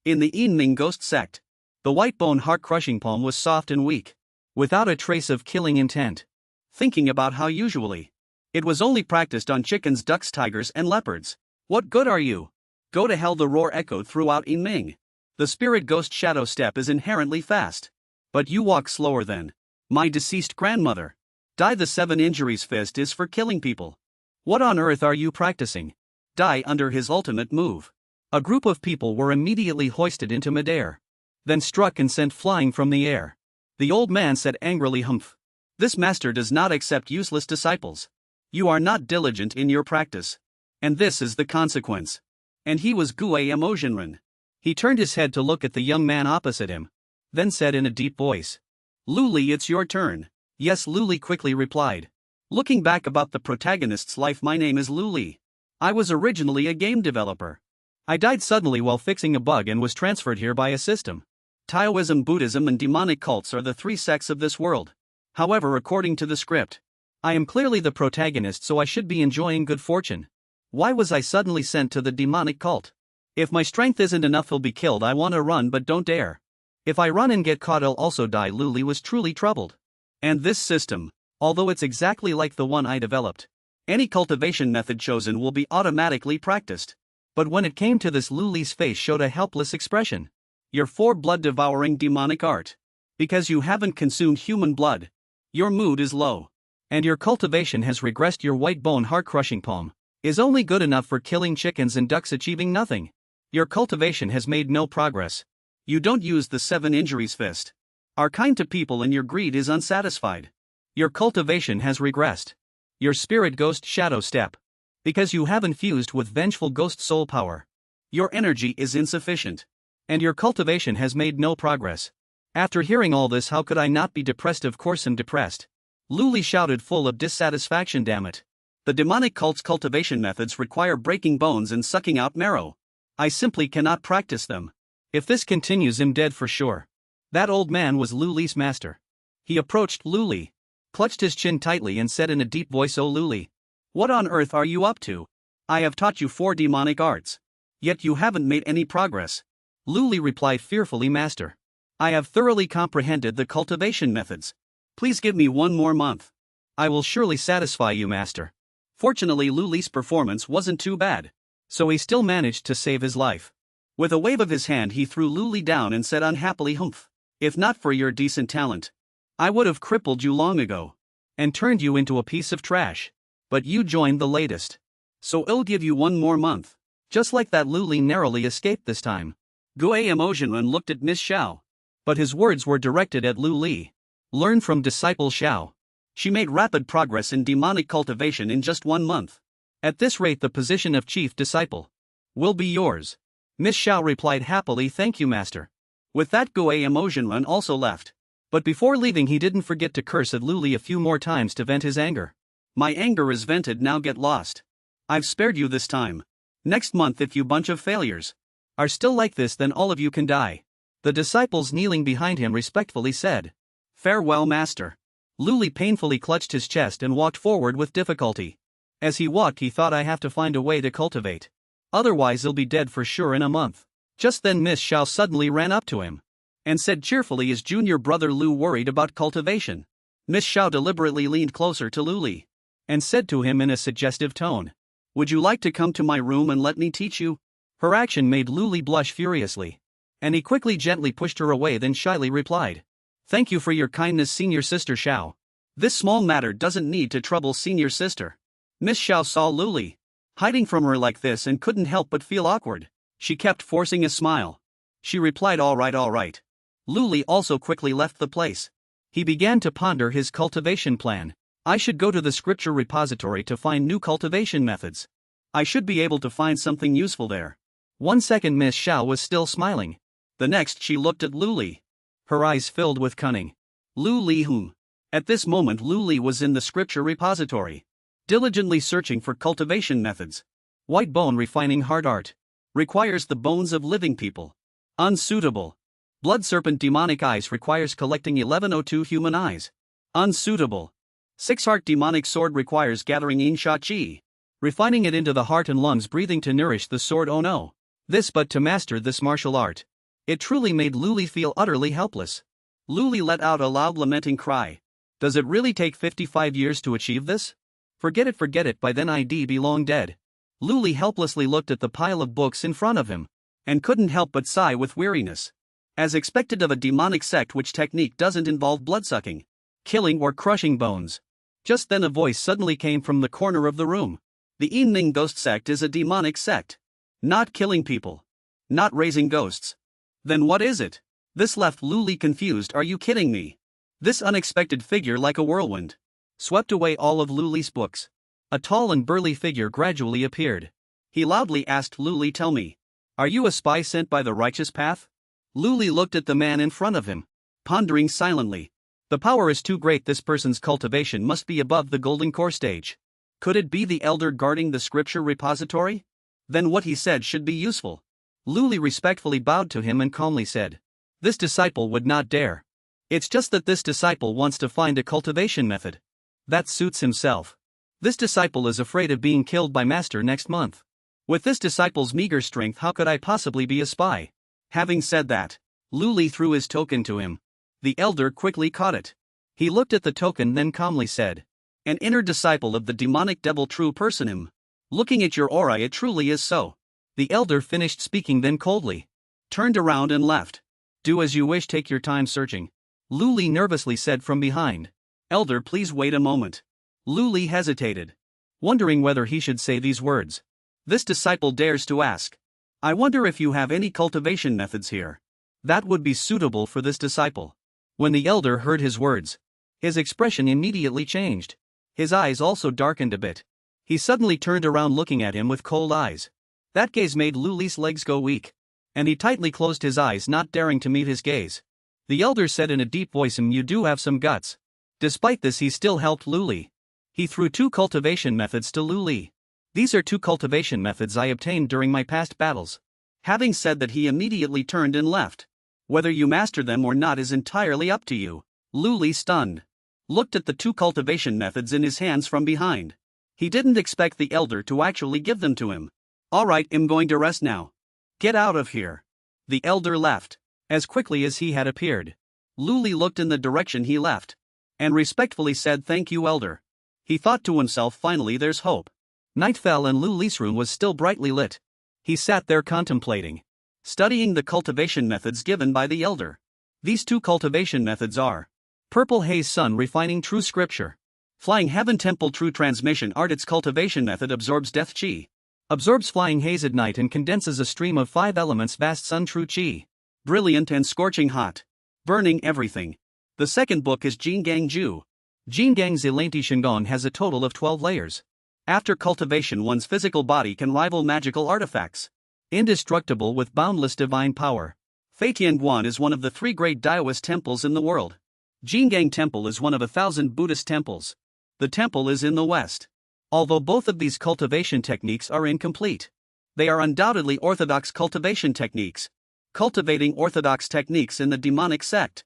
In the Yinming ghost sect, the white bone heart-crushing palm was soft and weak, without a trace of killing intent. Thinking about how usually it was only practiced on chickens, ducks, tigers, and leopards. What good are you? Go to hell, the roar echoed throughout Yinming. The spirit ghost shadow step is inherently fast. But you walk slower than my deceased grandmother. Die, the 7 injuries fist is for killing people. What on earth are you practicing? Die under his ultimate move. A group of people were immediately hoisted into midair, then struck and sent flying from the air. The old man said angrily, "Humph. This master does not accept useless disciples. You are not diligent in your practice. And this is the consequence." And he was Gue Emotionren. He turned his head to look at the young man opposite him, then said in a deep voice, "Luli, it's your turn." "Yes," Luli quickly replied. Looking back about the protagonist's life, "My name is Luli. I was originally a game developer. I died suddenly while fixing a bug and was transferred here by a system. Taoism, Buddhism, and demonic cults are the 3 sects of this world. However, according to the script, I am clearly the protagonist, so I should be enjoying good fortune. Why was I suddenly sent to the demonic cult? If my strength isn't enough, I'll be killed. I want to run but don't dare. If I run and get caught, I'll also die." Luli was truly troubled. And this system, although it's exactly like the one I developed, any cultivation method chosen will be automatically practiced. But when it came to this, Luli's face showed a helpless expression. "You're for blood-devouring demonic art. Because you haven't consumed human blood. Your mood is low. And your cultivation has regressed. Your white bone heart-crushing palm is only good enough for killing chickens and ducks, achieving nothing. Your cultivation has made no progress. You don't use the 7 injuries fist. Are kind to people and your greed is unsatisfied. Your cultivation has regressed. Your spirit ghost shadow step. Because you haven't fused with vengeful ghost soul power. Your energy is insufficient. And your cultivation has made no progress." After hearing all this, how could I not be depressed? Of course I'm depressed. Luli shouted, full of dissatisfaction. Damn it. The demonic cult's cultivation methods require breaking bones and sucking out marrow. I simply cannot practice them. If this continues, I'm dead for sure. That old man was Luli's master. He approached Luli, clutched his chin tightly, and said in a deep voice, "Oh Luli, what on earth are you up to? I have taught you 4 demonic arts. Yet you haven't made any progress." Luli replied fearfully, "Master, I have thoroughly comprehended the cultivation methods. Please give me 1 more month. I will surely satisfy you, master." Fortunately, Luli's performance wasn't too bad, so he still managed to save his life. With a wave of his hand, he threw Luli down and said unhappily, "Humph. If not for your decent talent, I would have crippled you long ago and turned you into a piece of trash. But you joined the latest, so I'll give you 1 more month." Just like that, Luli narrowly escaped this time. Gue Emotionren looked at Miss Xiao, but his words were directed at Luli. "Learn from disciple Xiao. She made rapid progress in demonic cultivation in just 1 month. At this rate, the position of chief disciple will be yours." Miss Xiao replied happily, "Thank you, master." With that, Gue Emotionren also left. But before leaving, he didn't forget to curse at Luli a few more times to vent his anger. "My anger is vented, now get lost. I've spared you this time. Next month, if you bunch of failures are still like this, then all of you can die." The disciples kneeling behind him respectfully said, "Farewell, master." Luli painfully clutched his chest and walked forward with difficulty. As he walked, he thought, "I have to find a way to cultivate. Otherwise he'll be dead for sure in a month." Just then Miss Xiao suddenly ran up to him and said cheerfully, "Is junior brother Lu worried about cultivation?" Miss Xiao deliberately leaned closer to Luli and said to him in a suggestive tone, "Would you like to come to my room and let me teach you?" Her action made Luli blush furiously, and he quickly gently pushed her away, then shyly replied, "Thank you for your kindness, senior sister Xiao. This small matter doesn't need to trouble senior sister." Miss Xiao saw Luli hiding from her like this and couldn't help but feel awkward. She kept forcing a smile. She replied, "All right, all right." Luli also quickly left the place. He began to ponder his cultivation plan. "I should go to the scripture repository to find new cultivation methods. I should be able to find something useful there." 1 second, Miss Xiao was still smiling. The next, she looked at Luli. Her eyes filled with cunning. Luli whom? At this moment, Luli was in the scripture repository, diligently searching for cultivation methods. White bone refining hard art. Requires the bones of living people. Unsuitable. Blood serpent demonic eyes requires collecting 1102 human eyes. Unsuitable. 6 heart demonic sword requires gathering in sha chi, refining it into the heart and lungs, breathing to nourish the sword. Oh no. This but to master this martial art, It truly made Luli feel utterly helpless. Luli let out a loud lamenting cry. Does it really take 55 years to achieve this? Forget it, by then I'd be long dead. Luli helplessly looked at the pile of books in front of him, and couldn't help but sigh with weariness. As expected of a demonic sect which technique doesn't involve bloodsucking, killing or crushing bones. Just then a voice suddenly came from the corner of the room. The Evening Ghost sect is a demonic sect. Not killing people. Not raising ghosts. Then what is it? This left Luli confused. Are you kidding me? This unexpected figure, like a whirlwind, swept away all of Luli's books. A tall and burly figure gradually appeared. He loudly asked Luli, tell me, are you a spy sent by the righteous path? Luli looked at the man in front of him, pondering silently. The power is too great. This person's cultivation must be above the golden core stage. Could it be the elder guarding the scripture repository? Then what he said should be useful. Luli respectfully bowed to him and calmly said, this disciple would not dare. It's just that this disciple wants to find a cultivation method that suits himself. This disciple is afraid of being killed by master next month. With this disciple's meager strength, how could I possibly be a spy? Having said that, Luli threw his token to him. The elder quickly caught it. He looked at the token, then calmly said, an inner disciple of the demonic devil, true personim. Looking at your aura, it truly is so. The elder finished speaking, then coldly turned around and left. Do as you wish, take your time searching. Luli nervously said from behind. Elder, please wait a moment. Luli hesitated, wondering whether he should say these words. This disciple dares to ask, I wonder if you have any cultivation methods here that would be suitable for this disciple. When the elder heard his words, his expression immediately changed. His eyes also darkened a bit. He suddenly turned around, looking at him with cold eyes. That gaze made Luli's legs go weak, and he tightly closed his eyes, not daring to meet his gaze. The elder said in a deep voice, you do have some guts. Despite this, he still helped Luli. He threw 2 cultivation methods to Luli. These are 2 cultivation methods I obtained during my past battles. Having said that, he immediately turned and left. Whether you master them or not is entirely up to you. Luli, stunned, looked at the 2 cultivation methods in his hands from behind. He didn't expect the elder to actually give them to him. Alright, I'm going to rest now. Get out of here. The elder left as quickly as he had appeared. Luli looked in the direction he left and respectfully said, thank you, elder. He thought to himself, finally there's hope. Night fell and Luli's room was still brightly lit. He sat there contemplating, studying the cultivation methods given by the elder. These 2 cultivation methods are Purple Haze Sun Refining True Scripture, Flying Heaven Temple True Transmission Art. Its cultivation method absorbs Death Chi, absorbs flying haze at night and condenses a stream of 5 elements. Vast Sun True Chi, brilliant and scorching hot, burning everything. The second book is Jingang Ju. Jingang Zilanti Shingon has a total of 12 layers. After cultivation, one's physical body can rival magical artifacts. Indestructible with boundless divine power. Feitian Guan is one of the 3 great Daoist temples in the world. Jingang Temple is one of 1,000 Buddhist temples. The temple is in the west. Although both of these cultivation techniques are incomplete, they are undoubtedly orthodox cultivation techniques. Cultivating orthodox techniques in the demonic sect.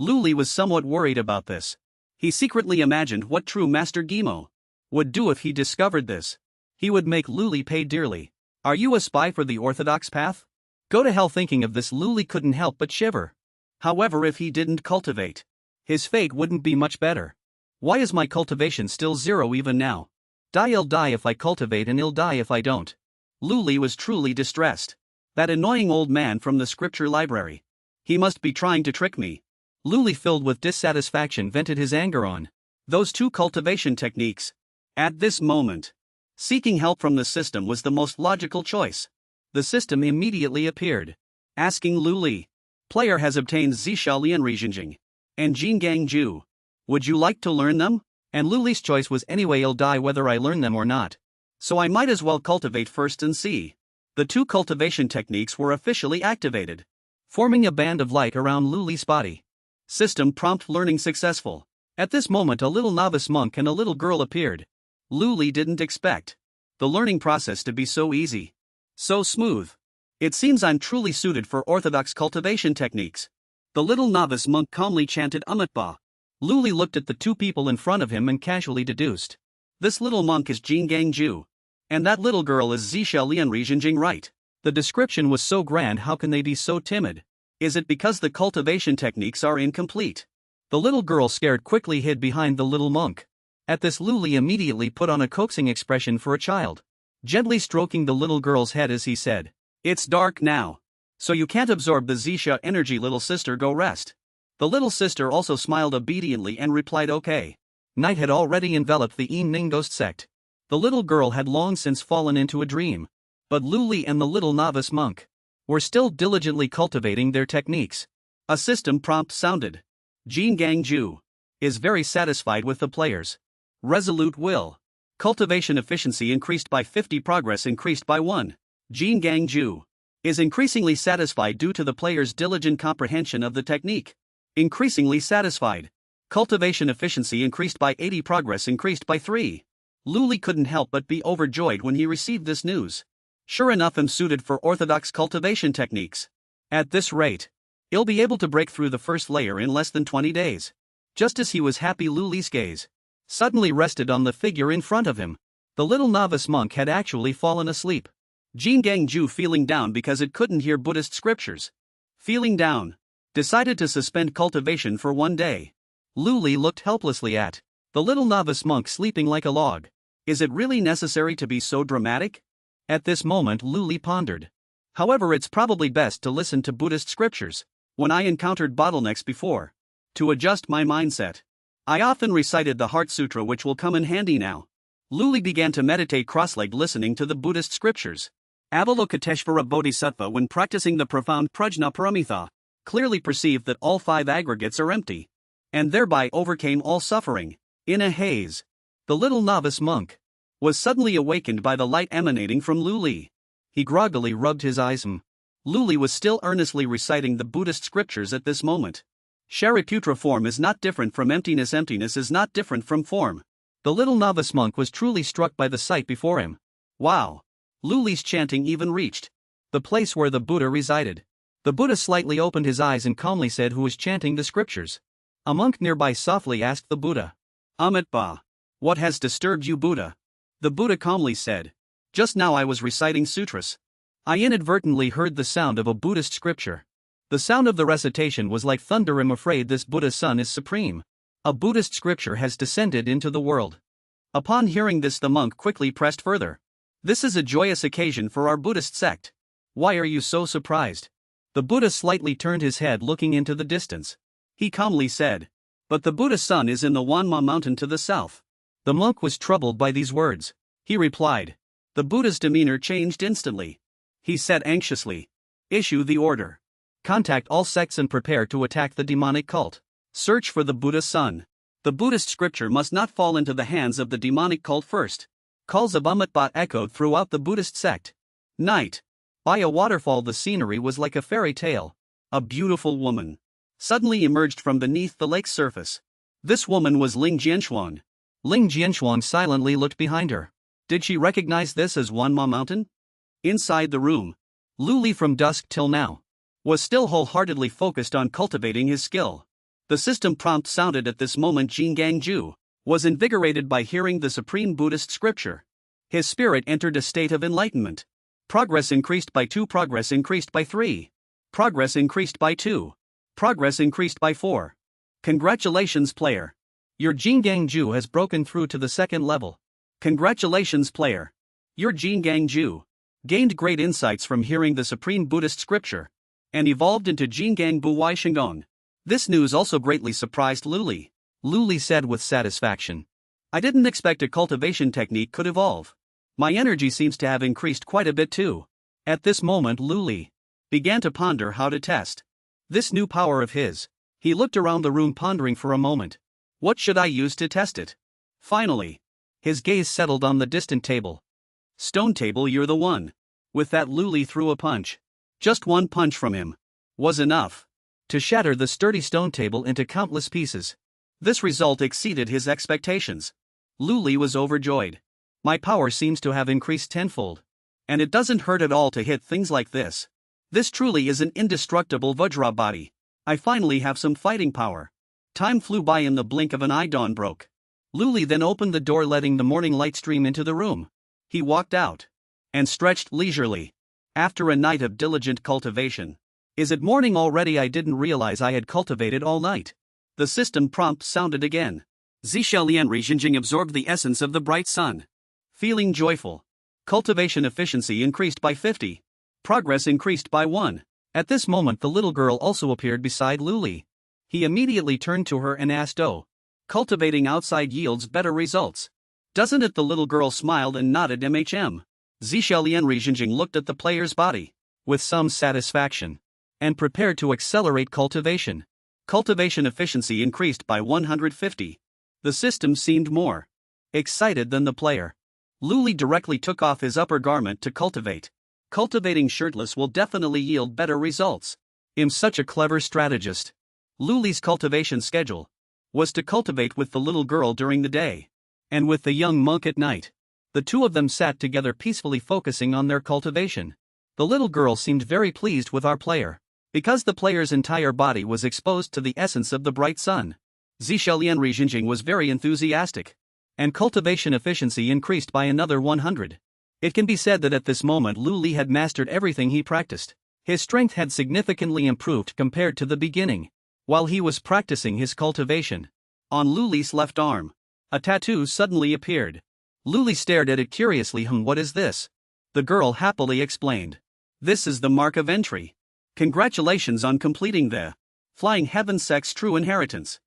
Luli was somewhat worried about this. He secretly imagined what true Master Gimo would do if he discovered this. He would make Luli pay dearly. Are you a spy for the orthodox path? Go to hell. Thinking of this, Luli couldn't help but shiver. However, if he didn't cultivate, his fate wouldn't be much better. Why is my cultivation still 0 even now? I'll die if I cultivate and I'll die if I don't. Luli was truly distressed. That annoying old man from the scripture library. He must be trying to trick me. Luli, filled with dissatisfaction, vented his anger on those 2 cultivation techniques. At this moment, seeking help from the system was the most logical choice. The system immediately appeared, asking Luli, player has obtained Zisha Lian Rijinjing and Jingang Ju. Would you like to learn them? And Luli's choice was, anyway, I'll die whether I learn them or not. So I might as well cultivate first and see. The 2 cultivation techniques were officially activated, forming a band of light around Luli's body. System prompt learning successful. At this moment, a little novice monk and a little girl appeared. Luli didn't expect the learning process to be so easy, so smooth. It seems I'm truly suited for orthodox cultivation techniques. The little novice monk calmly chanted Amitba. Luli looked at the 2 people in front of him and casually deduced. This little monk is Jingang Ju. And that little girl is Zisha Lian Rijinjing, right? The description was so grand, how can they be so timid? Is it because the cultivation techniques are incomplete? The little girl, scared, quickly hid behind the little monk. At this, Luli immediately put on a coaxing expression for a child, gently stroking the little girl's head as he said, "It's dark now, so you can't absorb the Zisha energy, little sister, go rest." The little sister also smiled obediently and replied okay. Night had already enveloped the Ning ghost sect. The little girl had long since fallen into a dream. But Luli and the little novice monk were still diligently cultivating their techniques. A system prompt sounded. Jin Gang Ju is very satisfied with the players' resolute will. Cultivation efficiency increased by 50, progress increased by 1. Jin Gang Ju is increasingly satisfied due to the players' diligent comprehension of the technique. Increasingly satisfied. Cultivation efficiency increased by 80, progress increased by 3. Luli couldn't help but be overjoyed when he received this news. Sure enough, I'm suited for orthodox cultivation techniques. At this rate, he'll be able to break through the first layer in less than 20 days. Just as he was happy, Luli's gaze suddenly rested on the figure in front of him. The little novice monk had actually fallen asleep. Jin Gang Ju, feeling down because it couldn't hear Buddhist scriptures, feeling down, decided to suspend cultivation for 1 day. Luli looked helplessly at the little novice monk sleeping like a log. Is it really necessary to be so dramatic? At this moment, Luli pondered. However, it's probably best to listen to Buddhist scriptures. When I encountered bottlenecks before, to adjust my mindset, I often recited the Heart Sutra, which will come in handy now. Luli began to meditate cross-legged, listening to the Buddhist scriptures. Avalokiteshvara Bodhisattva, when practicing the profound Prajna Paramitha, clearly perceived that all 5 aggregates are empty, and thereby overcame all suffering. In a haze, the little novice monk was suddenly awakened by the light emanating from Luli. He groggily rubbed his eyes. Luli was still earnestly reciting the Buddhist scriptures at this moment. Shariputra, form is not different from emptiness, emptiness is not different from form. The little novice monk was truly struck by the sight before him. Wow! Luli's chanting even reached the place where the Buddha resided. The Buddha slightly opened his eyes and calmly said, "Who is chanting the scriptures?" A monk nearby softly asked the Buddha. "Amitba. What has disturbed you, Buddha?" The Buddha calmly said, "Just now I was reciting sutras. I inadvertently heard the sound of a Buddhist scripture. The sound of the recitation was like thunder. I'm afraid this Buddha's son is supreme. A Buddhist scripture has descended into the world." Upon hearing this, the monk quickly pressed further. "This is a joyous occasion for our Buddhist sect. Why are you so surprised?" The Buddha slightly turned his head, looking into the distance. He calmly said, "But the Buddha's son is in the Wanma mountain to the south." The monk was troubled by these words. He replied. The Buddha's demeanor changed instantly. He said anxiously, "Issue the order. Contact all sects and prepare to attack the demonic cult. Search for the Buddha's son. The Buddhist scripture must not fall into the hands of the demonic cult first." Calls of Amitba echoed throughout the Buddhist sect. Night. By a waterfall, the scenery was like a fairy tale. A beautiful woman suddenly emerged from beneath the lake's surface. This woman was Ling Jianshuang. Ling Jianshuang silently looked behind her. Did she recognize this as Wanma Mountain? Inside the room, Luli, from dusk till now, was still wholeheartedly focused on cultivating his skill. The system prompt sounded at this moment. Jin Gang Ju was invigorated by hearing the supreme Buddhist scripture. His spirit entered a state of enlightenment. Progress increased by 2, progress increased by 3. Progress increased by 2. Progress increased by 4. Congratulations, player. Your Jin Gang Ju has broken through to the 2nd level. Congratulations, player. Your Jin Gang Ju gained great insights from hearing the supreme Buddhist scripture and evolved into Jin Gang Bu Wai Shinggong. This news also greatly surprised Luli. Luli said with satisfaction, "I didn't expect a cultivation technique could evolve. My energy seems to have increased quite a bit too." At this moment, Luli began to ponder how to test this new power of his. He looked around the room, pondering for a moment. What should I use to test it? Finally, his gaze settled on the distant table. "Stone table, you're the one." With that, Luli threw a punch. Just one punch from him was enough to shatter the sturdy stone table into countless pieces. This result exceeded his expectations. Luli was overjoyed. "My power seems to have increased tenfold. And it doesn't hurt at all to hit things like this. This truly is an indestructible Vajra body. I finally have some fighting power." Time flew by in the blink of an eye. Dawn broke. Luli then opened the door, letting the morning light stream into the room. He walked out and stretched leisurely. After a night of diligent cultivation, Is it morning already? I didn't realize I had cultivated all night. The system prompt sounded again. Zishalian Rijinjing absorbed the essence of the bright sun. Feeling joyful. Cultivation efficiency increased by 50. Progress increased by 1. At this moment the little girl also appeared beside Luli. He immediately turned to her and asked, "Oh, cultivating outside yields better results, doesn't it?" The little girl smiled and nodded. Zishalian Rijinjing looked at the player's body with some satisfaction and prepared to accelerate cultivation. Cultivation efficiency increased by 150. The system seemed more excited than the player. Luli directly took off his upper garment to cultivate. Cultivating shirtless will definitely yield better results. I'm such a clever strategist. Luli's cultivation schedule was to cultivate with the little girl during the day and with the young monk at night. The two of them sat together peacefully focusing on their cultivation. The little girl seemed very pleased with our player, because the player's entire body was exposed to the essence of the bright sun. Zishalian Rijinjing was very enthusiastic, and cultivation efficiency increased by another 100. It can be said that at this moment Luli had mastered everything he practiced. His strength had significantly improved compared to the beginning. While he was practicing his cultivation, on Luli's left arm, a tattoo suddenly appeared. Luli stared at it curiously. What is this?" The girl happily explained. "This is the mark of entry. Congratulations on completing the Flying Heaven Sect's True Inheritance.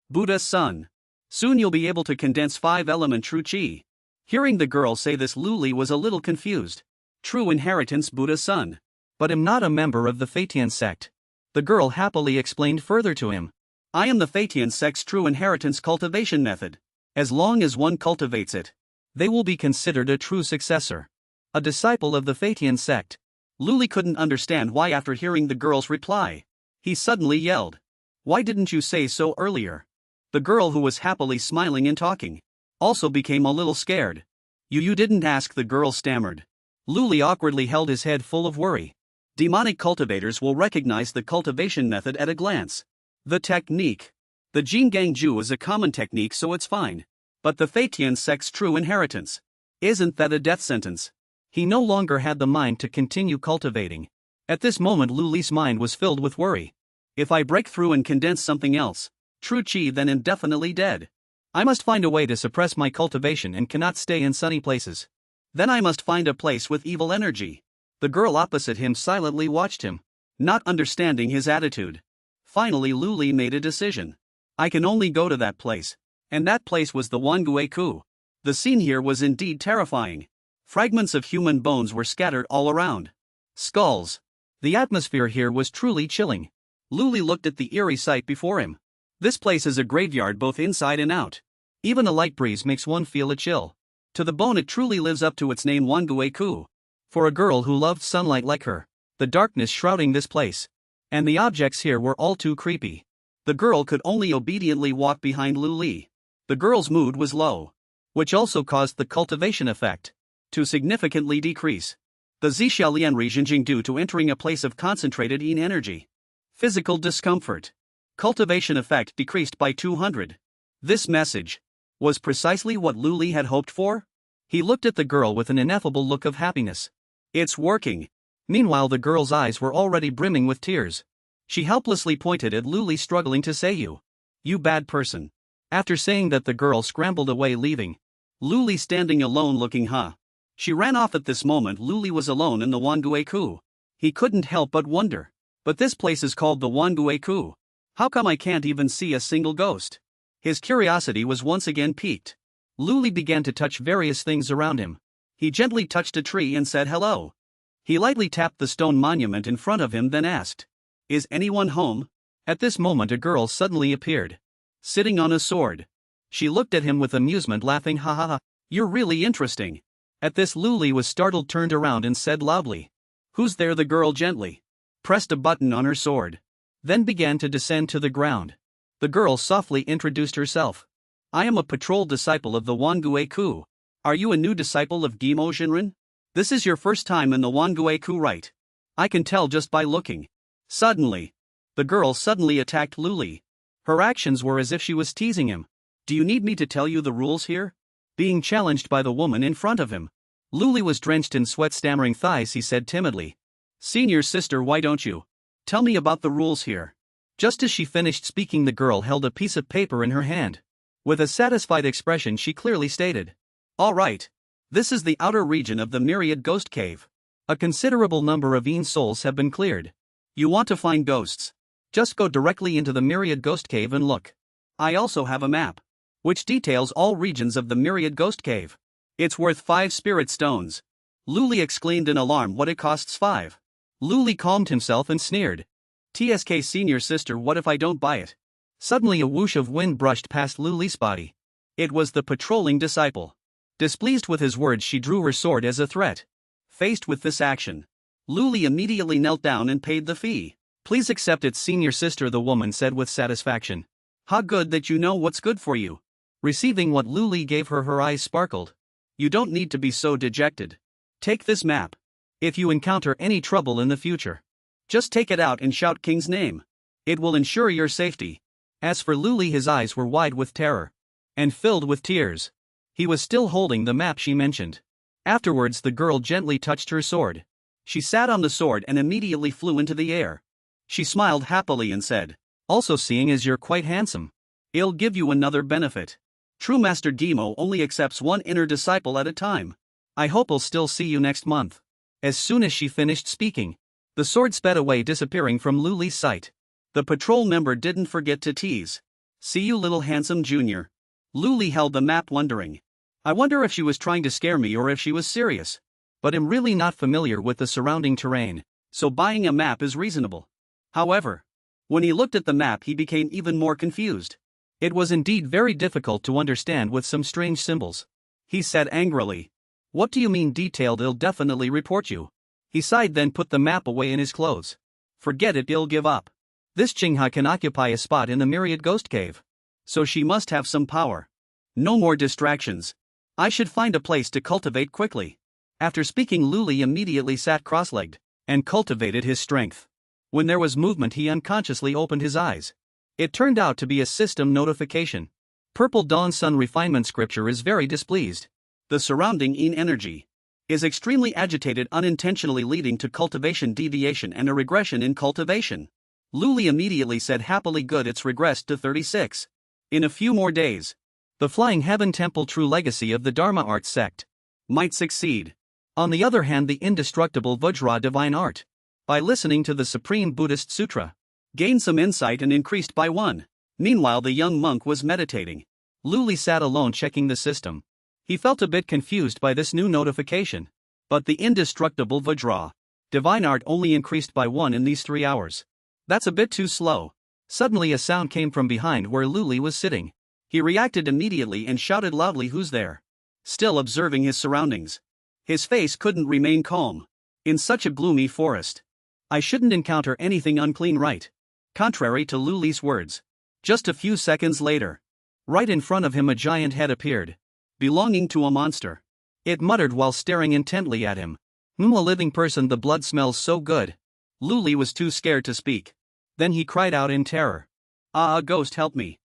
Buddha's Son. Soon you'll be able to condense 5-element true chi." Hearing the girl say this, Luli was a little confused. True Inheritance, Buddha's Son. "But I'm not a member of the Fatian sect." The girl happily explained further to him. "I am the Fatian sect's true inheritance cultivation method. As long as one cultivates it, they will be considered a true successor. A disciple of the Fatian sect." Luli couldn't understand why after hearing the girl's reply. He suddenly yelled, "Why didn't you say so earlier?" The girl, who was happily smiling and talking, also became a little scared. You didn't ask," the girl stammered. Luli awkwardly held his head full of worry. Demonic cultivators will recognize the cultivation method at a glance. The technique. The Jingang Ju is a common technique, so it's fine. But the Fatian sect's true inheritance. Isn't that a death sentence? He no longer had the mind to continue cultivating. At this moment Luli's mind was filled with worry. If I break through and condense something else, true chi, then I'm definitely dead. I must find a way to suppress my cultivation and cannot stay in sunny places. Then I must find a place with evil energy. The girl opposite him silently watched him, not understanding his attitude. Finally Luli made a decision. I can only go to that place. And that place was the Wangue Ku. The scene here was indeed terrifying. Fragments of human bones were scattered all around. Skulls. The atmosphere here was truly chilling. Luli looked at the eerie sight before him. This place is a graveyard both inside and out. Even a light breeze makes one feel a chill. To the bone it truly lives up to its name, Wangue Ku. For a girl who loved sunlight like her, the darkness shrouding this place, and the objects here were all too creepy. The girl could only obediently walk behind Luli. The girl's mood was low, which also caused the cultivation effect to significantly decrease. The Zishalian Rijinjing due to entering a place of concentrated yin energy. Physical discomfort. Cultivation effect decreased by 200. This message was precisely what Luli had hoped for. He looked at the girl with an ineffable look of happiness. It's working. Meanwhile the girl's eyes were already brimming with tears. She helplessly pointed at Luli, struggling to say, You bad person." After saying that, the girl scrambled away, leaving Luli standing alone looking. She ran off. At this moment Luli was alone in the Wangue Ku. He couldn't help but wonder. But this place is called the Wangue Ku. How come I can't even see a single ghost? His curiosity was once again piqued. Luli began to touch various things around him. He gently touched a tree and said hello. He lightly tapped the stone monument in front of him, then asked, "Is anyone home?" At this moment a girl suddenly appeared, sitting on a sword. She looked at him with amusement, laughing, "Ha ha ha, you're really interesting." At this Luli was startled, turned around and said loudly, "Who's there?" The girl gently pressed a button on her sword, then began to descend to the ground. The girl softly introduced herself. "I am a patrol disciple of the Wangue Ku. Are you a new disciple of Gimo Jinren? This is your first time in the Wangue Ku, right? I can tell just by looking." Suddenly, the girl suddenly attacked Luli. Her actions were as if she was teasing him. "Do you need me to tell you the rules here?" Being challenged by the woman in front of him. Luli was drenched in sweat, stammering thighs. He said timidly, "Senior sister, why don't you Tell me about the rules here. Just as she finished speaking, the girl held a piece of paper in her hand. With a satisfied expression, she clearly stated, "All right. This is the outer region of the Myriad Ghost Cave. A considerable number of Een souls have been cleared. You want to find ghosts? Just go directly into the Myriad Ghost Cave and look. I also have a map, which details all regions of the Myriad Ghost Cave. It's worth 5 spirit stones." Luli exclaimed in alarm, "What, it costs 5? Luli calmed himself and sneered. "TSK senior sister, what if I don't buy it?" Suddenly a whoosh of wind brushed past Luli's body. It was the patrolling disciple. Displeased with his words, she drew her sword as a threat. Faced with this action, Luli immediately knelt down and paid the fee. "Please accept it, senior sister," the woman said with satisfaction. "How good that you know what's good for you." Receiving what Luli gave her, her eyes sparkled. "You don't need to be so dejected. Take this map. If you encounter any trouble in the future, just take it out and shout King's name. It will ensure your safety." As for Luli, his eyes were wide with terror and filled with tears. He was still holding the map she mentioned. Afterwards, the girl gently touched her sword. She sat on the sword and immediately flew into the air. She smiled happily and said, "Also, seeing as you're quite handsome, it'll give you another benefit. True Master Demo only accepts one inner disciple at a time. I hope I'll still see you next month." As soon as she finished speaking, the sword sped away, disappearing from Luli's sight. The patrol member didn't forget to tease, "See you, little handsome junior." Luli held the map, wondering, "I wonder if she was trying to scare me or if she was serious. But I'm really not familiar with the surrounding terrain, so buying a map is reasonable." However, when he looked at the map, he became even more confused. It was indeed very difficult to understand, with some strange symbols. He said angrily, "What do you mean detailed? I'll definitely report you." He sighed, then put the map away in his clothes. "Forget it, I'll give up. This Chingha can occupy a spot in the Myriad Ghost Cave, so she must have some power. No more distractions. I should find a place to cultivate quickly." After speaking, Luli immediately sat cross-legged and cultivated his strength. When there was movement, he unconsciously opened his eyes. It turned out to be a system notification. Purple Dawn Sun Refinement Scripture is very displeased. The surrounding Een energy is extremely agitated, unintentionally leading to cultivation deviation and a regression in cultivation. Luli immediately said happily, "Good, it's regressed to 36. In a few more days, the Flying Heaven Temple, true legacy of the Dharma art sect, might succeed. On the other hand, the indestructible Vajra divine art, by listening to the Supreme Buddhist Sutra, gained some insight and increased by 1. Meanwhile, the young monk was meditating. Luli sat alone checking the system. He felt a bit confused by this new notification. But the indestructible Vajra divine art only increased by 1 in these 3 hours. That's a bit too slow. Suddenly a sound came from behind where Luli was sitting. He reacted immediately and shouted loudly, "Who's there?" Still observing his surroundings, his face couldn't remain calm. In such a gloomy forest, I shouldn't encounter anything unclean, right? Contrary to Luli's words. Just a few seconds later, right in front of him, a giant head appeared, belonging to a monster. It muttered while staring intently at him, A living person, the blood smells so good." Luli was too scared to speak. Then he cried out in terror, "Ah, a ghost, help me."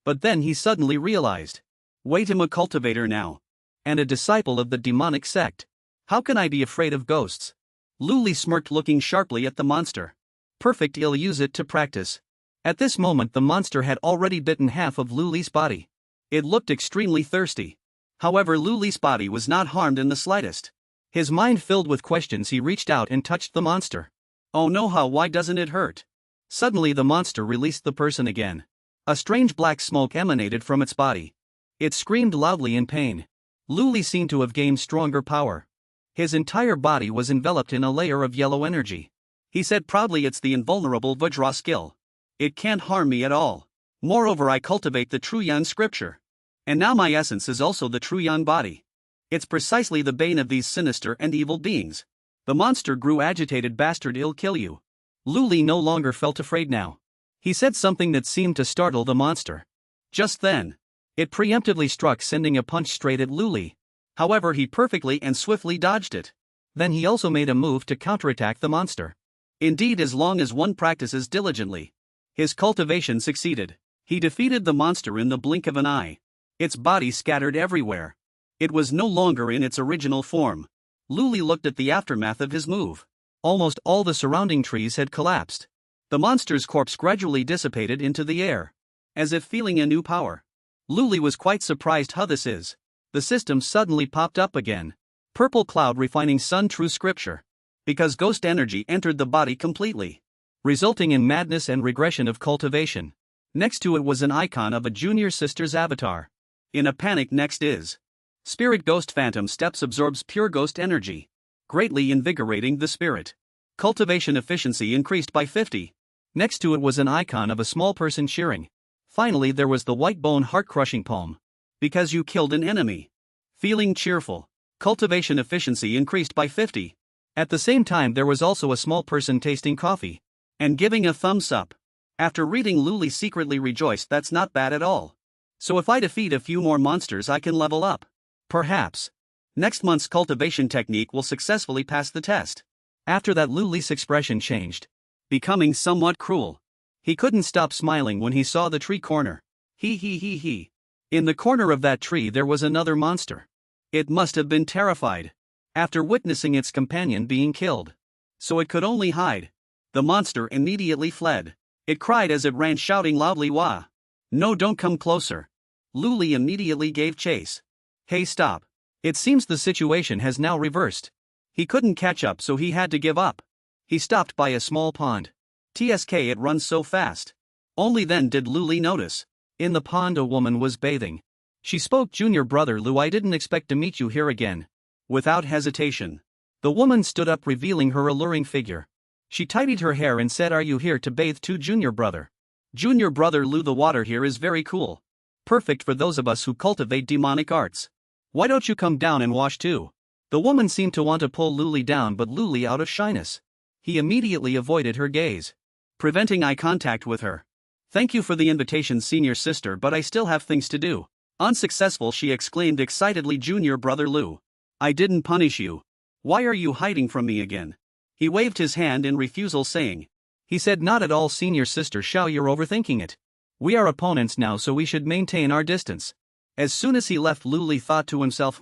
But then he suddenly realized, wait, I'm a cultivator now, and a disciple of the demonic sect. How can I be afraid of ghosts? Luli smirked, looking sharply at the monster. Perfect, I'll use it to practice. At this moment the monster had already bitten half of Luli's body. It looked extremely thirsty. However, Luli's body was not harmed in the slightest. His mind filled with questions, he reached out and touched the monster. Oh no, why doesn't it hurt? Suddenly the monster released the person again. A strange black smoke emanated from its body. It screamed loudly in pain. Luli seemed to have gained stronger power. His entire body was enveloped in a layer of yellow energy. He said proudly, "It's the invulnerable Vajra skill. It can't harm me at all. Moreover, I cultivate the true Yan scripture. And now my essence is also the true Yan body. It's precisely the bane of these sinister and evil beings." The monster grew agitated. "Bastard, I'll kill you." Luli no longer felt afraid now. He said something that seemed to startle the monster. Just then, it preemptively struck, sending a punch straight at Luli. However, he perfectly and swiftly dodged it. Then he also made a move to counterattack the monster. Indeed, as long as one practices diligently, his cultivation succeeded. He defeated the monster in the blink of an eye. Its body scattered everywhere. It was no longer in its original form. Luli looked at the aftermath of his move. Almost all the surrounding trees had collapsed. The monster's corpse gradually dissipated into the air, as if feeling a new power. Luli was quite surprised how this is. The system suddenly popped up again. Purple cloud refining sun true scripture. Because ghost energy entered the body completely, resulting in madness and regression of cultivation. Next to it was an icon of a junior sister's avatar. In a panic next is. Spirit ghost phantom steps absorbs pure ghost energy, greatly invigorating the spirit. Cultivation efficiency increased by 50. Next to it was an icon of a small person cheering. Finally there was the white bone heart crushing poem. Because you killed an enemy. Feeling cheerful. Cultivation efficiency increased by 50. At the same time there was also a small person tasting coffee and giving a thumbs up. After reading, Luli secretly rejoiced. That's not bad at all. So if I defeat a few more monsters I can level up. Perhaps next month's cultivation technique will successfully pass the test. After that Luli's expression changed, becoming somewhat cruel. He couldn't stop smiling when he saw the tree corner. He. In the corner of that tree there was another monster. It must have been terrified after witnessing its companion being killed. So it could only hide. The monster immediately fled. It cried as it ran, shouting loudly, "Wah! No, don't come closer." Luli immediately gave chase. Hey, stop. It seems the situation has now reversed. He couldn't catch up, so he had to give up. He stopped by a small pond. Tsk, it runs so fast. Only then did Luli notice. In the pond a woman was bathing. She spoke, "Junior brother Lu, I didn't expect to meet you here again." Without hesitation, the woman stood up, revealing her alluring figure. She tidied her hair and said, "Are you here to bathe too, junior brother?" "Junior brother Lu, the water here is very cool. Perfect for those of us who cultivate demonic arts. Why don't you come down and wash too?" The woman seemed to want to pull Luli down, but Luli, out of shyness, he immediately avoided her gaze, preventing eye contact with her. "Thank you for the invitation, senior sister, but I still have things to do." Unsuccessful, she exclaimed excitedly, "Junior brother Lu, I didn't punish you. Why are you hiding from me again?" He waved his hand in refusal, saying, he said, "Not at all, senior sister Xiao, you're overthinking it. We are opponents now, so we should maintain our distance." As soon as he left, Luli thought to himself,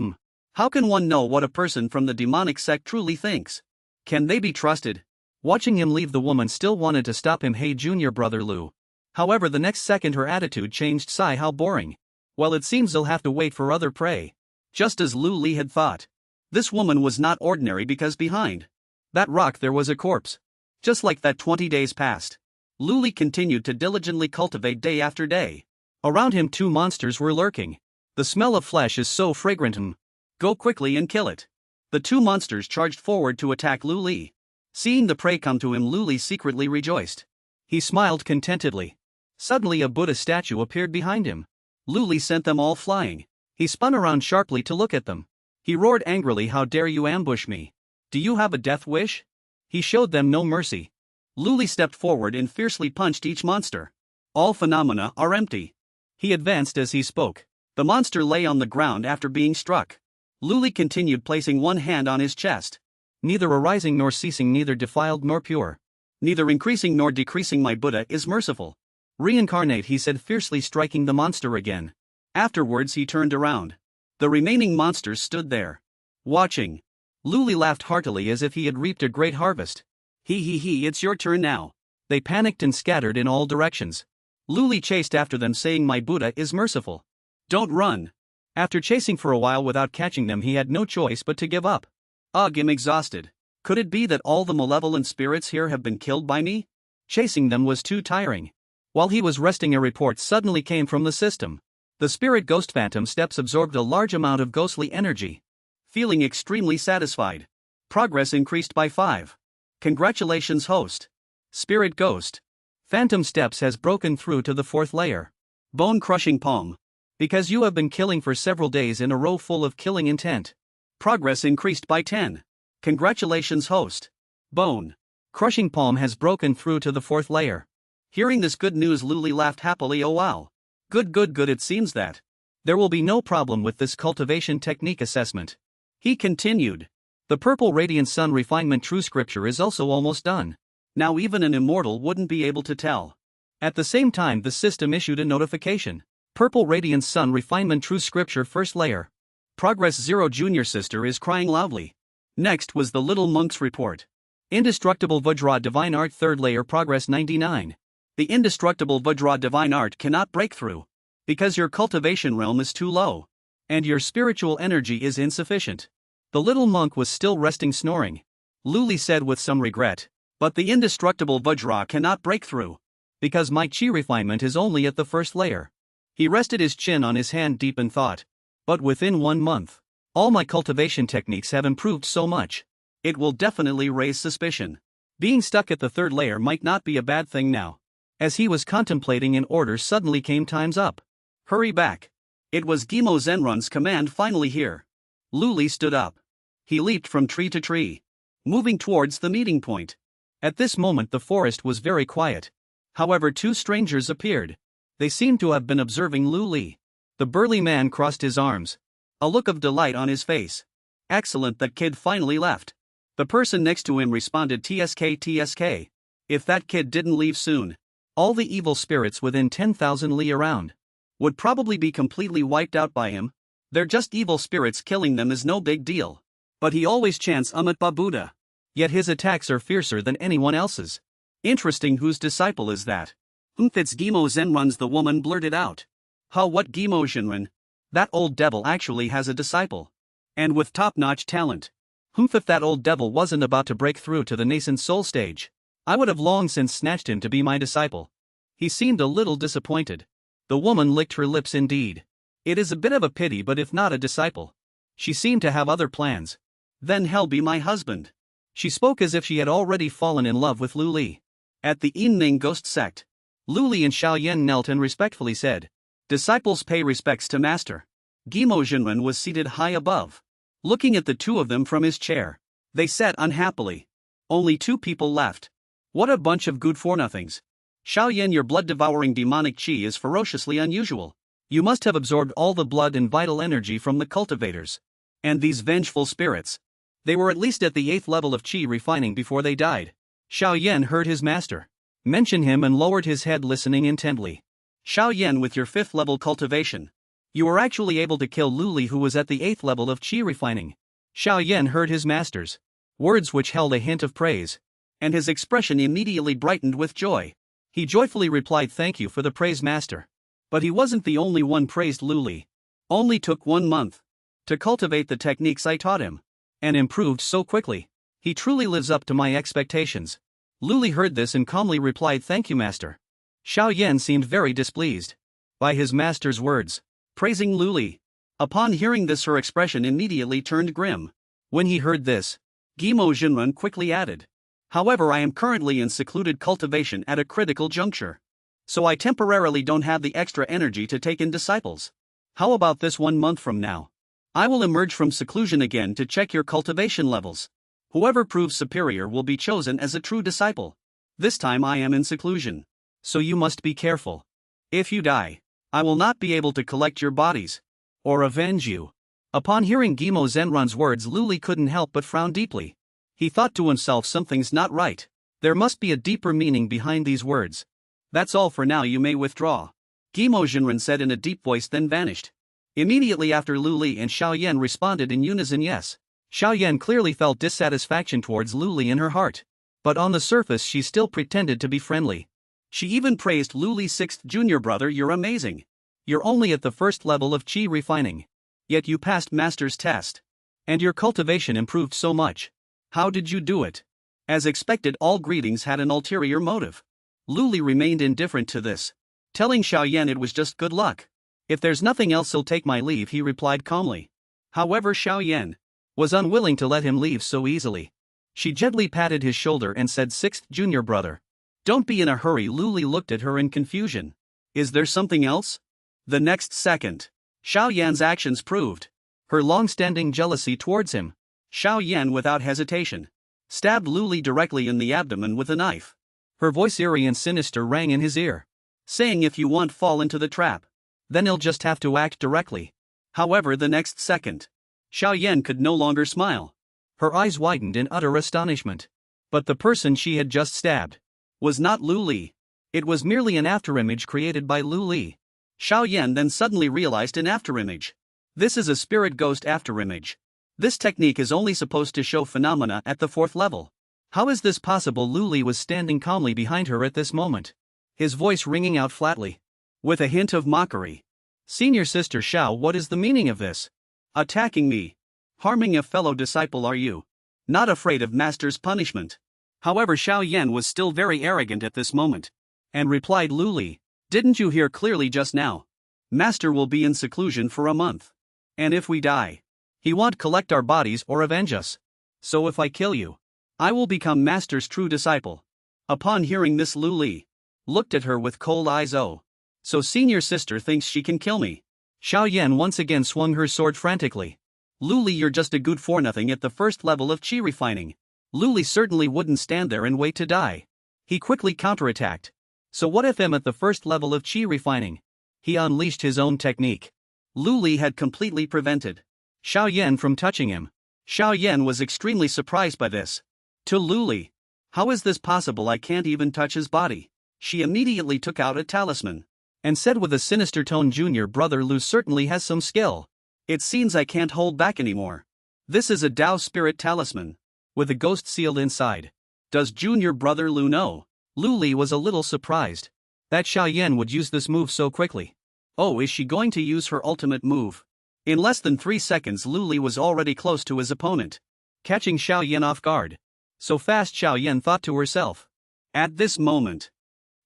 how can one know what a person from the demonic sect truly thinks? Can they be trusted? Watching him leave, the woman still wanted to stop him. "Hey, junior brother Lu." However, the next second her attitude changed. "Sigh, how boring. Well, it seems they'll have to wait for other prey." Just as Luli had thought. This woman was not ordinary, because behind that rock there was a corpse. Just like that, 20 days passed. Luli continued to diligently cultivate day after day. Around him 2 monsters were lurking. The smell of flesh is so fragrant. Go quickly and kill it. The 2 monsters charged forward to attack Luli. Seeing the prey come to him, Luli secretly rejoiced. He smiled contentedly. Suddenly a Buddha statue appeared behind him. Luli sent them all flying. He spun around sharply to look at them. He roared angrily, "How dare you ambush me? Do you have a death wish?" He showed them no mercy. Luli stepped forward and fiercely punched each monster. "All phenomena are empty." He advanced as he spoke. The monster lay on the ground after being struck. Luli continued, placing one hand on his chest. "Neither arising nor ceasing, neither defiled nor pure. Neither increasing nor decreasing, my Buddha is merciful. Reincarnate," he said, fiercely striking the monster again. Afterwards he turned around. The remaining monsters stood there, watching. Luli laughed heartily as if he had reaped a great harvest. He, it's your turn now." They panicked and scattered in all directions. Luli chased after them, saying, "My Buddha is merciful. Don't run." After chasing for a while without catching them, he had no choice but to give up. "Ugh, I'm exhausted. Could it be that all the malevolent spirits here have been killed by me? Chasing them was too tiring." While he was resting, a report suddenly came from the system. The spirit ghost phantom steps absorbed a large amount of ghostly energy. Feeling extremely satisfied. Progress increased by 5. Congratulations, host. Spirit ghost phantom steps has broken through to the 4th layer. Bone crushing palm. Because you have been killing for several days in a row, full of killing intent. Progress increased by 10. Congratulations, host. Bone crushing palm has broken through to the 4th layer. Hearing this good news, Luli laughed happily. "Oh wow. Good. It seems that there will be no problem with this cultivation technique assessment." He continued. "The purple radiant sun refinement true scripture is also almost done. Now even an immortal wouldn't be able to tell." At the same time, the system issued a notification. Purple radiant sun refinement true scripture 1st layer. Progress 0. Junior sister is crying loudly. Next was the little monk's report. Indestructible Vajra Divine Art 3rd Layer Progress 99. The Indestructible Vajra Divine Art cannot break through. Because your cultivation realm is too low. And your spiritual energy is insufficient. The little monk was still resting snoring. Luli said with some regret. But the Indestructible Vajra cannot break through. Because my chi refinement is only at the 1st layer. He rested his chin on his hand deep in thought. But within 1 month, all my cultivation techniques have improved so much. It will definitely raise suspicion. Being stuck at the 3rd layer might not be a bad thing now. As he was contemplating, an order suddenly came. Time's up. Hurry back. It was Gimo Zenrun's command finally here. Luli stood up. He leaped from tree to tree, moving towards the meeting point. At this moment the forest was very quiet. However, 2 strangers appeared. They seemed to have been observing Luli. The burly man crossed his arms, a look of delight on his face. Excellent, that kid finally left. The person next to him responded, TSK. If that kid didn't leave soon, all the evil spirits within 10,000 li around would probably be completely wiped out by him. They're just evil spirits, killing them is no big deal. But he always chants Umat Babuda. Yet his attacks are fiercer than anyone else's. Interesting, whose disciple is that? It's Gimo Zenrun's, the woman blurted out. What Gimo Zenrun? That old devil actually has a disciple. And with top-notch talent. If that old devil wasn't about to break through to the nascent soul stage, I would have long since snatched him to be my disciple. He seemed a little disappointed. The woman licked her lips indeed. It is a bit of a pity, but if not a disciple, she seemed to have other plans. Then he'll be my husband. She spoke as if she had already fallen in love with Luli. At the Yinning Ghost Sect, Luli and Xiaoyan knelt and respectfully said, "Disciples pay respects to master." Gimo Jinren was seated high above, looking at the 2 of them from his chair. They sat unhappily. Only 2 people left. What a bunch of good-for-nothings. Xiaoyan, your blood-devouring demonic chi is ferociously unusual. You must have absorbed all the blood and vital energy from the cultivators. And these vengeful spirits. They were at least at the 8th level of chi refining before they died. Xiaoyan heard his master mention him and lowered his head, listening intently. Xiaoyan, with your 5th level cultivation, you were actually able to kill Luli, who was at the 8th level of chi refining. Xiaoyan heard his master's words, which held a hint of praise, and his expression immediately brightened with joy. He joyfully replied, "Thank you for the praise, master." But he wasn't the only one praised Luli. Only took 1 month to cultivate the techniques I taught him, and improved so quickly. He truly lives up to my expectations. Luli heard this and calmly replied, "Thank you, master." Xiaoyan seemed very displeased by his master's words, praising Luli. Upon hearing this, her expression immediately turned grim. When he heard this, Gimo Jinren quickly added, "However, I am currently in secluded cultivation at a critical juncture. So I temporarily don't have the extra energy to take in disciples. How about this, 1 month from now? I will emerge from seclusion again to check your cultivation levels. Whoever proves superior will be chosen as a true disciple. This time I am in seclusion. So you must be careful. If you die, I will not be able to collect your bodies or avenge you." Upon hearing Gimo Zenrun's words, Luli couldn't help but frown deeply. He thought to himself, something's not right. There must be a deeper meaning behind these words. "That's all for now, you may withdraw," Gimo Jinren said in a deep voice, then vanished. Immediately after, Luli and Xiaoyan responded in unison, "Yes." Xiaoyan clearly felt dissatisfaction towards Luli in her heart. But on the surface she still pretended to be friendly. She even praised Luli's 6th junior brother, "You're amazing. You're only at the 1st level of chi refining. Yet you passed master's test. And your cultivation improved so much. How did you do it?" As expected, all greetings had an ulterior motive. Luli remained indifferent to this, telling Xiaoyan it was just good luck. "If there's nothing else, I'll take my leave," he replied calmly. However, Xiaoyan was unwilling to let him leave so easily. She gently patted his shoulder and said, "6th junior brother, don't be in a hurry." Luli looked at her in confusion. "Is there something else?" The next second, Xiaoyan's actions proved her long-standing jealousy towards him. Xiaoyan, without hesitation, stabbed Luli directly in the abdomen with a knife. Her voice, eerie and sinister, rang in his ear, saying, "If you want fall into the trap, then you'll just have to act directly." However, the next second, Xiaoyan could no longer smile. Her eyes widened in utter astonishment. But the person she had just stabbed was not Luli. It was merely an afterimage created by Luli. Xiaoyan then suddenly realized an afterimage. This is a spirit ghost afterimage. This technique is only supposed to show phenomena at the 4th level. How is this possible? Lu Li was standing calmly behind her at this moment, his voice ringing out flatly, with a hint of mockery. Senior Sister Xiao, what is the meaning of this? Attacking me? Harming a fellow disciple, are you? Not afraid of Master's punishment? However, Xiao Yan was still very arrogant at this moment, and replied, Lu Li, didn't you hear clearly just now? Master will be in seclusion for a month. And if we die, he won't collect our bodies or avenge us. So if I kill you, I will become Master's true disciple. Upon hearing this, Lu Li looked at her with cold eyes. Oh, so Senior Sister thinks she can kill me? Xiao Yan once again swung her sword frantically. Lu Li, you're just a good for nothing at the first level of qi refining. Lu Li certainly wouldn't stand there and wait to die. He quickly counterattacked. So what if I'm at the first level of qi refining? He unleashed his own technique. Lu Li had completely prevented Xiao Yan from touching him. Xiao Yan was extremely surprised by this. To Lu Li, how is this possible? I can't even touch his body. She immediately took out a talisman and said with a sinister tone, Junior brother Lu certainly has some skill. It seems I can't hold back anymore. This is a Dao spirit talisman, with a ghost sealed inside. Does Junior brother Lu know? Lu Li was a little surprised that Xiao Yan would use this move so quickly. Oh, is she going to use her ultimate move? In less than 3 seconds, Lu Li was already close to his opponent, catching Xiao Yan off guard. So fast, Xiao Yan thought to herself. At this moment,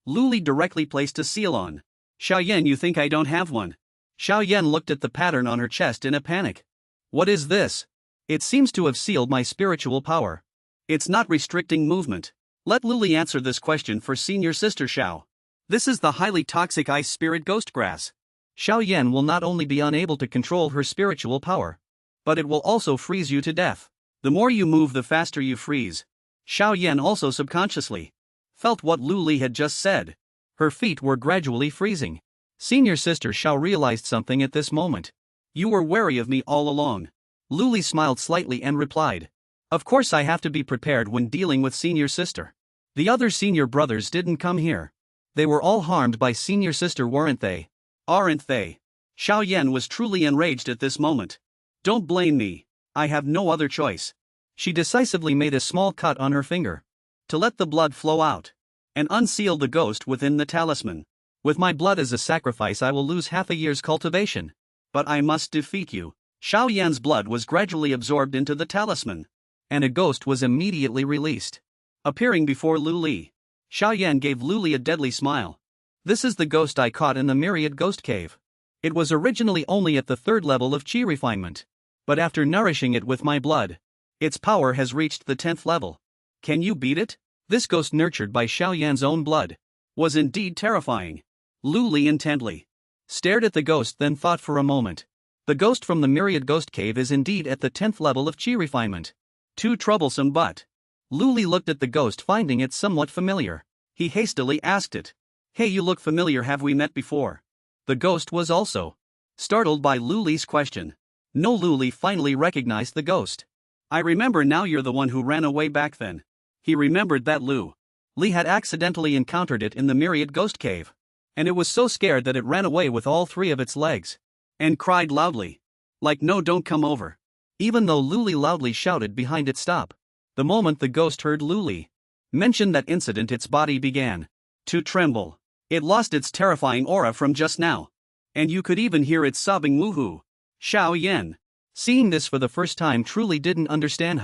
Lu Li directly placed a seal on Xiao Yan. You think I don't have one? Xiao Yan looked at the pattern on her chest in a panic. What is this? It seems to have sealed my spiritual power. It's not restricting movement. Let Lu Li answer this question for Senior Sister Xiao. This is the highly toxic ice spirit ghost grass. Xiao Yan will not only be unable to control her spiritual power, but it will also freeze you to death. The more you move, the faster you freeze. Xiao Yan also subconsciously felt what Lu Li had just said. Her feet were gradually freezing. Senior Sister Xiao realized something at this moment. You were wary of me all along. Lu Li smiled slightly and replied, of course I have to be prepared when dealing with Senior Sister. The other senior brothers didn't come here. They were all harmed by Senior Sister, weren't they? Aren't they? Xiao Yan was truly enraged at this moment. Don't blame me. I have no other choice. She decisively made a small cut on her finger to let the blood flow out and unseal the ghost within the talisman. With my blood as a sacrifice, I will lose half a year's cultivation. But I must defeat you. Xiao Yan's blood was gradually absorbed into the talisman, and a ghost was immediately released, appearing before Lu Li. Xiao Yan gave Lu Li a deadly smile. This is the ghost I caught in the Myriad Ghost Cave. It was originally only at the 3rd level of qi refinement, but after nourishing it with my blood, its power has reached the 10th level. Can you beat it? This ghost, nurtured by Xiao Yan's own blood, was indeed terrifying. Lu Li intently stared at the ghost, then thought for a moment. The ghost from the Myriad Ghost Cave is indeed at the 10th level of qi refinement. Too troublesome, but Lu Li looked at the ghost, finding it somewhat familiar. He hastily asked it, hey, you look familiar, have we met before? The ghost was also startled by Lu Li's question. No, Lu Li finally recognized the ghost. I remember now, you're the one who ran away back then. He remembered that Lu Li had accidentally encountered it in the Myriad Ghost Cave, and it was so scared that it ran away with all 3 of its legs and cried loudly, like, no, don't come over. Even though Lu Li loudly shouted behind it, stop. The moment the ghost heard Lu Li mention that incident, its body began to tremble. It lost its terrifying aura from just now, and you could even hear it sobbing, woohoo. Xiao Yan, seeing this for the first time, truly didn't understand.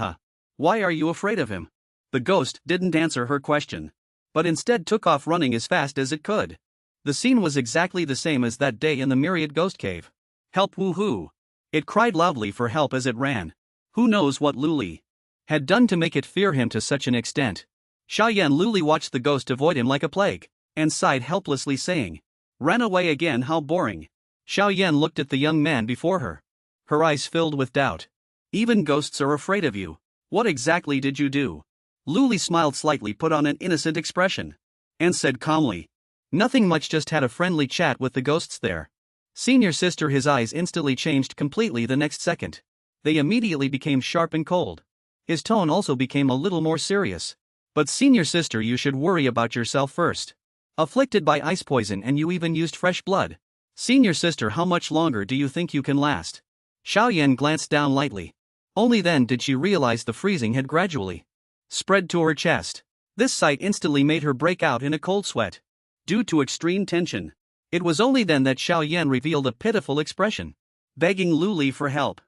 Why are you afraid of him? The ghost didn't answer her question, but instead took off running as fast as it could. The scene was exactly the same as that day in the Myriad Ghost Cave. Help, woohoo! It cried loudly for help as it ran. Who knows what Lu Li had done to make it fear him to such an extent? Xiao Yan. Lu Li watched the ghost avoid him like a plague, and sighed helplessly, saying, ran away again, how boring. Xiao Yan looked at the young man before her, her eyes filled with doubt. Even ghosts are afraid of you. What exactly did you do? Lu Li smiled slightly, put on an innocent expression, and said calmly, nothing much, just had a friendly chat with the ghosts there. Senior Sister, his eyes instantly changed completely the next second. They immediately became sharp and cold. His tone also became a little more serious. But Senior Sister, you should worry about yourself first. Afflicted by ice poison, and you even used fresh blood. Senior Sister, how much longer do you think you can last? Xiao Yan glanced down lightly. Only then did she realize the freezing had gradually spread to her chest. This sight instantly made her break out in a cold sweat. Due to extreme tension. It was only then that Xiao Yan revealed a pitiful expression, begging Lu Li for help.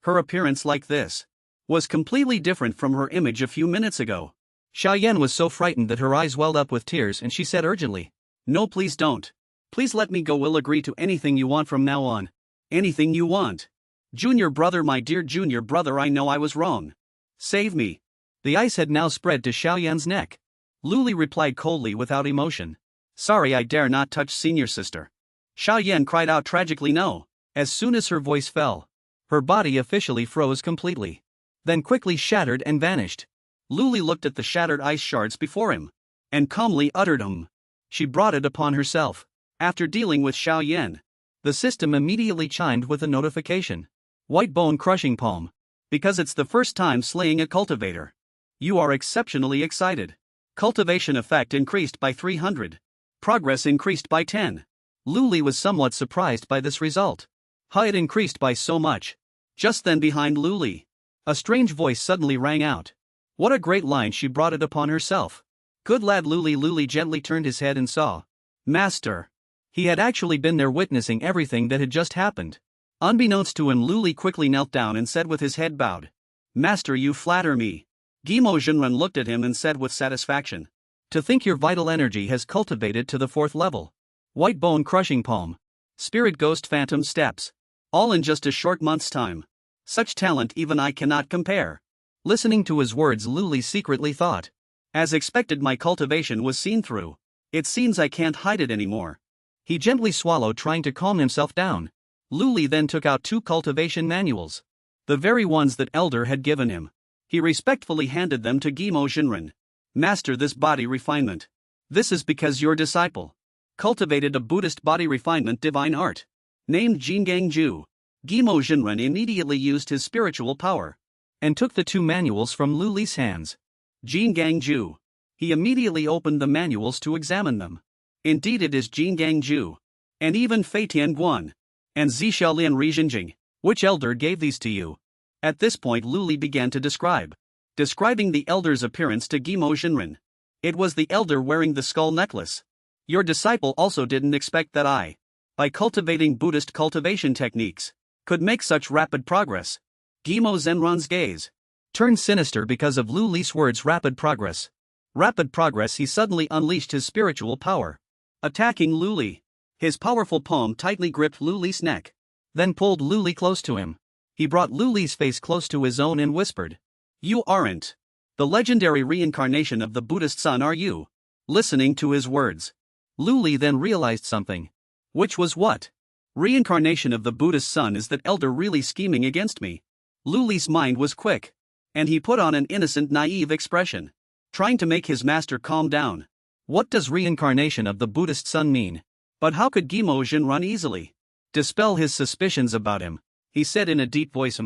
Her appearance like this was completely different from her image a few minutes ago. Xiao Yan was so frightened that her eyes welled up with tears and she said urgently, "No, please don't. Please let me go. We'll agree to anything you want from now on. Anything you want. Junior brother, my dear junior brother, I know I was wrong. Save me." The ice had now spread to Xiao Yan's neck. Lu Li replied coldly without emotion. "Sorry, I dare not touch senior sister." Xiao Yan cried out tragically no. As soon as her voice fell, her body officially froze completely. Then quickly shattered and vanished. Lu Li looked at the shattered ice shards before him, and calmly uttered She brought it upon herself. After dealing with Xiao Yan, the system immediately chimed with a notification. White bone crushing palm. Because it's the first time slaying a cultivator. You are exceptionally excited. Cultivation effect increased by 300. Progress increased by 10. Lu Li was somewhat surprised by this result. How it increased by so much. Just then behind Lu Li, a strange voice suddenly rang out. What a great line, she brought it upon herself. Good lad. Lu Li gently turned his head and saw Master. He had actually been there witnessing everything that had just happened. Unbeknownst to him, Lu Li quickly knelt down and said with his head bowed, Master, you flatter me. Guimo Jinren looked at him and said with satisfaction, to think your vital energy has cultivated to the 4th level. White bone crushing palm. Spirit ghost phantom steps. All in just a short month's time. Such talent even I cannot compare. Listening to his words, Lu Li secretly thought. As expected, my cultivation was seen through. It seems I can't hide it anymore. He gently swallowed, trying to calm himself down. Lu Li then took out 2 cultivation manuals. The very ones that Elder had given him. He respectfully handed them to Guimo Jinren. Master, this body refinement. This is because your disciple cultivated a Buddhist body refinement divine art, named Jingang Ju. Guimo Jinren immediately used his spiritual power, and took the 2 manuals from Lu Li's hands. Jingang Ju. He immediately opened the manuals to examine them. Indeed it is Jingang Ju. And even Fei Tian Guan. And Zishaolian Rijinjing. Which elder gave these to you? At this point Lu Li began to describing the elder's appearance to Guimo Jinren. It was the elder wearing the skull necklace. Your disciple also didn't expect that I, by cultivating Buddhist cultivation techniques, could make such rapid progress. Guimo Zenron's gaze turned sinister because of Lu Li's words. Rapid progress. Rapid progress. He suddenly unleashed his spiritual power, attacking Lu Li. His powerful palm tightly gripped Lu Li's neck, then pulled Lu Li close to him. He brought Lu Li's face close to his own and whispered, You aren't the legendary reincarnation of the Buddhist sun, are you? Listening to his words, Lu Li then realized something. Which was what? Reincarnation of the Buddhist sun. Is that elder really scheming against me? Lu Li's mind was quick, and he put on an innocent, naive expression, trying to make his master calm down. What does reincarnation of the Buddhist sun mean? But how could Guimo Jinren easily dispel his suspicions about him? He said in a deep voice,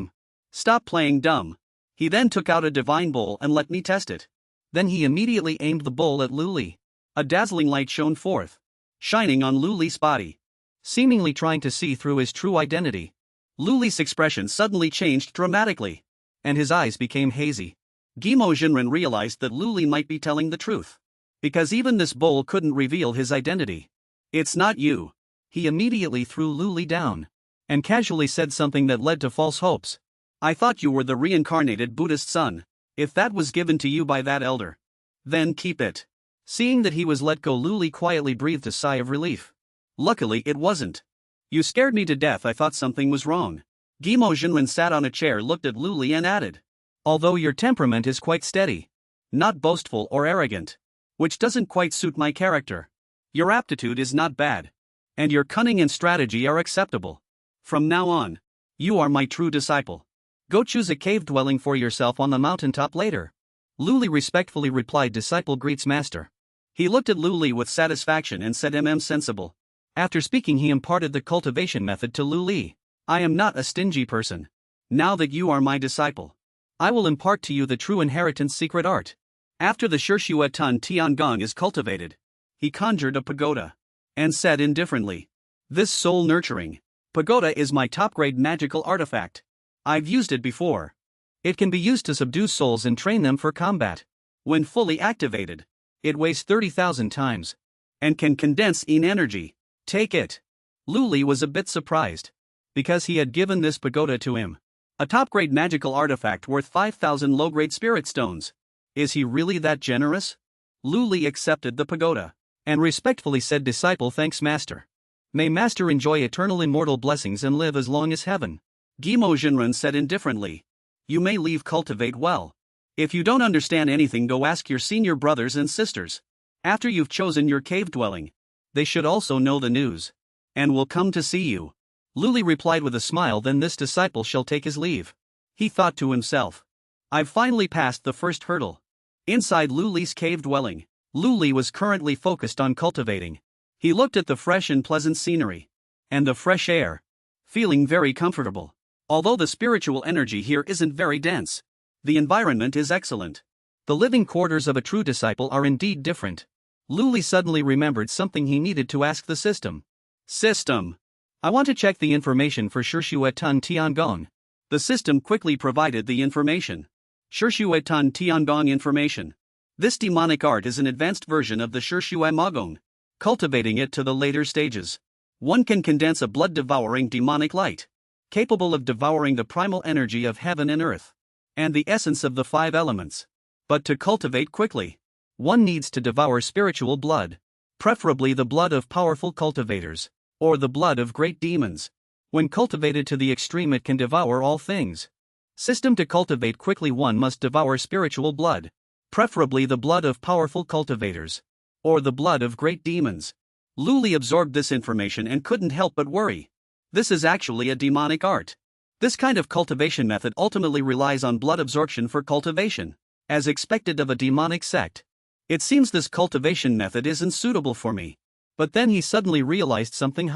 Stop playing dumb. He then took out a divine bowl and let me test it. Then he immediately aimed the bowl at Lu Li. A dazzling light shone forth, shining on Lu Li's body, seemingly trying to see through his true identity. Lu Li's expression suddenly changed dramatically, and his eyes became hazy. Guimo Jinren realized that Lu Li might be telling the truth, because even this bowl couldn't reveal his identity. It's not you. He immediately threw Lu Li down, and casually said something that led to false hopes. I thought you were the reincarnated Buddhist sun. If that was given to you by that elder, then keep it. Seeing that he was let go, Lu Li quietly breathed a sigh of relief. Luckily it wasn't. You scared me to death. I thought something was wrong. Guimo Jinren sat on a chair, looked at Lu Li and added, Although your temperament is quite steady, not boastful or arrogant, which doesn't quite suit my character, your aptitude is not bad, and your cunning and strategy are acceptable. From now on, you are my true disciple. Go choose a cave dwelling for yourself on the mountaintop later. Lu Li respectfully replied, Disciple greets master. He looked at Lu Li with satisfaction and said, sensible. After speaking, he imparted the cultivation method to Lu Li. I am not a stingy person. Now that you are my disciple, I will impart to you the true inheritance secret art. After the Shishue Tun Tiangong is cultivated, he conjured a pagoda, and said indifferently, This soul nurturing pagoda is my top grade magical artifact. I've used it before. It can be used to subdue souls and train them for combat. When fully activated, it weighs 30,000 times and can condense in energy. Take it. Luli was a bit surprised because he had given this pagoda to him. A top-grade magical artifact worth 5,000 low-grade spirit stones. Is he really that generous? Luli accepted the pagoda and respectfully said, "Disciple, thanks master. May master enjoy eternal immortal blessings and live as long as heaven." Gimo Jinren said indifferently, "You may leave. Cultivate well. If you don't understand anything, go ask your senior brothers and sisters. After you've chosen your cave dwelling, they should also know the news and will come to see you." Luli replied with a smile, "Then this disciple shall take his leave." He thought to himself, "I've finally passed the first hurdle." Inside Luli's cave dwelling, Luli was currently focused on cultivating. He looked at the fresh and pleasant scenery and the fresh air, feeling very comfortable. Although the spiritual energy here isn't very dense, the environment is excellent. The living quarters of a true disciple are indeed different. Luli suddenly remembered something he needed to ask the system. "System, I want to check the information for Shushuetan Tiangong." The system quickly provided the information. Shushuetan Tiangong information. This demonic art is an advanced version of the Shushuai Magong. Cultivating it to the later stages, one can condense a blood-devouring demonic light, capable of devouring the primal energy of heaven and earth, and the essence of the 5 elements. But to cultivate quickly, one needs to devour spiritual blood, preferably the blood of powerful cultivators, or the blood of great demons. When cultivated to the extreme, it can devour all things. System: to cultivate quickly, one must devour spiritual blood, preferably the blood of powerful cultivators, or the blood of great demons. Luli absorbed this information and couldn't help but worry. This is actually a demonic art. This kind of cultivation method ultimately relies on blood absorption for cultivation, as expected of a demonic sect. It seems this cultivation method isn't suitable for me. But then he suddenly realized something.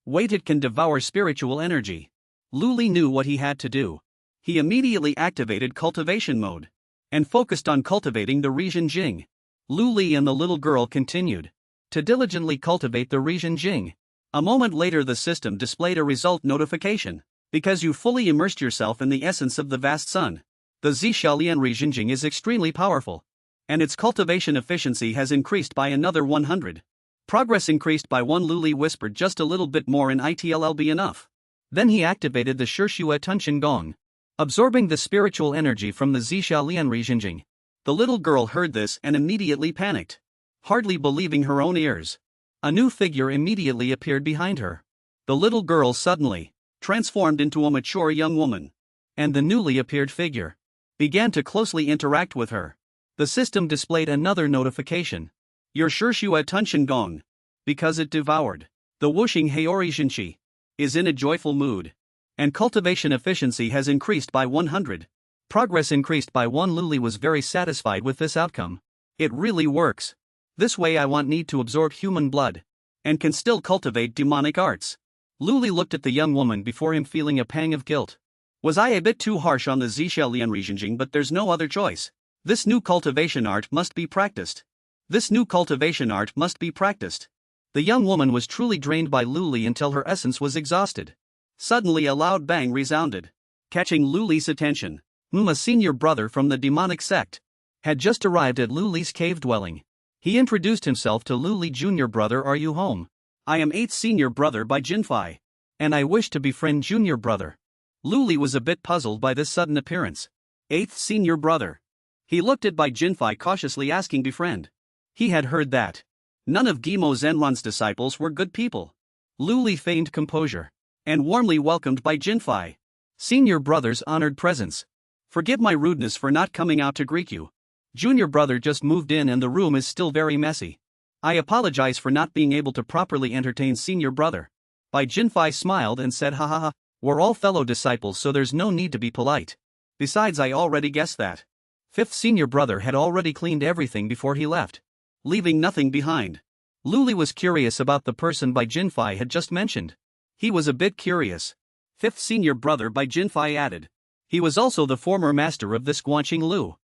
Wait, it can devour spiritual energy. Luli knew what he had to do. He immediately activated cultivation mode and focused on cultivating the region Jing. Luli and the little girl continued to diligently cultivate the region Jing. A moment later, the system displayed a result notification. Because you fully immersed yourself in the essence of the vast sun, the Zishalian region Jing is extremely powerful, and its cultivation efficiency has increased by another 100. Progress increased by 1. Luli whispered, "Just a little bit more and it'll be enough." Then he activated the Shishue Tunshin Gong, absorbing the spiritual energy from the Zishalian region Jing. The little girl heard this and immediately panicked, hardly believing her own ears. A new figure immediately appeared behind her. The little girl suddenly transformed into a mature young woman, and the newly appeared figure began to closely interact with her. The system displayed another notification. Your Shishue Tunshin Gong, because it devoured the Wuxing Heori Jinshi, is in a joyful mood, and cultivation efficiency has increased by 100. Progress increased by 1. Luli was very satisfied with this outcome. It really works. This way I need to absorb human blood, and can still cultivate demonic arts. Luli looked at the young woman before him, feeling a pang of guilt. Was I a bit too harsh on the Zishalian region? But there's no other choice. This new cultivation art must be practiced. This new cultivation art must be practiced. The young woman was truly drained by Luli until her essence was exhausted. Suddenly a loud bang resounded, catching Luli's attention. A senior brother from the demonic sect had just arrived at Luli's cave dwelling. He introduced himself to Luli. "Junior brother, are you home? I am 8th senior brother by Jinfei, and I wish to befriend junior brother." Luli was a bit puzzled by this sudden appearance. 8th senior brother. He looked at Bai Jinfei cautiously, asking befriend. He had heard that none of Gimo Zenron's disciples were good people. Luli feigned composure and warmly welcomed Bai Jinfei. "Senior brother's honored presence. Forgive my rudeness for not coming out to greet you. Junior brother just moved in and the room is still very messy. I apologize for not being able to properly entertain senior brother." Bai Jinfei smiled and said, "Ha. We're all fellow disciples, so there's no need to be polite. Besides, I already guessed that." 5th senior brother had already cleaned everything before he left, leaving nothing behind. Luli was curious about the person Bai Jinfei had just mentioned. He was a bit curious. 5th senior brother Bai Jinfei added. He was also the former master of this Guanqing Lu.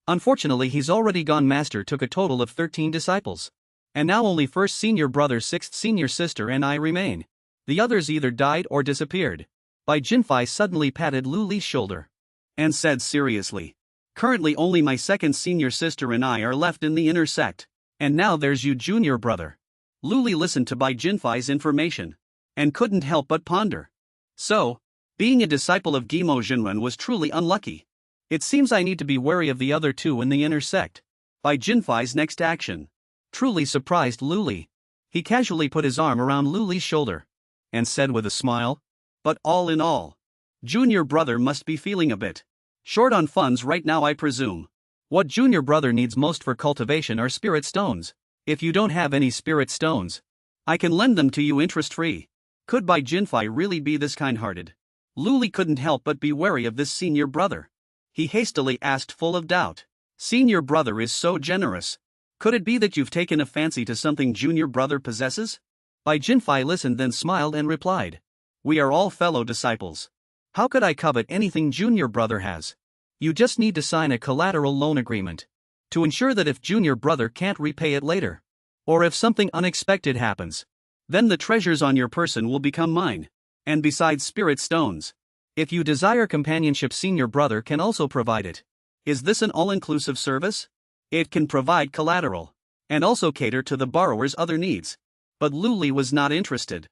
Unfortunately, he's already gone. Master took a total of 13 disciples. And now only 1st senior brother, 6th senior sister and I remain. The others either died or disappeared. Bai Jinfei suddenly patted Luli's shoulder and said seriously. Currently only my second senior sister and I are left in the inner sect. And now there's you junior brother. Luli listened to Bai Jinfei's information. And couldn't help but ponder. So, being a disciple of Gimo Jinren was truly unlucky. It seems I need to be wary of the other two in the inner sect. Bai Jinfei's next action truly surprised Luli. He casually put his arm around Luli's shoulder. And said with a smile, but all in all, junior brother must be feeling a bit short on funds right now, I presume. What junior brother needs most for cultivation are spirit stones. If you don't have any spirit stones, I can lend them to you interest-free. Could Bai Jinfei really be this kind-hearted? Luli couldn't help but be wary of this senior brother. He hastily asked, full of doubt. Senior brother is so generous. Could it be that you've taken a fancy to something junior brother possesses? Bai Jinfei listened, then smiled and replied. We are all fellow disciples. How could I covet anything junior brother has? You just need to sign a collateral loan agreement to ensure that if junior brother can't repay it later, or if something unexpected happens, then the treasures on your person will become mine. And besides spirit stones, if you desire companionship, senior brother can also provide it. Is this an all-inclusive service? It can provide collateral and also cater to the borrower's other needs. But Luli was not interested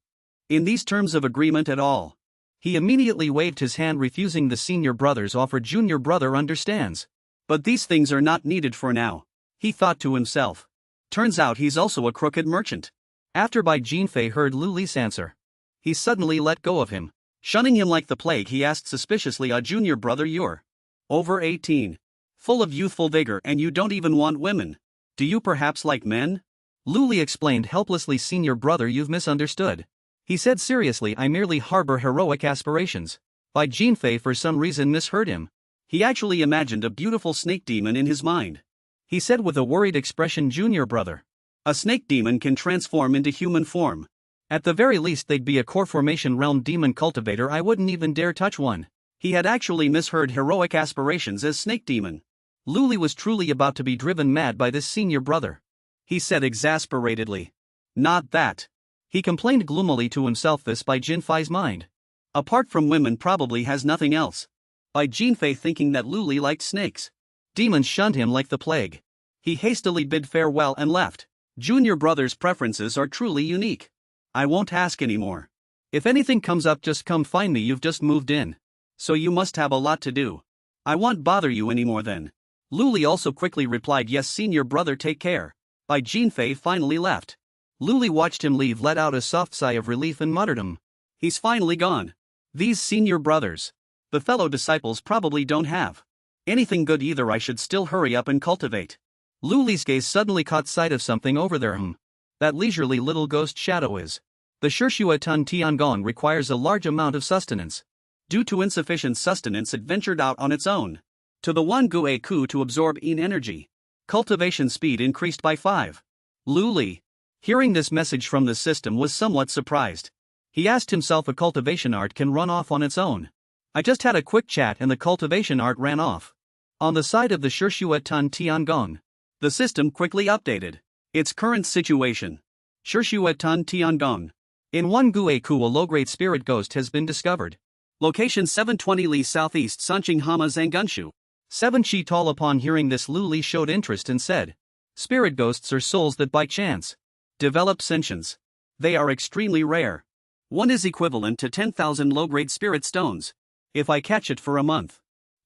in these terms of agreement at all. He immediately waved his hand, refusing the senior brother's offer. Junior brother understands. But these things are not needed for now, he thought to himself. Turns out he's also a crooked merchant. After Bai Jinfei heard Luli's answer, he suddenly let go of him. Shunning him like the plague, he asked suspiciously, junior brother, you're over 18, full of youthful vigor, and you don't even want women. Do you perhaps like men? Luli explained helplessly. Senior brother, you've misunderstood. He said seriously, I merely harbor heroic aspirations. Bai Jinfei for some reason misheard him. He actually imagined a beautiful snake demon in his mind. He said with a worried expression, junior brother, a snake demon can transform into human form. At the very least they'd be a core formation realm demon cultivator. I wouldn't even dare touch one. He had actually misheard heroic aspirations as snake demon. Luli was truly about to be driven mad by this senior brother. He said exasperatedly. Not that. He complained gloomily to himself. This Bai Jinfei's mind, apart from women, probably has nothing else. Bai Jinfei, thinking that Luli liked snakes, demons, shunned him like the plague. He hastily bid farewell and left. Junior brother's preferences are truly unique. I won't ask anymore. If anything comes up, just come find me. You've just moved in, so you must have a lot to do. I won't bother you anymore then. Luli also quickly replied, yes senior brother, take care. Bai Jinfei finally left. Luli watched him leave, let out a soft sigh of relief and muttered, he's finally gone. These senior brothers, the fellow disciples, probably don't have anything good either. I should still hurry up and cultivate. Luli's gaze suddenly caught sight of something over there. That leisurely little ghost shadow is. The Shishua Tun Tiangong requires a large amount of sustenance. Due to insufficient sustenance, it ventured out on its own to the Wan Gue Ku to absorb in energy. Cultivation speed increased by 5. Luli, hearing this message from the system, was somewhat surprised. He asked himself, a cultivation art can run off on its own. I just had a quick chat and the cultivation art ran off. On the side of the Shishua Tun Tiangong, the system quickly updated its current situation. Shishua Tun Tiangong. In Wan Gue Ku, a low-grade spirit ghost has been discovered. Location 720 Li Southeast, Sanqing Hama Zangunshu. 7 Chi Tall. Upon hearing this, Luli showed interest and said, spirit ghosts are souls that by chance develop sentience. They are extremely rare. One is equivalent to 10,000 low-grade spirit stones. If I catch it for a month,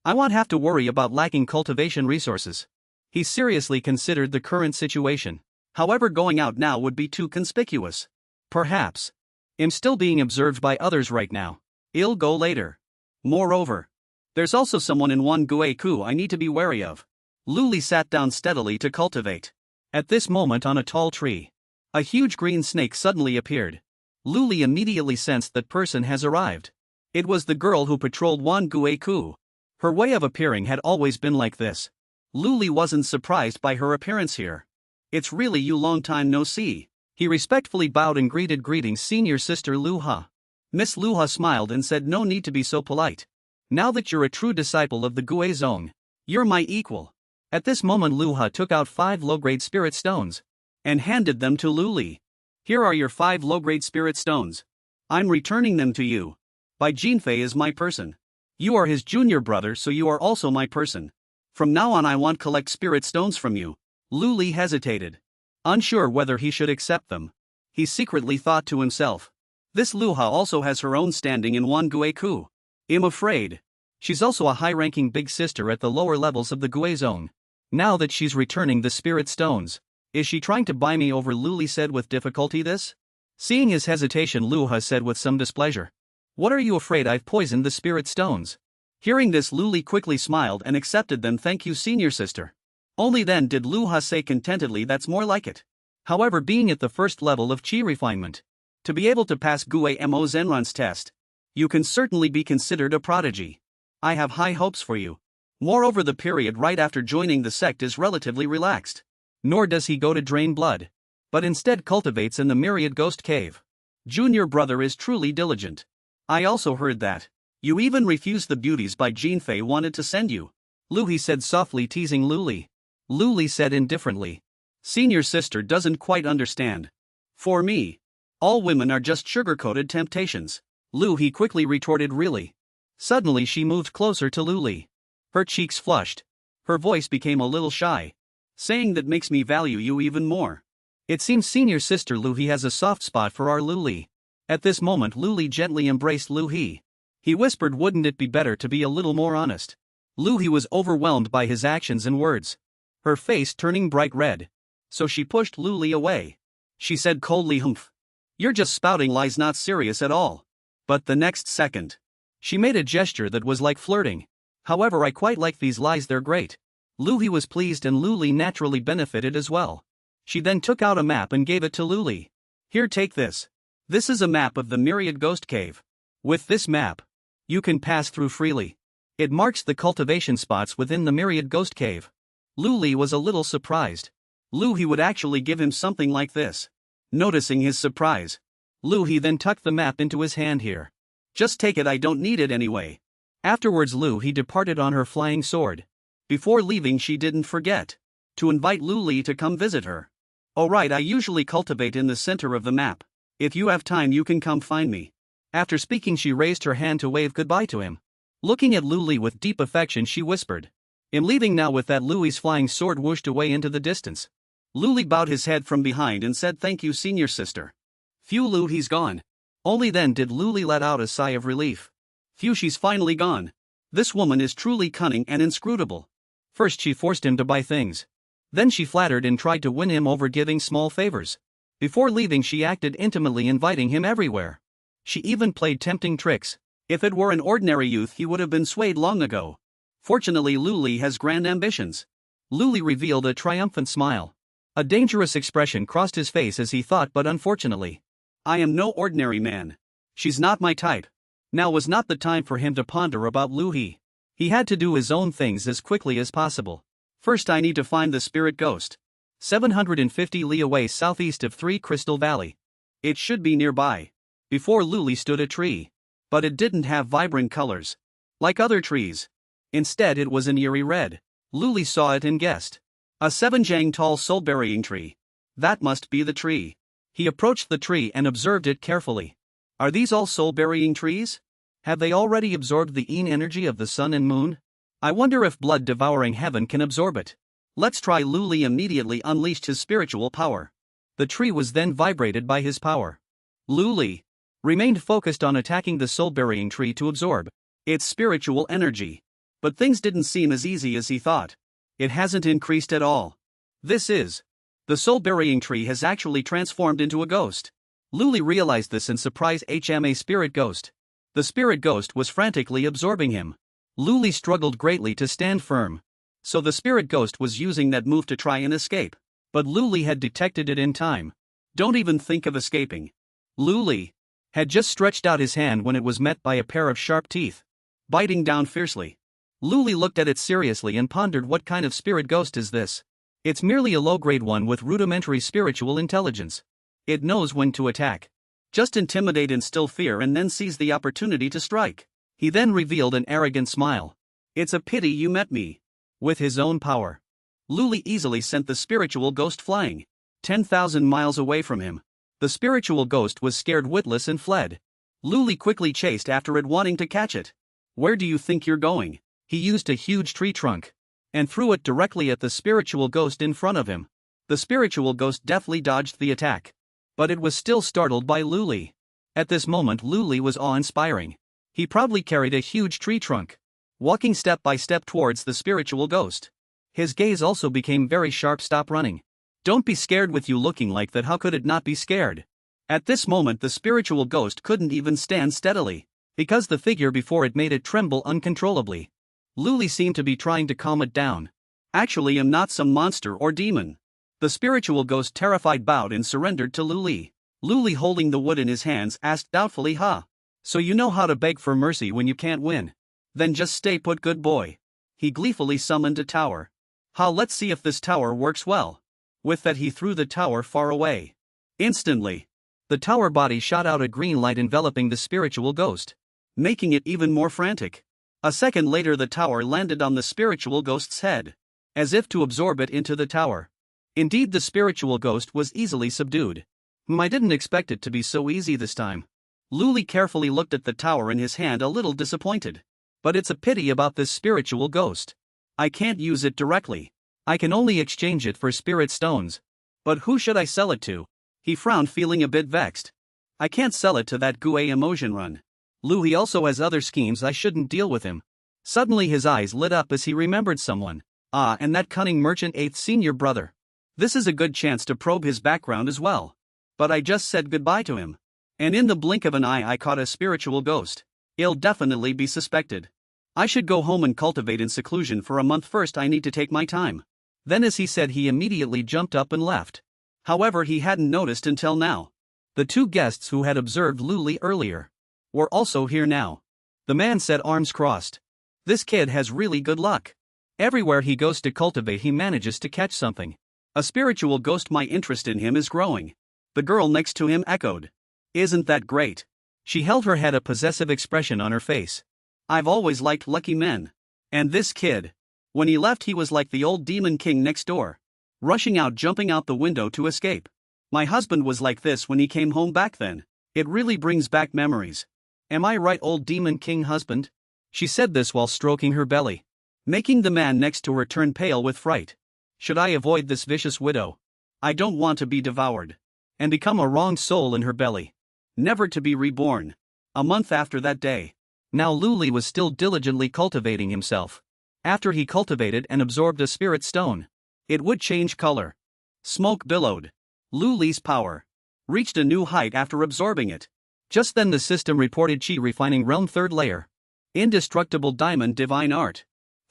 I won't have to worry about lacking cultivation resources. He seriously considered the current situation. However, going out now would be too conspicuous. Perhaps I'm still being observed by others right now. I'll go later. Moreover, there's also someone in Wan Gue Ku I need to be wary of. Luli sat down steadily to cultivate. At this moment, on a tall tree, a huge green snake suddenly appeared. Luli immediately sensed that person has arrived. It was the girl who patrolled Wan Gue Ku. Her way of appearing had always been like this. Luli wasn't surprised by her appearance here. It's really you, long time no see. He respectfully bowed and greeted, greetings senior sister Lu Ha. Miss Lu Ha smiled and said, no need to be so polite. Now that you're a true disciple of the Gue Zong, you're my equal. At this moment, Lu Ha took out 5 low-grade spirit stones and handed them to Luli. Here are your 5 low-grade spirit stones. I'm returning them to you. Bai Jinfei is my person. You are his junior brother, so you are also my person. From now on I want collect spirit stones from you. Lu Li hesitated, unsure whether he should accept them. He secretly thought to himself, this Lu Ha also has her own standing in Wan Gui Ku. I'm afraid. She's also a high-ranking big sister at the lower levels of the Gui zone. Now that she's returning the spirit stones, is she trying to buy me over? Lu Li said with difficulty. This? Seeing his hesitation, Lu Ha said with some displeasure, what are you afraid I've poisoned the spirit stones? Hearing this, Lu Li quickly smiled and accepted them. Thank you, senior sister. Only then did Lu Ha say contentedly, that's more like it. However, being at the first level of Qi refinement, to be able to pass Gui Mo Zenran's test, you can certainly be considered a prodigy. I have high hopes for you. Moreover, the period right after joining the sect is relatively relaxed. Nor does he go to drain blood, but instead cultivates in the myriad ghost cave. Junior brother is truly diligent. I also heard that you even refused the beauties by Jin Fei wanted to send you. Lu He said softly, teasing Lu Li. Lu Li said indifferently, senior sister doesn't quite understand. For me, all women are just sugar-coated temptations. Lu He quickly retorted, really? Suddenly she moved closer to Lu Li. Her cheeks flushed. Her voice became a little shy. Saying that makes me value you even more. It seems senior sister Lu He has a soft spot for our Lu Li. At this moment Lu Li gently embraced Lu He. He whispered, wouldn't it be better to be a little more honest? Lu He was overwhelmed by his actions and words, her face turning bright red. So she pushed Lu Li away. She said coldly, humph. You're just spouting lies, not serious at all. But the next second, she made a gesture that was like flirting. However, I quite like these lies, they're great. Lu He was pleased and Lu Li naturally benefited as well. She then took out a map and gave it to Lu Li. Here, take this. This is a map of the Myriad Ghost Cave. With this map, you can pass through freely. It marks the cultivation spots within the Myriad Ghost Cave. Lu Li was a little surprised. Lu He would actually give him something like this. Noticing his surprise, Lu He then tucked the map into his hand. Here. Just take it, I don't need it anyway. Afterwards Lu He departed on her flying sword. Before leaving she didn't forget to invite Lu Li to come visit her. Alright, I usually cultivate in the center of the map. If you have time you can come find me. After speaking she raised her hand to wave goodbye to him. Looking at Lu Li with deep affection she whispered, I'm leaving now. With that Lu Li's flying sword whooshed away into the distance. Lu Li bowed his head from behind and said, thank you, senior sister. Phew, Lu He's gone. Only then did Lu Li let out a sigh of relief. Phew, she's finally gone. This woman is truly cunning and inscrutable. First she forced him to buy things. Then she flattered and tried to win him over, giving small favors. Before leaving she acted intimately, inviting him everywhere. She even played tempting tricks. If it were an ordinary youth he would have been swayed long ago. Fortunately Lu Li has grand ambitions. Lu Li revealed a triumphant smile. A dangerous expression crossed his face as he thought, but unfortunately, I am no ordinary man. She's not my type. Now was not the time for him to ponder about Lu He. He had to do his own things as quickly as possible. First I need to find the spirit ghost. 750 li away southeast of 3 Crystal Valley. It should be nearby. Before Lu Li stood a tree. But it didn't have vibrant colors like other trees. Instead it was an eerie red. Lu Li saw it and guessed. A 7-jang tall soul-burying tree. That must be the tree. He approached the tree and observed it carefully. Are these all soul-burying trees? Have they already absorbed the yin energy of the sun and moon? I wonder if blood-devouring heaven can absorb it. Let's try. Lu Li immediately unleashed his spiritual power. The tree was then vibrated by his power. Lu Li remained focused on attacking the soul-burying tree to absorb its spiritual energy. But things didn't seem as easy as he thought. It hasn't increased at all. The soul-burying tree has actually transformed into a ghost. Lu Li realized this and surprised a spirit ghost. The spirit ghost was frantically absorbing him. Lu Li struggled greatly to stand firm. So the spirit ghost was using that move to try and escape. But Lu Li had detected it in time. Don't even think of escaping. Lu Li had just stretched out his hand when it was met by a pair of sharp teeth, biting down fiercely. Lu Li looked at it seriously and pondered, what kind of spirit ghost is this? It's merely a low-grade one with rudimentary spiritual intelligence. It knows when to attack. Just intimidate, instill fear, and then seize the opportunity to strike. He then revealed an arrogant smile. It's a pity you met me. With his own power, Lu Li easily sent the spiritual ghost flying 10,000 miles away from him. The spiritual ghost was scared witless and fled. Lu Li quickly chased after it, wanting to catch it. Where do you think you're going? He used a huge tree trunk and threw it directly at the spiritual ghost in front of him. The spiritual ghost deftly dodged the attack, but it was still startled by Luli. At this moment, Luli was awe-inspiring. He proudly carried a huge tree trunk, walking step by step towards the spiritual ghost. His gaze also became very sharp. Stop running. Don't be scared. With you looking like that, how could it not be scared? At this moment, the spiritual ghost couldn't even stand steadily, because the figure before it made it tremble uncontrollably. Luli seemed to be trying to calm it down. Actually, I'm not some monster or demon. The spiritual ghost, terrified, bowed and surrendered to Luli. Luli, holding the wood in his hands, asked doubtfully, "Huh? So you know how to beg for mercy when you can't win? Then just stay put, good boy." He gleefully summoned a tower. "Ha, let's see if this tower works well." With that, he threw the tower far away. Instantly, the tower body shot out a green light enveloping the spiritual ghost, making it even more frantic. A second later, the tower landed on the spiritual ghost's head, as if to absorb it into the tower. Indeed, the spiritual ghost was easily subdued. I didn't expect it to be so easy this time. Luli carefully looked at the tower in his hand, a little disappointed. But it's a pity about this spiritual ghost. I can't use it directly. I can only exchange it for spirit stones. But who should I sell it to? He frowned, feeling a bit vexed. I can't sell it to that Gue emotion run. He also has other schemes. I shouldn't deal with him. Suddenly his eyes lit up as he remembered someone. Ah, and that cunning merchant, 8th senior brother. This is a good chance to probe his background as well. But I just said goodbye to him, and in the blink of an eye I caught a spiritual ghost. He'll definitely be suspected. I should go home and cultivate in seclusion for a month. First, I need to take my time. Then, as he said, he immediately jumped up and left. However, he hadn't noticed until now. The two guests who had observed Luli earlier were also here now. The man said, arms crossed. This kid has really good luck. Everywhere he goes to cultivate, he manages to catch something. A spiritual ghost. My interest in him is growing. The girl next to him echoed. Isn't that great? She held her head, a possessive expression on her face. I've always liked lucky men. And this kid. When he left, he was like the old demon king next door, rushing out, jumping out the window to escape. My husband was like this when he came home back then. It really brings back memories. Am I right, old demon king husband? She said this while stroking her belly, making the man next to her turn pale with fright. Should I avoid this vicious widow? I don't want to be devoured and become a wrong soul in her belly, never to be reborn. A month after that day. Now Luli was still diligently cultivating himself. After he cultivated and absorbed a spirit stone, it would change color. Smoke billowed. Luli's power reached a new height after absorbing it. Just then the system reported Chi refining realm 3rd layer. Indestructible diamond divine art.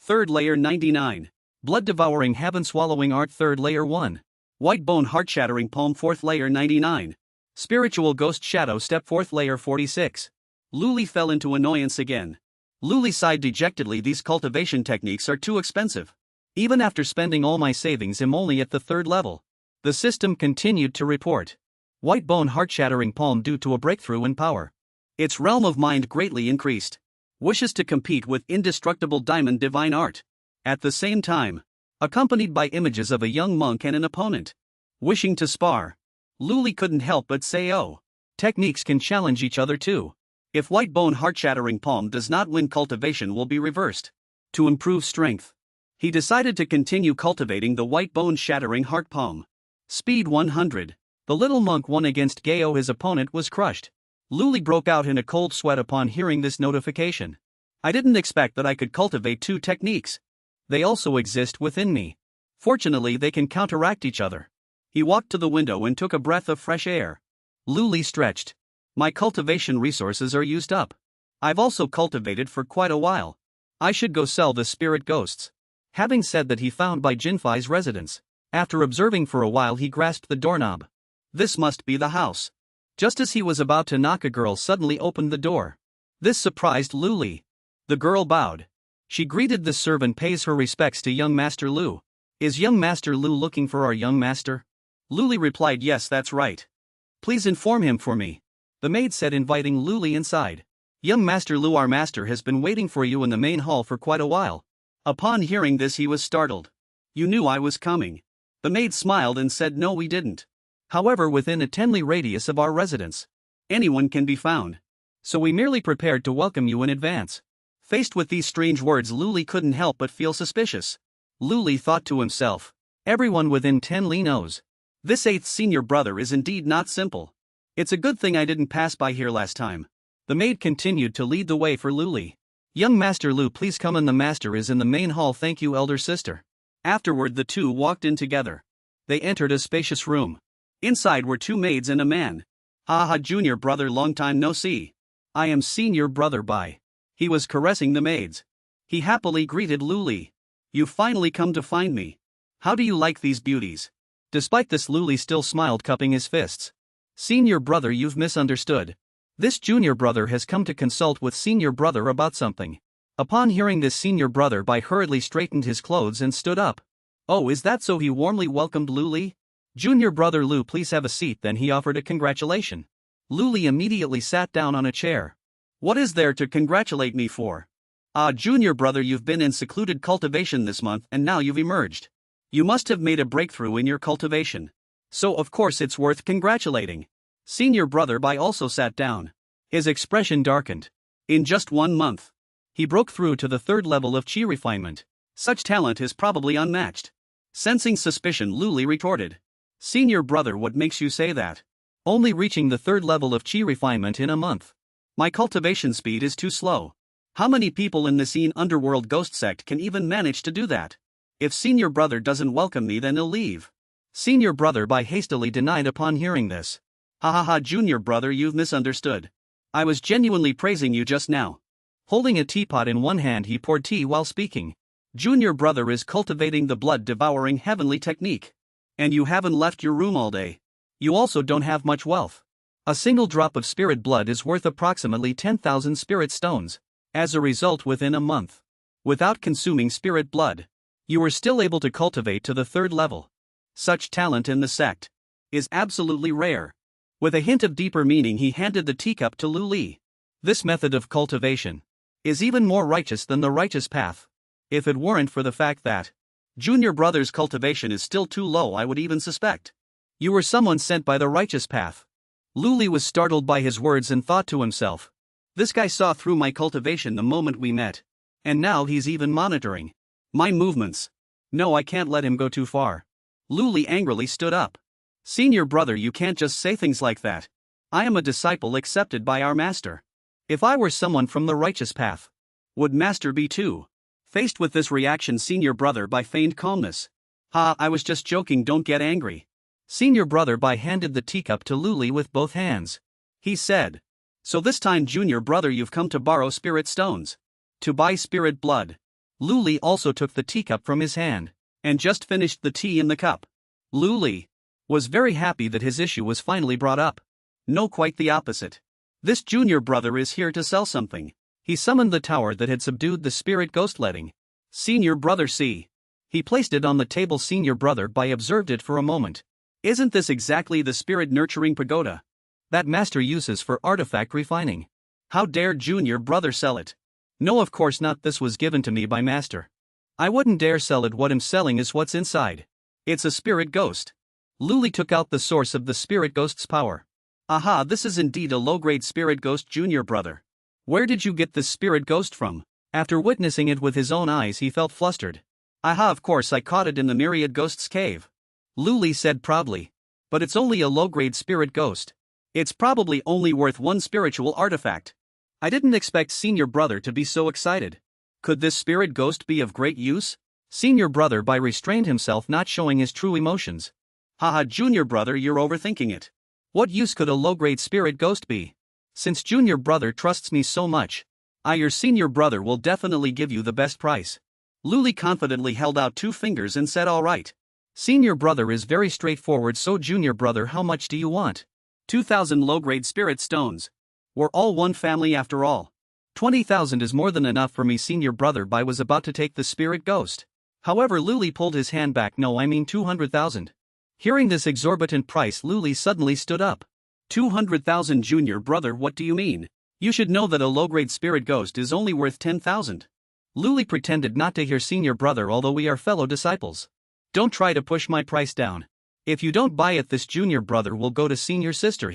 3rd layer 99. Blood devouring heaven swallowing art 3rd layer 1. White bone heart shattering palm 4th layer 99. Spiritual ghost shadow step 4th layer 46. Luli fell into annoyance again. Luli sighed dejectedly. These cultivation techniques are too expensive. Even after spending all my savings, I'm only at the 3rd level. The system continued to report. White bone heart shattering palm due to a breakthrough in power. Its realm of mind greatly increased. Wishes to compete with indestructible diamond divine art. At the same time, accompanied by images of a young monk and an opponent wishing to spar. Luli couldn't help but say, oh, techniques can challenge each other too. If white bone heart shattering palm does not win, cultivation will be reversed. To improve strength, he decided to continue cultivating the white bone shattering heart palm. Speed 100. The little monk won against Gao. His opponent was crushed. Luli broke out in a cold sweat upon hearing this notification. I didn't expect that I could cultivate two techniques. They also exist within me. Fortunately, they can counteract each other. He walked to the window and took a breath of fresh air. Luli stretched. My cultivation resources are used up. I've also cultivated for quite a while. I should go sell the spirit ghosts. Having said that, he found by Jinfei's residence. After observing for a while, he grasped the doorknob. This must be the house. Just as he was about to knock, a girl suddenly opened the door. This surprised Luli. The girl bowed. She greeted the servant, pays her respects to young Master Lu. Is young Master Lu looking for our young master? Luli replied, yes, that's right. Please inform him for me. The maid said, inviting Luli inside. Young Master Lu, our master has been waiting for you in the main hall for quite a while. Upon hearing this, he was startled. You knew I was coming. The maid smiled and said, no, we didn't. However, within a 10-li radius of our residence, anyone can be found. So we merely prepared to welcome you in advance. Faced with these strange words, Luli couldn't help but feel suspicious. Luli thought to himself, everyone within 10 li knows. This 8th senior brother is indeed not simple. It's a good thing I didn't pass by here last time. The maid continued to lead the way for Luli. Young Master Lu, please come in. The master is in the main hall. Thank you, elder sister. Afterward, the two walked in together. They entered a spacious room. Inside were 2 maids and a man. Ha, junior brother, long time no see. I am senior brother Bai. He was caressing the maids. He happily greeted Luli. You finally come to find me. How do you like these beauties? Despite this, Luli still smiled, cupping his fists. Senior brother, you've misunderstood. This junior brother has come to consult with senior brother about something. Upon hearing this, senior brother Bai hurriedly straightened his clothes and stood up. Oh, is that so? He warmly welcomed Luli. Junior brother Lu, please have a seat. Then he offered a congratulation. Luli immediately sat down on a chair. What is there to congratulate me for? Junior brother, you've been in secluded cultivation this month and now you've emerged. You must have made a breakthrough in your cultivation. So of course it's worth congratulating. Senior brother Bai also sat down. His expression darkened. In just 1 month, he broke through to the 3rd level of chi refinement. Such talent is probably unmatched. Sensing suspicion, Luli retorted. Senior brother, what makes you say that? Only reaching the 3rd level of chi refinement in a month. My cultivation speed is too slow. How many people in the scene underworld ghost sect can even manage to do that? If senior brother doesn't welcome me, then he'll leave. Senior brother Bai hastily denied upon hearing this. Junior brother, you've misunderstood. I was genuinely praising you just now. Holding a teapot in one hand, he poured tea while speaking. Junior brother is cultivating the blood-devouring heavenly technique. And you haven't left your room all day. You also don't have much wealth. A single drop of spirit blood is worth approximately 10,000 spirit stones. As a result, within a month, without consuming spirit blood, you were still able to cultivate to the 3rd level. Such talent in the sect is absolutely rare. With a hint of deeper meaning, he handed the teacup to Luli. This method of cultivation is even more righteous than the righteous path. If it weren't for the fact that junior brother's cultivation is still too low, I would even suspect you were someone sent by the righteous path. Luli was startled by his words and thought to himself, this guy saw through my cultivation the moment we met. And now he's even monitoring my movements. No, I can't let him go too far. Luli angrily stood up. Senior brother, you can't just say things like that. I am a disciple accepted by our master. If I were someone from the righteous path, would master be too? Faced with this reaction, senior brother Bai feigned calmness. I was just joking, don't get angry. Senior brother Bai handed the teacup to Luli with both hands. He said, so this time, junior brother, you've come to borrow spirit stones. To buy spirit blood. Luli also took the teacup from his hand, and just finished the tea in the cup. Luli was very happy that his issue was finally brought up. No, quite the opposite. This junior brother is here to sell something. He summoned the tower that had subdued the spirit ghost, letting senior brother see. He placed it on the table. Senior brother Bai observed it for a moment. Isn't this exactly the spirit nurturing pagoda that master uses for artifact refining? How dare junior brother sell it? No, of course not. This was given to me by master. I wouldn't dare sell it. What I'm selling is what's inside. It's a spirit ghost. Luli took out the source of the spirit ghost's power. This is indeed a low-grade spirit ghost, junior brother. Where did you get this spirit ghost from? After witnessing it with his own eyes, he felt flustered. Of course I caught it in the myriad ghosts cave. Luli said proudly. But it's only a low-grade spirit ghost. It's probably only worth 1 spiritual artifact. I didn't expect senior brother to be so excited. Could this spirit ghost be of great use? Senior brother Bai restrained himself, not showing his true emotions. Junior brother, you're overthinking it. What use could a low-grade spirit ghost be? Since junior brother trusts me so much, your senior brother will definitely give you the best price. Luli confidently held out 2 fingers and said, all right. Senior brother is very straightforward, so junior brother, how much do you want? 2,000 low-grade spirit stones. We're all one family after all. 20,000 is more than enough for me. Senior brother Bai was about to take the spirit ghost. However, Luli pulled his hand back. No, I mean 200,000. Hearing this exorbitant price, Luli suddenly stood up. 200,000, junior brother, what do you mean? You should know that a low-grade spirit ghost is only worth 10,000. Luli pretended not to hear senior brother, although we are fellow disciples. Don't try to push my price down. If you don't buy it, this junior brother will go to senior sister.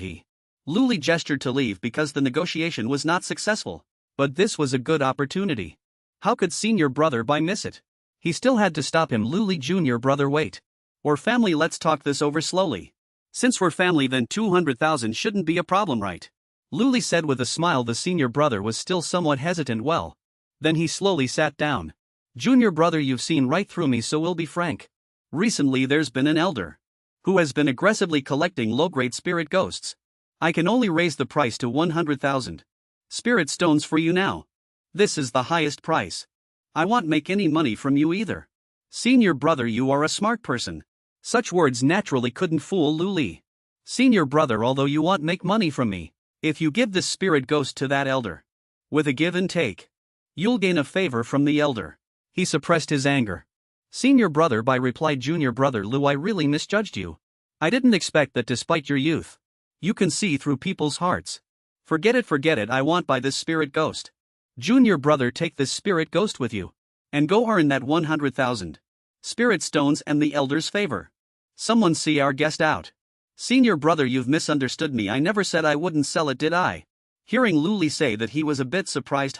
Luli gestured to leave because the negotiation was not successful. But this was a good opportunity. How could senior brother miss it? He still had to stop him. Luli junior brother, wait. We're family, let's talk this over slowly. Since we're family, then 200,000 shouldn't be a problem, right? Luli said with a smile. The senior brother was still somewhat hesitant. Well. Then he slowly sat down. Junior brother, you've seen right through me, so we'll be frank. Recently there's been an elder who has been aggressively collecting low-grade spirit ghosts. I can only raise the price to 100,000 spirit stones for you now. This is the highest price. I won't make any money from you either. Senior brother, you are a smart person. Such words naturally couldn't fool Luli. Senior brother, although you won't make money from me, if you give this spirit ghost to that elder, with a give and take, you'll gain a favor from the elder. He suppressed his anger. Senior brother replied, Junior brother Lou, I really misjudged you. I didn't expect that despite your youth, you can see through people's hearts. Forget it, I want buy this spirit ghost. Junior brother, take this spirit ghost with you, and go earn that 100,000 spirit stones and the elder's favor. Someone see our guest out. Senior brother, you've misunderstood me, I never said I wouldn't sell it, did I? Hearing Luli say that, he was a bit surprised.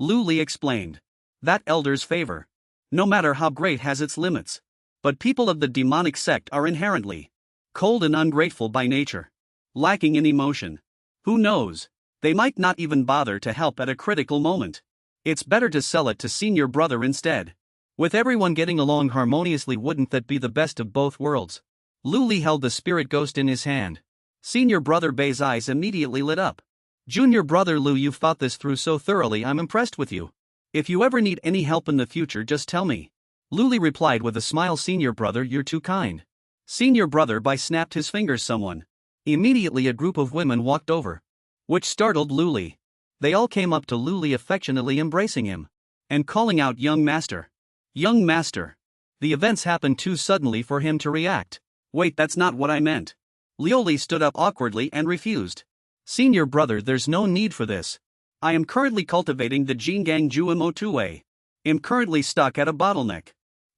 Luli explained. That elder's favor, no matter how great, has its limits. But people of the demonic sect are inherently cold and ungrateful by nature, lacking in emotion. Who knows? They might not even bother to help at a critical moment. It's better to sell it to senior brother instead. With everyone getting along harmoniously, wouldn't that be the best of both worlds? Luli held the spirit ghost in his hand. Senior brother Bay's eyes immediately lit up. Junior brother Lou, you've thought this through so thoroughly, I'm impressed with you. If you ever need any help in the future, just tell me. Luli replied with a smile. Senior brother, you're too kind. Senior brother snapped his fingers. Someone. Immediately a group of women walked over, which startled Luli. They all came up to Luli, affectionately embracing him and calling out, young master. Young master. The events happened too suddenly for him to react. Wait, that's not what I meant. Lioli stood up awkwardly and refused. Senior brother, there's no need for this. I am currently cultivating the Jingang Juimotue. I'm currently stuck at a bottleneck.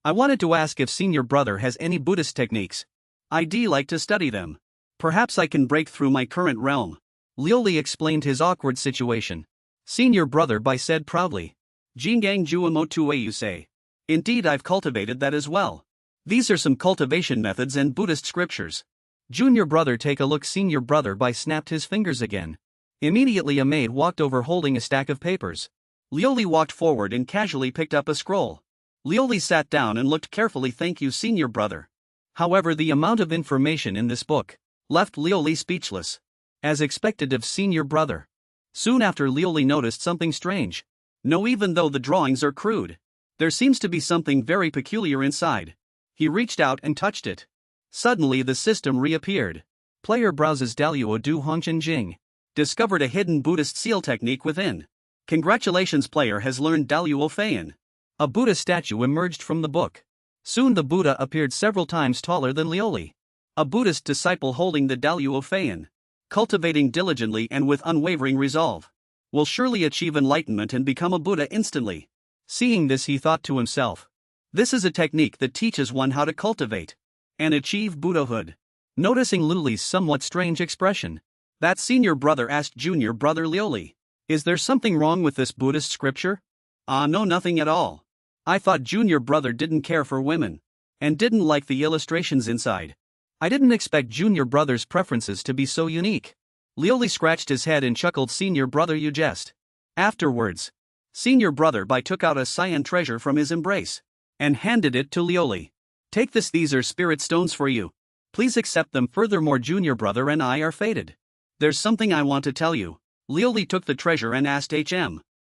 I wanted to ask if senior brother has any Buddhist techniques. I'd like to study them. Perhaps I can break through my current realm. Lioli explained his awkward situation. Senior brother said proudly. Jingang Juimotue, you say? Indeed, I've cultivated that as well. These are some cultivation methods and Buddhist scriptures. Junior brother, take a look. Senior brother snapped his fingers again. Immediately a maid walked over holding a stack of papers. Lioli walked forward and casually picked up a scroll. Lioli sat down and looked carefully. Thank you, senior brother. However, the amount of information in this book left Lioli speechless. As expected of senior brother. Soon after, Lioli noticed something strange. No, even though the drawings are crude, there seems to be something very peculiar inside. He reached out and touched it. Suddenly the system reappeared. Player browses Daluo Du Hongchen Jing. Discovered a hidden Buddhist seal technique within. Congratulations, player has learned Daluo Feian. A Buddha statue emerged from the book. Soon the Buddha appeared several times taller than Lioli. A Buddhist disciple holding the Daluo Feian, cultivating diligently and with unwavering resolve, will surely achieve enlightenment and become a Buddha instantly. Seeing this, he thought to himself, this is a technique that teaches one how to cultivate and achieve Buddhahood. Noticing Luli's somewhat strange expression, that senior brother asked junior brother Lioli, is there something wrong with this Buddhist scripture? No, nothing at all. I thought junior brother didn't care for women and didn't like the illustrations inside. I didn't expect junior brother's preferences to be so unique. Lioli scratched his head and chuckled. Senior brother, you jest. Afterwards, senior brother took out a cyan treasure from his embrace and handed it to Lioli. Take this, these are spirit stones for you. Please accept them. Furthermore, junior brother and I are fated. There's something I want to tell you. Lioli took the treasure and asked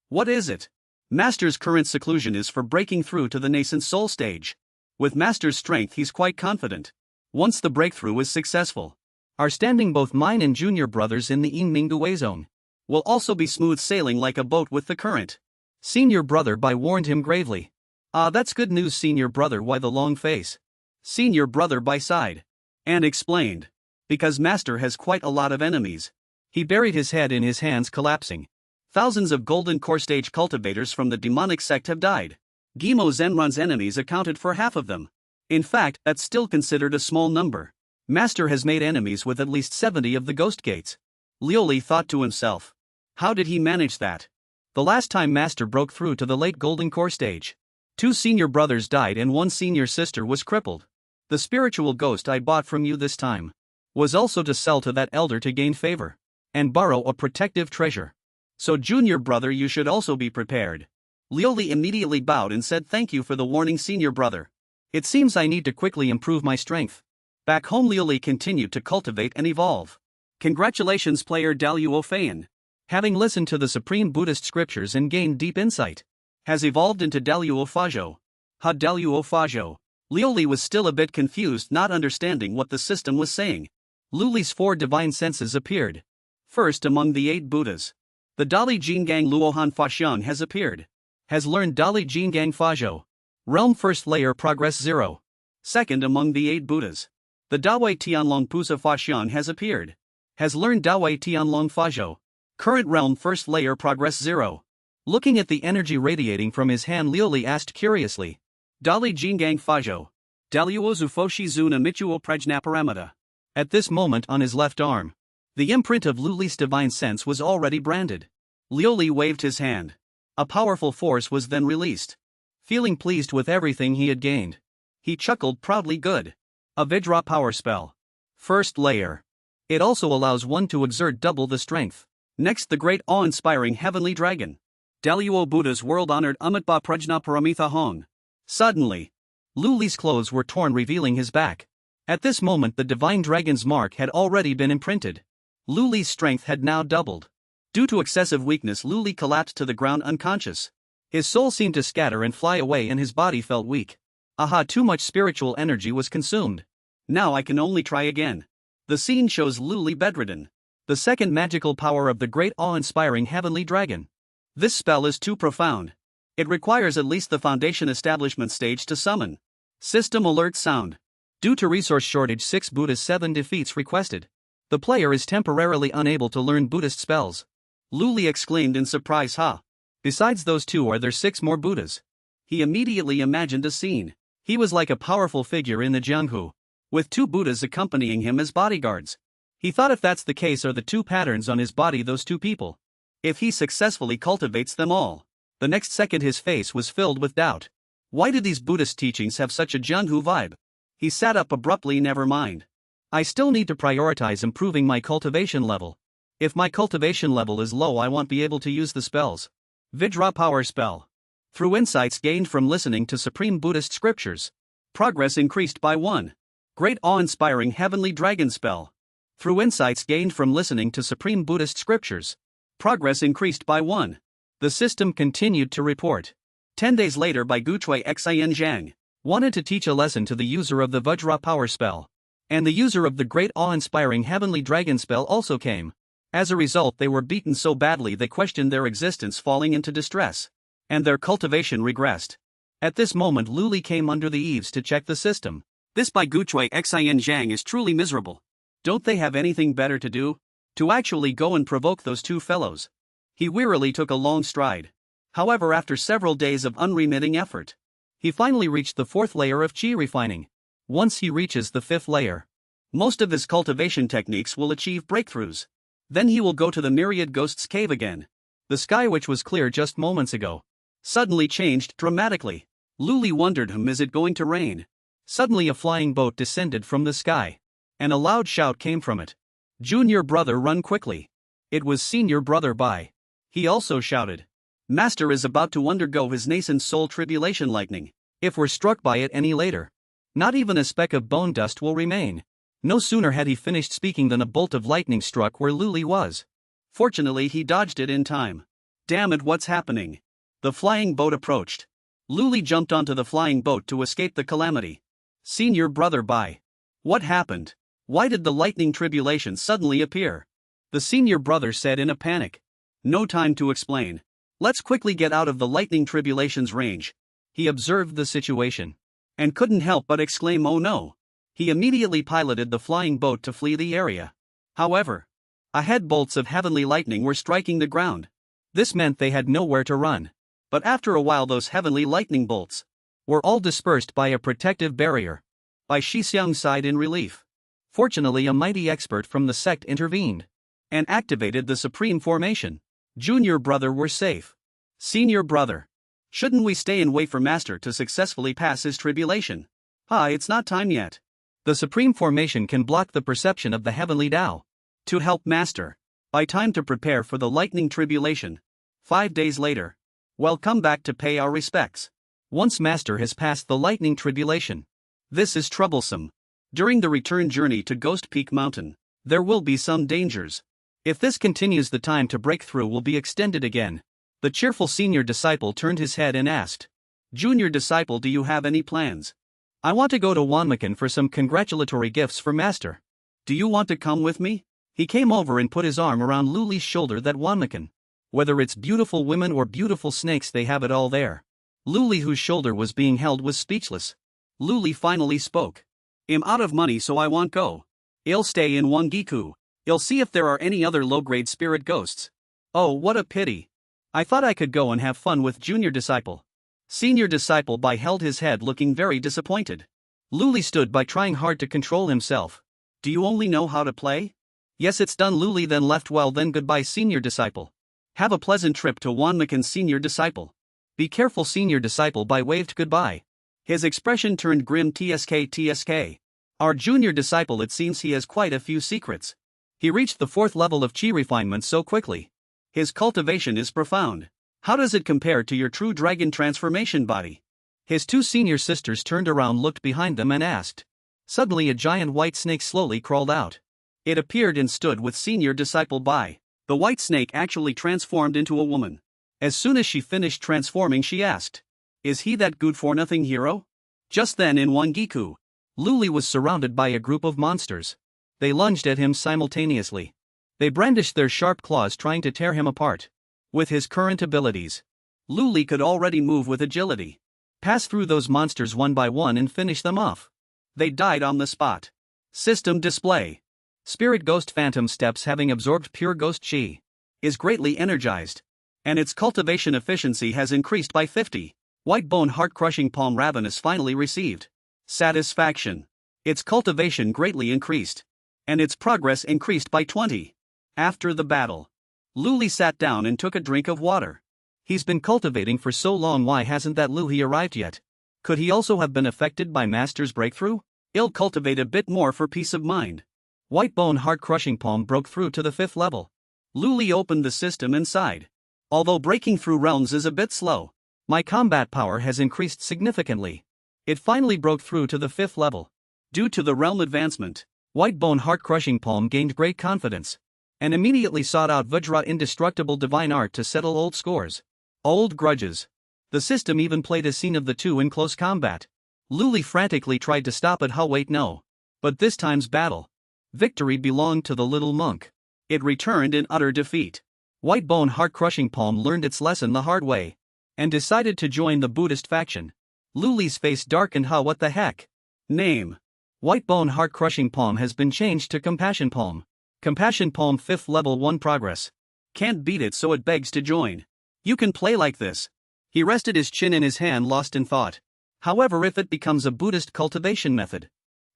what is it? Master's current seclusion is for breaking through to the nascent soul stage. With Master's strength, he's quite confident. Once the breakthrough is successful, our standing, both mine and junior brothers in the Yinmingdue zone, will also be smooth sailing like a boat with the current. Senior brother warned him gravely. That's good news, senior brother. Why the long face? Senior brother sighed and explained. Because Master has quite a lot of enemies. He buried his head in his hands, collapsing. Thousands of golden core stage cultivators from the demonic sect have died. Gimo Zenron's enemies accounted for half of them. In fact, that's still considered a small number. Master has made enemies with at least 70 of the ghost gates. Lioli thought to himself. How did he manage that? The last time Master broke through to the late Golden Core stage, 2 senior brothers died and 1 senior sister was crippled. The spiritual ghost I bought from you this time was also to sell to that elder to gain favor and borrow a protective treasure. So junior brother, you should also be prepared. Lioli immediately bowed and said thank you for the warning, senior brother. It seems I need to quickly improve my strength. Back home, Lioli continued to cultivate and evolve. Congratulations, player Daluo Fayan. Having listened to the supreme Buddhist scriptures and gained deep insight, has evolved into Daluo Fajo. Ha Daluo Fajo. Lioli was still a bit confused, not understanding what the system was saying. Luli's 4 divine senses appeared. First among the 8 Buddhas, the Dali Jingang Luohan Faxiang has appeared. Has learned Dali Jingang Fajo. Realm first layer progress 0. Second among the 8 Buddhas, the Dawei Tianlong Pusa Faxiang has appeared. Has learned Dawei Tianlong Fajo. Current realm first layer progress 0. Looking at the energy radiating from his hand, Lioli asked curiously, Dali Jingang Fajo. Daluo Zufoshi Zuna Michuo Prajnaparamata. At this moment on his left arm, the imprint of Luli's divine sense was already branded. Lioli waved his hand. A powerful force was then released. Feeling pleased with everything he had gained, he chuckled proudly. Good. A Vajra power spell. First layer. It also allows one to exert double the strength. Next, the great awe-inspiring heavenly dragon. Daluo Buddha's world-honored Amatba Prajna Paramitha Hong. Suddenly, Luli's clothes were torn, revealing his back. At this moment, the divine dragon's mark had already been imprinted. Luli's strength had now doubled. Due to excessive weakness, Luli collapsed to the ground unconscious. His soul seemed to scatter and fly away and his body felt weak. Aha, too much spiritual energy was consumed. Now I can only try again. The scene shows Luli bedridden. The second magical power of the great awe-inspiring heavenly dragon. This spell is too profound. It requires at least the foundation establishment stage to summon. System alert sound. Due to resource shortage, 6 Buddhas 7 defeats requested. The player is temporarily unable to learn Buddhist spells. Luli exclaimed in surprise, ha! Besides those 2, are there 6 more Buddhas? He immediately imagined a scene. He was like a powerful figure in the Jianghu, with 2 Buddhas accompanying him as bodyguards. He thought, if that's the case, are the 2 patterns on his body those 2 people? If he successfully cultivates them all. The next second his face was filled with doubt. Why do these Buddhist teachings have such a Jianghu vibe? He sat up abruptly. Never mind. I still need to prioritize improving my cultivation level. If my cultivation level is low, I won't be able to use the spells. Vajra power spell. Through insights gained from listening to supreme Buddhist scriptures, progress increased by 1. Great awe-inspiring heavenly dragon spell. Through insights gained from listening to supreme Buddhist scriptures, progress increased by 1. The system continued to report. 10 days later, by Guchui Xian Zhang wanted to teach a lesson to the user of the Vajra power spell. And the user of the great awe-inspiring heavenly dragon spell also came. As a result, they were beaten so badly they questioned their existence, falling into distress. And their cultivation regressed. At this moment, Luli came under the eaves to check the system. This by Guchui Xian Zhang is truly miserable. Don't they have anything better to do? To actually go and provoke those 2 fellows. He wearily took a long stride. However, after several days of unremitting effort, he finally reached the 4th layer of Qi refining. Once he reaches the 5th layer, most of his cultivation techniques will achieve breakthroughs. Then he will go to the Myriad Ghosts cave again. The sky, which was clear just moments ago, suddenly changed dramatically. Luli wondered, is it going to rain? Suddenly a flying boat descended from the sky, and a loud shout came from it. Junior brother, run quickly. It was senior brother Bai. He also shouted, Master is about to undergo his nascent soul tribulation. Lightning. If we're struck by it any later, not even a speck of bone dust will remain. No sooner had he finished speaking than a bolt of lightning struck where Luli was. Fortunately, he dodged it in time. Damn it, what's happening? The flying boat approached. Luli jumped onto the flying boat to escape the calamity. Senior brother Bai. What happened? Why did the lightning tribulation suddenly appear? The senior brother said in a panic. No time to explain. Let's quickly get out of the lightning tribulation's range. He observed the situation and couldn't help but exclaim, oh no. He immediately piloted the flying boat to flee the area. However, ahead bolts of heavenly lightning were striking the ground. This meant they had nowhere to run. But after a while, those heavenly lightning bolts were all dispersed by a protective barrier. Bai Shixiang sighed in relief. Fortunately, a mighty expert from the sect intervened and activated the supreme formation. Junior brother were safe. Senior brother. Shouldn't we stay and wait for Master to successfully pass his tribulation? It's not time yet. The supreme formation can block the perception of the heavenly Tao. To help Master. By time to prepare for the lightning tribulation. 5 days later. Well, come back to pay our respects. Once Master has passed the lightning tribulation. This is troublesome. During the return journey to Ghost Peak Mountain, there will be some dangers. If this continues, the time to break through will be extended again. The cheerful senior disciple turned his head and asked, Junior disciple, do you have any plans? I want to go to Wanmakan for some congratulatory gifts for Master. Do you want to come with me? He came over and put his arm around Luli's shoulder. That Wanmakan. Whether it's beautiful women or beautiful snakes, they have it all there. Luli, whose shoulder was being held, was speechless. Luli finally spoke. I'm out of money, so I won't go. I'll stay in Wangiku. I'll see if there are any other low-grade spirit ghosts. Oh, what a pity. I thought I could go and have fun with junior disciple. Senior disciple by held his head, looking very disappointed. Luli stood by, trying hard to control himself. Do you only know how to play? Yes, it's done. Luli then left. Well then, goodbye senior disciple. Have a pleasant trip to Wanmakan senior disciple. Be careful senior disciple by waved goodbye. His expression turned grim. TSK. Our junior disciple, it seems he has quite a few secrets. He reached the 4th level of chi refinement so quickly. His cultivation is profound. How does it compare to your true dragon transformation body? His 2 senior sisters turned around, looked behind them and asked. Suddenly a giant white snake slowly crawled out. It appeared and stood with senior disciple by. The white snake actually transformed into a woman. As soon as she finished transforming, she asked, Is he that good-for-nothing hero? Just then in Wangiku, Luli was surrounded by a group of monsters. They lunged at him simultaneously. They brandished their sharp claws, trying to tear him apart. With his current abilities, Luli could already move with agility, pass through those monsters one by one and finish them off. They died on the spot. System display. Spirit Ghost Phantom Steps, having absorbed pure ghost chi, is greatly energized, and its cultivation efficiency has increased by 50. White Bone Heart Crushing Palm Ravenous finally received satisfaction. Its cultivation greatly increased, and its progress increased by 20. After the battle, Luli sat down and took a drink of water. He's been cultivating for so long, why hasn't that Luli arrived yet? Could he also have been affected by Master's breakthrough? I'll cultivate a bit more for peace of mind. White Bone Heart Crushing Palm broke through to the 5th level. Luli opened the system and sighed. Although breaking through realms is a bit slow, my combat power has increased significantly. It finally broke through to the 5th level. Due to the realm advancement, White Bone Heart Crushing Palm gained great confidence, and immediately sought out Vajra Indestructible Divine Art to settle old scores. Old grudges. The system even played a scene of the two in close combat. Luli frantically tried to stop it. Wait, no. But this time's battle, victory belonged to the little monk. It returned in utter defeat. White Bone Heart Crushing Palm learned its lesson the hard way, and decided to join the Buddhist faction. Luli's face darkened. What the heck? Name. White Bone Heart Crushing Palm has been changed to Compassion Palm. Compassion Palm 5th level 1 progress. Can't beat it, so it begs to join. You can play like this. He rested his chin in his hand, lost in thought. However, if it becomes a Buddhist cultivation method,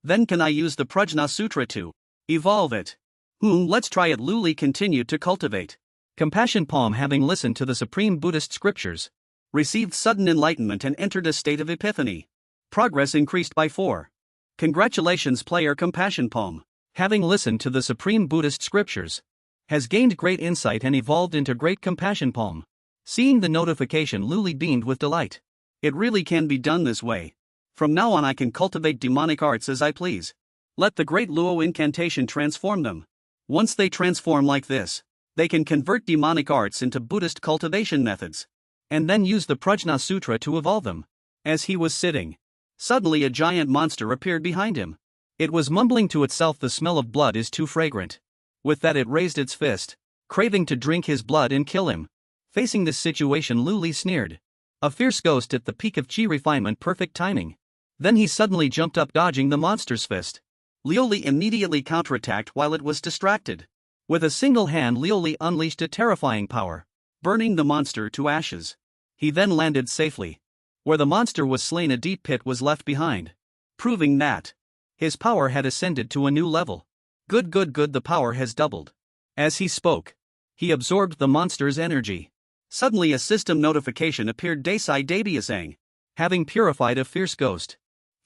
then can I use the Prajna Sutra to evolve it? Let's try it. Luli continued to cultivate. Compassion Palm, having listened to the supreme Buddhist scriptures, received sudden enlightenment and entered a state of epiphany. Progress increased by 4. Congratulations, player. Compassion Palm, having listened to the supreme Buddhist scriptures, has gained great insight and evolved into Great Compassion Palm. Seeing the notification, Luli beamed with delight. It really can be done this way. From now on I can cultivate demonic arts as I please. Let the great Luo incantation transform them. Once they transform like this, they can convert demonic arts into Buddhist cultivation methods, and then use the Prajna Sutra to evolve them. As he was sitting, suddenly a giant monster appeared behind him. It was mumbling to itself, "The smell of blood is too fragrant." With that it raised its fist, craving to drink his blood and kill him. Facing this situation, Luli sneered. A fierce ghost at the peak of chi refinement, perfect timing. Then he suddenly jumped up, dodging the monster's fist. Lioli immediately counterattacked while it was distracted. With a single hand, Lioli unleashed a terrifying power, burning the monster to ashes. He then landed safely. Where the monster was slain, a deep pit was left behind, proving that his power had ascended to a new level. Good, the power has doubled. As he spoke, he absorbed the monster's energy. Suddenly a system notification appeared. Desai Dabiasang, having purified a fierce ghost,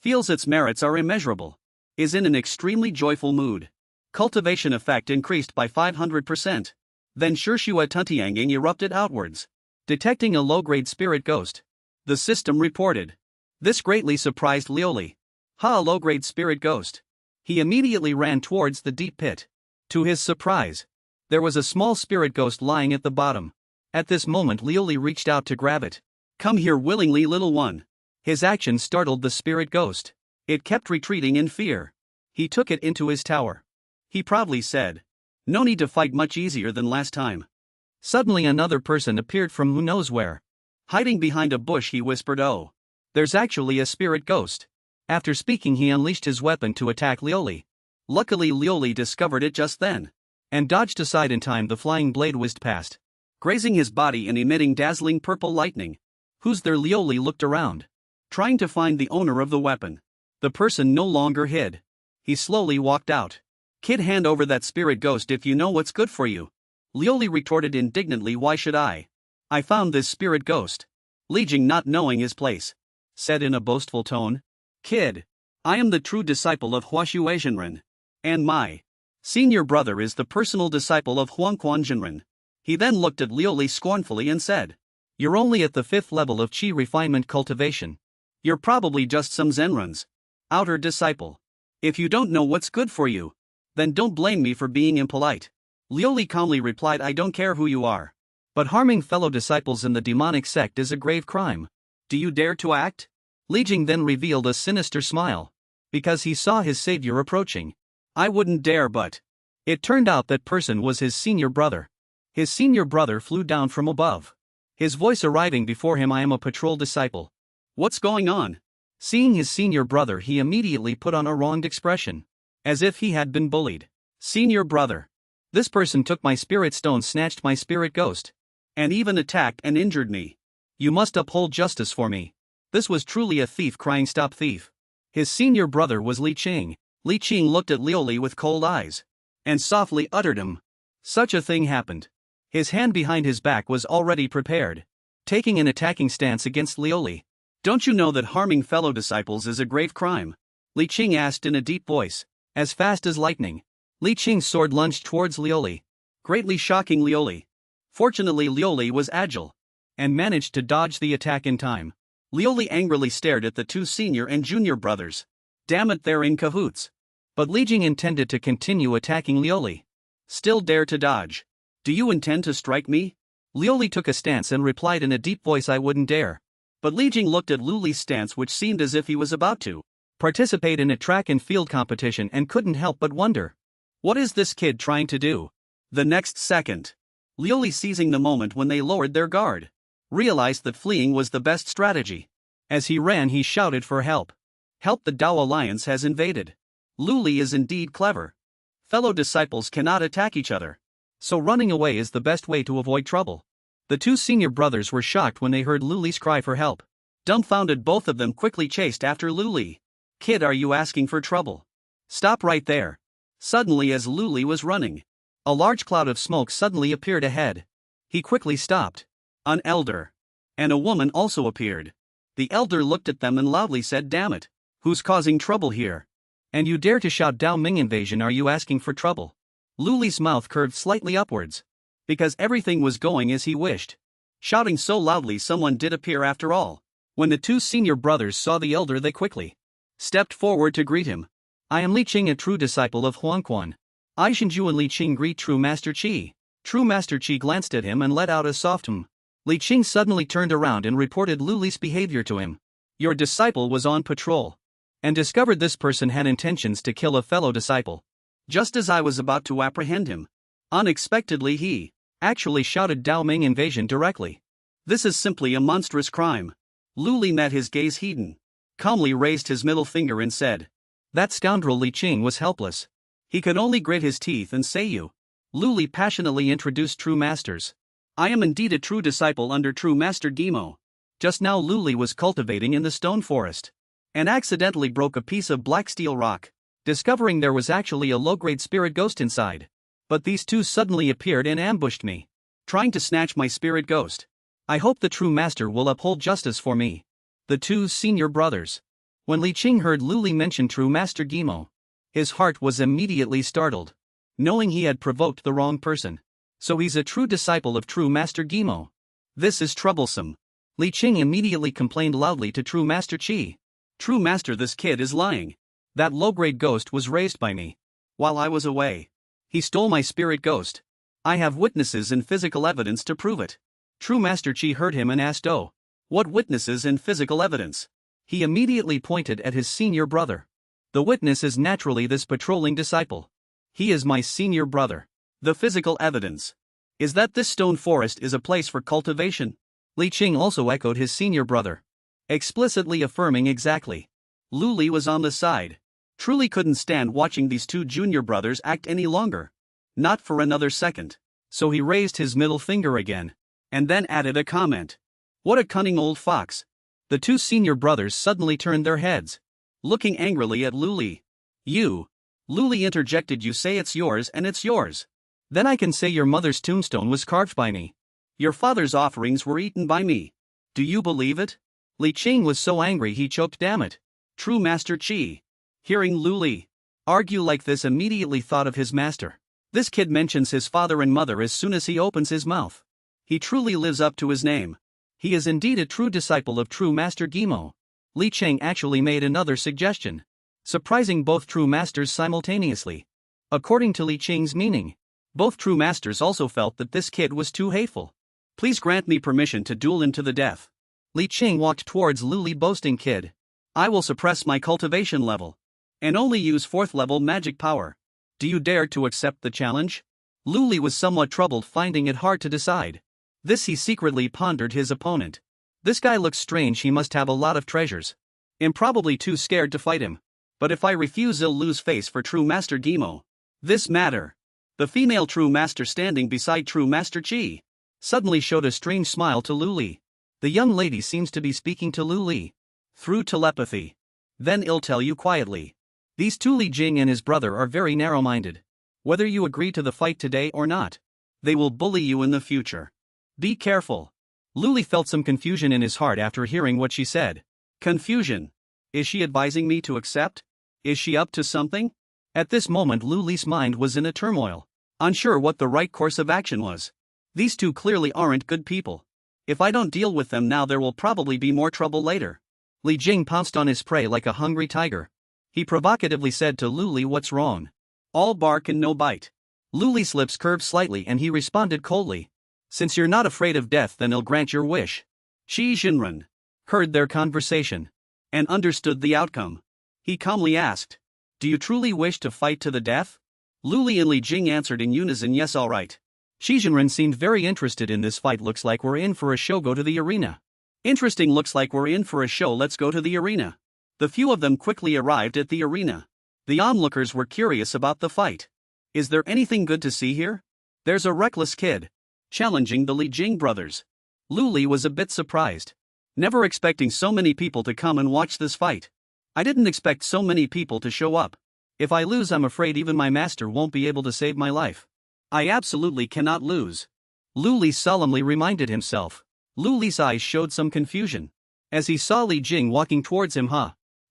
feels its merits are immeasurable, is in an extremely joyful mood. Cultivation effect increased by 500%. Then Shurshua Tuntianging erupted outwards, detecting a low-grade spirit ghost. The system reported. This greatly surprised Lioli. A low-grade spirit ghost. He immediately ran towards the deep pit. To his surprise, there was a small spirit ghost lying at the bottom. At this moment Lioli reached out to grab it. Come here willingly, little one. His action startled the spirit ghost. It kept retreating in fear. He took it into his tower. He proudly said, no need to fight, much easier than last time. Suddenly another person appeared from who knows where. Hiding behind a bush he whispered, oh, there's actually a spirit ghost. After speaking he unleashed his weapon to attack Lioli. Luckily Lioli discovered it just then, and dodged aside in time. The flying blade whizzed past, grazing his body and emitting dazzling purple lightning. Who's there? Lioli looked around, trying to find the owner of the weapon. The person no longer hid. He slowly walked out. Kid, hand over that spirit ghost if you know what's good for you. Lioli retorted indignantly, why should I? I found this spirit ghost. Li Jing, not knowing his place, said in a boastful tone, Kid, I am the true disciple of Huashu Zhenren. And my senior brother is the personal disciple of Huangquan Zhenren. He then looked at Lioli scornfully and said, you're only at the 5th level of Qi refinement cultivation. You're probably just some Zhenren's outer disciple. If you don't know what's good for you, then don't blame me for being impolite. Lioli calmly replied, I don't care who you are, but harming fellow disciples in the demonic sect is a grave crime. Do you dare to act? Li Jing then revealed a sinister smile, because he saw his savior approaching. I wouldn't dare, but it turned out that person was his senior brother. His senior brother flew down from above, his voice arriving before him, I am a patrol disciple. What's going on? Seeing his senior brother, he immediately put on a wronged expression, as if he had been bullied. Senior brother, this person took my spirit stone, snatched my spirit ghost, and even attacked and injured me. You must uphold justice for me. This was truly a thief crying stop thief. His senior brother was Li Qing. Li Qing looked at Lioli with cold eyes, and softly uttered such a thing happened. His hand behind his back was already prepared, taking an attacking stance against Lioli. Don't you know that harming fellow disciples is a grave crime? Li Qing asked in a deep voice. As fast as lightning, Li Qing's sword lunged towards Lioli, greatly shocking Lioli. Fortunately Lioli was agile, and managed to dodge the attack in time. Lioli angrily stared at the two senior and junior brothers. Damn it, they're in cahoots. But Li Jing intended to continue attacking Lioli. Still dare to dodge? Do you intend to strike me? Lioli took a stance and replied in a deep voice, I wouldn't dare. But Li Jing looked at Lioli's stance, which seemed as if he was about to participate in a track and field competition, and couldn't help but wonder, what is this kid trying to do? The next second, Lioli, seizing the moment when they lowered their guard, realized that fleeing was the best strategy. As he ran he shouted for help. Help, the Dao Alliance has invaded. Lioli is indeed clever. Fellow disciples cannot attack each other, so running away is the best way to avoid trouble. The two senior brothers were shocked when they heard Lioli's cry for help. Dumbfounded, both of them quickly chased after Lioli. Kid, are you asking for trouble? Stop right there. Suddenly, as Lioli was running, a large cloud of smoke suddenly appeared ahead. He quickly stopped. An elder and a woman also appeared. The elder looked at them and loudly said, damn it, who's causing trouble here? And you dare to shout Dao Ming invasion, are you asking for trouble? Lioli's mouth curved slightly upwards, because everything was going as he wished. Shouting so loudly, someone did appear after all. When the two senior brothers saw the elder, they quickly stepped forward to greet him. I am Li Qing, a true disciple of Huangquan. I Shinju and Li Qing greet True Master Qi. True Master Qi glanced at him and let out a soft Li Qing suddenly turned around and reported Lioli's behavior to him. Your disciple was on patrol, and discovered this person had intentions to kill a fellow disciple. Just as I was about to apprehend him, unexpectedly he actually shouted Dao Ming invasion directly. This is simply a monstrous crime. Lioli met his gaze heeding, calmly raised his middle finger and said, that scoundrel Li Qing was helpless. He could only grit his teeth and say you. Lioli passionately introduced True Masters. I am indeed a true disciple under True Master Gimo. Just now Lioli was cultivating in the stone forest, and accidentally broke a piece of black steel rock, discovering there was actually a low-grade spirit ghost inside. But these two suddenly appeared and ambushed me, trying to snatch my spirit ghost. I hope the true master will uphold justice for me. The two senior brothers. When Li Qing heard Lu Li mention true master Gimo, his heart was immediately startled, knowing he had provoked the wrong person. So he's a true disciple of true master Gimo. This is troublesome. Li Qing immediately complained loudly to true master Qi. True master, this kid is lying. That low-grade ghost was raised by me while I was away. He stole my spirit ghost. I have witnesses and physical evidence to prove it. True master Qi heard him and asked, "Oh, what witnesses and physical evidence?" He immediately pointed at his senior brother. The witness is naturally this patrolling disciple. He is my senior brother. The physical evidence is that this stone forest is a place for cultivation. Li Qing also echoed his senior brother, explicitly affirming exactly. Lu Li was on the side. Truly couldn't stand watching these two junior brothers act any longer. Not for another second. So he raised his middle finger again, and then added a comment. What a cunning old fox. The two senior brothers suddenly turned their heads, looking angrily at Lu Li. You. Lu Li interjected, you say it's yours and it's yours. Then I can say your mother's tombstone was carved by me. Your father's offerings were eaten by me. Do you believe it? Li Qing was so angry he choked. Damn it. True master Qi, hearing Lu Li argue like this, immediately thought of his master. This kid mentions his father and mother as soon as he opens his mouth. He truly lives up to his name. He is indeed a true disciple of true master Gimo. Li Qing actually made another suggestion, surprising both true masters simultaneously. According to Li Qing's meaning, both true masters also felt that this kid was too hateful. Please grant me permission to duel him to the death. Li Qing walked towards Lu Li, boasting, kid, I will suppress my cultivation level and only use 4th level magic power. Do you dare to accept the challenge? Lu Li was somewhat troubled, finding it hard to decide. This he secretly pondered his opponent. This guy looks strange, he must have a lot of treasures. I'm probably too scared to fight him. But if I refuse, I'll lose face for true master Gimo. This matter. The female true master standing beside true master Qi suddenly showed a strange smile to Lu Li. The young lady seems to be speaking to Lu Li through telepathy. Then I'll tell you quietly. These two, Li Jing and his brother, are very narrow-minded. Whether you agree to the fight today or not, they will bully you in the future. Be careful. Lu Li felt some confusion in his heart after hearing what she said. Confusion? Is she advising me to accept? Is she up to something? At this moment Lu Li's mind was in a turmoil, unsure what the right course of action was. These two clearly aren't good people. If I don't deal with them now, there will probably be more trouble later. Li Jing pounced on his prey like a hungry tiger. He provocatively said to Lu Li, what's wrong? All bark and no bite. Lu Li's lips curved slightly and he responded coldly. Since you're not afraid of death, then I'll grant your wish. Qi Jinren heard their conversation and understood the outcome. He calmly asked, do you truly wish to fight to the death? Lu Li and Li Jing answered in unison, yes, all right. Qi Jinren seemed very interested in this fight. Looks like we're in for a show, go to the arena. Interesting, looks like we're in for a show, let's go to the arena. The few of them quickly arrived at the arena. The onlookers were curious about the fight. Is there anything good to see here? There's a reckless kid challenging the Li Jing brothers. Lu Li was a bit surprised, never expecting so many people to come and watch this fight. I didn't expect so many people to show up. If I lose, I'm afraid even my master won't be able to save my life. I absolutely cannot lose. Lu Li solemnly reminded himself. Lu Li's eyes showed some confusion as he saw Li Jing walking towards him.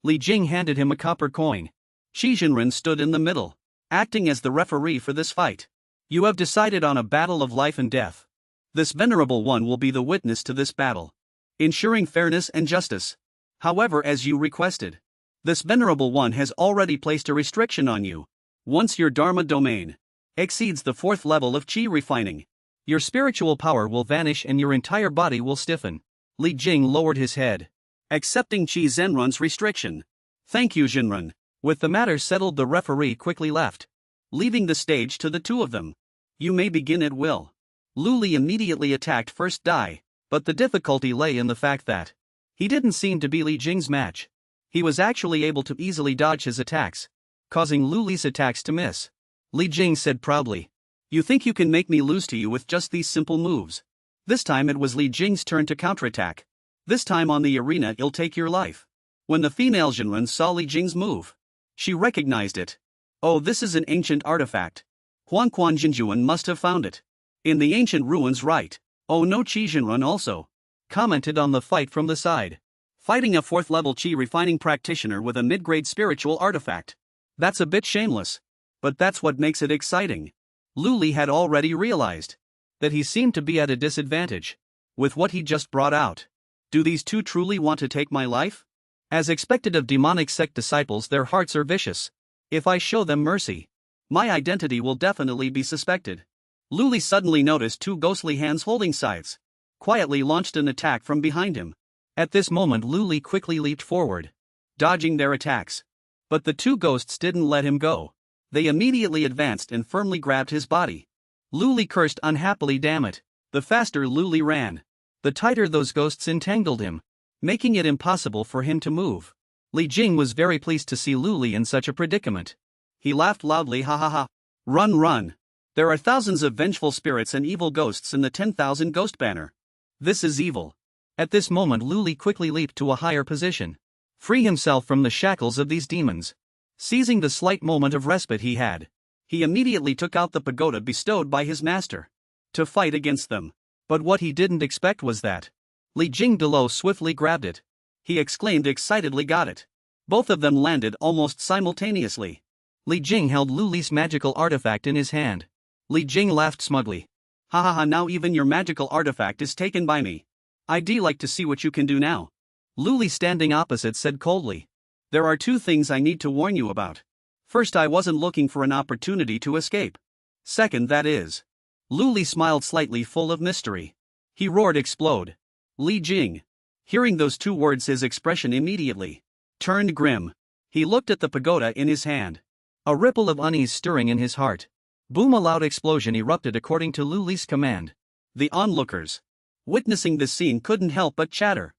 Li Jing handed him a copper coin. Qi Jinren stood in the middle, acting as the referee for this fight. You have decided on a battle of life and death. This venerable one will be the witness to this battle, ensuring fairness and justice. However, as you requested, this venerable one has already placed a restriction on you. Once your Dharma domain exceeds the 4th level of Qi refining, your spiritual power will vanish and your entire body will stiffen. Li Jing lowered his head, accepting Qi Zhenrun's restriction. Thank you, Jinren. With the matter settled, the referee quickly left, leaving the stage to the two of them. You may begin at will. Lu Li immediately attacked first Dai, but the difficulty lay in the fact that he didn't seem to be Li Jing's match. He was actually able to easily dodge his attacks, causing Lu Li's attacks to miss. Li Jing said proudly, you think you can make me lose to you with just these simple moves? This time it was Li Jing's turn to counterattack. This time on the arena, it'll take your life. When the female Jinren saw Li Jing's move, she recognized it. Oh, this is an ancient artifact. Huangquan Jinjuan must have found it in the ancient ruins, right? Oh no, Qi also commented on the fight from the side. Fighting a 4th level Qi refining practitioner with a mid-grade spiritual artifact. That's a bit shameless. But that's what makes it exciting. Lu Li had already realized that he seemed to be at a disadvantage with what he just brought out. Do these two truly want to take my life? As expected of demonic sect disciples, their hearts are vicious. If I show them mercy, my identity will definitely be suspected. Lu Li suddenly noticed two ghostly hands holding scythes. Quietly launched an attack from behind him. At this moment Lu Li quickly leaped forward, dodging their attacks. But the two ghosts didn't let him go. They immediately advanced and firmly grabbed his body. Lu Li cursed unhappily, damn it. The faster Lu Li ran, the tighter those ghosts entangled him, making it impossible for him to move. Li Jing was very pleased to see Lu Li in such a predicament. He laughed loudly, ha ha ha. Run, run. There are thousands of vengeful spirits and evil ghosts in the 10,000 ghost banner. This is evil. At this moment Lu Li quickly leaped to a higher position, free himself from the shackles of these demons. Seizing the slight moment of respite he had, he immediately took out the pagoda bestowed by his master to fight against them. But what he didn't expect was that Li Jing below swiftly grabbed it. He exclaimed excitedly, got it. Both of them landed almost simultaneously. Li Jing held Lu Li's magical artifact in his hand. Li Jing laughed smugly. Ha ha ha, now even your magical artifact is taken by me. I'd like to see what you can do now. Lu Li, standing opposite, said coldly. There are two things I need to warn you about. First, I wasn't looking for an opportunity to escape. Second, that is. Lu Li smiled slightly, full of mystery. He roared, explode. Li Jing. Hearing those two words, his expression immediately turned grim. He looked at the pagoda in his hand. A ripple of unease stirring in his heart. Boom, a loud explosion erupted according to Lu Li's command. The onlookers, witnessing this scene, couldn't help but chatter.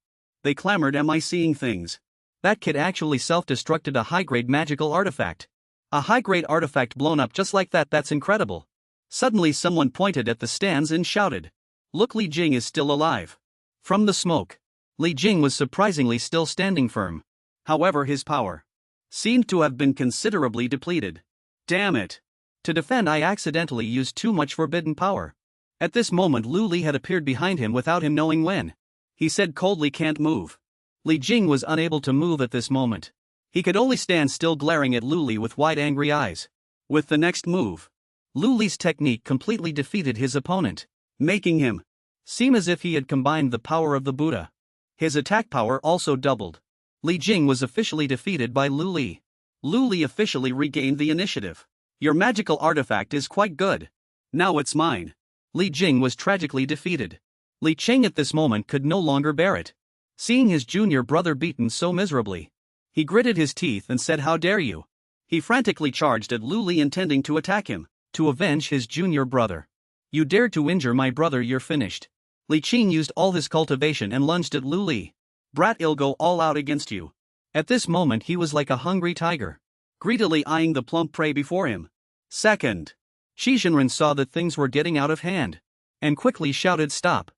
They clamored, am I seeing things? That kid actually self-destructed a high-grade magical artifact. A high-grade artifact blown up just like that, that's incredible. Suddenly someone pointed at the stands and shouted. Look, Li Jing is still alive. From the smoke, Li Jing was surprisingly still standing firm. However, his power seemed to have been considerably depleted. Damn it. To defend, I accidentally used too much forbidden power. At this moment Lu Li had appeared behind him without him knowing when. He said coldly, can't move. Li Jing was unable to move at this moment. He could only stand still, glaring at Lu Li with wide angry eyes. With the next move, Lu Li's technique completely defeated his opponent, making him seem as if he had combined the power of the Buddha. His attack power also doubled. Li Jing was officially defeated by Lu Li. Lu Li officially regained the initiative. Your magical artifact is quite good. Now it's mine. Li Jing was tragically defeated. Li Cheng at this moment could no longer bear it. Seeing his junior brother beaten so miserably, he gritted his teeth and said, how dare you? He frantically charged at Lu Li, intending to attack him, to avenge his junior brother. You dared to injure my brother, you're finished. Li Qing used all his cultivation and lunged at Lu Li. Brat, I'll go all out against you. At this moment he was like a hungry tiger, greedily eyeing the plump prey before him. Second, Qi Zhenren saw that things were getting out of hand, and quickly shouted, stop.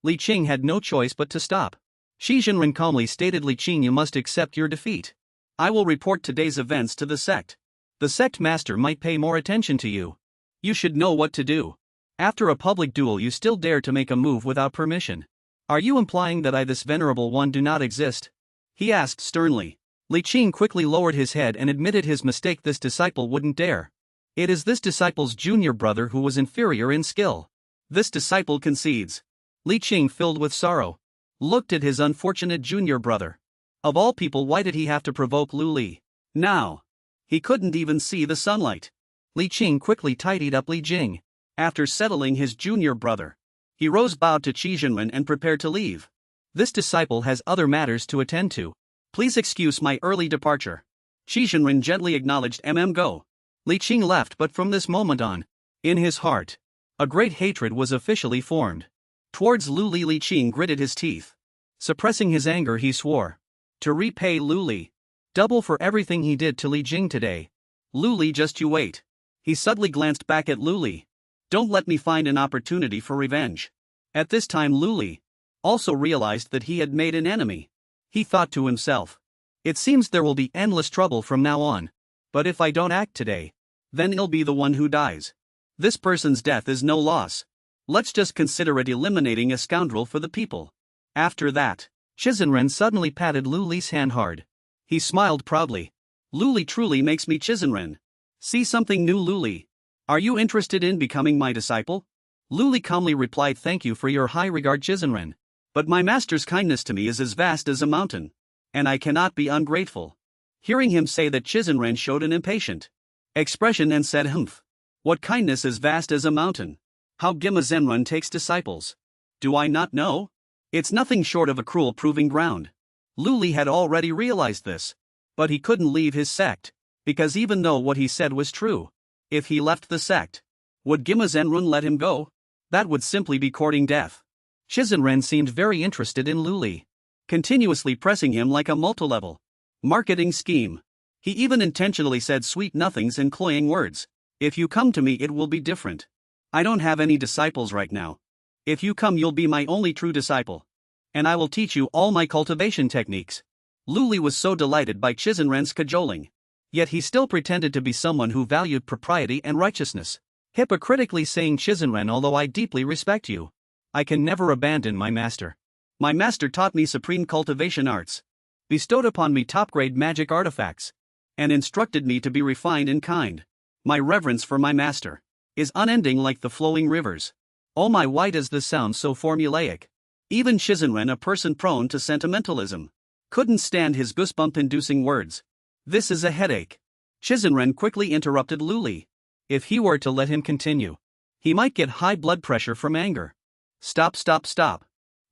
Li Qing had no choice but to stop. Qi Zhenren calmly stated, Li Qing, you must accept your defeat. I will report today's events to the sect. The sect master might pay more attention to you. You should know what to do. After a public duel you still dare to make a move without permission. Are you implying that I, this venerable one, do not exist? He asked sternly. Li Qing quickly lowered his head and admitted his mistake. This disciple wouldn't dare. It is this disciple's junior brother who was inferior in skill. This disciple concedes. Li Qing, filled with sorrow, looked at his unfortunate junior brother. Of all people, why did he have to provoke Lu Li? Now, he couldn't even see the sunlight. Li Qing quickly tidied up Li Jing. After settling his junior brother, he rose, bowed to Qi Zhenren and prepared to leave. This disciple has other matters to attend to. Please excuse my early departure. Qi Zhenren gently acknowledged, go. Li Qing left, but from this moment on, in his heart, a great hatred was officially formed. Towards Lu Li, Li Qing gritted his teeth. Suppressing his anger, he swore to repay Lu Li double for everything he did to Li Jing today. Lu Li, just you wait. He suddenly glanced back at Lu Li. Don't let me find an opportunity for revenge. At this time Lu Li also realized that he had made an enemy. He thought to himself, it seems there will be endless trouble from now on. But if I don't act today, then I'll be the one who dies. This person's death is no loss. Let's just consider it eliminating a scoundrel for the people. After that, Chisenren suddenly patted Lu Li's hand hard. He smiled proudly. Lu Li truly makes me Chisenren. See something new, Lu Li? Are you interested in becoming my disciple? Lu Li calmly replied, thank you for your high regard, Chisenren. But my master's kindness to me is as vast as a mountain. And I cannot be ungrateful. Hearing him say that, Chisenren showed an impatient expression and said, humph. What kindness is vast as a mountain? How Gima Zenrun takes disciples? Do I not know? It's nothing short of a cruel proving ground. Lu Li had already realized this. But he couldn't leave his sect, because even though what he said was true, if he left the sect, would Gima Zenrun let him go? That would simply be courting death. Chisenren seemed very interested in Lu Li, continuously pressing him like a multilevel marketing scheme. He even intentionally said sweet nothings and cloying words. If you come to me, it will be different. I don't have any disciples right now. If you come, you'll be my only true disciple. And I will teach you all my cultivation techniques. Lu Li was so delighted by Chisenren's cajoling. Yet he still pretended to be someone who valued propriety and righteousness, hypocritically saying, Chisenren, although I deeply respect you, I can never abandon my master. My master taught me supreme cultivation arts, bestowed upon me top-grade magic artifacts, and instructed me to be refined and kind. My reverence for my master is unending like the flowing rivers. Oh my, why does this sound so formulaic? Even Chisenren, a person prone to sentimentalism, couldn't stand his goosebump-inducing words. This is a headache. Chisenren quickly interrupted Lu Li. If he were to let him continue, he might get high blood pressure from anger. Stop.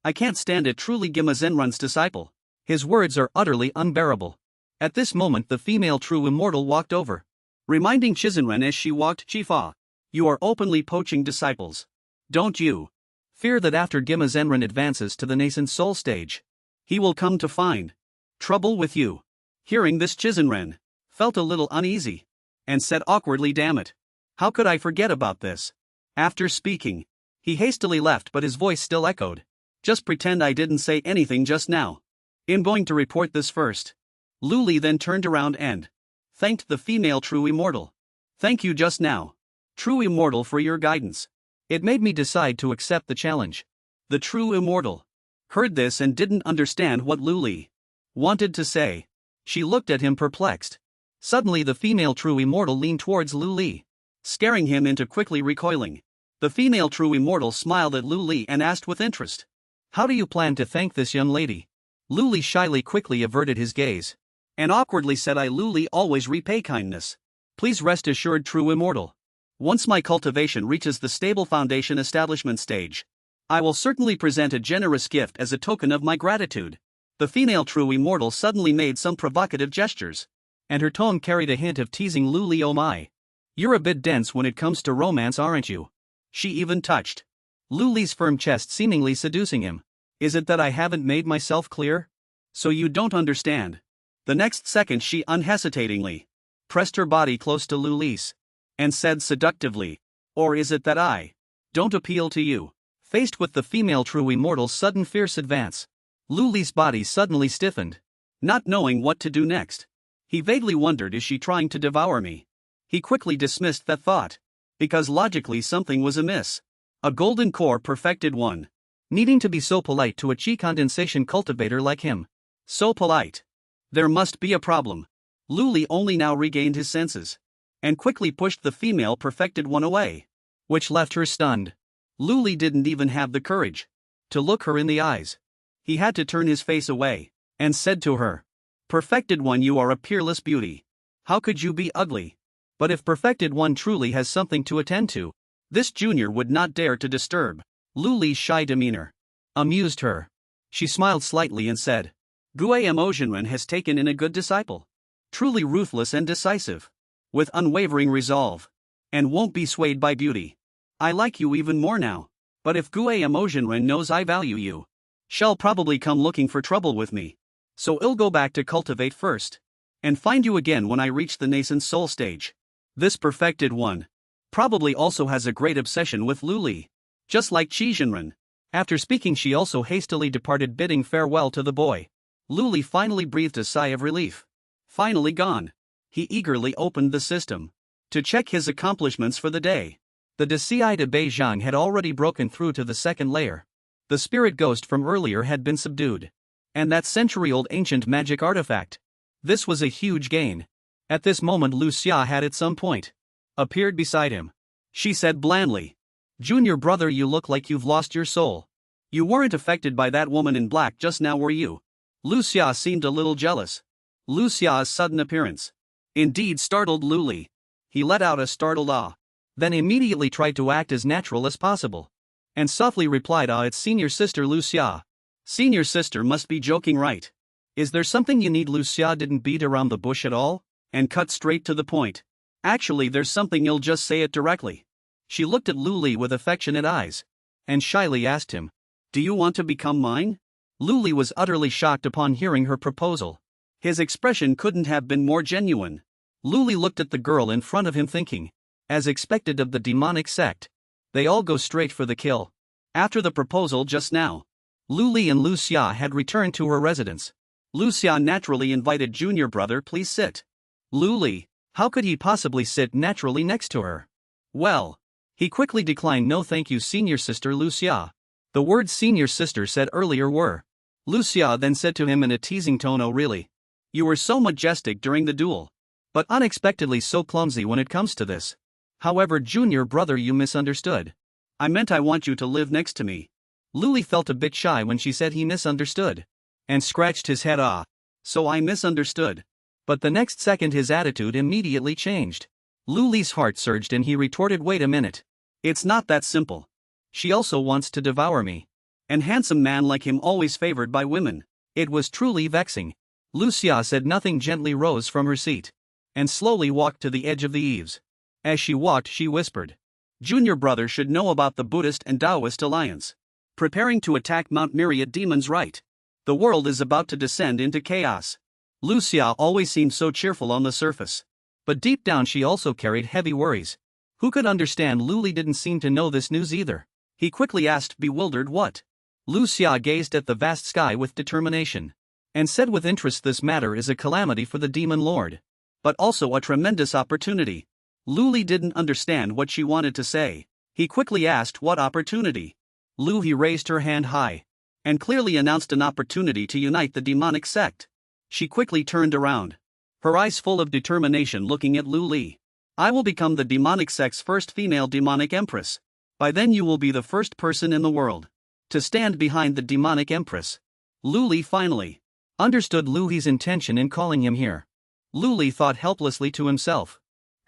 I can't stand it, truly Gima Zenrun's disciple. His words are utterly unbearable. At this moment the female true immortal walked over, reminding Chisenren as she walked, Chifa, you are openly poaching disciples. Don't you fear that after Gima Zenrun advances to the nascent soul stage, he will come to find trouble with you? Hearing this, Chisenren felt a little uneasy, and said awkwardly, damn it. How could I forget about this? After speaking, he hastily left, but his voice still echoed. Just pretend I didn't say anything just now. I'm going to report this first. Lu Li then turned around and thanked the female true immortal. Thank you just now, true immortal, for your guidance. It made me decide to accept the challenge. The true immortal heard this and didn't understand what Lu Li wanted to say. She looked at him perplexed. Suddenly the female true immortal leaned towards Lu Li, scaring him into quickly recoiling. The female true immortal smiled at Lu Li and asked with interest, how do you plan to thank this young lady? Lu Li shyly quickly averted his gaze and awkwardly said, I, Lu Li, always repay kindness. Please rest assured, true immortal, once my cultivation reaches the stable foundation establishment stage, I will certainly present a generous gift as a token of my gratitude. The female true immortal suddenly made some provocative gestures, and her tone carried a hint of teasing Lu Li. Oh my. You're a bit dense when it comes to romance, aren't you? She even touched Lu Li's firm chest, seemingly seducing him. Is it that I haven't made myself clear? So you don't understand? The next second she unhesitatingly pressed her body close to Lu Li's and said seductively, or is it that I don't appeal to you? Faced with the female true immortal's sudden fierce advance, Lu Li's body suddenly stiffened. Not knowing what to do next, he vaguely wondered, is she trying to devour me? He quickly dismissed that thought, because logically something was amiss. A golden core perfected one, needing to be so polite to a chi condensation cultivator like him. So polite. There must be a problem. Lu Li only now regained his senses, and quickly pushed the female perfected one away, which left her stunned. Lu Li didn't even have the courage to look her in the eyes. He had to turn his face away, and said to her, Perfected one, you are a peerless beauty. How could you be ugly? But if Perfected one truly has something to attend to, this junior would not dare to disturb. Lu Li's shy demeanor amused her. She smiled slightly and said, Guamo Zhenren has taken in a good disciple. Truly ruthless and decisive, with unwavering resolve, and won't be swayed by beauty. I like you even more now. But if Guamo Zhenren knows I value you, she'll probably come looking for trouble with me. So I'll go back to cultivate first, and find you again when I reach the nascent soul stage. This perfected one probably also has a great obsession with Lu Li, just like Qi Zhenren. After speaking, she also hastily departed, bidding farewell to the boy. Lu Li finally breathed a sigh of relief. Finally gone. He eagerly opened the system to check his accomplishments for the day. The Deci de Beijing had already broken through to the second layer. The spirit ghost from earlier had been subdued. And that century-old ancient magic artifact. This was a huge gain. At this moment Lu Xia had at some point appeared beside him. She said blandly, "Junior brother, you look like you've lost your soul. You weren't affected by that woman in black just now, were you?" Lu Xia seemed a little jealous. Lu Xia's sudden appearance indeed startled Lu Li. He let out a startled ah. Then immediately tried to act as natural as possible. And softly replied, "Ah, it's senior sister Lu Xia." Senior sister must be joking, right? Is there something you need? Lu Xia didn't beat around the bush at all, and cut straight to the point. Actually, there's something, you'll just say it directly. She looked at Lu Li with affectionate eyes, and shyly asked him, "Do you want to become mine?" Lu Li was utterly shocked upon hearing her proposal. His expression couldn't have been more genuine. Lu Li looked at the girl in front of him thinking, as expected of the demonic sect, they all go straight for the kill. After the proposal just now, Lu Li and Lu Xia had returned to her residence. Lu Xia naturally invited, "Junior brother, please sit." Lu Li, how could he possibly sit naturally next to her? Well, he quickly declined. "No thank you, senior sister Lu Xia." The words senior sister said earlier were. Lu Xia then said to him in a teasing tone, "Oh really? You were so majestic during the duel, but unexpectedly so clumsy when it comes to this. However, junior brother, you misunderstood. I meant I want you to live next to me." Lu Li felt a bit shy when she said he misunderstood, and scratched his head. "Ah, so I misunderstood." But the next second his attitude immediately changed. Lu Li's heart surged and he retorted, "Wait a minute. It's not that simple. She also wants to devour me. And handsome man like him always favored by women." It was truly vexing. Lu Xia said nothing, gently rose from her seat, and slowly walked to the edge of the eaves. As she walked she whispered, "Junior brother should know about the Buddhist and Taoist alliance. Preparing to attack Mount Myriad demons, right? The world is about to descend into chaos." Lu Xia always seemed so cheerful on the surface, but deep down she also carried heavy worries. Who could understand? Lu Li didn't seem to know this news either. He quickly asked, bewildered, "What?" Lu Xia gazed at the vast sky with determination, and said with interest, "This matter is a calamity for the demon lord, but also a tremendous opportunity." Lu Li didn't understand what she wanted to say. He quickly asked, "What opportunity?" Lu He raised her hand high, and clearly announced an opportunity to unite the demonic sect. She quickly turned around, her eyes full of determination, looking at Lu Li. "I will become the demonic sect's first female demonic empress. By then you will be the first person in the world to stand behind the demonic empress." Lu Li finally understood Lu He's intention in calling him here. Lu Li thought helplessly to himself,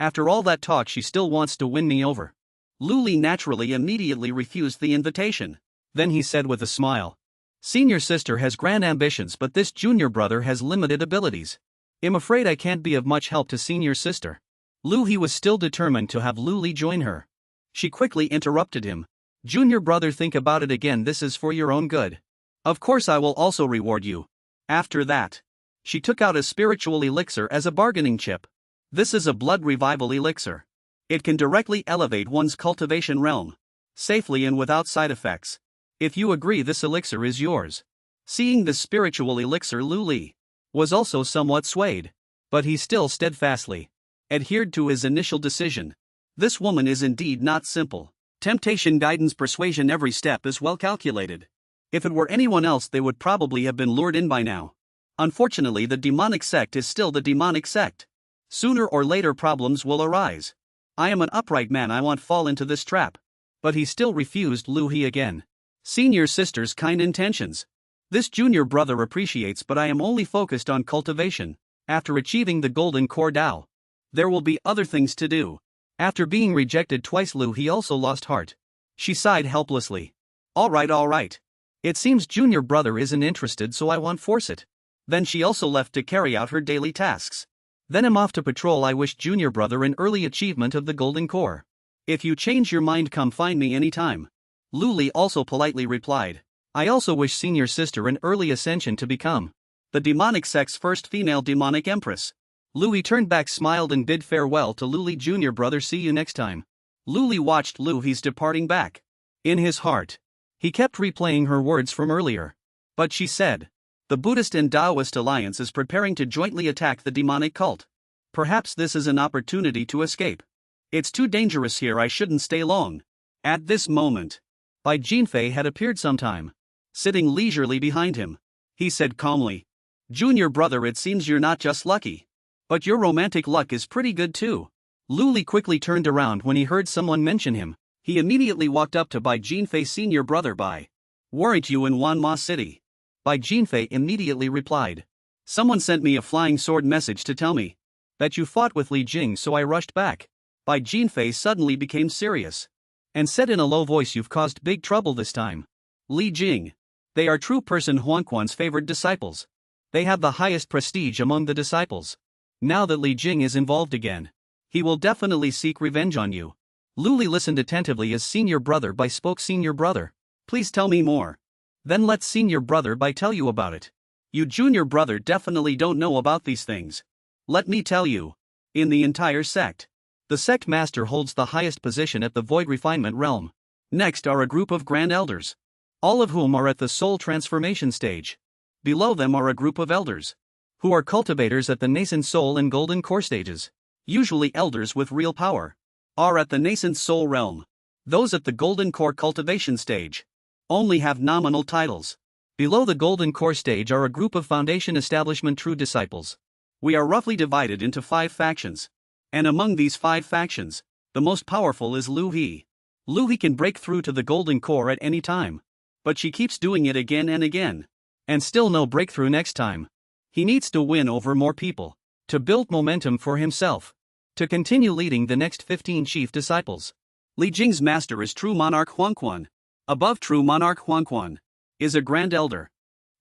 "After all that talk she still wants to win me over." Lu Li naturally immediately refused the invitation. Then he said with a smile, "Senior sister has grand ambitions, but this junior brother has limited abilities. I'm afraid I can't be of much help to senior sister." Lu He was still determined to have Lu Li join her. She quickly interrupted him, "Junior brother, think about it again, this is for your own good. Of course I will also reward you." After that, she took out a spiritual elixir as a bargaining chip. This is a blood revival elixir. It can directly elevate one's cultivation realm, safely and without side effects. If you agree, this elixir is yours. Seeing the spiritual elixir, Lu Li was also somewhat swayed, but he still steadfastly adhered to his initial decision. This woman is indeed not simple. Temptation, guidance, persuasion, every step is well calculated. If it were anyone else they would probably have been lured in by now. Unfortunately, the demonic sect is still the demonic sect. Sooner or later problems will arise. I am an upright man, I won't fall into this trap. But he still refused Lu He again. Senior sister's kind intentions, this junior brother appreciates, but I am only focused on cultivation. After achieving the golden core Tao, there will be other things to do. After being rejected twice, Lu He also lost heart. She sighed helplessly. All right. It seems junior brother isn't interested, so I won't force it." Then she also left to carry out her daily tasks. "Then I'm off to patrol. I wish junior brother an early achievement of the golden core. If you change your mind, come find me anytime." Lu Li also politely replied, "I also wish senior sister an early ascension to become the demonic sect's first female demonic empress." Lu He turned back, smiled and bid farewell to Lu Li. "Junior brother, see you next time." Lu Li watched Lu He's departing back. In his heart, he kept replaying her words from earlier. But she said, "The Buddhist and Taoist alliance is preparing to jointly attack the demonic cult. Perhaps this is an opportunity to escape. It's too dangerous here, I shouldn't stay long. At this moment, Bai Jinfei had appeared sometime, sitting leisurely behind him. He said calmly, "Junior brother, it seems you're not just lucky, but your romantic luck is pretty good too." Lu Li quickly turned around when he heard someone mention him. He immediately walked up to Bai Jinfei. "Senior brother Bai, weren't you in Wanma City?" Bai Jinfei immediately replied, "Someone sent me a flying sword message to tell me that you fought with Li Jing, so I rushed back." Bai Jinfei suddenly became serious and said in a low voice, "You've caused big trouble this time. Li Jing, they are true person Huangquan's favored disciples. They have the highest prestige among the disciples. Now that Li Jing is involved again, he will definitely seek revenge on you." Lu Li listened attentively as Senior Brother Bai spoke. "Senior Brother, please tell me more." "Then let Senior Brother Bai tell you about it. You Junior Brother definitely don't know about these things. Let me tell you. In the entire sect, the sect master holds the highest position at the Void Refinement realm. Next are a group of Grand Elders, all of whom are at the Soul Transformation stage. Below them are a group of Elders, who are cultivators at the nascent Soul and Golden Core stages. Usually Elders with real power are at the nascent Soul realm. Those at the Golden Core cultivation stage only have nominal titles. Below the Golden Core stage are a group of Foundation Establishment true disciples. We are roughly divided into 5 factions. And among these 5 factions, the most powerful is Lu He. Lu He can break through to the Golden Core at any time, but she keeps doing it again and again, and still no breakthrough next time. He needs to win over more people, to build momentum for himself, to continue leading the next 15 chief disciples. Li Jing's master is True Monarch Huangquan. Above True Monarch Huangquan is a Grand Elder.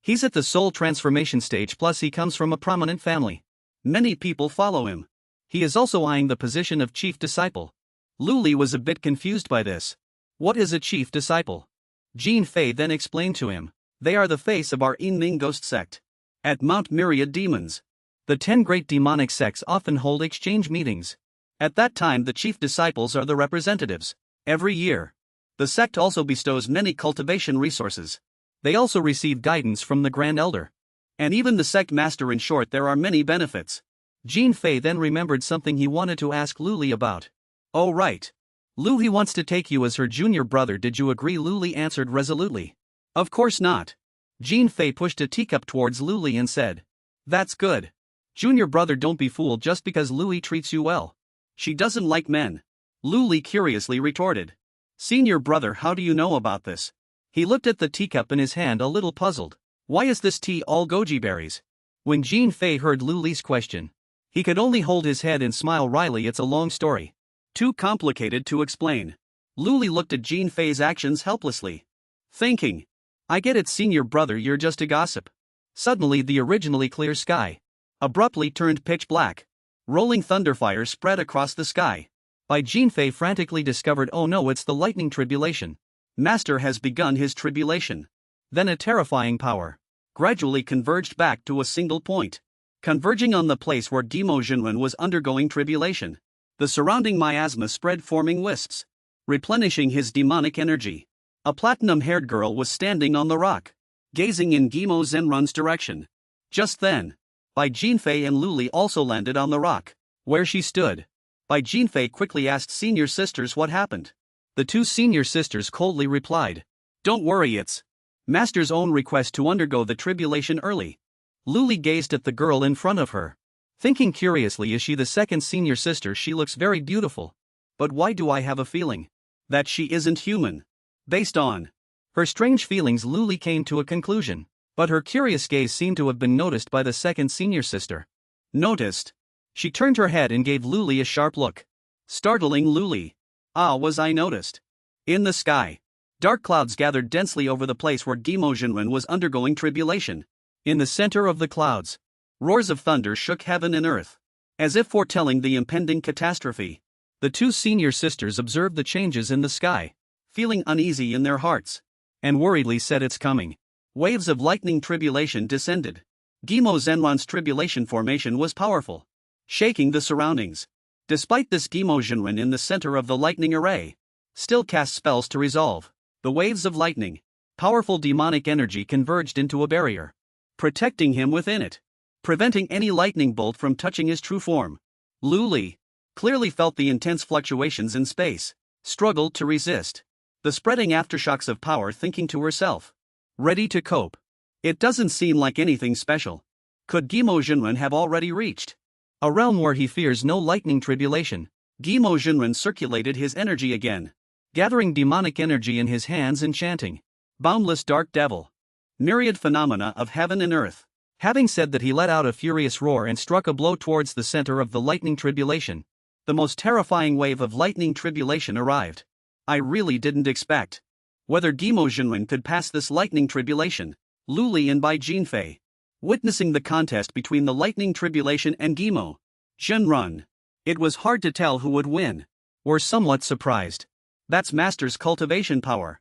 He's at the Soul Transformation stage, plus he comes from a prominent family. Many people follow him. He is also eyeing the position of chief disciple. Lu Li was a bit confused by this. What is a chief disciple? Jin Fei then explained to him. They are the face of our Yinming ghost sect. At Mount Myriad Demons, the 10 great demonic sects often hold exchange meetings. At that time the chief disciples are the representatives. Every year, the sect also bestows many cultivation resources. They also receive guidance from the Grand Elder, and even the sect master. In short, there are many benefits. Jin Fei then remembered something he wanted to ask Lu Li about. "Oh right. Lu Li wants to take you as her junior brother. Did you agree?" Lu Li answered resolutely. "Of course not." Jin Fei pushed a teacup towards Lu Li and said, "That's good. Junior brother, don't be fooled just because Lu Li treats you well. She doesn't like men." Lu Li curiously retorted. "Senior brother, how do you know about this?" He looked at the teacup in his hand, a little puzzled. "Why is this tea all goji berries?" When Jin Fei heard Lu Li's question, he could only hold his head and smile wryly. "It's a long story. Too complicated to explain." Lu Li looked at Jin Fei's actions helplessly, thinking, "I get it, senior brother, you're just a gossip." Suddenly the originally clear sky abruptly turned pitch black. Rolling thunderfire spread across the sky. Bai Jinfei frantically discovered, "Oh no, it's the lightning tribulation. Master has begun his tribulation." Then a terrifying power gradually converged back to a single point, converging on the place where Dimo Jinwen was undergoing tribulation. The surrounding miasma spread, forming wisps, replenishing his demonic energy. A platinum-haired girl was standing on the rock, gazing in Gimo Zenrun's direction. Just then, Bai Jinfei and Lu Li also landed on the rock, where she stood. Bai Jinfei quickly asked, "Senior sisters, what happened?" The 2 senior sisters coldly replied, "Don't worry, it's Master's own request to undergo the tribulation early." Lu Li gazed at the girl in front of her, thinking curiously, is she the second senior sister? She looks very beautiful. But why do I have a feeling that she isn't human? Based on her strange feelings, Lu Li came to a conclusion, but her curious gaze seemed to have been noticed by the second senior sister. Noticed? She turned her head and gave Lu Li a sharp look, startling Lu Li. "Ah, was I noticed?" In the sky, dark clouds gathered densely over the place where Dimo Jinwen was undergoing tribulation. In the center of the clouds, roars of thunder shook heaven and earth, as if foretelling the impending catastrophe. The 2 senior sisters observed the changes in the sky, feeling uneasy in their hearts, and worriedly said, "It's coming." Waves of lightning tribulation descended. Dimo Zenron's tribulation formation was powerful, shaking the surroundings. Despite this, Dimo Jinwen in the center of the lightning array still cast spells to resolve the waves of lightning. Powerful demonic energy converged into a barrier, protecting him within it, preventing any lightning bolt from touching his true form. Lu Li, clearly felt the intense fluctuations in space, struggled to resist the spreading aftershocks of power, thinking to herself, ready to cope. It doesn't seem like anything special. Could Gimo Jinren have already reached a realm where he fears no lightning tribulation? Gimo Jinren circulated his energy again, gathering demonic energy in his hands and chanting, boundless dark devil, myriad phenomena of heaven and earth. Having said that, he let out a furious roar and struck a blow towards the center of the lightning tribulation. The most terrifying wave of lightning tribulation arrived. I really didn't expect whether Gimo Jinren could pass this lightning tribulation. Lu Li and Bai Jinfei, witnessing the contest between the lightning tribulation and Gimo Jinren, it was hard to tell who would win, were somewhat surprised. That's Master's cultivation power.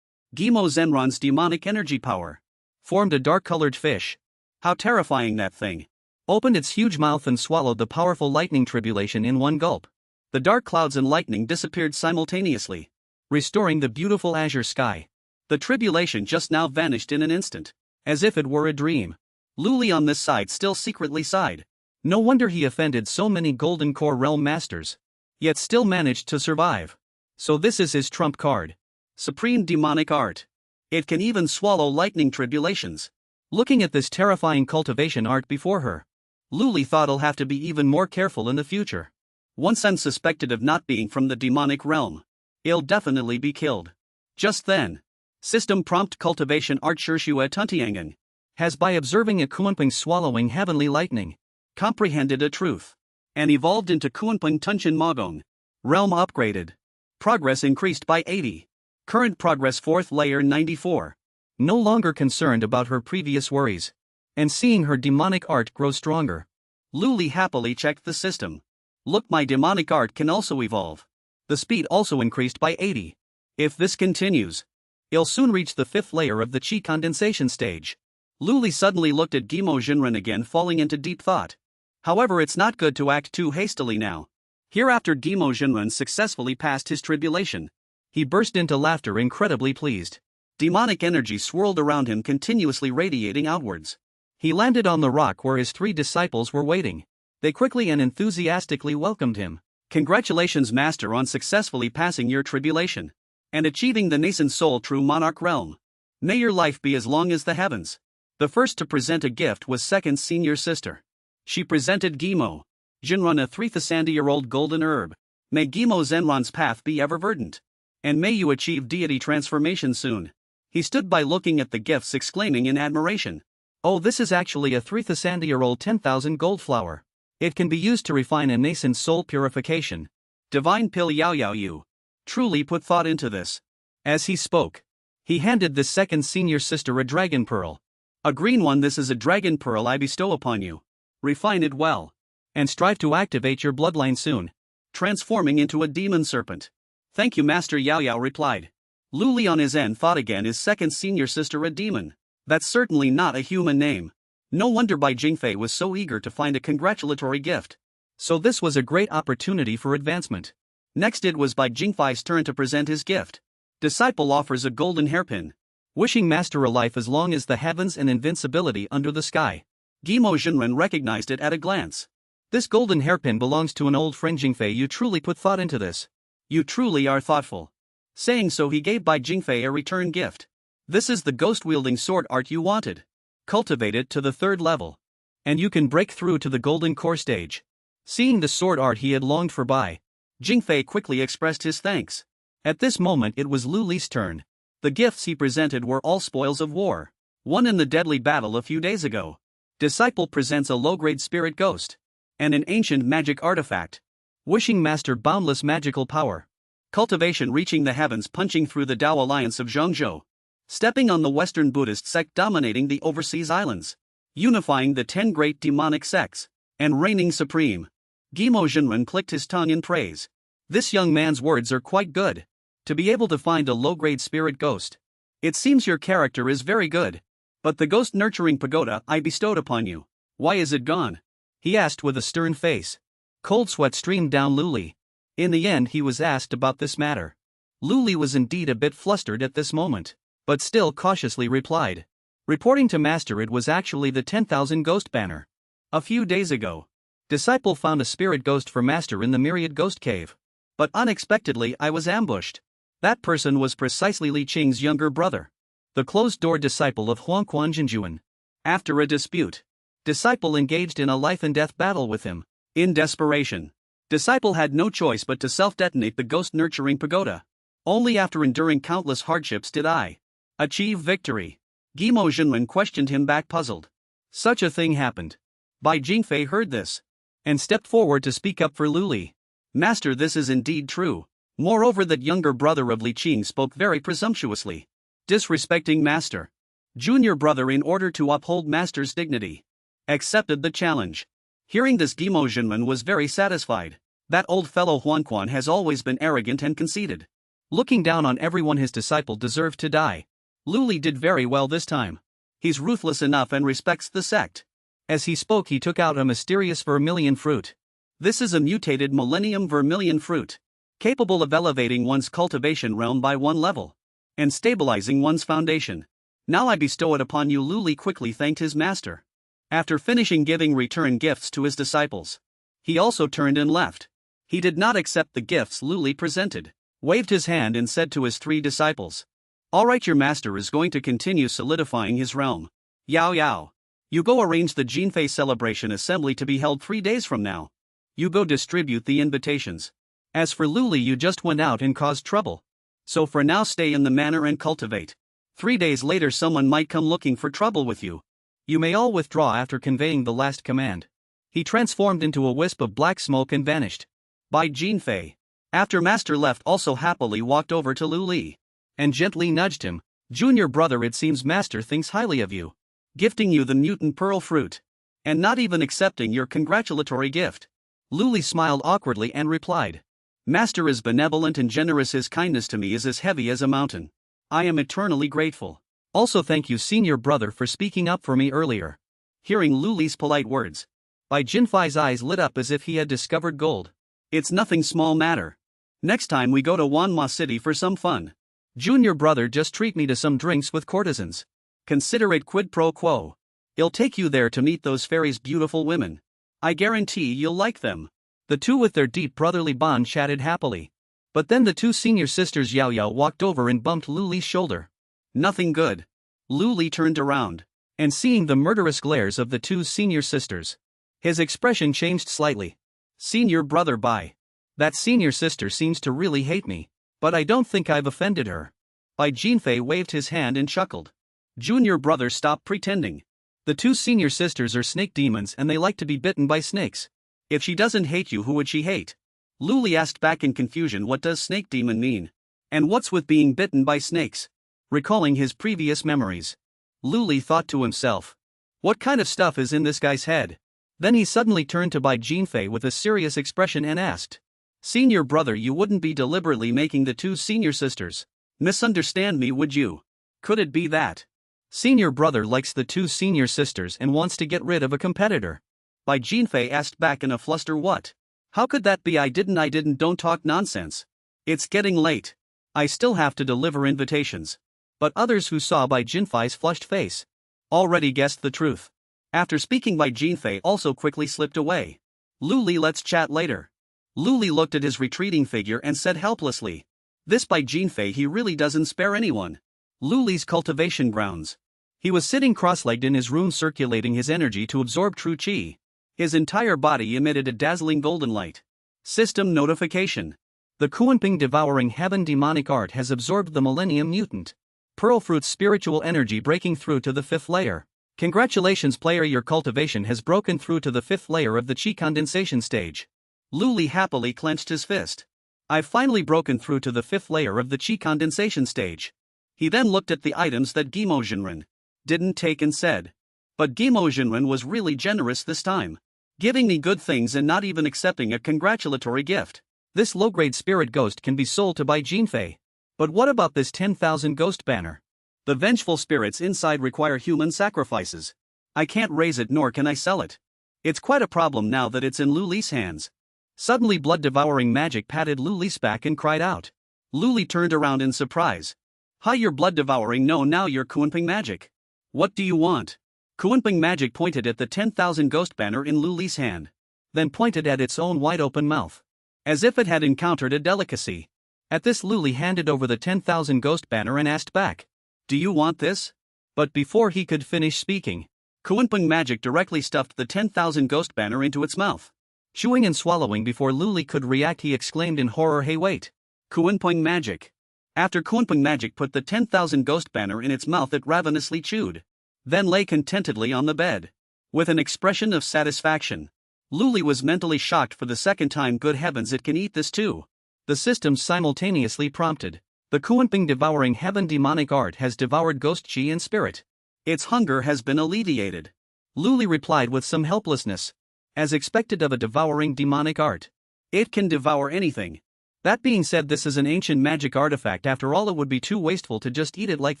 Gimo Zenron's demonic energy power formed a dark-colored fish. How terrifying that thing! Opened its huge mouth and swallowed the powerful lightning tribulation in one gulp. The dark clouds and lightning disappeared simultaneously, restoring the beautiful azure sky. The tribulation just now vanished in an instant, as if it were a dream. Lu Li on this side still secretly sighed. No wonder he offended so many Golden Core Realm Masters, yet still managed to survive. So this is his trump card. Supreme demonic art. It can even swallow lightning tribulations. Looking at this terrifying cultivation art before her, Lu Li thought he'll have to be even more careful in the future. Once I'm suspected of not being from the demonic realm, he'll definitely be killed. Just then, System Prompt Cultivation Art Shishua Tuntiangan has, by observing a Kuanping swallowing heavenly lightning, comprehended a truth, and evolved into Kuanping Tunshin Mogong. Realm upgraded. Progress increased by 80. Current progress 4th layer 94. No longer concerned about her previous worries, and seeing her demonic art grow stronger, Lu Li happily checked the system. Look, my demonic art can also evolve. The speed also increased by 80. If this continues, it'll soon reach the 5th layer of the Qi condensation stage. Lu Li suddenly looked at Gimo Jinren again, falling into deep thought. However, it's not good to act too hastily now. Hereafter Gimo Jinren successfully passed his tribulation. He burst into laughter, incredibly pleased. Demonic energy swirled around him, continuously radiating outwards. He landed on the rock where his 3 disciples were waiting. They quickly and enthusiastically welcomed him. Congratulations, Master, on successfully passing your tribulation and achieving the nascent soul true monarch realm. May your life be as long as the heavens. The first to present a gift was second senior sister. She presented Gimo Jinren a 3,000-year-old golden herb. May Gimo Zenron's path be ever verdant, and may you achieve deity transformation soon. He stood by looking at the gifts, exclaiming in admiration, "Oh, this is actually a 3,000-year-old 10,000 gold flower. It can be used to refine a nascent soul purification. Divine pill Yao Yao Yu. Truly put thought into this." As he spoke, he handed this second senior sister a dragon pearl. "A green one. This is a dragon pearl I bestow upon you. Refine it well, and strive to activate your bloodline soon, transforming into a demon serpent." "Thank you, Master," Yao Yao replied. Lu Li on his end thought again, his second senior sister a demon? That's certainly not a human name. No wonder Bai Jingfei was so eager to find a congratulatory gift. So this was a great opportunity for advancement. Next it was Bai Jingfei's turn to present his gift. Disciple offers a golden hairpin, wishing Master a life as long as the heavens and invincibility under the sky. Gimo Jinren recognized it at a glance. This golden hairpin belongs to an old friend. Jingfei, you truly put thought into this. You truly are thoughtful. Saying so, he gave Bai Jingfei a return gift. This is the ghost-wielding sword art you wanted. Cultivate it to the 3rd level, and you can break through to the golden core stage. Seeing the sword art he had longed for, Bai Jingfei quickly expressed his thanks. At this moment it was Lu Li's turn. The gifts he presented were all spoils of war, won in the deadly battle a few days ago. Disciple presents a low-grade spirit ghost, and an ancient magic artifact, wishing Master boundless magical power. Cultivation reaching the heavens, punching through the Tao alliance of Zhongzhou, stepping on the Western Buddhist sect dominating the overseas islands, unifying the 10 great demonic sects, and reigning supreme. Gimo Jinren clicked his tongue in praise. This young man's words are quite good. To be able to find a low-grade spirit ghost. It seems your character is very good. But the ghost-nurturing pagoda I bestowed upon you, why is it gone? He asked with a stern face. Cold sweat streamed down Lu Li. In the end he was asked about this matter. Lu Li was indeed a bit flustered at this moment, but still cautiously replied. Reporting to Master, it was actually the 10,000 ghost banner. A few days ago, Disciple found a spirit ghost for master in the myriad ghost cave. But unexpectedly I was ambushed. That person was precisely Li Qing's younger brother, the closed-door disciple of Huangquan Jinjuan. After a dispute, disciple engaged in a life-and-death battle with him. In desperation, disciple had no choice but to self-detonate the ghost-nurturing pagoda. Only after enduring countless hardships did I achieve victory. Guimo Jinwen questioned him back puzzled. Such a thing happened. Bai Jingfei heard this and stepped forward to speak up for Lu Li. Master, this is indeed true. Moreover, that younger brother of Li Qing spoke very presumptuously, disrespecting master. Junior brother, in order to uphold master's dignity, accepted the challenge. Hearing this, Guimo Jinwen was very satisfied. That old fellow Huanquan has always been arrogant and conceited, looking down on everyone. His disciple deserved to die. Lu Li did very well this time. He's ruthless enough and respects the sect. As he spoke, he took out a mysterious vermilion fruit. This is a mutated millennium vermilion fruit, capable of elevating one's cultivation realm by one level and stabilizing one's foundation. Now I bestow it upon you. Lu Li quickly thanked his master. After finishing giving return gifts to his disciples, he also turned and left. He did not accept the gifts Lu Li presented, waved his hand and said to his 3 disciples, "Alright, your master is going to continue solidifying his realm. Yao Yao, you go arrange the Jinfei celebration assembly to be held 3 days from now. You go distribute the invitations. As for Lu Li, you just went out and caused trouble. So for now, stay in the manor and cultivate. 3 days later someone might come looking for trouble with you. You may all withdraw." After conveying the last command, he transformed into a wisp of black smoke and vanished. Bai Jinfei, after master left, also happily walked over to Lu Li and gently nudged him. "Junior brother, it seems master thinks highly of you, gifting you the mutant pearl fruit, and not even accepting your congratulatory gift." Lu Li smiled awkwardly and replied, "Master is benevolent and generous. His kindness to me is as heavy as a mountain. I am eternally grateful. Also thank you, senior brother, for speaking up for me earlier." Hearing Lu Li's polite words, Bai Jinfei's eyes lit up as if he had discovered gold. "It's nothing small matter. Next time we go to Wanma City for some fun. Junior brother, just treat me to some drinks with courtesans. Consider it quid pro quo. I'll take you there to meet those fairies' beautiful women. I guarantee you'll like them." The two, with their deep brotherly bond, chatted happily. But then the 2 senior sisters Yao Yao walked over and bumped Lu Li's shoulder. "Nothing good." Lu Li turned around, and seeing the murderous glares of the 2 senior sisters, his expression changed slightly. "Senior brother Bai, that senior sister seems to really hate me, but I don't think I've offended her." Bai Jinfei waved his hand and chuckled. "Junior brother, stop pretending. The 2 senior sisters are snake demons and they like to be bitten by snakes. If she doesn't hate you, who would she hate?" Lu Li asked back in confusion. What does snake demon mean? And what's with being bitten by snakes? Recalling his previous memories, Lu Li thought to himself, what kind of stuff is in this guy's head? Then he suddenly turned to Bai Jinfei with a serious expression and asked, "Senior brother, you wouldn't be deliberately making the 2 senior sisters misunderstand me, would you? Could it be that senior brother likes the 2 senior sisters and wants to get rid of a competitor?" Bai Jinfei asked back in a fluster. "What? How could that be? I didn't. Don't talk nonsense. It's getting late. I still have to deliver invitations." But others who saw Bai Jinfei's flushed face already guessed the truth. After speaking, Bai Jinfei also quickly slipped away. "Lu Li, let's chat later." Lu Li looked at his retreating figure and said helplessly, "This Bai Jinfei, he really doesn't spare anyone." Lu Li's cultivation grounds. He was sitting cross-legged in his room, circulating his energy to absorb true qi. His entire body emitted a dazzling golden light. System notification. The Kuanping devouring heaven demonic art has absorbed the Millennium Mutant Pearl Fruit's spiritual energy, breaking through to the 5th layer. Congratulations player, your cultivation has broken through to the 5th layer of the qi condensation stage. Lu Li happily clenched his fist. "I've finally broken through to the 5th layer of the qi condensation stage." He then looked at the items that Guimo Jinren didn't take and said, "But Guimo Jinren was really generous this time, giving me good things and not even accepting a congratulatory gift. This low-grade spirit ghost can be sold to Bai Jinfei. But what about this 10,000 ghost banner? The vengeful spirits inside require human sacrifices. I can't raise it nor can I sell it. It's quite a problem now that it's in Lu Li's hands." Suddenly blood-devouring magic patted Lu Li's back and cried out. Lu Li turned around in surprise. "Hi, you're blood-devouring? No, now you're Kuanping magic. What do you want?" Kuanping magic pointed at the 10,000 ghost banner in Lu Li's hand. then pointed at its own wide-open mouth, as if it had encountered a delicacy. At this, Luli handed over the 10,000 ghost banner and asked back, "Do you want this?" But before he could finish speaking, Kuanping magic directly stuffed the 10,000 ghost banner into its mouth. Chewing and swallowing before Luli could react, he exclaimed in horror, "Hey, wait! Kuanping magic!" After Kuanping magic put the 10,000 ghost banner in its mouth, it ravenously chewed, then lay contentedly on the bed, with an expression of satisfaction. Luli was mentally shocked for the second time. Good heavens, it can eat this too! The system simultaneously prompted. The Kuanping devouring heaven demonic art has devoured ghost chi and spirit. Its hunger has been alleviated. Luli replied with some helplessness. As expected of a devouring demonic art, it can devour anything. That being said, this is an ancient magic artifact. After all, it would be too wasteful to just eat it like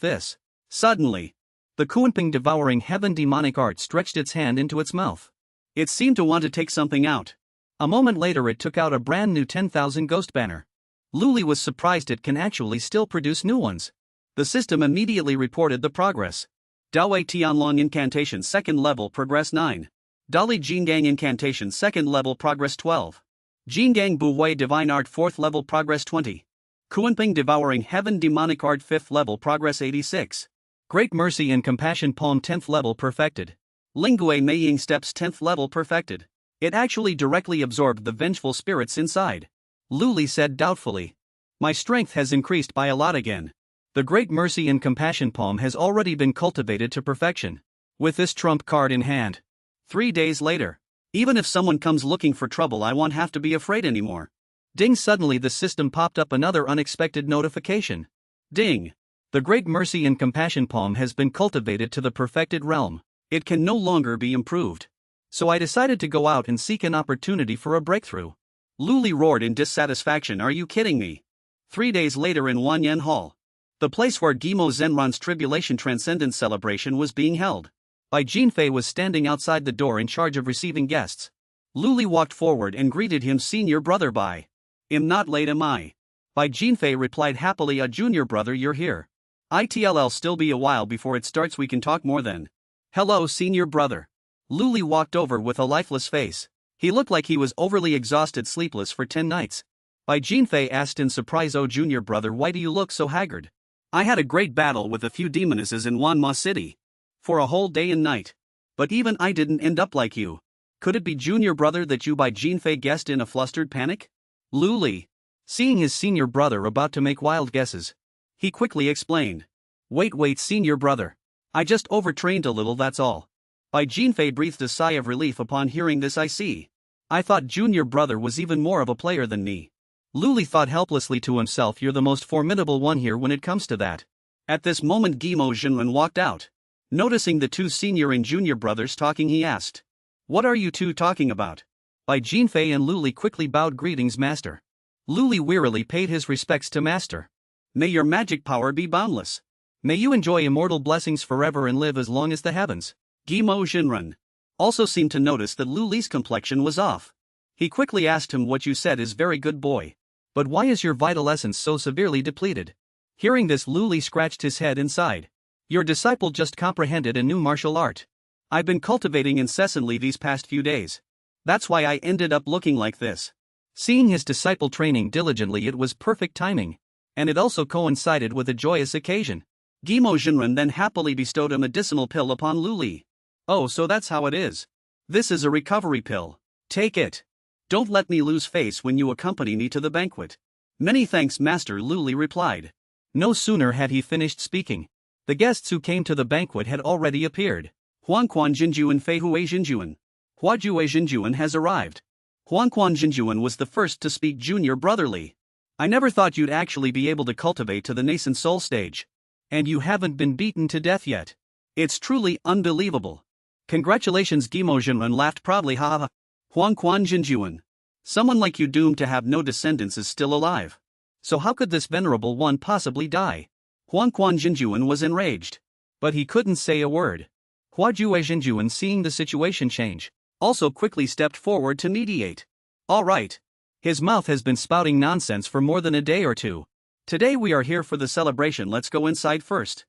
this. Suddenly, the Kuanping devouring heaven demonic art stretched its hand into its mouth. It seemed to want to take something out. A moment later, it took out a brand new 10,000 ghost banner. Luli was surprised it can actually still produce new ones. The system immediately reported the progress. Dawei Tianlong incantation 2nd level progress 9. Dali Jingang incantation 2nd level progress 12. Jingang Buhui divine art 4th level progress 20. Kuanping devouring heaven demonic art 5th level progress 86. Great mercy and compassion palm 10th level perfected. Lingue Meiying steps 10th level perfected. It actually directly absorbed the vengeful spirits inside. Luli said doubtfully, "My strength has increased by a lot again. The great mercy and compassion palm has already been cultivated to perfection. With this trump card in hand. 3 days later, even if someone comes looking for trouble, I won't have to be afraid anymore." Ding! Suddenly the system popped up another unexpected notification. Ding! The great mercy and compassion palm has been cultivated to the perfected realm. It can no longer be improved. So I decided to go out and seek an opportunity for a breakthrough. Luli roared in dissatisfaction, "Are you kidding me?" 3 days later in Wanyan Hall, the place where Gimo Zenron's Tribulation Transcendence celebration was being held, Bai Jinfei was standing outside the door in charge of receiving guests. Luli walked forward and greeted him. "Senior brother Bai. I'm not late, am I?" Bai Jinfei replied happily, "A junior brother, you're here. It'll still be a while before it starts, we can talk more then." "Hello, senior brother." Luli walked over with a lifeless face. He looked like he was overly exhausted, sleepless for 10 nights. Bai Jinfei asked in surprise, "Oh junior brother, why do you look so haggard?" "I had a great battle with a few demonesses in Wanma City. For a whole day and night. But even I didn't end up like you." "Could it be junior brother that you?" Bai Jinfei guessed in a flustered panic. Luli, seeing his senior brother about to make wild guesses, he quickly explained. Wait senior brother. I just overtrained a little, that's all." Bai Jinfei breathed a sigh of relief upon hearing this. "I see. I thought junior brother was even more of a player than me." Luli thought helplessly to himself, "You're the most formidable one here when it comes to that." At this moment Gimo Jinren walked out. Noticing the two senior and junior brothers talking, he asked, "What are you two talking about?" Bai Jinfei and Luli quickly bowed. "Greetings, master." Luli wearily paid his respects to master. "May your magic power be boundless. May you enjoy immortal blessings forever and live as long as the heavens." Gimo Jinren also seemed to notice that Luli's complexion was off. He quickly asked him, "What you said is very good, boy. But why is your vital essence so severely depleted?" Hearing this, Luli scratched his head and sighed. "Your disciple just comprehended a new martial art. I've been cultivating incessantly these past few days. That's why I ended up looking like this." Seeing his disciple training diligently, it was perfect timing. And it also coincided with a joyous occasion. Gimo Jinren then happily bestowed a medicinal pill upon Luli. "Oh, so that's how it is. This is a recovery pill. Take it. Don't let me lose face when you accompany me to the banquet." "Many thanks, master," Luli replied. No sooner had he finished speaking, the guests who came to the banquet had already appeared. Huangquan Jinjuan Feihui Jinjuan. Huajue Jinjuan has arrived. Huangquan Jinjuan was the first to speak. "Junior brotherly. I never thought you'd actually be able to cultivate to the nascent soul stage. And you haven't been beaten to death yet. It's truly unbelievable." "Congratulations," Gimo Jinren laughed proudly. "Ha ha. Huangquan Jinjuan. Someone like you doomed to have no descendants is still alive. So how could this venerable one possibly die?" Huangquan Jinjuan was enraged. But he couldn't say a word. Huajue Jinjuan, seeing the situation change, also quickly stepped forward to mediate. "All right. His mouth has been spouting nonsense for more than a day or two. Today we are here for the celebration, let's go inside first."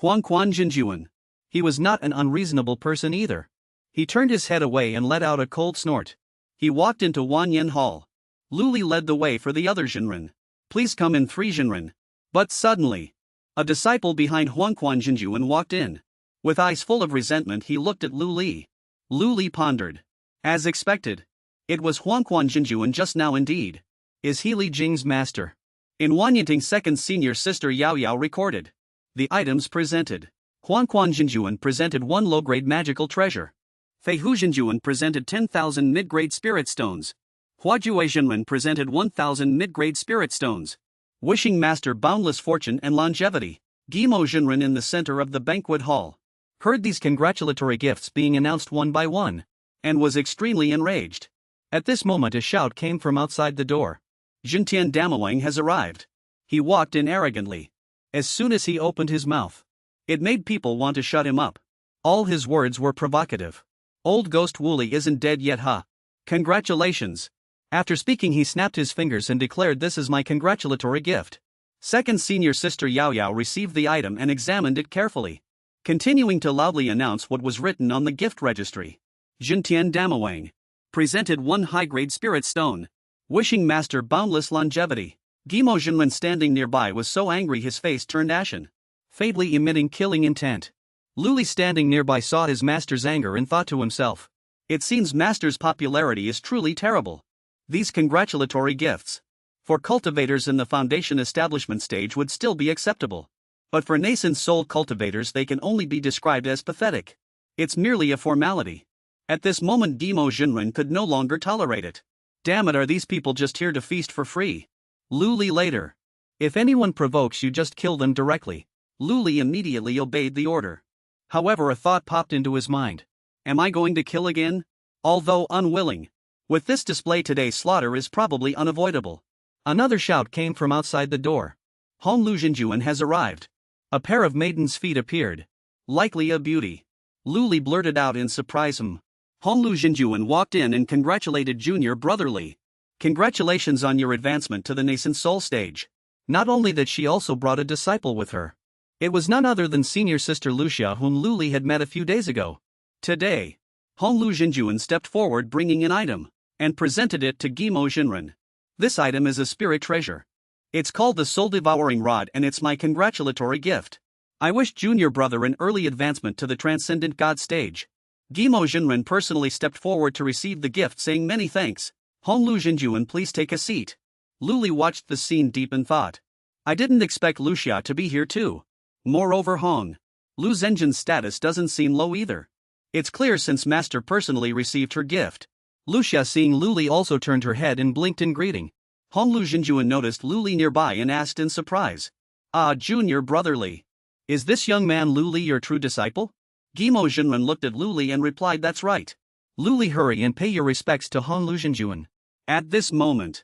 Huangquan Jinjuan. He was not an unreasonable person either. He turned his head away and let out a cold snort. He walked into Wanyan Hall. Luli led the way for the other Jinren. Please come in 3 Jinren. But suddenly, a disciple behind Huangquan Jinjuan walked in. With eyes full of resentment he looked at Luli. Luli pondered. As expected. It was Huangquan Jinjuan just now indeed. Is he Li Jing's master? In Wanyanting's second senior sister Yao Yao recorded. The items presented. Huangquan Jinjuan presented 1 low-grade magical treasure. Fei Hu Jinjuan presented 10,000 mid-grade spirit stones. Huajue Jinren presented 1,000 mid-grade spirit stones. Wishing Master boundless fortune and longevity. Gimo Jinren in the center of the banquet hall heard these congratulatory gifts being announced one by one, and was extremely enraged. At this moment a shout came from outside the door. Jintian Damawang has arrived. He walked in arrogantly. As soon as he opened his mouth, it made people want to shut him up. All his words were provocative. Old Ghost Wooly isn't dead yet, huh? Congratulations. After speaking he snapped his fingers and declared, this is my congratulatory gift. Second senior sister Yao Yao received the item and examined it carefully, continuing to loudly announce what was written on the gift registry. Jintian Damawang presented 1 high-grade spirit stone. Wishing Master boundless longevity. Gimo Jinren standing nearby was so angry his face turned ashen, faintly emitting killing intent. Luli standing nearby saw his master's anger and thought to himself, it seems Master's popularity is truly terrible. These congratulatory gifts for cultivators in the foundation establishment stage would still be acceptable. But for nascent soul cultivators they can only be described as pathetic. It's merely a formality. At this moment Gimo Jinren could no longer tolerate it. Damn it, are these people just here to feast for free? Luli later. If anyone provokes you, just kill them directly. Luli immediately obeyed the order. However, a thought popped into his mind. Am I going to kill again? Although unwilling. With this display today slaughter is probably unavoidable. Another shout came from outside the door. Honglu Jinjuan has arrived. A pair of maiden's feet appeared. Likely a beauty. Luli blurted out in surprise. Honglu Jinjuan walked in and congratulated junior brother Li. Congratulations on your advancement to the nascent soul stage. Not only that, she also brought a disciple with her. It was none other than senior sister Lucia, whom Luli had met a few days ago. Today, Honglu Jinjuan stepped forward bringing an item, and presented it to Gimo Jinren. This item is a spirit treasure. It's called the Soul Devouring Rod and it's my congratulatory gift. I wish junior brother an early advancement to the Transcendent God stage. Gimo Jinren personally stepped forward to receive the gift, saying many thanks. Honglu Jinjuan, please take a seat. Luli watched the scene deep in thought. I didn't expect Lucia to be here too. Moreover, Lu Zhenjin's status doesn't seem low either. It's clear since Master personally received her gift. Lucia, seeing Luli, also turned her head and blinked in greeting. Honglu Jinjuan noticed Luli nearby and asked in surprise. Ah, junior brother Li. Is this young man Luli your true disciple? Gimo Jinren looked at Luli and replied, that's right. Luli, hurry and pay your respects to Honglu Jinjuan. At this moment,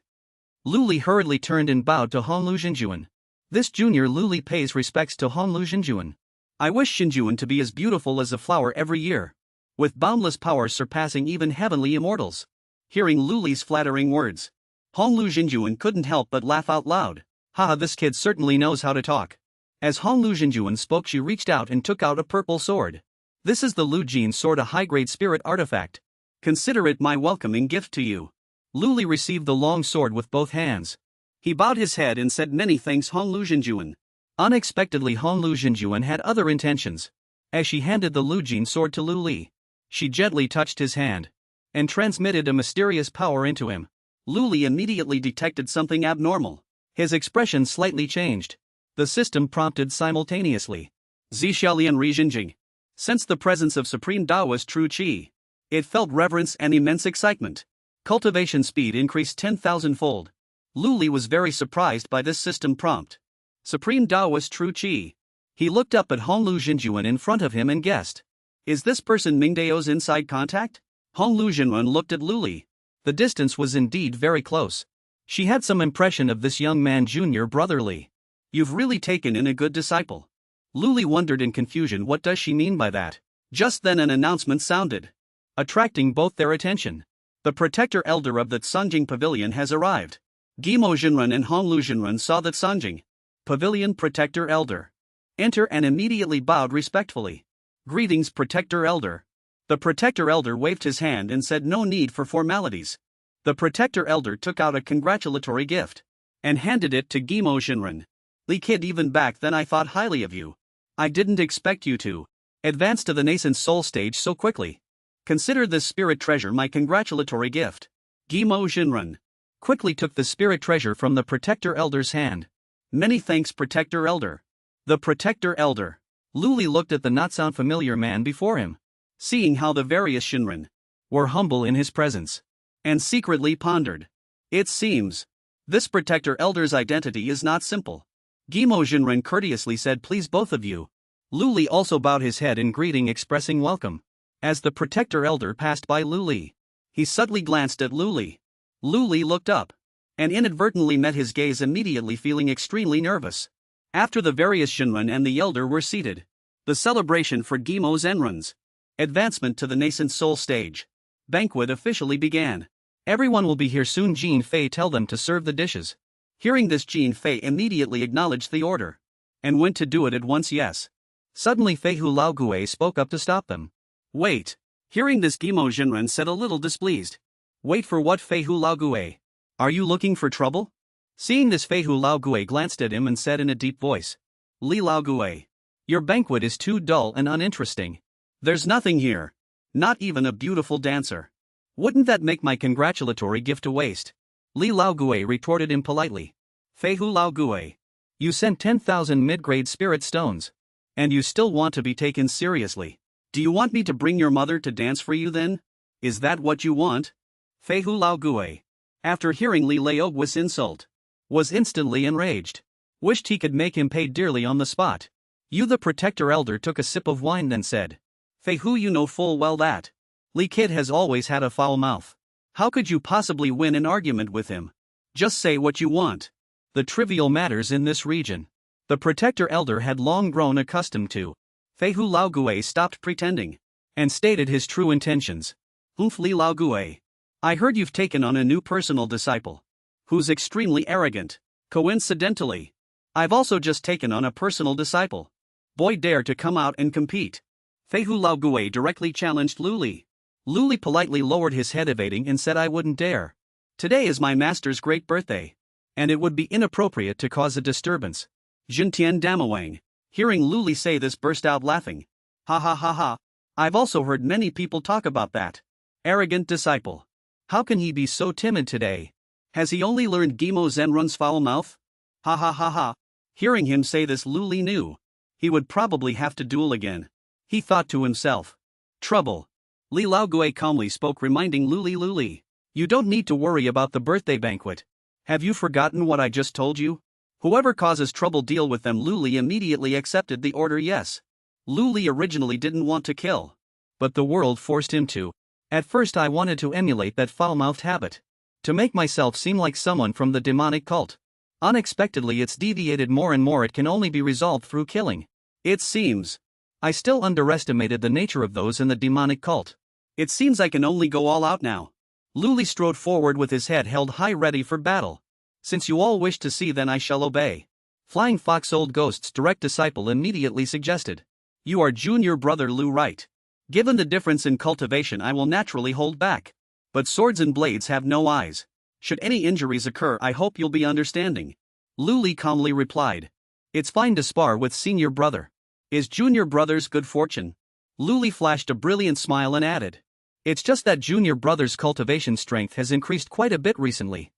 Luli hurriedly turned and bowed to Honglu Jinjuan. This junior Luli pays respects to Honglu Jinjuan. I wish Jinjuan to be as beautiful as a flower every year, with boundless power surpassing even heavenly immortals. Hearing Luli's flattering words, Honglu Jinjuan couldn't help but laugh out loud. Haha, this kid certainly knows how to talk. As Honglu Jinjuan spoke, she reached out and took out a purple sword. This is the Lu Jin sword, a high-grade spirit artifact. Consider it my welcoming gift to you. Luli received the long sword with both hands. He bowed his head and said many thanks, Honglu Jinjuan. Unexpectedly, Honglu Jinjuan had other intentions. As she handed the Lu Jin sword to Luli, she gently touched his hand and transmitted a mysterious power into him. Luli immediately detected something abnormal. His expression slightly changed. The system prompted simultaneously. Zishialian Rijinjing. Sensed the presence of Supreme Taoist True Qi. It felt reverence and immense excitement. Cultivation speed increased 10,000-fold. Luli was very surprised by this system prompt. Supreme Taoist True Qi. He looked up at Honglu Jinjuan in front of him and guessed. Is this person Mingdao's inside contact? Honglu Jinren looked at Luli. The distance was indeed very close. She had some impression of this young man, junior brother Li. You've really taken in a good disciple. Luli wondered in confusion, what does she mean by that? Just then an announcement sounded, attracting both their attention. The protector elder of the Tsangjing Pavilion has arrived. Gimo Jinren and Honglu Jinren saw the Tsangjing Pavilion protector elder enter and immediately bowed respectfully. Greetings, protector elder. The protector elder waved his hand and said no need for formalities. The protector elder took out a congratulatory gift and handed it to Gimo Shinran. "Li kid, even back then I thought highly of you. I didn't expect you to advance to the nascent soul stage so quickly. Consider this spirit treasure my congratulatory gift." Gimo Shinran quickly took the spirit treasure from the protector elder's hand. "Many thanks, protector elder." The protector elder Luli looked at the not sound familiar man before him, seeing how the various Shinran were humble in his presence, and secretly pondered. It seems this protector elder's identity is not simple. Gimo Shinran courteously said, "Please, both of you." Luli also bowed his head in greeting, expressing welcome. As the protector elder passed by Luli, he subtly glanced at Luli. Luli looked up and inadvertently met his gaze, immediately feeling extremely nervous. After the various Shinran and the elder were seated, the celebration for Gimo Zenran's advancement to the nascent soul stage banquet officially began. "Everyone will be here soon, Jean Fei, tell them to serve the dishes." Hearing this, Jean Fei immediately acknowledged the order and went to do it at once. Yes. Suddenly Fei Hu Laogue spoke up to stop them. "Wait." Hearing this, Gimo Shinran said, a little displeased. "Wait for what, Fei Hu Laogue? Are you looking for trouble?" Seeing this, Fei Hu Laogue glanced at him and said in a deep voice, "Li Laogue, your banquet is too dull and uninteresting. There's nothing here. Not even a beautiful dancer. Wouldn't that make my congratulatory gift a waste?" Li Laogue retorted impolitely. "Fei Hu Laogue, you sent 10,000 mid-grade spirit stones, and you still want to be taken seriously. Do you want me to bring your mother to dance for you then? Is that what you want?" Fei Hu Laogue, after hearing Li Laogue's insult, was instantly enraged. Wished he could make him pay dearly on the spot. The protector elder took a sip of wine, then said, "Fei Hu, you know full well that Li kid has always had a foul mouth. How could you possibly win an argument with him? Just say what you want. The trivial matters in this region." The protector elder had long grown accustomed to. Fei Hu Laogue stopped pretending and stated his true intentions. "Oof, Li Laogue, I heard you've taken on a new personal disciple who's extremely arrogant. Coincidentally, I've also just taken on a personal disciple. Boy, dare to come out and compete." Fei Hu Laogue directly challenged Luli. Luli politely lowered his head, evading, and said, "I wouldn't dare. Today is my master's great birthday, and it would be inappropriate to cause a disturbance." Jintian Damawang, hearing Luli say this, burst out laughing. "Ha ha ha ha. I've also heard many people talk about that arrogant disciple. How can he be so timid today? Has he only learned Gimo Zenran's foul mouth? Ha ha ha ha." Hearing him say this, Luli knew he would probably have to duel again. He thought to himself, "Trouble." Li Laogue calmly spoke, reminding Luli, "You don't need to worry about the birthday banquet. Have you forgotten what I just told you? Whoever causes trouble, deal with them." Luli immediately accepted the order. Yes. Luli originally didn't want to kill, but the world forced him to. "At first I wanted to emulate that foul-mouthed habit, to make myself seem like someone from the demonic cult. Unexpectedly it's deviated more and more. It can only be resolved through killing. It seems I still underestimated the nature of those in the demonic cult. It seems I can only go all out now." Luli strode forward with his head held high, ready for battle. "Since you all wish to see, then I shall obey." Flying Fox Old Ghost's direct disciple immediately suggested, "You are junior brother Lu, right? Given the difference in cultivation, I will naturally hold back. But swords and blades have no eyes. Should any injuries occur, I hope you'll be understanding." Luli calmly replied, "It's fine to spar with senior brother. Is junior brother's good fortune?" Luli flashed a brilliant smile and added, "It's just that junior brother's cultivation strength has increased quite a bit recently.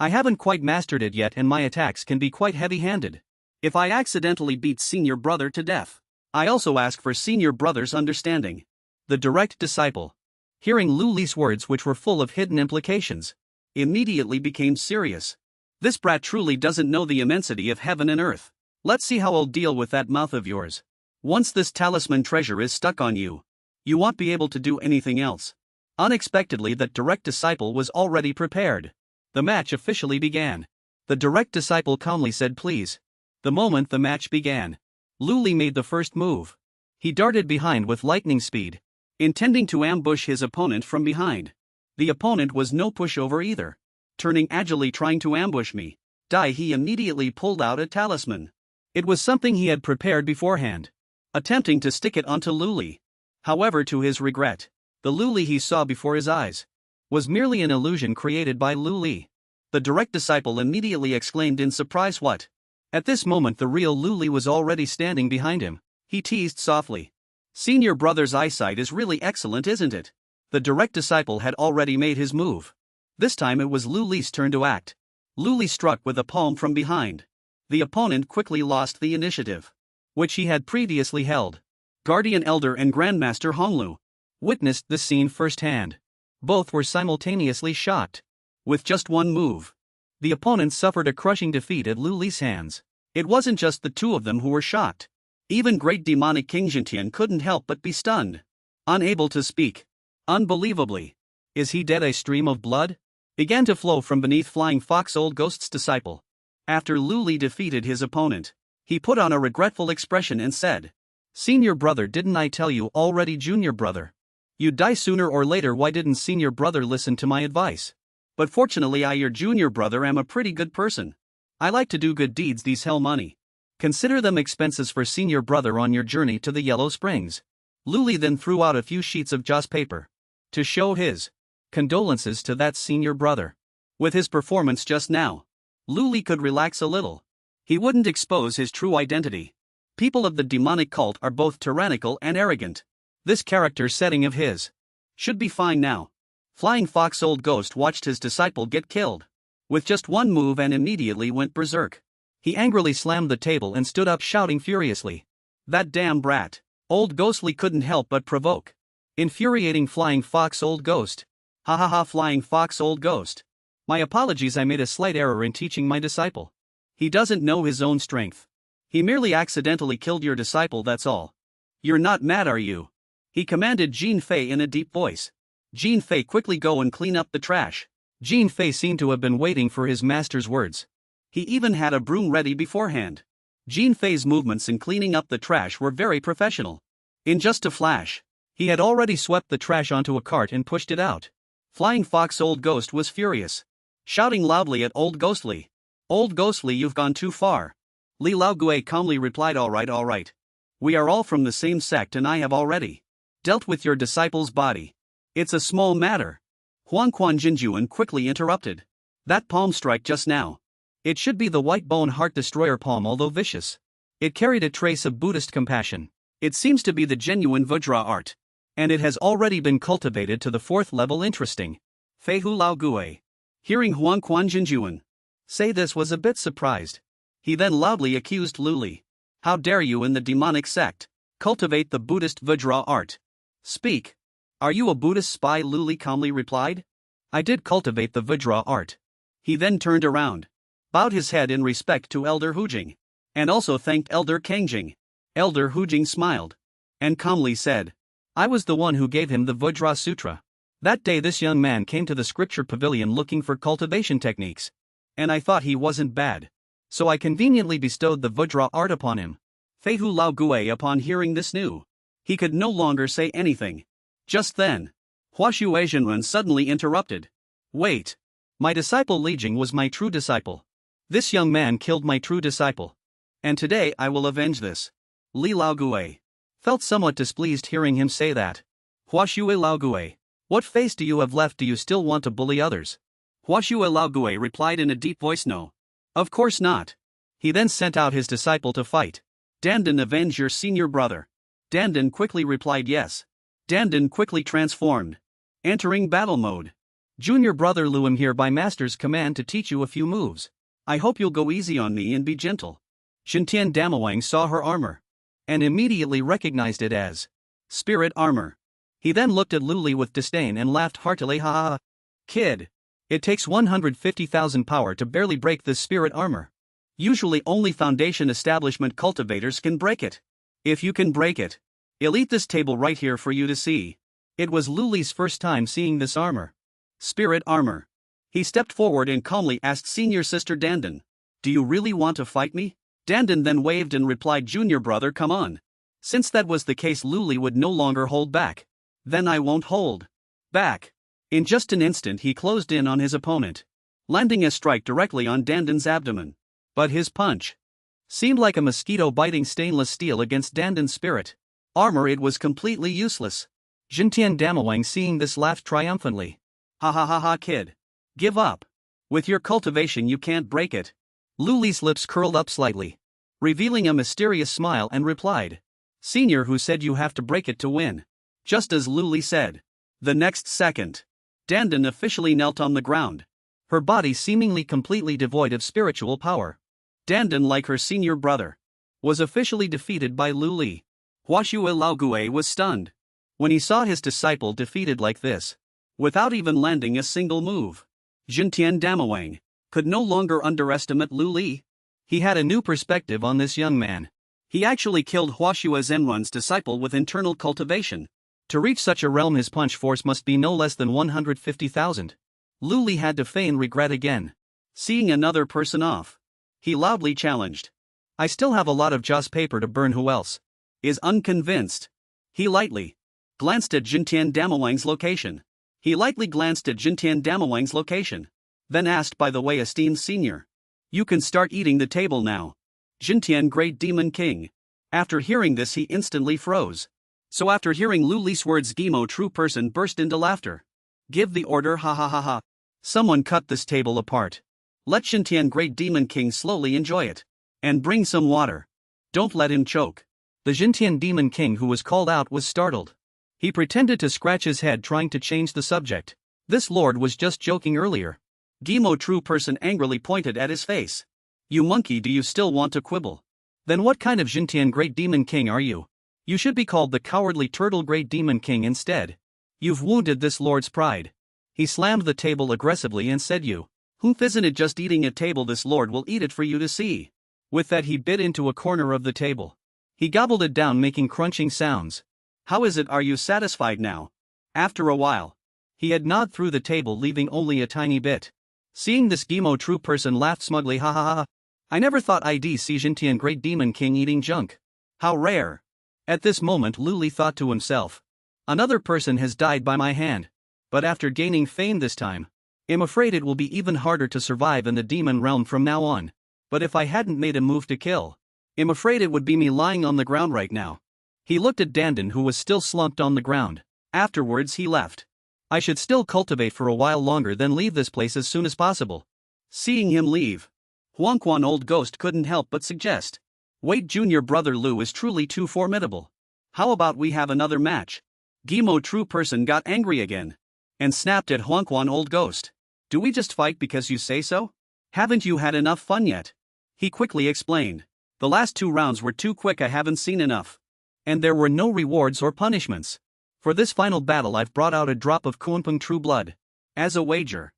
I haven't quite mastered it yet, and my attacks can be quite heavy-handed. If I accidentally beat senior brother to death, I also ask for senior brother's understanding." The direct disciple, hearing Luli's words, which were full of hidden implications, immediately became serious. "This brat truly doesn't know the immensity of heaven and earth. Let's see how I'll deal with that mouth of yours. Once this talisman treasure is stuck on you, you won't be able to do anything else." Unexpectedly, that direct disciple was already prepared. The match officially began. The direct disciple calmly said, "Please." The moment the match began, Luli made the first move. He darted behind with lightning speed, intending to ambush his opponent from behind. The opponent was no pushover either, turning agilely trying to ambush me. He immediately pulled out a talisman. It was something he had prepared beforehand, attempting to stick it onto Luli. However, to his regret, the Luli he saw before his eyes was merely an illusion created by Lu Li. The direct disciple immediately exclaimed in surprise, "What?" At this moment the real Lu Li was already standing behind him. He teased softly. "Senior brother's eyesight is really excellent, isn't it?" The direct disciple had already made his move. This time it was Lu Li's turn to act. Lu Li struck with a palm from behind. The opponent quickly lost the initiative, which he had previously held. Guardian Elder and Grandmaster Honglu witnessed the scene firsthand. Both were simultaneously shocked. With just one move, the opponent suffered a crushing defeat at Lu Li's hands. It wasn't just the two of them who were shocked. Even great demonic King Jintian couldn't help but be stunned. Unable to speak. Unbelievably. "Is he dead?" A stream of blood began to flow from beneath Flying Fox Old Ghost's disciple. After Lu Li defeated his opponent, he put on a regretful expression and said, "Senior brother, didn't I tell you already, junior brother? You'd die sooner or later. Why didn't senior brother listen to my advice? But fortunately I, your junior brother, am a pretty good person. I like to do good deeds. These hell money. Consider them expenses for senior brother on your journey to the Yellow Springs." Lu Li then threw out a few sheets of joss paper to show his condolences to that senior brother. With his performance just now, Lu Li could relax a little. He wouldn't expose his true identity. People of the demonic cult are both tyrannical and arrogant. This character setting of his should be fine now. Flying Fox Old Ghost watched his disciple get killed with just one move and immediately went berserk. He angrily slammed the table and stood up, shouting furiously, "That damn brat!" Old Ghostly couldn't help but provoke. Infuriating Flying Fox Old Ghost. "Ha ha ha, Flying Fox Old Ghost. My apologies, I made a slight error in teaching my disciple. He doesn't know his own strength. He merely accidentally killed your disciple, that's all. You're not mad, are you?" he commanded Jean Fei in a deep voice. "Jean Fei, quickly go and clean up the trash." Jean Fei seemed to have been waiting for his master's words. He even had a broom ready beforehand. Jean Fei's movements in cleaning up the trash were very professional. In just a flash, he had already swept the trash onto a cart and pushed it out. Flying Fox Old Ghost was furious, shouting loudly at Old Ghostly. "Old Ghostly, you've gone too far." Li Laogue calmly replied, all right. We are all from the same sect and I have already dealt with your disciple's body. It's a small matter." Huang Quan Jinjuan quickly interrupted. "That palm strike just now. It should be the White Bone Heart Destroyer palm, although vicious. It carried a trace of Buddhist compassion. It seems to be the genuine Vajra art. And it has already been cultivated to the 4th level. Interesting." Fei Hu Laogue, hearing Huang Quan Jinjuan say this, was a bit surprised. He then loudly accused Lu Li. "How dare you in the demonic sect cultivate the Buddhist Vajra art? Speak. Are you a Buddhist spy?" Lu Li calmly replied. "I did cultivate the Vajra art." He then turned around, bowed his head in respect to Elder Hujing, and also thanked Elder Kangjing. Elder Hujing smiled and calmly said, "I was the one who gave him the Vajra Sutra. That day this young man came to the scripture pavilion looking for cultivation techniques. And I thought he wasn't bad. So I conveniently bestowed the Vajra art upon him." Fei Hu Laogue, upon hearing this, knew he could no longer say anything. Just then, Hua Shuizhenren suddenly interrupted. "Wait. My disciple Li Jing was my true disciple. This young man killed my true disciple. And today I will avenge this." Li Laogue felt somewhat displeased hearing him say that. Hua Shui Laogue, "What face do you have left? Do you still want to bully others?" Hua Shui Laogue replied in a deep voice, "No. Of course not." He then sent out his disciple to fight. "Dandan, avenge your senior brother." Dandan quickly replied yes. Dandan quickly transformed, entering battle mode. "Junior brother Lu, I'm here by master's command to teach you a few moves. I hope you'll go easy on me and be gentle." Shintian Damawang saw her armor and immediately recognized it as spirit armor. He then looked at Lu Li with disdain and laughed heartily. "Ha ha ha. Kid. It takes 150,000 power to barely break this spirit armor. Usually only foundation establishment cultivators can break it. If you can break it, I'll eat this table right here for you to see." It was Lu Li's first time seeing this armor. Spirit armor. He stepped forward and calmly asked senior sister Dandan, "Do you really want to fight me?" Dandan then waved and replied, "Junior brother, come on." Since that was the case, Lu Li would no longer hold back. "Then I won't hold back." In just an instant he closed in on his opponent, landing a strike directly on Dandan's abdomen. But his punch seemed like a mosquito biting stainless steel against Dandan's spirit armor. It was completely useless. Jintian Damawang, seeing this, laughed triumphantly. Ha ha ha ha kid. Give up. With your cultivation you can't break it. Lu Li's lips curled up slightly, revealing a mysterious smile, and replied. Senior, who said you have to break it to win? Just as Lu Li said. The next second, Dandan officially knelt on the ground, her body seemingly completely devoid of spiritual power. Dandan, like her senior brother, was officially defeated by Lu Li. Huashue Laogue was stunned when he saw his disciple defeated like this, without even landing a single move. Jintian Damawang could no longer underestimate Lu Li. He had a new perspective on this young man. He actually killed Huashue Zhenrun's disciple with internal cultivation. To reach such a realm, his punch force must be no less than 150,000. Lu Li had to feign regret again, seeing another person off. He loudly challenged. I still have a lot of joss paper to burn. Who else is unconvinced? He lightly glanced at Jintian Damawang's location. Then asked, by the way, esteemed senior, you can start eating the table now. Jintian, Great Demon King. After hearing this, he instantly froze. So after hearing Lu Li's words, Gimo, true person, burst into laughter. Give the order, ha ha ha ha. Someone cut this table apart. Let Jintian, Great Demon King, slowly enjoy it. And bring some water. Don't let him choke. The Jintian Demon King, who was called out, was startled. He pretended to scratch his head, trying to change the subject. This lord was just joking earlier. Gimo, true person, angrily pointed at his face. You monkey, do you still want to quibble? Then what kind of Jintian Great Demon King are you? You should be called the cowardly turtle Great Demon King instead. You've wounded this lord's pride. He slammed the table aggressively and said, you, Humph, isn't it just eating a table? This lord will eat it for you to see. With that, he bit into a corner of the table. He gobbled it down, making crunching sounds. How is it, are you satisfied now? After a while, he had gnawed through the table, leaving only a tiny bit. Seeing this, Gimo, true person, laughed smugly. Ha ha ha. I never thought I'd see Jintian Great Demon King eating junk. How rare. At this moment, Lu Li thought to himself. Another person has died by my hand. But after gaining fame this time, I'm afraid it will be even harder to survive in the demon realm from now on. But if I hadn't made a move to kill, I'm afraid it would be me lying on the ground right now. He looked at Dandan, who was still slumped on the ground. Afterwards, he left. I should still cultivate for a while longer, then leave this place as soon as possible. Seeing him leave, Huangquan Old Ghost couldn't help but suggest. Wait, junior brother Lu is truly too formidable. How about we have another match? Gimo, true person, got angry again and snapped at Huangquan Old Ghost. Do we just fight because you say so? Haven't you had enough fun yet? He quickly explained. The last 2 rounds were too quick, I haven't seen enough. And there were no rewards or punishments. For this final battle, I've brought out a drop of Kunpeng true blood as a wager.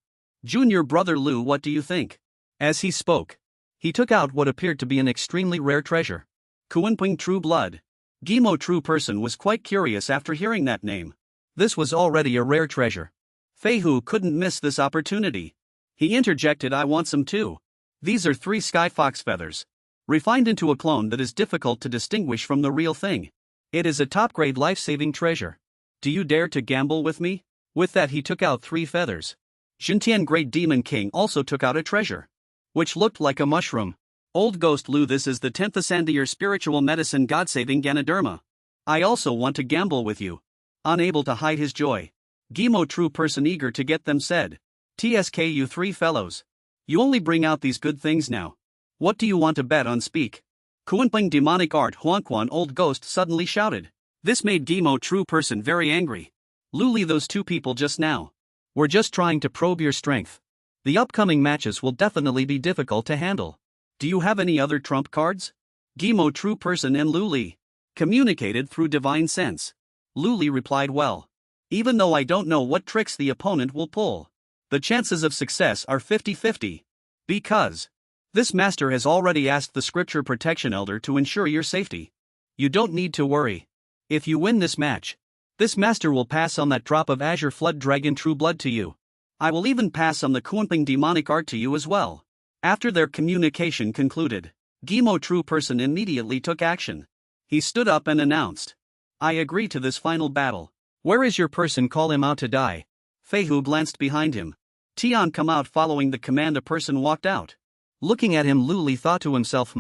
Junior brother Lu, what do you think? As he spoke, he took out what appeared to be an extremely rare treasure. Kunpeng true blood. Gimo, true person, was quite curious after hearing that name. This was already a rare treasure. Fei Hu couldn't miss this opportunity. He interjected, I want some too. These are 3 sky fox feathers, refined into a clone that is difficult to distinguish from the real thing. It is a top-grade life-saving treasure. Do you dare to gamble with me? With that, he took out 3 feathers. Jintian Great Demon King also took out a treasure, which looked like a mushroom. Old Ghost Lu, this is the 10th Asandir spiritual medicine, God-saving Ganoderma. I also want to gamble with you. Unable to hide his joy, Gimo, true person, eager to get them, said. TSK, you 3 fellows. You only bring out these good things now. What do you want to bet on? Speak. Kunpeng demonic art, Huangquan Old Ghost suddenly shouted. This made Gimo, true person, very angry. Lu Li, those 2 people just now were just trying to probe your strength. The upcoming matches will definitely be difficult to handle. Do you have any other trump cards? Gimo, true person, and Lu Li communicated through divine sense. Lu Li replied, well, even though I don't know what tricks the opponent will pull, the chances of success are 50-50. Because this master has already asked the scripture protection elder to ensure your safety. You don't need to worry. If you win this match, this master will pass on that drop of Azure Flood Dragon True Blood to you. I will even pass on the Kunpeng demonic art to you as well. After their communication concluded, Gimo, true person, immediately took action. He stood up and announced, I agree to this final battle. Where is your person? Call him out to die. Fei Hu glanced behind him. Tian, come out. Following the command, a person walked out. Looking at him, Lu Li thought to himself,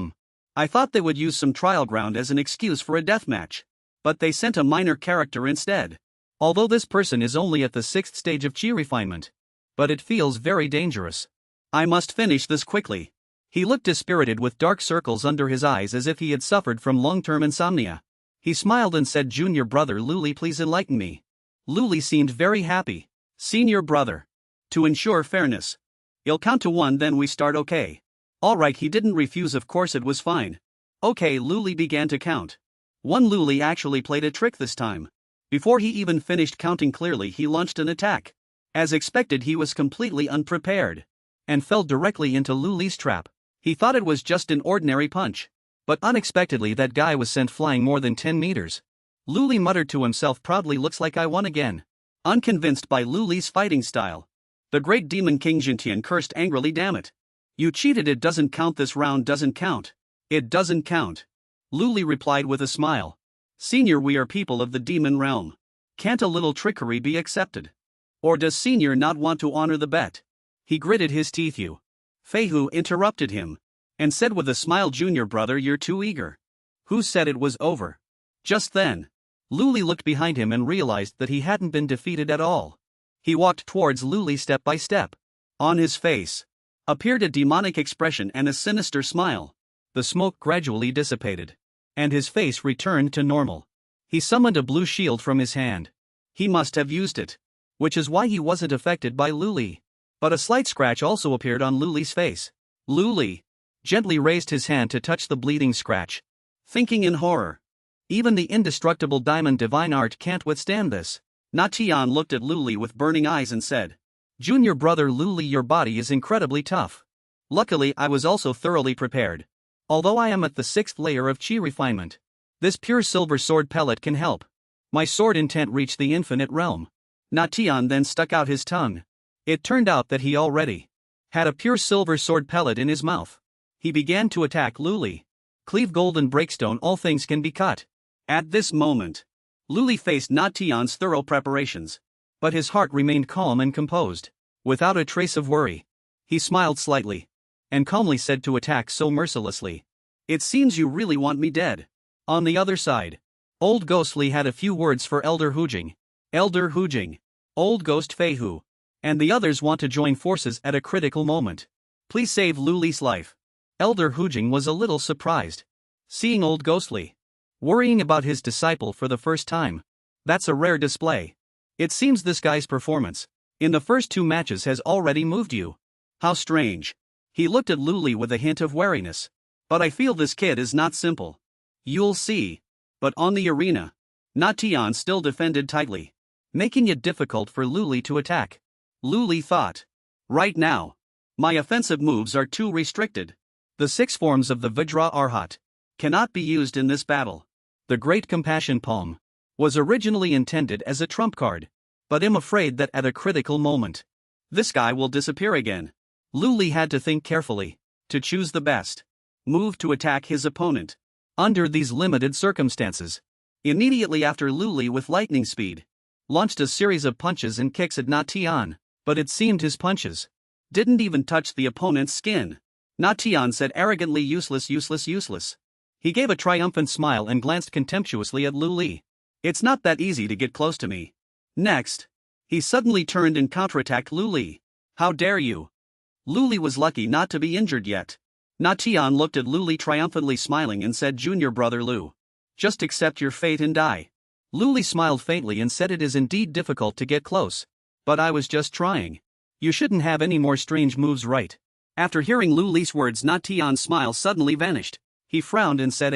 I thought they would use some trial ground as an excuse for a deathmatch. But they sent a minor character instead. Although this person is only at the 6th stage of chi refinement. But it feels very dangerous. I must finish this quickly. He looked dispirited with dark circles under his eyes as if he had suffered from long-term insomnia. He smiled and said, "Junior brother Luli, please enlighten me." Luli seemed very happy. "Senior brother. To ensure fairness. You'll count to 1 then we start, okay?" Alright, he didn't refuse, of course it was fine. Okay, Luli began to count. 1. Luli actually played a trick this time. Before he even finished counting clearly, he launched an attack. As expected, he was completely unprepared. And fell directly into Luli's trap. He thought it was just an ordinary punch. But unexpectedly that guy was sent flying more than 10 meters. Luli muttered to himself proudly, "Looks like I won again." Unconvinced by Luli's fighting style, the great demon King Jintian cursed angrily, "Damn it. You cheated, it doesn't count, this round doesn't count." "It doesn't count," Luli replied with a smile. "Senior, we are people of the demon realm. Can't a little trickery be accepted? Or does Senior not want to honor the bet?" He gritted his teeth. Fei Hu interrupted him and said with a smile, "Junior brother, you're too eager." "Who said it was over?" Just then, Luli looked behind him and realized that he hadn't been defeated at all. He walked towards Luli step by step. On his face appeared a demonic expression and a sinister smile. The smoke gradually dissipated, and his face returned to normal. He summoned a blue shield from his hand. He must have used it, which is why he wasn't affected by Luli. But a slight scratch also appeared on Luli's face. Luli gently raised his hand to touch the bleeding scratch, thinking in horror, "Even the indestructible diamond divine art can't withstand this." Natian looked at Luli with burning eyes and said, "Junior brother Luli, your body is incredibly tough. Luckily, I was also thoroughly prepared. Although I am at the 6th layer of chi refinement, this pure silver sword pellet can help. My sword intent reached the infinite realm." Natian then stuck out his tongue. It turned out that he already had a pure silver sword pellet in his mouth. He began to attack Luli. Cleave golden breakstone, all things can be cut. At this moment, Luli faced Natian's thorough preparations. But his heart remained calm and composed, without a trace of worry. He smiled slightly and calmly said, "To attack so mercilessly. It seems you really want me dead." On the other side, Old Ghostly had a few words for Elder Hujing. "Elder Hujing, Old Ghost Fei Hu, and the others want to join forces at a critical moment. Please save Luli's life." Elder Hujing was a little surprised, seeing Old Ghostly worrying about his disciple for the first time. That's a rare display. It seems this guy's performance in the first 2 matches has already moved you. How strange. He looked at Luli with a hint of wariness. "But I feel this kid is not simple." "You'll see." But on the arena, Natian still defended tightly, making it difficult for Luli to attack. Luli thought, "Right now, my offensive moves are too restricted. The 6 forms of the Vajra Arhat cannot be used in this battle." The Great Compassion Palm was originally intended as a trump card, but I'm afraid that at a critical moment, this guy will disappear again. Luli had to think carefully to choose the best move to attack his opponent under these limited circumstances. Immediately after, Luli with lightning speed launched a series of punches and kicks at Natian, but it seemed his punches didn't even touch the opponent's skin. Natian said arrogantly, "Useless, useless, useless." He gave a triumphant smile and glanced contemptuously at Luli. "It's not that easy to get close to me." Next, he suddenly turned and counterattacked Luli. "How dare you!" Luli was lucky not to be injured yet. Natian looked at Luli triumphantly, smiling, and said, "Junior brother Lu, just accept your fate and die." Luli smiled faintly and said, "It is indeed difficult to get close. But I was just trying. You shouldn't have any more strange moves, right?" After hearing Luli's words, Natian's smile suddenly vanished. He frowned and said,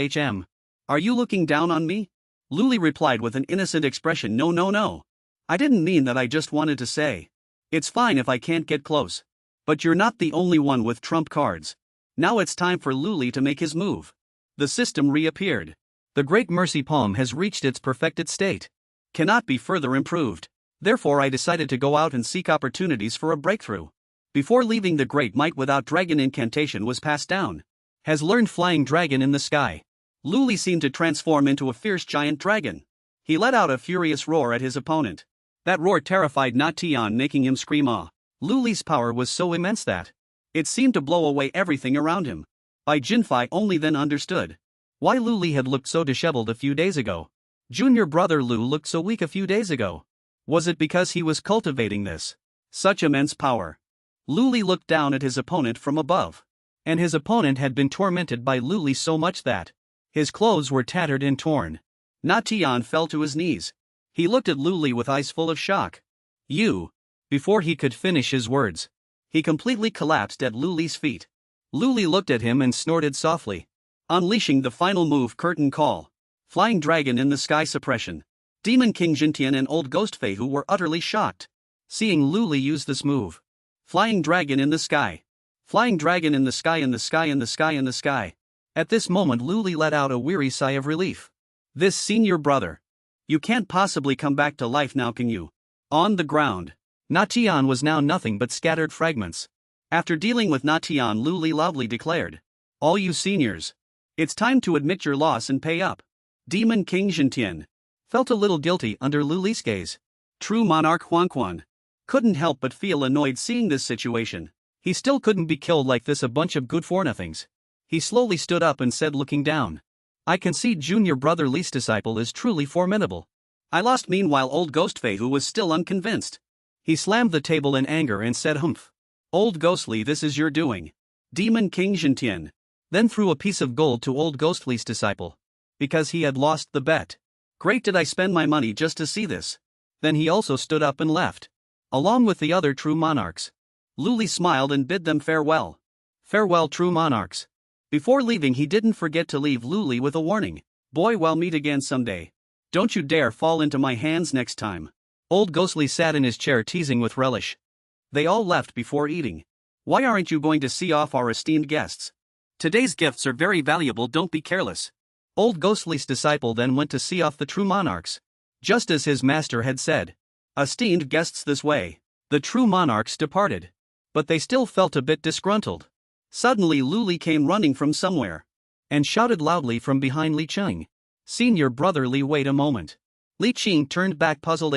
Are you looking down on me?" Luli replied with an innocent expression, "No, no, no. I didn't mean that, I just wanted to say, it's fine if I can't get close. But you're not the only one with trump cards. Now it's time for Luli to make his move." The system reappeared. The Great Mercy Palm has reached its perfected state. Cannot be further improved. Therefore I decided to go out and seek opportunities for a breakthrough. Before leaving, the Great Might Without Dragon incantation was passed down. Has learned Flying Dragon in the Sky. Luli seemed to transform into a fierce giant dragon. He let out a furious roar at his opponent. That roar terrified Natian, making him scream "Ah." Luli's power was so immense that it seemed to blow away everything around him. Bai Jinfei only then understood why Luli had looked so disheveled a few days ago. Junior brother Lu looked so weak a few days ago. Was it because he was cultivating this? Such immense power. Luli looked down at his opponent from above. And his opponent had been tormented by Luli so much that his clothes were tattered and torn. Na Tian fell to his knees. He looked at Luli with eyes full of shock. You. Before he could finish his words, he completely collapsed at Luli's feet. Luli looked at him and snorted softly. Unleashing the final move, curtain call. Flying Dragon in the Sky suppression. Demon King Jintian and Old Ghost Fei Hu were utterly shocked, seeing Luli use this move. Flying Dragon in the Sky. Flying Dragon in the sky, in the sky, in the sky, in the sky. At this moment Luli let out a weary sigh of relief. This senior brother. You can't possibly come back to life now, can you? On the ground. Na Tian was now nothing but scattered fragments. After dealing with Na Tian, Luli loudly declared, all you seniors, it's time to admit your loss and pay up. Demon King Jintian felt a little guilty under Luli's gaze. True monarch Huan Quan couldn't help but feel annoyed seeing this situation. He still couldn't be killed like this, a bunch of good-for-nothings. He slowly stood up and said, looking down, I can see junior brother Li's disciple is truly formidable. I lost. Meanwhile, Old Ghost Fei Hu was still unconvinced. He slammed the table in anger and said, humph. Old Ghostly, this is your doing. Demon King Jintian then threw a piece of gold to Old Ghostly's disciple, because he had lost the bet. Great, did I spend my money just to see this? Then he also stood up and left, along with the other true monarchs. Luli smiled and bid them farewell. Farewell, true monarchs. Before leaving, he didn't forget to leave Luli with a warning. Boy, we'll meet again someday. Don't you dare fall into my hands next time. Old Ghostly sat in his chair teasing with relish. They all left before eating. Why aren't you going to see off our esteemed guests? Today's gifts are very valuable, don't be careless. Old Ghostly's disciple then went to see off the true monarchs, just as his master had said. Esteemed guests, this way. The true monarchs departed. But they still felt a bit disgruntled. Suddenly Luli came running from somewhere and shouted loudly from behind Li Qing. Senior brother Li, wait a moment. Li Qing turned back, puzzled.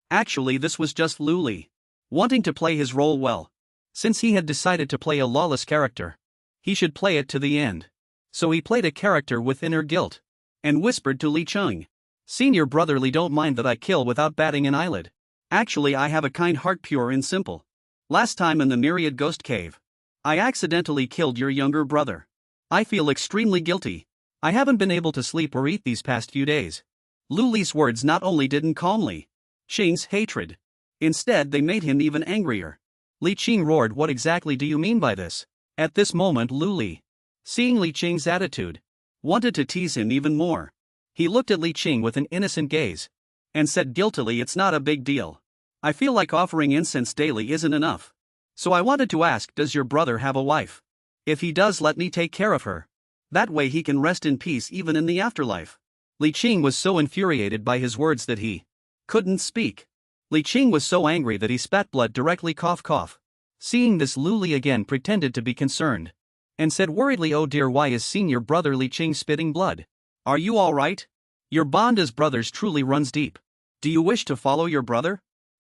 Actually, this was just Luli wanting to play his role well. Since he had decided to play a lawless character, he should play it to the end. So he played a character with inner guilt and whispered to Li Qing, Senior brother Li, don't mind that I kill without batting an eyelid. Actually, I have a kind heart, pure and simple. Last time in the Myriad Ghost Cave, I accidentally killed your younger brother. I feel extremely guilty. I haven't been able to sleep or eat these past few days. Luli's words not only didn't calm Li Qing's hatred, instead they made him even angrier. Li Qing roared, what exactly do you mean by this? At this moment Luli, seeing Li Qing's attitude, wanted to tease him even more. He looked at Li Qing with an innocent gaze and said guiltily, it's not a big deal. I feel like offering incense daily isn't enough. So I wanted to ask, does your brother have a wife? If he does, let me take care of her. That way he can rest in peace even in the afterlife. Li Qing was so infuriated by his words that he couldn't speak. Li Qing was so angry that he spat blood directly, cough cough. Seeing this, Luli again pretended to be concerned and said worriedly, oh dear, why is senior brother Li Qing spitting blood? Are you all right? Your bond as brothers truly runs deep. Do you wish to follow your brother?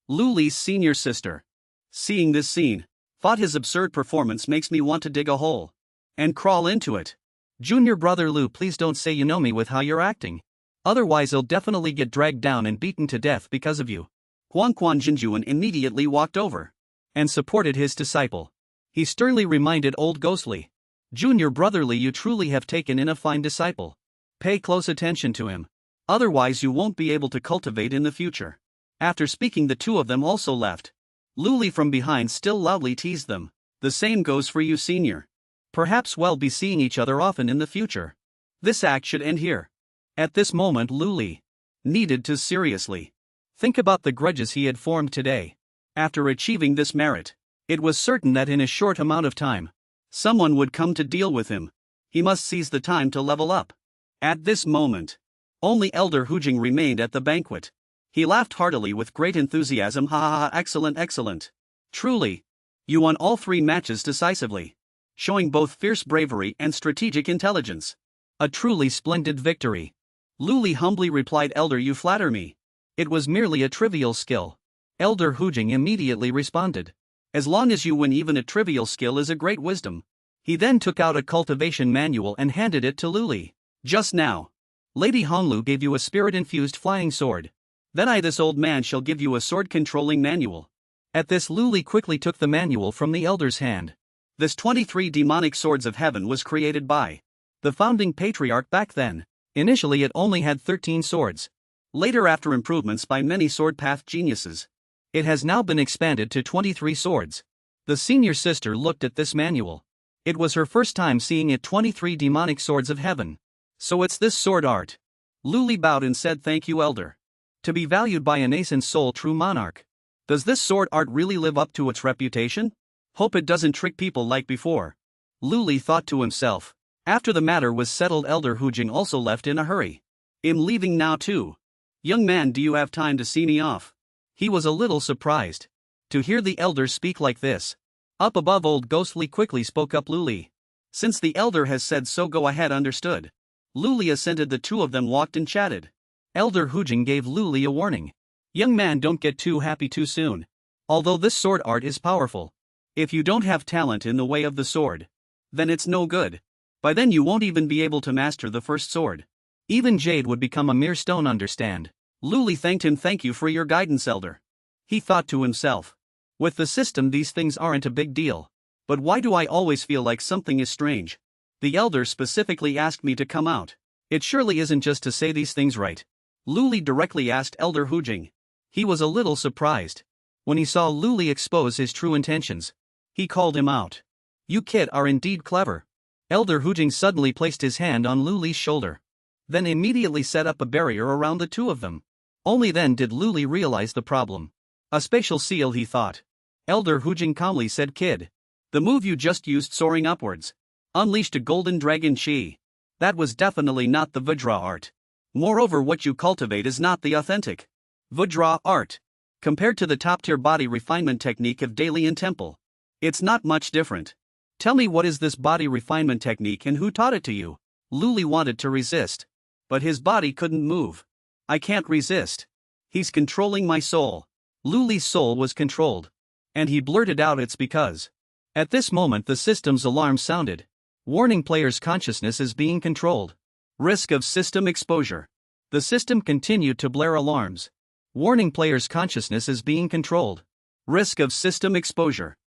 Luli's senior sister, seeing this scene, thought his absurd performance makes me want to dig a hole and crawl into it. Junior brother Lu, please don't say you know me with how you're acting. Otherwise I'll definitely get dragged down and beaten to death because of you. Huang Quan Jinjuan immediately walked over and supported his disciple. He sternly reminded Old Ghostly, Junior brother Li, you truly have taken in a fine disciple. Pay close attention to him. Otherwise you won't be able to cultivate in the future. After speaking, the two of them also left. Luli from behind still loudly teased them. The same goes for you, senior. Perhaps we'll be seeing each other often in the future. This act should end here. At this moment Luli needed to seriously think about the grudges he had formed today. After achieving this merit, it was certain that in a short amount of time, someone would come to deal with him. He must seize the time to level up. At this moment, only Elder Hujing remained at the banquet. He laughed heartily with great enthusiasm. Ha ha ha, excellent, excellent. Truly, you won all 3 matches decisively, showing both fierce bravery and strategic intelligence. A truly splendid victory. Luli humbly replied, Elder, you flatter me. It was merely a trivial skill. Elder Hujing immediately responded, as long as you win, even a trivial skill is a great wisdom. He then took out a cultivation manual and handed it to Luli. Just now, Lady Honglu gave you a spirit-infused flying sword. Then this old man shall give you a sword-controlling manual. At this, Luli quickly took the manual from the elder's hand. This 23 demonic swords of heaven was created by the founding patriarch back then. Initially it only had 13 swords. Later, after improvements by many sword path geniuses, it has now been expanded to 23 swords. The senior sister looked at this manual. It was her first time seeing it. 23 demonic swords of heaven. So it's this sword art. Luli bowed and said, "Thank you, elder. To be valued by a nascent soul true monarch. Does this sword art really live up to its reputation? Hope it doesn't trick people like before." Luli thought to himself. After the matter was settled, Elder Hujing also left in a hurry. "I'm leaving now too. Young man, do you have time to see me off?" He was a little surprised to hear the elder speak like this. Up above, old Ghostly quickly spoke up. "Luli, since the elder has said so, go ahead." Understood. Luli assented. The two of them walked and chatted. Elder Hujing gave Luli a warning. "Young man, don't get too happy too soon. Although this sword art is powerful, if you don't have talent in the way of the sword, then it's no good. By then you won't even be able to master the first sword. Even jade would become a mere stone." Understand. Luli thanked him. "Thank you for your guidance, elder." He thought to himself. With the system these things aren't a big deal. But why do I always feel like something is strange? The elder specifically asked me to come out. It surely isn't just to say these things, right? Luli directly asked Elder Hujing. He was a little surprised when he saw Luli expose his true intentions. He called him out. "You kid are indeed clever." Elder Hujing suddenly placed his hand on Luli's shoulder, then immediately set up a barrier around the two of them. Only then did Luli realize the problem. A spatial seal, he thought. Elder Hujing calmly said, "Kid, the move you just used, soaring upwards, unleashed a golden dragon chi. That was definitely not the Vajra art. Moreover, what you cultivate is not the authentic Vajra art. Compared to the top-tier body refinement technique of Dalian Temple, it's not much different. Tell me, what is this body refinement technique and who taught it to you?" Luli wanted to resist, but his body couldn't move. "I can't resist. He's controlling my soul." Luli's soul was controlled, and he blurted out, "It's because." At this moment the system's alarm sounded. Warning: player's consciousness is being controlled. Risk of system exposure. The system continued to blare alarms. Warning: player's consciousness is being controlled. Risk of system exposure.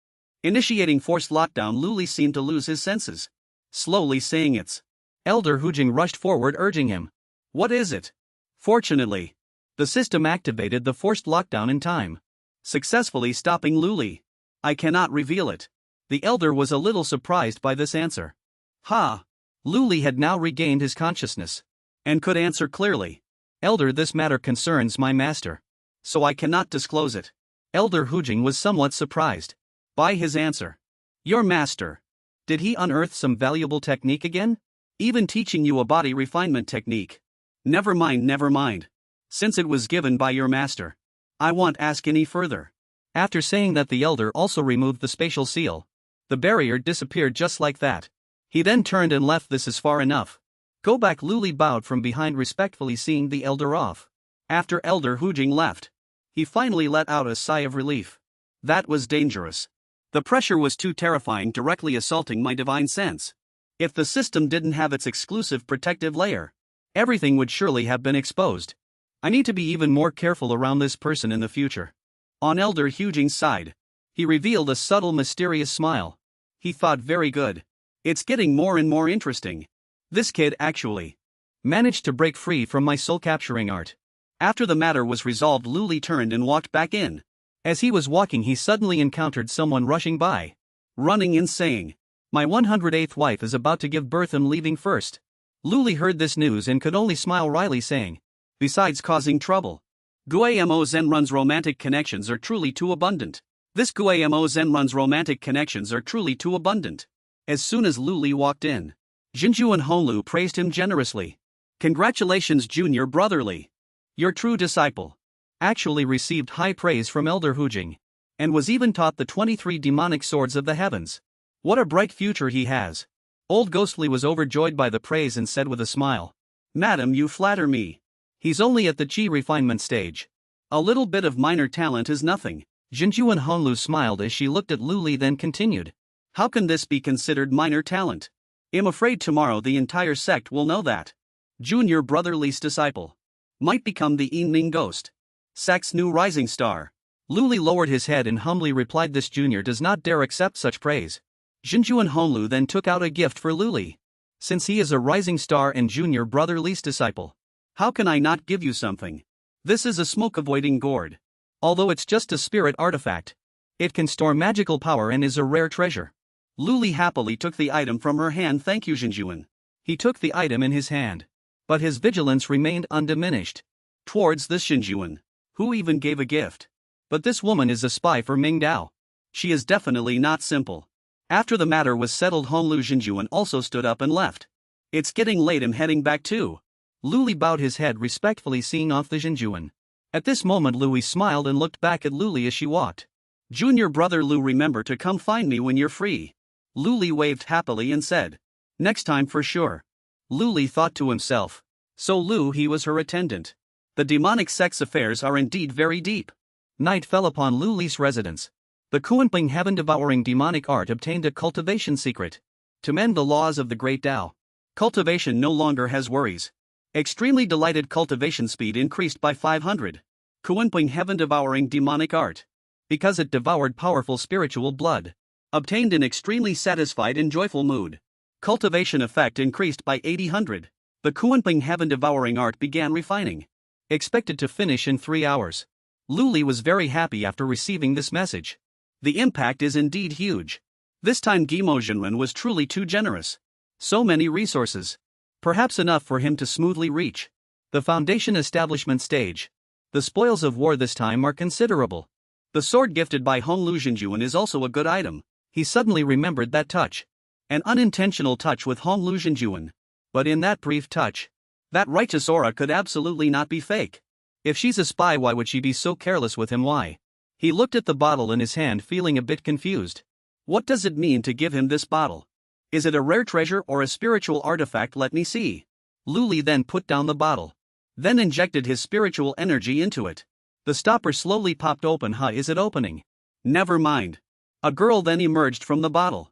Initiating forced lockdown. Luli seemed to lose his senses. Slowly saying it's. Elder Hujing rushed forward, urging him. "What is it?" Fortunately, the system activated the forced lockdown in time, successfully stopping Luli. "I cannot reveal it." The elder was a little surprised by this answer. Ha! Luli had now regained his consciousness and could answer clearly. "Elder, this matter concerns my master, so I cannot disclose it." Elder Hujing was somewhat surprised by his answer. "Your master? Did he unearth some valuable technique again? Even teaching you a body refinement technique?" Never mind. Since it was given by your master, I won't ask any further." After saying that, the elder also removed the spatial seal. The barrier disappeared just like that. He then turned and left. "This is far enough. Go back." Luli bowed from behind, respectfully seeing the elder off. After Elder Hujing left, he finally let out a sigh of relief. That was dangerous. The pressure was too terrifying, directly assaulting my divine sense. If the system didn't have its exclusive protective layer, everything would surely have been exposed. I need to be even more careful around this person in the future. On Elder Hujing's side, he revealed a subtle, mysterious smile. He thought, very good. It's getting more and more interesting. This kid actually managed to break free from my soul-capturing art. After the matter was resolved, Luli turned and walked back in. As he was walking, he suddenly encountered someone rushing by, running and saying, "My 108th wife is about to give birth. I'm leaving first." Luli heard this news and could only smile wryly, saying, "Besides causing trouble, Guamo Zenrun's romantic connections are truly too abundant. This Guamo Zenrun's romantic connections are truly too abundant." As soon as Luli walked in, Jinju and Honlu praised him generously. "Congratulations, junior brotherly. Your true disciple actually received high praise from Elder Hujing, and was even taught the 23 demonic swords of the heavens. What a bright future he has." Old Ghostly was overjoyed by the praise and said with a smile, "Madam, you flatter me. He's only at the chi refinement stage. A little bit of minor talent is nothing." Jinju and Honlu smiled as she looked at Luli, then continued, "How can this be considered minor talent? I'm afraid tomorrow the entire sect will know that Junior Brotherly's disciple might become the Yinming ghost." sect's new rising star. Luli lowered his head and humbly replied, this junior does not dare accept such praise. Jinjuan Honglu then took out a gift for Luli. Since he is a rising star and junior brother Li's disciple, how can I not give you something? This is a smoke-avoiding gourd. Although it's just a spirit artifact, it can store magical power and is a rare treasure. Luli happily took the item from her hand. Thank you, Jinjuan. He took the item in his hand, but his vigilance remained undiminished towards this Jinjuan, who even gave a gift. But this woman is a spy for Ming Dao. She is definitely not simple. After the matter was settled, Honglu Jinjuan also stood up and left. It's getting late, I'm heading back too. Luli bowed his head respectfully, seeing off the Jinjuan. At this moment Louis smiled and looked back at Luli as she walked. Junior brother Lu, remember to come find me when you're free. Luli waved happily and said, next time for sure. Luli thought to himself. So Lu, he was her attendant. The demonic sect's affairs are indeed very deep. Night fell upon Luli's residence. The Kuanping heaven-devouring demonic art obtained a cultivation secret. To mend the laws of the great Tao, cultivation no longer has worries. Extremely delighted, cultivation speed increased by 500. Kuanping heaven-devouring demonic art. Because it devoured powerful spiritual blood. Obtained in extremely satisfied and joyful mood. Cultivation effect increased by 800. The Kuanping heaven-devouring art began refining. Expected to finish in 3 hours. Luli was very happy after receiving this message. The impact is indeed huge. This time Guimo Jinwen was truly too generous. So many resources. Perhaps enough for him to smoothly reach the foundation establishment stage. The spoils of war this time are considerable. The sword gifted by Honglu Jinjuan is also a good item. He suddenly remembered that touch. An unintentional touch with Honglu Jinjuan. But in that brief touch, that righteous aura could absolutely not be fake. If she's a spy, why would she be so careless with him? Why? He looked at the bottle in his hand, feeling a bit confused. What does it mean to give him this bottle? Is it a rare treasure or a spiritual artifact? Let me see. Luli then put down the bottle. Then injected his spiritual energy into it. The stopper slowly popped open. Is it opening? Never mind. A girl then emerged from the bottle.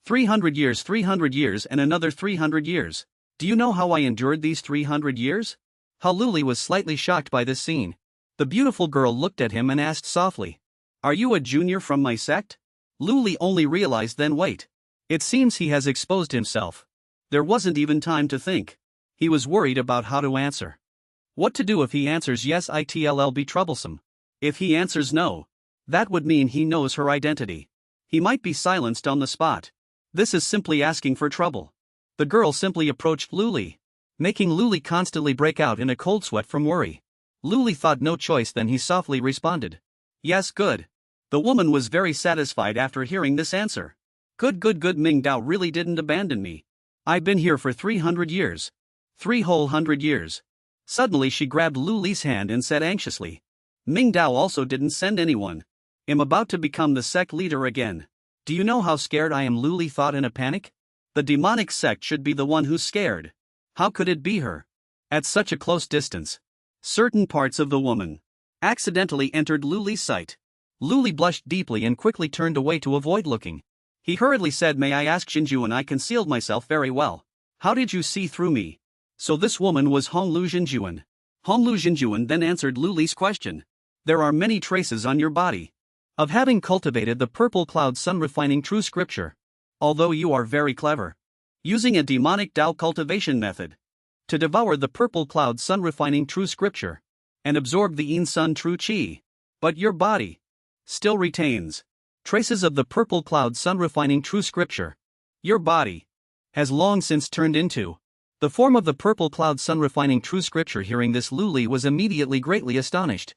300 years and another 300 years. Do you know how I endured these 300 years? Luli was slightly shocked by this scene. The beautiful girl looked at him and asked softly, are you a junior from my sect? Luli only realized then, wait. It seems he has exposed himself. There wasn't even time to think. He was worried about how to answer. What to do if he answers yes, it'll be troublesome. If he answers no, that would mean he knows her identity. He might be silenced on the spot. This is simply asking for trouble. The girl simply approached Luli, making Luli constantly break out in a cold sweat from worry. Luli thought no choice, then he softly responded. Yes, good. The woman was very satisfied after hearing this answer. Good. Ming Dao really didn't abandon me. I've been here for 300 years. 3 whole 100 years. Suddenly she grabbed Luli's hand and said anxiously. Ming Dao also didn't send anyone. I'm about to become the sect leader again. Do you know how scared I am? Luli thought in a panic. The demonic sect should be the one who's scared. How could it be her? At such a close distance. Certain parts of the woman accidentally entered Luli's sight. Luli blushed deeply and quickly turned away to avoid looking. He hurriedly said, may I ask Jinjuan? I concealed myself very well. How did you see through me? So this woman was Honglu Jinjuan. Honglu Jinjuan then answered Luli's question. There are many traces on your body of having cultivated the purple cloud sun refining true scripture. Although you are very clever, using a demonic Tao cultivation method to devour the purple cloud sun refining true scripture and absorb the Yin sun true chi. But your body still retains traces of the purple cloud sun refining true scripture. Your body has long since turned into the form of the purple cloud sun refining true scripture. Hearing this, Luli was immediately greatly astonished.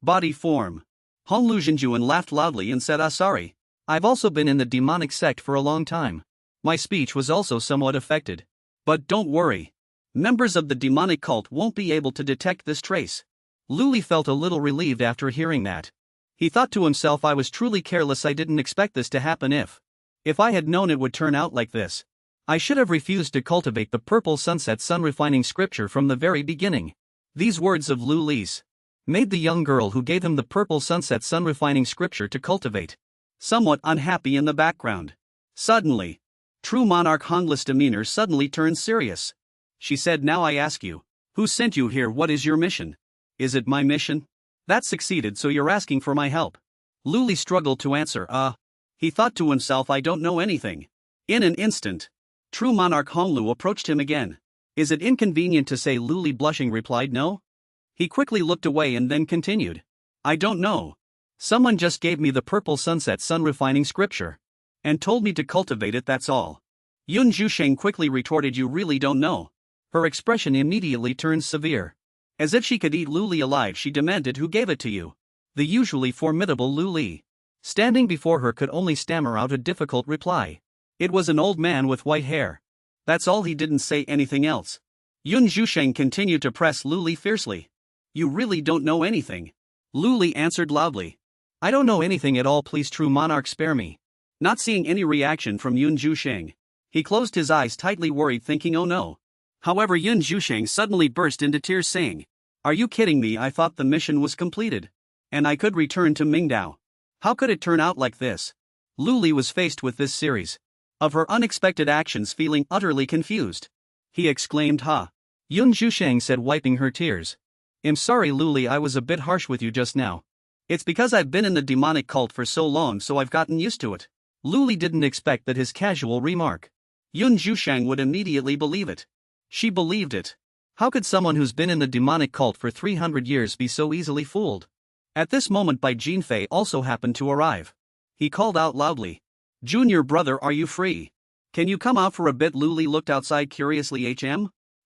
Body form. Honglu Jinjuan laughed loudly and said, sorry. I've also been in the demonic sect for a long time. My speech was also somewhat affected. But don't worry. Members of the demonic cult won't be able to detect this trace. Luli felt a little relieved after hearing that. He thought to himself, I was truly careless. I didn't expect this to happen. If I had known it would turn out like this, I should have refused to cultivate the purple sunset sun refining scripture from the very beginning. These words of Luli's made the young girl who gave him the purple sunset sun refining scripture to cultivate somewhat unhappy in the background. Suddenly, true monarch Honglu's demeanor suddenly turned serious. She said, now I ask you, Who sent you here? What is your mission? Is it my mission? That succeeded, so you're asking for my help. Luli struggled to answer. He thought to himself, I don't know anything. In an instant, true monarch Honglu approached him again. Is it inconvenient to say? Luli blushing replied no. He quickly looked away and then continued. I don't know. Someone just gave me the purple sunset sun refining scripture. And told me to cultivate it, that's all. Yun Zhusheng quickly retorted, you really don't know. Her expression immediately turned severe. As if she could eat Luli alive, she demanded, who gave it to you? The usually formidable Luli, standing before her, could only stammer out a difficult reply. It was an old man with white hair. That's all, he didn't say anything else. Yun Zhusheng continued to press Luli fiercely. You really don't know anything. Luli answered loudly. I don't know anything at all, please true monarch, spare me. Not seeing any reaction from Yun Zhusheng, he closed his eyes tightly, worried, thinking oh no. However, Yun Zhusheng suddenly burst into tears saying, are you kidding me? I thought the mission was completed. And I could return to Mingdao. How could it turn out like this? Luli was faced with this series of her unexpected actions, feeling utterly confused. He exclaimed, ha. Yun Zhusheng said, wiping her tears. I'm sorry Luli, I was a bit harsh with you just now. It's because I've been in the demonic cult for so long, so I've gotten used to it. Luli didn't expect that his casual remark, Yun Zhusheng, would immediately believe it. She believed it. How could someone who's been in the demonic cult for 300 years be so easily fooled? At this moment, Bai Jinfei also happened to arrive. He called out loudly, Junior brother, are you free? Can you come out for a bit? Luli looked outside curiously.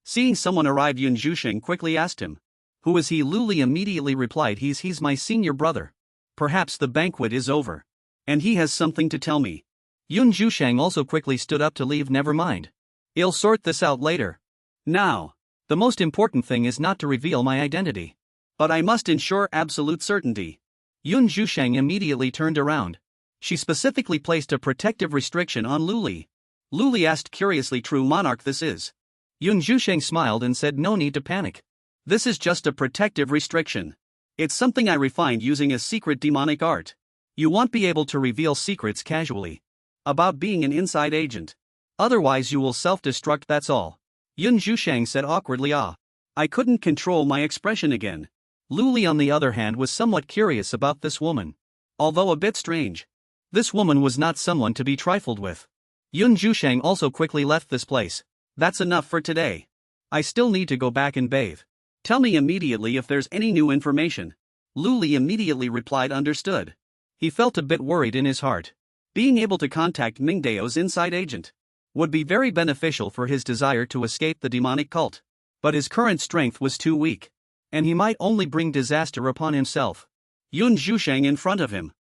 Seeing someone arrive, Yun Zhusheng quickly asked him. Who is he? Luli immediately replied, he's my senior brother. Perhaps the banquet is over. And he has something to tell me. Yun Zhusheng also quickly stood up to leave. Never mind. I'll sort this out later. Now, the most important thing is not to reveal my identity. But I must ensure absolute certainty. Yun Zhusheng immediately turned around. She specifically placed a protective restriction on Luli. Luli asked curiously, true monarch, this is? Yun Zhusheng smiled and said, no need to panic. This is just a protective restriction. It's something I refined using a secret demonic art. You won't be able to reveal secrets casually. About being an inside agent. Otherwise you will self-destruct, that's all. Yun Zhusheng said awkwardly. I couldn't control my expression again. Luli on the other hand was somewhat curious about this woman. Although a bit strange. This woman was not someone to be trifled with. Yun Zhusheng also quickly left this place. That's enough for today. I still need to go back and bathe. Tell me immediately if there's any new information. Luli immediately replied, understood. He felt a bit worried in his heart. Being able to contact Mingdao's inside agent would be very beneficial for his desire to escape the demonic cult. But his current strength was too weak. And he might only bring disaster upon himself. Yun Zhusheng in front of him,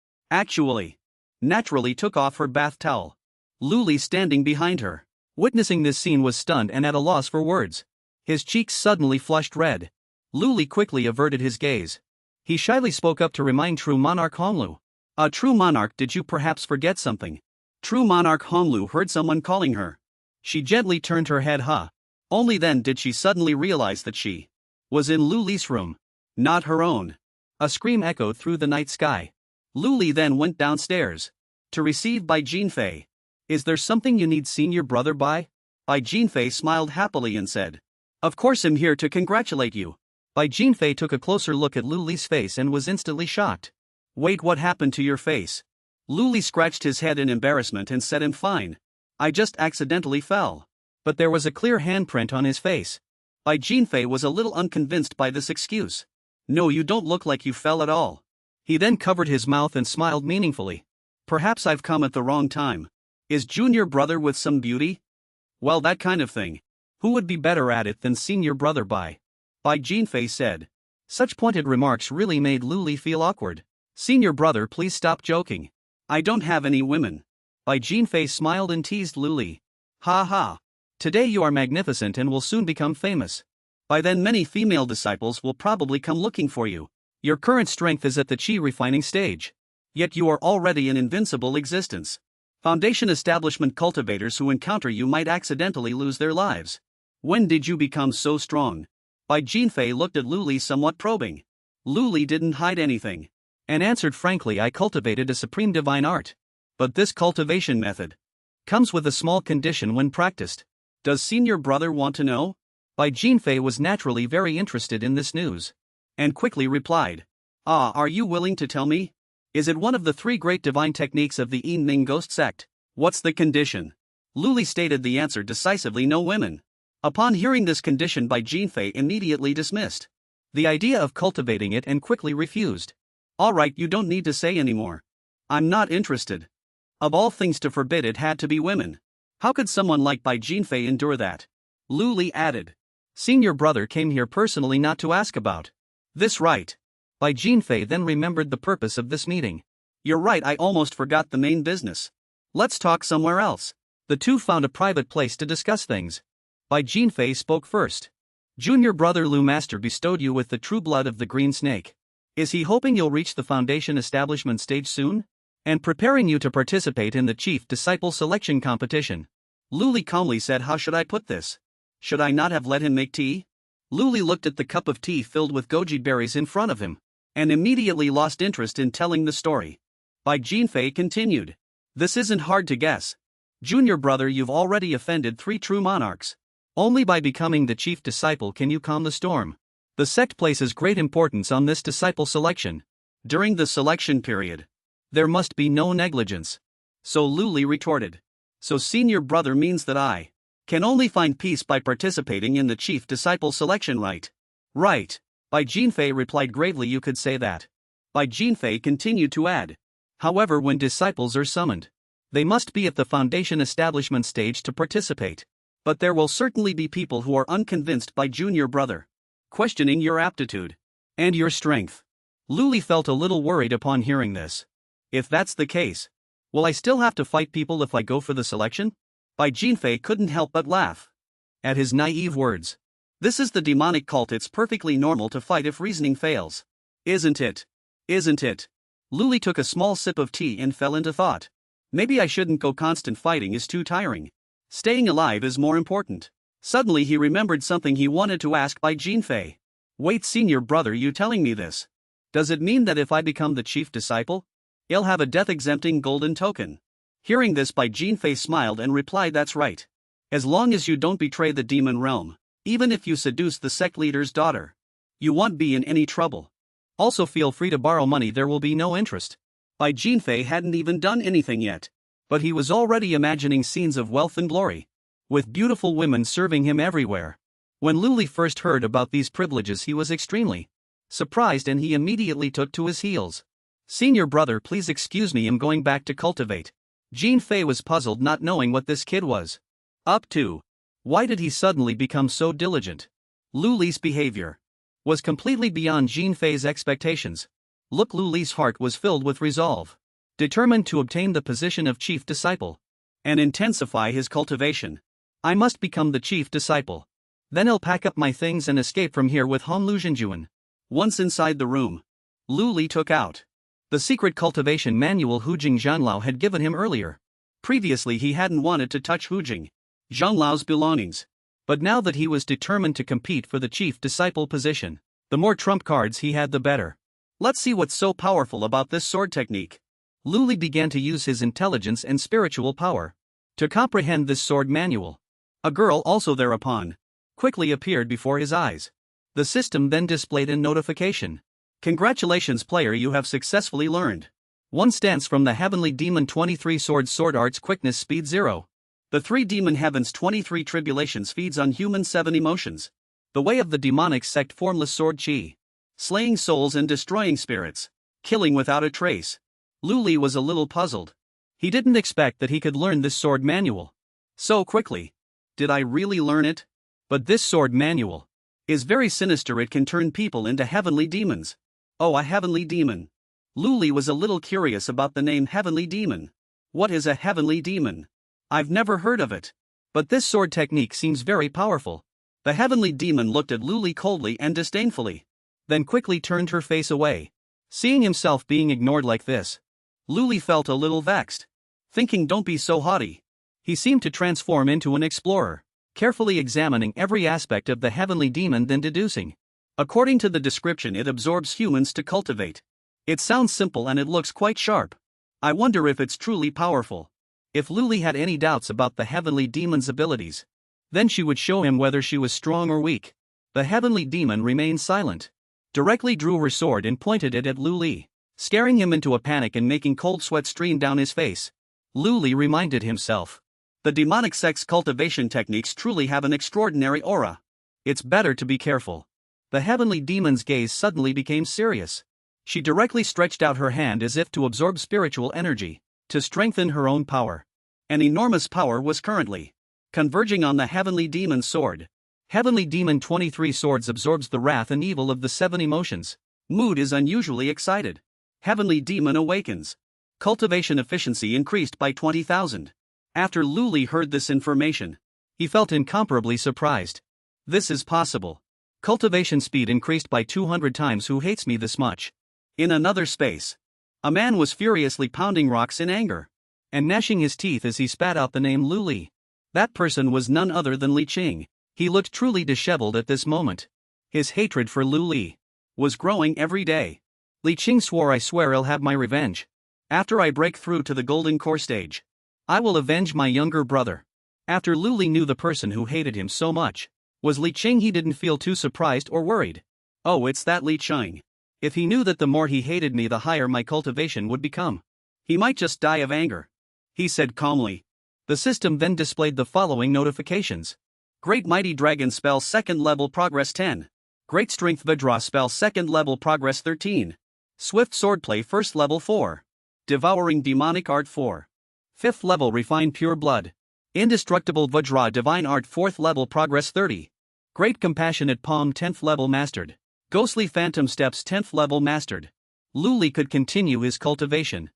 naturally took off her bath towel. Luli standing behind her, witnessing this scene, was stunned and at a loss for words. His cheeks suddenly flushed red. Luli quickly averted his gaze. He shyly spoke up to remind true monarch Honglu. True monarch, did you perhaps forget something? True monarch Honglu heard someone calling her. She gently turned her head. Only then did she suddenly realize that she was in Luli's room, not her own. A scream echoed through the night sky. Luli then went downstairs to receive Bai Jinfei. Is there something you need, senior brother Bai? Bai Jinfei smiled happily and said, of course, I'm here to congratulate you. Bai Jinfei took a closer look at Luli's face and was instantly shocked. Wait, what happened to your face? Luli scratched his head in embarrassment and said, I'm fine. I just accidentally fell. But there was a clear handprint on his face. Bai Jinfei was a little unconvinced by this excuse. No, you don't look like you fell at all. He then covered his mouth and smiled meaningfully. Perhaps I've come at the wrong time. Is junior brother with some beauty? Well, that kind of thing. Who would be better at it than senior brother Bai? Bai Jinfei said. Such pointed remarks really made Luli feel awkward. Senior brother, please stop joking. I don't have any women. Bai Jinfei smiled and teased Luli. Ha ha. Today you are magnificent and will soon become famous. By then many female disciples will probably come looking for you. Your current strength is at the chi refining stage. Yet you are already an invincible existence. Foundation establishment cultivators who encounter you might accidentally lose their lives. When did you become so strong? Bai Jinfei looked at Luli somewhat probing. Luli didn't hide anything, and answered frankly, I cultivated a supreme divine art. But this cultivation method comes with a small condition when practiced. Does senior brother want to know? Bai Jinfei was naturally very interested in this news. And quickly replied. Ah, are you willing to tell me? Is it one of the three great divine techniques of the Yin Ning ghost sect? What's the condition? Luli stated the answer decisively: no women. Upon hearing this condition, Bai Jinfei immediately dismissed the idea of cultivating it and quickly refused. Alright, you don't need to say anymore. I'm not interested. Of all things to forbid, it had to be women. How could someone like Bai Jinfei endure that? Luli added. Senior brother came here personally not to ask about this, right? Bai Jinfei then remembered the purpose of this meeting. You're right, I almost forgot the main business. Let's talk somewhere else. The two found a private place to discuss things. Bai Jinfei spoke first. Junior brother Lu Master bestowed you with the true blood of the green snake. Is he hoping you'll reach the foundation establishment stage soon? And preparing you to participate in the chief disciple selection competition? Luli calmly said. How should I put this? Should I not have let him make tea? Luli looked at the cup of tea filled with goji berries in front of him, and immediately lost interest in telling the story. Bai Jinfei continued. This isn't hard to guess. Junior brother, you've already offended 3 true monarchs. Only by becoming the chief disciple can you calm the storm. The sect places great importance on this disciple selection. During the selection period, there must be no negligence. So Luli retorted. So senior brother means that I can only find peace by participating in the chief disciple selection, right? Right. Bai Jinfei replied gravely. You could say that. Bai Jinfei continued to add. However, when disciples are summoned, they must be at the foundation establishment stage to participate. But there will certainly be people who are unconvinced by junior brother, questioning your aptitude and your strength. Luli felt a little worried upon hearing this. If that's the case, will I still have to fight people if I go for the selection? Bai Jinfei couldn't help but laugh at his naive words. This is the demonic cult. It's perfectly normal to fight if reasoning fails. Isn't it? Isn't it? Luli took a small sip of tea and fell into thought. Maybe I shouldn't go. Constant fighting is too tiring. Staying alive is more important. Suddenly he remembered something he wanted to ask Bai Jinfei. Wait, senior brother, you telling me this? Does it mean that if I become the chief disciple, I'll have a death-exempting golden token? Hearing this, Bai Jinfei smiled and replied, that's right. As long as you don't betray the demon realm, even if you seduce the sect leader's daughter, you won't be in any trouble. Also feel free to borrow money, there will be no interest. Bai Jinfei hadn't even done anything yet, but he was already imagining scenes of wealth and glory, with beautiful women serving him everywhere. When Luli first heard about these privileges, he was extremely surprised and he immediately took to his heels. Senior brother, please excuse me, I'm going back to cultivate. Jinfei was puzzled, not knowing what this kid was up to. Why did he suddenly become so diligent? Luli's behavior was completely beyond Jinfei's expectations. Look, Luli's heart was filled with resolve, determined to obtain the position of chief disciple and intensify his cultivation. I must become the chief disciple. Then I'll pack up my things and escape from here with Hong Luzhenjuan. Once inside the room, Luli took out the secret cultivation manual Hujing Zhanlao had given him earlier. Previously he hadn't wanted to touch Hujing Zhanlao's belongings, but now that he was determined to compete for the chief disciple position, the more trump cards he had the better. Let's see what's so powerful about this sword technique. Luli began to use his intelligence and spiritual power to comprehend this sword manual. A girl also thereupon quickly appeared before his eyes. The system then displayed a notification. Congratulations player, you have successfully learned 1 stance from the Heavenly Demon, 23 swords, sword arts, quickness, speed 0. The 3 demon heavens, 23 tribulations, feeds on human, 7 emotions. The way of the demonic sect, formless sword chi, slaying souls and destroying spirits, killing without a trace. Luli was a little puzzled. He didn't expect that he could learn this sword manual so quickly. Did I really learn it? But this sword manual is very sinister, it can turn people into heavenly demons. Oh, a heavenly demon. Luli was a little curious about the name heavenly demon. What is a heavenly demon? I've never heard of it. But this sword technique seems very powerful. The heavenly demon looked at Luli coldly and disdainfully, then quickly turned her face away. Seeing himself being ignored like this, Luli felt a little vexed. Thinking, don't be so haughty. He seemed to transform into an explorer, carefully examining every aspect of the heavenly demon, then deducing. According to the description, it absorbs humans to cultivate. It sounds simple and it looks quite sharp. I wonder if it's truly powerful. If Luli had any doubts about the heavenly demon's abilities, Then she would show him whether she was strong or weak. The heavenly demon remained silent. Directly drew her sword and pointed it at Lu Li, scaring him into a panic and making cold sweat stream down his face. Lu Li reminded himself. The demonic sect's cultivation techniques truly have an extraordinary aura. It's better to be careful. The heavenly demon's gaze suddenly became serious. She directly stretched out her hand as if to absorb spiritual energy, to strengthen her own power. An enormous power was currently converging on the heavenly demon's sword. Heavenly Demon 23 Swords absorbs the wrath and evil of the 7 emotions. Mood is unusually excited. Heavenly Demon awakens. Cultivation efficiency increased by 20,000. After Lu Li heard this information, he felt incomparably surprised. This is possible. Cultivation speed increased by 200 times. Who hates me this much? In another space, a man was furiously pounding rocks in anger and gnashing his teeth as he spat out the name Lu Li. That person was none other than Li Qing. He looked truly disheveled at this moment. His hatred for Lu Li was growing every day. Li Qing swore, I swear I'll have my revenge. After I break through to the golden core stage, I will avenge my younger brother. After Lu Li knew the person who hated him so much was Li Qing, he didn't feel too surprised or worried. Oh, it's that Li Qing. If he knew that the more he hated me the higher my cultivation would become, he might just die of anger, he said calmly. The system then displayed the following notifications. Great Mighty Dragon spell 2nd level progress 10. Great Strength Vajra spell 2nd level progress 13. Swift Swordplay 1st level 4. Devouring Demonic Art 4. 5th level Refined Pure Blood. Indestructible Vajra Divine Art 4th level progress 30. Great Compassionate Palm 10th level mastered. Ghostly Phantom Steps 10th level mastered. Lu Li could continue his cultivation.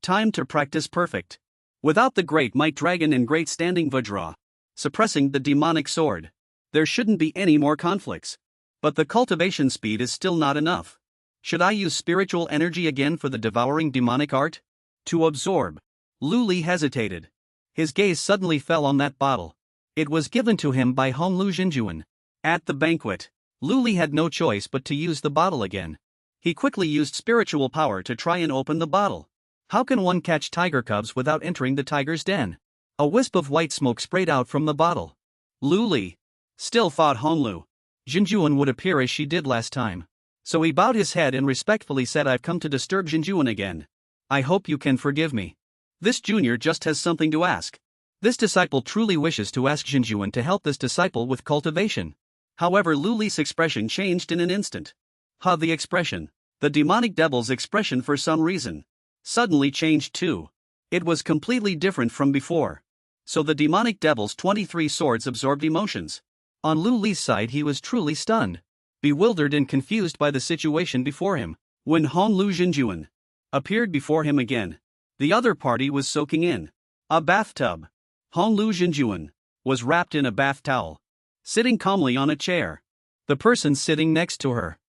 Time to practice perfect. Without the Great Might Dragon and Great Standing Vajra suppressing the demonic sword, there shouldn't be any more conflicts. But the cultivation speed is still not enough. Should I use spiritual energy again for the devouring demonic art? To absorb? Lu Li hesitated. His gaze suddenly fell on that bottle. It was given to him by Honglu Jinjuan at the banquet. Lu Li had no choice but to use the bottle again. He quickly used spiritual power to try and open the bottle. How can one catch tiger cubs without entering the tiger's den? A wisp of white smoke sprayed out from the bottle. Lu Li still thought Honglu Jinjuan would appear as she did last time. So he bowed his head and respectfully said, I've come to disturb Jinjuan again. I hope you can forgive me. This junior just has something to ask. This disciple truly wishes to ask Jinjuan to help this disciple with cultivation. However, Lu Li's expression changed in an instant. The expression. The demonic devil's expression for some reason suddenly changed too. It was completely different from before. So the demonic devil's 23 swords absorbed emotions. On Lu Li's side he was truly stunned, bewildered and confused by the situation before him. When Honglu Jinjuan appeared before him again, the other party was soaking in a bathtub. Honglu Jinjuan was wrapped in a bath towel, sitting calmly on a chair. The person sitting next to her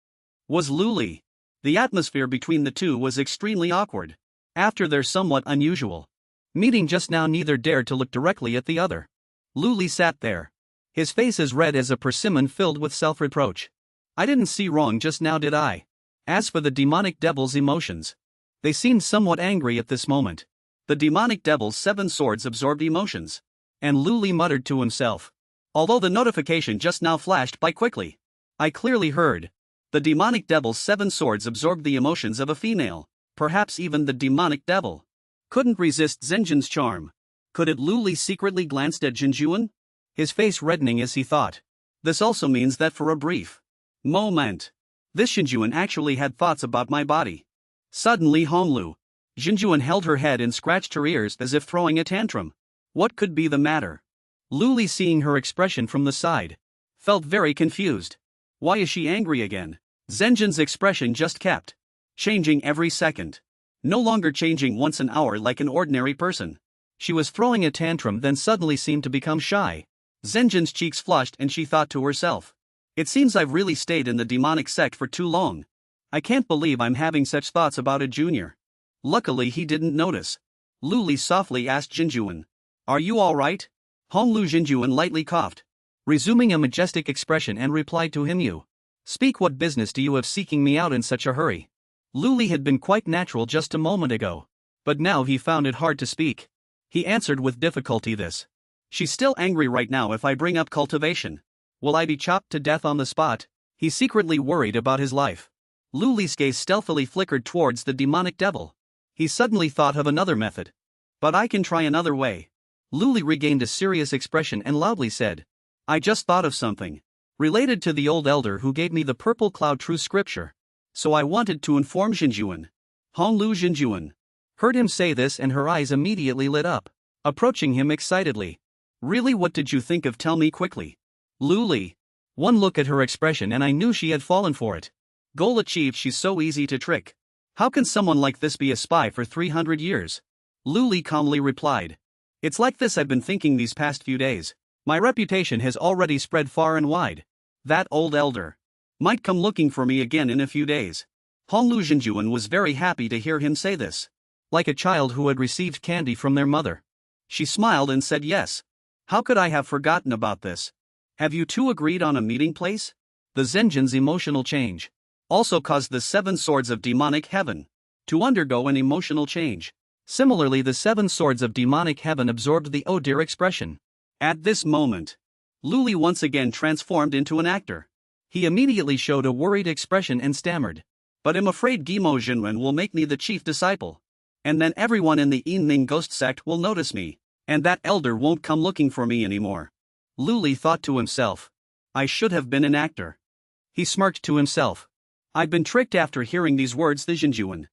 was Lu Li. The atmosphere between the two was extremely awkward. After their somewhat unusual meeting just now, neither dared to look directly at the other. Lu Li sat there, his face as red as a persimmon, filled with self-reproach. I didn't see wrong just now, did I? As for the demonic devil's emotions, they seemed somewhat angry at this moment. The demonic devil's 7 swords absorbed emotions. And Lu Li muttered to himself, although the notification just now flashed by quickly, I clearly heard. The demonic devil's 7 swords absorbed the emotions of a female. Perhaps even the demonic devil couldn't resist Zhenjin's charm. Could it? Lu Li secretly glanced at Jinjuan, his face reddening as he thought. This also means that for a brief moment, this Jinjuan actually had thoughts about my body. Suddenly Honglu Jinjuan held her head and scratched her ears as if throwing a tantrum. What could be the matter? Lu Li, seeing her expression from the side, felt very confused. Why is she angry again? Zhenjin's expression just kept changing every second. No longer changing once an hour like an ordinary person. She was throwing a tantrum, then suddenly seemed to become shy. Zhenjin's cheeks flushed and she thought to herself, it seems I've really stayed in the demonic sect for too long. I can't believe I'm having such thoughts about a junior. Luckily he didn't notice. Lu Li softly asked Jinjuan, are you alright? Honglu Jinjuan lightly coughed, resuming a majestic expression, and replied to him, you speak, what business do you have seeking me out in such a hurry? Lu Li had been quite natural just a moment ago, but now he found it hard to speak. He answered with difficulty, this She's still angry right now if I bring up cultivation. Will I be chopped to death on the spot? He's secretly worried about his life. Lu Li's gaze stealthily flickered towards the demonic devil. He suddenly thought of another method. But I can try another way. Lu Li regained a serious expression and loudly said, I just thought of something. Related to the old elder who gave me the purple cloud true scripture. So I wanted to inform Jinjuan. Honglu Jinjuan heard him say this and her eyes immediately lit up, approaching him excitedly. Really, what did you think of? Tell me quickly. Lu Li. One look at her expression and I knew she had fallen for it. Goal achieved. She's so easy to trick. How can someone like this be a spy for 300 years? Lu Li calmly replied. It's like this I've been thinking these past few days. My reputation has already spread far and wide. That old elder might come looking for me again in a few days. Honglu Jinjuan was very happy to hear him say this. Like a child who had received candy from their mother. She smiled and said yes. How could I have forgotten about this? Have you two agreed on a meeting place? The Zenjin's emotional change also caused the 7 swords of demonic heaven to undergo an emotional change. Similarly, the 7 swords of demonic heaven absorbed the oh dear expression. At this moment, Lu Li once again transformed into an actor. He immediately showed a worried expression and stammered. But I'm afraid Gimo Jinwen will make me the chief disciple. And then everyone in the Yinming ghost sect will notice me. And that elder won't come looking for me anymore. Lu Li thought to himself. I should have been an actor. He smirked to himself. I've been tricked. After hearing these words, the Jinjuan,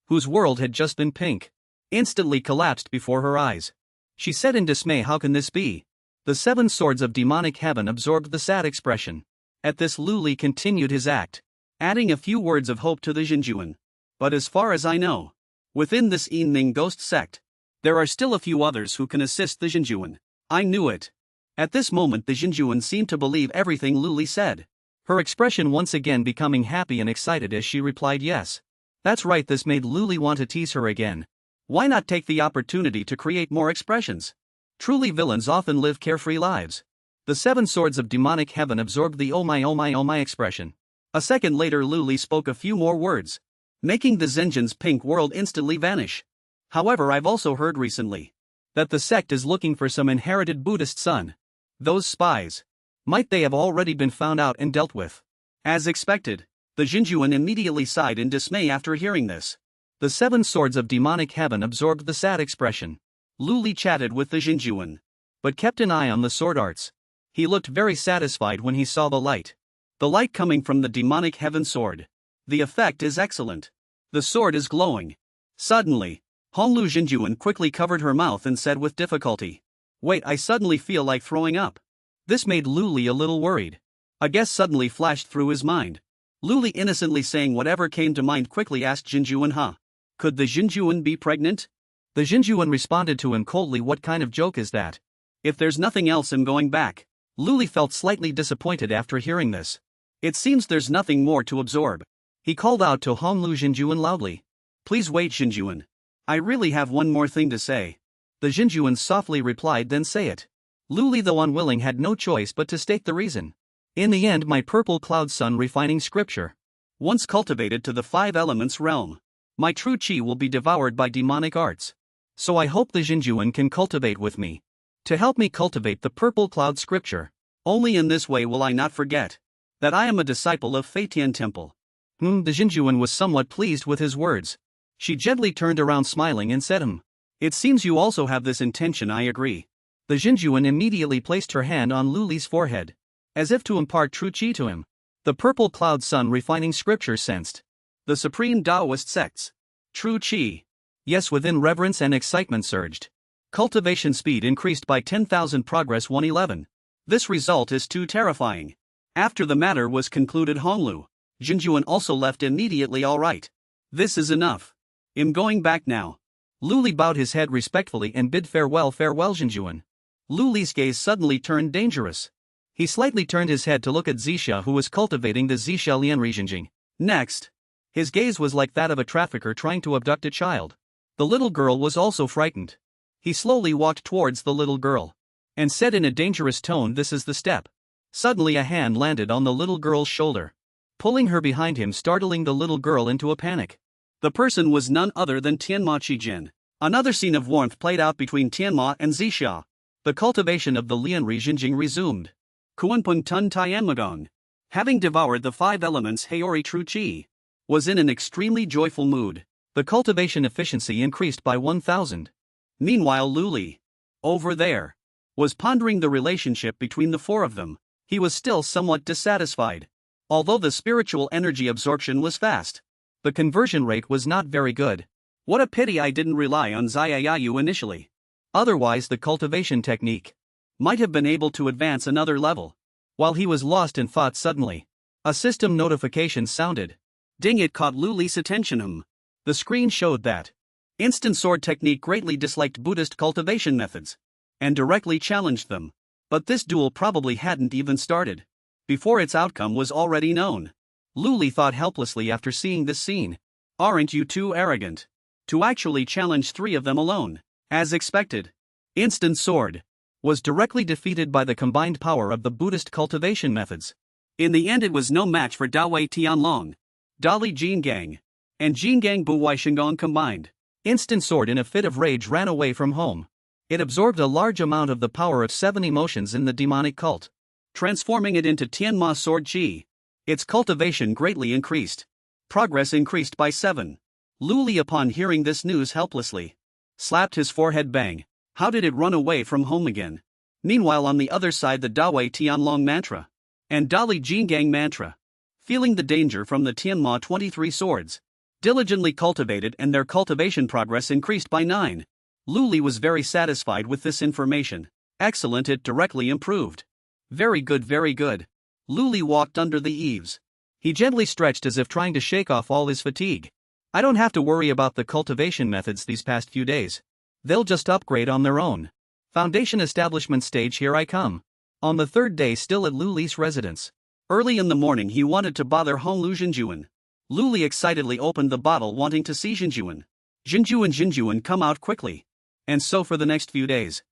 whose world had just been pink, instantly collapsed before her eyes. She said in dismay, how can this be? The 7 swords of demonic heaven absorbed the sad expression. At this, Lu Li continued his act, adding a few words of hope to the Jinjuan. But as far as I know, within this Yinming ghost sect, there are still a few others who can assist the Jinjuan. I knew it. At this moment, the Jinjuan seemed to believe everything Lu Li said. Her expression once again becoming happy and excited as she replied yes. That's right. This made Lu Li want to tease her again. Why not take the opportunity to create more expressions? Truly, villains often live carefree lives. The 7 swords of demonic heaven absorbed the oh my expression. A second later, Lu Li spoke a few more words, making the Zenjin's pink world instantly vanish. However, I've also heard recently that the sect is looking for some inherited Buddhist son. Those spies, might they have already been found out and dealt with? As expected, the Jinjuan immediately sighed in dismay after hearing this. The 7 swords of demonic heaven absorbed the sad expression. Lu Li chatted with the Jinjuan, but kept an eye on the sword arts. He looked very satisfied when he saw the light. The light coming from the demonic heaven sword. The effect is excellent. The sword is glowing. Suddenly, Honglu Jinjuan quickly covered her mouth and said with difficulty, wait, I suddenly feel like throwing up. This made Lu Li a little worried. A guess suddenly flashed through his mind. Lu Li, innocently saying whatever came to mind, quickly asked Jinjuan, could the Jinjuan be pregnant? The Jinjuan responded to him coldly, what kind of joke is that? If there's nothing else, I'm going back. Lu Li felt slightly disappointed after hearing this. It seems there's nothing more to absorb. He called out to Honglu Jinjuan loudly. Please wait, Jinjuan. I really have one more thing to say. The Jinjuan softly replied, then say it. Lu Li, though unwilling, had no choice but to state the reason. In the end, my purple cloud sun refining scripture, once cultivated to the 5 elements realm, my true chi will be devoured by demonic arts. So I hope the Jinjuan can cultivate with me, to help me cultivate the purple cloud scripture. Only in this way will I not forget that I am a disciple of Feitian Temple. The Jinjuan was somewhat pleased with his words. She gently turned around smiling and said, It seems you also have this intention. I agree. The Jinjuan immediately placed her hand on Lu Li's forehead, as if to impart true chi to him. The purple cloud sun refining scripture sensed the supreme Taoist sect's true chi. Yes, within reverence and excitement surged. Cultivation speed increased by 10,000. Progress 111. This result is too terrifying. After the matter was concluded, Honglu Jinjuan also left immediately. All right. This is enough. I'm going back now. Lu Li bowed his head respectfully and bid farewell. Farewell, Jinjuan. Lu Li's gaze suddenly turned dangerous. He slightly turned his head to look at Zixia, who was cultivating the Zixia Lianrijinjing. Next, his gaze was like that of a trafficker trying to abduct a child. The little girl was also frightened. He slowly walked towards the little girl and said in a dangerous tone, this is the step. Suddenly a hand landed on the little girl's shoulder, pulling her behind him, startling the little girl into a panic. The person was none other than Tianma Qijin. Another scene of warmth played out between Tianma and Zixia. The cultivation of the Lianri Jinjing resumed. Kuanpun Tun Tianmagong, having devoured the 5 elements Haori True Qi, was in an extremely joyful mood. The cultivation efficiency increased by 1,000. Meanwhile Luli, over there, was pondering the relationship between the 4 of them. He was still somewhat dissatisfied. Although the spiritual energy absorption was fast, the conversion rate was not very good. What a pity I didn't rely on Xiaoyu initially. Otherwise the cultivation technique might have been able to advance another level. While he was lost in thought suddenly, a system notification sounded. Ding, it caught Luli's attention. The screen showed that instant sword technique greatly disliked Buddhist cultivation methods and directly challenged them. But this duel probably hadn't even started before its outcome was already known. Luli thought helplessly after seeing this scene. Aren't you too arrogant to actually challenge 3 of them alone? As expected, instant sword was directly defeated by the combined power of the Buddhist cultivation methods. In the end it was no match for Dawei Tianlong, Dali Jingang, and Jingang Buwai Shinggong combined. Instant sword in a fit of rage ran away from home. It absorbed a large amount of the power of 7 emotions in the demonic cult, transforming it into Tianma sword qi. Its cultivation greatly increased. Progress increased by 7. Luli, upon hearing this news, helplessly slapped his forehead. Bang! How did it run away from home again? Meanwhile on the other side the Dawei Tianlong mantra and Dali Jingang mantra, feeling the danger from the Tianma 23 swords, diligently cultivated, and their cultivation progress increased by 9. Luli was very satisfied with this information. Excellent, it directly improved. Very good, very good. Luli walked under the eaves. He gently stretched as if trying to shake off all his fatigue. I don't have to worry about the cultivation methods these past few days. They'll just upgrade on their own. Foundation establishment stage, here I come. On the 3rd day, still at Luli's residence. Early in the morning he wanted to bother Honglu Jinjuan. Luli excitedly opened the bottle, wanting to see Jinjuan. Jinjuan, come out quickly. And so for the next few days,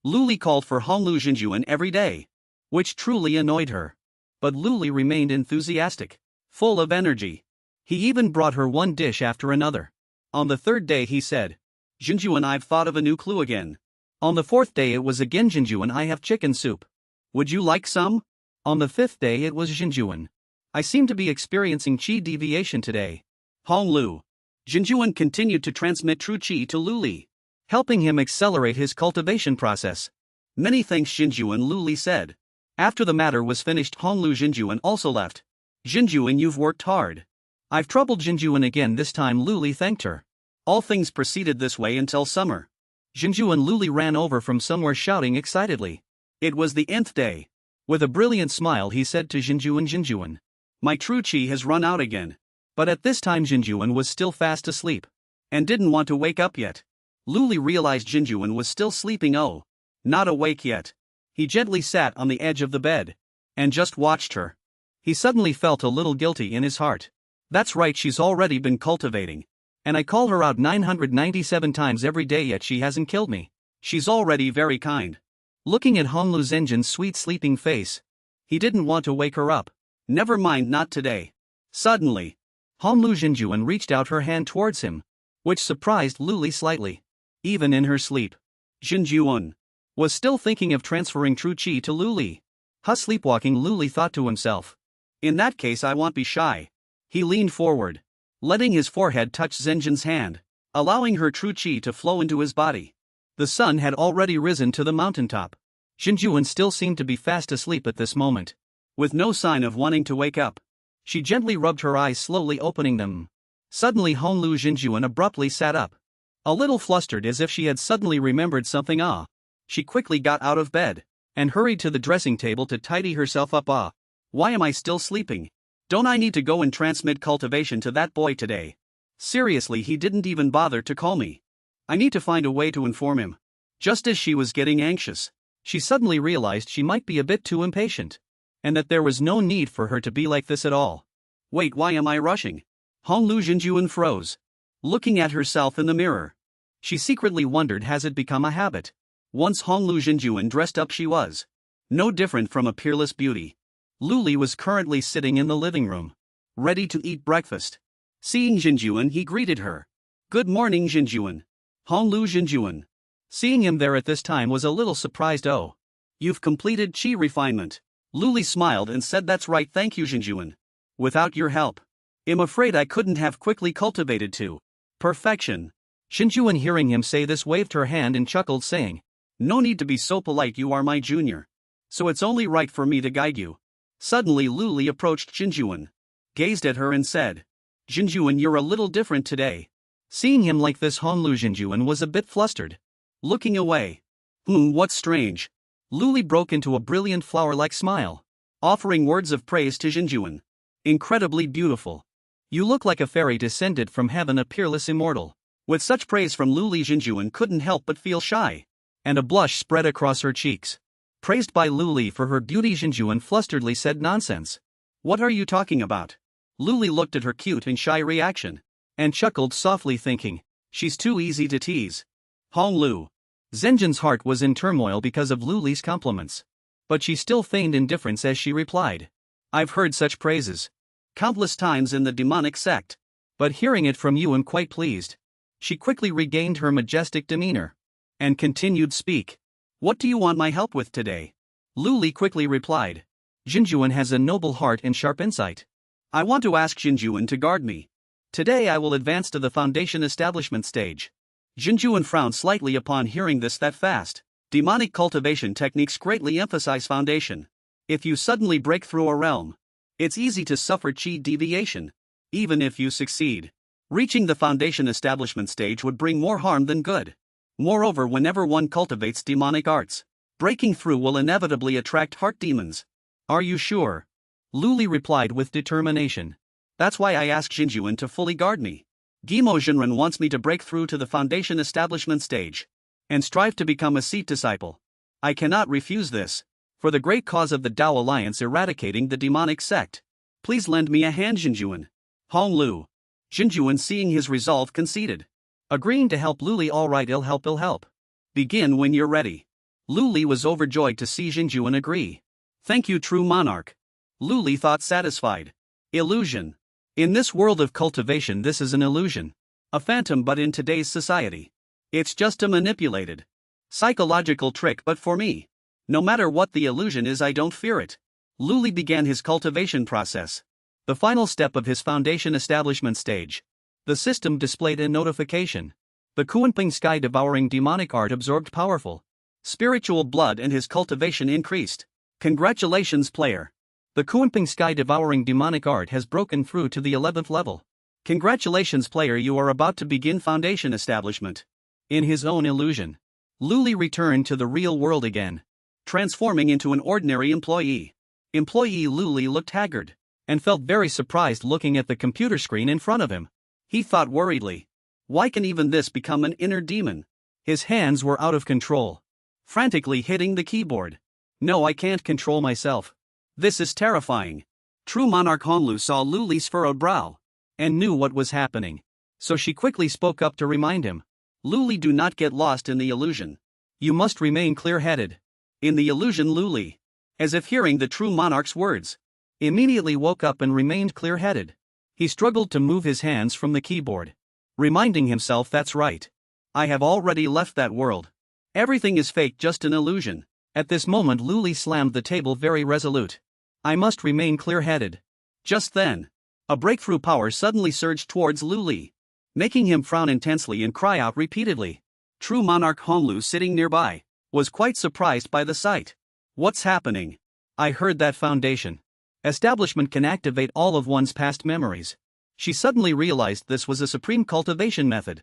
Luli called for Honglu Jinjuan every day, which truly annoyed her. But Luli remained enthusiastic, full of energy. He even brought her one dish after another. On the 3rd day he said, Jinjuan, I've thought of a new clue again. On the 4th day it was again Jinjuan, I have chicken soup. Would you like some? On the 5th day it was Jinjuan. I seem to be experiencing qi deviation today. Honglu Jinjuan continued to transmit true qi to Luli, helping him accelerate his cultivation process. Many thanks, Jinjuan, Luli said. After the matter was finished, Honglu Jinjuan also left. Jinjuan, you've worked hard. I've troubled Jinjuan again this time, Luli thanked her. All things proceeded this way until summer. Jinjuan Luli ran over from somewhere shouting excitedly. It was the nth day. With a brilliant smile he said to Jinjuan, my true qi has run out again. But at this time Jinjuan was still fast asleep and didn't want to wake up yet. Luli realized Jinjuan was still sleeping, not awake yet. He gently sat on the edge of the bed and just watched her. He suddenly felt a little guilty in his heart. That's right, she's already been cultivating. And I call her out 997 times every day, yet she hasn't killed me. She's already very kind. Looking at Honglu Zhenjin's sweet sleeping face, he didn't want to wake her up. Never mind, not today. Suddenly, Honglu Jinjuan reached out her hand towards him, which surprised Luli slightly. Even in her sleep, Jinjuan was still thinking of transferring true qi to Luli. Sleepwalking, Luli thought to himself. In that case I won't be shy. He leaned forward, letting his forehead touch Zhenjin's hand, allowing her true qi to flow into his body. The sun had already risen to the mountaintop. Jinjuan still seemed to be fast asleep at this moment. With no sign of wanting to wake up, she gently rubbed her eyes, slowly opening them. Suddenly Honglu Jinjuan abruptly sat up. A little flustered, as if she had suddenly remembered something. She quickly got out of bed and hurried to the dressing table to tidy herself up. Why am I still sleeping? Don't I need to go and transmit cultivation to that boy today? Seriously, he didn't even bother to call me. I need to find a way to inform him. Just as she was getting anxious, she suddenly realized she might be a bit too impatient, and that there was no need for her to be like this at all. Wait, why am I rushing? Honglu Jinjuan froze, looking at herself in the mirror. She secretly wondered, has it become a habit? Once Honglu Jinjuan dressed up, she was no different from a peerless beauty. Luli was currently sitting in the living room, ready to eat breakfast. Seeing Jinjuan, he greeted her. Good morning, Jinjuan. Honglu Jinjuan Seeing him there at this time was a little surprised. Oh. You've completed chi refinement. Luli smiled and said, that's right, thank you Jinjuan. Without your help, I'm afraid I couldn't have quickly cultivated to perfection. Jinjuan, hearing him say this, waved her hand and chuckled, saying, no need to be so polite, you are my junior. So it's only right for me to guide you. Suddenly Luli approached Jinjuan, gazed at her and said, Jinjuan, you're a little different today. Seeing him like this, Honglu Jinjuan was a bit flustered. Looking away. What's strange? Luli broke into a brilliant flower-like smile, offering words of praise to Jinjuan. Incredibly beautiful. You look like a fairy descended from heaven, a peerless immortal. With such praise from Luli, Jinjuan couldn't help but feel shy, and a blush spread across her cheeks. Praised by Luli for her beauty, Jinjuan flusteredly said, nonsense. What are you talking about? Luli looked at her cute and shy reaction, and chuckled softly, thinking, she's too easy to tease. Honglu. Zenjin's heart was in turmoil because of Luli's compliments, but she still feigned indifference as she replied, I've heard such praises countless times in the demonic sect, but hearing it from you I'm quite pleased. She quickly regained her majestic demeanor and continued, speak. What do you want my help with today? Luli quickly replied, Jinjuan has a noble heart and sharp insight. I want to ask Jinjuan to guard me. Today I will advance to the foundation establishment stage. Jinjuan frowned slightly upon hearing this that fast. Demonic cultivation techniques greatly emphasize foundation. If you suddenly break through a realm, it's easy to suffer chi deviation. Even if you succeed, reaching the foundation establishment stage would bring more harm than good. Moreover, whenever one cultivates demonic arts, breaking through will inevitably attract heart demons. Are you sure? Luli replied with determination. That's why I asked Jinjuan to fully guard me. Gimo Jinren wants me to break through to the foundation establishment stage and strive to become a seat disciple. I cannot refuse this, for the great cause of the Dao Alliance eradicating the demonic sect. Please lend me a hand, Jinjuan. Honglu. Jinjuan, seeing his resolve, conceded, agreeing to help Luli. All right, I'll help. Begin when you're ready. Luli was overjoyed to see Jinjuan agree. Thank you, true monarch. Luli thought, satisfied. Illusion. In this world of cultivation, this is an illusion, a phantom, but in today's society, it's just a manipulated psychological trick. But for me, no matter what the illusion is, I don't fear it. Luli began his cultivation process. The final step of his foundation establishment stage. The system displayed a notification. The Kuanping sky devouring demonic art absorbed powerful spiritual blood and his cultivation increased. Congratulations, player. The Kuanping sky devouring demonic art has broken through to the 11th level. Congratulations, player, you are about to begin foundation establishment. In his own illusion, Luli returned to the real world again, transforming into an ordinary employee. Employee Luli looked haggard and felt very surprised looking at the computer screen in front of him. He thought worriedly, why can even this become an inner demon? His hands were out of control, frantically hitting the keyboard. No, I can't control myself. This is terrifying. True monarch Honglu saw Luli's furrowed brow and knew what was happening, so she quickly spoke up to remind him. Luli, do not get lost in the illusion. You must remain clear-headed. In the illusion, Luli, as if hearing the true monarch's words, immediately woke up and remained clear-headed. He struggled to move his hands from the keyboard, reminding himself, that's right. I have already left that world. Everything is fake, just an illusion. At this moment Luli slammed the table, very resolute. I must remain clear-headed. Just then, a breakthrough power suddenly surged towards Luli, making him frown intensely and cry out repeatedly. True monarch Honglu, sitting nearby, was quite surprised by the sight. What's happening? I heard that foundation establishment can activate all of one's past memories. She suddenly realized this was a supreme cultivation method.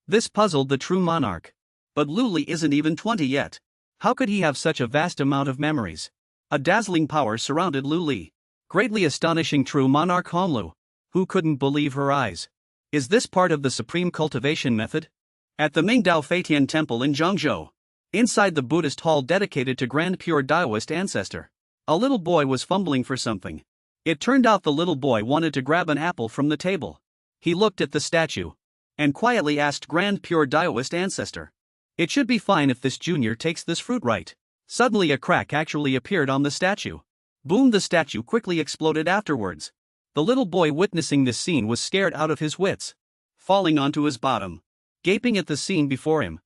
This puzzled the true monarch. But Luli isn't even 20 yet. How could he have such a vast amount of memories? A dazzling power surrounded Luli, greatly astonishing true monarch Honglu, who couldn't believe her eyes. Is this part of the supreme cultivation method? At the Mingdao Feitian Temple in Zhengzhou, inside the Buddhist hall dedicated to Grand Pure Daoist ancestor, a little boy was fumbling for something. It turned out the little boy wanted to grab an apple from the table. He looked at the statue and quietly asked Grand Pure Daoist ancestor, it should be fine if this junior takes this fruit, right? Suddenly a crack actually appeared on the statue. Boom, the statue quickly exploded afterwards. The little boy witnessing this scene was scared out of his wits, falling onto his bottom, gaping at the scene before him.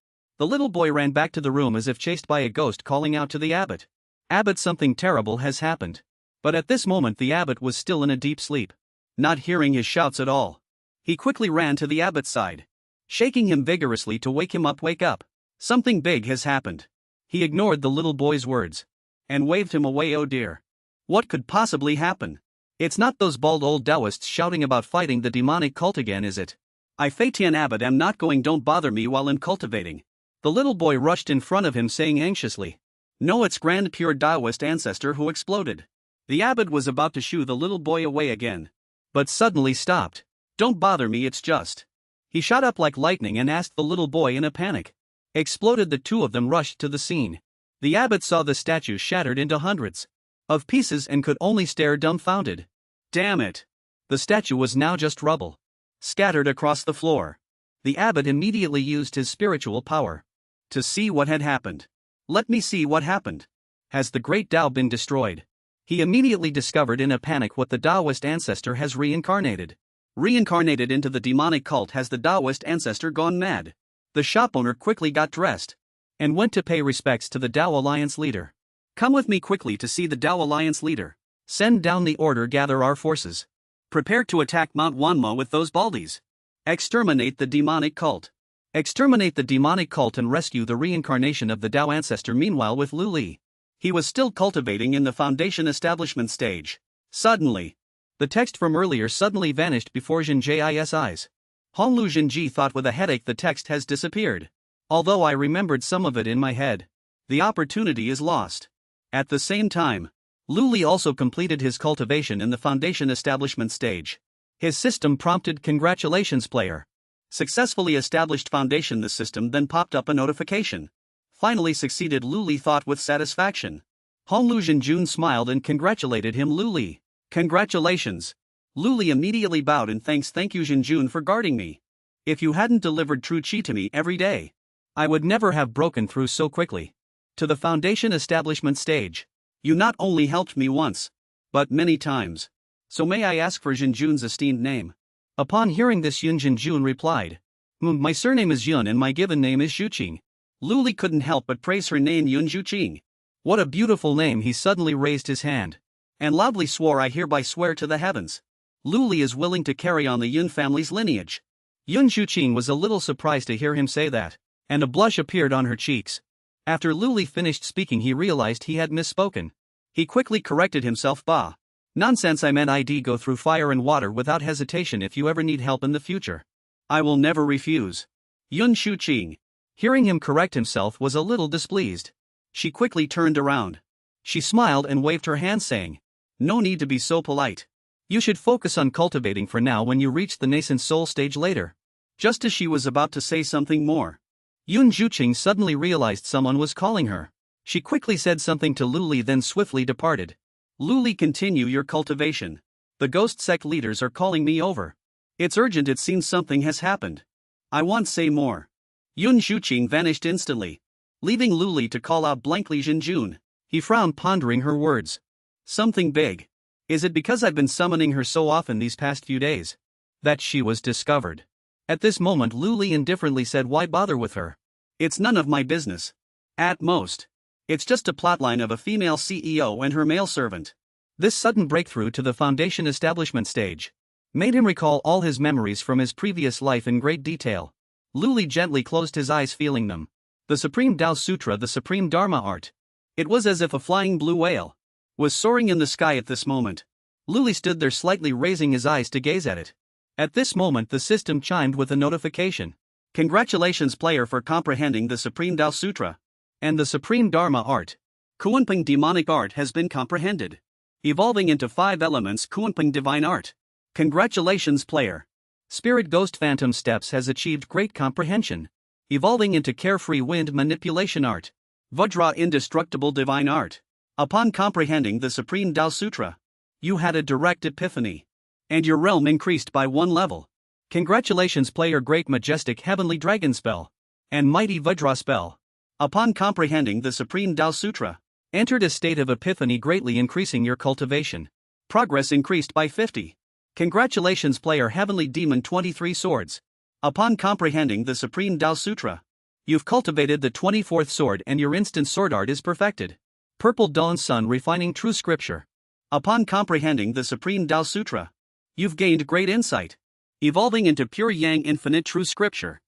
The little boy ran back to the room as if chased by a ghost, calling out to the abbot. Abbot, something terrible has happened. But at this moment the abbot was still in a deep sleep, not hearing his shouts at all. He quickly ran to the abbot's side, shaking him vigorously to wake him up. Wake up. Something big has happened. He ignored the little boy's words and waved him away. Oh dear. What could possibly happen? It's not those bald old Taoists shouting about fighting the demonic cult again, is it? I Fatian abbot am not going, don't bother me while I'm cultivating. The little boy rushed in front of him saying anxiously. No, it's grand pure Taoist ancestor who exploded. The abbot was about to shoo the little boy away again, but suddenly stopped. Don't bother me, it's just. He shot up like lightning and asked the little boy in a panic. Exploded. The two of them rushed to the scene. The abbot saw the statue shattered into hundreds of pieces and could only stare dumbfounded. Damn it! The statue was now just rubble, scattered across the floor. The abbot immediately used his spiritual power to see what had happened. Let me see what happened. Has the great Tao been destroyed? He immediately discovered in a panic what the Taoist ancestor has reincarnated. Reincarnated into the demonic cult. Has the Taoist ancestor gone mad? The shop owner quickly got dressed and went to pay respects to the Tao Alliance leader. Come with me quickly to see the Tao Alliance leader. Send down the order, gather our forces. Prepare to attack Mount Wanmo with those baldies. Exterminate the demonic cult. Exterminate the demonic cult and rescue the reincarnation of the Tao ancestor. Meanwhile, with Lu Li, he was still cultivating in the foundation establishment stage. Suddenly, the text from earlier suddenly vanished before Jin Ji's eyes. Hong Lu Jinji thought with a headache, the text has disappeared. Although I remembered some of it in my head, the opportunity is lost. At the same time, Lu Li also completed his cultivation in the foundation establishment stage. His system prompted congratulations player. Successfully established foundation. The system then popped up a notification. Finally succeeded, Lu Li thought with satisfaction. Hong Lu Jinjun smiled and congratulated him. Lu Li, congratulations. Lu Li immediately bowed and thanks. Thank you Jinjun for guarding me. If you hadn't delivered true chi to me every day, I would never have broken through so quickly to the foundation establishment stage. You not only helped me once, but many times. So may I ask for Jinjun's esteemed name? Upon hearing this, Yun Jinjun replied, My surname is Yun and my given name is Zhuqing. Lu Li couldn't help but praise her name, Yun Zhuqing. What a beautiful name. He suddenly raised his hand and loudly swore, I hereby swear to the heavens, Lu Li is willing to carry on the Yun family's lineage. Yun Zhuqing was a little surprised to hear him say that, and a blush appeared on her cheeks. After Lu Li finished speaking, he realized he had misspoken. He quickly corrected himself. Bah. Nonsense, I meant I'd go through fire and water without hesitation if you ever need help in the future. I will never refuse. Yun Zhuqing, hearing him correct himself, was a little displeased. She quickly turned around. She smiled and waved her hand saying, no need to be so polite. You should focus on cultivating for now. When you reach the nascent soul stage later. Just as she was about to say something more, Yun Zhuqing suddenly realized someone was calling her. She quickly said something to Lu Li, then swiftly departed. Lu Li, continue your cultivation. The ghost sect leaders are calling me over. It's urgent, it seems something has happened. I won't say more. Yun Zhuqing vanished instantly, leaving Lu Li to call out blankly Jinjun. He frowned, pondering her words. Something big. Is it because I've been summoning her so often these past few days that she was discovered? At this moment Lu Li indifferently said, why bother with her? It's none of my business. At most, it's just a plotline of a female CEO and her male servant. This sudden breakthrough to the foundation establishment stage made him recall all his memories from his previous life in great detail. Lu Li gently closed his eyes, feeling them. The Supreme Tao Sutra, the Supreme Dharma art. It was as if a flying blue whale was soaring in the sky at this moment. Lu Li stood there slightly raising his eyes to gaze at it. At this moment the system chimed with a notification. Congratulations player for comprehending the Supreme Tao Sutra and the Supreme Dharma art. Kunpeng demonic art has been comprehended, evolving into 5 elements. Kunpeng divine art. Congratulations player. Spirit Ghost Phantom Steps has achieved great comprehension, evolving into carefree wind manipulation art. Vajra indestructible divine art. Upon comprehending the Supreme Tao Sutra, you had a direct epiphany, and your realm increased by 1 level. Congratulations player. Great majestic heavenly dragon spell and mighty Vajra spell. Upon comprehending the Supreme Tao Sutra, entered a state of epiphany, greatly increasing your cultivation. Progress increased by 50. Congratulations player. Heavenly Demon 23 Swords. Upon comprehending the Supreme Tao Sutra, You've cultivated the 24th sword and your instant sword art is perfected. Purple Dawn Sun refining true scripture. Upon comprehending the Supreme Tao Sutra, you've gained great insight. Evolving into pure yang infinite true scripture.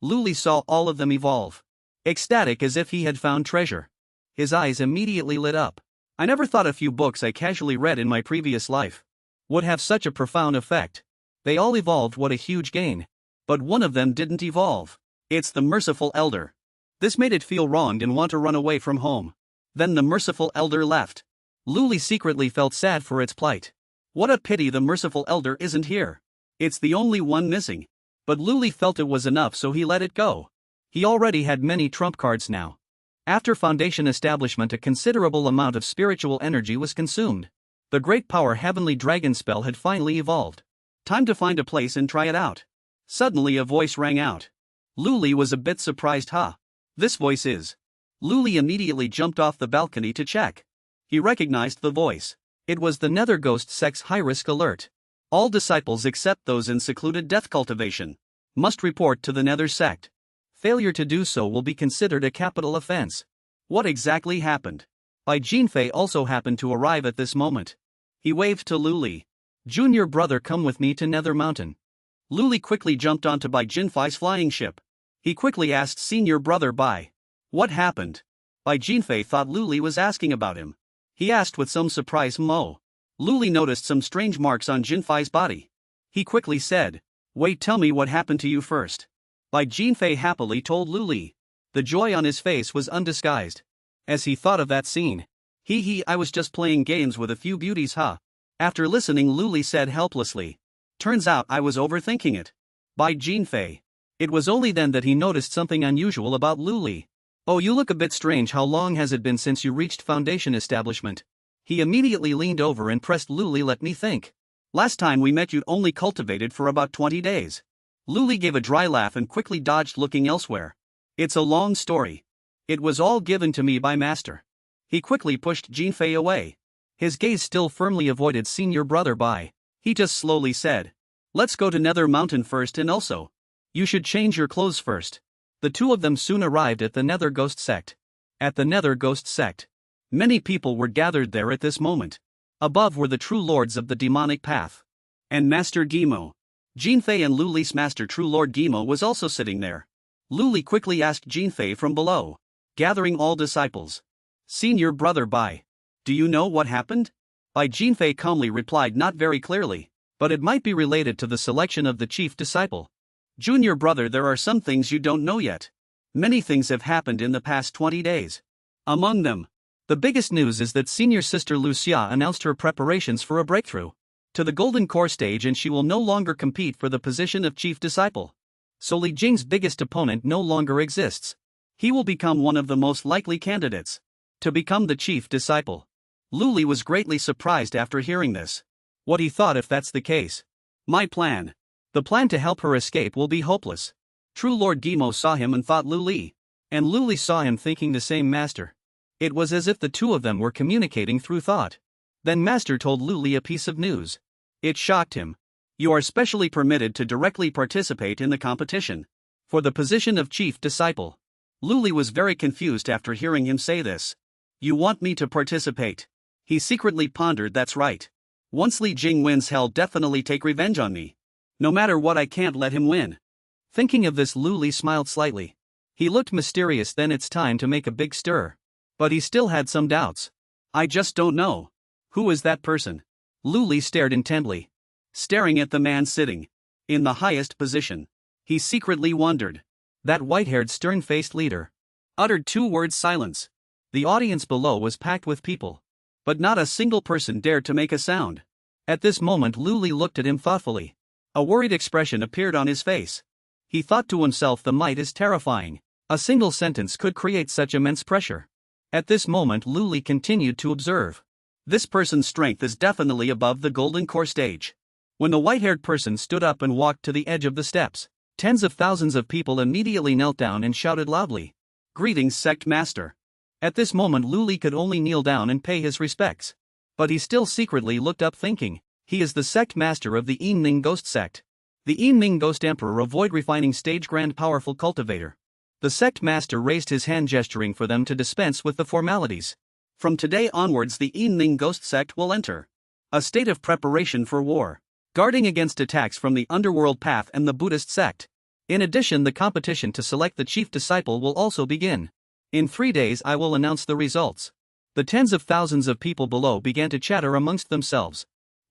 Luli saw all of them evolve. Ecstatic as if he had found treasure. His eyes immediately lit up. I never thought a few books I casually read in my previous life would have such a profound effect. They all evolved, what a huge gain. But one of them didn't evolve. It's the Merciful Elder. This made it feel wronged and want to run away from home. Then the Merciful Elder left. Luli secretly felt sad for its plight. What a pity the Merciful Elder isn't here. It's the only one missing. But Luli felt it was enough, so he let it go. He already had many trump cards now. After Foundation establishment, a considerable amount of spiritual energy was consumed. The great power Heavenly Dragon spell had finally evolved. Time to find a place and try it out. Suddenly a voice rang out. Luli was a bit surprised. This voice is. Luli immediately jumped off the balcony to check. He recognized the voice. It was the Nether Ghost Sect's high-risk alert. All disciples except those in secluded death cultivation must report to the Nether sect. Failure to do so will be considered a capital offense. What exactly happened? Bai Jinfei also happened to arrive at this moment. He waved to Luli. Junior brother, come with me to Nether Mountain. Luli quickly jumped onto Bai Jinfei's flying ship. He quickly asked senior brother Bai. What happened? Bai Jinfei thought Luli was asking about him. He asked with some surprise. Luli noticed some strange marks on Jinfei's body. He quickly said, wait, tell me what happened to you first. Bai Jinfei happily told Luli. The joy on his face was undisguised. As he thought of that scene. I was just playing games with a few beauties. After listening, Luli said helplessly. Turns out I was overthinking it. Bai Jinfei. It was only then that he noticed something unusual about Luli. Oh, you look a bit strange. How long has it been since you reached Foundation establishment? He immediately leaned over and pressed Luli. Let me think. Last time we met you'd only cultivated for about 20 days. Luli gave a dry laugh and quickly dodged, looking elsewhere. It's a long story. It was all given to me by Master. He quickly pushed Jinfei away. His gaze still firmly avoided senior brother Bai. He just slowly said, let's go to Nether Mountain first, and also, you should change your clothes first. The two of them soon arrived at the Nether Ghost Sect. At the Nether Ghost Sect, many people were gathered there at this moment. Above were the true lords of the demonic path. And Master Gimo. Jinfei and Luli's master True Lord Gimo was also sitting there. Luli quickly asked Jinfei from below. Gathering all disciples. Senior brother Bai. Do you know what happened? Bai Jinfei calmly replied, not very clearly, but it might be related to the selection of the chief disciple. Junior brother, there are some things you don't know yet. Many things have happened in the past 20 days. Among them, the biggest news is that senior sister Lucia announced her preparations for a breakthrough to the Golden Core stage, and she will no longer compete for the position of chief disciple. So Li Jing's biggest opponent no longer exists. He will become one of the most likely candidates to become the chief disciple. Luli was greatly surprised after hearing this. What he thought, if that's the case? My plan. The plan to help her escape will be hopeless. True Lord Gimo saw him and thought Luli. And Luli saw him, thinking the same. Master. It was as if the two of them were communicating through thought. Then Master told Luli a piece of news. It shocked him. You are specially permitted to directly participate in the competition for the position of chief disciple. Luli was very confused after hearing him say this. You want me to participate? He secretly pondered. That's right. Once Li Jing wins, he'll definitely take revenge on me. No matter what, I can't let him win. Thinking of this, Luli smiled slightly. He looked mysterious. Then it's time to make a big stir. But he still had some doubts. I just don't know. Who is that person? Luli stared intently. Staring at the man sitting in the highest position. He secretly wondered. That white-haired, stern-faced leader uttered 2 words: silence. The audience below was packed with people. But not a single person dared to make a sound. At this moment, Luli looked at him thoughtfully. A worried expression appeared on his face. He thought to himself, the might is terrifying. A single sentence could create such immense pressure. At this moment, Luli continued to observe. This person's strength is definitely above the Golden Core stage. When the white-haired person stood up and walked to the edge of the steps, tens of thousands of people immediately knelt down and shouted loudly, "Greetings, Sect Master." At this moment, Luli could only kneel down and pay his respects. But he still secretly looked up, thinking, he is the Sect Master of the Yinning Ghost Sect. The Yinning Ghost Emperor of Void Refining Stage, Grand Powerful Cultivator. The sect master raised his hand gesturing for them to dispense with the formalities. From today onwards the Yin Ghost sect will enter a state of preparation for war, guarding against attacks from the underworld path and the Buddhist sect. In addition, the competition to select the chief disciple will also begin. In 3 days I will announce the results. The tens of thousands of people below began to chatter amongst themselves.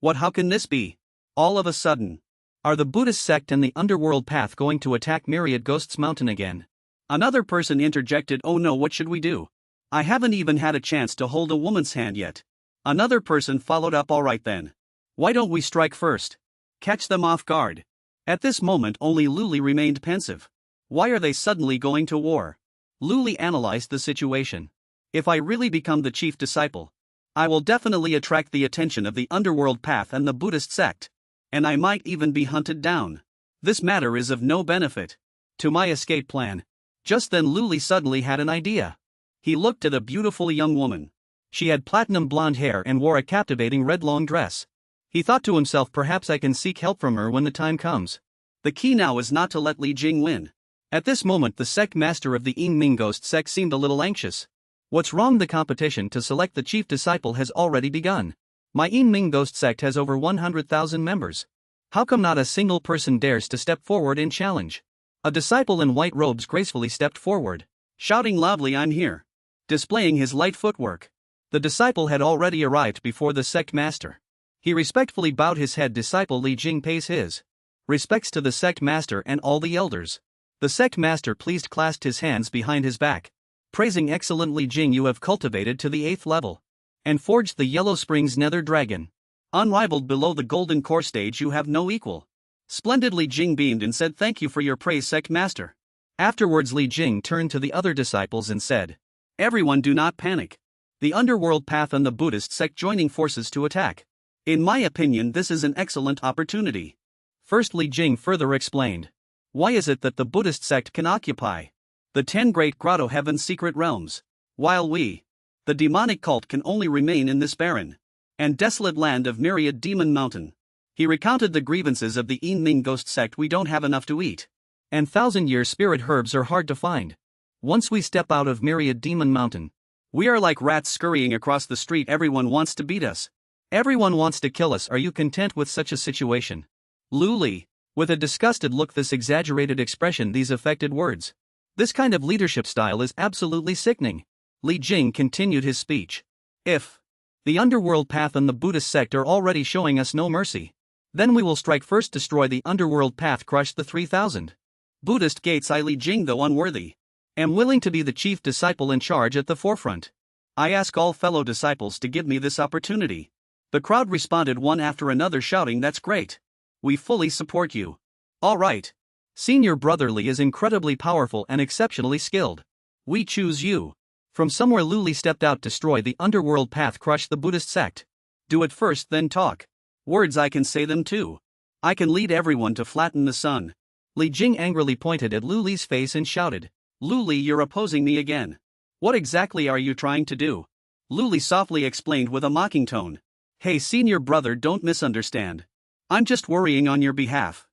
How can this be? All of a sudden, are the Buddhist sect and the underworld path going to attack Myriad Ghosts Mountain again? Another person interjected, oh no, what should we do? I haven't even had a chance to hold a woman's hand yet. Another person followed up, alright then. Why don't we strike first? Catch them off guard. At this moment only Luli remained pensive. Why are they suddenly going to war? Luli analyzed the situation. If I really become the chief disciple, I will definitely attract the attention of the underworld path and the Buddhist sect. And I might even be hunted down. This matter is of no benefit to my escape plan. Just then Luli suddenly had an idea. He looked at a beautiful young woman. She had platinum blonde hair and wore a captivating red long dress. He thought to himself, perhaps I can seek help from her when the time comes. The key now is not to let Li Jing win. At this moment the sect master of the Yin Ghost sect seemed a little anxious. What's wrong? The competition to select the chief disciple has already begun. My Yin Ghost sect has over 100,000 members. How come not a single person dares to step forward and challenge? A disciple in white robes gracefully stepped forward, shouting loudly, I'm here. Displaying his light footwork. The disciple had already arrived before the sect master. He respectfully bowed his head. Disciple Li Jing pays his respects to the sect master and all the elders. The sect master pleased clasped his hands behind his back, praising excellent Li Jing, you have cultivated to the 8th level and forged the Yellow Springs Nether Dragon. Unrivaled below the Golden Core stage, you have no equal. Splendid. Li Jing beamed and said, thank you for your praise, sect master. Afterwards Li Jing turned to the other disciples and said, everyone do not panic. The underworld path and the Buddhist sect joining forces to attack. In my opinion this is an excellent opportunity. First Li Jing further explained. Why is it that the Buddhist sect can occupy the 10 great grotto heaven's secret realms, while we, the demonic cult, can only remain in this barren and desolate land of Myriad Demon Mountain? He recounted the grievances of the Yin Ghost sect. We don't have enough to eat, and 1,000-year spirit herbs are hard to find. Once we step out of Myriad Demon Mountain, we are like rats scurrying across the street. Everyone wants to beat us. Everyone wants to kill us. Are you content with such a situation? Luli, with a disgusted look, this exaggerated expression, these affected words. This kind of leadership style is absolutely sickening. Li Jing continued his speech. If the underworld path and the Buddhist sect are already showing us no mercy, then we will strike first, destroy the underworld path, crush the 3,000 Buddhist gates. I, Li Jing, though unworthy, am willing to be the chief disciple in charge at the forefront. I ask all fellow disciples to give me this opportunity. The crowd responded one after another, shouting, that's great. We fully support you. All right. Senior brother Li is incredibly powerful and exceptionally skilled. We choose you. From somewhere Luli stepped out. Destroy the underworld path, crush the Buddhist sect. Do it first, then talk. Words, I can say them too. I can lead everyone to flatten the sun. Li Jing angrily pointed at Luli's face and shouted, Luli, you're opposing me again. What exactly are you trying to do? Luli softly explained with a mocking tone. Hey senior brother, don't misunderstand. I'm just worrying on your behalf.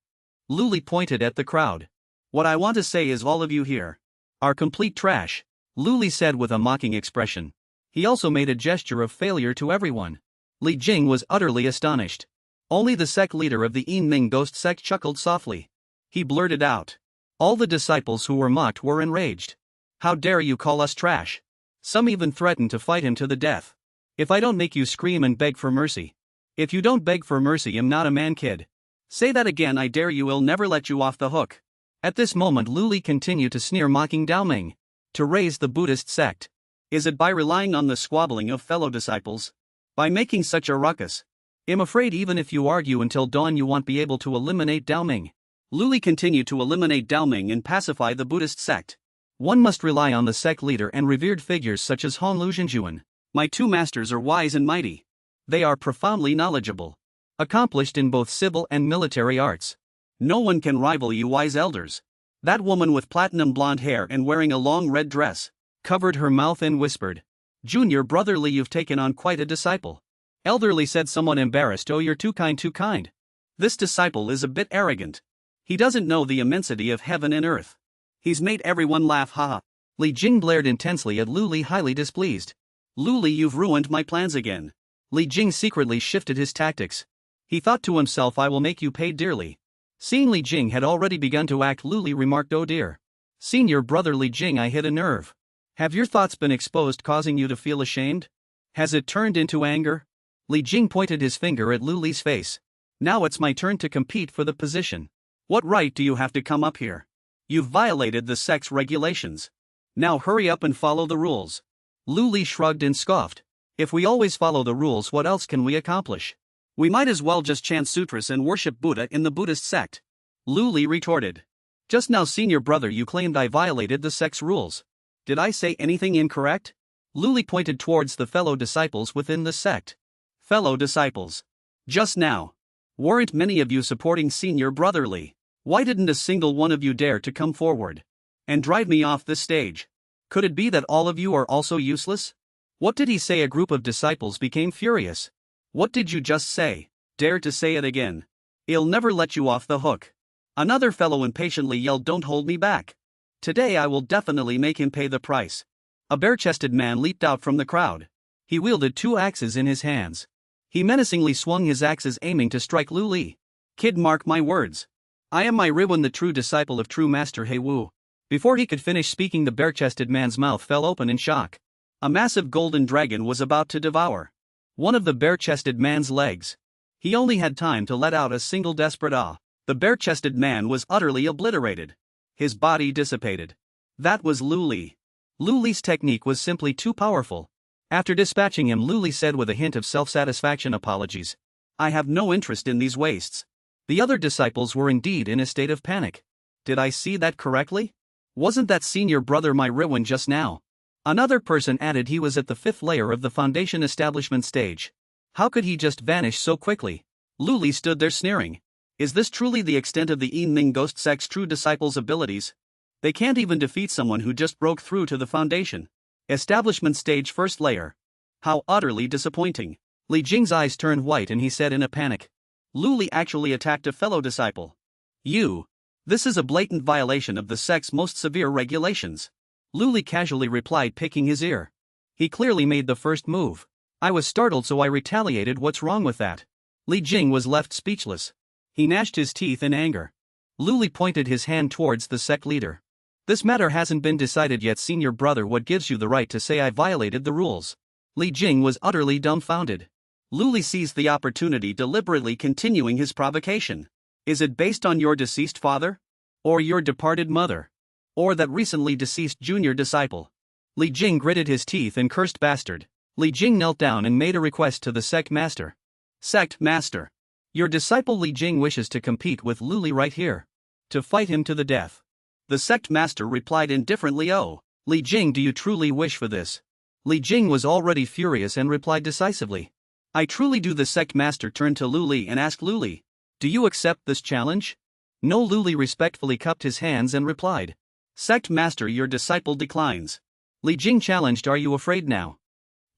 Luli pointed at the crowd. What I want to say is all of you here are complete trash, Luli said with a mocking expression. He also made a gesture of failure to everyone. Li Jing was utterly astonished. Only the sect leader of the Yin Ghost sect chuckled softly. He blurted out. All the disciples who were mocked were enraged. How dare you call us trash? Some even threatened to fight him to the death. If I don't make you scream and beg for mercy. If you don't beg for mercy, I'm not a man, kid. Say that again, I dare you, I'll never let you off the hook. At this moment Luli continued to sneer, mocking Dao Ming. To raise the Buddhist sect. Is it by relying on the squabbling of fellow disciples? By making such a ruckus? I'm afraid even if you argue until dawn you won't be able to eliminate Dao Ming. Luli continued to eliminate Dao Ming and pacify the Buddhist sect. One must rely on the sect leader and revered figures such as Hong Lujianjuan. My two masters are wise and mighty. They are profoundly knowledgeable, accomplished in both civil and military arts. No one can rival you wise elders. That woman with platinum blonde hair and wearing a long red dress covered her mouth and whispered, Junior brother Li, you've taken on quite a disciple. Elderly said, somewhat embarrassed, oh you're too kind, too kind. This disciple is a bit arrogant. He doesn't know the immensity of heaven and earth. He's made everyone laugh, haha. Li Jing glared intensely at Lu Li, highly displeased. Lu Li, you've ruined my plans again. Li Jing secretly shifted his tactics. He thought to himself, I will make you pay dearly. Seeing Li Jing had already begun to act, Lu Li remarked, oh dear. Senior brother Li Jing, I hit a nerve. Have your thoughts been exposed, causing you to feel ashamed? Has it turned into anger? Li Jing pointed his finger at Lu Li's face. Now it's my turn to compete for the position. What right do you have to come up here? You've violated the sex regulations. Now hurry up and follow the rules. Lu Li shrugged and scoffed. If we always follow the rules, what else can we accomplish? We might as well just chant sutras and worship Buddha in the Buddhist sect. Lu Li retorted. Just now, senior brother, you claimed I violated the sex rules. Did I say anything incorrect? Lu Li pointed towards the fellow disciples within the sect. Fellow disciples. Just now. Weren't many of you supporting senior brother Li? Why didn't a single one of you dare to come forward and drive me off the stage? Could it be that all of you are also useless? What did he say? A group of disciples became furious. What did you just say? Dare to say it again. I'll never let you off the hook. Another fellow impatiently yelled, don't hold me back. Today I will definitely make him pay the price. A bare-chested man leaped out from the crowd. He wielded 2 axes in his hands. He menacingly swung his axes, aiming to strike Lu Li. Kid, mark my words. I am my Riwon, the true disciple of true master He Wu. Before he could finish speaking, the bare-chested man's mouth fell open in shock. A massive golden dragon was about to devour one of the bare-chested man's legs. He only had time to let out a single desperate ah. The bare-chested man was utterly obliterated. His body dissipated. That was Lu Li. Lu Li's technique was simply too powerful. After dispatching him, Lu Li said with a hint of self-satisfaction, apologies. I have no interest in these wastes. The other disciples were indeed in a state of panic. Did I see that correctly? Wasn't that senior brother my Riwon just now? Another person added he was at the 5th layer of the foundation establishment stage. How could he just vanish so quickly? Lu Li stood there sneering. Is this truly the extent of the Yin Ming Ghost Sect's true disciples' abilities? They can't even defeat someone who just broke through to the foundation establishment stage 1st layer. How utterly disappointing. Li Jing's eyes turned white and he said in a panic. Lu Li actually attacked a fellow disciple. This is a blatant violation of the sect's most severe regulations. Lu Li casually replied, picking his ear. He clearly made the first move. I was startled, so I retaliated. What's wrong with that? Li Jing was left speechless. He gnashed his teeth in anger. Lu Li pointed his hand towards the sect leader. This matter hasn't been decided yet, senior brother. What gives you the right to say I violated the rules? Li Jing was utterly dumbfounded. Lu Li seized the opportunity, deliberately continuing his provocation. Is it based on your deceased father? Or your departed mother? Or that recently deceased junior disciple? Li Jing gritted his teeth and cursed, bastard. Li Jing knelt down and made a request to the sect master. Sect master. Your disciple Li Jing wishes to compete with Lu Li right here. To fight him to the death. The sect master replied indifferently, oh, Li Jing, do you truly wish for this? Li Jing was already furious and replied decisively. I truly do. The sect master turned to Lu Li and asked Lu Li, do you accept this challenge? No. Lu Li respectfully cupped his hands and replied. Sect master, your disciple declines. Li Jing challenged, are you afraid now?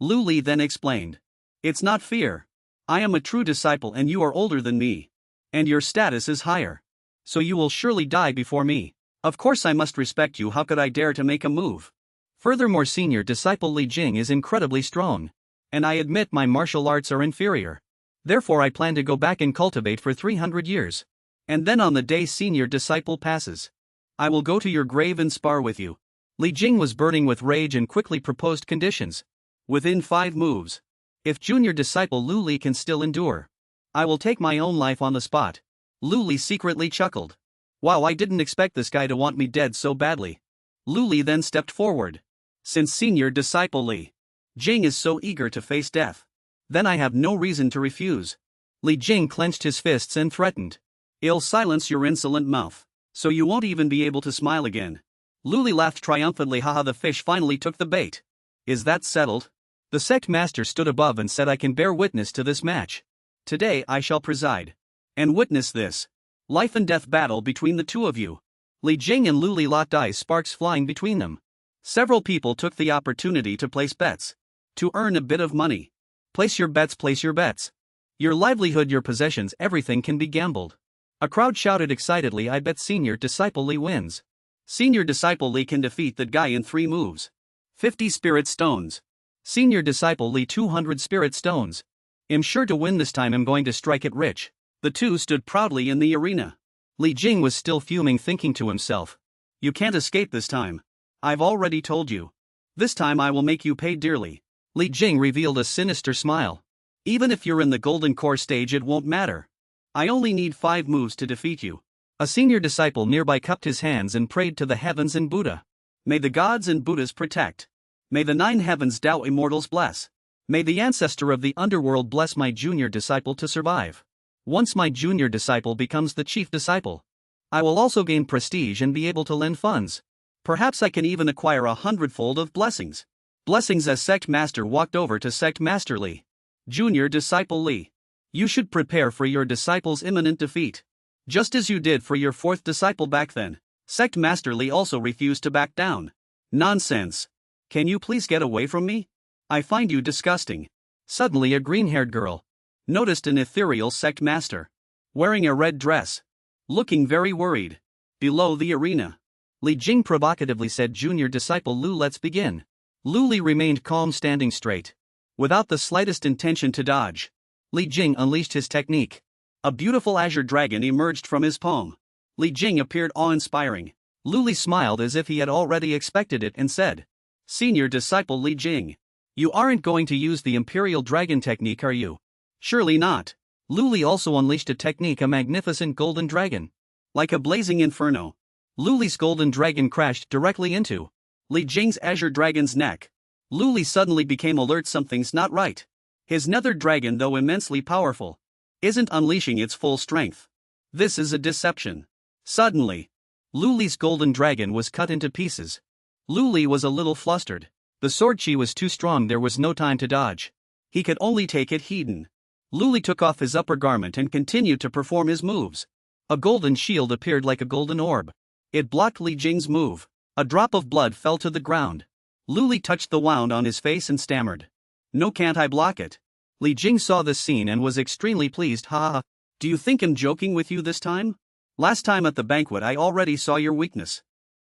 Lu Li then explained. It's not fear. I am a true disciple and you are older than me. And your status is higher. So you will surely die before me. Of course I must respect you. How could I dare to make a move? Furthermore, senior disciple Li Jing is incredibly strong. And I admit my martial arts are inferior. Therefore I plan to go back and cultivate for 300 years. And then on the day senior disciple passes, I will go to your grave and spar with you. Li Jing was burning with rage and quickly proposed conditions. Within 5 moves. If junior disciple Lu Li can still endure, I will take my own life on the spot. Lu Li secretly chuckled. Wow, I didn't expect this guy to want me dead so badly. Lu Li then stepped forward. Since senior disciple Li Jing is so eager to face death, then I have no reason to refuse. Li Jing clenched his fists and threatened. I'll silence your insolent mouth, so you won't even be able to smile again. Lu Li laughed triumphantly. Haha, the fish finally took the bait. Is that settled? The sect master stood above and said, I can bear witness to this match. Today I shall preside and witness this life and death battle between the two of you. Li Jing and Lu Li locked eyes, sparks flying between them. Several people took the opportunity to place bets. To earn a bit of money. Place your bets, place your bets. Your livelihood, your possessions, everything can be gambled. A crowd shouted excitedly, I bet senior disciple Li wins. Senior Disciple Li can defeat that guy in 3 moves. 50 Spirit Stones. Senior Disciple Li 200 Spirit Stones. I'm sure to win this time, I'm going to strike it rich. The two stood proudly in the arena. Li Jing was still fuming, thinking to himself. You can't escape this time. I've already told you. This time I will make you pay dearly. Li Jing revealed a sinister smile. Even if you're in the Golden Core stage, it won't matter. I only need 5 moves to defeat you. A senior disciple nearby cupped his hands and prayed to the heavens and Buddha. May the gods and Buddhas protect. May the 9 heavens Tao immortals bless. May the ancestor of the underworld bless my junior disciple to survive. Once my junior disciple becomes the chief disciple, I will also gain prestige and be able to lend funds. Perhaps I can even acquire 100-fold of blessings. Blessings. As Sect Master walked over to Sect Master Li. Junior Disciple Li. You should prepare for your disciple's imminent defeat. Just as you did for your 4th disciple back then. Sect Master Li also refused to back down. Nonsense. Can you please get away from me? I find you disgusting. Suddenly a green-haired girl noticed an ethereal sect master, wearing a red dress, looking very worried, below the arena. Li Jing provocatively said, Junior Disciple Lu, let's begin. Lu Li remained calm, standing straight, without the slightest intention to dodge. Li Jing unleashed his technique. A beautiful azure dragon emerged from his palm. Li Jing appeared awe-inspiring. Lu Li smiled as if he had already expected it and said, Senior Disciple Li Jing, you aren't going to use the Imperial Dragon technique, are you? Surely not. Lu Li also unleashed a technique, a magnificent golden dragon. Like a blazing inferno, Lu Li's golden dragon crashed directly into Li Jing's azure dragon's neck. Lu Li suddenly became alert, something's not right. His nether dragon, though immensely powerful, isn't unleashing its full strength. This is a deception. Suddenly, Lu Li's golden dragon was cut into pieces. Lu Li was a little flustered. The sword chi was too strong, there was no time to dodge. He could only take it hidden. Lu Li took off his upper garment and continued to perform his moves. A golden shield appeared like a golden orb. It blocked Li Jing's move. A drop of blood fell to the ground. Lu Li touched the wound on his face and stammered. No, can't I block it? Li Jing saw this scene and was extremely pleased. Ha ha, do you think I'm joking with you this time? Last time at the banquet I already saw your weakness.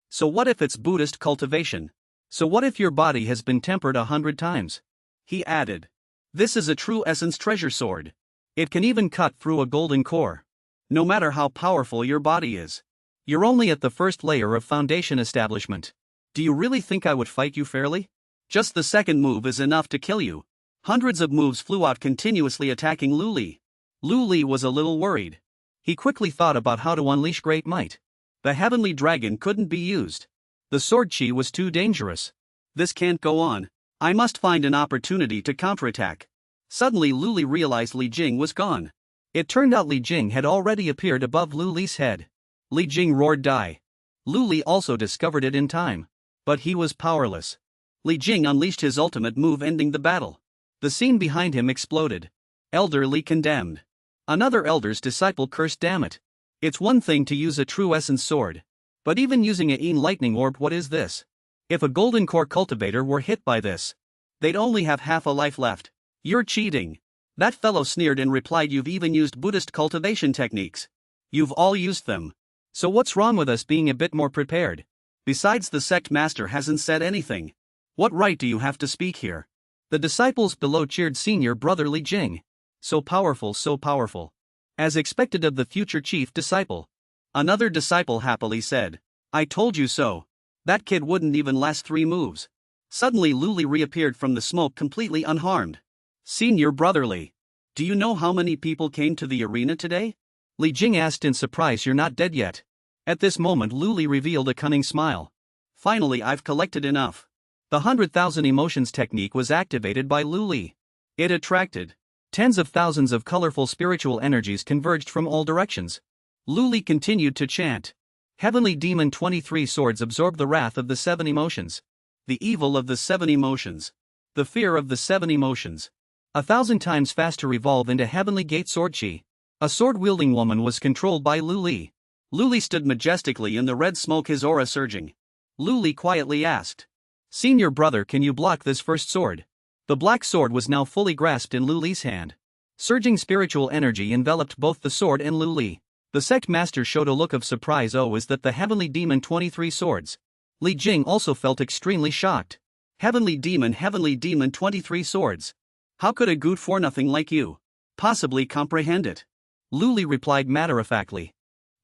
So what if it's Buddhist cultivation? So what if your body has been tempered 100 times? He added. This is a true essence treasure sword. It can even cut through a golden core. No matter how powerful your body is. You're only at the first layer of foundation establishment. Do you really think I would fight you fairly? Just the second move is enough to kill you. Hundreds of moves flew out, continuously attacking Lu Li. Lu Li was a little worried. He quickly thought about how to unleash great might. The heavenly dragon couldn't be used. The sword chi was too dangerous. This can't go on. I must find an opportunity to counterattack. Suddenly Lu Li realized Li Jing was gone. It turned out Li Jing had already appeared above Lu Li's head. Li Jing roared, die. Lu Li also discovered it in time. But he was powerless. Li Jing unleashed his ultimate move, ending the battle. The scene behind him exploded. Elder Li condemned. Another elder's disciple cursed, damn it. It's one thing to use a true essence sword. But even using a lightning orb, what is this? If a golden core cultivator were hit by this, they'd only have half a life left. You're cheating. That fellow sneered and replied, you've even used Buddhist cultivation techniques. You've all used them. So what's wrong with us being a bit more prepared? Besides, the sect master hasn't said anything. What right do you have to speak here? The disciples below cheered senior brother Li Jing. So powerful, so powerful. As expected of the future chief disciple. Another disciple happily said, I told you so. That kid wouldn't even last 3 moves. Suddenly Lu Li reappeared from the smoke, completely unharmed. Senior brother Li, do you know how many people came to the arena today? Li Jing asked in surprise. You're not dead yet. At this moment Lu Li revealed a cunning smile. Finally, I've collected enough. The 100,000 emotions technique was activated by Lu Li. It attracted tens of thousands of colorful spiritual energies converged from all directions. Lu Li continued to chant. Heavenly Demon 23 swords absorb the wrath of the 7 emotions. The evil of the 7 emotions. The fear of the 7 emotions. 1,000 times faster evolve into Heavenly Gate Sword Chi. A sword-wielding woman was controlled by Lu Li. Lu Li stood majestically in the red smoke, his aura surging. Lu Li quietly asked, Senior brother, can you block this first sword? The black sword was now fully grasped in Lu Li's hand. Surging spiritual energy enveloped both the sword and Lu Li. The sect master showed a look of surprise. Oh, is that the heavenly demon 23 swords? Li Jing also felt extremely shocked. Heavenly demon 23 swords. How could a good for nothing like you possibly comprehend it? Lu Li replied matter-of-factly.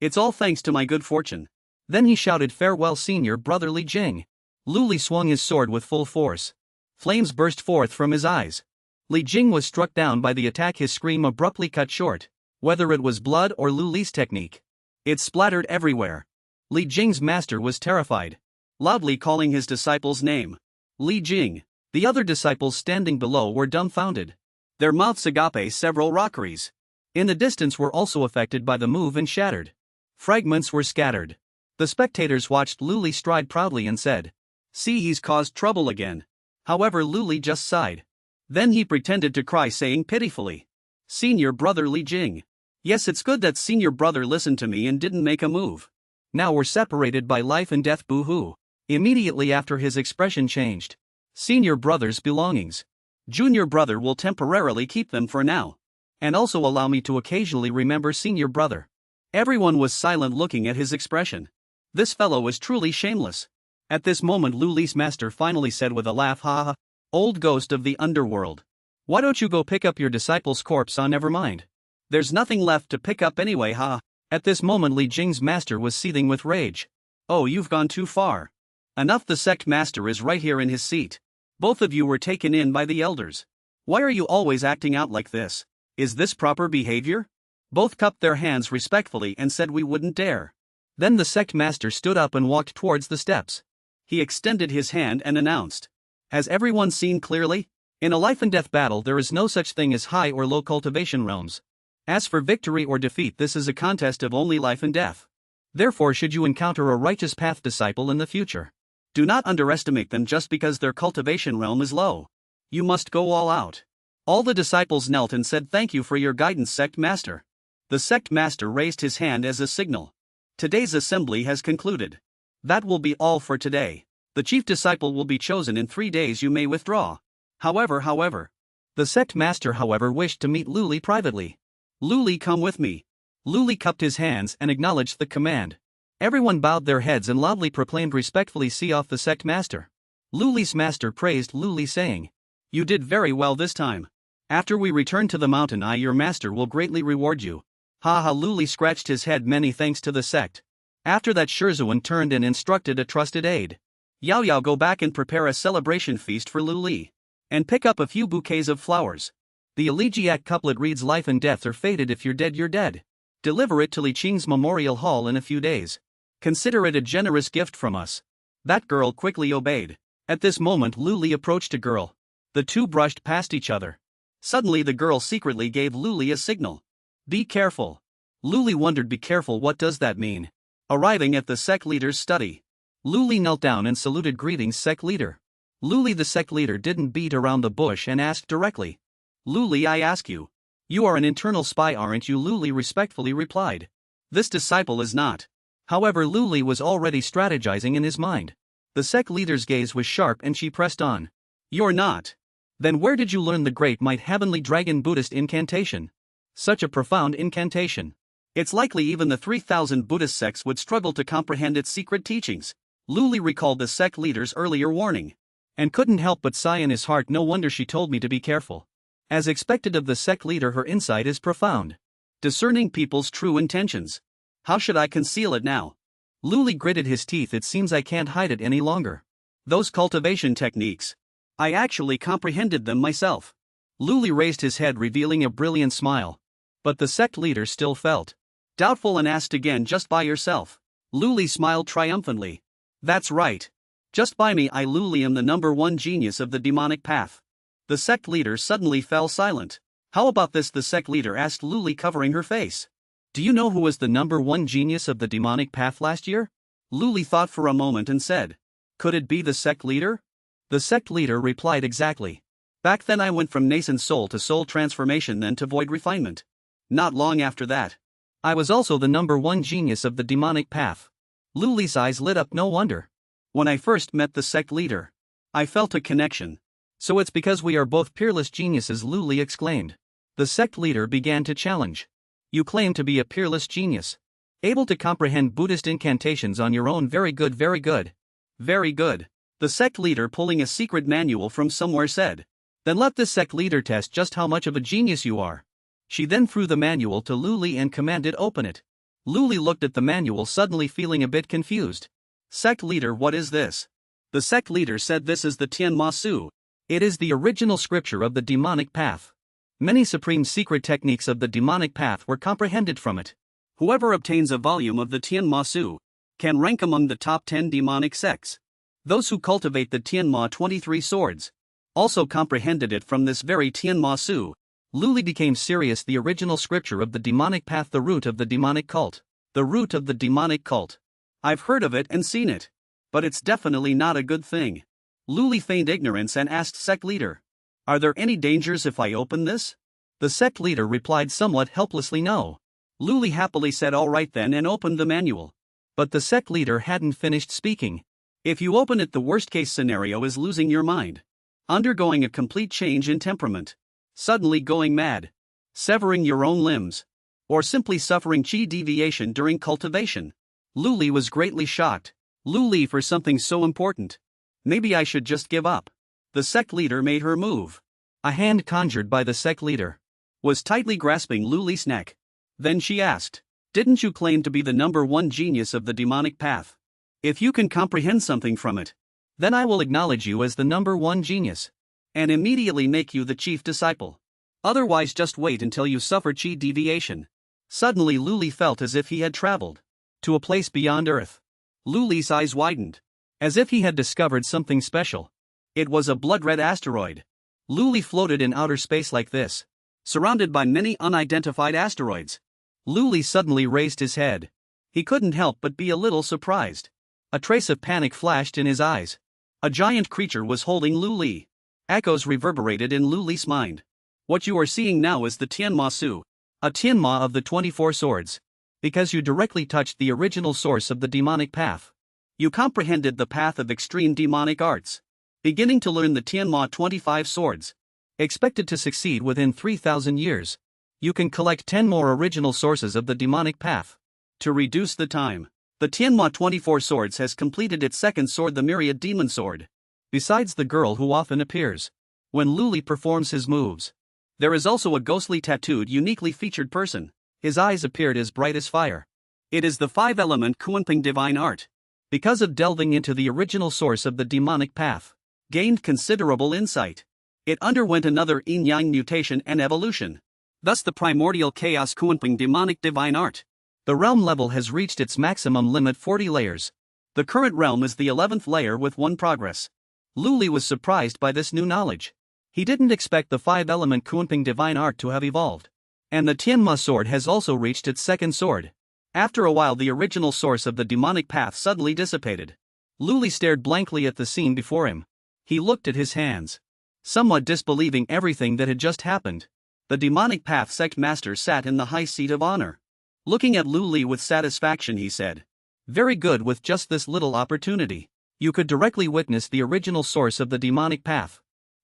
It's all thanks to my good fortune. Then he shouted, farewell senior brother Li Jing. Lu Li swung his sword with full force. Flames burst forth from his eyes. Li Jing was struck down by the attack, his scream abruptly cut short. Whether it was blood or Lu Li's technique, it splattered everywhere. Li Jing's master was terrified, loudly calling his disciple's name. Li Jing. The other disciples standing below were dumbfounded. Their mouths agape several rockeries in the distance were also affected by the move and shattered. Fragments were scattered. The spectators watched Lu Li stride proudly and said, see, he's caused trouble again. However, Lu Li just sighed. Then he pretended to cry, saying pitifully, senior brother Li Jing. Yes, it's good that senior brother listened to me and didn't make a move. Now we're separated by life and death, boo-hoo. Immediately after, his expression changed. Senior brother's belongings. Junior brother will temporarily keep them for now. And also allow me to occasionally remember senior brother. Everyone was silent, looking at his expression. This fellow is truly shameless. At this moment, Lu Li's master finally said with a laugh, ha ha, old ghost of the underworld. Why don't you go pick up your disciple's corpse? Never mind. There's nothing left to pick up anyway, ha. At this moment, Li Jing's master was seething with rage. Oh, you've gone too far. Enough, the sect master is right here in his seat. Both of you were taken in by the elders. Why are you always acting out like this? Is this proper behavior? Both cupped their hands respectfully and said, we wouldn't dare. Then the sect master stood up and walked towards the steps. He extended his hand and announced, has everyone seen clearly? In a life and death battle, there is no such thing as high or low cultivation realms. As for victory or defeat, this is a contest of only life and death. Therefore, should you encounter a righteous path disciple in the future, do not underestimate them just because their cultivation realm is low. You must go all out. All the disciples knelt and said, thank you for your guidance, sect master. The sect master raised his hand as a signal. Today's assembly has concluded. That will be all for today. The chief disciple will be chosen in 3 days. You may withdraw. However. The sect master, however, wished to meet Lu Li privately. Lu Li, come with me. Lu Li cupped his hands and acknowledged the command. Everyone bowed their heads and loudly proclaimed respectfully, see off the sect master. Lu Li's master praised Lu Li, saying, you did very well this time. After we return to the mountain, your master will greatly reward you. Ha ha. Lu Li scratched his head. Many thanks to the sect. After that, Shizuan turned and instructed a trusted aide. Yao Yao, go back and prepare a celebration feast for Lu Li. And pick up a few bouquets of flowers. The elegiac couplet reads, life and death are fated, if you're dead, you're dead. Deliver it to Li Qing's memorial hall in a few days. Consider it a generous gift from us. That girl quickly obeyed. At this moment, Lu Li approached a girl. The two brushed past each other. Suddenly the girl secretly gave Lu Li a signal. Be careful. Lu Li wondered, be careful, what does that mean? Arriving at the sect leader's study, Lu Li knelt down and saluted, greetings sect leader. Lu Li, the sect leader, didn't beat around the bush and asked directly. Lu Li, I ask you. You are an internal spy, aren't you? Lu Li respectfully replied. This disciple is not. However, Lu Li was already strategizing in his mind. The sect leader's gaze was sharp and she pressed on. You're not. Then where did you learn the great might heavenly dragon Buddhist incantation? Such a profound incantation. It's likely even the 3,000 Buddhist sects would struggle to comprehend its secret teachings. Lu Li recalled the sect leader's earlier warning, and couldn't help but sigh in his heart. No wonder she told me to be careful. As expected of the sect leader, her insight is profound, discerning people's true intentions. How should I conceal it now? Lu Li gritted his teeth. It seems I can't hide it any longer. Those cultivation techniques, I actually comprehended them myself. Lu Li raised his head, revealing a brilliant smile. But the sect leader still felt doubtful and asked again, just by yourself? Lu Li smiled triumphantly. That's right. Just by me. I, Lu Li, am the #1 genius of the demonic path. The sect leader suddenly fell silent. How about this? The sect leader asked Lu Li, covering her face. Do you know who was the #1 genius of the demonic path last year? Lu Li thought for a moment and said, could it be the sect leader? The sect leader replied, exactly. Back then I went from nascent soul to soul transformation, then to void refinement. Not long after that, I was also the #1 genius of the demonic path. Lu Li's eyes lit up. No wonder. When I first met the sect leader, I felt a connection. So it's because we are both peerless geniuses, Lu Li exclaimed. The sect leader began to challenge. You claim to be a peerless genius, able to comprehend Buddhist incantations on your own. Very good, very good. Very good. The sect leader, pulling a secret manual from somewhere, said. Then let this sect leader test just how much of a genius you are. She then threw the manual to Luli and commanded, open it. Luli looked at the manual, suddenly feeling a bit confused. Sect leader, what is this? The sect leader said, this is the Tian Ma Su. It is the original scripture of the demonic path. Many supreme secret techniques of the demonic path were comprehended from it. Whoever obtains a volume of the Tian Ma Su can rank among the top 10 demonic sects. Those who cultivate the Tian Ma 23 swords also comprehended it from this very Tian Ma Su. Luli became serious. The original scripture of the demonic path, the root of the demonic cult. The root of the demonic cult. I've heard of it and seen it. But it's definitely not a good thing. Luli feigned ignorance and asked sect leader, are there any dangers if I open this? The sect leader replied somewhat helplessly, no. Luli happily said, all right then, and opened the manual. But the sect leader hadn't finished speaking. If you open it, the worst case scenario is losing your mind, undergoing a complete change in temperament, suddenly going mad, severing your own limbs, or simply suffering chi deviation during cultivation. Luli was greatly shocked. Luli, for something so important. Maybe I should just give up. The sect leader made her move. A hand conjured by the sect leader was tightly grasping Luli's neck. Then she asked, didn't you claim to be the #1 genius of the demonic path? If you can comprehend something from it, then I will acknowledge you as the #1 genius, and immediately make you the chief disciple. Otherwise, just wait until you suffer chi deviation. Suddenly Luli felt as if he had traveled to a place beyond Earth. Luli's eyes widened, as if he had discovered something special. It was a blood-red asteroid. Luli floated in outer space like this, surrounded by many unidentified asteroids. Luli suddenly raised his head. He couldn't help but be a little surprised. A trace of panic flashed in his eyes. A giant creature was holding Luli. Echoes reverberated in Luli's mind. What you are seeing now is the Tian Ma Su, a Tian Ma of the 24 swords. Because you directly touched the original source of the demonic path. You comprehended the path of extreme demonic arts. Beginning to learn the Tian Ma 25 swords. Expected to succeed within 3,000 years. You can collect 10 more original sources of the demonic path. To reduce the time, the Tian Ma 24 swords has completed its second sword, the Myriad Demon Sword. Besides the girl who often appears when Luli performs his moves, there is also a ghostly tattooed, uniquely featured person. His eyes appeared as bright as fire. It is the 5-element Kunping divine art. Because of delving into the original source of the demonic path, gained considerable insight. It underwent another yin-yang mutation and evolution. Thus the primordial chaos Kunping demonic divine art. The realm level has reached its maximum limit, 40 layers. The current realm is the 11th layer with 1 progress. Luli was surprised by this new knowledge. He didn't expect the 5-element Kunping divine art to have evolved. And the Tian Ma sword has also reached its second sword. After a while, the original source of the demonic path suddenly dissipated. Luli stared blankly at the scene before him. He looked at his hands, somewhat disbelieving everything that had just happened. The demonic path sect master sat in the high seat of honor. Looking at Luli with satisfaction, he said, very good. With just this little opportunity, you could directly witness the original source of the demonic path,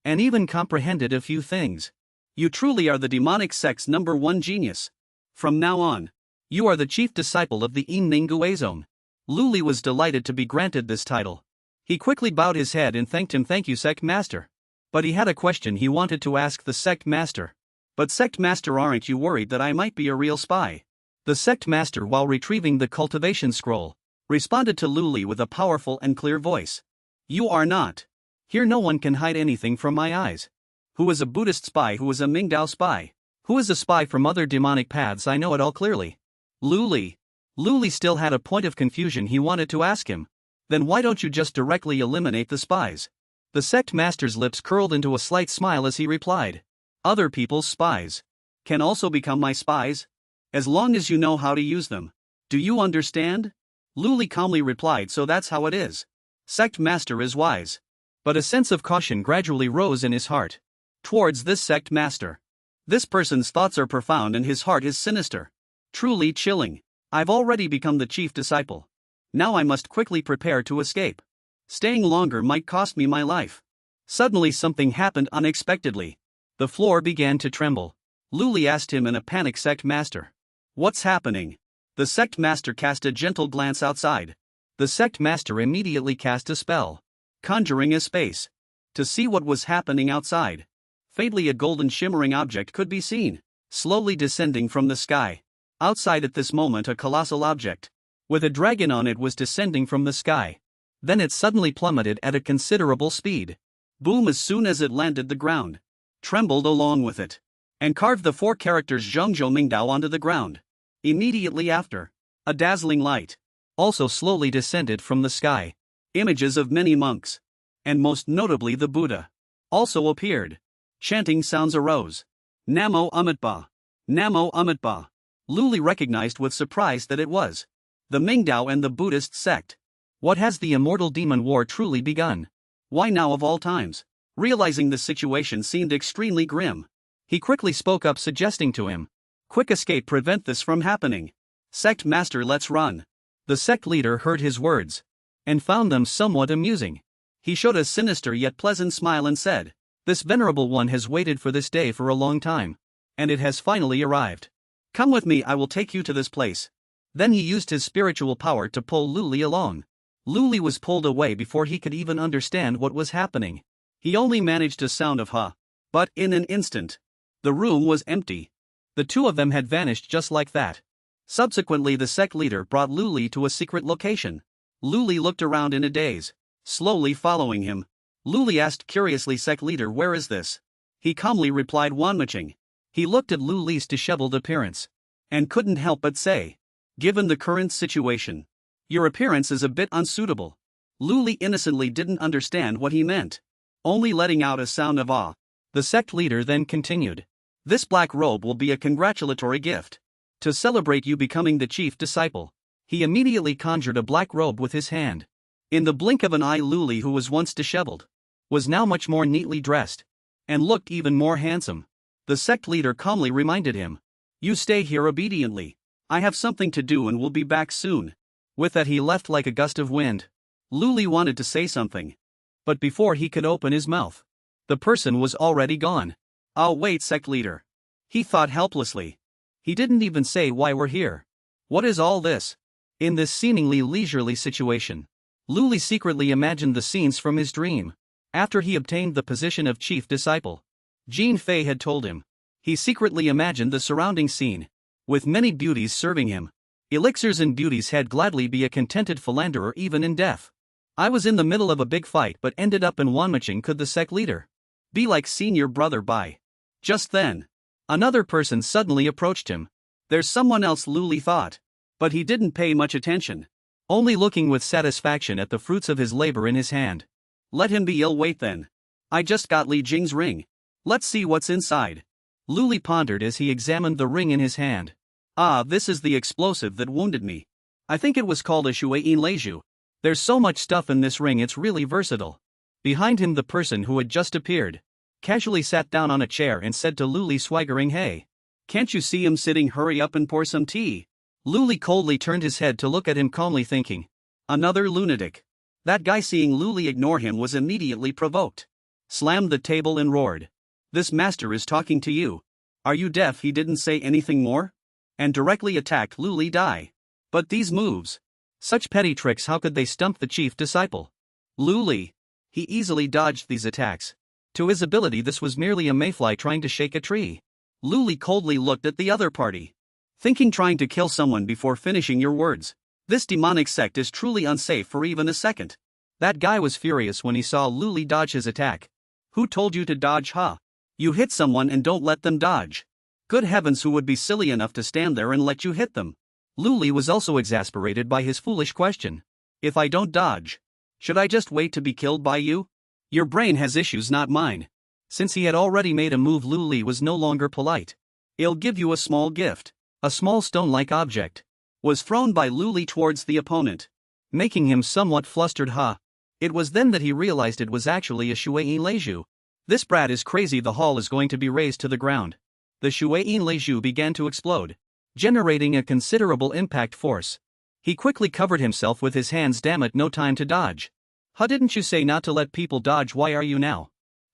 and even comprehended a few things. You truly are the demonic sect's #1 genius. From now on, you are the chief disciple of the Yinning Guizong. Luli was delighted to be granted this title. He quickly bowed his head and thanked him. Thank you, sect master. But he had a question he wanted to ask the sect master. But sect master, aren't you worried that I might be a real spy? The sect master, while retrieving the cultivation scroll, responded to Luli with a powerful and clear voice. You are not. Here no one can hide anything from my eyes. Who is a Buddhist spy? Who is a Mingdao spy? Who is a spy from other demonic paths? I know it all clearly. Luli still had a point of confusion he wanted to ask him. Then why don't you just directly eliminate the spies? The sect master's lips curled into a slight smile as he replied. Other people's spies can also become my spies, as long as you know how to use them. Do you understand? Luli calmly replied, so that's how it is. Sect master is wise. But a sense of caution gradually rose in his heart towards this sect master. This person's thoughts are profound and his heart is sinister. Truly chilling. I've already become the chief disciple. Now I must quickly prepare to escape. Staying longer might cost me my life. Suddenly something happened unexpectedly. The floor began to tremble. Luli asked him in a panic, sect master, What's happening? The sect master cast a gentle glance outside. The sect master immediately cast a spell, conjuring a space, to see what was happening outside. Faintly a golden shimmering object could be seen, slowly descending from the sky. Outside at this moment a colossal object, with a dragon on it, was descending from the sky. Then it suddenly plummeted at a considerable speed. Boom! As soon as it landed, the ground trembled along with it, and carved the 4 characters Zhongzhou Mingdao onto the ground. Immediately after, a dazzling light also slowly descended from the sky. Images of many monks, and most notably the Buddha, also appeared. Chanting sounds arose. Namo Amitba! Namo Amitba! Luli recognized with surprise that it was the Mingdao and the Buddhist sect. What has the immortal demon war truly begun? Why now of all times? Realizing the situation seemed extremely grim, he quickly spoke up, suggesting to him, "Quick escape, prevent this from happening. Sect master, let's run." The sect leader heard his words and found them somewhat amusing. He showed a sinister yet pleasant smile and said, "This venerable one has waited for this day for a long time, and it has finally arrived. Come with me, I will take you to this place." Then he used his spiritual power to pull Luli along. Luli was pulled away before he could even understand what was happening. He only managed a sound of "ha." But in an instant, the room was empty. The 2 of them had vanished just like that. Subsequently, the sect leader brought Luli to a secret location. Luli looked around in a daze, slowly following him. Luli asked curiously, "Sect leader, where is this?" He calmly replied, "Wanmaching." He looked at Luli's disheveled appearance and couldn't help but say, "Given the current situation, your appearance is a bit unsuitable." Luli innocently didn't understand what he meant, only letting out a sound of awe. The sect leader then continued, "This black robe will be a congratulatory gift to celebrate you becoming the chief disciple." He immediately conjured a black robe with his hand. In the blink of an eye, Luli, who was once disheveled, was now much more neatly dressed and looked even more handsome. The sect leader calmly reminded him, "You stay here obediently. I have something to do and will be back soon." With that he left like a gust of wind. Luli wanted to say something, but before he could open his mouth, the person was already gone. "Oh wait, sect leader," he thought helplessly. "He didn't even say why we're here. What is all this?" In this seemingly leisurely situation, Luli secretly imagined the scenes from his dream. After he obtained the position of chief disciple, Jean Fei had told him, he secretly imagined the surrounding scene, with many beauties serving him. Elixirs and beauties had gladly be a contented philanderer even in death. "I was in the middle of a big fight but ended up in Wanmaching. Could the sect leader be like senior brother by?" Just then, another person suddenly approached him. There's someone else, Luli thought, but he didn't pay much attention, only looking with satisfaction at the fruits of his labor in his hand. "Let him be ill. Wait then. I just got Li Jing's ring. Let's see what's inside." Luli pondered as he examined the ring in his hand. "Ah, this is the explosive that wounded me. I think it was called a Shuayin Leiju. There's so much stuff in this ring, it's really versatile." Behind him, the person who had just appeared casually sat down on a chair and said to Luli, swaggering, "Hey, can't you see him sitting? Hurry up and pour some tea." Luli coldly turned his head to look at him, calmly thinking, "Another lunatic." That guy, seeing Luli ignore him, was immediately provoked, slammed the table and roared, "This master is talking to you. Are you deaf?" He didn't say anything more, and directly attacked Luli Dai. But these moves, such petty tricks, how could they stump the chief disciple? Luli. He easily dodged these attacks. To his ability, this was merely a mayfly trying to shake a tree. Luli coldly looked at the other party, thinking, trying to kill someone before finishing your words. This demonic sect is truly unsafe for even a second. That guy was furious when he saw Luli dodge his attack. "Who told you to dodge, huh? You hit someone and don't let them dodge. Good heavens, who would be silly enough to stand there and let you hit them?" Luli was also exasperated by his foolish question. "If I don't dodge, should I just wait to be killed by you? Your brain has issues, not mine." Since he had already made a move, Luli was no longer polite. "I'll give you a small gift." A small stone-like object was thrown by Luli towards the opponent, making him somewhat flustered. It was then that he realized it was actually a Shuayin Leiju. "This brat is crazy. The hall is going to be razed to the ground." The Shuayin Leiju began to explode, generating a considerable impact force. He quickly covered himself with his hands. "Damn it, no time to dodge. Didn't you say not to let people dodge? Why are you now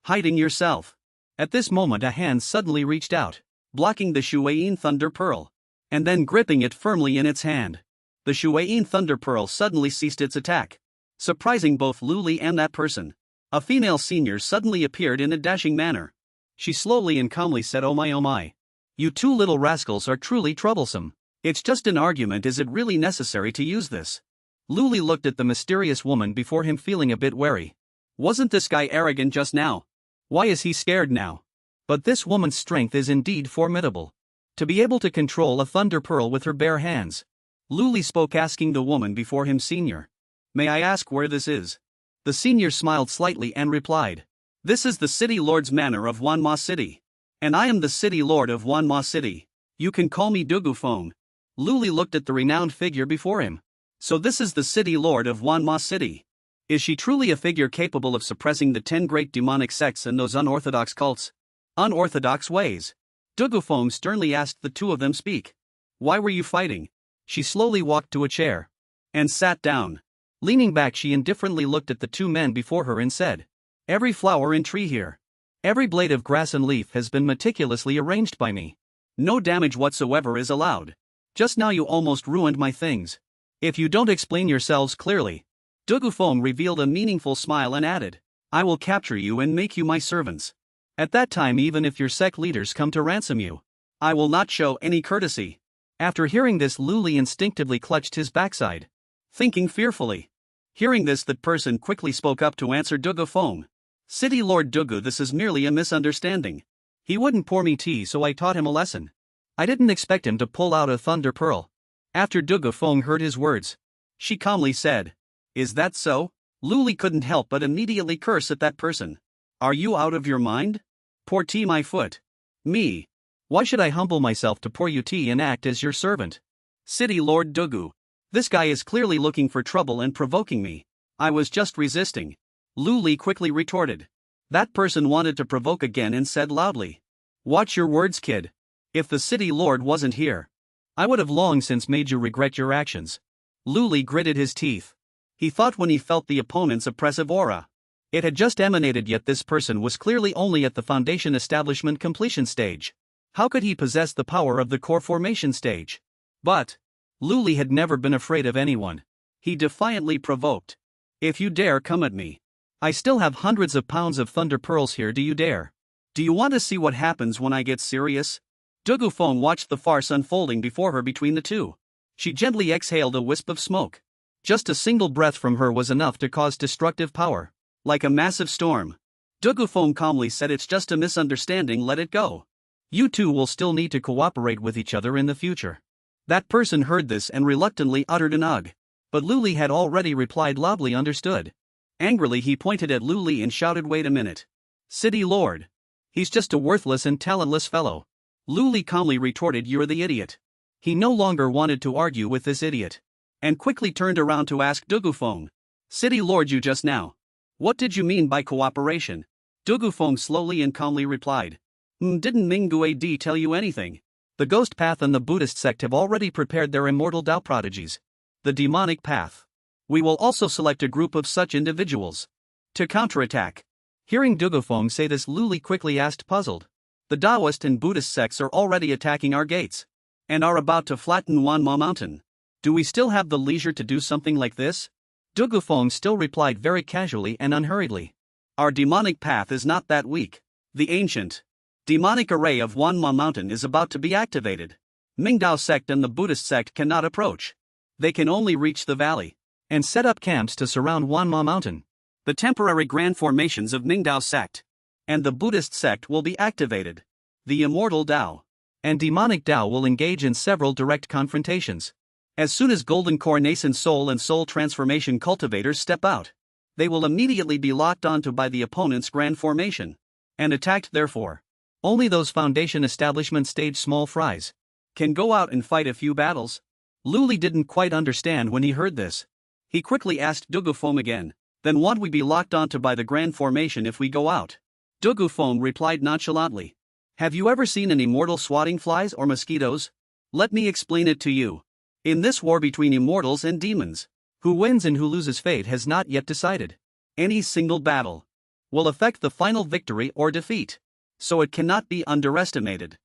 hiding yourself?" At this moment, a hand suddenly reached out, blocking the Shuayin Thunder Pearl. and then gripping it firmly in its hand. The Shuayin Thunder Pearl suddenly ceased its attack, surprising both Luli and that person. A female senior suddenly appeared in a dashing manner. She slowly and calmly said, "Oh my, oh my. You two little rascals are truly troublesome. It's just an argument, is it really necessary to use this?" Luli looked at the mysterious woman before him, feeling a bit wary. Wasn't this guy arrogant just now? Why is he scared now? But this woman's strength is indeed formidable. To be able to control a Thunder Pearl with her bare hands. Luli spoke, asking the woman before him, "Senior, may I ask where this is?" The senior smiled slightly and replied, "This is the City Lord's Manor of Wanma City. And I am the City Lord of Wanma City. You can call me Dugufeng." Luli looked at the renowned figure before him. So this is the City Lord of Wanma City. Is she truly a figure capable of suppressing the 10 great demonic sects and those unorthodox cults? Unorthodox ways? Dugufeng sternly asked the two of them. "Speak. Why were you fighting?" She slowly walked to a chair and sat down. Leaning back, she indifferently looked at the two men before her and said, "Every flower and tree here, every blade of grass and leaf has been meticulously arranged by me. No damage whatsoever is allowed. Just now you almost ruined my things. If you don't explain yourselves clearly." Dugufeng revealed a meaningful smile and added, "I will capture you and make you my servants. At that time, even if your sect leaders come to ransom you, I will not show any courtesy." After hearing this, Luli instinctively clutched his backside, thinking fearfully. Hearing this, that person quickly spoke up to answer Dugufeng. "City Lord Dugu, this is merely a misunderstanding. He wouldn't pour me tea, so I taught him a lesson. I didn't expect him to pull out a Thunder Pearl." After Dugufeng heard his words, she calmly said, "Is that so?" Luli couldn't help but immediately curse at that person. "Are you out of your mind? Pour tea my foot. Me. Why should I humble myself to pour you tea and act as your servant? City Lord Dugu. This guy is clearly looking for trouble and provoking me. I was just resisting." Luli quickly retorted. That person wanted to provoke again and said loudly, "Watch your words, kid. If the City Lord wasn't here, I would have long since made you regret your actions." Luli gritted his teeth. He thought when he felt the opponent's oppressive aura. It had just emanated, yet this person was clearly only at the foundation establishment completion stage. How could he possess the power of the core formation stage? But Luli had never been afraid of anyone. He defiantly provoked, "If you dare come at me, I still have hundreds of pounds of Thunder Pearls here. Do you dare? Do you want to see what happens when I get serious?" Dugufeng watched the farce unfolding before her between the two. She gently exhaled a wisp of smoke. Just a single breath from her was enough to cause destructive power, like a massive storm. Dugufeng calmly said, "It's just a misunderstanding, let it go. You two will still need to cooperate with each other in the future." That person heard this and reluctantly uttered an ugh. But Luli had already replied loudly, "Understood." Angrily he pointed at Luli and shouted, "Wait a minute. City Lord. He's just a worthless and talentless fellow." Luli calmly retorted, "You're the idiot." He no longer wanted to argue with this idiot, and quickly turned around to ask Dugufeng, "City Lord, you just now. What did you mean by cooperation?" Dugufeng slowly and calmly replied, Didn't Mingguo Di tell you anything? The Ghost Path and the Buddhist sect have already prepared their immortal Tao prodigies, the demonic path. We will also select a group of such individuals to counterattack." Hearing Dugufeng say this, Luli quickly asked, puzzled, "The Taoist and Buddhist sects are already attacking our gates and are about to flatten Wanma Mountain. Do we still have the leisure to do something like this?" Dugufeng still replied very casually and unhurriedly, "Our demonic path is not that weak. The ancient demonic array of Wanma Mountain is about to be activated. Mingdao sect and the Buddhist sect cannot approach. They can only reach the valley and set up camps to surround Wanma Mountain. The temporary grand formations of Mingdao sect and the Buddhist sect will be activated. The immortal Tao and demonic Tao will engage in several direct confrontations. As soon as Golden Core nascent soul and soul transformation cultivators step out, they will immediately be locked onto by the opponent's grand formation and attacked. Therefore, only those foundation establishment stage small fries can go out and fight a few battles." Luli didn't quite understand when he heard this. He quickly asked Dugufeng again, "Then won't we be locked onto by the grand formation if we go out?" Dugufeng replied nonchalantly, "Have you ever seen any mortal swatting flies or mosquitoes? Let me explain it to you. In this war between immortals and demons, who wins and who loses, fate has not yet decided. Any single battle will affect the final victory or defeat, so it cannot be underestimated.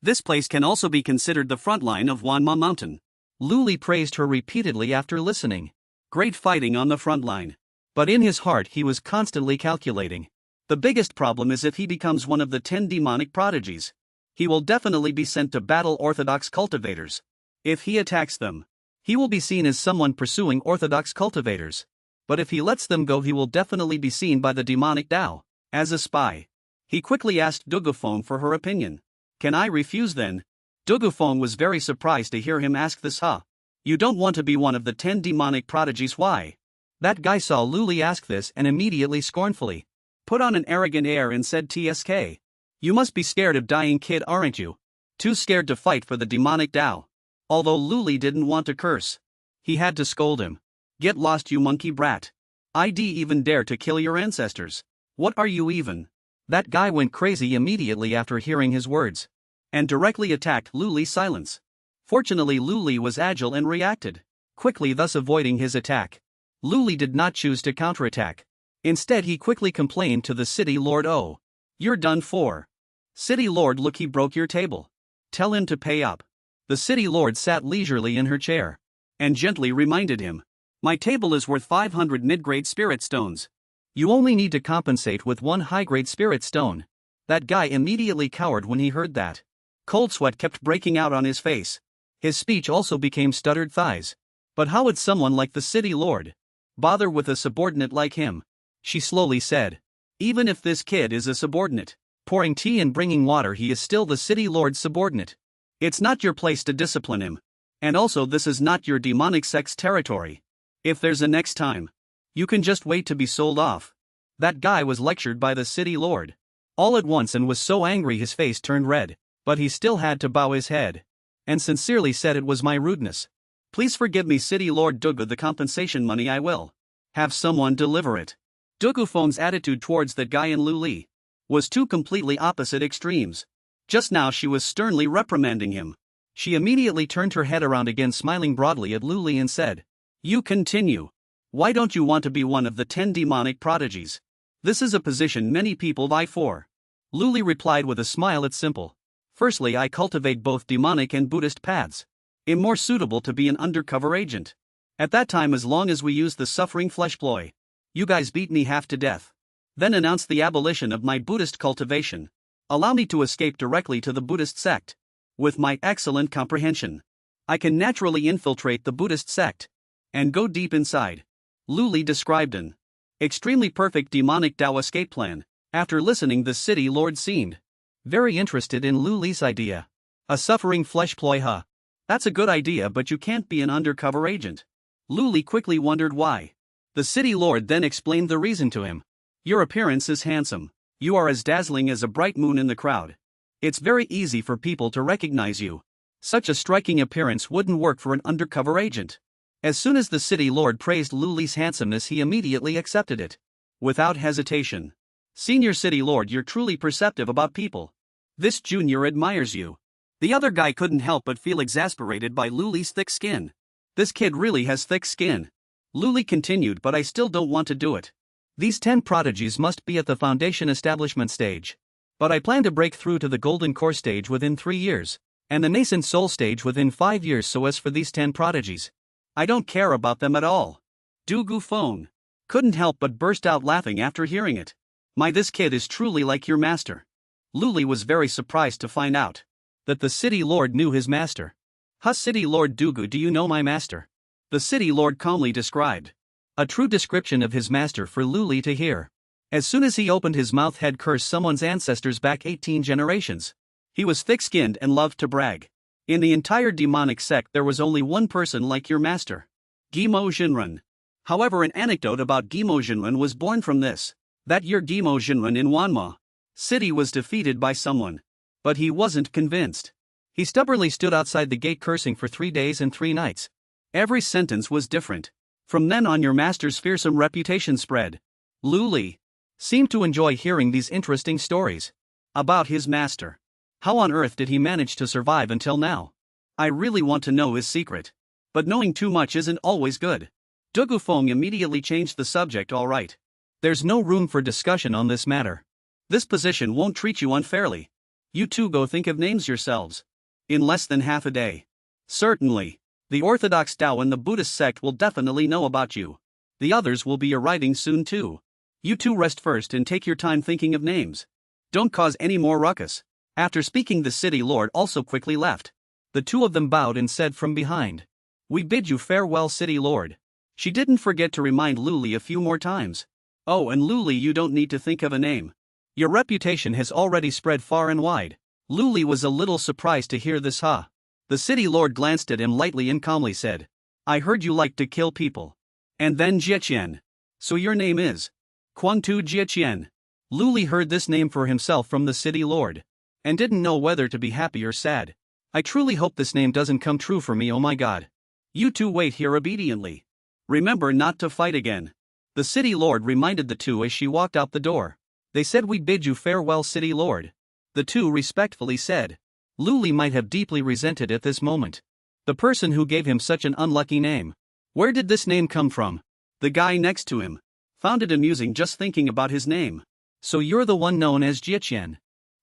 This place can also be considered the front line of Wanma Mountain. Luli praised her repeatedly after listening. Great fighting on the front line. But in his heart he was constantly calculating. The biggest problem is if he becomes one of the 10 demonic prodigies. He will definitely be sent to battle Orthodox cultivators. If he attacks them, he will be seen as someone pursuing Orthodox cultivators. But if he lets them go, he will definitely be seen by the demonic Tao as a spy. He quickly asked Dugufeng for her opinion. Can I refuse then? Dugufeng was very surprised to hear him ask this. You don't want to be one of the 10 demonic prodigies, why? That guy saw Luli ask this and immediately scornfully put on an arrogant air and said, "Tsk. You must be scared of dying, kid, aren't you? Too scared to fight for the demonic Tao." Although Luli didn't want to curse, he had to scold him. Get lost, you monkey brat. I'd even dare to kill your ancestors. What are you even? That guy went crazy immediately after hearing his words and directly attacked Luli's silence. Fortunately, Luli was agile and reacted quickly, thus avoiding his attack. Luli did not choose to counterattack. Instead, he quickly complained to the city lord, "Oh, you're done for. City lord, look, he broke your table. Tell him to pay up." The city lord sat leisurely in her chair and gently reminded him, "My table is worth 500 mid-grade spirit stones. You only need to compensate with 1 high-grade spirit stone." That guy immediately cowered when he heard that. Cold sweat kept breaking out on his face. His speech also became stuttered thighs. But how would someone like the city lord bother with a subordinate like him? She slowly said, "Even if this kid is a subordinate, pouring tea and bringing water, he is still the city lord's subordinate. It's not your place to discipline him. And also, this is not your demonic sect's territory. If there's a next time, you can just wait to be sold off." That guy was lectured by the city lord all at once and was so angry his face turned red, but he still had to bow his head and sincerely said, "It was my rudeness. Please forgive me, city lord Dugu. The compensation money I will have someone deliver it." Dugufeng's attitude towards that guy and Luli was two completely opposite extremes. Just now she was sternly reprimanding him. She immediately turned her head around again, smiling broadly at Luli and said, "You continue. Why don't you want to be one of the 10 demonic prodigies? This is a position many people vie for." Luli replied with a smile, "It's simple. Firstly, I cultivate both demonic and Buddhist paths. I'm more suitable to be an undercover agent. At that time, as long as we use the suffering flesh ploy, you guys beat me half to death. Then announce the abolition of my Buddhist cultivation. Allow me to escape directly to the Buddhist sect. With my excellent comprehension, I can naturally infiltrate the Buddhist sect and go deep inside." Luli described an extremely perfect demonic Tao escape plan. After listening, the city lord seemed very interested in Luli's idea. A suffering flesh ploy, huh? That's a good idea, but you can't be an undercover agent. Luli quickly wondered why. The city lord then explained the reason to him. "Your appearance is handsome. You are as dazzling as a bright moon in the crowd. It's very easy for people to recognize you. Such a striking appearance wouldn't work for an undercover agent." As soon as the city lord praised Luli's handsomeness, he immediately accepted it without hesitation. "Senior city lord, you're truly perceptive about people. This junior admires you." The other guy couldn't help but feel exasperated by Luli's thick skin. "This kid really has thick skin." Luli continued, "But I still don't want to do it. These 10 prodigies must be at the foundation establishment stage. But I plan to break through to the golden core stage within 3 years, and the nascent soul stage within 5 years. So as for these 10 prodigies, I don't care about them at all." Dugufeng couldn't help but burst out laughing after hearing it. "My, this kid is truly like your master." Luli was very surprised to find out that the city lord knew his master. City lord Dugu, do you know my master?" The city lord calmly described a true description of his master for Luli to hear. As soon as he opened his mouth, had cursed someone's ancestors back 18 generations. He was thick-skinned and loved to brag. In the entire demonic sect there was only one person like your master, Gimo Jinrun. However, an anecdote about Gimo Jinrun was born from this. That year Gimo Jinrun in Wanma City was defeated by someone. But he wasn't convinced. He stubbornly stood outside the gate cursing for 3 days and 3 nights. Every sentence was different. From then on, your master's fearsome reputation spread. Luli seemed to enjoy hearing these interesting stories about his master. How on earth did he manage to survive until now? I really want to know his secret. But knowing too much isn't always good. Dugufeng immediately changed the subject. "All right. There's no room for discussion on this matter. This position won't treat you unfairly. You two go think of names yourselves. In less than half a day. Certainly. The Orthodox Tao and the Buddhist sect will definitely know about you. The others will be arriving soon too. You two rest first and take your time thinking of names. Don't cause any more ruckus. After speaking, the city lord also quickly left. The two of them bowed and said from behind, "We bid you farewell, city lord." She didn't forget to remind Luli a few more times. "Oh, and Luli, you don't need to think of a name. Your reputation has already spread far and wide." Luli was a little surprised to hear this. The city lord glanced at him lightly and calmly said, "I heard you like to kill people." And then Jieqian. "So your name is Quangtu Jieqian." Luli heard this name for himself from the city lord. And didn't know whether to be happy or sad. "I truly hope this name doesn't come true for me, oh my god." "You two wait here obediently. Remember not to fight again." The city lord reminded the two as she walked out the door. They said, "We bid you farewell, city lord." The two respectfully said. Luli might have deeply resented at this moment. The person who gave him such an unlucky name. Where did this name come from? The guy next to him. Found it amusing just thinking about his name. "So you're the one known as Jieqian?"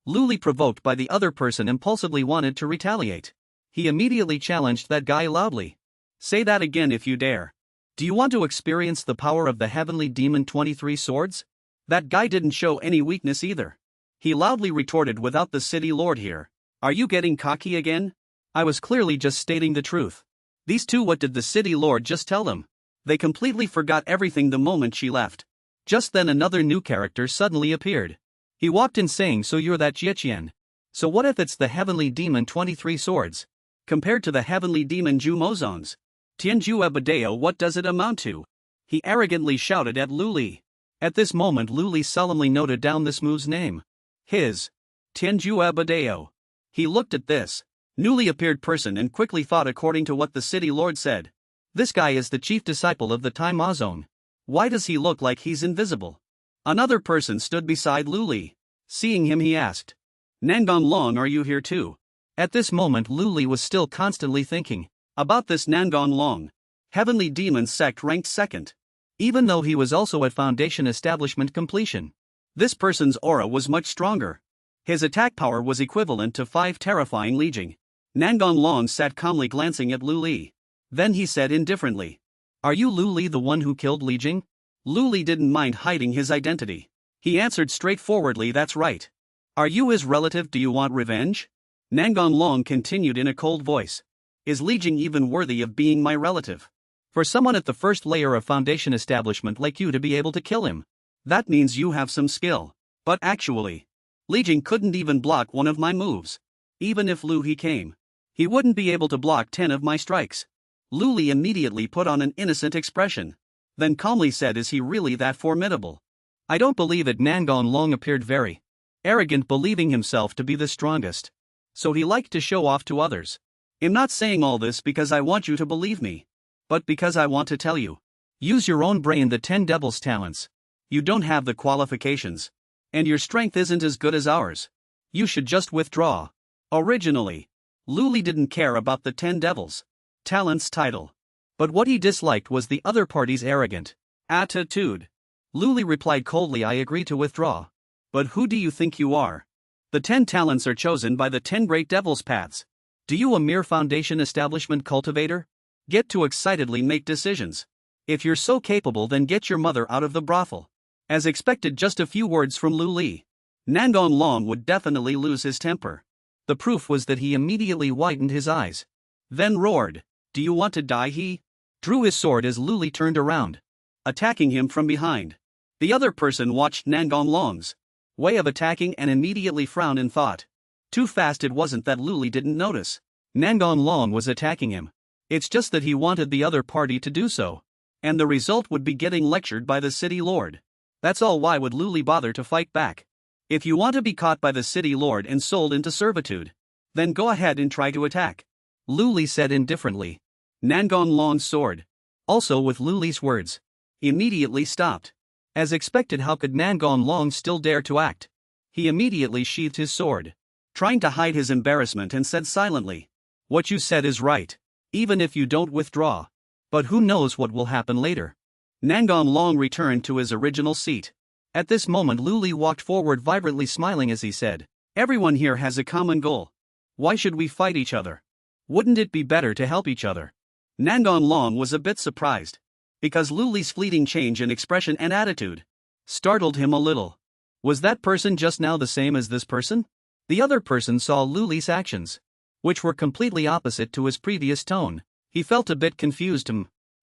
Luli, provoked by the other person, impulsively wanted to retaliate. He immediately challenged that guy loudly. "Say that again if you dare. Do you want to experience the power of the heavenly demon 23 swords?" That guy didn't show any weakness either. He loudly retorted without the city lord here. "Are you getting cocky again? I was clearly just stating the truth." These two, what did the city lord just tell them? They completely forgot everything the moment she left. Just then another new character suddenly appeared. He walked in saying, "So you're that Jieqian? So what if it's the heavenly demon 23 swords? Compared to the heavenly demon Ju Mozon's Tianju Ebadeo, what does it amount to?" He arrogantly shouted at Luli. At this moment Luli solemnly noted down this move's name. His Tianju Ebadeo. He looked at this newly appeared person and quickly thought, according to what the city lord said, this guy is the chief disciple of the Tai Mazong. Why does he look like he's invisible? Another person stood beside Luli. Seeing him, he asked, "Nangon Long, are you here too?" At this moment Luli was still constantly thinking about this Nangon Long. Heavenly Demon sect ranked second. Even though he was also at Foundation Establishment completion. This person's aura was much stronger. His attack power was equivalent to 5 terrifying Lijing. Nangon Long sat calmly glancing at Luli. Then he said indifferently, "Are you Luli, the one who killed Lijing?" Luli didn't mind hiding his identity. He answered straightforwardly, "That's right." "Are you his relative? Do you want revenge?" Nangon Long continued in a cold voice. "Is Lijing even worthy of being my relative? For someone at the first layer of Foundation Establishment like you to be able to kill him, that means you have some skill. But actually, Lijing couldn't even block one of my moves. Even if He came, he wouldn't be able to block 10 of my strikes." Luli immediately put on an innocent expression. Then calmly said, "Is he really that formidable?" "I don't believe it." Nangon Long appeared very arrogant, believing himself to be the strongest. So he liked to show off to others. "I'm not saying all this because I want you to believe me, but because I want to tell you. Use your own brain, the 10 Devil's talents. You don't have the qualifications. And your strength isn't as good as ours. You should just withdraw." Originally, Luli didn't care about the 10 Devils talents title. But what he disliked was the other party's arrogant attitude. Luli replied coldly, "I agree to withdraw. But who do you think you are? The 10 talents are chosen by the 10 great devil's paths. Do you, a mere Foundation Establishment cultivator, get to excitedly make decisions? If you're so capable, then get your mother out of the brothel." As expected, just a few words from Luli, Nangon Long would definitely lose his temper. The proof was that he immediately widened his eyes. Then roared, "Do you want to die?" He drew his sword as Luli turned around, attacking him from behind. The other person watched Nangon Long's way of attacking and immediately frowned and thought. Too fast. It wasn't that Luli didn't notice. Nangon Long was attacking him. It's just that he wanted the other party to do so. And the result would be getting lectured by the city lord. That's all. Why would Luli bother to fight back? If you want to be caught by the city lord and sold into servitude, then go ahead and try to attack, Luli said indifferently. Nangon Long's sword, also with Luli's words, immediately stopped. As expected, how could Nangon Long still dare to act? He immediately sheathed his sword, trying to hide his embarrassment, and said silently, "What you said is right, even if you don't withdraw. But who knows what will happen later." Nangon Long returned to his original seat. At this moment Luli walked forward vibrantly, smiling as he said, Everyone here has a common goal. Why should we fight each other? Wouldn't it be better to help each other? Nangon Long was a bit surprised. Because Luli's fleeting change in expression and attitude startled him a little. Was that person just now the same as this person? The other person saw Luli's actions, which were completely opposite to his previous tone. He felt a bit confused.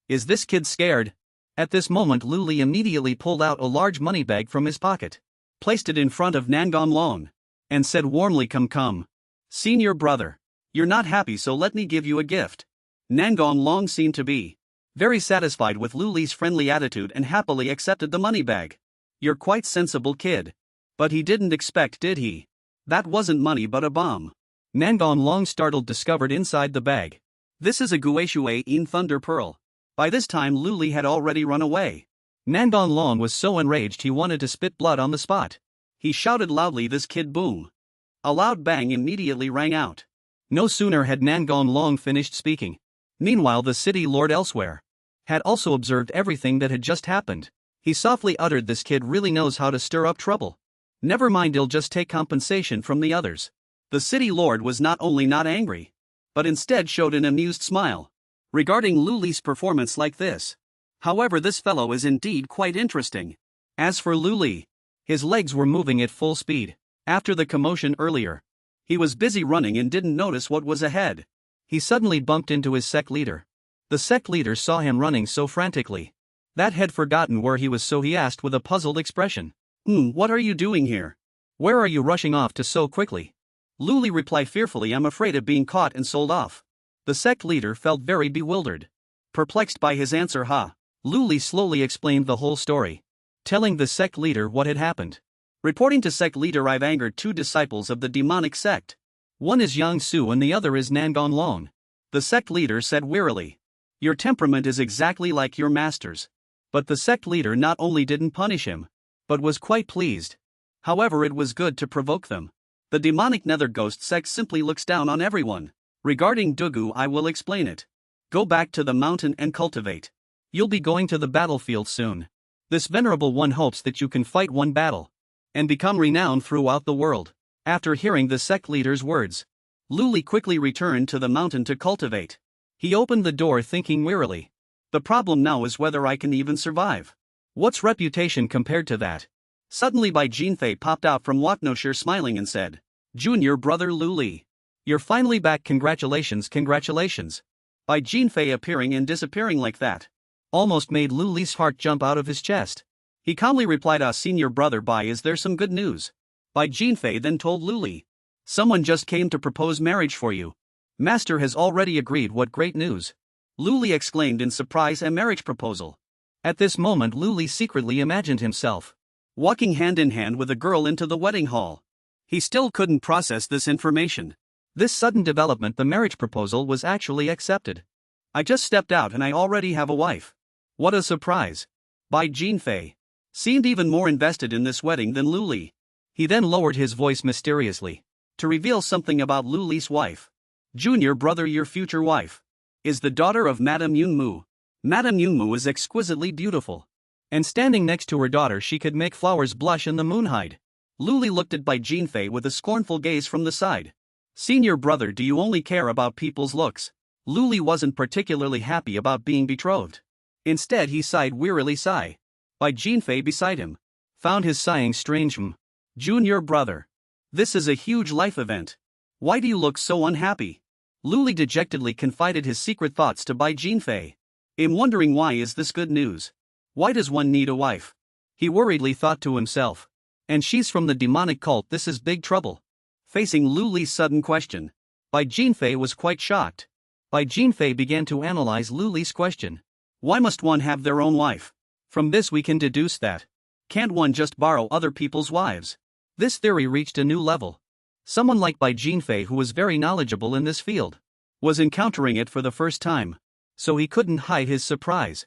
Is this kid scared? At this moment Luli immediately pulled out a large money bag from his pocket, placed it in front of Nangon Long, and said warmly, come. Senior brother. You're not happy, so let me give you a gift. Nangon Long seemed to be very satisfied with Luli's friendly attitude and happily accepted the money bag. You're quite sensible kid. But he didn't expect, did he? That wasn't money but a bomb. Nangon Long startled discovered inside the bag. This is a Guishui in Thunder Pearl. By this time Luli had already run away. Nangon Long was so enraged he wanted to spit blood on the spot. He shouted loudly, this kid, boom. A loud bang immediately rang out. No sooner had Nangon Long finished speaking. Meanwhile the city lord elsewhere had also observed everything that had just happened. He softly uttered, this kid really knows how to stir up trouble. Never mind, he'll just take compensation from the others. The city lord was not only not angry, but instead showed an amused smile regarding Luli's performance like this. However, this fellow is indeed quite interesting. As for Luli, his legs were moving at full speed. After the commotion earlier, he was busy running and didn't notice what was ahead. He suddenly bumped into his sect leader. The sect leader saw him running so frantically that had forgotten where he was, so he asked with a puzzled expression, what are you doing here? Where are you rushing off to so quickly? Luli replied fearfully, I'm afraid of being caught and sold off. The sect leader felt very bewildered, perplexed by his answer. Luli slowly explained the whole story, telling the sect leader what had happened. Reporting to sect leader, I've angered 2 disciples of the demonic sect. One is Yang Su and the other is Nangon Long. The sect leader said wearily. Your temperament is exactly like your master's. But the sect leader not only didn't punish him, but was quite pleased. However, it was good to provoke them. The demonic nether ghost sect simply looks down on everyone. Regarding Dugu, I will explain it. Go back to the mountain and cultivate. You'll be going to the battlefield soon. This venerable one hopes that you can fight one battle and become renowned throughout the world. After hearing the sect leader's words, Luli quickly returned to the mountain to cultivate. He opened the door thinking wearily. The problem now is whether I can even survive. What's reputation compared to that? Suddenly Bai Jinfei popped out from Waknoshire smiling and said, Junior brother Luli. You're finally back, congratulations. Bai Jinfei appearing and disappearing like that almost made Luli's heart jump out of his chest. He calmly replied, senior brother Bai, is there some good news? Bai Jinfei then told Luli. Someone just came to propose marriage for you. Master has already agreed. What great news! Luli exclaimed in surprise. A marriage proposal. At this moment Luli secretly imagined himself walking hand in hand with a girl into the wedding hall. He still couldn't process this information. This sudden development, the marriage proposal was actually accepted. I just stepped out and I already have a wife. What a surprise! Bai Jinfei seemed even more invested in this wedding than Luli. He then lowered his voice mysteriously to reveal something about Luli's wife. Junior brother, your future wife is the daughter of Madame Yunmu. Madame Yunmu is exquisitely beautiful, and standing next to her daughter she could make flowers blush in the moonlight. Luli looked at Bai Jinfei with a scornful gaze from the side. Senior brother, do you only care about people's looks? Luli wasn't particularly happy about being betrothed. Instead he sighed wearily. Bai Jinfei beside him found his sighing strange. Junior brother, this is a huge life event. Why do you look so unhappy? Luli dejectedly confided his secret thoughts to Bai Jinfei. I'm wondering, why is this good news? Why does one need a wife? He worriedly thought to himself. And she's from the demonic cult, this is big trouble. Facing Luli's sudden question, Bai Jinfei was quite shocked. Bai Jinfei began to analyze Luli's question. Why must one have their own wife? From this we can deduce that can't one just borrow other people's wives? This theory reached a new level. Someone like Bai Jinfei, who was very knowledgeable in this field, was encountering it for the first time, so he couldn't hide his surprise.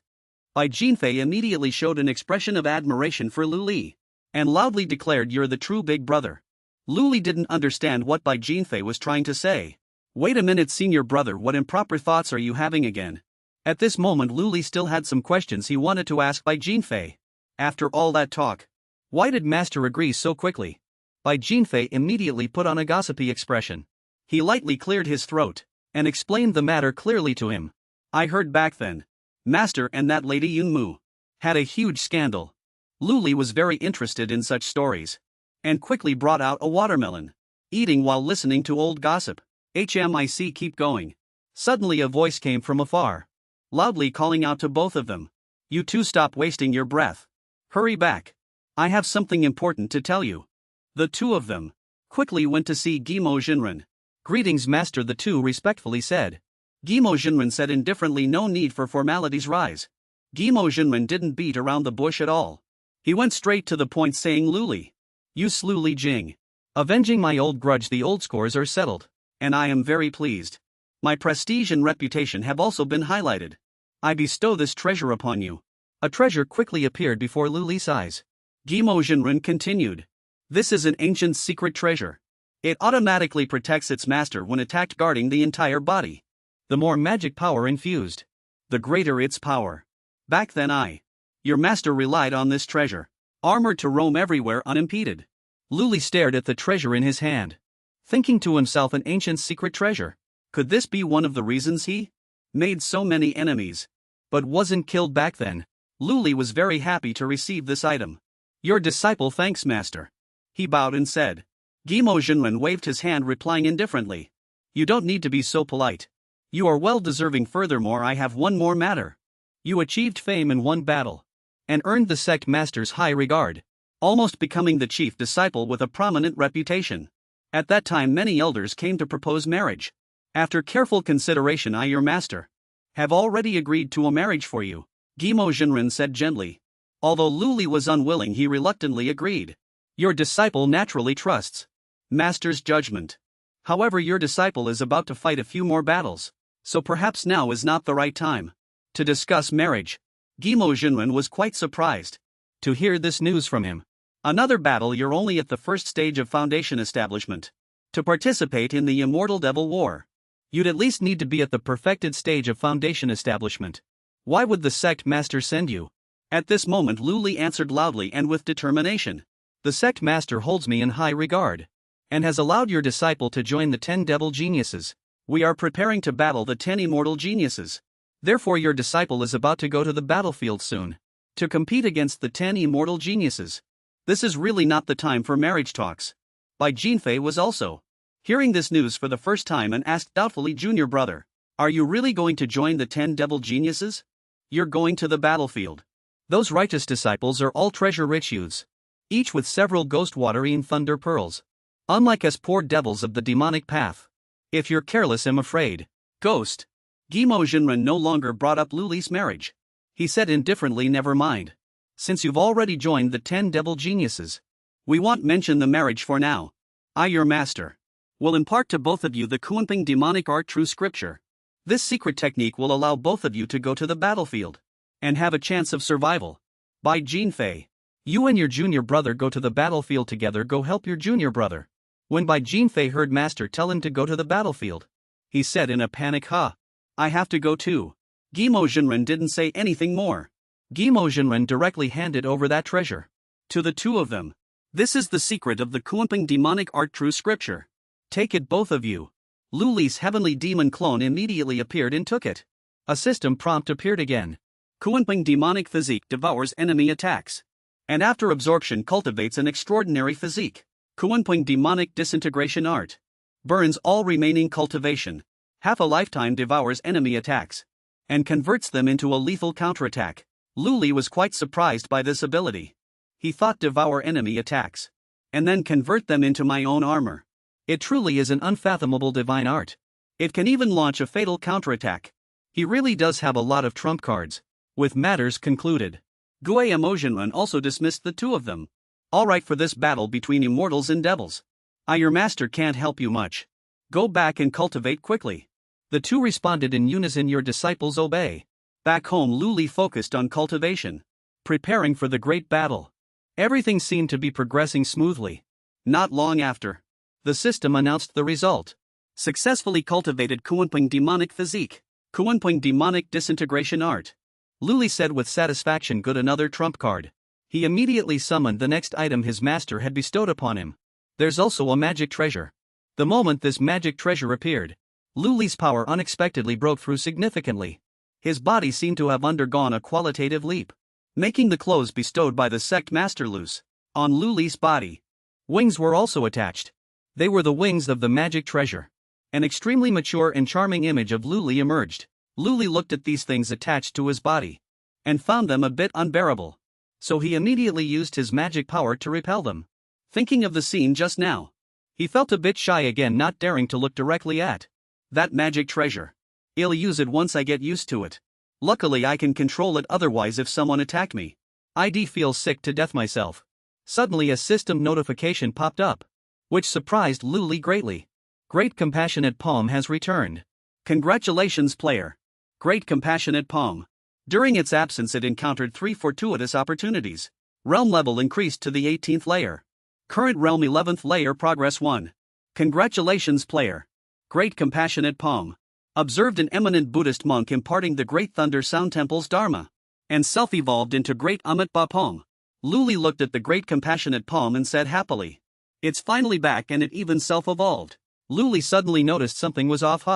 Bai Jinfei immediately showed an expression of admiration for Luli and loudly declared, you're the true big brother. Luli didn't understand what Bai Jinfei was trying to say. Wait a minute, senior brother, what improper thoughts are you having again? At this moment Luli still had some questions he wanted to ask Bai Jinfei. After all that talk, why did master agree so quickly? Bai Jinfei immediately put on a gossipy expression. He lightly cleared his throat and explained the matter clearly to him. I heard back then. Master and that lady Yunmu had a huge scandal. Lu Li was very interested in such stories and quickly brought out a watermelon, eating while listening to old gossip. HMIC, keep going. Suddenly a voice came from afar, loudly calling out to both of them. You two stop wasting your breath. Hurry back. I have something important to tell you. The two of them quickly went to see Gimo Jinren. Greetings, master, the two respectfully said. Gimo Jinren said indifferently, no need for formalities, rise. Gimo Jinren didn't beat around the bush at all. He went straight to the point, saying, Lu Li, you slew Li Jing. Avenging my old grudge, the old scores are settled, and I am very pleased. My prestige and reputation have also been highlighted. I bestow this treasure upon you. A treasure quickly appeared before Lu Li's eyes. Gimo Jinren continued. This is an ancient secret treasure. It automatically protects its master when attacked, guarding the entire body. The more magic power infused, the greater its power. Back then your master relied on this treasure, armor to roam everywhere unimpeded. Lu Li stared at the treasure in his hand, thinking to himself, an ancient secret treasure. Could this be one of the reasons he made so many enemies, but wasn't killed back then? Lu Li was very happy to receive this item. Your disciple thanks, master. He bowed and said. Gimo Jinren waved his hand, replying indifferently. You don't need to be so polite. You are well deserving. Furthermore, I have one more matter. You achieved fame in one battle and earned the sect master's high regard, almost becoming the chief disciple with a prominent reputation. At that time many elders came to propose marriage. After careful consideration, I, your master, have already agreed to a marriage for you, Gimo Jinren said gently. Although Lu Li was unwilling, he reluctantly agreed. Your disciple naturally trusts master's judgment. However, your disciple is about to fight a few more battles, so perhaps now is not the right time to discuss marriage. Gimo Jinren was quite surprised to hear this news from him. Another battle? You're only at the first stage of foundation establishment. To participate in the immortal devil war, you'd at least need to be at the perfected stage of foundation establishment. Why would the sect master send you? At this moment Lu Li answered loudly and with determination. The sect master holds me in high regard and has allowed your disciple to join the 10 devil geniuses. We are preparing to battle the 10 immortal geniuses. Therefore your disciple is about to go to the battlefield soon to compete against the 10 immortal geniuses. This is really not the time for marriage talks. Bai Jinfei was also hearing this news for the first time and asked doubtfully, Junior brother, are you really going to join the 10 devil geniuses? You're going to the battlefield. Those righteous disciples are all treasure-rich youths, each with several ghost watering thunder pearls. Unlike us poor devils of the demonic path. If you're careless, I'm afraid. Ghost. Gimo Jinren no longer brought up Lu Li's marriage. He said indifferently, never mind. Since you've already joined the 10 devil geniuses, we won't mention the marriage for now. I, your master, will impart to both of you the Kunping demonic art, true scripture. This secret technique will allow both of you to go to the battlefield and have a chance of survival. Bai Jinfei, you and your junior brother go to the battlefield together. Go help your junior brother. When Bai Jinfei heard master tell him to go to the battlefield, he said in a panic, I have to go too. Gimo Jinren didn't say anything more. Gimo Jinren directly handed over that treasure to the two of them. This is the secret of the Kunping demonic art, true scripture. Take it, both of you. Lu Li's heavenly demon clone immediately appeared and took it. A system prompt appeared again. Kunping demonic physique devours enemy attacks, and after absorption cultivates an extraordinary physique. Kunping demonic disintegration art burns all remaining cultivation. Half a lifetime devours enemy attacks and converts them into a lethal counterattack. Lu Li was quite surprised by this ability. He thought, devour enemy attacks and then convert them into my own armor. It truly is an unfathomable divine art. It can even launch a fatal counterattack. He really does have a lot of trump cards. With matters concluded, Guillermo Jinren also dismissed the two of them. All right, for this battle between immortals and devils, I, your master, can't help you much. Go back and cultivate quickly. The two responded in unison, your disciples obey. Back home Lu Li focused on cultivation, preparing for the great battle. Everything seemed to be progressing smoothly. Not long after, the system announced the result. Successfully cultivated Kunping demonic physique. Kunping demonic disintegration art. Lu Li said with satisfaction, good, another trump card. He immediately summoned the next item his master had bestowed upon him. There's also a magic treasure. The moment this magic treasure appeared, Luli's power unexpectedly broke through significantly. His body seemed to have undergone a qualitative leap, making the clothes bestowed by the sect master loose on Luli's body. Wings were also attached. They were the wings of the magic treasure. An extremely mature and charming image of Luli emerged. Luli looked at these things attached to his body and found them a bit unbearable. So he immediately used his magic power to repel them. Thinking of the scene just now, he felt a bit shy again, not daring to look directly at that magic treasure. I'll use it once I get used to it. Luckily I can control it, otherwise if someone attacked me, I'd feel sick to death myself. Suddenly a system notification popped up, which surprised Luli greatly. Great Compassionate Palm has returned. Congratulations player. Great Compassionate Palm. During its absence it encountered 3 fortuitous opportunities. Realm level increased to the 18th layer. Current realm 11th layer, progress 1. Congratulations player. Great Compassionate Palm. Observed an eminent Buddhist monk imparting the Great Thunder Sound Temple's Dharma, and self-evolved into Great Amitabha Palm. Luli looked at the Great Compassionate Palm and said happily, "It's finally back and it even self-evolved." Luli suddenly noticed something was off.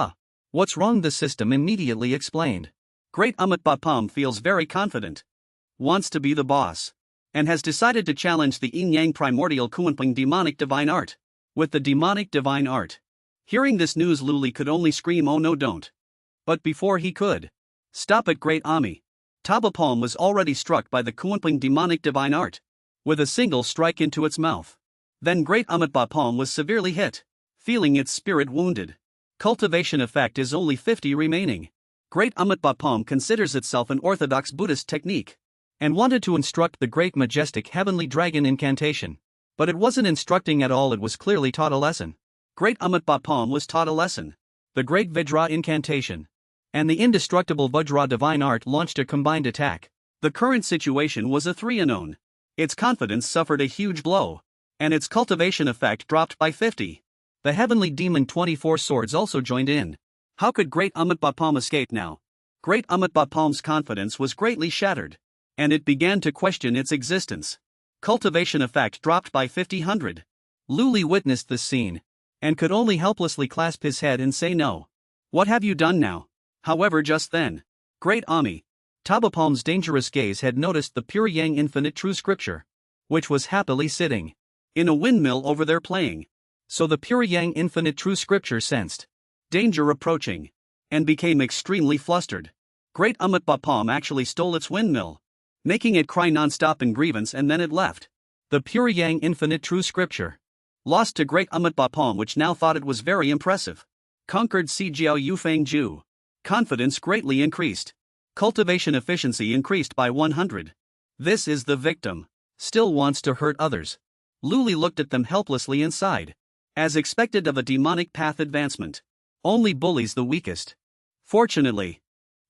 What's wrong? The system immediately explained. Great Amitabha Palm feels very confident, wants to be the boss, and has decided to challenge the yin-yang primordial Kuanping demonic divine art. With the demonic divine art. Hearing this news, Luli could only scream, "Oh no, don't." But before he could stop it, Great Ami Taba Palm was already struck by the Kuanping demonic divine art, with a single strike into its mouth. Then Great Amitabha Palm was severely hit, feeling its spirit wounded. Cultivation effect is only 50 remaining. Great Amitabha Palm considers itself an orthodox Buddhist technique, and wanted to instruct the Great Majestic Heavenly Dragon incantation. But it wasn't instructing at all, it was clearly taught a lesson. Great Amitabha Palm was taught a lesson. The Great Vajra incantation and the indestructible Vajra divine art launched a combined attack. The current situation was a 3-0. Its confidence suffered a huge blow, and its cultivation effect dropped by 50. The Heavenly Demon 24 Swords also joined in. How could Great Amitabha Palm escape now? Great Amitabha Palm's confidence was greatly shattered, and it began to question its existence. Cultivation effect dropped by 50. Luli witnessed this scene, and could only helplessly clasp his head and say no. What have you done now? However, just then, Great Ami Taba Palm's dangerous gaze had noticed the pure Yang Infinite True Scripture, which was happily sitting in a windmill over there playing. So the pure Yang Infinite True Scripture sensed danger approaching, and became extremely flustered. Great Amitabha Palm actually stole its windmill, making it cry non-stop in grievance, and then it left. The pure Yang Infinite True Scripture lost to Great Amitabha Palm, which now thought it was very impressive. Conquered Si Jiao Yufeng Ju. Confidence greatly increased. Cultivation efficiency increased by 100. This is the victim. Still wants to hurt others. Luli looked at them helplessly and sighed. As expected of a demonic path advancement, only bullies the weakest. Fortunately,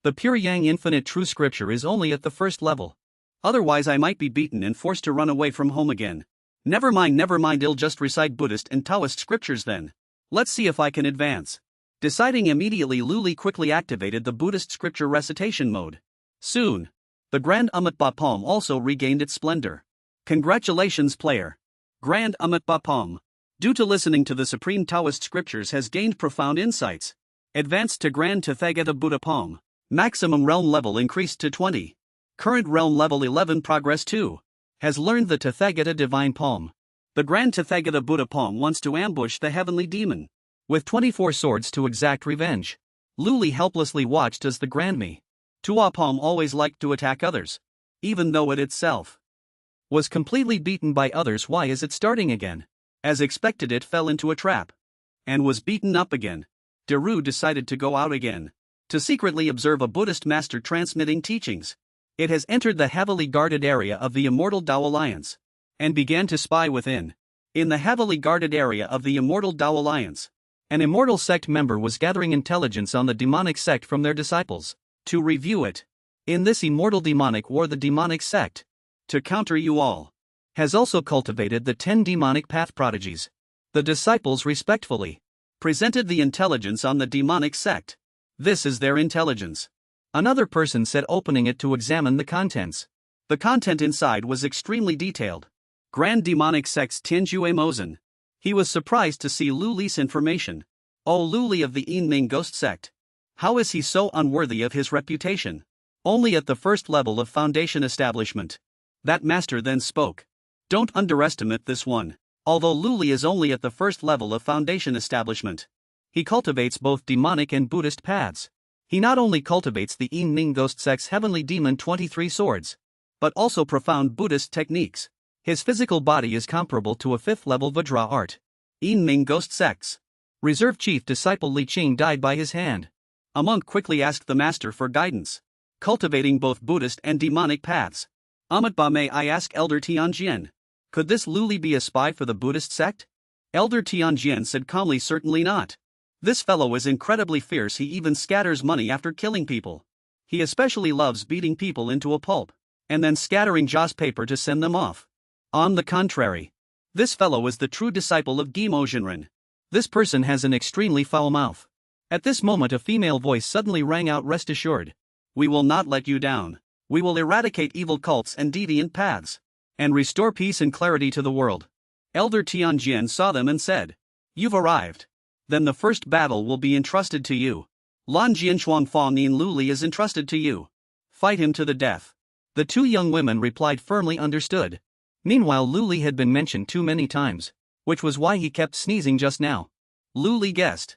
the pure Yang Infinite True Scripture is only at the first level. Otherwise I might be beaten and forced to run away from home again. Never mind, I'll just recite Buddhist and Taoist scriptures then. Let's see if I can advance. Deciding immediately, Luli quickly activated the Buddhist scripture recitation mode. Soon, the Grand Amitabha Palm also regained its splendor. Congratulations player. Grand Amitabha Palm, due to listening to the supreme Taoist scriptures, has gained profound insights. Advanced to Grand Tathagata Buddha Palm. Maximum realm level increased to 20. Current realm level 11, progress 2. Has learned the Tathagata Divine Palm. The Grand Tathagata Buddha Palm wants to ambush the heavenly demon with 24 swords to exact revenge. Luli helplessly watched as the Grand Mi Tua Palm always liked to attack others, even though it itself was completely beaten by others. Why is it starting again? As expected, it fell into a trap and was beaten up again. Deru decided to go out again to secretly observe a Buddhist master transmitting teachings. It has entered the heavily guarded area of the Immortal Tao Alliance and began to spy within. In the heavily guarded area of the Immortal Tao Alliance, an immortal sect member was gathering intelligence on the demonic sect from their disciples to review it. In this immortal demonic war, the demonic sect, to counter you all, has also cultivated the 10 demonic path prodigies. The disciples respectfully presented the intelligence on the demonic sect. This is their intelligence. Another person said, opening it to examine the contents. The content inside was extremely detailed. Grand Demonic Sect's Tianjue Mozen. He was surprised to see Lu Li's information. Oh, Lu Li of the Yinming ghost sect. How is he so unworthy of his reputation? Only at the first level of foundation establishment. That master then spoke. Don't underestimate this one. Although Lu Li is only at the first level of foundation establishment, he cultivates both demonic and Buddhist paths. He not only cultivates the Yinming ghost sect's heavenly demon 23 swords, but also profound Buddhist techniques. His physical body is comparable to a 5th level Vajra art. Yinming ghost sect's reserve chief disciple Li Qing died by his hand. A monk quickly asked the master for guidance, cultivating both Buddhist and demonic paths. Amitba, may I ask Elder Tianjian, could this Lu Li be a spy for the Buddhist sect? Elder Tianjian said calmly, certainly not. This fellow is incredibly fierce, he even scatters money after killing people. He especially loves beating people into a pulp, and then scattering joss paper to send them off. On the contrary, this fellow is the true disciple of Gimo Jinren. This person has an extremely foul mouth. At this moment a female voice suddenly rang out, rest assured. We will not let you down. We will eradicate evil cults and deviant paths, and restore peace and clarity to the world. Elder Tianjian saw them and said, you've arrived. Then the first battle will be entrusted to you. Lan Jianshuang Fa Nin Lu Li is entrusted to you. Fight him to the death. The two young women replied firmly, understood. Meanwhile Lu Li had been mentioned too many times, which was why he kept sneezing just now. Lu Li guessed.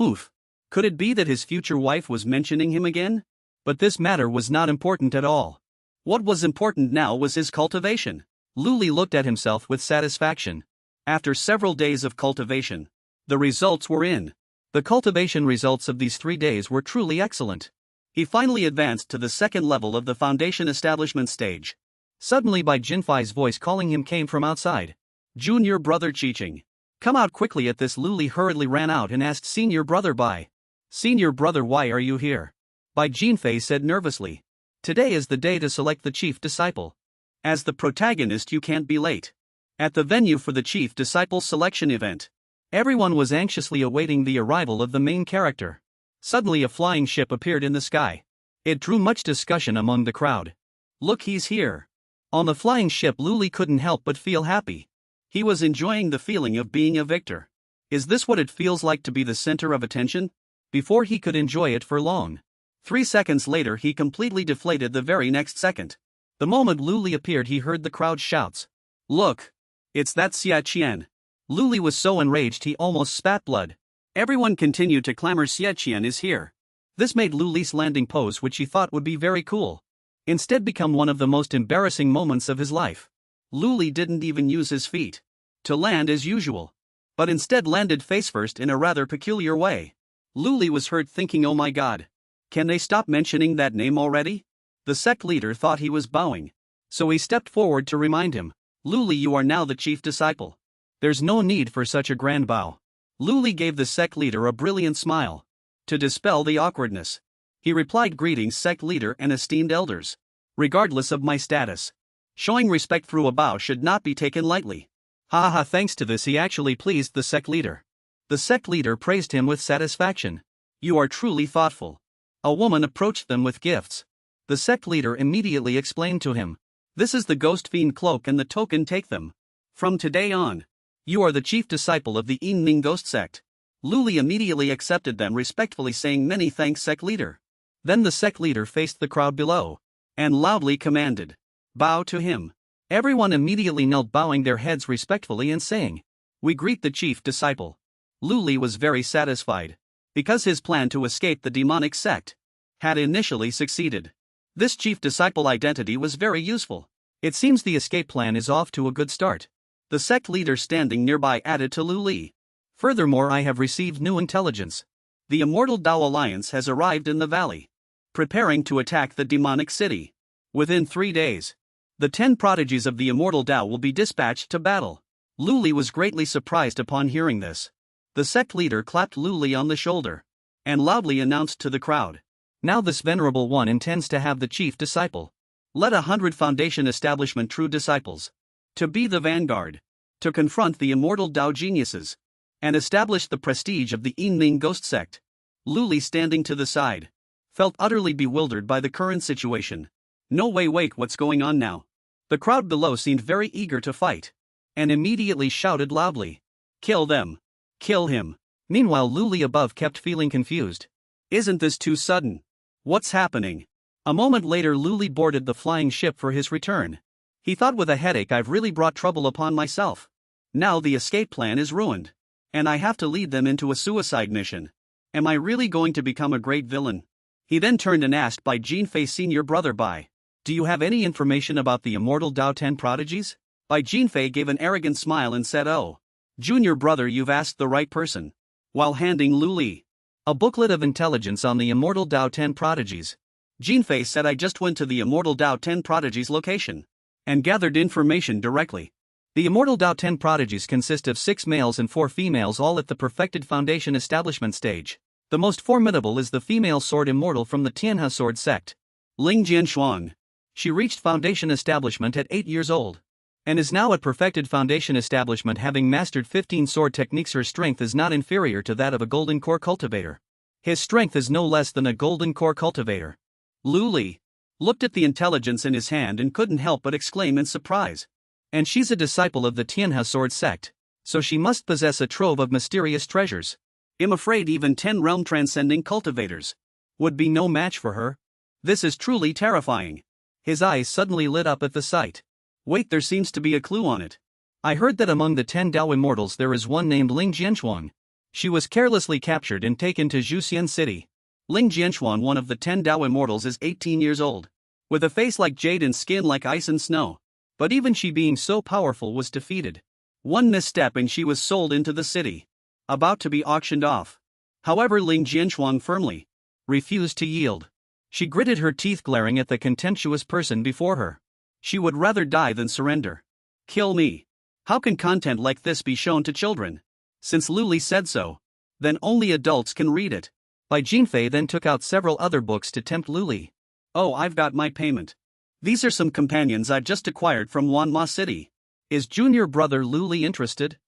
Oof. Could it be that his future wife was mentioning him again? But this matter was not important at all. What was important now was his cultivation. Lu Li looked at himself with satisfaction. After several days of cultivation, the results were in. The cultivation results of these 3 days were truly excellent. He finally advanced to the second level of the foundation establishment stage. Suddenly Bai Jinfei's voice calling him came from outside. Junior brother Qiqing, come out quickly. At this Lu Li hurriedly ran out and asked, Senior brother Bai. Senior brother, why are you here? Bai Jinfei said nervously. Today is the day to select the chief disciple. As the protagonist you can't be late. At the venue for the chief disciple selection event, everyone was anxiously awaiting the arrival of the main character. Suddenly a flying ship appeared in the sky. It drew much discussion among the crowd. Look, he's here. On the flying ship Lu Li couldn't help but feel happy. He was enjoying the feeling of being a victor. Is this what it feels like to be the center of attention? Before he could enjoy it for long. 3 seconds later he completely deflated the very next second. The moment Lu Li appeared he heard the crowd's shouts. Look! It's that Xia Qian. Lu Li was so enraged he almost spat blood. Everyone continued to clamor, Xia Qian is here. This made Lu Li's landing pose, which he thought would be very cool, instead become one of the most embarrassing moments of his life. Lu Li didn't even use his feet to land as usual, but instead landed face first in a rather peculiar way. Lu Li was hurt, thinking, oh my god. Can they stop mentioning that name already? The sect leader thought he was bowing, so he stepped forward to remind him. Lu Li, you are now the chief disciple. There's no need for such a grand bow. Lu Li gave the sect leader a brilliant smile. To dispel the awkwardness, he replied, greetings sect leader and esteemed elders. Regardless of my status, showing respect through a bow should not be taken lightly. Ha ha, thanks to this he actually pleased the sect leader. The sect leader praised him with satisfaction. You are truly thoughtful. A woman approached them with gifts. The sect leader immediately explained to him. This is the ghost fiend cloak and the token, take them. From today on, you are the chief disciple of the Yinming ghost sect. Lu Li immediately accepted them, respectfully saying many thanks sect leader. Then the sect leader faced the crowd below, and loudly commanded, bow to him. Everyone immediately knelt, bowing their heads respectfully and saying, we greet the chief disciple. Lu Li was very satisfied, because his plan to escape the demonic sect had initially succeeded. This chief disciple identity was very useful. It seems the escape plan is off to a good start. The sect leader standing nearby added to Lu Li. Furthermore, I have received new intelligence. The Immortal Dao Alliance has arrived in the valley, preparing to attack the demonic city. Within 3 days, the 10 prodigies of the Immortal Dao will be dispatched to battle. Lu Li was greatly surprised upon hearing this. The sect leader clapped Lu Li on the shoulder and loudly announced to the crowd, now this venerable one intends to have the chief disciple. Let 100 foundation establishment true disciples to be the vanguard, to confront the immortal Dao geniuses, and establish the prestige of the Yinming ghost sect. Lu Li, standing to the side, felt utterly bewildered by the current situation. No way, wait, what's going on now? The crowd below seemed very eager to fight, and immediately shouted loudly. Kill them. Kill him. Meanwhile, Luli above kept feeling confused. Isn't this too sudden? What's happening? A moment later, Luli boarded the flying ship for his return. He thought, with a headache, I've really brought trouble upon myself. Now the escape plan is ruined. And I have to lead them into a suicide mission. Am I really going to become a great villain? He then turned and asked Bai Jinfei, senior brother Bai, do you have any information about the immortal Dao 10 prodigies? Bai Jinfei gave an arrogant smile and said, oh, junior brother, you've asked the right person. While handing Luli a booklet of intelligence on the immortal Dao 10 prodigies, Jinfei said, I just went to the immortal Dao 10 prodigies location and gathered information directly. The immortal Dao 10 prodigies consist of 6 males and 4 females, all at the perfected foundation establishment stage. The most formidable is the female sword immortal from the Tianhe sword sect, Ling Jianshuang. She reached foundation establishment at 8 years old and is now at perfected foundation establishment, having mastered 15 sword techniques. Her strength is not inferior to that of a golden core cultivator. His strength is no less than a golden core cultivator. Luli looked at the intelligence in his hand and couldn't help but exclaim in surprise. And she's a disciple of the Tianhe sword sect, so she must possess a trove of mysterious treasures. I'm afraid even 10 realm transcending cultivators would be no match for her. This is truly terrifying. His eyes suddenly lit up at the sight. Wait, there seems to be a clue on it. I heard that among the 10 Dao immortals there is one named Ling Jianshuang. She was carelessly captured and taken to Zhuxian City. Ling Jianshuang, one of the 10 Dao immortals, is 18 years old, with a face like jade and skin like ice and snow. But even she, being so powerful, was defeated. One misstep and she was sold into the city, about to be auctioned off. However, Ling Jianshuang firmly refused to yield. She gritted her teeth, glaring at the contemptuous person before her. She would rather die than surrender. Kill me. How can content like this be shown to children? Since Luli said so, then only adults can read it. Bai Jinfei then took out several other books to tempt Luli. Oh, I've got my payment. These are some companions I've just acquired from Wanma City. Is junior brother Luli interested?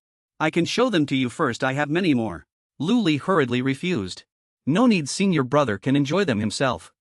I can show them to you first, I have many more. Luli hurriedly refused. No need, senior brother can enjoy them himself.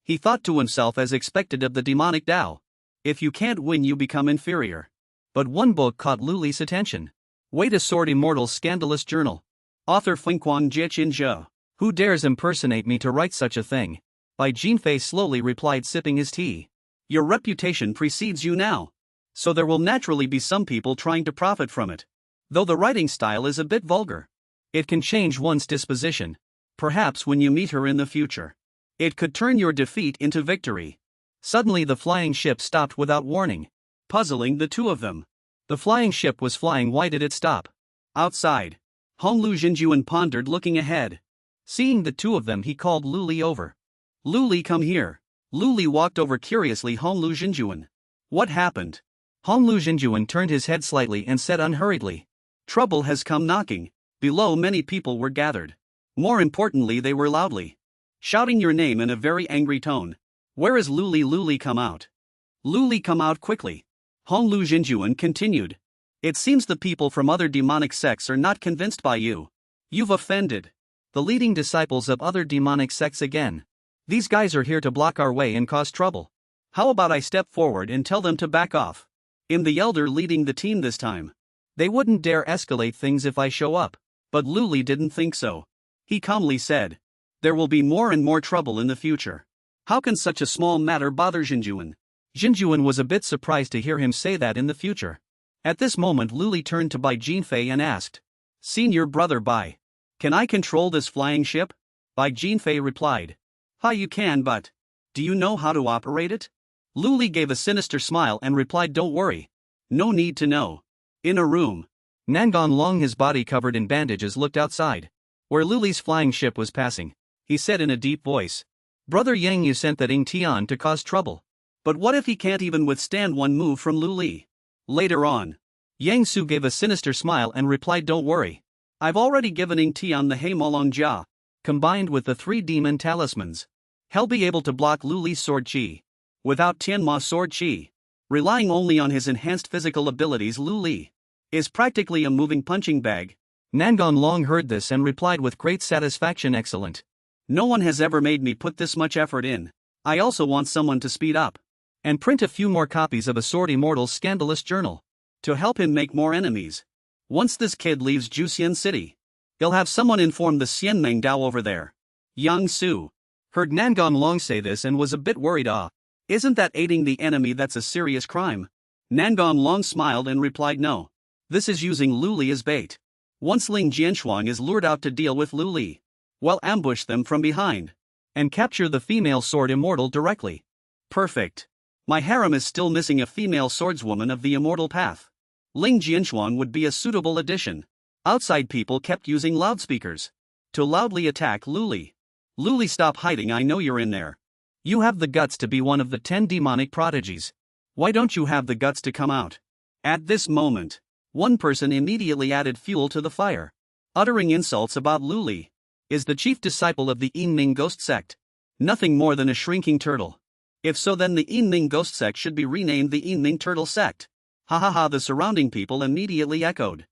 He thought to himself, as expected of the demonic Dao. If you can't win, you become inferior. But one book caught Luli's attention. Wait, a sword immortal's scandalous journal. Author Fengquan Jiaqin. Who dares impersonate me to write such a thing? Bai Jinfei slowly replied, sipping his tea. Your reputation precedes you now, so there will naturally be some people trying to profit from it. Though the writing style is a bit vulgar, it can change one's disposition. Perhaps when you meet her in the future, it could turn your defeat into victory. Suddenly the flying ship stopped without warning, puzzling the two of them. The flying ship was flying. Why did it stop? Outside, Honglu Jinjuan pondered, looking ahead. Seeing the two of them, he called Luli over. Luli, come here. Luli walked over curiously. Honglu Jinjuan. What happened? Honglu Jinjuan turned his head slightly and said unhurriedly. Trouble has come knocking. Below, many people were gathered. More importantly, they were loudly shouting your name in a very angry tone. Where is Luli? Luli, come out. Luli, come out quickly. Honglu Jinjuan continued. It seems the people from other demonic sects are not convinced by you. You've offended the leading disciples of other demonic sects again. These guys are here to block our way and cause trouble. How about I step forward and tell them to back off? I'm the elder leading the team this time. They wouldn't dare escalate things if I show up. But Luli didn't think so. He calmly said, there will be more and more trouble in the future. How can such a small matter bother Jinjuan? Jinjuan was a bit surprised to hear him say that, in the future. At this moment, Luli turned to Bai Jinfei and asked, Senior brother Bai, can I control this flying ship? Bai Jinfei replied, Hi, you can, but do you know how to operate it? Luli gave a sinister smile and replied, Don't worry. No need to know. In a room, Nangon Long, his body covered in bandages, looked outside, where Luli's flying ship was passing. He said in a deep voice, Brother Yang, you sent that Ying Tian to cause trouble. But what if he can't even withstand one move from Luli? Later on, Yang Su gave a sinister smile and replied, Don't worry. I've already given Ying Tian the Hei Molong Jia, combined with the 3 demon talismans. He'll be able to block Luli's sword chi. Without Tianma's sword chi, relying only on his enhanced physical abilities, Luli is practically a moving punching bag. Nangon Long heard this and replied with great satisfaction, Excellent. No one has ever made me put this much effort in. I also want someone to speed up and print a few more copies of a Sword Immortal's scandalous journal to help him make more enemies. Once this kid leaves Juxian City, he'll have someone inform the Xianmeng Dao over there. Yang Su heard Nangong Long say this and was a bit worried. Isn't that aiding the enemy? That's a serious crime. Nangong Long smiled and replied, no. This is using Lu Li as bait. Once Ling Jianshuang is lured out to deal with Lu Li, well, ambush them from behind and capture the female sword immortal directly. Perfect. My harem is still missing a female swordswoman of the immortal path. Ling Jianshuang would be a suitable addition. Outside people kept using loudspeakers to loudly attack Lu Li. Lu Li, stop hiding, I know you're in there. You have the guts to be one of the 10 demonic prodigies. Why don't you have the guts to come out? At this moment, one person immediately added fuel to the fire, uttering insults about Lu Li. Is the chief disciple of the Yinming ghost sect nothing more than a shrinking turtle? If so, then the Yinming ghost sect should be renamed the Yinming turtle sect. Ha ha ha, the surrounding people immediately echoed.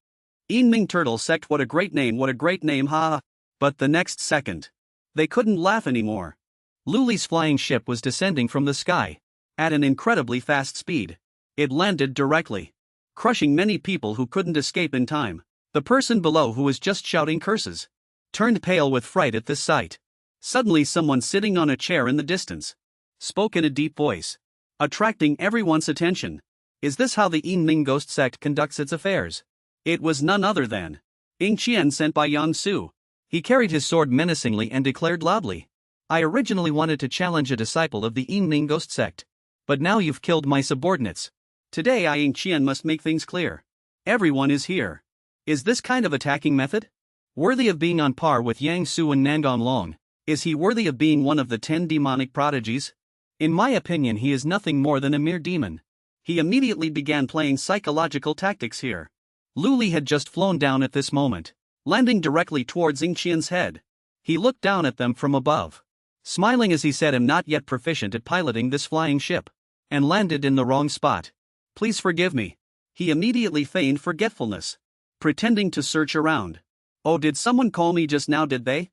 Yinming turtle sect, what a great name, what a great name, ha ha. But the next second, they couldn't laugh anymore. Lu Li's flying ship was descending from the sky at an incredibly fast speed. It landed directly, crushing many people who couldn't escape in time. The person below, who was just shouting curses, turned pale with fright at this sight. Suddenly someone sitting on a chair in the distance spoke in a deep voice, attracting everyone's attention. Is this how the Yinming ghost sect conducts its affairs? It was none other than Ying Qian, sent by Yang Su. He carried his sword menacingly and declared loudly, I originally wanted to challenge a disciple of the Yinming ghost sect, but now you've killed my subordinates. Today I, Ying Qian, must make things clear. Everyone is here. Is this kind of attacking method worthy of being on par with Yang Su and Nangong Long? Is he worthy of being one of the 10 demonic prodigies? In my opinion, he is nothing more than a mere demon. He immediately began playing psychological tactics here. Lu Li had just flown down at this moment, landing directly towards Ying Qian's head. He looked down at them from above, smiling as he said, I'm not yet proficient at piloting this flying ship, and landed in the wrong spot. Please forgive me. He immediately feigned forgetfulness, pretending to search around. Oh, did someone call me just now, did they?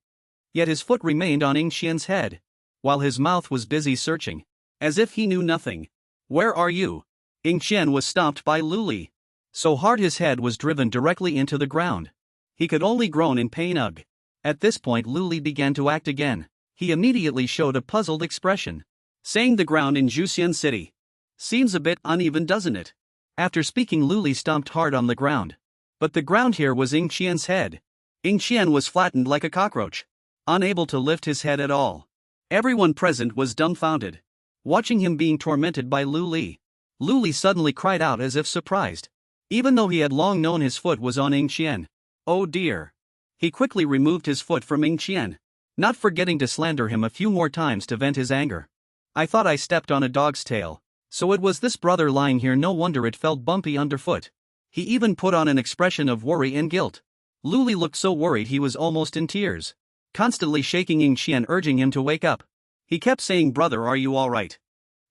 Yet his foot remained on Ying Qian's head, while his mouth was busy searching, as if he knew nothing. Where are you? Ying Qian was stomped by Lu Li so hard his head was driven directly into the ground. He could only groan in pain. Ugh. At this point Lu Li began to act again. He immediately showed a puzzled expression, saying the ground in Juxian City seems a bit uneven, doesn't it? After speaking, Lu Li stomped hard on the ground. But the ground here was Ying Qian's head. Ying Qian was flattened like a cockroach, unable to lift his head at all. Everyone present was dumbfounded, watching him being tormented by Lu Li. Lu Li suddenly cried out as if surprised, even though he had long known his foot was on Ying Qian. Oh dear. He quickly removed his foot from Ying Qian, not forgetting to slander him a few more times to vent his anger. I thought I stepped on a dog's tail. So it was this brother lying here, no wonder it felt bumpy underfoot. He even put on an expression of worry and guilt. Lu Li looked so worried he was almost in tears, constantly shaking Ying Qian, urging him to wake up. He kept saying, brother, are you alright?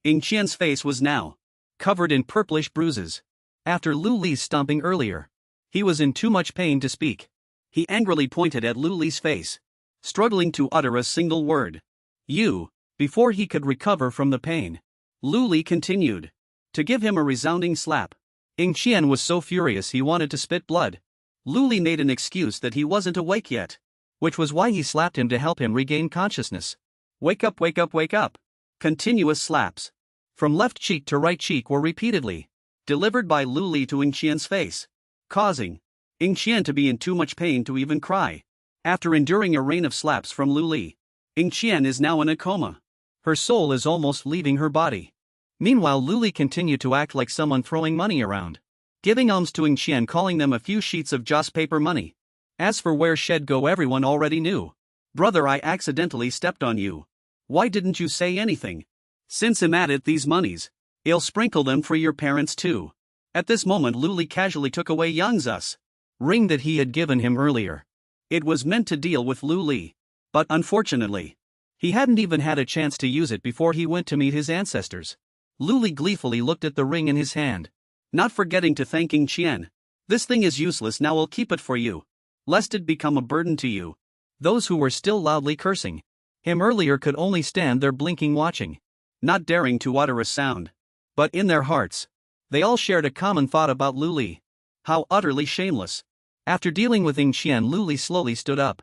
Ying Qian's face was now covered in purplish bruises. After Lu Li's stomping earlier, he was in too much pain to speak. He angrily pointed at Lu Li's face, struggling to utter a single word. You. Before he could recover from the pain, Lu Li continued to give him a resounding slap. Ying Qian was so furious he wanted to spit blood. Lu Li made an excuse that he wasn't awake yet, which was why he slapped him to help him regain consciousness. Wake up, wake up, wake up. Continuous slaps from left cheek to right cheek were repeatedly delivered by Lu Li to Ying Qian's face, causing Ying Qian to be in too much pain to even cry. After enduring a rain of slaps from Lu Li, Ying Qian is now in a coma. Her soul is almost leaving her body. Meanwhile, Lu Li continued to act like someone throwing money around, giving alms to Ying Qian, calling them a few sheets of joss paper money. As for where she'd go, everyone already knew. Brother, I accidentally stepped on you. Why didn't you say anything? Since I'm at it, these monies, I'll sprinkle them for your parents too. At this moment Lu Li casually took away Yang's ring that he had given him earlier. It was meant to deal with Lu Li, but unfortunately, he hadn't even had a chance to use it before he went to meet his ancestors. Lu Li gleefully looked at the ring in his hand, not forgetting to thank Ying Qian. This thing is useless now, I'll keep it for you, lest it become a burden to you. Those who were still loudly cursing him earlier could only stand there blinking, watching, not daring to utter a sound. But in their hearts, they all shared a common thought about Lu Li. How utterly shameless. After dealing with Ying Qian, Luli slowly stood up,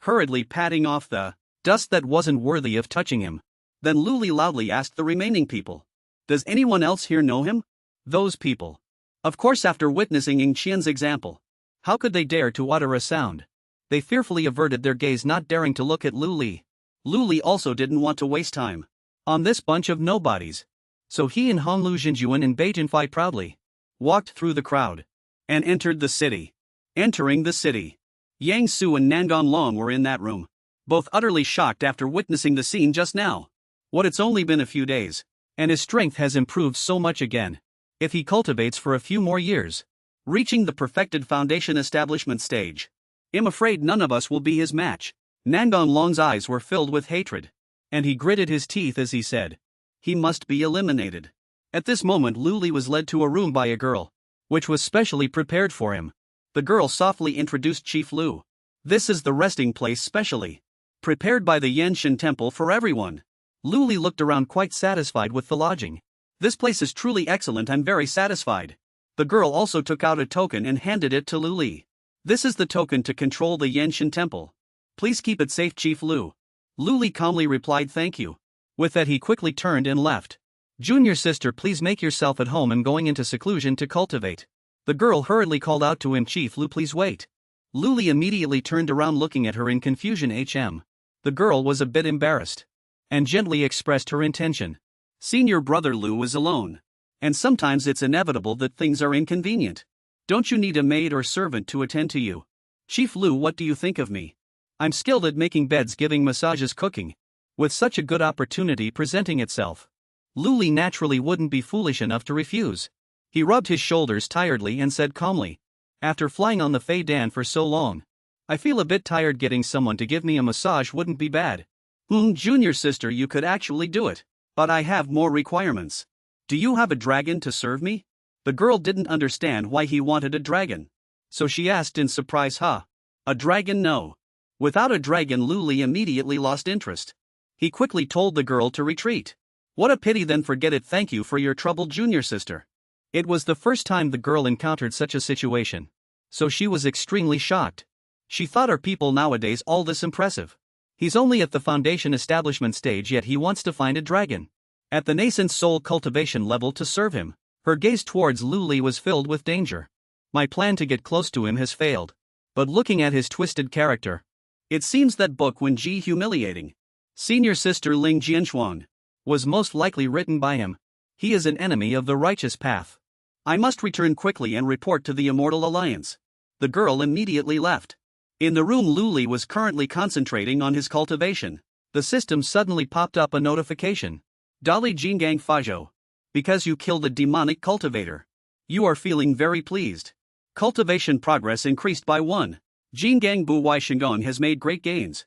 hurriedly patting off the dust that wasn't worthy of touching him. Then Luli loudly asked the remaining people, "Does anyone else here know him?" Those people. Of course, after witnessing Ying Qian's example, how could they dare to utter a sound? They fearfully averted their gaze, not daring to look at Luli. Luli also didn't want to waste time on this bunch of nobodies. So he and Honglu Jinjuan and Bai Jinfei proudly walked through the crowd and entered the city. Entering the city, Yang Su and Nangon Long were in that room, both utterly shocked after witnessing the scene just now. What, it's only been a few days, and his strength has improved so much again. If he cultivates for a few more years, reaching the perfected foundation establishment stage, I'm afraid none of us will be his match. Nangon Long's eyes were filled with hatred, and he gritted his teeth as he said, he must be eliminated. At this moment, Luli was led to a room by a girl, which was specially prepared for him. The girl softly introduced Chief Lu. This is the resting place specially prepared by the Yanshan Temple for everyone. Luli looked around, quite satisfied with the lodging. This place is truly excellent, I'm very satisfied. The girl also took out a token and handed it to Luli. This is the token to control the Yanshan Temple. Please keep it safe, Chief Lu. Luli calmly replied, thank you. With that, he quickly turned and left. Junior sister, please make yourself at home. I'm going into seclusion to cultivate. The girl hurriedly called out to him, Chief Lu, please wait. Luli immediately turned around, looking at her in confusion. The girl was a bit embarrassed and gently expressed her intention. Senior brother Lu was alone, and sometimes it's inevitable that things are inconvenient. Don't you need a maid or servant to attend to you? Chief Lu, what do you think of me? I'm skilled at making beds, giving massages, cooking. With such a good opportunity presenting itself, Luli naturally wouldn't be foolish enough to refuse. He rubbed his shoulders tiredly and said calmly, after flying on the Fei Dan for so long, I feel a bit tired. Getting someone to give me a massage wouldn't be bad. Junior sister, you could actually do it. But I have more requirements. Do you have a dragon to serve me? The girl didn't understand why he wanted a dragon, so she asked in surprise, huh? A dragon? No. Without a dragon, Luli immediately lost interest. He quickly told the girl to retreat. What a pity, then forget it. Thank you for your trouble, junior sister. It was the first time the girl encountered such a situation, so she was extremely shocked. She thought, are people nowadays all this impressive? He's only at the foundation establishment stage, yet he wants to find a dragon at the nascent soul cultivation level to serve him. Her gaze towards Luli was filled with danger. My plan to get close to him has failed. But looking at his twisted character, it seems that book Wen Ji humiliating Senior Sister Ling Jianshuang was most likely written by him. He is an enemy of the righteous path. I must return quickly and report to the Immortal Alliance. The girl immediately left. In the room Luli was currently concentrating on his cultivation, the system suddenly popped up a notification. Dali Jingang Fajo. Because you killed a demonic cultivator, you are feeling very pleased. Cultivation progress increased by 1. Jingang Bu Wai Shingon has made great gains.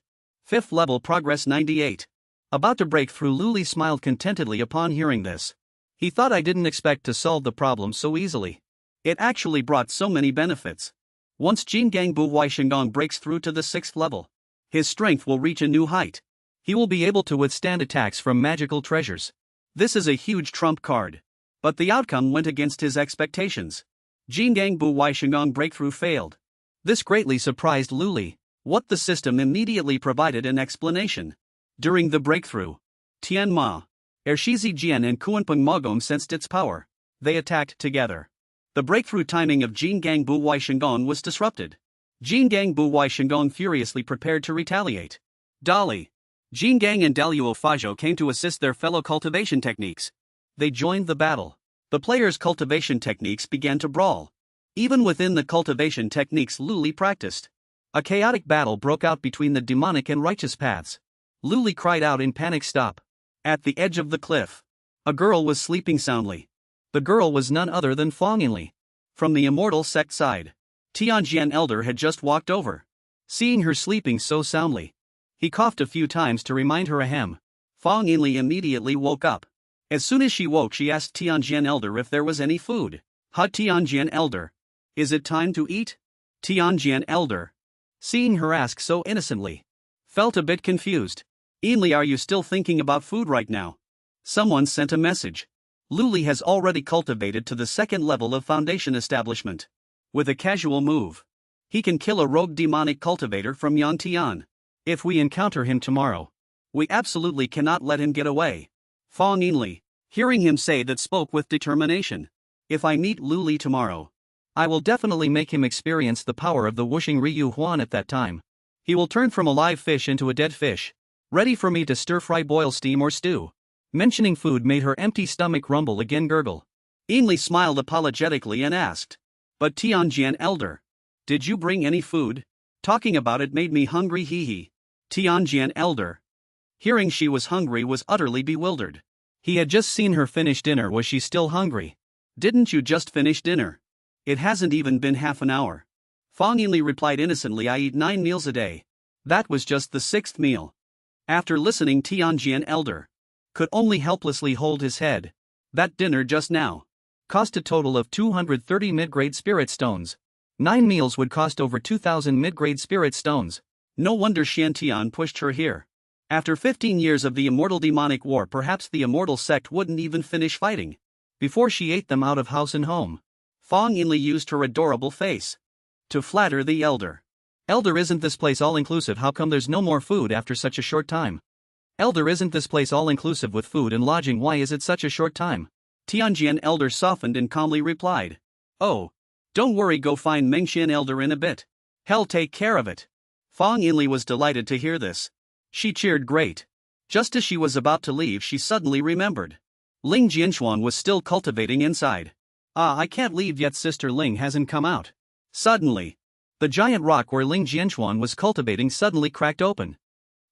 5th level progress 98. About to break through, Luli smiled contentedly upon hearing this. He thought, I didn't expect to solve the problem so easily. It actually brought so many benefits. Once Jingang Bu Wai Shingon breaks through to the 6th level, his strength will reach a new height. He will be able to withstand attacks from magical treasures. This is a huge trump card. But the outcome went against his expectations. Jingang Bu Wai Shingon breakthrough failed. This greatly surprised Luli. What? The system immediately provided an explanation. During the breakthrough, Tian Ma, Ershizi Jian and Kuanpeng Mogong sensed its power. They attacked together. The breakthrough timing of Jingang Bu Wai Shingon was disrupted. Jingang Bu Wai Shingon furiously prepared to retaliate. Dali, Jingang and Daluo Fajo came to assist their fellow cultivation techniques. They joined the battle. The players' cultivation techniques began to brawl. Even within the cultivation techniques Luli practiced, a chaotic battle broke out between the demonic and righteous paths. Luli cried out in panic, stop. At the edge of the cliff, a girl was sleeping soundly. The girl was none other than Fong Yinli. From the immortal sect side, Tianjian Elder had just walked over. Seeing her sleeping so soundly, he coughed a few times to remind her ahem. Fong Yinli immediately woke up. As soon as she woke, she asked Tianjian Elder if there was any food. Ha, Tianjian Elder. Is it time to eat? Tianjian Elder, seeing her ask so innocently, felt a bit confused. Yinli, are you still thinking about food right now? Someone sent a message. Luli has already cultivated to the 2nd level of foundation establishment. with a casual move. He can kill a rogue demonic cultivator from Yantian. If we encounter him tomorrow, we absolutely cannot let him get away. Fong Yinli, hearing him say that, spoke with determination. If I meet Lu Li tomorrow, I will definitely make him experience the power of the Wuxing Ryu Huan at that time. He will turn from a live fish into a dead fish, ready for me to stir-fry, boil, steam, or stew. Mentioning food made her empty stomach rumble again, gurgle. Yinli smiled apologetically and asked, "But Tianjian Elder, did you bring any food? Talking about it made me hungry, hee." Tianjian Elder, hearing she was hungry, was utterly bewildered. He had just seen her finish dinner. Was she still hungry? Didn't you just finish dinner? It hasn't even been half an hour. Fong Yinli replied innocently, I eat 9 meals a day. That was just the 6th meal. After listening, Tianjian Elder could only helplessly hold his head. That dinner just now cost a total of 230 mid-grade spirit stones. 9 meals would cost over 2,000 mid-grade spirit stones. No wonder Xiantian pushed her here. After 15 years of the immortal demonic war, perhaps the immortal sect wouldn't even finish fighting before she ate them out of house and home. Fong Yinli used her adorable face to flatter the elder. Elder, isn't this place all-inclusive? How come there's no more food after such a short time? Elder, isn't this place all-inclusive with food and lodging? Why is it such a short time? Tianjian Elder softened and calmly replied, "Oh, don't worry, go find Mengxian Elder in a bit. He'll take care of it." Fong Yinli was delighted to hear this. She cheered great. Just as she was about to leave, she suddenly remembered Ling Jianxuan was still cultivating inside. I can't leave yet, Sister Ling hasn't come out. Suddenly, the giant rock where Ling Jianxuan was cultivating suddenly cracked open.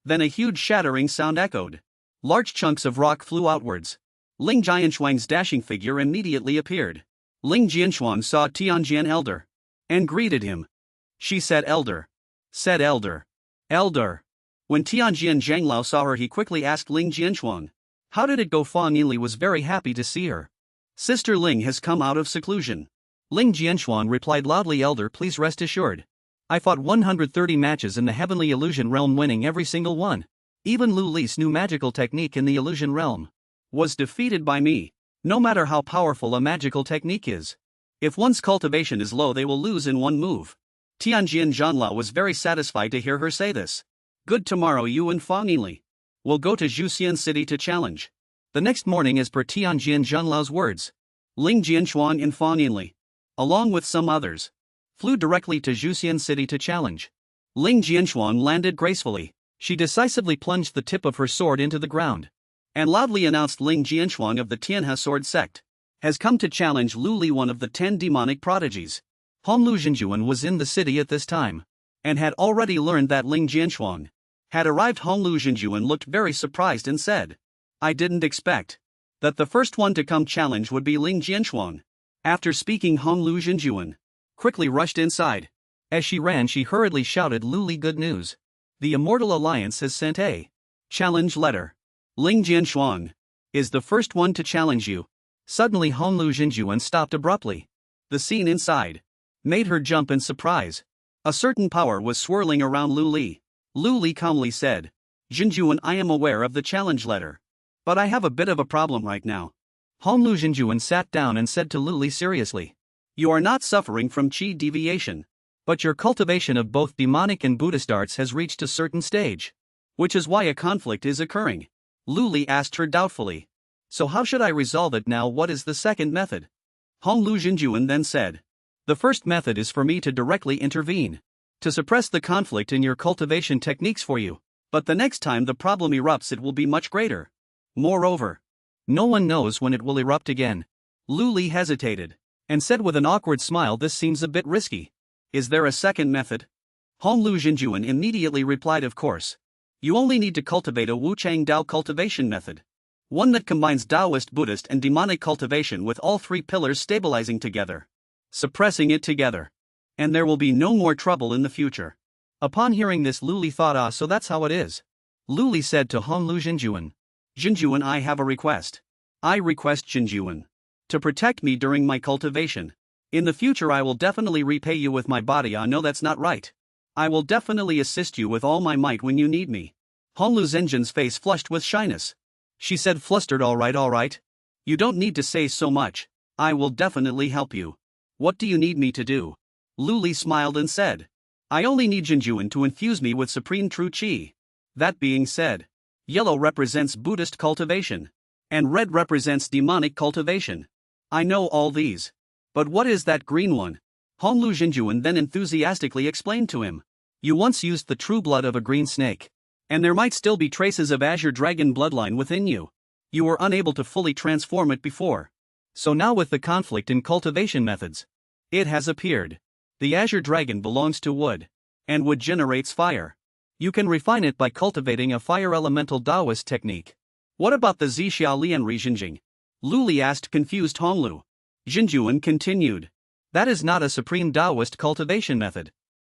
Then a huge shattering sound echoed. Large chunks of rock flew outwards. Ling Jianxuan's dashing figure immediately appeared. Ling Jianxuan saw Tianjian Elder and greeted him. She said, "Elder." Said Elder. "Elder." When Tianjian Zhanglao saw her, he quickly asked Ling Jianxuan, "How did it go?" Fong Yinli was very happy to see her. "Sister Ling has come out of seclusion." Ling Jianxuan replied loudly, "Elder, please rest assured. I fought 130 matches in the heavenly illusion realm, winning every single one. Even Lu Li's new magical technique in the illusion realm was defeated by me. No matter how powerful a magical technique is, if one's cultivation is low, they will lose in one move." Tianjian Zhanglao was very satisfied to hear her say this. "Good, tomorrow you and Fong Yinli will go to Zhuxian City to challenge." The next morning, as per Tianjian Zhanglao's words, Ling Jianxuan and Fong Yinli, along with some others, flew directly to Zhuxian City to challenge. Ling Jianxuan landed gracefully. She decisively plunged the tip of her sword into the ground and loudly announced, Ling Jianxuan of the Tianhe Sword Sect has come to challenge Lu Li, one of the 10 demonic prodigies. Honglu Zhenjuan was in the city at this time and had already learned that Ling Jianxuan had arrived. Honglu Zhenjuan looked very surprised and said, "I didn't expect that the first one to come challenge would be Ling Jianxuan." After speaking, Honglu Zhenjuan quickly rushed inside. As she ran, she hurriedly shouted, "Lu Li, good news. The Immortal Alliance has sent a challenge letter. Ling Jianxuan is the first one to challenge you." Suddenly Honglu Zhenjuan stopped abruptly. The scene inside made her jump in surprise. A certain power was swirling around Lu Li. Lu Li calmly said, "Zhenjuan, I am aware of the challenge letter, but I have a bit of a problem right now." Honglu Zhenjuan sat down and said to Lu Li seriously, "You are not suffering from qi deviation, but your cultivation of both demonic and Buddhist arts has reached a certain stage, which is why a conflict is occurring." Lu Li asked her doubtfully, "So how should I resolve it now? What is the second method?" Honglu Zhenjuan then said, "The first method is for me to directly intervene to suppress the conflict in your cultivation techniques for you. But the next time the problem erupts, it will be much greater. Moreover, no one knows when it will erupt again." Lu Li hesitated and said with an awkward smile, "This seems a bit risky. Is there a second method?" Honglu Zhenjuan immediately replied, "Of course. You only need to cultivate a Wuchang Dao cultivation method. One that combines Taoist, Buddhist, and demonic cultivation with all 3 pillars stabilizing together, suppressing it together. And there will be no more trouble in the future." Upon hearing this, Lu Li thought, so that's how it is. Lu Li said to Honglu Zhenjuan, "Zhenjuan, I have a request. I request Zhenjuan to protect me during my cultivation. In the future I will definitely repay you with my body." "No, that's not right. I will definitely assist you with all my might when you need me." Honglu Zhenjuan's face flushed with shyness. She said, flustered, all right. You don't need to say so much. I will definitely help you. What do you need me to do?" Luli smiled and said. I only need Jinjuan to infuse me with supreme true qi. That being said, yellow represents Buddhist cultivation, and red represents demonic cultivation. I know all these. But what is that green one? Honglu Jinjuan then enthusiastically explained to him. You once used the true blood of a green snake, and there might still be traces of azure dragon bloodline within you. You were unable to fully transform it before. So now with the conflict in cultivation methods, it has appeared. The azure dragon belongs to wood, and wood generates fire. You can refine it by cultivating a fire elemental Taoist technique. What about the Zhixiao Lianri Jinjing? Luli asked confused Honglu. Jinjuan continued. That is not a supreme Taoist cultivation method.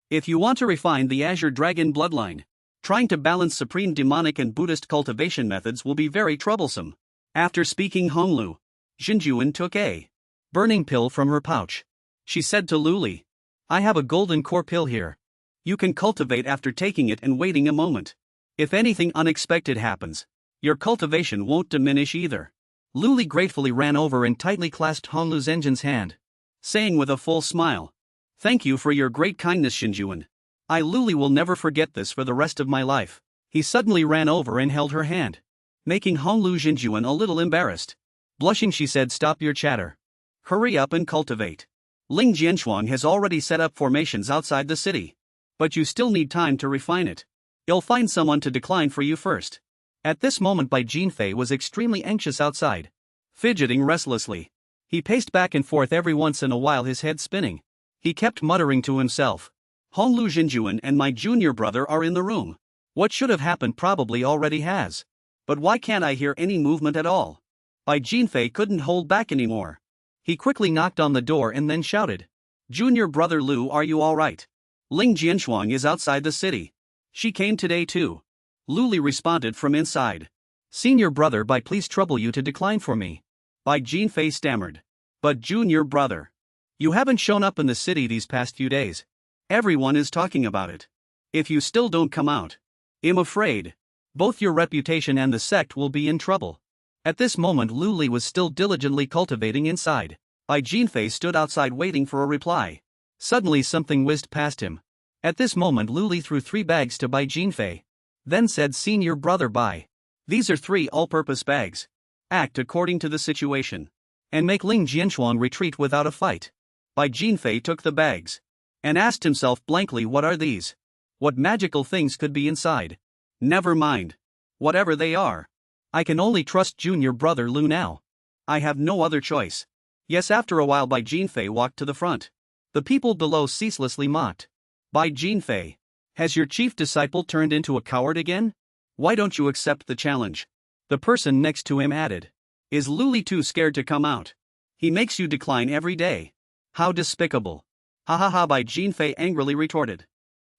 If you want to refine the azure dragon bloodline, trying to balance supreme demonic and Buddhist cultivation methods will be very troublesome. After speaking Honglu, Jinjuan took a burning pill from her pouch. She said to Luli, I have a golden core pill here. You can cultivate after taking it and waiting a moment. If anything unexpected happens, your cultivation won't diminish either. Luli gratefully ran over and tightly clasped Honglu Zhenjin's hand, saying with a full smile, Thank you for your great kindness, Jinjuan. I Luli will never forget this for the rest of my life. He suddenly ran over and held her hand, making Honglu Jinjuan a little embarrassed. Blushing, she said, Stop your chatter. Hurry up and cultivate. Ling Jianshuang has already set up formations outside the city. But you still need time to refine it. You'll find someone to decline for you first. At this moment Bai Jinfei was extremely anxious outside, fidgeting restlessly. He paced back and forth every once in a while, his head spinning. He kept muttering to himself, Honglu Jinjuan and my junior brother are in the room. What should have happened probably already has. But why can't I hear any movement at all? Bai Jinfei couldn't hold back anymore. He quickly knocked on the door and then shouted, Junior brother Lu, are you all right? Ling Jianshuang is outside the city. She came today too. Luli responded from inside. Senior brother Bai, please trouble you to decline for me. Bai Jinfei stammered. But junior brother, you haven't shown up in the city these past few days. Everyone is talking about it. If you still don't come out, I'm afraid both your reputation and the sect will be in trouble. At this moment Luli was still diligently cultivating inside. Bai Jinfei stood outside waiting for a reply. Suddenly something whizzed past him. At this moment Luli threw 3 bags to Bai Jinfei. Then said, Senior brother Bai, these are 3 all-purpose bags. Act according to the situation, and make Ling Jianshuang retreat without a fight. Bai Jinfei took the bags, and asked himself blankly, what are these? What magical things could be inside? Never mind. Whatever they are, I can only trust junior brother Lu now. I have no other choice. Yes, after a while Bai Jinfei walked to the front. The people below ceaselessly mocked. Bai Jinfei, has your chief disciple turned into a coward again? Why don't you accept the challenge? The person next to him added. Is Luli too scared to come out? He makes you decline every day. How despicable. Ha ha ha, Bai Jinfei angrily retorted.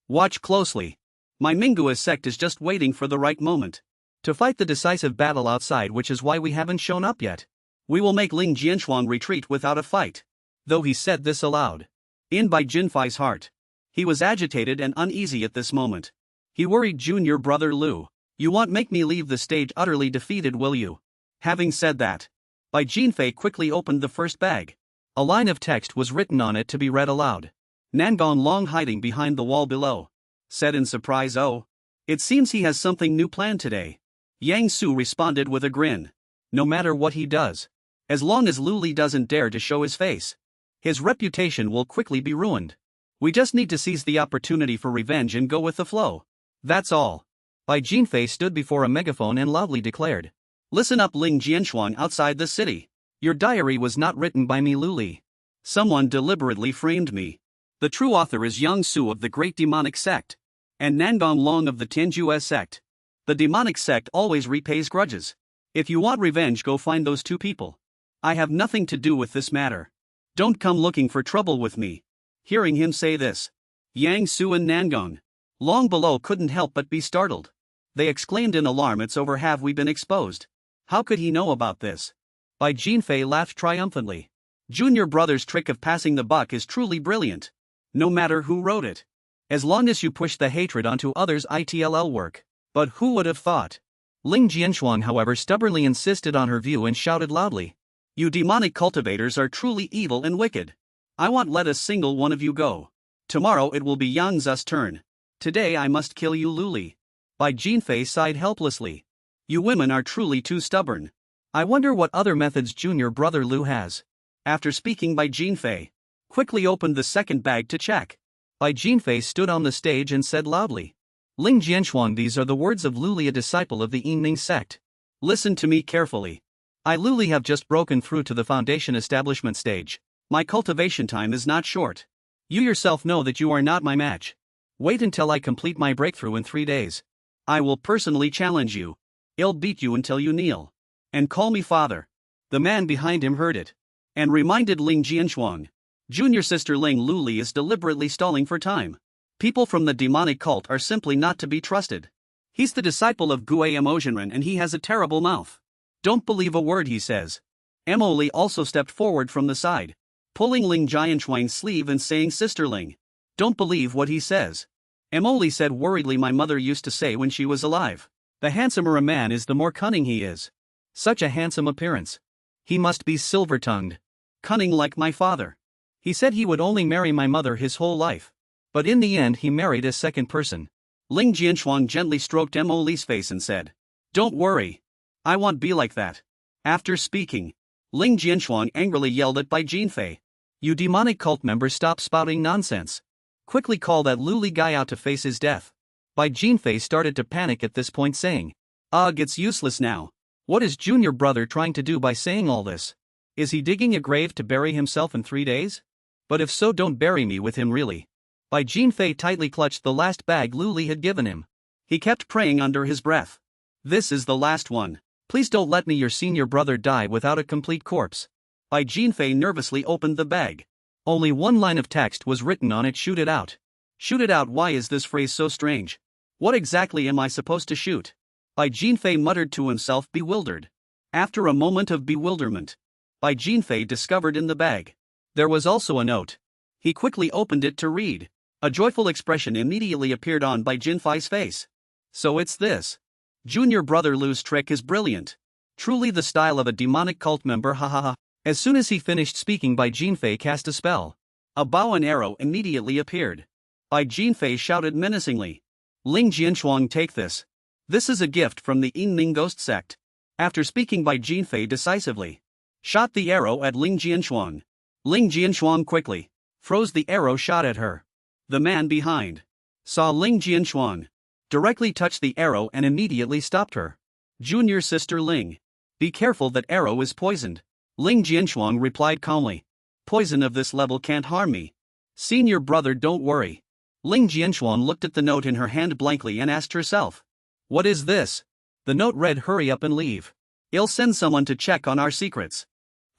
Watch closely. My Mingua sect is just waiting for the right moment to fight the decisive battle outside, which is why we haven't shown up yet. We will make Ling Jianshuang retreat without a fight. Though he said this aloud, in Bai Jinfei's heart, he was agitated and uneasy at this moment. He worried junior brother Lu. You won't make me leave the stage utterly defeated, will you? Having said that, Bai Jinfei quickly opened the first bag. A line of text was written on it to be read aloud. Nangong Long, hiding behind the wall below, said in surprise, Oh, it seems he has something new planned today. Yang Su responded with a grin. No matter what he does, as long as Luli doesn't dare to show his face, his reputation will quickly be ruined. We just need to seize the opportunity for revenge and go with the flow. That's all. Bai Jinfei stood before a megaphone and loudly declared. Listen up, Ling Jianshuang outside the city. Your diary was not written by me, Luli. Someone deliberately framed me. The true author is Yang Su of the Great Demonic Sect, and Nangong Long of the Tianjue Sect. The demonic sect always repays grudges. If you want revenge, go find those 2 people. I have nothing to do with this matter. Don't come looking for trouble with me. Hearing him say this, Yang Su and Nangong Long below couldn't help but be startled. They exclaimed in alarm, it's over, have we been exposed? How could he know about this? Bai Jinfei laughed triumphantly. Junior brother's trick of passing the buck is truly brilliant. No matter who wrote it, as long as you push the hatred onto others, it'll work. But who would have thought? Ling Jianshuang, however, stubbornly insisted on her view and shouted loudly. You demonic cultivators are truly evil and wicked. I won't let a single one of you go. Tomorrow it will be Yang Zu's turn. Today I must kill you, Luli. Bai Jinfei sighed helplessly. You women are truly too stubborn. I wonder what other methods junior brother Lu has. After speaking, Bai Jinfei quickly opened the second bag to check. Bai Jinfei stood on the stage and said loudly, Ling Jianshuang, these are the words of Luli, a disciple of the Yinning sect. Listen to me carefully. I, Luli, have just broken through to the foundation establishment stage. My cultivation time is not short. You yourself know that you are not my match. Wait until I complete my breakthrough in 3 days. I will personally challenge you. I'll beat you until you kneel. And call me father. The man behind him heard it. And reminded Ling Jianshuang. Junior sister Ling Luli is deliberately stalling for time. People from the demonic cult are simply not to be trusted. He's the disciple of Gue Emotionren and he has a terrible mouth. Don't believe a word he says. Emily also stepped forward from the side, pulling Ling Jianshuang's sleeve and saying, Sister Ling, don't believe what he says. Emily said worriedly, my mother used to say when she was alive, the handsomer a man is the more cunning he is. Such a handsome appearance. He must be silver-tongued. Cunning like my father. He said he would only marry my mother his whole life. But in the end he married a second person. Ling Jianshuang gently stroked Emily's face and said, Don't worry. I won't be like that. After speaking, Ling Jianshuang angrily yelled at Bai Jinfei. You demonic cult members, stop spouting nonsense. Quickly call that Luli guy out to face his death. Bai Jinfei started to panic at this point, saying, Ugh, it's useless now. What is junior brother trying to do by saying all this? Is he digging a grave to bury himself in 3 days? But if so, don't bury me with him, really. Bai Jinfei tightly clutched the last bag Luli had given him. He kept praying under his breath. This is the last one. Please don't let me, your senior brother, die without a complete corpse. Bai Jinfei nervously opened the bag. Only one line of text was written on it, shoot it out. Shoot it out, why is this phrase so strange? What exactly am I supposed to shoot? Bai Jinfei muttered to himself, bewildered. After a moment of bewilderment, Bai Jinfei discovered in the bag there was also a note. He quickly opened it to read. A joyful expression immediately appeared on Bai Jinfei's face. So it's this. Junior brother Lu's trick is brilliant. Truly the style of a demonic cult member, ha ha ha. As soon as he finished speaking, Bai Jinfei cast a spell. A bow and arrow immediately appeared. Bai Jinfei shouted menacingly. Ling Jianshuang, take this. This is a gift from the Yinning ghost sect. After speaking, Bai Jinfei decisively shot the arrow at Ling Jianshuang. Ling Jianshuang quickly froze the arrow shot at her. The man behind saw Ling Jianshuang directly touch the arrow and immediately stopped her. Junior sister Ling, be careful, that arrow is poisoned. Ling Jianshuang replied calmly. Poison of this level can't harm me. Senior brother, don't worry. Ling Jianshuang looked at the note in her hand blankly and asked herself, what is this? The note read, hurry up and leave. I'll send someone to check on our secrets.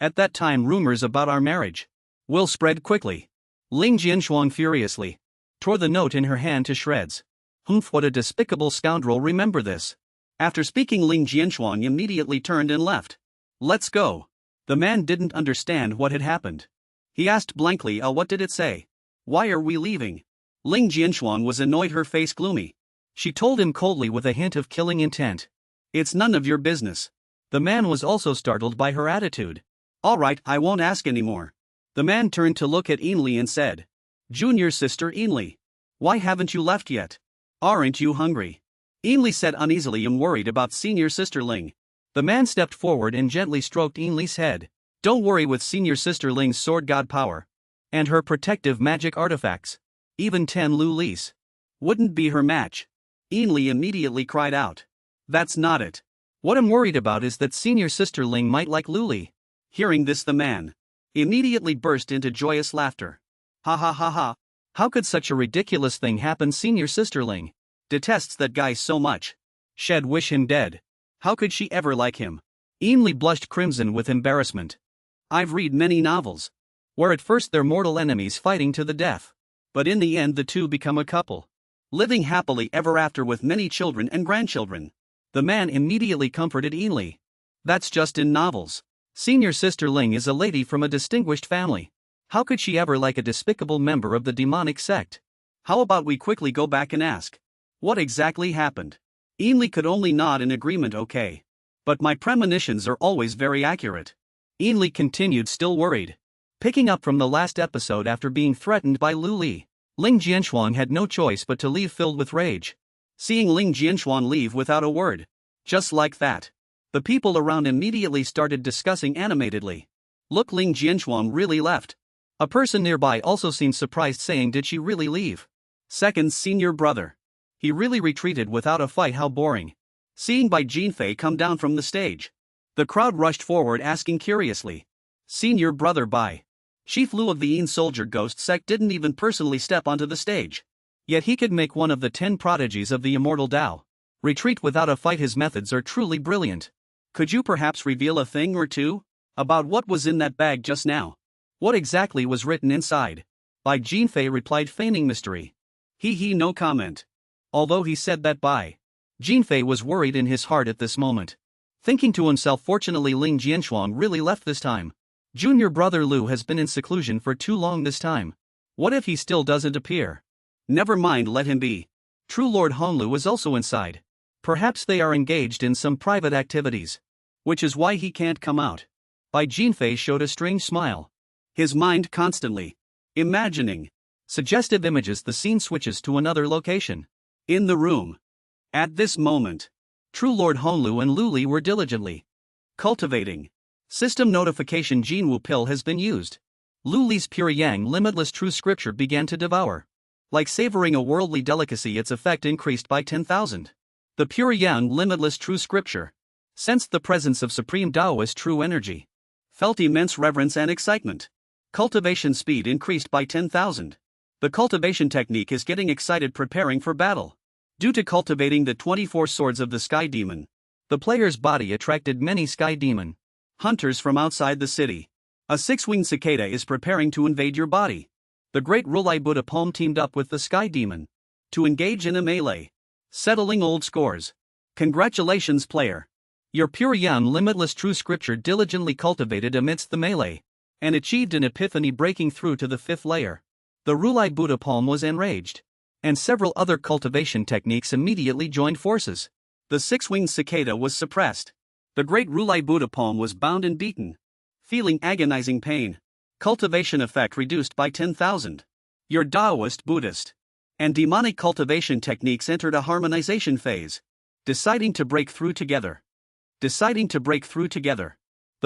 At that time rumors about our marriage will spread quickly. Ling Jianshuang furiously tore the note in her hand to shreds. Humph, what a despicable scoundrel, remember this. After speaking, Ling Jianshuang immediately turned and left. Let's go. The man didn't understand what had happened. He asked blankly, what did it say? Why are we leaving? Ling Jianshuang was annoyed, her face gloomy. She told him coldly with a hint of killing intent. It's none of your business. The man was also startled by her attitude. All right, I won't ask anymore. The man turned to look at Ainley and said, Junior sister Ainley, why haven't you left yet? Aren't you hungry? Ainley said uneasily and worried about senior sister Ling. The man stepped forward and gently stroked Ainley's head. Don't worry, with senior sister Ling's sword god power and her protective magic artifacts, even 10 Lulis wouldn't be her match. Ainley immediately cried out. That's not it. What I'm worried about is that senior sister Ling might like Luli. Hearing this, the man immediately burst into joyous laughter. Ha ha ha ha. How could such a ridiculous thing happen? Senior sister Ling detests that guy so much. She'd wish him dead. How could she ever like him? Ainley blushed crimson with embarrassment. I've read many novels where at first they're mortal enemies fighting to the death, but in the end the two become a couple, living happily ever after with many children and grandchildren. The man immediately comforted Ainley. That's just in novels. Senior sister Ling is a lady from a distinguished family. How could she ever like a despicable member of the demonic sect? How about we quickly go back and ask what exactly happened? Ainley could only nod in agreement. Okay. But my premonitions are always very accurate. Ainley continued, still worried. Picking up from the last episode, after being threatened by Luli, Ling Jianxuan had no choice but to leave, filled with rage. Seeing Ling Jianxuan leave without a word, just like that, the people around immediately started discussing animatedly. Look, Ling Jianxuan really left. A person nearby also seemed surprised, saying, did she really leave? Second's senior brother. He really retreated without a fight, how boring. Seeing Bai Jinfei come down from the stage, the crowd rushed forward asking curiously. Senior brother Bai. Chief Lu of the Yin Soldier Ghost sect didn't even personally step onto the stage. Yet he could make one of the 10 prodigies of the immortal Tao. Retreat without a fight, his methods are truly brilliant. Could you perhaps reveal a thing or two about what was in that bag just now? What exactly was written inside? Bai Jinfei replied, feigning mystery. No comment. Although he said that, Bai Jinfei was worried in his heart at this moment. Thinking to himself, fortunately Ling Jianxuan really left this time. Junior brother Lu has been in seclusion for too long this time. What if he still doesn't appear? Never mind, let him be. True Lord Honglu is also inside. Perhaps they are engaged in some private activities, which is why he can't come out. Bai Jinfei showed a strange smile. His mind constantly imagining suggestive images. The scene switches to another location. In the room. At this moment, True Lord Honglu and Lu Li were diligently cultivating. System notification: Jinwu pill has been used. Lu Li's pure yang limitless true scripture began to devour. Like savoring a worldly delicacy, its effect increased by 10,000. The pure yang limitless true scripture sensed the presence of supreme Taoist true energy. Felt immense reverence and excitement. Cultivation speed increased by 10,000. The cultivation technique is getting excited, preparing for battle. Due to cultivating the 24 swords of the Sky Demon, the player's body attracted many Sky Demon hunters from outside the city. A 6-winged cicada is preparing to invade your body. The great Rulai Buddha Palm teamed up with the Sky Demon to engage in a melee, settling old scores. Congratulations, player. Your pure yang limitless true scripture diligently cultivated amidst the melee and achieved an epiphany, breaking through to the 5th layer. The Rulai Buddha Palm was enraged, and several other cultivation techniques immediately joined forces. The 6-winged cicada was suppressed. The great Rulai Buddha Palm was bound and beaten, feeling agonizing pain. Cultivation effect reduced by 10,000. Your Taoist, Buddhist, and demonic cultivation techniques entered a harmonization phase, deciding to break through together. The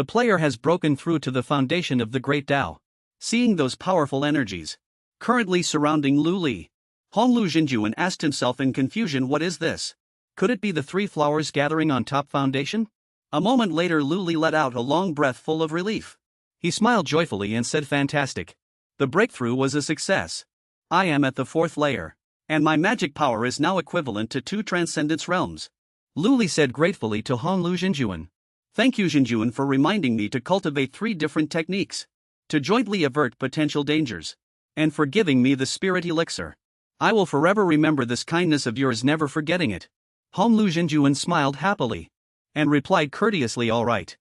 player has broken through to the foundation of the great Tao. Seeing those powerful energies currently surrounding Lu Li, Honglu Jinjuan asked himself in confusion, what is this? Could it be the 3 flowers gathering on top foundation? A moment later, Lu Li let out a long breath full of relief. He smiled joyfully and said, fantastic. The breakthrough was a success. I am at the 4th layer, and my magic power is now equivalent to 2 transcendence realms. Lu Li said gratefully to Honglu Jinjuan. Thank you, Jinjuan, for reminding me to cultivate 3 different techniques to jointly avert potential dangers, and for giving me the spirit elixir. I will forever remember this kindness of yours, never forgetting it. Honglu Jinjuan smiled happily and replied courteously, all right,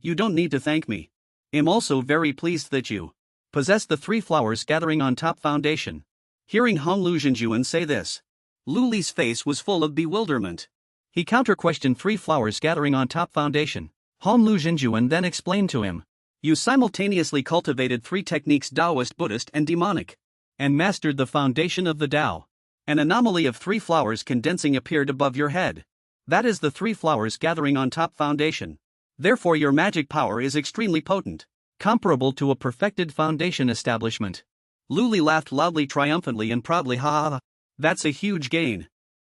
you don't need to thank me. I'm also very pleased that you possess the 3 flowers gathering on top foundation. Hearing Honglu Jinjuan say this, Lu Li's face was full of bewilderment. He counter-questioned 3 flowers gathering on top foundation. Honglu Jinjuan then explained to him. You simultaneously cultivated 3 techniques, Taoist, Buddhist, and demonic, and mastered the foundation of the Tao. An anomaly of 3 flowers condensing appeared above your head. That is the 3 flowers gathering on top foundation. Therefore your magic power is extremely potent, comparable to a perfected foundation establishment. Lu Li laughed loudly, triumphantly and proudly, ha ha ha. That's a huge gain.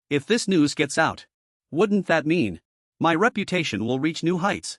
If this news gets out, wouldn't that mean my reputation will reach new heights?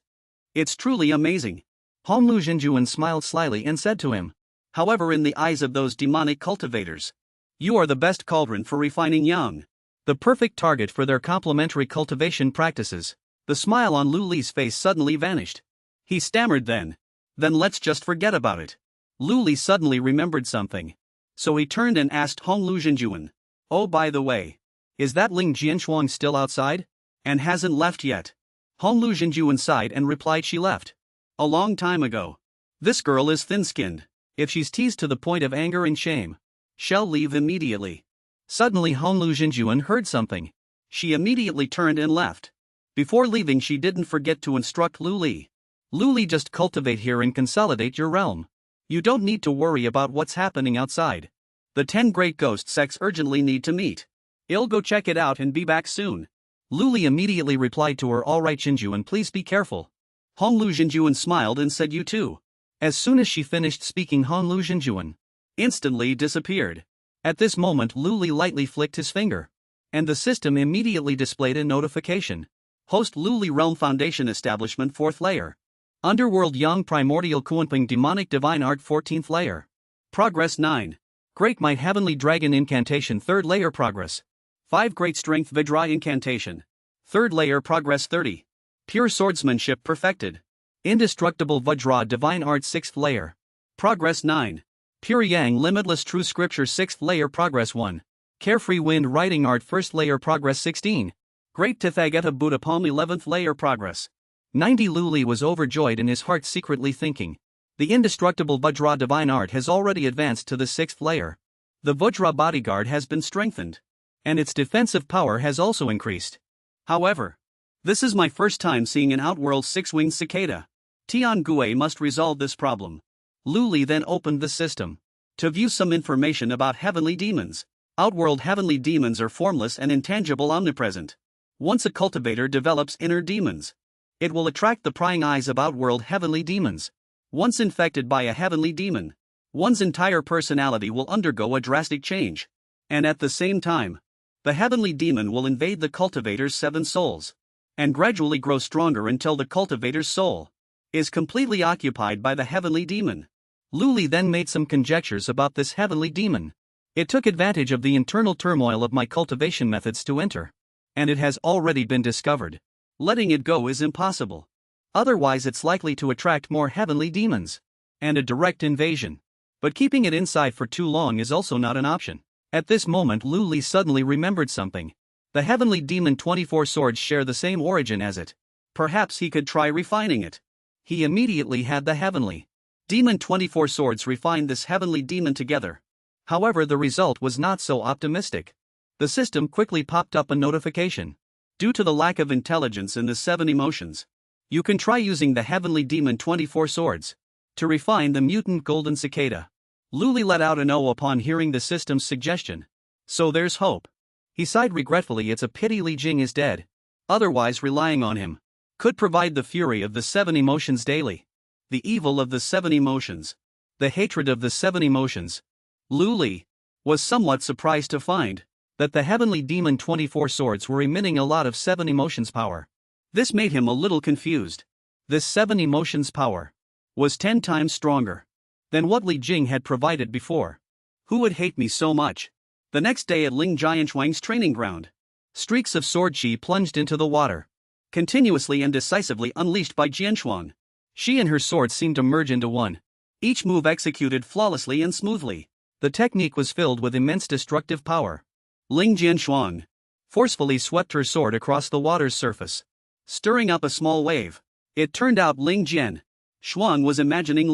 It's truly amazing. Honglu Jinjuan smiled slyly and said to him. However, in the eyes of those demonic cultivators, you are the best cauldron for refining yang, the perfect target for their complementary cultivation practices. The smile on Lu Li's face suddenly vanished. He stammered, then let's just forget about it. Lu Li suddenly remembered something, so he turned and asked Honglu Jinjuan, oh, by the way, is that Ling Jianxuan still outside? And hasn't left yet? Honglu Jinjuan sighed and replied, she left a long time ago. This girl is thin-skinned. If she's teased to the point of anger and shame, she'll leave immediately. Suddenly Honglu Jinjuan heard something. She immediately turned and left. Before leaving, she didn't forget to instruct Lu Li. Lu Li, just cultivate here and consolidate your realm. You don't need to worry about what's happening outside. The 10 great ghost sects urgently need to meet. I'll go check it out and be back soon. Luli immediately replied to her, alright Jinjuan, please be careful. Honglu Jinjuan smiled and said you too. As soon as she finished speaking, Honglu Jinjuan instantly disappeared. At this moment Luli lightly flicked his finger. And the system immediately displayed a notification. Host Luli Realm Foundation Establishment 4th layer. Underworld Yang Primordial Kuanping Demonic Divine Art 14th layer. Progress 9. Great Might Heavenly Dragon Incantation 3rd layer progress. 5 Great Strength Vajra Incantation. 3rd layer progress 30. Pure Swordsmanship perfected. Indestructible Vajra Divine Art 6th layer. Progress 9. Pure Yang Limitless True Scripture 6th layer progress 1. Carefree Wind Writing Art 1st layer progress 16. Great Tathagata Buddha Palm 11th layer progress 90. Luli was overjoyed in his heart, secretly thinking, the indestructible Vajra Divine Art has already advanced to the 6th layer. The Vajra bodyguard has been strengthened. And its defensive power has also increased. However, this is my first time seeing an Outworld 6-winged cicada. Tian Gue must resolve this problem. Luli then opened the system to view some information about heavenly demons. Outworld heavenly demons are formless and intangible, omnipresent. Once a cultivator develops inner demons, it will attract the prying eyes of outworld heavenly demons. Once infected by a heavenly demon, one's entire personality will undergo a drastic change. And at the same time, the heavenly demon will invade the cultivator's 7 souls and gradually grow stronger until the cultivator's soul is completely occupied by the heavenly demon. Luli then made some conjectures about this heavenly demon. It took advantage of the internal turmoil of my cultivation methods to enter. And it has already been discovered. Letting it go is impossible. Otherwise it's likely to attract more heavenly demons and a direct invasion. But keeping it inside for too long is also not an option. At this moment Luli suddenly remembered something. The heavenly demon 24 swords share the same origin as it. Perhaps he could try refining it. He immediately had the heavenly demon 24 swords refine this heavenly demon together. However, the result was not so optimistic. The system quickly popped up a notification. Due to the lack of intelligence in the 7 emotions, you can try using the heavenly demon 24 swords to refine the mutant golden cicada. Luli let out an O upon hearing the system's suggestion. So there's hope. He sighed regretfully. It's a pity Li Jing is dead. Otherwise, relying on him could provide the fury of the 7 emotions daily. The evil of the 7 emotions. The hatred of the 7 emotions. Luli was somewhat surprised to find that the heavenly demon 24 swords were emitting a lot of 7 emotions power. This made him a little confused. This 7 emotions power was 10 times stronger than what Li Jing had provided before. Who would hate me so much? The next day at Ling Jianchuang's training ground, streaks of sword chi plunged into the water, continuously and decisively unleashed by Jianchuang. She and her sword seemed to merge into one. Each move executed flawlessly and smoothly. The technique was filled with immense destructive power. Ling Jianchuang forcefully swept her sword across the water's surface, stirring up a small wave. It turned out Ling Jianchuang was imagining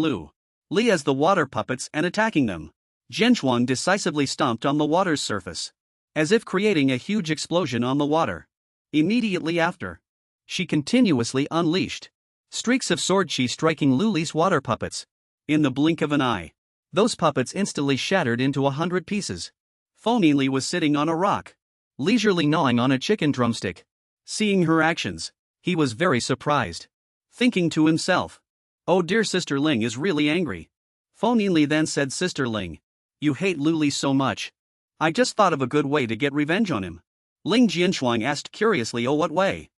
Li as the water puppets and attacking them. Jianchuang decisively stomped on the water's surface, as if creating a huge explosion on the water. Immediately after, she continuously unleashed streaks of sword chi striking Luli's water puppets. In the blink of an eye, those puppets instantly shattered into 100 pieces. Li was sitting on a rock, leisurely gnawing on a chicken drumstick. Seeing her actions, he was very surprised, thinking to himself, oh dear, Sister Ling is really angry. Li then said, Sister Ling, you hate Luli so much. I just thought of a good way to get revenge on him. Ling Jianchuang asked curiously, oh what way?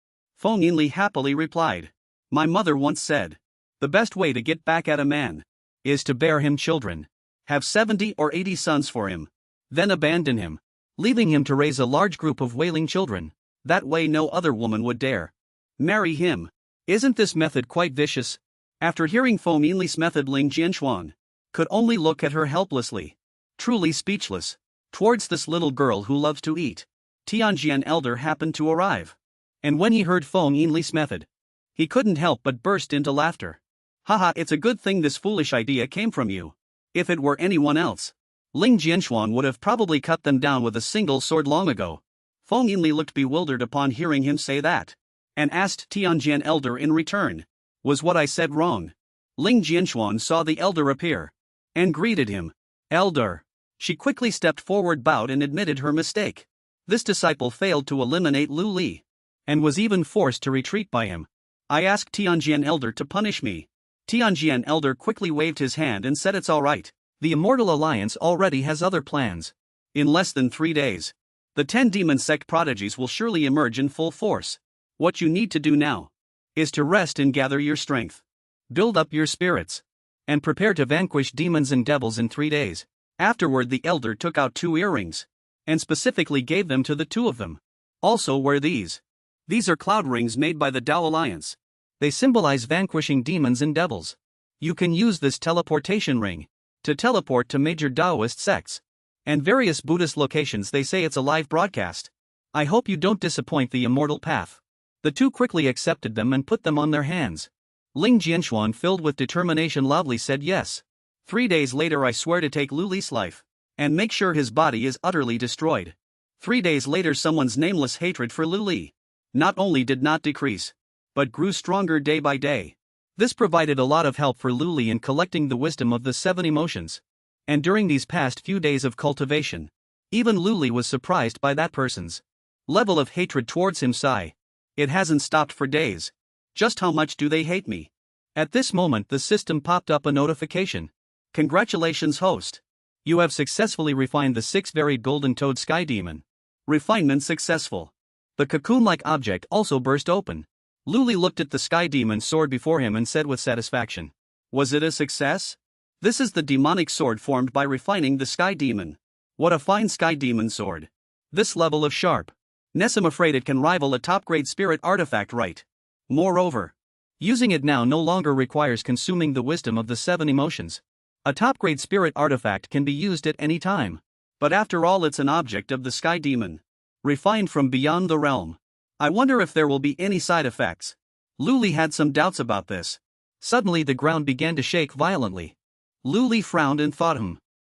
Li happily replied, my mother once said, the best way to get back at a man is to bear him children. Have 70 or 80 sons for him. Then abandon him, leaving him to raise a large group of wailing children. That way no other woman would dare marry him. Isn't this method quite vicious? After hearing Li's method, Ling Jianchuang could only look at her helplessly, truly speechless. Towards this little girl who loves to eat, Tianjian elder happened to arrive. And when he heard Li's method, he couldn't help but burst into laughter. Haha, it's a good thing this foolish idea came from you. If it were anyone else, Ling Jianchuang would have probably cut them down with a single sword long ago. Li looked bewildered upon hearing him say that, and asked Tianjian elder in return, was what I said wrong? Ling Jianchuang saw the elder appear and greeted him. Elder, She quickly stepped forward, bowed, and admitted her mistake. This disciple failed to eliminate Lu Li, and was even forced to retreat by him. I asked Tianjian Elder to punish me. Tianjian Elder quickly waved his hand and said it's alright. The Immortal Alliance already has other plans. In less than 3 days, the 10 demon sect prodigies will surely emerge in full force. What you need to do now is to rest and gather your strength. Build up your spirits, and prepare to vanquish demons and devils in 3 days. Afterward, the elder took out 2 earrings, and specifically gave them to the 2 of them. Also wear these. These are cloud rings made by the Tao Alliance. They symbolize vanquishing demons and devils. You can use this teleportation ring to teleport to major Taoist sects and various Buddhist locations. They say it's a live broadcast. I hope you don't disappoint the immortal path. The 2 quickly accepted them and put them on their hands. Ling Jianxuan, filled with determination, loudly said yes. 3 days later, I swear to take Lu Li's life and make sure his body is utterly destroyed. 3 days later, someone's nameless hatred for Lu Li not only did not decrease, but grew stronger day by day. This provided a lot of help for Lu Li in collecting the wisdom of the 7 emotions. And during these past few days of cultivation, even Lu Li was surprised by that person's level of hatred towards him. Sigh. It hasn't stopped for days. Just how much do they hate me? At this moment, the system popped up a notification. Congratulations, host. You have successfully refined the 6 varied golden toad sky demon. Refinement successful. The cocoon-like object also burst open. Lu Li looked at the sky demon sword before him and said with satisfaction, was it a success? This is the demonic sword formed by refining the sky demon. What a fine sky demon sword. This level of sharpness, I'm afraid it can rival a top-grade spirit artifact, right? Moreover, using it now no longer requires consuming the wisdom of the 7 emotions. A top-grade spirit artifact can be used at any time. But after all, it's an object of the sky demon, refined from beyond the realm. I wonder if there will be any side effects. Lu Li had some doubts about this. Suddenly the ground began to shake violently. Lu Li frowned and thought,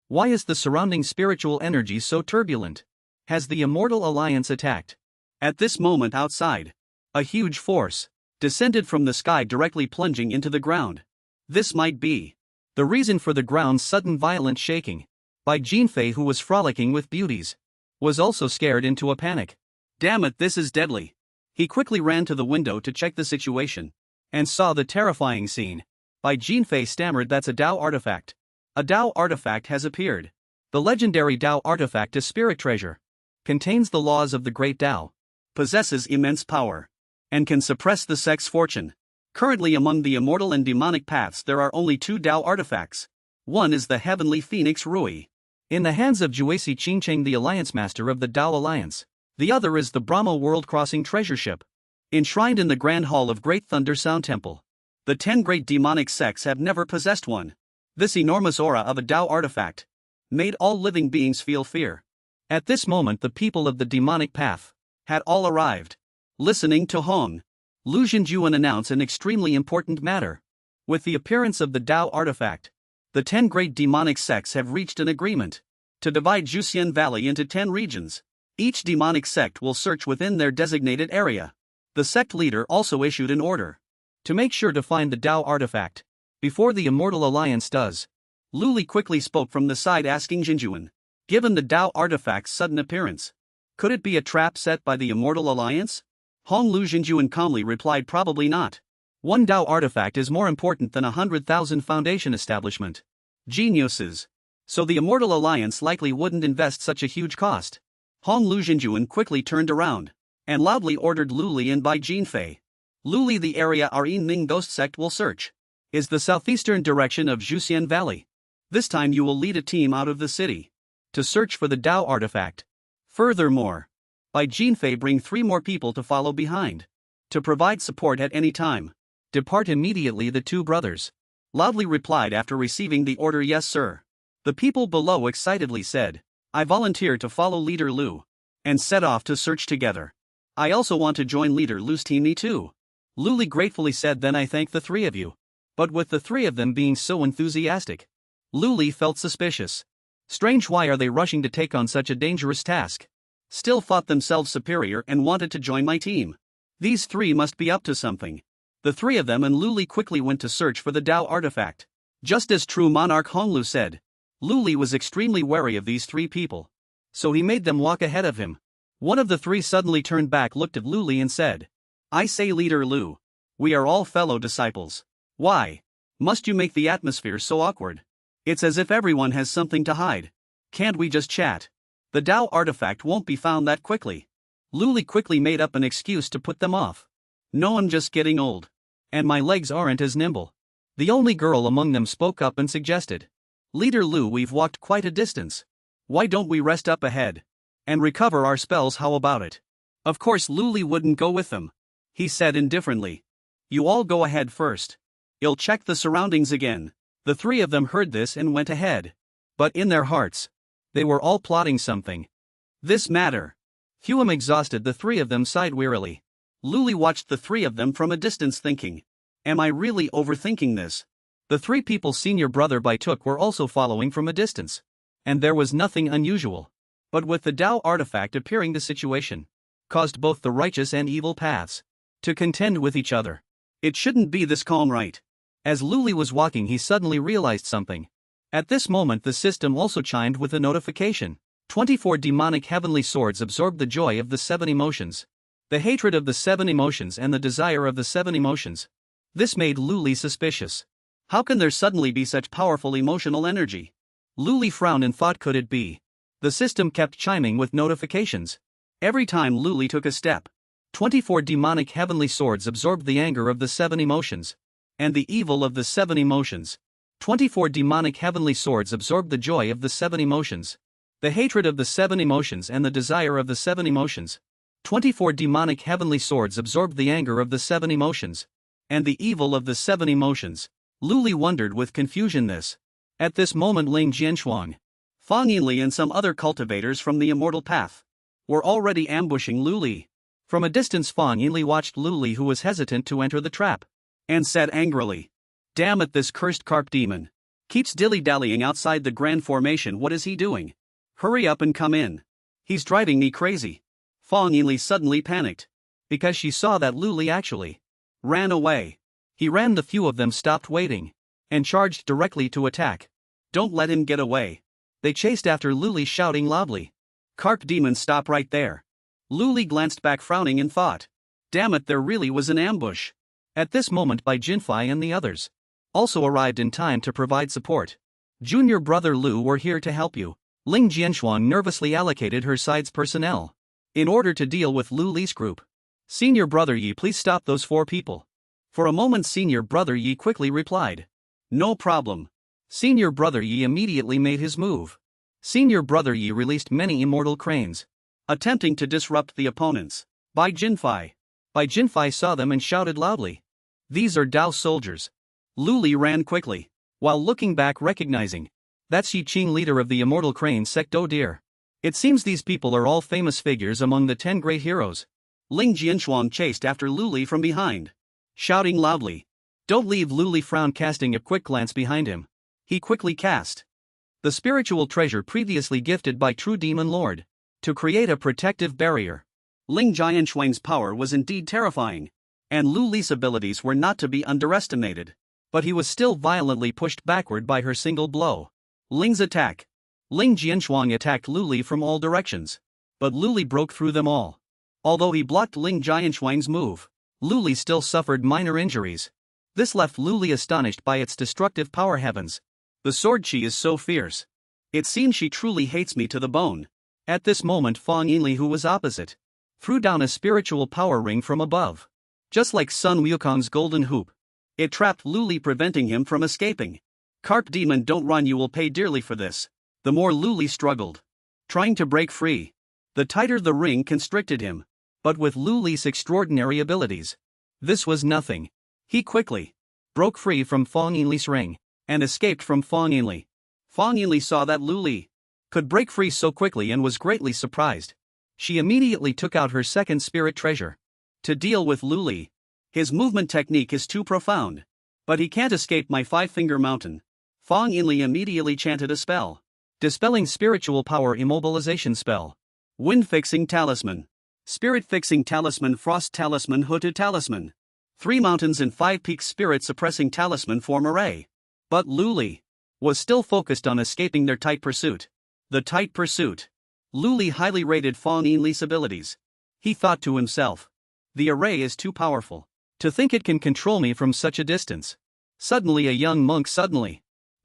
why is the surrounding spiritual energy so turbulent? Has the Immortal Alliance attacked? At this moment outside, a huge force descended from the sky, directly plunging into the ground. This might be the reason for the ground's sudden violent shaking. Bai Jinfei, who was frolicking with beauties, was also scared into a panic. Damn it, this is deadly. He quickly ran to the window to check the situation, and saw the terrifying scene. Bai Jinfei stammered, that's a Tao artifact. A Tao artifact has appeared. The legendary Tao artifact is spirit treasure. Contains the laws of the great Tao. Possesses immense power. And can suppress the sect's fortune. Currently among the immortal and demonic paths there are only 2 Tao artifacts. One is the heavenly phoenix Rui, in the hands of Juesi Qingcheng, the alliance master of the Tao Alliance. The other is the Brahma world-crossing treasure ship, enshrined in the Grand Hall of Great Thunder Sound Temple. The 10 great demonic sects have never possessed one. This enormous aura of a Tao artifact made all living beings feel fear. At this moment the people of the demonic path had all arrived. Listening to Hong Lu Xinjuan announce an extremely important matter. With the appearance of the Tao artifact, the 10 great demonic sects have reached an agreement to divide Juxian Valley into 10 regions. Each demonic sect will search within their designated area. The sect leader also issued an order to make sure to find the Tao artifact before the Immortal Alliance does. Lu Li quickly spoke from the side, asking Xinjuan, given the Tao artifact's sudden appearance, could it be a trap set by the Immortal Alliance? Hong Lu Xinjuan calmly replied, probably not. One Tao artifact is more important than 100,000 foundation establishment. Geniuses. So the Immortal Alliance likely wouldn't invest such a huge cost. Hong Lu Xinjuan quickly turned around and loudly ordered Lu Li and Bai Jinfei. Lu Li, the area our Ming Ghost sect will search is the southeastern direction of Juxian Valley. This time you will lead a team out of the city to search for the Tao artifact. Furthermore, Bai Jinfei, bring 3 more people to follow behind to provide support at any time. Depart immediately, the 2 brothers loudly replied after receiving the order. Yes, sir. The people below excitedly said, I volunteer to follow Leader Lu, and set off to search together. I also want to join Leader Lu's team. Me too. Lu Li gratefully said, then I thank the 3 of you. But with the 3 of them being so enthusiastic, Lu Li felt suspicious. Strange, why are they rushing to take on such a dangerous task? Still thought themselves superior and wanted to join my team. These 3 must be up to something. The 3 of them and Lu Li quickly went to search for the Tao artifact. Just as true monarch Honglu said. Lu Li was extremely wary of these three people. So he made them walk ahead of him. One of the three suddenly turned back, looked at Lu Li and said, "I say, Leader Lu. We are all fellow disciples. Why must you make the atmosphere so awkward? It's as if everyone has something to hide. Can't we just chat? The Tao artifact won't be found that quickly." Lu Li quickly made up an excuse to put them off. "No, I'm just getting old. And my legs aren't as nimble." The only girl among them spoke up and suggested, "Leader Lu, we've walked quite a distance. Why don't we rest up ahead and recover our spells? How about it?" Of course Lu Li wouldn't go with them. He said indifferently, "You all go ahead first. I'll check the surroundings again." The three of them heard this and went ahead. But in their hearts, they were all plotting something. This matter. Huam exhausted, the three of them sighed wearily. Lu Li watched the three of them from a distance thinking, "Am I really overthinking this?" The three people senior brother Bai took were also following from a distance. And there was nothing unusual. But with the Tao artifact appearing, the situation caused both the righteous and evil paths to contend with each other. It shouldn't be this calm, right? As Lu Li was walking, he suddenly realized something. At this moment the system also chimed with a notification. 24 demonic heavenly swords absorbed the joy of the 7 emotions, the hatred of the 7 emotions, and the desire of the 7 emotions. This made Lu Li suspicious. How can there suddenly be such powerful emotional energy? Lu Li frowned and thought, could it be? The system kept chiming with notifications. Every time Lu Li took a step, 24 demonic heavenly swords absorbed the anger of the 7 emotions and the evil of the 7 emotions. 24 demonic heavenly swords absorbed the joy of the 7 emotions, the hatred of the 7 emotions, and the desire of the 7 emotions. 24 demonic heavenly swords absorbed the anger of the 7 emotions and the evil of the 7 emotions. Lu Li wondered with confusion this. At this moment Ling Jianshuang, Fang Yinli, and some other cultivators from the immortal path were already ambushing Lu Li. From a distance Fang Yinli watched Lu Li, who was hesitant to enter the trap, and said angrily, "Damn it, this cursed carp demon keeps dilly-dallying outside the grand formation. What is he doing? Hurry up and come in. He's driving me crazy." Fang Yinli suddenly panicked, because she saw that Lu Li actually ran away. He ran, the few of them stopped waiting and charged directly to attack. "Don't let him get away." They chased after Lu Li, shouting loudly, "Carp demon, stop right there." Lu Li glanced back frowning and thought, "Damn it, there really was an ambush." At this moment Bai Jinfei and the others also arrived in time to provide support. "Junior brother Lu, we're here to help you." Ling Jianshuang nervously allocated her side's personnel in order to deal with Lu Li's group. "Senior brother Yi, please stop those 4 people." For a moment Senior brother Yi quickly replied, "No problem." Senior brother Yi immediately made his move. Senior brother Yi released many immortal cranes, attempting to disrupt the opponents. Bai Jinfei saw them and shouted loudly, "These are Tao soldiers." Lu Li ran quickly, while looking back, recognizing, "That's Yi Qing, leader of the immortal crane sect. Oh dear. It seems these people are all famous figures among the 10 great heroes." Ling Jianshuang chased after Lu Li from behind, shouting loudly, "Don't leave." Lu Li frowned, casting a quick glance behind him. He quickly cast the spiritual treasure previously gifted by True Demon Lord to create a protective barrier. Ling Jianshuang's power was indeed terrifying, and Lu Li's abilities were not to be underestimated. But he was still violently pushed backward by her single blow. Ling's attack. Ling Jianshuang attacked Lu Li from all directions, but Lu Li broke through them all. Although he blocked Ling Jianshuang's move, Lu Li still suffered minor injuries. This left Lu Li astonished by its destructive power. Heavens! The sword chi is so fierce. It seems she truly hates me to the bone. At this moment Fang Yinli, who was opposite, threw down a spiritual power ring from above. Just like Sun Wukong's golden hoop, it trapped Lu Li, preventing him from escaping. "Carp demon, don't run, you will pay dearly for this." The more Lu Li struggled, trying to break free, the tighter the ring constricted him. But with Lu Li's extraordinary abilities, this was nothing. He quickly broke free from Fang Yinli's ring and escaped from Fang Yinli. Fang Yinli saw that Lu Li could break free so quickly and was greatly surprised. She immediately took out her second spirit treasure to deal with Lu Li. "His movement technique is too profound, but he can't escape my 5-finger mountain." Fang Yinli immediately chanted a spell. Dispelling spiritual power immobilization spell. Wind fixing talisman. Spirit fixing talisman. Frost talisman. Hooded talisman. 3 mountains and 5 peaks. Spirit suppressing talisman form array. But Lu Li was still focused on escaping their tight pursuit. The tight pursuit. Lu Li highly rated Fang Yinli's abilities. He thought to himself. The array is too powerful. To think it can control me from such a distance. Suddenly a young monk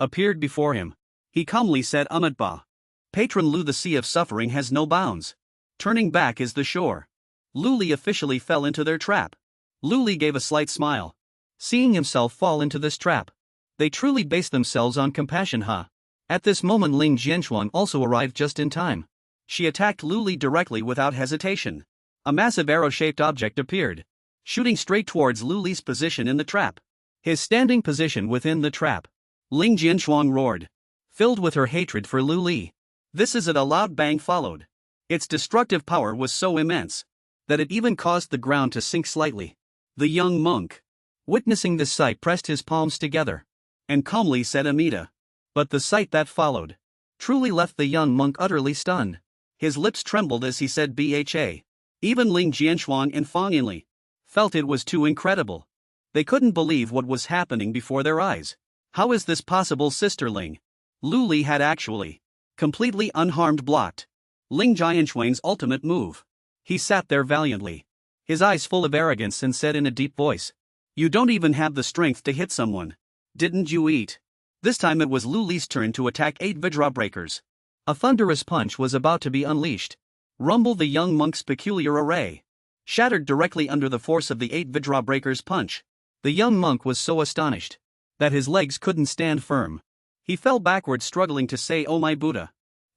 appeared before him. He calmly said, Ba. Patron Lu, the sea of suffering has no bounds. Turning back is the shore. Lu Li officially fell into their trap. Lu Li gave a slight smile. Seeing himself fall into this trap. They truly base themselves on compassion, huh? At this moment Ling Jianchuan also arrived just in time. She attacked Lu Li directly without hesitation. A massive arrow-shaped object appeared, shooting straight towards Lu Li's position in the trap. His standing position within the trap. Ling Jianchuan roared, filled with her hatred for Lu Li. This is it, a loud bang followed. Its destructive power was so immense that it even caused the ground to sink slightly. The young monk, witnessing this sight, pressed his palms together and calmly said, Amida. But the sight that followed truly left the young monk utterly stunned. His lips trembled as he said, Bha. Even Ling Jianchuan and Fang Yinli felt it was too incredible. They couldn't believe what was happening before their eyes. How is this possible, Sister Ling? Lu Li had actually completely unharmed blocked Ling Jianchuan's ultimate move. He sat there valiantly, his eyes full of arrogance, and said in a deep voice, You don't even have the strength to hit someone. Didn't you eat? This time it was Lu Li's turn to attack 8 Vidra breakers. A thunderous punch was about to be unleashed. Rumbled the young monk's peculiar array, shattered directly under the force of the 8 Vidra breakers' punch. The young monk was so astonished that his legs couldn't stand firm. He fell backward, struggling to say, Oh my Buddha.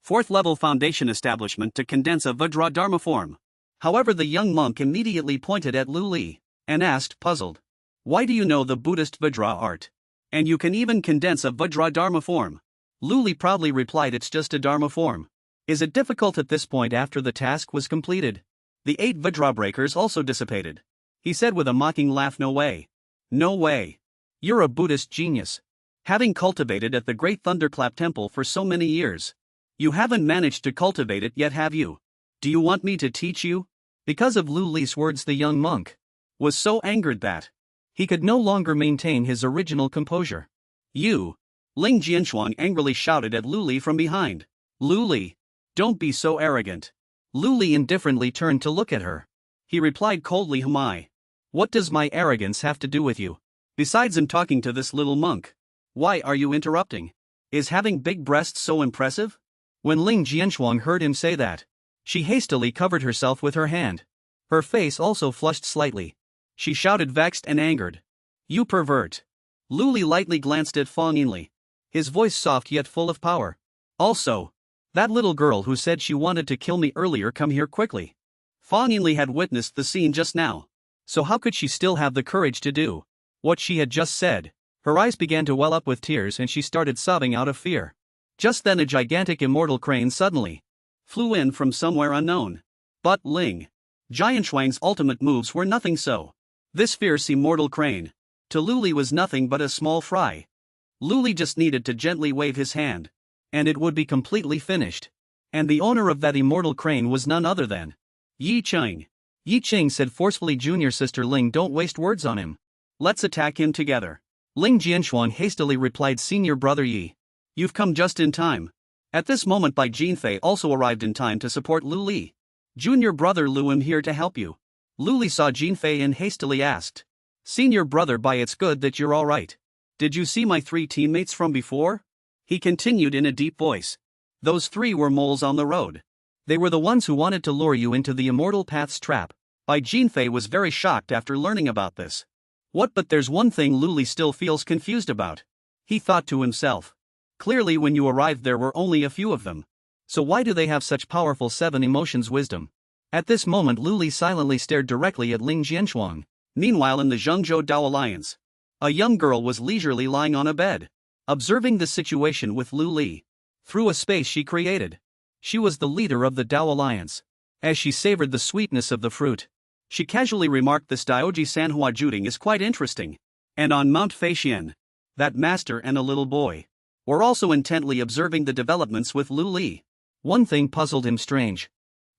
4th level foundation establishment to condense a Vajra Dharma form. However, the young monk immediately pointed at Lu Li and asked, puzzled, Why do you know the Buddhist Vajra art? And you can even condense a Vajra Dharma form? Lu Li proudly replied, It's just a Dharma form. Is it difficult at this point after the task was completed? The 8 Vajra breakers also dissipated. He said with a mocking laugh, No way. No way. You're a Buddhist genius. Having cultivated at the Great Thunderclap Temple for so many years, you haven't managed to cultivate it yet, have you? Do you want me to teach you? Because of Lu Li's words, the young monk was so angered that he could no longer maintain his original composure. You! Ling Jianchuan angrily shouted at Lu Li from behind. Lu Li, don't be so arrogant. Lu Li indifferently turned to look at her. He replied coldly, What does my arrogance have to do with you? Besides, I'm talking to this little monk. Why are you interrupting? Is having big breasts so impressive? When Ling Jianchuan heard him say that, she hastily covered herself with her hand. Her face also flushed slightly. She shouted, vexed and angered. You pervert. Lu Li lightly glanced at Fang Yinli, his voice soft yet full of power. Also, that little girl who said she wanted to kill me earlier, come here quickly. Fang Yinli had witnessed the scene just now, so how could she still have the courage to do what she had just said? Her eyes began to well up with tears and she started sobbing out of fear. Just then a gigantic immortal crane suddenly flew in from somewhere unknown. But Ling Jianchuan's ultimate moves were nothing so. This fierce immortal crane to Lu Li was nothing but a small fry. Lu Li just needed to gently wave his hand, and it would be completely finished. And the owner of that immortal crane was none other than Yi Cheng. Yi Cheng said forcefully, Junior Sister Ling, don't waste words on him. Let's attack him together. Ling Jianchuan hastily replied, Senior Brother Yi, you've come just in time. At this moment Bai Jinfei also arrived in time to support Lu Li. Junior Brother Lu, I'm here to help you. Lu Li saw Jinfei and hastily asked, Senior Brother Bai, it's good that you're alright. Did you see my 3 teammates from before? He continued in a deep voice. Those 3 were moles on the road. They were the ones who wanted to lure you into the Immortal Path's trap. Bai Jinfei was very shocked after learning about this. What? But there's one thing Lu Li still feels confused about. He thought to himself. Clearly when you arrived there were only a few of them. So why do they have such powerful 7 emotions wisdom? At this moment Lu Li silently stared directly at Ling Jianchuan. Meanwhile in the Zhengzhou Dao Alliance, a young girl was leisurely lying on a bed, observing the situation with Lu Li through a space she created. She was the leader of the Dao Alliance. As she savored the sweetness of the fruit, she casually remarked, this Daoji Sanhua Juding is quite interesting. And on Mount Feixian, that master and a little boy were also intently observing the developments with Lu Li. One thing puzzled him strange.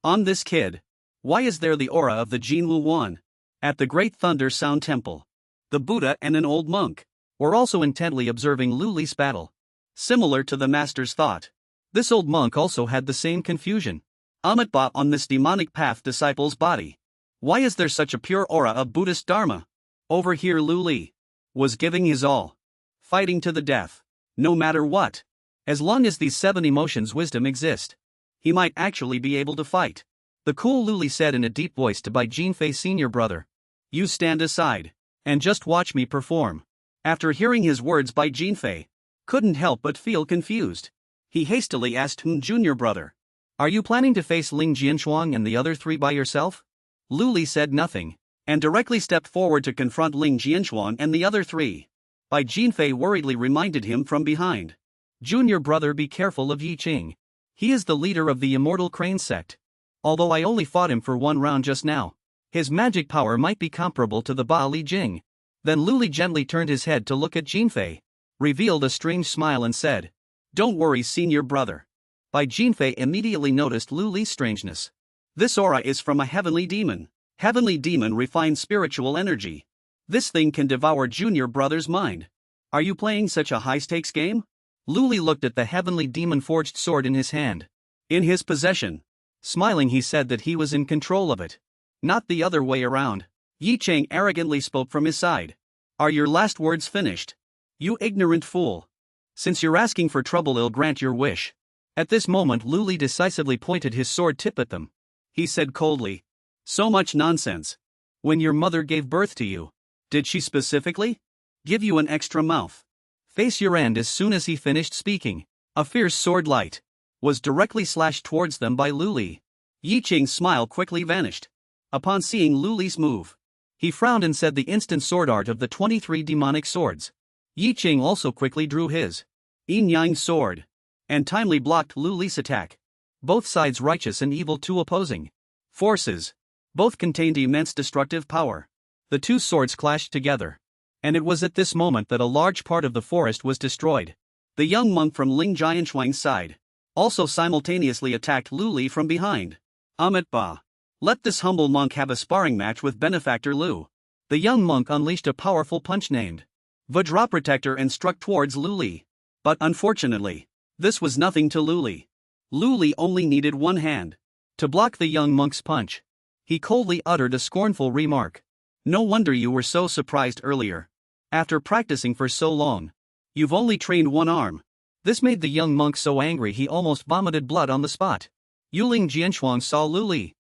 On this kid, why is there the aura of the Jinwu Wan? At the Great Thunder Sound Temple, the Buddha and an old monk were also intently observing Lu Li's battle. similar to the master's thought. This old monk also had the same confusion. Amitabha on this demonic path disciple's body. Why is there such a pure aura of Buddhist Dharma? Over here Lu Li was giving his all. Fighting to the death. No matter what. As long as these 7 emotions wisdom exist, he might actually be able to fight. The cool Lu Li said in a deep voice to Bai Jinfei senior brother. You stand aside and just watch me perform. After hearing his words, Bai Jinfei couldn't help but feel confused. He hastily asked junior brother. Are you planning to face Ling Jianshuang and the other 3 by yourself? Lu Li said nothing, and directly stepped forward to confront Ling Jianshuang and the other 3. Bai Jinfei worriedly reminded him from behind. Junior brother, be careful of Yi Qing. He is the leader of the Immortal Crane sect. Although I only fought him for 1 round just now, his magic power might be comparable to the Ba Li Jing. Then Lu Li gently turned his head to look at Jinfei, revealed a strange smile and said, Don't worry senior brother. Bai Jinfei immediately noticed Lu Li's strangeness. This aura is from a heavenly demon. Heavenly demon refined spiritual energy. This thing can devour junior brother's mind. Are you playing such a high-stakes game? Lu Li looked at the heavenly demon-forged sword in his hand. In his possession. Smiling, he said that he was in control of it. Not the other way around. Yi Chang arrogantly spoke from his side. Are your last words finished? You ignorant fool. Since you're asking for trouble, I'll grant your wish. At this moment Lu Li decisively pointed his sword tip at them. He said coldly. So much nonsense. When your mother gave birth to you, did she specifically give you an extra mouth? Face your end. As soon as he finished speaking, a fierce sword light was directly slashed towards them by Lu Li. Yi Qing's smile quickly vanished. Upon seeing Lu Li's move, he frowned and said the instant sword art of the 23 demonic swords. Yi Qing also quickly drew his Yin Yang sword and timely blocked Lu Li's attack. Both sides righteous and evil, 2 opposing forces. Both contained immense destructive power. The 2 swords clashed together. And it was at this moment that a large part of the forest was destroyed. The young monk from Ling Jianshuang's side also simultaneously attacked Lu Li from behind. Amitabha. Let this humble monk have a sparring match with benefactor Lu. The young monk unleashed a powerful punch named Vajra Protector and struck towards Lu Li. But unfortunately, this was nothing to Lu Li. Lu Li only needed 1 hand to block the young monk's punch. He coldly uttered a scornful remark. No wonder you were so surprised earlier. After practicing for so long, you've only trained 1 arm. This made the young monk so angry he almost vomited blood on the spot. Yuling Jianshuang saw Lu Li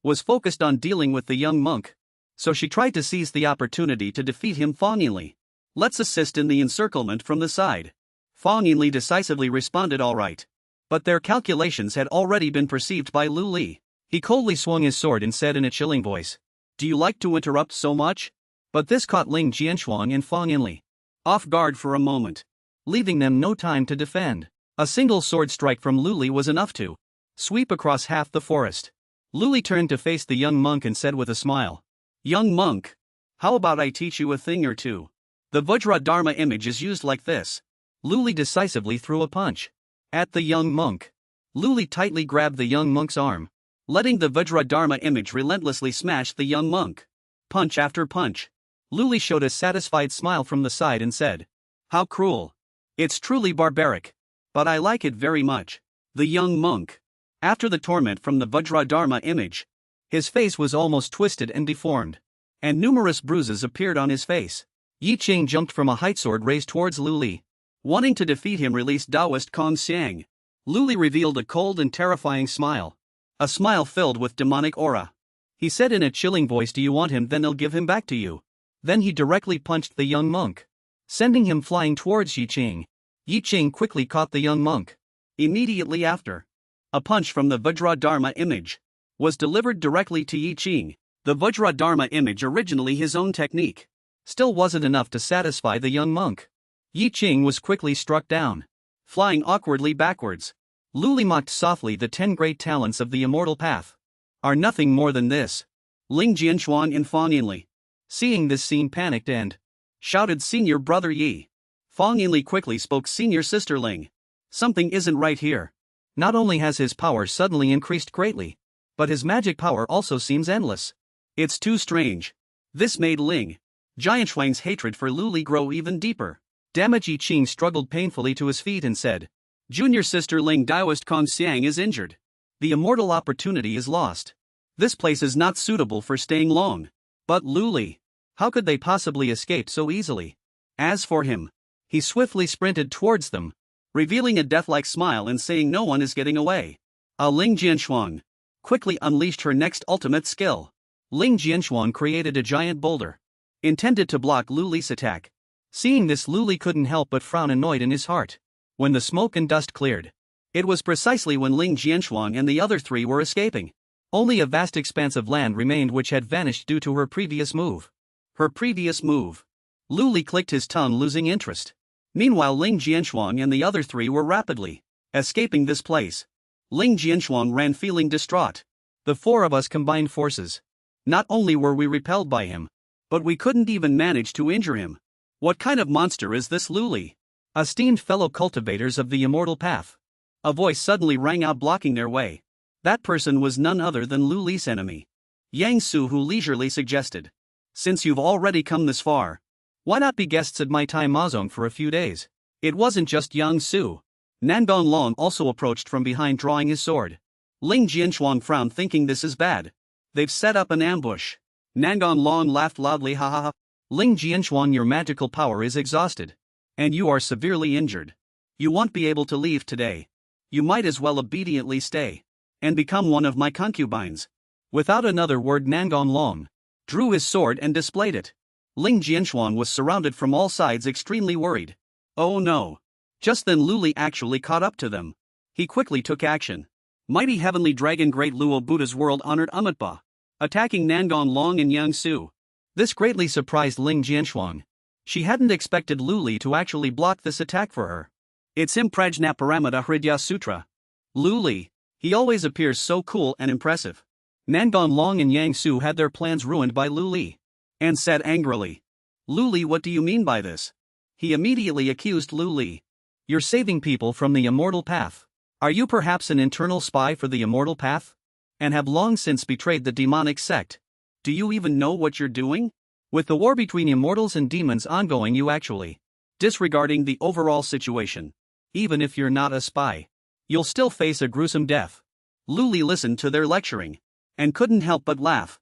was focused on dealing with the young monk, so she tried to seize the opportunity to defeat him fawningly. Let's assist in the encirclement from the side. Fang Yinli decisively responded, all right. But their calculations had already been perceived by Lu Li. He coldly swung his sword and said in a chilling voice, Do you like to interrupt so much? But this caught Ling Jianshuang and Fang Yinli off guard for a moment, leaving them no time to defend. A single sword strike from Lu Li was enough to sweep across half the forest. Lu Li turned to face the young monk and said with a smile, Young monk, how about I teach you a thing or two? The Vajra Dharma image is used like this. Lu Li decisively threw a punch at the young monk. Lu Li tightly grabbed the young monk's arm, letting the Vajra Dharma image relentlessly smash the young monk. Punch after punch. Lu Li showed a satisfied smile from the side and said, How cruel. It's truly barbaric. But I like it very much. The young monk, after the torment from the Vajra Dharma image, his face was almost twisted and deformed, and numerous bruises appeared on his face. Yi Qing jumped from a height, sword raised towards Lu Li. Wanting to defeat him, released Taoist Kong Xiang. Lu Li revealed a cold and terrifying smile. A smile filled with demonic aura. He said in a chilling voice, Do you want him? Then I'll give him back to you. Then he directly punched the young monk, sending him flying towards Yi Qing. Yi Qing quickly caught the young monk. Immediately after, a punch from the Vajra Dharma image was delivered directly to Yi Qing. The Vajra Dharma image, originally his own technique, still wasn't enough to satisfy the young monk. Yi Qing was quickly struck down, flying awkwardly backwards. Lu Li mocked softly, The 10 great talents of the immortal path are nothing more than this. Ling Jianshuang and Fang Yinli, seeing this scene, panicked and shouted, Senior brother Yi. Fang Yinli quickly spoke, Senior sister Ling. Something isn't right here. Not only has his power suddenly increased greatly, but his magic power also seems endless. It's too strange. This made Ling Jianshuang's hatred for Lu Li grow even deeper. Damage Ching struggled painfully to his feet and said, Junior sister Ling Daoist Kong Xiang is injured. The immortal opportunity is lost. This place is not suitable for staying long. But Lu Li, how could they possibly escape so easily? As for him, he swiftly sprinted towards them, revealing a death-like smile and saying no one is getting away. Ling Jianshuang quickly unleashed her next ultimate skill. Ling Jianshuang created a giant boulder, intended to block Lu Li's attack. Seeing this, Lu Li couldn't help but frown annoyed in his heart. When the smoke and dust cleared, it was precisely when Ling Jianshuang and the other three were escaping. Only a vast expanse of land remained which had vanished due to her previous move. Her previous move. Lu Li clicked his tongue, losing interest. Meanwhile, Ling Jianshuang and the other three were rapidly escaping this place. Ling Jianshuang ran feeling distraught. The four of us combined forces. Not only were we repelled by him, but we couldn't even manage to injure him. What kind of monster is this Lu Li? Esteemed fellow cultivators of the immortal path. A voice suddenly rang out, blocking their way. That person was none other than Lu Li's enemy. Yang Su, who leisurely suggested, since you've already come this far, why not be guests at my Tai Mazong for a few days? It wasn't just Yang Su. Nangong Long also approached from behind, drawing his sword. Ling Jianshuang frowned, thinking this is bad. They've set up an ambush. Nangong Long laughed loudly, ha ha ha. Ling Jianshuang, your magical power is exhausted. And you are severely injured. You won't be able to leave today. You might as well obediently stay and become one of my concubines. Without another word, Nangong Long drew his sword and displayed it. Ling Jianshuang was surrounded from all sides, extremely worried. Oh no. Just then Lu Li actually caught up to them. He quickly took action. Mighty Heavenly Dragon Great Luo Buddha's world-honored Amitba, attacking Nangong Long and Yang Su. This greatly surprised Ling Jianshuang. She hadn't expected Lu Li to actually block this attack for her. It's Imprajnaparamita Hridya Sutra. Lu Li, he always appears so cool and impressive. Nangong Long and Yang Su had their plans ruined by Lu Li, and said angrily, Lu Li, what do you mean by this? He immediately accused Lu Li. You're saving people from the immortal path. Are you perhaps an internal spy for the immortal path? And have long since betrayed the demonic sect? Do you even know what you're doing? With the war between immortals and demons ongoing, you actually disregarding the overall situation. Even if you're not a spy, you'll still face a gruesome death. Lu Li listened to their lecturing and couldn't help but laugh.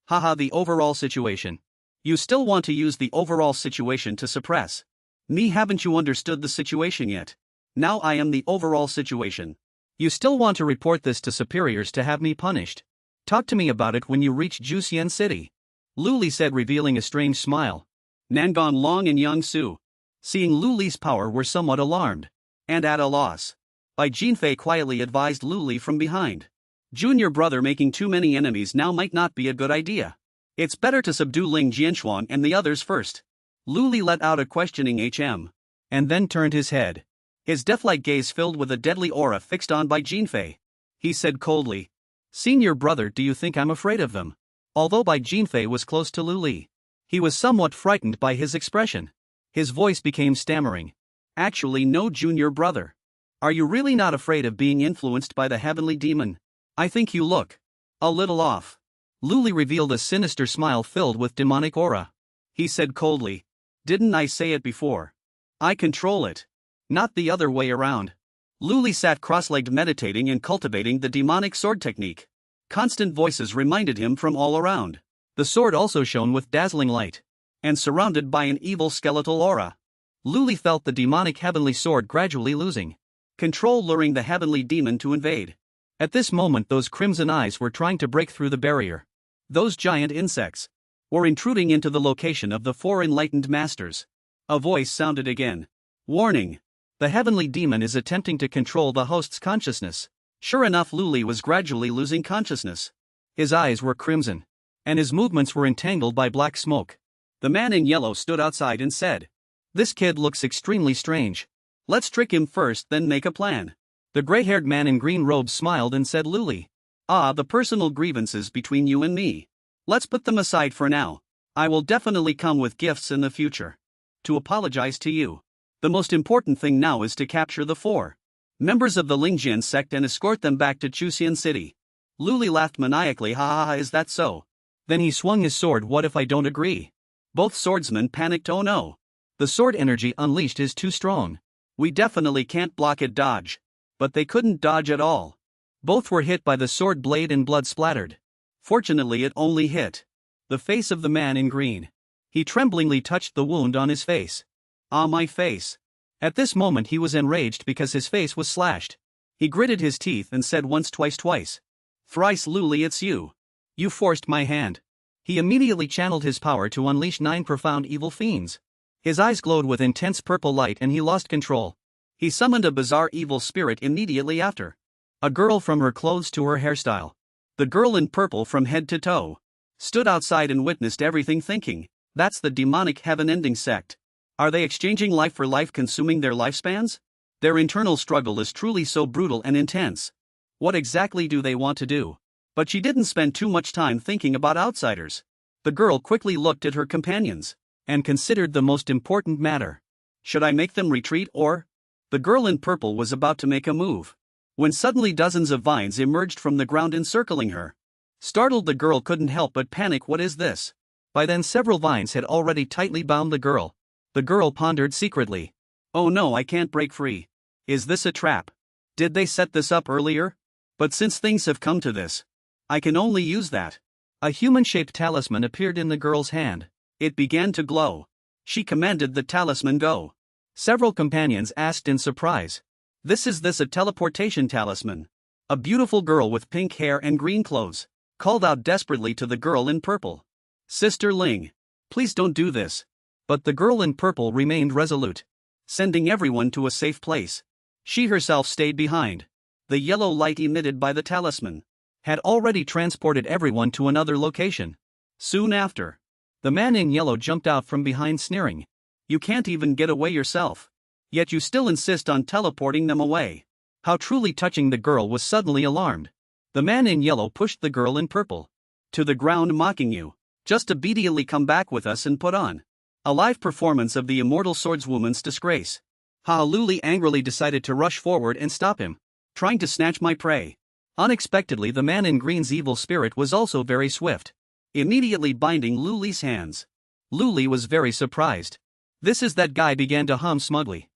Haha, the overall situation. You still want to use the overall situation to suppress me? Haven't you understood the situation yet? Now I am the overall situation. You still want to report this to superiors to have me punished? Talk to me about it when you reach Juxian City. Lu Li said, revealing a strange smile. Nangong Long and Yang Su, seeing Lu Li's power, were somewhat alarmed and at a loss. Bai Jinfei quietly advised Lu Li from behind. Junior brother, making too many enemies now might not be a good idea. It's better to subdue Ling Jianshuang and the others first. Lu Li let out a questioning hm, and then turned his head. His death-like gaze filled with a deadly aura fixed on Bai Jinfei. He said coldly, Senior brother, do you think I'm afraid of them? Although Bai Jinfei was close to Lu Li, he was somewhat frightened by his expression. His voice became stammering. Actually, no, junior brother. Are you really not afraid of being influenced by the heavenly demon? I think you look a little off. Lu Li revealed a sinister smile filled with demonic aura. He said coldly, Didn't I say it before? I control it. Not the other way around. Lu Li sat cross-legged, meditating and cultivating the demonic sword technique. Constant voices reminded him from all around. The sword also shone with dazzling light, and surrounded by an evil skeletal aura. Lu Li felt the demonic heavenly sword gradually losing control, luring the heavenly demon to invade. At this moment, those crimson eyes were trying to break through the barrier. Those giant insects were intruding into the location of the four enlightened masters. A voice sounded again. Warning! The heavenly demon is attempting to control the host's consciousness. Sure enough, Lu Li was gradually losing consciousness. His eyes were crimson, and his movements were entangled by black smoke. The man in yellow stood outside and said, This kid looks extremely strange. Let's trick him first, then make a plan. The gray-haired man in green robes smiled and said, Lu Li, the personal grievances between you and me. Let's put them aside for now. I will definitely come with gifts in the future to apologize to you. The most important thing now is to capture the four members of the Lingjian sect and escort them back to Chuxian City. Lu Li laughed maniacally, ha ha ha, is that so? Then he swung his sword. What if I don't agree? Both swordsmen panicked. Oh no. The sword energy unleashed is too strong. We definitely can't block it, dodge. But they couldn't dodge at all. Both were hit by the sword blade and blood splattered. Fortunately, it only hit the face of the man in green. He tremblingly touched the wound on his face. Ah, my face. At this moment he was enraged because his face was slashed. He gritted his teeth and said once, twice. Thrice, Luli, it's you. You forced my hand. He immediately channeled his power to unleash 9 profound evil fiends. His eyes glowed with intense purple light and he lost control. He summoned a bizarre evil spirit immediately after. A girl, from her clothes to her hairstyle. The girl in purple from head to toe stood outside and witnessed everything, thinking, that's the demonic heaven-ending sect. Are they exchanging life for life, consuming their lifespans? Their internal struggle is truly so brutal and intense. What exactly do they want to do? But she didn't spend too much time thinking about outsiders. The girl quickly looked at her companions and considered the most important matter. Should I make them retreat or? The girl in purple was about to make a move when suddenly dozens of vines emerged from the ground encircling her. Startled, the girl couldn't help but panic. What is this? By then several vines had already tightly bound the girl. The girl pondered secretly. Oh no, I can't break free. Is this a trap? Did they set this up earlier? But since things have come to this, I can only use that. A human-shaped talisman appeared in the girl's hand. It began to glow. She commanded the talisman go. Several companions asked in surprise. Is this a teleportation talisman? A beautiful girl with pink hair and green clothes called out desperately to the girl in purple. Sister Ling, please don't do this. But the girl in purple remained resolute, sending everyone to a safe place. She herself stayed behind. The yellow light emitted by the talisman had already transported everyone to another location. Soon after, the man in yellow jumped out from behind, sneering. You can't even get away yourself. Yet you still insist on teleporting them away. How truly touching. The girl was suddenly alarmed. The man in yellow pushed the girl in purple to the ground, mocking, you just immediately come back with us and put on a live performance of the immortal swordswoman's disgrace. Luli angrily decided to rush forward and stop him, trying to snatch my prey. Unexpectedly, the man in green's evil spirit was also very swift, immediately binding Luli's hands. Luli was very surprised. This is that guy, began to hum smugly.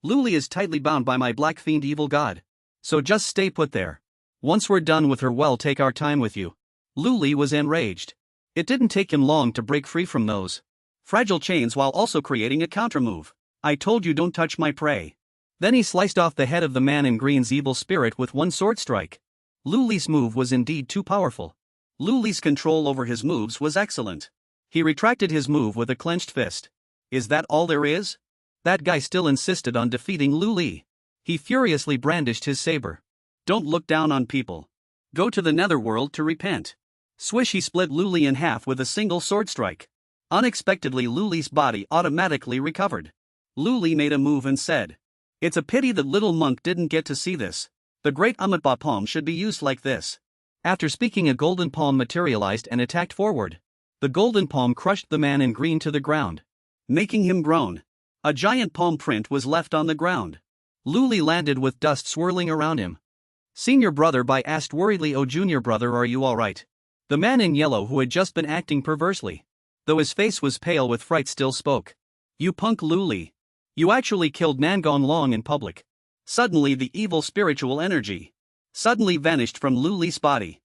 Luli is tightly bound by my black fiend evil god. So just stay put there. Once we're done with her, we'll take our time with you. Luli was enraged. It didn't take him long to break free from those fragile chains while also creating a countermove. I told you, don't touch my prey. Then he sliced off the head of the man in green's evil spirit with one sword strike. Luli's move was indeed too powerful. Luli's control over his moves was excellent. He retracted his move with a clenched fist. Is that all there is? That guy still insisted on defeating Luli. He furiously brandished his saber. Don't look down on people. Go to the netherworld to repent. Swish, he split Luli in half with a single sword strike. Unexpectedly, Luli's body automatically recovered. Luli made a move and said, it's a pity that little monk didn't get to see this. The great Amatba palm should be used like this. After speaking, a golden palm materialized and attacked forward. The golden palm crushed the man in green to the ground, making him groan. A giant palm print was left on the ground. Luli landed with dust swirling around him. Senior brother asked worriedly, oh junior brother, are you alright? The man in yellow, who had just been acting perversely, though his face was pale with fright, still spoke. You punk Luli. You actually killed Nangon Long in public. Suddenly the evil spiritual energy suddenly vanished from Luli's body.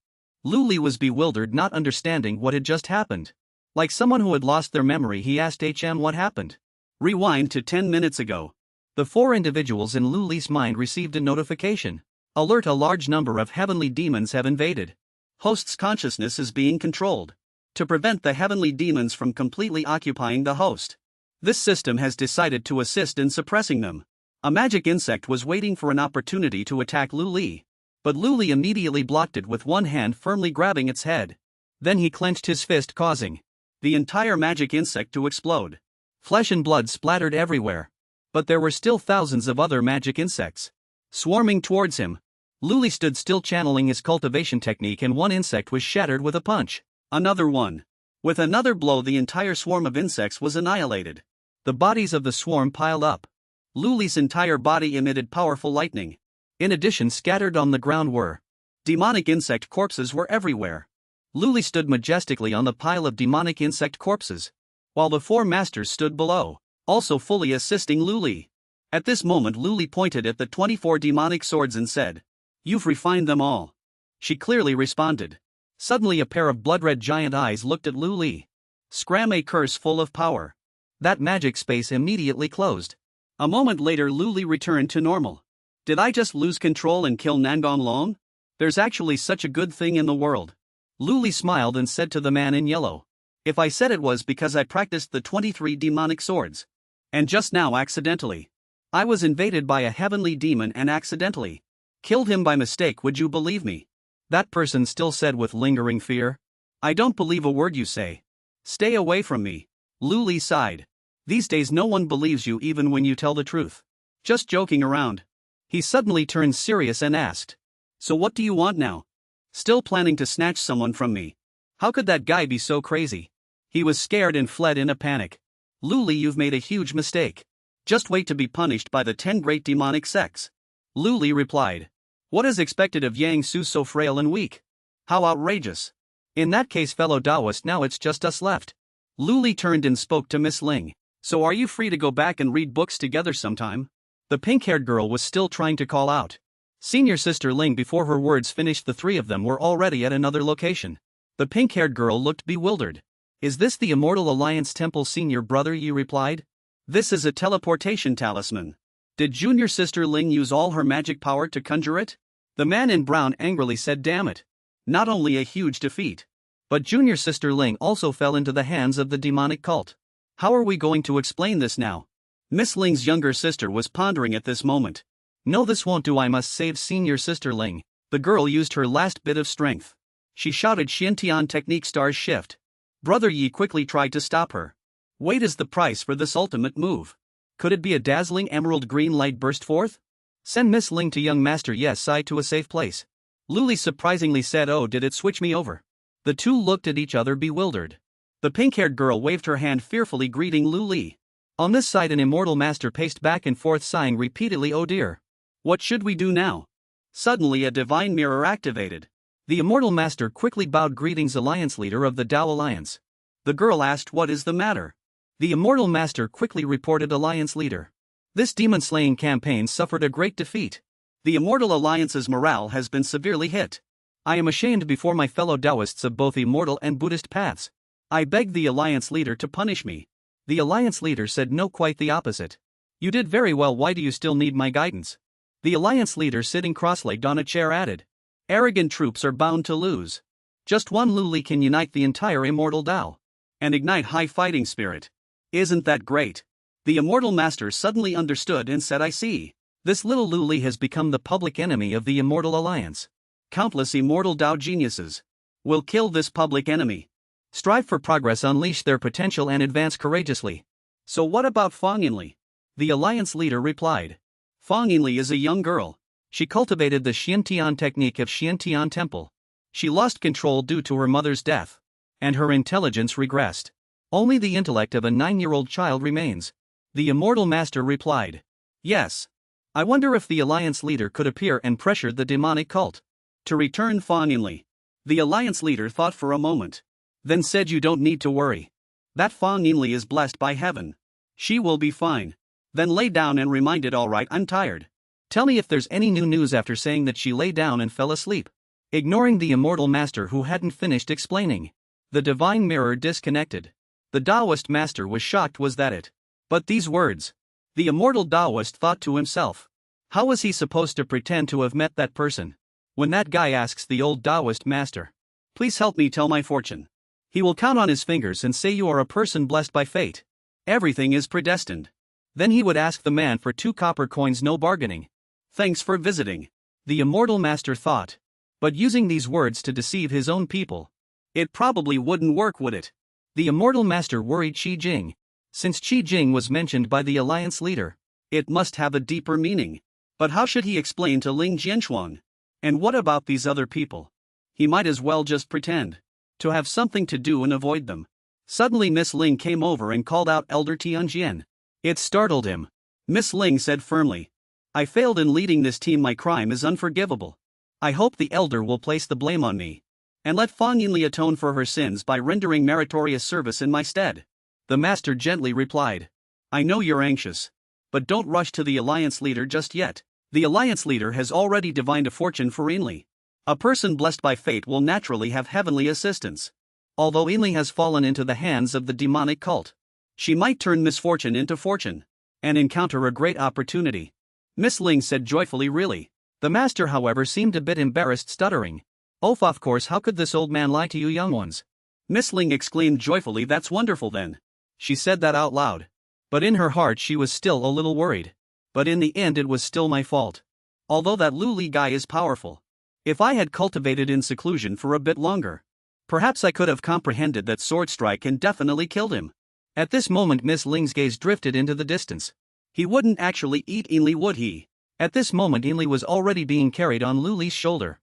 Luli was bewildered, not understanding what had just happened. Like someone who had lost their memory, he asked HM what happened. Rewind to 10 minutes ago. The 4 individuals in Luli's mind received a notification. Alert, a large number of heavenly demons have invaded. Host's consciousness is being controlled to prevent the heavenly demons from completely occupying the host. This system has decided to assist in suppressing them. A magic insect was waiting for an opportunity to attack Luli, but Luli immediately blocked it with one hand, firmly grabbing its head. Then he clenched his fist, causing the entire magic insect to explode. Flesh and blood splattered everywhere. But there were still thousands of other magic insects swarming towards him. Luli stood still, channeling his cultivation technique, and one insect was shattered with a punch. Another one. With another blow, the entire swarm of insects was annihilated. The bodies of the swarm piled up. Luli's entire body emitted powerful lightning. In addition, scattered on the ground were demonic insect corpses were everywhere. Luli stood majestically on the pile of demonic insect corpses, while the 4 masters stood below. also fully assisting Luli. At this moment Luli pointed at the 24 demonic swords and said, "You've refined them all." She clearly responded. Suddenly a pair of blood-red giant eyes looked at Luli. Scram, a curse full of power. That magic space immediately closed. A moment later Luli returned to normal. Did I just lose control and kill Nangong Long? There's actually such a good thing in the world. Luli smiled and said to the man in yellow. If I said it was because I practiced the 23 demonic swords. And just now accidentally. I was invaded by a heavenly demon and accidentally killed him by mistake, would you believe me? That person still said with lingering fear. I don't believe a word you say. Stay away from me. Luli sighed. These days no one believes you even when you tell the truth. Just joking around. He suddenly turned serious and asked. So what do you want now? Still planning to snatch someone from me? How could that guy be so crazy? He was scared and fled in a panic. Luli, you've made a huge mistake. Just wait to be punished by the 10 great demonic sects. Luli replied. What is expected of Yang Su so frail and weak? How outrageous. In that case, fellow Taoist, now it's just us left. Luli turned and spoke to Miss Ling. So are you free to go back and read books together sometime? The pink-haired girl was still trying to call out. Senior Sister Ling, before her words finished, the three of them were already at another location. The pink-haired girl looked bewildered. Is this the Immortal Alliance Temple, Senior Brother? Yi replied. This is a teleportation talisman. Did Junior Sister Ling use all her magic power to conjure it? The man in brown angrily said, damn it. Not only a huge defeat, but Junior Sister Ling also fell into the hands of the demonic cult. How are we going to explain this now? Miss Ling's younger sister was pondering at this moment. No, this won't do, I must save Senior Sister Ling. The girl used her last bit of strength. She shouted, Xiantian technique stars shift. Brother Yi quickly tried to stop her. What is the price for this ultimate move? Could it be a dazzling emerald green light burst forth? Send Miss Ling to young Master Yes Sai to a safe place. Luli surprisingly said, oh, did it switch me over? The two looked at each other bewildered. The pink-haired girl waved her hand fearfully, greeting Luli. On this side an immortal master paced back and forth, sighing repeatedly, oh dear. What should we do now? Suddenly a divine mirror activated. The immortal master quickly bowed, greetings Alliance leader of the Tao Alliance. The girl asked, what is the matter? The immortal master quickly reported, Alliance leader. This demon-slaying campaign suffered a great defeat. The Immortal Alliance's morale has been severely hit. I am ashamed before my fellow Taoists of both immortal and Buddhist paths. I beg the Alliance leader to punish me. The Alliance leader said, no, quite the opposite. You did very well, why do you still need my guidance? The Alliance leader, sitting cross-legged on a chair, added. Arrogant troops are bound to lose. Just one Luli can unite the entire immortal Tao and ignite high fighting spirit. Isn't that great? The immortal master suddenly understood and said, I see. This little Luli has become the public enemy of the Immortal Alliance. Countless immortal Tao geniuses will kill this public enemy. Strive for progress, unleash their potential and advance courageously. So what about Fang Yinli? The Alliance leader replied. Fang Yinli is a young girl. She cultivated the Xiantian technique of Xiantian Temple. She lost control due to her mother's death, and her intelligence regressed. Only the intellect of a 9-year-old child remains. The immortal master replied. Yes. I wonder if the Alliance leader could appear and pressure the demonic cult to return Fang Yinli. The Alliance leader thought for a moment, then said, you don't need to worry. That Fang Yinli is blessed by heaven. She will be fine. Then lay down and reminded, all right, I'm tired. Tell me if there's any new news, after saying that she lay down and fell asleep. Ignoring the immortal master who hadn't finished explaining. The divine mirror disconnected. The Taoist master was shocked, was that it? But these words. The immortal Taoist thought to himself. How was he supposed to pretend to have met that person? When that guy asks the old Taoist master, please help me tell my fortune, he will count on his fingers and say, you are a person blessed by fate. Everything is predestined. Then he would ask the man for 2 copper coins, no bargaining. Thanks for visiting. The immortal master thought. But using these words to deceive his own people, it probably wouldn't work, would it? The immortal master worried Qi Jing. Since Qi Jing was mentioned by the Alliance leader, it must have a deeper meaning. But how should he explain to Ling Jianshuang? And what about these other people? He might as well just pretend to have something to do and avoid them. Suddenly Miss Ling came over and called out, Elder Tianjian. It startled him. Miss Ling said firmly, I failed in leading this team, my crime is unforgivable. I hope the elder will place the blame on me and let Fang Yinli atone for her sins by rendering meritorious service in my stead. The master gently replied. I know you're anxious. But don't rush to the Alliance leader just yet. The Alliance leader has already divined a fortune for Inli. A person blessed by fate will naturally have heavenly assistance. Although Inli has fallen into the hands of the demonic cult, she might turn misfortune into fortune and encounter a great opportunity. Miss Ling said joyfully, really. The master, however, seemed a bit embarrassed, stuttering. Oh, of course, how could this old man lie to you young ones? Miss Ling exclaimed joyfully, that's wonderful then. She said that out loud. But in her heart she was still a little worried. But in the end it was still my fault. Although that Lu Li guy is powerful. If I had cultivated in seclusion for a bit longer, perhaps I could have comprehended that sword strike and definitely killed him. At this moment Miss Ling's gaze drifted into the distance. He wouldn't actually eat Inli, would he? At this moment Inli was already being carried on Lu Li's shoulder.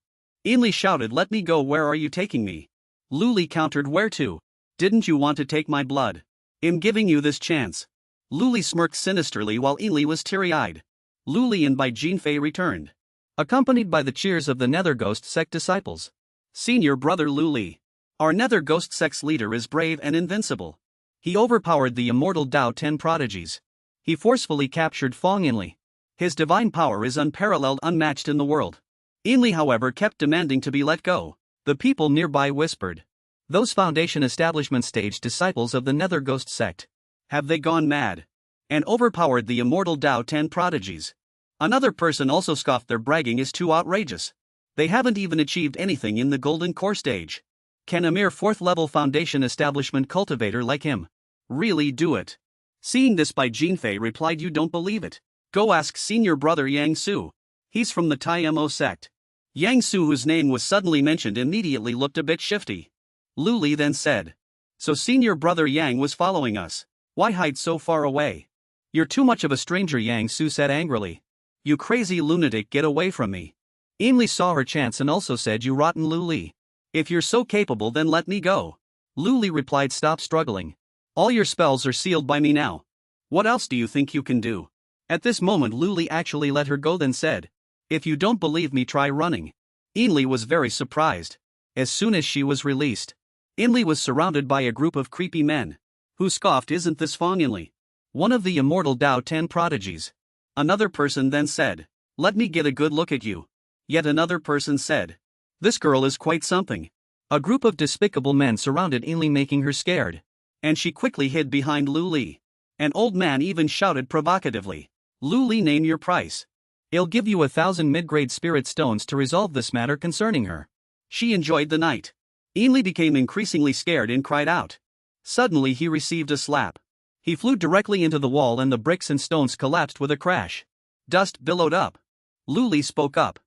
Inli shouted, let me go, where are you taking me? Lu Li countered, where to? Didn't you want to take my blood? I'm giving you this chance. Lu Li smirked sinisterly while Inli was teary-eyed. Lu Li and Bai Jinfei returned, accompanied by the cheers of the Nether Ghost sect disciples. Senior brother Lu Li. Our Nether Ghost sect's leader is brave and invincible. He overpowered the immortal Dao 10 prodigies. He forcefully captured Fong Inli. His divine power is unparalleled, unmatched in the world. Inli, however, kept demanding to be let go. The people nearby whispered. Those Foundation Establishment stage disciples of the Nether Ghost sect. Have they gone mad? And overpowered the immortal Dao 10 prodigies. Another person also scoffed, their bragging is too outrageous. They haven't even achieved anything in the Golden Core stage. Can a mere 4th level Foundation Establishment cultivator like him really do it? Seeing this, Bai Jinfei replied, you don't believe it? Go ask senior brother Yang Su. He's from the Tai Mo sect. Yang Su, whose name was suddenly mentioned, immediately looked a bit shifty. Lu Li then said. So senior brother Yang was following us. Why hide so far away? You're too much of a stranger, Yang Su said angrily. You crazy lunatic, get away from me. Inli saw her chance and also said, you rotten Lu Li. If you're so capable, then let me go. Lu Li replied, stop struggling. All your spells are sealed by me now. What else do you think you can do? At this moment Lu Li actually let her go, then said, if you don't believe me, try running. Inli was very surprised. As soon as she was released, Inli was surrounded by a group of creepy men, who scoffed, isn't this Fong Inli? One of the immortal Dao 10 prodigies. Another person then said, let me get a good look at you. Yet another person said, this girl is quite something. A group of despicable men surrounded Inli, making her scared. And she quickly hid behind Lu Li. An old man even shouted provocatively, Lu Li, name your price. I'll give you 1,000 mid-grade spirit stones to resolve this matter concerning her. She enjoyed the night. Inli became increasingly scared and cried out. Suddenly he received a slap. He flew directly into the wall and the bricks and stones collapsed with a crash. Dust billowed up. Lu Li spoke up.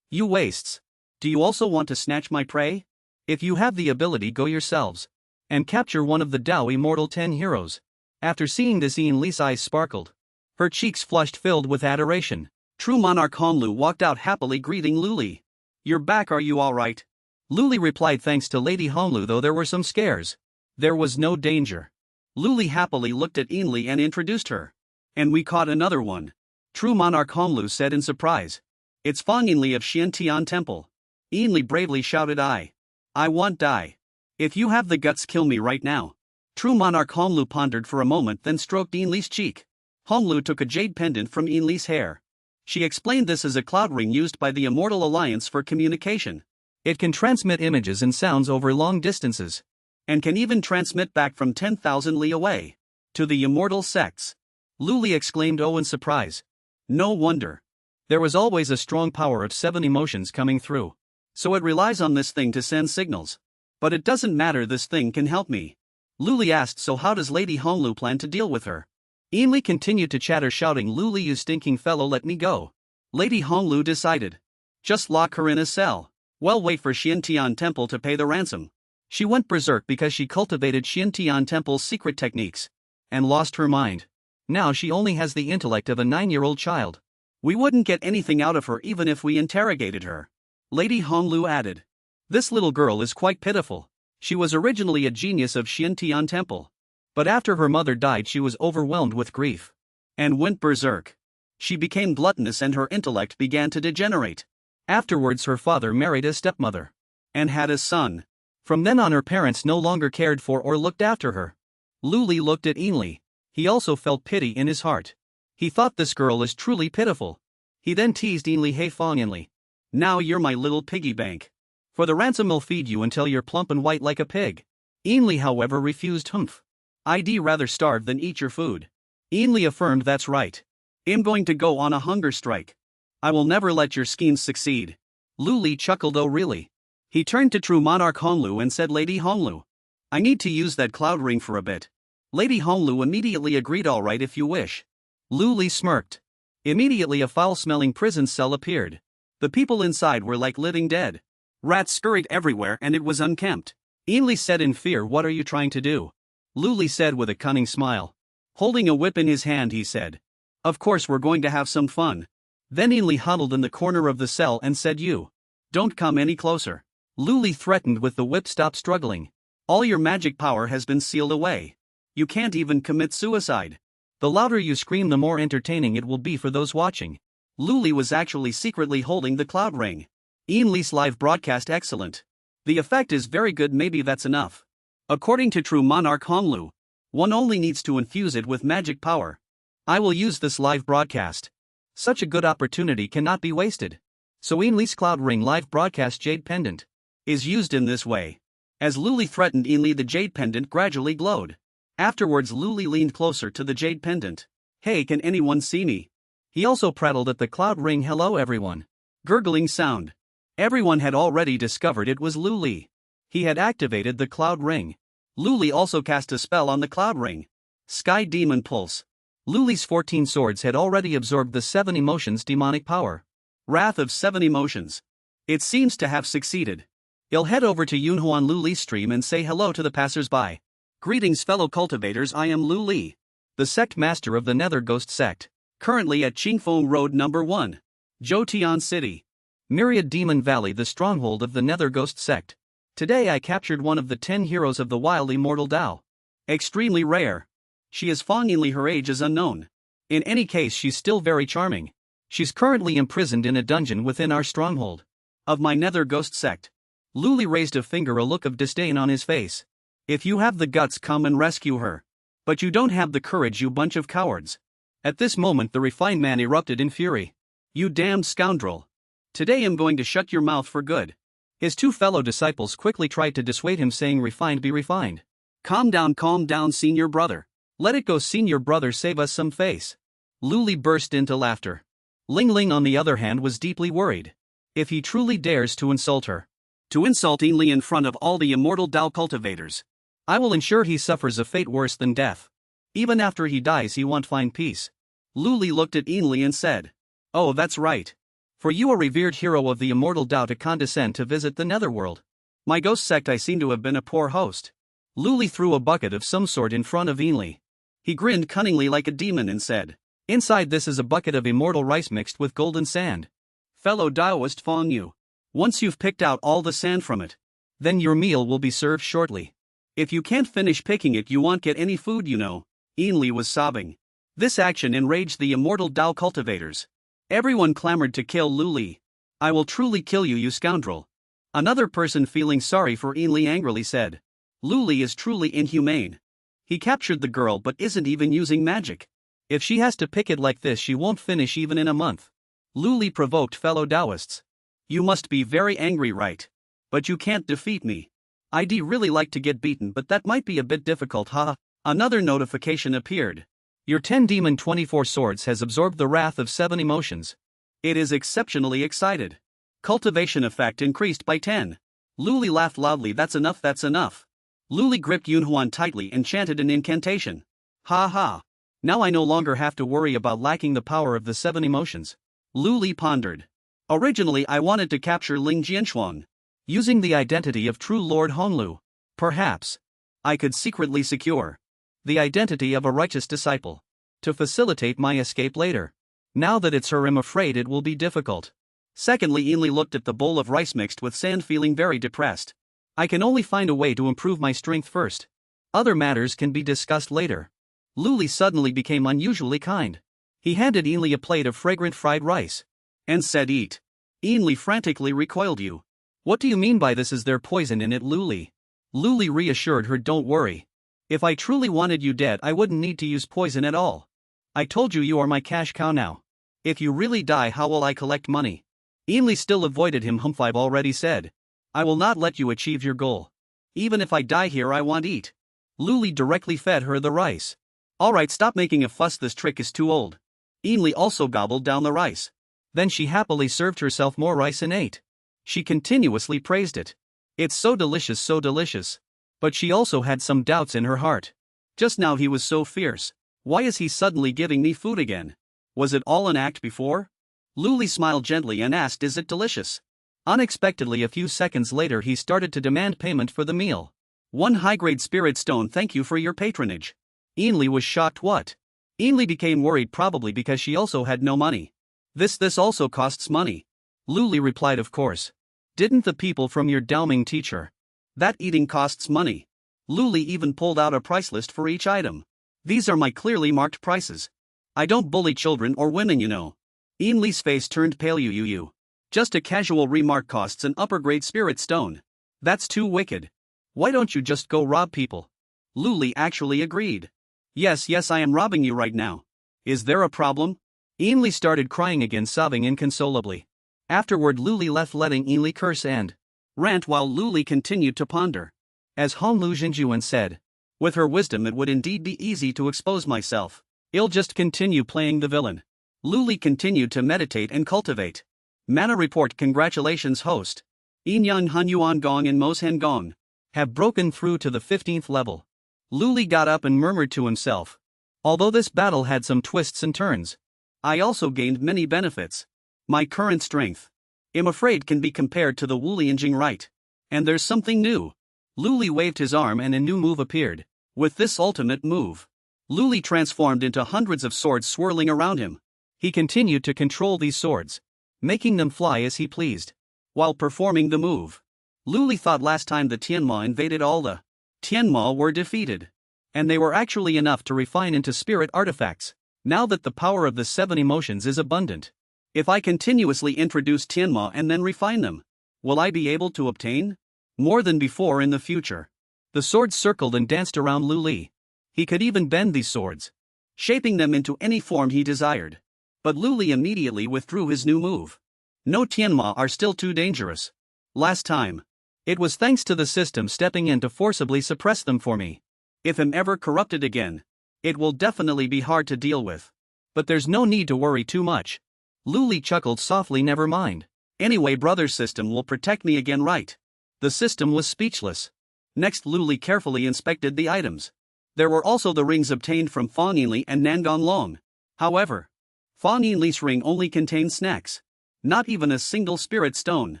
You wastes. Do you also want to snatch my prey? If you have the ability, go yourselves and capture one of the Dao Immortal 10 heroes. After seeing this, Inli's eyes sparkled. Her cheeks flushed, filled with adoration. True monarch Honglu walked out happily, greeting Lu Li. You're back, are you alright? Lu Li replied, thanks to Lady Honglu, though there were some scares, there was no danger. Lu Li happily looked at Inli and introduced her. And we caught another one. True monarch Honglu said in surprise. It's Fong Inli of Xiantian Temple. Inli bravely shouted, I want die. If you have the guts, kill me right now. True monarch Honglu pondered for a moment, then stroked Inli's cheek. Honglu took a jade pendant from Inli's hair. She explained this as a cloud ring used by the Immortal Alliance for communication. It can transmit images and sounds over long distances, and can even transmit back from 10,000 li away to the immortal sects. Lu Li exclaimed, oh, in surprise. No wonder. There was always a strong power of 7 emotions coming through. So it relies on this thing to send signals. But it doesn't matter, this thing can help me. Lu Li asked, so how does Lady Honglu plan to deal with her? Inli continued to chatter, shouting, Lu Li, you stinking fellow, let me go. Lady Honglu decided. Just lock her in a cell. Well, wait for Xiantian Temple to pay the ransom. She went berserk because she cultivated Xiantian Temple's secret techniques and lost her mind. Now she only has the intellect of a 9-year-old child. We wouldn't get anything out of her even if we interrogated her. Lady Honglu added. This little girl is quite pitiful. She was originally a genius of Xiantian Temple. But after her mother died, she was overwhelmed with grief and went berserk. She became gluttonous and her intellect began to degenerate. Afterwards her father married a stepmother and had a son. From then on her parents no longer cared for or looked after her. Lu Li looked at Inli. He also felt pity in his heart. He thought this girl is truly pitiful. He then teased Ainley, "Hey Fong, now you're my little piggy bank. For the ransom I'll feed you until you're plump and white like a pig." Ainley however refused. "Humph. I'd rather starve than eat your food." Ainley affirmed, "That's right. I'm going to go on a hunger strike. I will never let your schemes succeed." Luli chuckled, "Oh really?" He turned to true monarch Honglu and said, "Lady Honglu, I need to use that cloud ring for a bit." Lady Honglu immediately agreed, "All right if you wish." Luli smirked. Immediately a foul-smelling prison cell appeared. The people inside were like living dead. Rats scurried everywhere and it was unkempt. Ainley said in fear, "What are you trying to do?" Luli said with a cunning smile. Holding a whip in his hand he said, "Of course we're going to have some fun." Then Ainley huddled in the corner of the cell and said, "You don't come any closer." Luli threatened with the whip. "Stop struggling. All your magic power has been sealed away. You can't even commit suicide. The louder you scream the more entertaining it will be for those watching." Luli was actually secretly holding the cloud ring. Ainley's live broadcast excellent. The effect is very good, maybe that's enough. According to true monarch Honglu, one only needs to infuse it with magic power. I will use this live broadcast. Such a good opportunity cannot be wasted. So Ainley's cloud ring live broadcast jade pendant is used in this way. As Luli threatened Ainley, the jade pendant gradually glowed. Afterwards Luli leaned closer to the jade pendant. "Hey, can anyone see me?" He also prattled at the cloud ring. "Hello everyone." Gurgling sound. Everyone had already discovered it was Luli. He had activated the cloud ring. Luli also cast a spell on the cloud ring. Sky Demon Pulse. Luli's 14 swords had already absorbed the 7 emotions demonic power. Wrath of 7 emotions. It seems to have succeeded. I'll head over to Yunhuan Luli's stream and say hello to the passers-by. Greetings fellow cultivators, I am Luli, the sect master of the Nether Ghost sect, currently at Qingfeng Road No. 1, Zhoutian City, Myriad Demon Valley, the stronghold of the Nether Ghost sect. Today I captured one of the 10 heroes of the wild immortal Dao. Extremely rare. She is Fong Yinli, her age is unknown. In any case she's still very charming. She's currently imprisoned in a dungeon within our stronghold of my Nether Ghost sect. Luli raised a finger, a look of disdain on his face. If you have the guts, come and rescue her. But you don't have the courage, you bunch of cowards. At this moment the refined man erupted in fury. You damned scoundrel. Today I'm going to shut your mouth for good. His 2 fellow disciples quickly tried to dissuade him, saying, "Refined, be refined. Calm down, senior brother. Let it go, senior brother, save us some face." Luli burst into laughter. Ling Ling on the other hand was deeply worried. If he truly dares to insult her, to insult Ainley in front of all the immortal Dao cultivators, I will ensure he suffers a fate worse than death. Even after he dies he won't find peace. Luli looked at Ainley and said, "Oh, that's right. For you, a revered hero of the immortal Dao, to condescend to visit the netherworld. My ghost sect, I seem to have been a poor host." Luli threw a bucket of some sort in front of Ainley. He grinned cunningly like a demon and said, "Inside this is a bucket of immortal rice mixed with golden sand. Fellow Daoist Fong Yu, once you've picked out all the sand from it, then your meal will be served shortly. If you can't finish picking it, you won't get any food, you know." Ainley was sobbing. This action enraged the immortal Dao cultivators. Everyone clamored to kill Luli. "I will truly kill you, you scoundrel." Another person, feeling sorry for Ainley, angrily said, "Luli is truly inhumane. He captured the girl but isn't even using magic. If she has to pick it like this, she won't finish even in a month." Luli provoked fellow Daoists. "You must be very angry, right? But you can't defeat me. I'd really like to get beaten, but that might be a bit difficult, haha." Another notification appeared. Your 10 demon 24 swords has absorbed the wrath of 7 emotions. It is exceptionally excited. Cultivation effect increased by 10. Luli laughed loudly. "That's enough, that's enough." Luli gripped Yunhuan tightly and chanted an incantation. "Ha ha. Now I no longer have to worry about lacking the power of the 7 emotions." Luli pondered. "Originally I wanted to capture Ling Jianshuang, using the identity of true Lord Honglu. Perhaps I could secretly secure the identity of a righteous disciple to facilitate my escape later. Now that it's her, I'm afraid it will be difficult." Secondly, Ainley looked at the bowl of rice mixed with sand, feeling very depressed. "I can only find a way to improve my strength first. Other matters can be discussed later." Luli suddenly became unusually kind. He handed Ainley a plate of fragrant fried rice and said, "Eat." Ainley frantically recoiled. "You. What do you mean by this? Is there poison in it, Luli?" Luli reassured her, "Don't worry. If I truly wanted you dead, I wouldn't need to use poison at all. I told you are my cash cow now. If you really die, how will I collect money? Ainley still avoided him. I've already said. I will not let you achieve your goal. Even if I die here, I won't eat. Luli directly fed her the rice. Alright, stop making a fuss, this trick is too old. Ainley also gobbled down the rice. Then she happily served herself more rice and ate. She continuously praised it. It's so delicious, so delicious. But she also had some doubts in her heart. Just now he was so fierce. Why is he suddenly giving me food again? Was it all an act before? Luli smiled gently and asked, is it delicious? Unexpectedly, a few seconds later, he started to demand payment for the meal. 1 high-grade spirit stone, thank you for your patronage. Ainley was shocked. What? Ainley became worried, probably because she also had no money. This also costs money. Luli replied, of course. Didn't the people from your Daoming teach her that eating costs money? Luli even pulled out a price list for each item. These are my clearly marked prices. I don't bully children or women, you know. Ainley's face turned pale. You. Just a casual remark costs an upper grade spirit stone. That's too wicked. Why don't you just go rob people? Luli actually agreed. Yes, I am robbing you right now. Is there a problem? Ainley started crying again, sobbing inconsolably. Afterward, Luli left, letting Ainley curse and rant while Luli continued to ponder. As Honglu Jinjuan said, with her wisdom, it would indeed be easy to expose myself. I'll just continue playing the villain. Luli continued to meditate and cultivate. Mana report. Congratulations, host. Inyang Hunyuan Gong and Moshen Gong have broken through to the 15th level. Luli got up and murmured to himself. Although this battle had some twists and turns, I also gained many benefits. My current strength, I'm afraid, can be compared to the Wulianjing right. And there's something new. Luli waved his arm and a new move appeared. With this ultimate move, Luli transformed into hundreds of swords swirling around him. He continued to control these swords, making them fly as he pleased. While performing the move, Luli thought last time the Tianma invaded, all the Tianma were defeated. And they were actually enough to refine into spirit artifacts. Now that the power of the 7 emotions is abundant, if I continuously introduce Tianma and then refine them, will I be able to obtain more than before in the future? The swords circled and danced around Luli. He could even bend these swords, shaping them into any form he desired. But Luli immediately withdrew his new move. No, Tianma are still too dangerous. Last time, it was thanks to the system stepping in to forcibly suppress them for me. If I'm ever corrupted again, it will definitely be hard to deal with. But there's no need to worry too much. Luli chuckled softly. Never mind. Anyway, brother's system will protect me again, right? The system was speechless. Next, Luli carefully inspected the items. There were also the rings obtained from Fan Yinli and Nangon Long. However, Fan Yinli's ring only contained snacks. Not even a single spirit stone.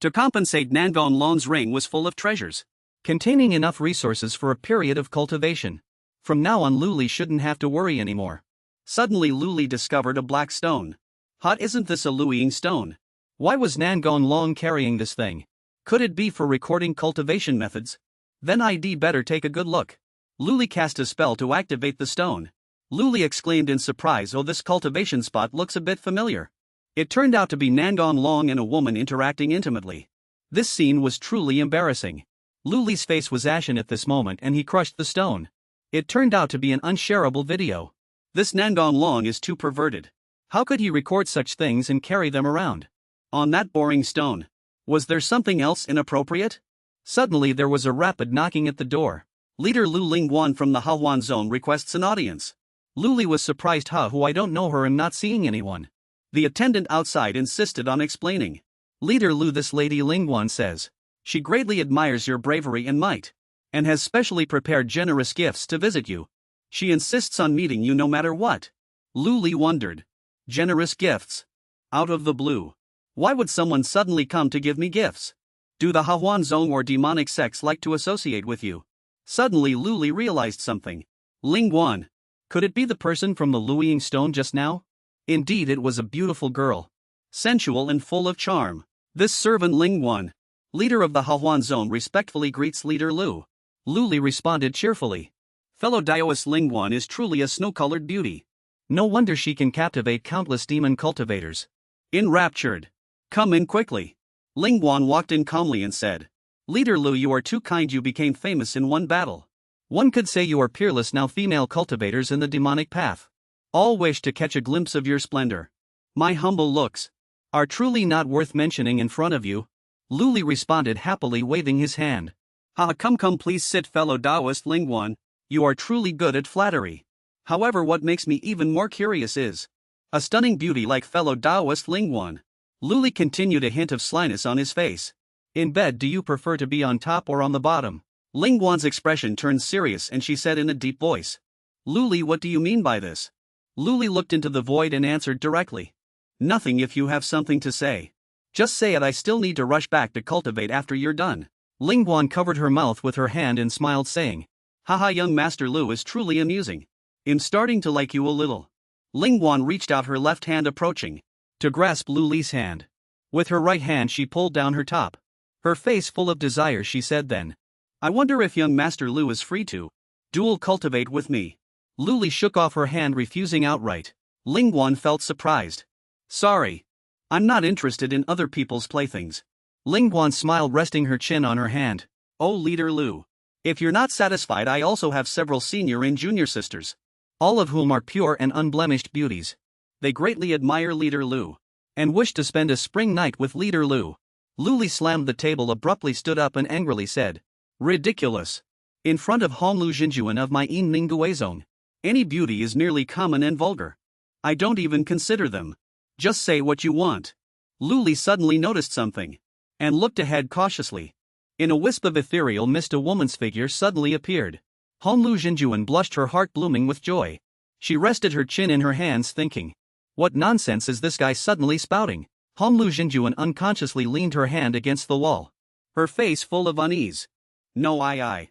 To compensate, Nangon Long's ring was full of treasures, containing enough resources for a period of cultivation. From now on, Luli shouldn't have to worry anymore. Suddenly, Luli discovered a black stone. Hot, isn't this a Luiying stone? Why was Nangon Long carrying this thing? Could it be for recording cultivation methods? Then I'd better take a good look. Luli cast a spell to activate the stone. Luli exclaimed in surprise, oh, this cultivation spot looks a bit familiar. It turned out to be Nangon Long and a woman interacting intimately. This scene was truly embarrassing. Luli's face was ashen at this moment and he crushed the stone. It turned out to be an unshareable video. This Nangon Long is too perverted. How could he record such things and carry them around on that boring stone? Was there something else inappropriate? Suddenly there was a rapid knocking at the door. Leader Lu Lingguan from the Hahuan zone requests an audience. Luli was surprised. Who? I don't know her, I'm not seeing anyone. The attendant outside insisted on explaining. Leader Lu, this lady Lingguan says she greatly admires your bravery and might, and has specially prepared generous gifts to visit you. She insists on meeting you no matter what. Luli wondered. Generous gifts? Out of the blue. Why would someone suddenly come to give me gifts? Do the Hahuan zone or demonic sects like to associate with you? Suddenly Luli realized something. Lingguan. Could it be the person from the Luiying stone just now? Indeed, it was a beautiful girl. Sensual and full of charm. This servant Lingguan, leader of the Hahuan zone, respectfully greets Leader Lu. Luli responded cheerfully. Fellow Daoist, Lingguan is truly a snow-colored beauty. No wonder she can captivate countless demon cultivators. Enraptured. Come in quickly. Lingguan walked in calmly and said, Leader Lu, you are too kind, you became famous in one battle. One could say you are peerless now. Female cultivators in the demonic path all wish to catch a glimpse of your splendor. My humble looks are truly not worth mentioning in front of you. Luli responded happily, waving his hand. Haha, come please sit, fellow Taoist Lingguan. You are truly good at flattery. However, what makes me even more curious is a stunning beauty like fellow Taoist Lingguan. Luli continued, a hint of slyness on his face. In bed, do you prefer to be on top or on the bottom? Lingguan's expression turned serious and she said in a deep voice. Luli, what do you mean by this? Luli looked into the void and answered directly. Nothing. If you have something to say, just say it. I still need to rush back to cultivate after you're done. Lingguan covered her mouth with her hand and smiled, saying, Haha, young Master Lu is truly amusing. I'm starting to like you a little. Lingguan reached out her left hand, approaching to grasp Luli's hand. With her right hand she pulled down her top. Her face full of desire, she said then, I wonder if young Master Lu is free to dual cultivate with me. Luli shook off her hand, refusing outright. Lingguan felt surprised. Sorry. I'm not interested in other people's playthings. Lingguan smiled, resting her chin on her hand. Oh, Leader Lu. If you're not satisfied, I also have several senior and junior sisters, all of whom are pure and unblemished beauties. They greatly admire Leader Lu and wish to spend a spring night with Leader Lu. Luli slammed the table, abruptly stood up and angrily said, Ridiculous. In front of Honglu Jinjuan of my In Ning Guizong, any beauty is merely common and vulgar. I don't even consider them. Just say what you want. Luli suddenly noticed something and looked ahead cautiously. In a wisp of ethereal mist, a woman's figure suddenly appeared. Honglu Jinjuan blushed, her heart blooming with joy. She rested her chin in her hands, thinking, what nonsense is this guy suddenly spouting? Honglu Jinjuan unconsciously leaned her hand against the wall, her face full of unease. No, I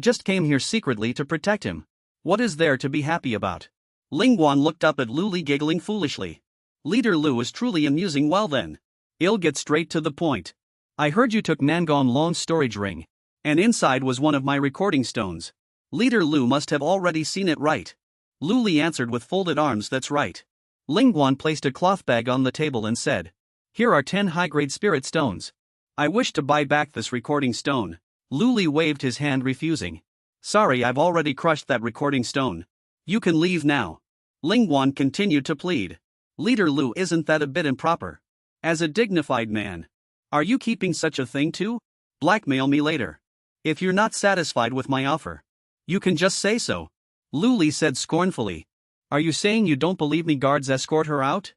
just came here secretly to protect him. What is there to be happy about? Lingguan looked up at Luli, giggling foolishly. Leader Lu is truly amusing. Well then, I'll get straight to the point. I heard you took Nangon Long's storage ring, and inside was one of my recording stones. Leader Lu must have already seen it, right? Luli answered with folded arms, that's right. Lingguan placed a cloth bag on the table and said, Here are 10 high-grade spirit stones. I wish to buy back this recording stone. Luli waved his hand, refusing. Sorry, I've already crushed that recording stone. You can leave now. Lingguan continued to plead. Leader Lu, isn't that a bit improper? As a dignified man, are you keeping such a thing too? Blackmail me later. If you're not satisfied with my offer, you can just say so. Luli said scornfully. Are you saying you don't believe me? Guards, escort her out?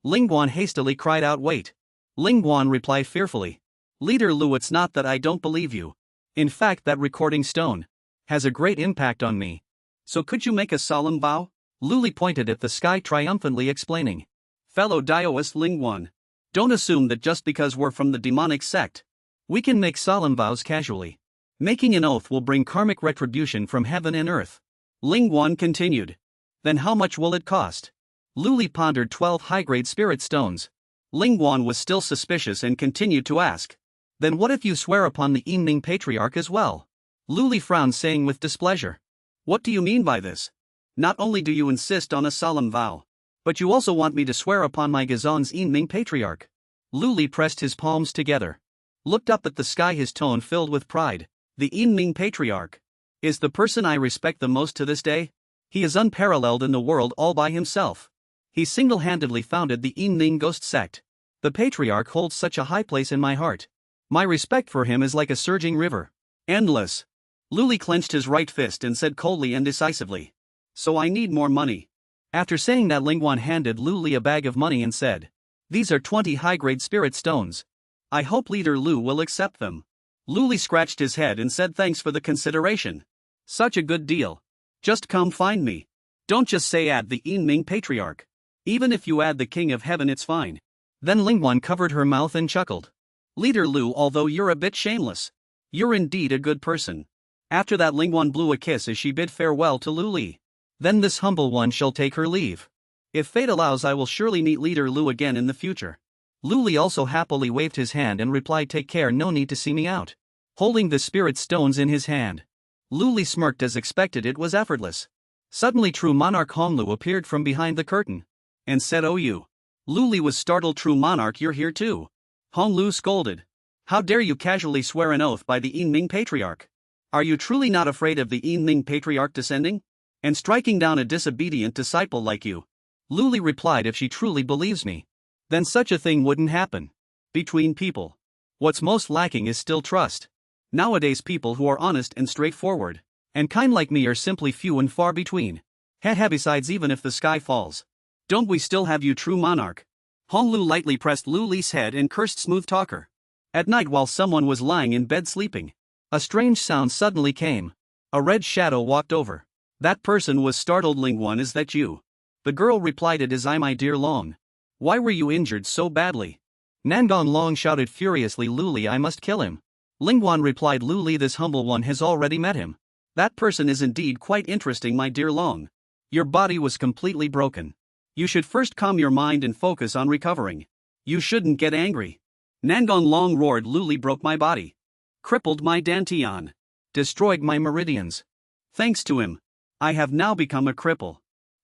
Lingguan hastily cried out. Wait. Lingguan replied fearfully. Leader Lu, it's not that I don't believe you. In fact, that recording stone has a great impact on me. So could you make a solemn vow? Luli pointed at the sky triumphantly, explaining. Fellow Taoist Lingguan, don't assume that just because we're from the demonic sect, we can make solemn vows casually. Making an oath will bring karmic retribution from heaven and earth. Lingguan continued. Then how much will it cost? Luli pondered. 12 high-grade spirit stones. Lingguan was still suspicious and continued to ask. Then what if you swear upon the Yimning Patriarch as well? Luli frowned, saying with displeasure. What do you mean by this? Not only do you insist on a solemn vow, but you also want me to swear upon my Gazon's Yimning Patriarch. Luli pressed his palms together, looked up at the sky, his tone filled with pride. The Yimning Patriarch is the person I respect the most to this day. He is unparalleled in the world all by himself. He single-handedly founded the Yimning Ghost Sect. The Patriarch holds such a high place in my heart. My respect for him is like a surging river. Endless. Luli clenched his right fist and said coldly and decisively. So I need more money. After saying that, Lingguan handed Luli a bag of money and said, These are 20 high-grade spirit stones. I hope Leader Lu will accept them. Luli scratched his head and said, Thanks for the consideration. Such a good deal. Just come find me. Don't just say add the Yimning Patriarch. Even if you add the King of Heaven, it's fine. Then Lingguan covered her mouth and chuckled. Leader Lu, although you're a bit shameless, you're indeed a good person. After that, Lingguan blew a kiss as she bid farewell to Luli. Then this humble one shall take her leave. If fate allows, I will surely meet Leader Lu again in the future. Luli also happily waved his hand and replied, Take care, no need to see me out. Holding the spirit stones in his hand, Luli smirked. As expected, it was effortless. Suddenly True Monarch Honglu appeared from behind the curtain and said, Oh, you. Luli was startled. True Monarch, you're here too? Honglu scolded. How dare you casually swear an oath by the Yimning Patriarch? Are you truly not afraid of the evening patriarch descending and striking down a disobedient disciple like you? Luli replied, if she truly believes me, then such a thing wouldn't happen. Between people, what's most lacking is still trust. Nowadays people who are honest and straightforward and kind like me are simply few and far between. Besides, even if the sky falls, don't we still have you, true monarch? Hong Lu lightly pressed Luli's head and cursed smooth talker. At night, while someone was lying in bed sleeping, a strange sound suddenly came. A red shadow walked over. That person was startled. Lingguan, is that you? The girl replied, it is I, my dear Long. Why were you injured so badly? Nangong Long shouted furiously, Luli, I must kill him. Lingguan replied, Luli, this humble one has already met him. That person is indeed quite interesting, my dear Long. Your body was completely broken. You should first calm your mind and focus on recovering. You shouldn't get angry. Nangong Long roared, Luli broke my body, crippled my dantian, destroyed my meridians. Thanks to him, I have now become a cripple.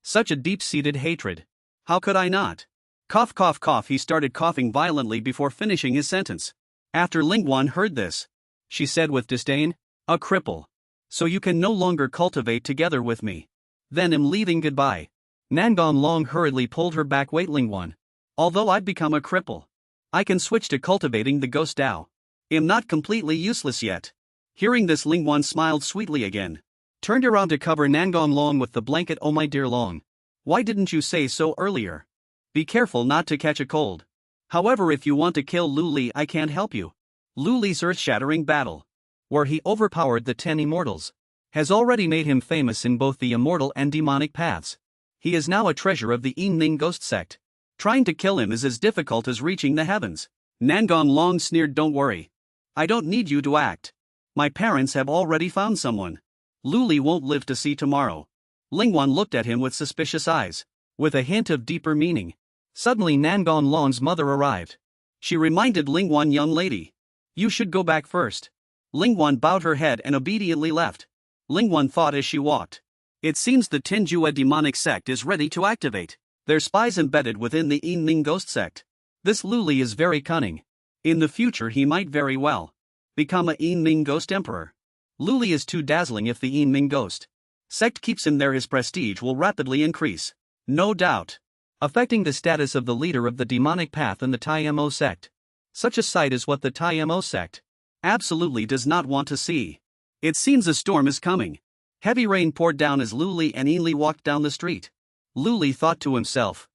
Such a deep-seated hatred. How could I not? Cough, cough, cough. He started coughing violently before finishing his sentence. After Lingguan heard this, she said with disdain, a cripple. So you can no longer cultivate together with me. Then I'm leaving, goodbye. Nangong Long hurriedly pulled her back. Wait, Lingguan. Although I've become a cripple, I can switch to cultivating the ghost Dao. I'm not completely useless yet. Hearing this, Lingguan smiled sweetly again, turned around to cover Nangong Long with the blanket. Oh, my dear Long, why didn't you say so earlier? Be careful not to catch a cold. However, if you want to kill Luli, I can't help you. Luli's earth-shattering battle, where he overpowered the 10 immortals, has already made him famous in both the immortal and demonic paths. He is now a treasure of the Yingning ghost sect. Trying to kill him is as difficult as reaching the heavens. Nangong Long sneered, don't worry. I don't need you to act. My parents have already found someone. Luli won't live to see tomorrow. Lingguan looked at him with suspicious eyes, with a hint of deeper meaning. Suddenly Nangong Long's mother arrived. She reminded Lingguan, young lady, you should go back first. Lingguan bowed her head and obediently left. Lingguan thought as she walked, it seems the Tenjue demonic sect is ready to activate their spies embedded within the Yingning ghost sect. This Luli is very cunning. In the future he might very well become a Yingning ghost emperor. Luli is too dazzling. If the Yingning ghost sect keeps him there, his prestige will rapidly increase, no doubt, affecting the status of the leader of the demonic path in the Taimo sect. Such a sight is what the Taimo sect absolutely does not want to see. It seems a storm is coming. Heavy rain poured down as Luli and Yinli walked down the street. Luli thought to himself,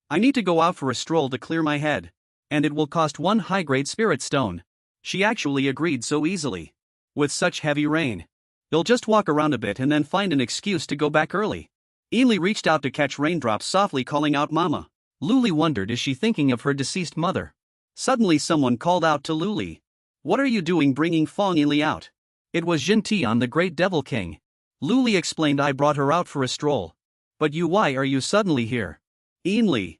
I need to go out for a stroll to clear my head, and it will cost 1 high-grade spirit stone. She actually agreed so easily. With such heavy rain, you'll just walk around a bit and then find an excuse to go back early. Yinli reached out to catch raindrops, softly calling out, Mama. Luli wondered, is she thinking of her deceased mother? Suddenly someone called out to Luli, what are you doing bringing Fong Yinli out? It was Jin Tian, the great devil king. Luli explained, I brought her out for a stroll. But you, why are you suddenly here? Yinli.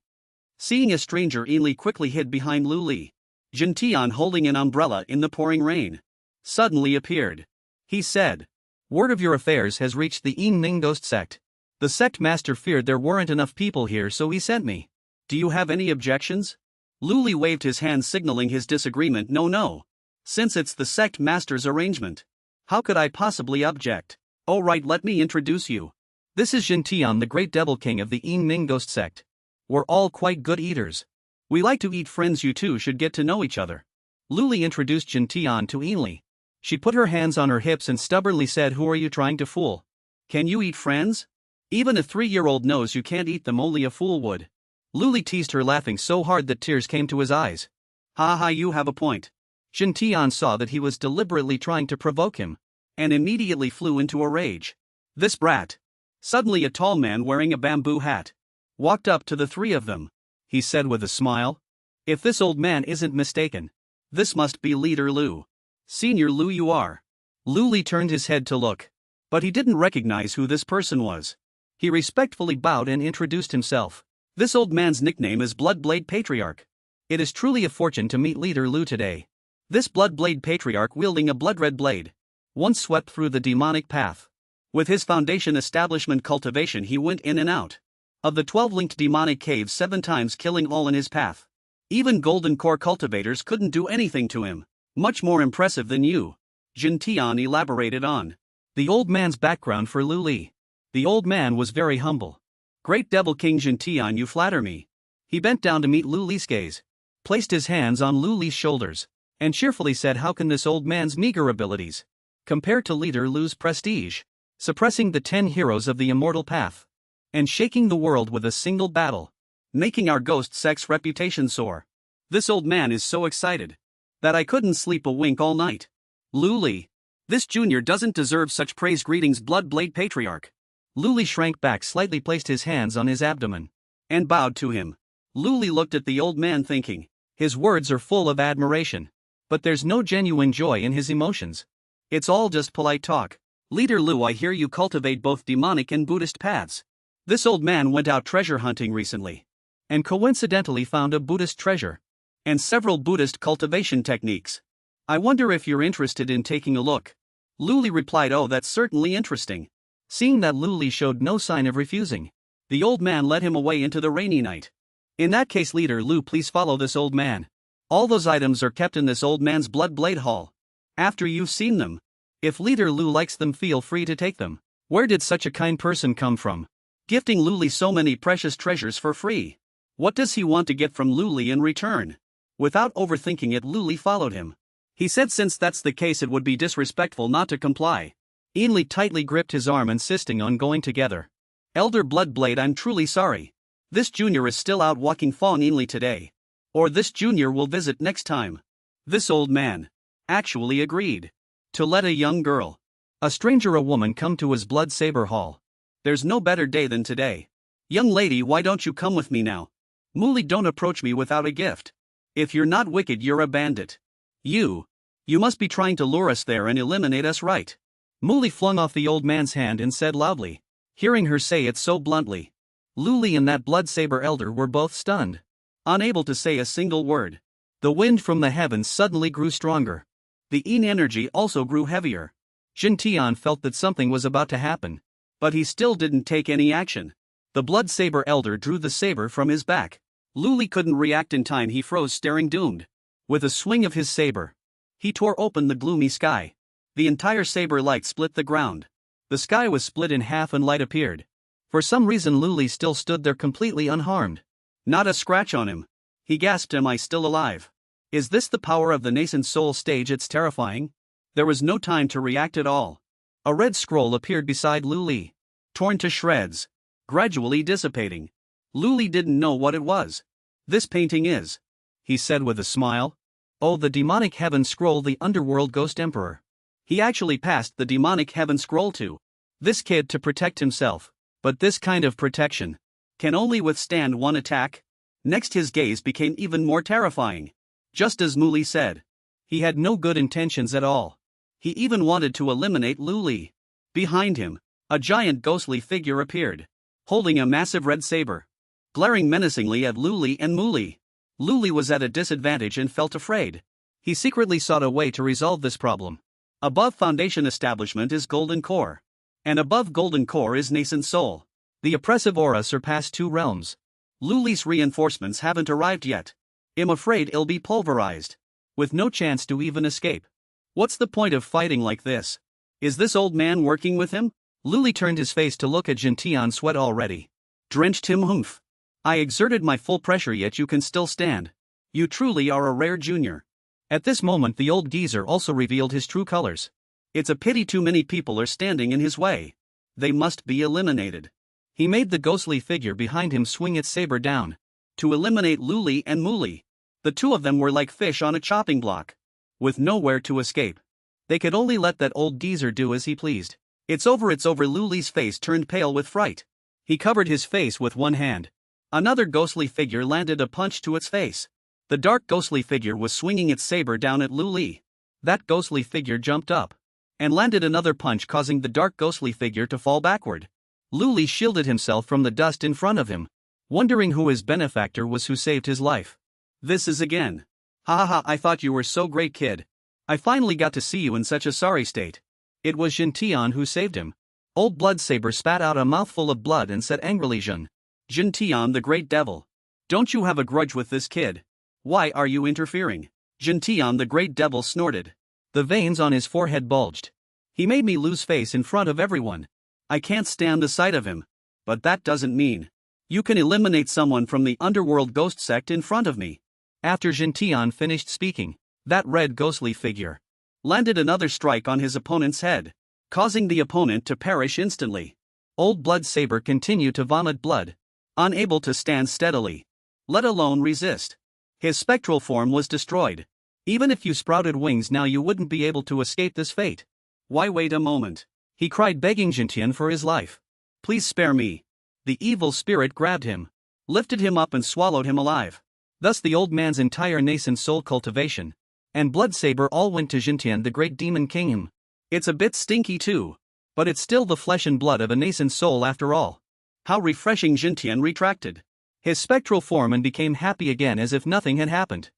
Seeing a stranger, Yinli quickly hid behind Luli. Jin Tian, holding an umbrella in the pouring rain, suddenly appeared. He said, word of your affairs has reached the Yingning ghost sect. The sect master feared there weren't enough people here, so he sent me. Do you have any objections? Luli waved his hand, signaling his disagreement. No. Since it's the sect master's arrangement, how could I possibly object? Oh right, let me introduce you. This is Jin Tian, the great devil king of the Yingning ghost sect. We're all quite good eaters. We like to eat. Friends, you two should get to know each other. Luli introduced Jin Tian to Yinli. She put her hands on her hips and stubbornly said, who are you trying to fool? Can you eat friends? Even a 3-year-old knows you can't eat them, only a fool would. Luli teased her, laughing so hard that tears came to his eyes. Ha ha, you have a point. Jin Tian saw that he was deliberately trying to provoke him, and immediately flew into a rage. This brat. Suddenly a tall man wearing a bamboo hat walked up to the 3 of them. He said with a smile, if this old man isn't mistaken, this must be Leader Lu. Senior Lu, you are. Luli turned his head to look, but he didn't recognize who this person was. He respectfully bowed and introduced himself. This old man's nickname is Bloodblade Patriarch. It is truly a fortune to meet Leader Lu today. This Bloodblade Patriarch, wielding a blood-red blade, once swept through the demonic path. With his foundation establishment Cultivation, he went in and out of the 12 linked demonic caves 7 times, killing all in his path. Even golden core cultivators couldn't do anything to him. Much more impressive than you. Jin Tian elaborated on the old man's background for Lu Li. The old man was very humble. Great Devil King Jin Tian, you flatter me. He bent down to meet Lu Li's gaze, placed his hands on Lu Li's shoulders, and cheerfully said, how can this old man's meager abilities compare to Leader Lu's prestige, suppressing the 10 heroes of the immortal path, and shaking the world with a single battle, making our ghost sex reputation soar. This old man is so excited that I couldn't sleep a wink all night. Lu Li. This junior doesn't deserve such praise. Greetings, Blood Blade Patriarch. Lu Li shrank back slightly, placed his hands on his abdomen, and bowed to him. Lu Li looked at the old man thinking, his words are full of admiration, but there's no genuine joy in his emotions. It's all just polite talk. Leader Lu, I hear you cultivate both demonic and Buddhist paths. This old man went out treasure hunting recently, and coincidentally found a Buddhist treasure, and several Buddhist cultivation techniques. I wonder if you're interested in taking a look. Lu Li replied, oh, that's certainly interesting. Seeing that Lu Li showed no sign of refusing, the old man led him away into the rainy night. In that case, Leader Lu, please follow this old man. All those items are kept in this old man's Blood Blade Hall. After you've seen them, if Leader Lu likes them, feel free to take them. Where did such a kind person come from, gifting Lu Li so many precious treasures for free? What does he want to get from Lu Li in return? Without overthinking it, Lu Li followed him. He said since that's the case, it would be disrespectful not to comply. Ainli tightly gripped his arm, insisting on going together. Elder Bloodblade, I'm truly sorry. This junior is still out walking Fawn Ainli today. Or this junior will visit next time. This old man actually agreed to let a young girl, a stranger, a woman, come to his Blood Saber Hall. There's no better day than today. Young lady, why don't you come with me now? Muli, don't approach me without a gift. If you're not wicked, you're a bandit. You must be trying to lure us there and eliminate us, right? Muli flung off the old man's hand and said loudly. Hearing her say it so bluntly, Lu Li and that Blood Saber elder were both stunned, unable to say a single word. The wind from the heavens suddenly grew stronger. The Yin energy also grew heavier. Jin Tian felt that something was about to happen, but he still didn't take any action. The Blood Saber elder drew the saber from his back. Lu Li couldn't react in time. He froze, staring, doomed. With a swing of his saber, he tore open the gloomy sky. The entire saber light split the ground. The sky was split in half and light appeared. For some reason, Lu Li still stood there completely unharmed. Not a scratch on him. He gasped, am I still alive? Is this the power of the nascent soul stage? It's terrifying. There was no time to react at all. A red scroll appeared beside Lu Li, torn to shreds, gradually dissipating. Lu Li didn't know what it was. This painting is, he said with a smile. Oh, the demonic heaven scroll, the underworld ghost emperor. He actually passed the demonic heaven scroll to this kid to protect himself. But this kind of protection can only withstand one attack. Next, his gaze became even more terrifying. Just as Muli said, he had no good intentions at all. He even wanted to eliminate Lu Li. Behind him, a giant ghostly figure appeared, holding a massive red saber, glaring menacingly at Lu Li and Muli. Lu Li was at a disadvantage and felt afraid. He secretly sought a way to resolve this problem. Above Foundation Establishment is Golden Core, and above Golden Core is Nascent Soul. The oppressive aura surpassed 2 realms. Lu Li's reinforcements haven't arrived yet. I'm afraid he'll be pulverized, with no chance to even escape. What's the point of fighting like this? Is this old man working with him? Lu Li turned his face to look at Jin Tian. Sweat already drenched him. Humph. I exerted my full pressure, yet you can still stand. You truly are a rare junior. At this moment, the old geezer also revealed his true colors. It's a pity too many people are standing in his way. They must be eliminated. He made the ghostly figure behind him swing its saber down to eliminate Lu Li and Muli. The two of them were like fish on a chopping block, with nowhere to escape. They could only let that old geezer do as he pleased. It's over, it's over. Lu Li's face turned pale with fright. He covered his face with one hand. Another ghostly figure landed a punch to its face. The dark ghostly figure was swinging its saber down at Lu Li. That ghostly figure jumped up and landed another punch, causing the dark ghostly figure to fall backward. Lu Li shielded himself from the dust in front of him, wondering who his benefactor was who saved his life. This is again. Ha ha ha, I thought you were so great, kid. I finally got to see you in such a sorry state. It was Jin Tian who saved him. Old Blood Saber spat out a mouthful of blood and said angrily, Jin Tian, the great devil. Don't you have a grudge with this kid? Why are you interfering? Jin Tian, the great devil, snorted. The veins on his forehead bulged. He made me lose face in front of everyone. I can't stand the sight of him. But that doesn't mean you can eliminate someone from the underworld ghost sect in front of me. After Jintian finished speaking, that red ghostly figure landed another strike on his opponent's head, causing the opponent to perish instantly. Old Blood Saber continued to vomit blood, unable to stand steadily, let alone resist. His spectral form was destroyed. Even if you sprouted wings now, you wouldn't be able to escape this fate. Why wait a moment? He cried, begging Jintian for his life. Please spare me. The evil spirit grabbed him, lifted him up and swallowed him alive. Thus the old man's entire nascent soul cultivation and Blood Saber all went to Jintian the Great Demon King. It's a bit stinky too, but it's still the flesh and blood of a nascent soul after all. How refreshing! Jintian retracted his spectral form and became happy again as if nothing had happened.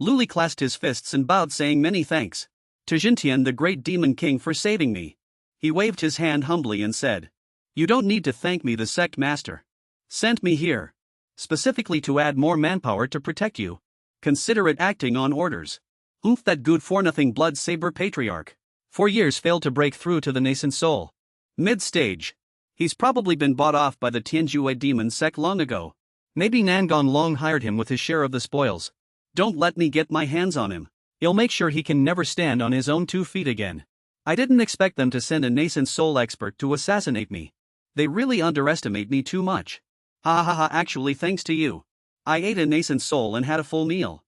Luli clasped his fists and bowed, saying many thanks to Jintian the Great Demon King for saving me. He waved his hand humbly and said, "You don't need to thank me. The sect master sent me here specifically to add more manpower to protect you. Consider it acting on orders." Oof, that good for nothing Blood Saber patriarch for years failed to break through to the nascent soul mid-stage. He's probably been bought off by the Tianjue demon sect long ago. Maybe Nangon Long hired him with his share of the spoils. Don't let me get my hands on him. He'll make sure he can never stand on his own 2 feet again. I didn't expect them to send a nascent soul expert to assassinate me. They really underestimate me too much. Ha ha ha, actually thanks to you, I ate a nascent soul and had a full meal.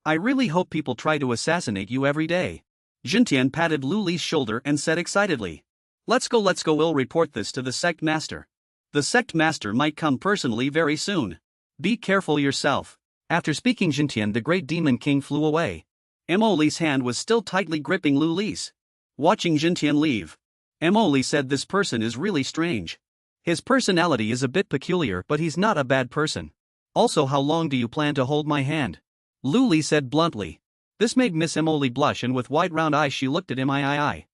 I really hope people try to assassinate you every day. Jintian patted Luli's shoulder and said excitedly, let's go, we'll report this to the sect master. The sect master might come personally very soon. Be careful yourself." After speaking, Jintian the Great Demon King flew away. Emoli's hand was still tightly gripping Luli's. Watching Jintian leave, Emoli said, "This person is really strange. His personality is a bit peculiar, but he's not a bad person. Also, how long do you plan to hold my hand?" Luli said bluntly. This made Miss Emoli blush, and with wide round eyes she looked at him. I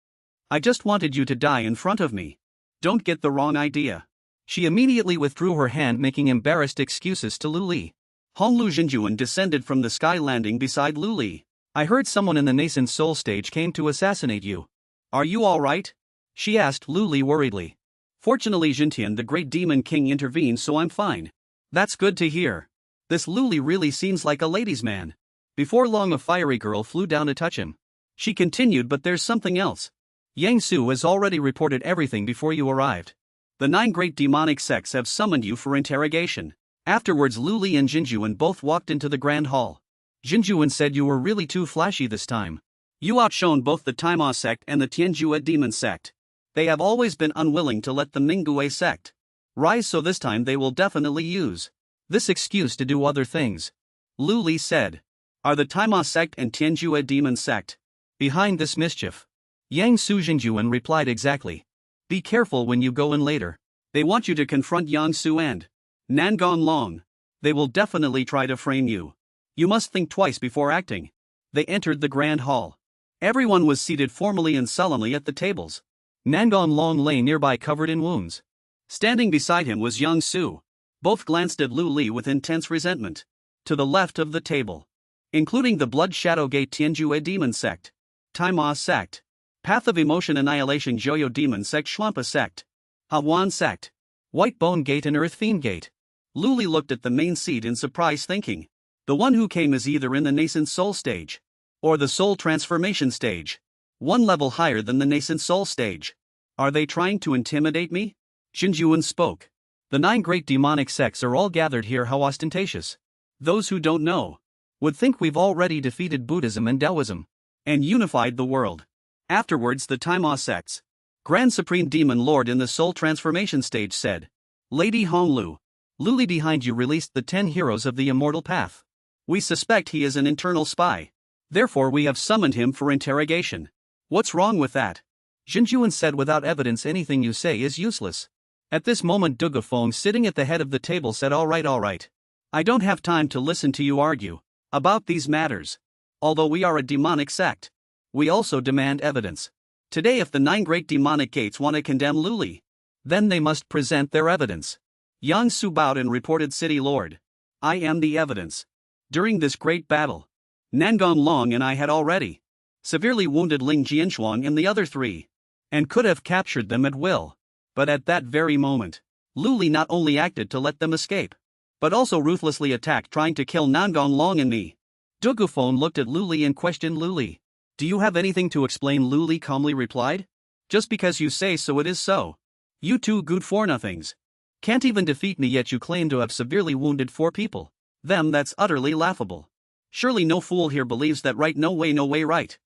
just wanted you to die in front of me. Don't get the wrong idea." She immediately withdrew her hand, making embarrassed excuses to Luli. Honglu Jinjuan descended from the sky, landing beside Luli. "I heard someone in the nascent soul stage came to assassinate you. Are you alright?" she asked Luli worriedly. Fortunately, Jintian the Great Demon King intervened, so I'm fine. That's good to hear. This Luli really seems like a ladies' man. Before long a fiery girl flew down to touch him. She continued, "But there's something else. Yang Su has already reported everything before you arrived. The 9 great demonic sects have summoned you for interrogation." Afterwards, Luli and Jinjuan both walked into the grand hall. Jinjuan said, "You were really too flashy this time. You outshone both the Taima sect and the Tianjue demon sect. They have always been unwilling to let the Mingue sect rise, so this time they will definitely use this excuse to do other things." Luli said, "Are the Taima sect and Tianjue demon sect behind this mischief?" Yang Su Jinjuan replied, "Exactly. Be careful when you go in later. They want you to confront Yang Su and Nangon Long. They will definitely try to frame you. You must think twice before acting." They entered the grand hall. Everyone was seated formally and solemnly at the tables. Nangon Long lay nearby, covered in wounds. Standing beside him was Yang Su. Both glanced at Lu Li with intense resentment. To the left of the table, including the Blood Shadow Gate Tianjue Demon Sect, Taima Sect, Path of Emotion Annihilation Joyo Demon Sect, Schlampa Sect, Hawan Sect, White Bone Gate and Earth Fiend Gate. Lu Li looked at the main seat in surprise, thinking, the one who came is either in the nascent soul stage or the soul transformation stage, one level higher than the nascent soul stage. Are they trying to intimidate me? Jinjuan spoke. The 9 great demonic sects are all gathered here. How ostentatious. Those who don't know would think we've already defeated Buddhism and Taoism and unified the world. Afterwards, the Taima sects Grand Supreme Demon Lord in the soul transformation stage said, "Lady Honglu, Luli behind you released the 10 heroes of the immortal path. We suspect he is an internal spy. Therefore we have summoned him for interrogation." "What's wrong with that?" Jinjuan said, "Without evidence anything you say is useless." At this moment, Dugafeng, sitting at the head of the table, said, all right. I don't have time to listen to you argue about these matters. Although we are a demonic sect, we also demand evidence. Today, if the 9 great demonic gates want to condemn Luli, then they must present their evidence." Yang Su bowed and reported, "City Lord, I am the evidence. During this great battle, Nangon Long and I had already severely wounded Ling Jianshuang and the other three, and could have captured them at will. But at that very moment, Lu Li not only acted to let them escape, but also ruthlessly attacked, trying to kill Nangong Long and me. Du Gufeng looked at Lu Li and questioned Lu Li. Do you have anything to explain? Lu Li calmly replied. Just because you say so it is so. You two good for nothings. Can't even defeat me, yet you claim to have severely wounded 4 people. That's utterly laughable. Surely no fool here believes that, right? No way, right?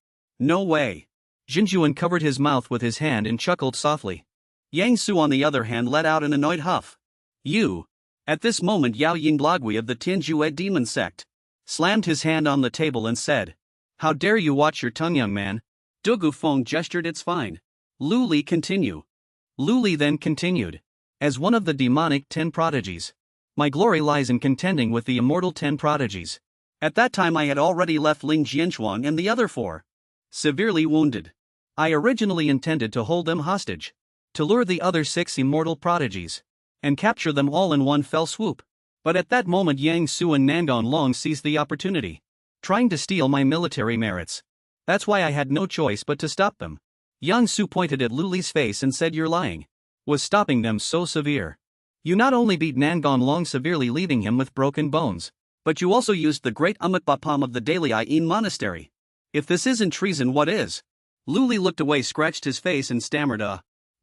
No way. Jinjuan covered his mouth with his hand and chuckled softly. Yang Su on the other hand let out an annoyed huff. You. At this moment Yao Yinglagui of the Tianjue demon sect slammed his hand on the table and said, How dare you watch your tongue, young man? Du Gufeng gestured. It's fine. Lu Li continue. Lu Li then continued. As one of the demonic 10 prodigies, my glory lies in contending with the immortal 10 prodigies. At that time I had already left Ling Jianshuang and the other 4 severely wounded. I originally intended to hold them hostage, to lure the other 6 immortal prodigies, and capture them all in one fell swoop. But at that moment Yang Su and Nangong Long seized the opportunity, trying to steal my military merits. That's why I had no choice but to stop them. Yang Su pointed at Lu Li's face and said, You're lying. Was stopping them so severe? You not only beat Nangong Long severely, leaving him with broken bones, but you also used the great Amitbapam of the Daliayin monastery. If this isn't treason, what is? Lu Li looked away, scratched his face and stammered,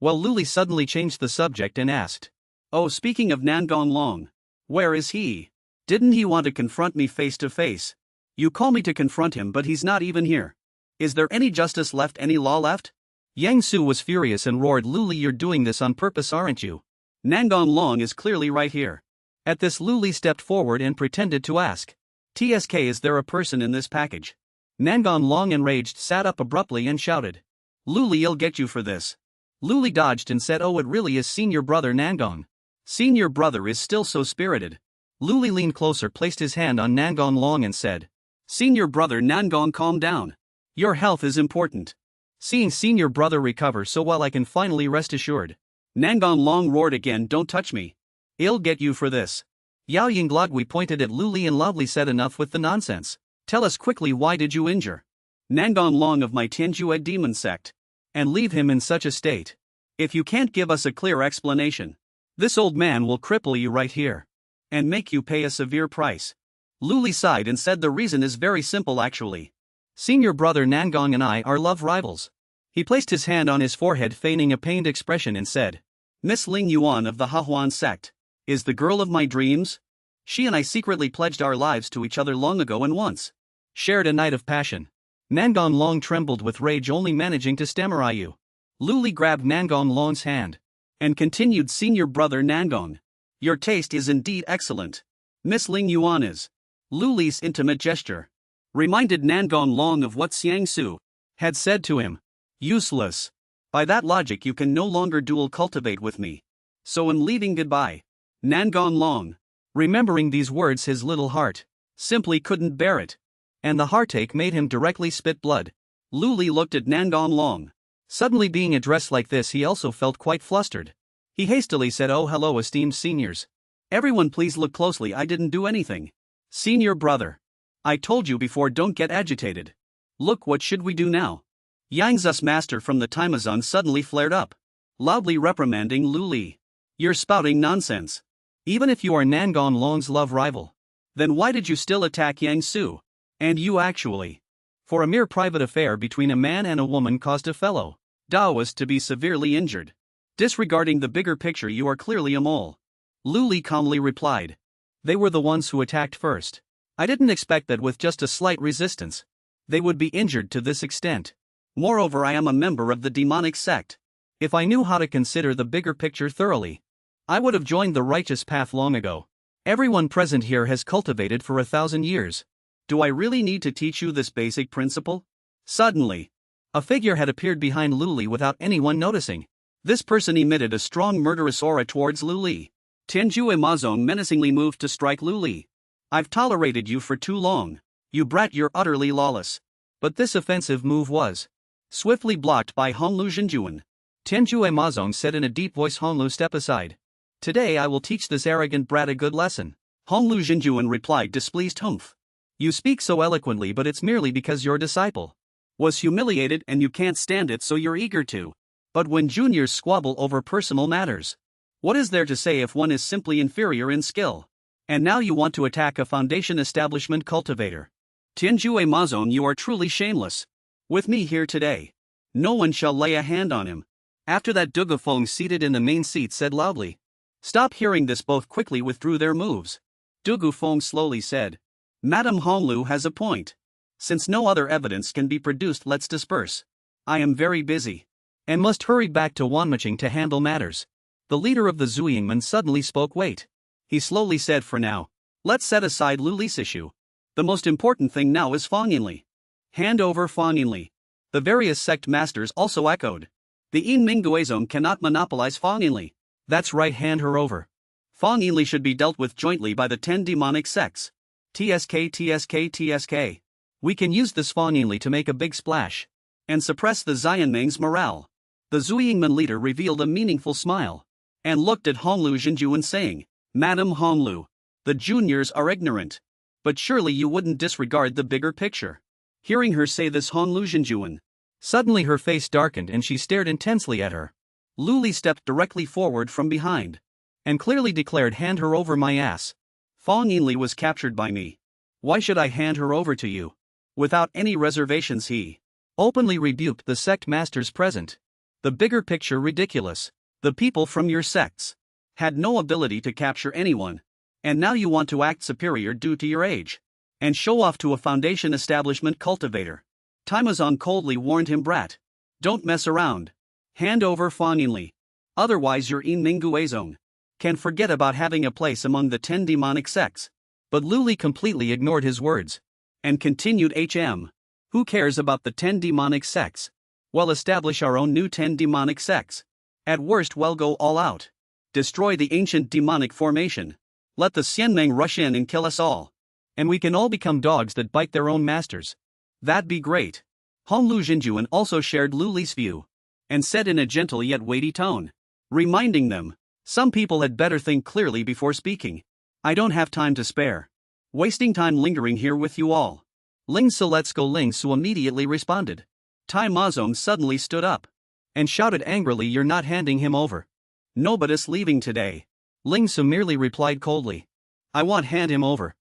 Well, Lu Li suddenly changed the subject and asked, Oh, speaking of Nangong Long, where is he? Didn't he want to confront me face to face? You call me to confront him, but he's not even here. Is there any justice left, any law left? Yang Su was furious and roared, Lu Li, you're doing this on purpose, aren't you? Nangong Long is clearly right here. At this, Lu Li stepped forward and pretended to ask, TSK, is there a person in this package? Nangong Long, enraged, sat up abruptly and shouted, Lu Li, I'll get you for this. Lu Li dodged and said, Oh, it really is senior brother Nangong. Senior brother is still so spirited. Lu Li leaned closer, placed his hand on Nangong Long and said, Senior brother Nangong, calm down. Your health is important. Seeing senior brother recover so well, I can finally rest assured. Nangong Long roared again, Don't touch me. I'll get you for this. Yao Yinglagui pointed at Lu Li and loudly said, Enough with the nonsense. Tell us quickly, why did you injure Nangong Long of my Tianjue demon sect, and leave him in such a state? If you can't give us a clear explanation, this old man will cripple you right here, and make you pay a severe price. Lu Li sighed and said, The reason is very simple actually. Senior brother Nangong and I are love rivals. He placed his hand on his forehead, feigning a pained expression, and said, Miss Ling Yuan of the Hahuan sect is the girl of my dreams. She and I secretly pledged our lives to each other long ago and once shared a night of passion. Nangong Long trembled with rage, only managing to stammer, you. Lu Li grabbed Nangong Long's hand and continued, Senior brother Nangong, your taste is indeed excellent. Miss Ling Yuan is. Lu Li's intimate gesture reminded Nangong Long of what Xiang Su had said to him. Useless. By that logic you can no longer dual cultivate with me. So I'm leaving, goodbye. Nangong Long. Remembering these words, his little heart simply couldn't bear it, and the heartache made him directly spit blood. Lu Li looked at Nangong Long. Suddenly being addressed like this, he also felt quite flustered. He hastily said, Oh, hello, esteemed seniors. Everyone please look closely, I didn't do anything. Senior brother. I told you before, don't get agitated. Look, what should we do now? Yang Zu's master from the Timazon suddenly flared up, loudly reprimanding Lu Li. You're spouting nonsense. Even if you are Nangong Long's love rival, then why did you still attack Yang Su? And you actually, for a mere private affair between a man and a woman, caused a fellow Taoist to be severely injured. Disregarding the bigger picture, you are clearly a mole. Lu Li calmly replied. They were the ones who attacked first. I didn't expect that with just a slight resistance, they would be injured to this extent. Moreover, I am a member of the demonic sect. If I knew how to consider the bigger picture thoroughly, I would have joined the righteous path long ago. Everyone present here has cultivated for 1,000 years. Do I really need to teach you this basic principle? Suddenly, a figure had appeared behind Lu Li without anyone noticing. This person emitted a strong murderous aura towards Lu Li. Tianjue Mazong menacingly moved to strike Lu Li. I've tolerated you for too long. You brat, you're utterly lawless. But this offensive move was swiftly blocked by Honglu Zhenjuan. Tianjue Mazong said in a deep voice, Honglu, step aside. Today I will teach this arrogant brat a good lesson. Honglu Zhenjuan replied, displeased, Humph. You speak so eloquently, but it's merely because you're a disciple. Was humiliated and you can't stand it, so you're eager to. But when juniors squabble over personal matters, what is there to say if one is simply inferior in skill? And now you want to attack a foundation establishment cultivator. Tianjue Mazong, you are truly shameless. With me here today, no one shall lay a hand on him. After that, Dugu Feng, seated in the main seat, said loudly. Stop hearing this. Both quickly withdrew their moves. Dugu Feng slowly said, Madame Honglu has a point. Since no other evidence can be produced, let's disperse. I am very busy, and must hurry back to Wanmaching to handle matters. The leader of the Zuyingmen suddenly spoke. Wait. He slowly said, for now, let's set aside Lu Li's issue. The most important thing now is Fang Yinli. Hand over Fang Yinli. The various sect masters also echoed. The Yinming Guizong cannot monopolize Fang Yinli. That's right, hand her over. Fang Yinli should be dealt with jointly by the 10 demonic sects. TSK. We can use this Fang Yinli to make a big splash and suppress the Xianming's morale. The Zuyingmen leader revealed a meaningful smile and looked at Honglu Jinjuan, saying, Madame Honglu, the juniors are ignorant. But surely you wouldn't disregard the bigger picture. Hearing her say this, Honglu Jinjuan, suddenly her face darkened and she stared intensely at her. Lu Li stepped directly forward from behind and clearly declared, hand her over my ass. Fang Yinli was captured by me. Why should I hand her over to you? Without any reservations, he openly rebuked the sect masters present. The bigger picture ridiculous. The people from your sects had no ability to capture anyone, and now you want to act superior due to your age and show off to a foundation establishment cultivator. Taimazong coldly warned him, brat. Don't mess around. Hand over Fang Yinli. Otherwise your Yinming Guizong can forget about having a place among the 10 demonic sects. But Lu Li completely ignored his words and continued, who cares about the 10 demonic sects? Well, establish our own new 10 demonic sects. At worst, well, go all out. Destroy the ancient demonic formation. Let the Xianmeng rush in and kill us all. And we can all become dogs that bite their own masters. That'd be great. Honglu Jinjuan also shared Lu Li's view and said in a gentle yet weighty tone, reminding them, some people had better think clearly before speaking. I don't have time to spare. Wasting time lingering here with you all. Ling Su, let's go. Ling Su immediately responded. Tai Mazong suddenly stood up and shouted angrily, you're not handing him over. Nobody's leaving today. Ling Su merely replied coldly, I won't hand him over.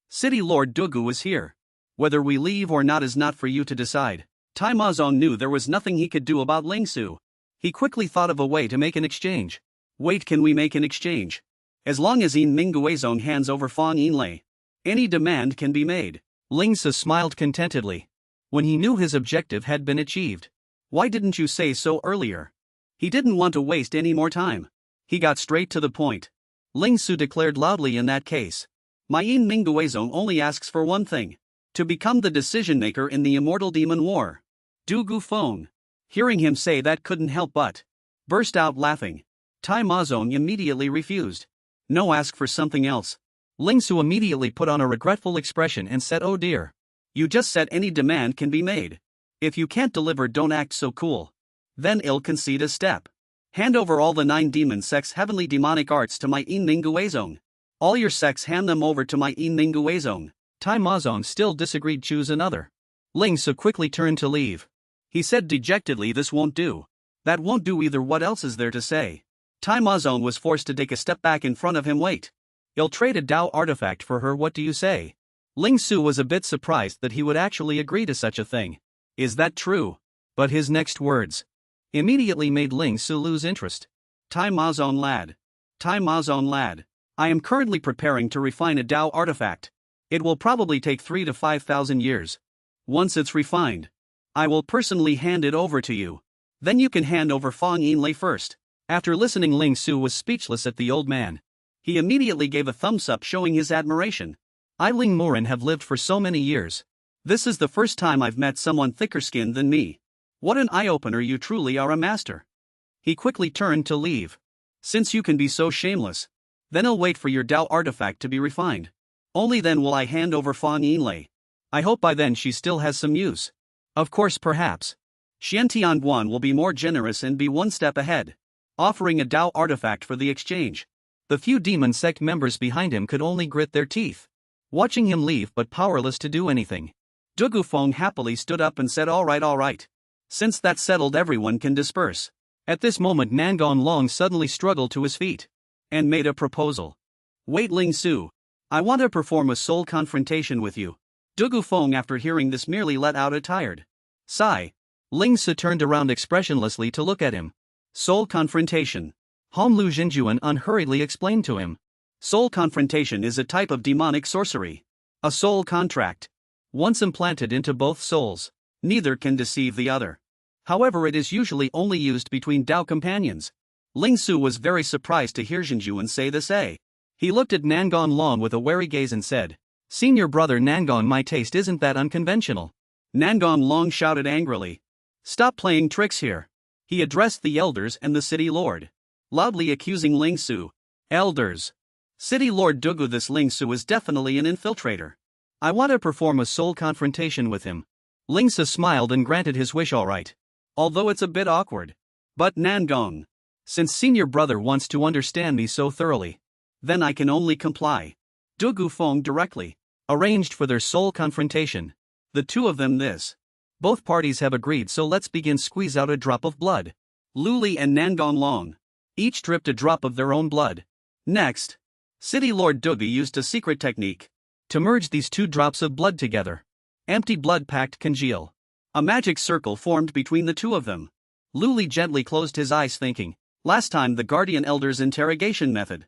City Lord Dugu is here. Whether we leave or not is not for you to decide. Tai Mazong knew there was nothing he could do about Ling Su. He quickly thought of a way to make an exchange. Wait, can we make an exchange? As long as Yinming Guizong hands over Fang Yinli, any demand can be made. Ling Su smiled contentedly when he knew his objective had been achieved. Why didn't you say so earlier? He didn't want to waste any more time. He got straight to the point. Ling Su declared loudly, in that case, my Yinming Guizong only asks for one thing: to become the decision-maker in the immortal demon war. Dugu Feng, hearing him say that, couldn't help but burst out laughing. Tai Mazong immediately refused. No, ask for something else. Ling Su immediately put on a regretful expression and said, oh dear. You just said any demand can be made. If you can't deliver, don't act so cool. Then I'll concede a step. Hand over all the 9 demon sects' heavenly demonic arts to my Yinming Guizong. All your sects, hand them over to my Yinming Guizong. Tai Mazong still disagreed. Choose another. Ling Su quickly turned to leave. He said dejectedly, this won't do. That won't do either. What else is there to say? Tai Mazong was forced to take a step back in front of him. Wait. I'll trade a Dao artifact for her. What do you say? Ling Su was a bit surprised that he would actually agree to such a thing. Is that true? But his next words immediately made Ling Su lose interest. Tai Mazong lad. I am currently preparing to refine a Dao artifact. It will probably take 3,000 to 5,000 years. Once it's refined, I will personally hand it over to you. Then you can hand over Fang Yinli first. After listening, Ling Su was speechless at the old man. He immediately gave a thumbs up, showing his admiration. I, Ling Morin, have lived for so many years. This is the first time I've met someone thicker-skinned than me. What an eye-opener, you truly are a master. He quickly turned to leave. Since you can be so shameless, then I'll wait for your Dao artifact to be refined. Only then will I hand over Fang Yinli. I hope by then she still has some use. Of course, perhaps Xian Tianguan will be more generous and be one step ahead, offering a Dao artifact for the exchange. The few demon sect members behind him could only grit their teeth, watching him leave but powerless to do anything. Du Feng happily stood up and said all right. Since that's settled, everyone can disperse. At this moment Nangon Long suddenly struggled to his feet and made a proposal. Wait, Ling Su. I want to perform a soul confrontation with you. Du Feng, after hearing this, merely let out a tired sigh. Ling Su turned around expressionlessly to look at him. Soul confrontation. Hong Lu Jinjuan unhurriedly explained to him. Soul confrontation is a type of demonic sorcery. A soul contract. Once implanted into both souls, neither can deceive the other. However, it is usually only used between Dao companions. Ling Su was very surprised to hear Jinjuan say this. He looked at Nangon Long with a wary gaze and said, Senior brother Nangon, my taste isn't that unconventional. Nangon Long shouted angrily. Stop playing tricks here. He addressed the elders and the city lord, loudly accusing Ling Su. Elders. City Lord Dugu, this Ling Su is definitely an infiltrator. I want to perform a soul confrontation with him. Ling Su smiled and granted his wish all right. Although it's a bit awkward. But Nangong, since senior brother wants to understand me so thoroughly, then I can only comply. Du Feng directly arranged for their soul confrontation. The two of them this. Both parties have agreed, so let's begin. Squeeze out a drop of blood. Lu Li and Nangon Long each dripped a drop of their own blood. Next, City Lord Dugu used a secret technique to merge these two drops of blood together. Empty blood pact congeal. A magic circle formed between the two of them. Lu Li gently closed his eyes, thinking, last time the Guardian Elder's interrogation method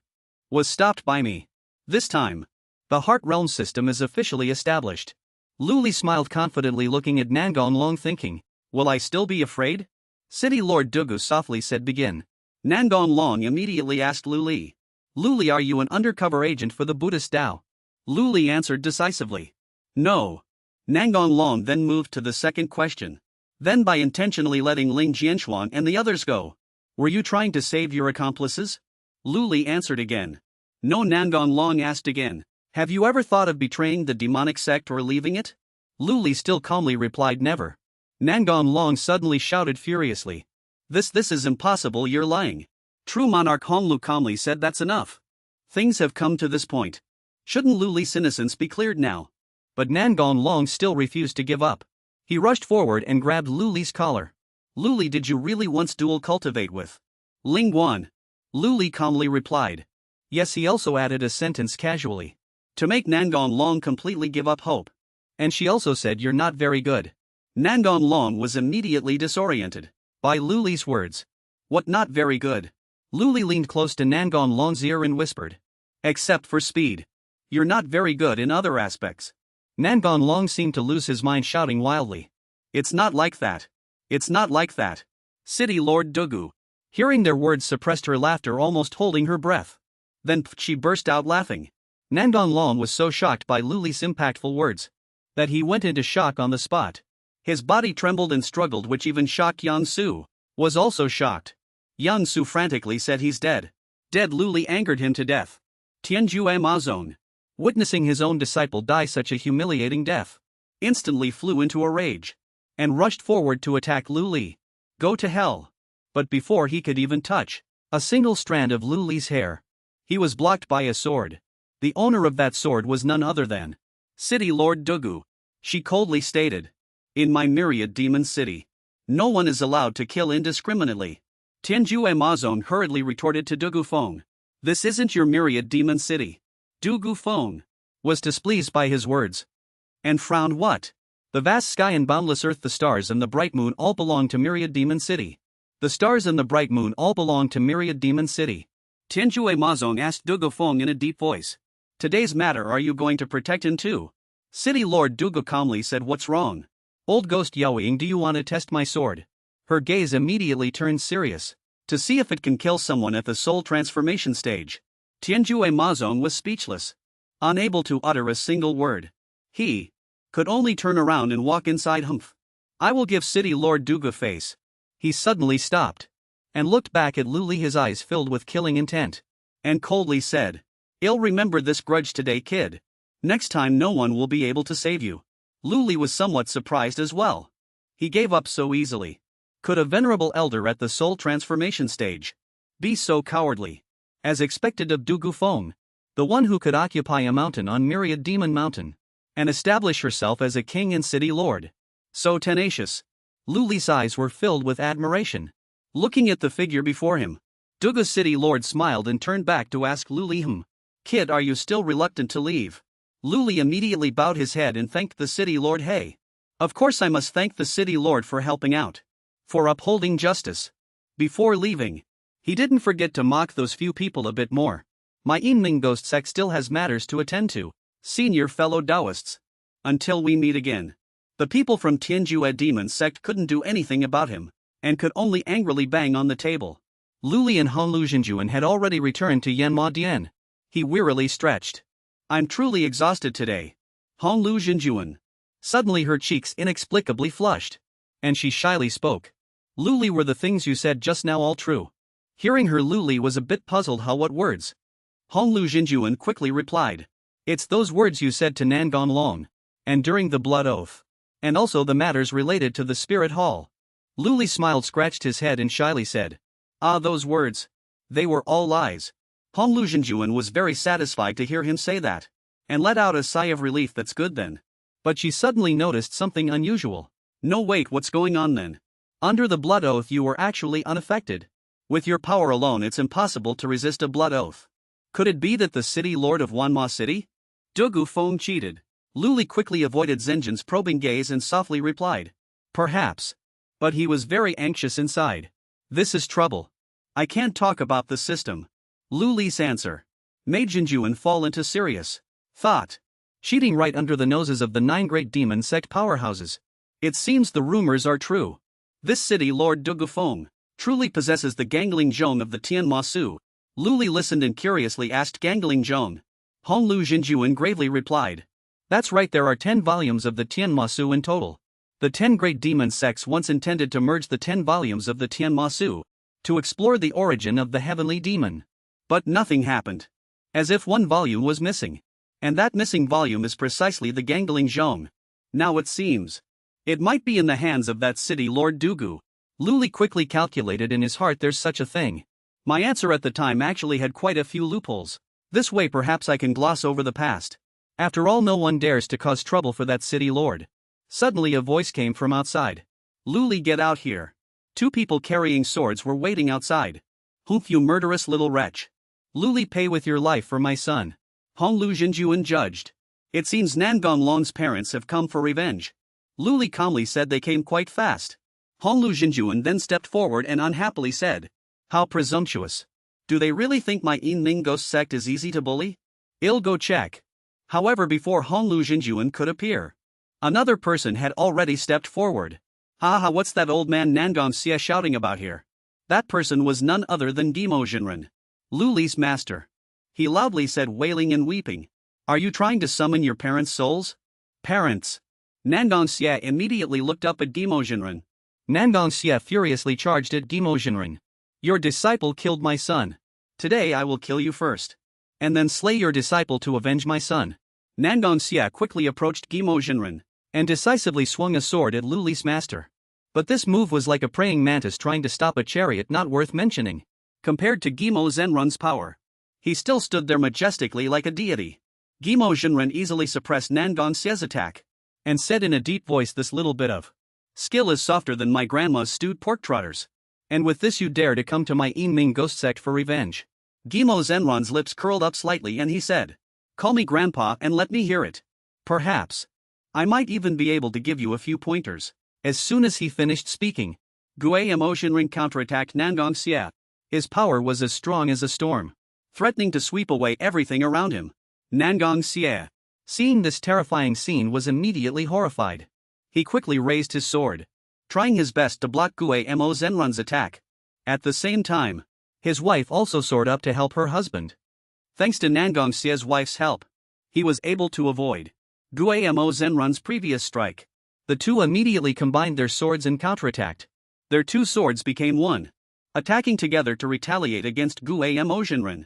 was stopped by me. This time, the Heart Realm system is officially established. Lu Li smiled confidently, looking at Nangon Long, thinking, will I still be afraid? City Lord Dugu softly said, begin. Nangon Long immediately asked Lu Li. Lu Li, are you an undercover agent for the Buddhist Tao? Lu Li answered decisively. No. Nangon Long then moved to the second question. Then, by intentionally letting Ling Jianshuan and the others go, were you trying to save your accomplices? Lu Li answered again. No. Nangon Long asked again. Have you ever thought of betraying the demonic sect or leaving it? Lu Li still calmly replied, never. Nangon Long suddenly shouted furiously. This is impossible, you're lying. True monarch Hong Lu calmly said, that's enough. Things have come to this point. Shouldn't Lu Li's innocence be cleared now? But Nangon Long still refused to give up. He rushed forward and grabbed Lu Li's collar. Lu Li, did you really once dual cultivate with Ling Guan? Lu Li calmly replied. Yes. He also added a sentence casually to make Nangon Long completely give up hope. And she also said, you're not very good. Nangon Long was immediately disoriented by Lu Li's words. What, not very good? Lu Li leaned close to Nangon Long's ear and whispered. Except for speed. You're not very good in other aspects. Nangon Long seemed to lose his mind, shouting wildly. It's not like that. It's not like that. City Lord Dugu, hearing their words, suppressed her laughter, almost holding her breath. Then she burst out laughing. Nangon Long was so shocked by Lu Li's impactful words that he went into shock on the spot. His body trembled and struggled, which even shocked Yang Su. Was also shocked. Yang Su frantically said, he's dead. Dead. Lu Li angered him to death. Tianju Amazon, witnessing his own disciple die such a humiliating death, instantly flew into a rage and rushed forward to attack Lu Li. Go to hell. But before he could even touch a single strand of Lu Li's hair, he was blocked by a sword. The owner of that sword was none other than City Lord Dugu. She coldly stated, in my myriad demon city, no one is allowed to kill indiscriminately. Tianju Amazon hurriedly retorted to Dugu Feng. This isn't your myriad demon city. Dugu Feng was displeased by his words and frowned. What? The vast sky and boundless earth, the stars and the bright moon all belong to myriad demon city. The stars and the bright moon all belong to myriad demon city. Tianju Amazon asked Dugu Feng in a deep voice. Today's matter, are you going to protect him too? City Lord Dugu calmly said, what's wrong? Old ghost Yaoying, do you want to test my sword? Her gaze immediately turned serious to see if it can kill someone at the soul transformation stage. Tianju Amazon was speechless, unable to utter a single word. He could only turn around and walk inside. Humph. I will give City Lord Dugu face. He suddenly stopped and looked back at Lu Li, his eyes filled with killing intent, and coldly said, I'll remember this grudge today, kid. Next time no one will be able to save you. Lu Li was somewhat surprised as well. He gave up so easily. Could a venerable elder at the soul transformation stage be so cowardly? As expected of Dugu Feng, the one who could occupy a mountain on Myriad Demon Mountain, and establish herself as a king and city lord. So tenacious. Lu Li's eyes were filled with admiration. Looking at the figure before him, Dugu's city lord smiled and turned back to ask Lu Li, Kid, are you still reluctant to leave? Lu Li immediately bowed his head and thanked the city lord. Hey. Of course I must thank the city lord for helping out. For upholding justice. Before leaving, he didn't forget to mock those few people a bit more. My Yinming ghost sect still has matters to attend to, senior fellow Taoists. Until we meet again. The people from Tianjue demon sect couldn't do anything about him, and could only angrily bang on the table. Lu Li and Honglu Jinjuan had already returned to Yanma Dian. He wearily stretched. I'm truly exhausted today. Honglu Jinjuan. Suddenly her cheeks inexplicably flushed. And she shyly spoke. Lu Li, were the things you said just now all true? Hearing her, Lu Li was a bit puzzled. How, what words? Honglu Jinjuan quickly replied. It's those words you said to Nangon Long. And during the blood oath. And also the matters related to the spirit hall. Lu Li smiled, scratched his head and shyly said. Ah, those words. They were all lies. Honglu Jinjuan was very satisfied to hear him say that. And let out a sigh of relief. That's good then. But she suddenly noticed something unusual. No, wait, what's going on then? Under the blood oath you were actually unaffected. With your power alone it's impossible to resist a blood oath. Could it be that the city lord of Wanma City? Dugu Feng cheated. Lu Li quickly avoided Zenjin's probing gaze and softly replied. Perhaps. But he was very anxious inside. This is trouble. I can't talk about the system. Lu Li's answer made Jinjuan fall into serious thought. Cheating right under the noses of the 9 great demon sect powerhouses. It seems the rumors are true. This city lord Dugu Feng truly possesses the Gangling Zhong of the Tianma Su. Lu Li listened and curiously asked, Gangling Zhong? Honglu Jinjuan gravely replied. That's right, there are 10 volumes of the Tianma Su in total. The 10 great demon sects once intended to merge the 10 volumes of the Tianma Su to explore the origin of the heavenly demon. But nothing happened. As if one volume was missing. And that missing volume is precisely the Gangling Zhong. Now it seems it might be in the hands of that city lord Dugu. Lu Li quickly calculated in his heart, there's such a thing. My answer at the time actually had quite a few loopholes. This way perhaps I can gloss over the past. After all, no one dares to cause trouble for that city lord. Suddenly a voice came from outside. Lu Li, get out here. 2 people carrying swords were waiting outside. Humph, you murderous little wretch. Lu Li, pay with your life for my son. Honglu Jinjuan judged. It seems Nangon Long's parents have come for revenge. Lu Li calmly said, they came quite fast. Honglu Jinjuan then stepped forward and unhappily said. How presumptuous. Do they really think my Yinming ghost sect is easy to bully? I'll go check. However, before Honglu Jinjuan could appear, another person had already stepped forward. Haha, what's that old man Nangon Xie shouting about here? That person was none other than Gimo Jinren, Lu Li's master. He loudly said, wailing and weeping. Are you trying to summon your parents' souls? Parents. Nangon Xie immediately looked up at Gimo Jinren. Nangon Xie furiously charged at Gimo Jinren. Your disciple killed my son. Today I will kill you first. And then slay your disciple to avenge my son. Nangon Xie quickly approached Gimo Jinren and decisively swung a sword at Lu Li's master. But this move was like a praying mantis trying to stop a chariot, not worth mentioning. Compared to Gimo Zenrun's power, he still stood there majestically like a deity. Gimo Jinren easily suppressed Nangon Xie's attack and said in a deep voice, this little bit of skill is softer than my grandma's stewed pork trotters. And with this you dare to come to my Yinming ghost sect for revenge. Gimo Zenron's lips curled up slightly and he said, call me grandpa and let me hear it. Perhaps I might even be able to give you a few pointers. As soon as he finished speaking, Guai Mo Jinren counterattacked Nangon Xie. His power was as strong as a storm, threatening to sweep away everything around him. Nangon Xie, seeing this terrifying scene, was immediately horrified. He quickly raised his sword, trying his best to block Guai Mo Zenrun's attack. At the same time, his wife also soared up to help her husband. Thanks to Nangon Xie's wife's help, he was able to avoid Guai Mo Zenrun's previous strike. The two immediately combined their swords and counterattacked. Their 2 swords became one, attacking together to retaliate against Guai Mo Jinren.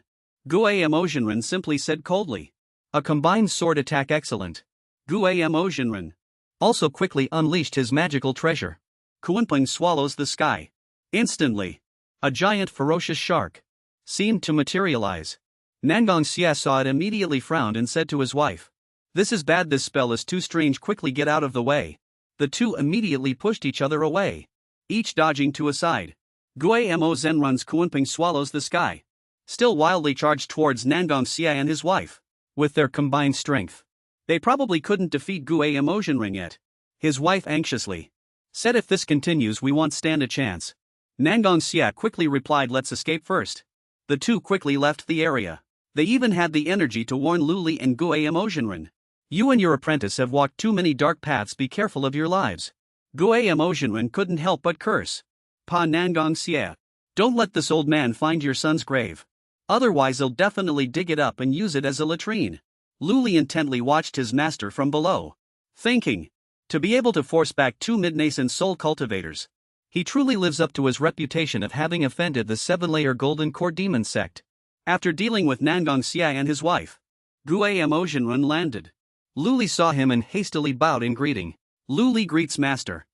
Guai Mo Jinren simply said coldly, a combined sword attack, excellent. Guai Mo Jinren also quickly unleashed his magical treasure. Kuanping swallows the sky. Instantly, a giant ferocious shark seemed to materialize. Nangon Xie saw it, immediately frowned and said to his wife, This is bad, this spell is too strange, quickly get out of the way. The two immediately pushed each other away, each dodging to a side. Guamo Zen runs, Kuanping swallows the sky. Still wildly charged towards Nangong Xia and his wife. With their combined strength, they probably couldn't defeat Guamo Zhenren yet. His wife anxiously said, if this continues we won't stand a chance. Nangong Xia quickly replied, let's escape first. The two quickly left the area. They even had the energy to warn Luli and Guamo Zhenren. You and your apprentice have walked too many dark paths, be careful of your lives. Guamo Zhenren couldn't help but curse. Pa Nangong Xia, don't let this old man find your son's grave. Otherwise he'll definitely dig it up and use it as a latrine. Luli intently watched his master from below, thinking, to be able to force back two mid-nascent soul cultivators. He truly lives up to his reputation of having offended the 7-layer Golden Core Demon sect. After dealing with Nangong Xia and his wife, Guamo Zhenren landed. Luli saw him and hastily bowed in greeting. Luli greets master.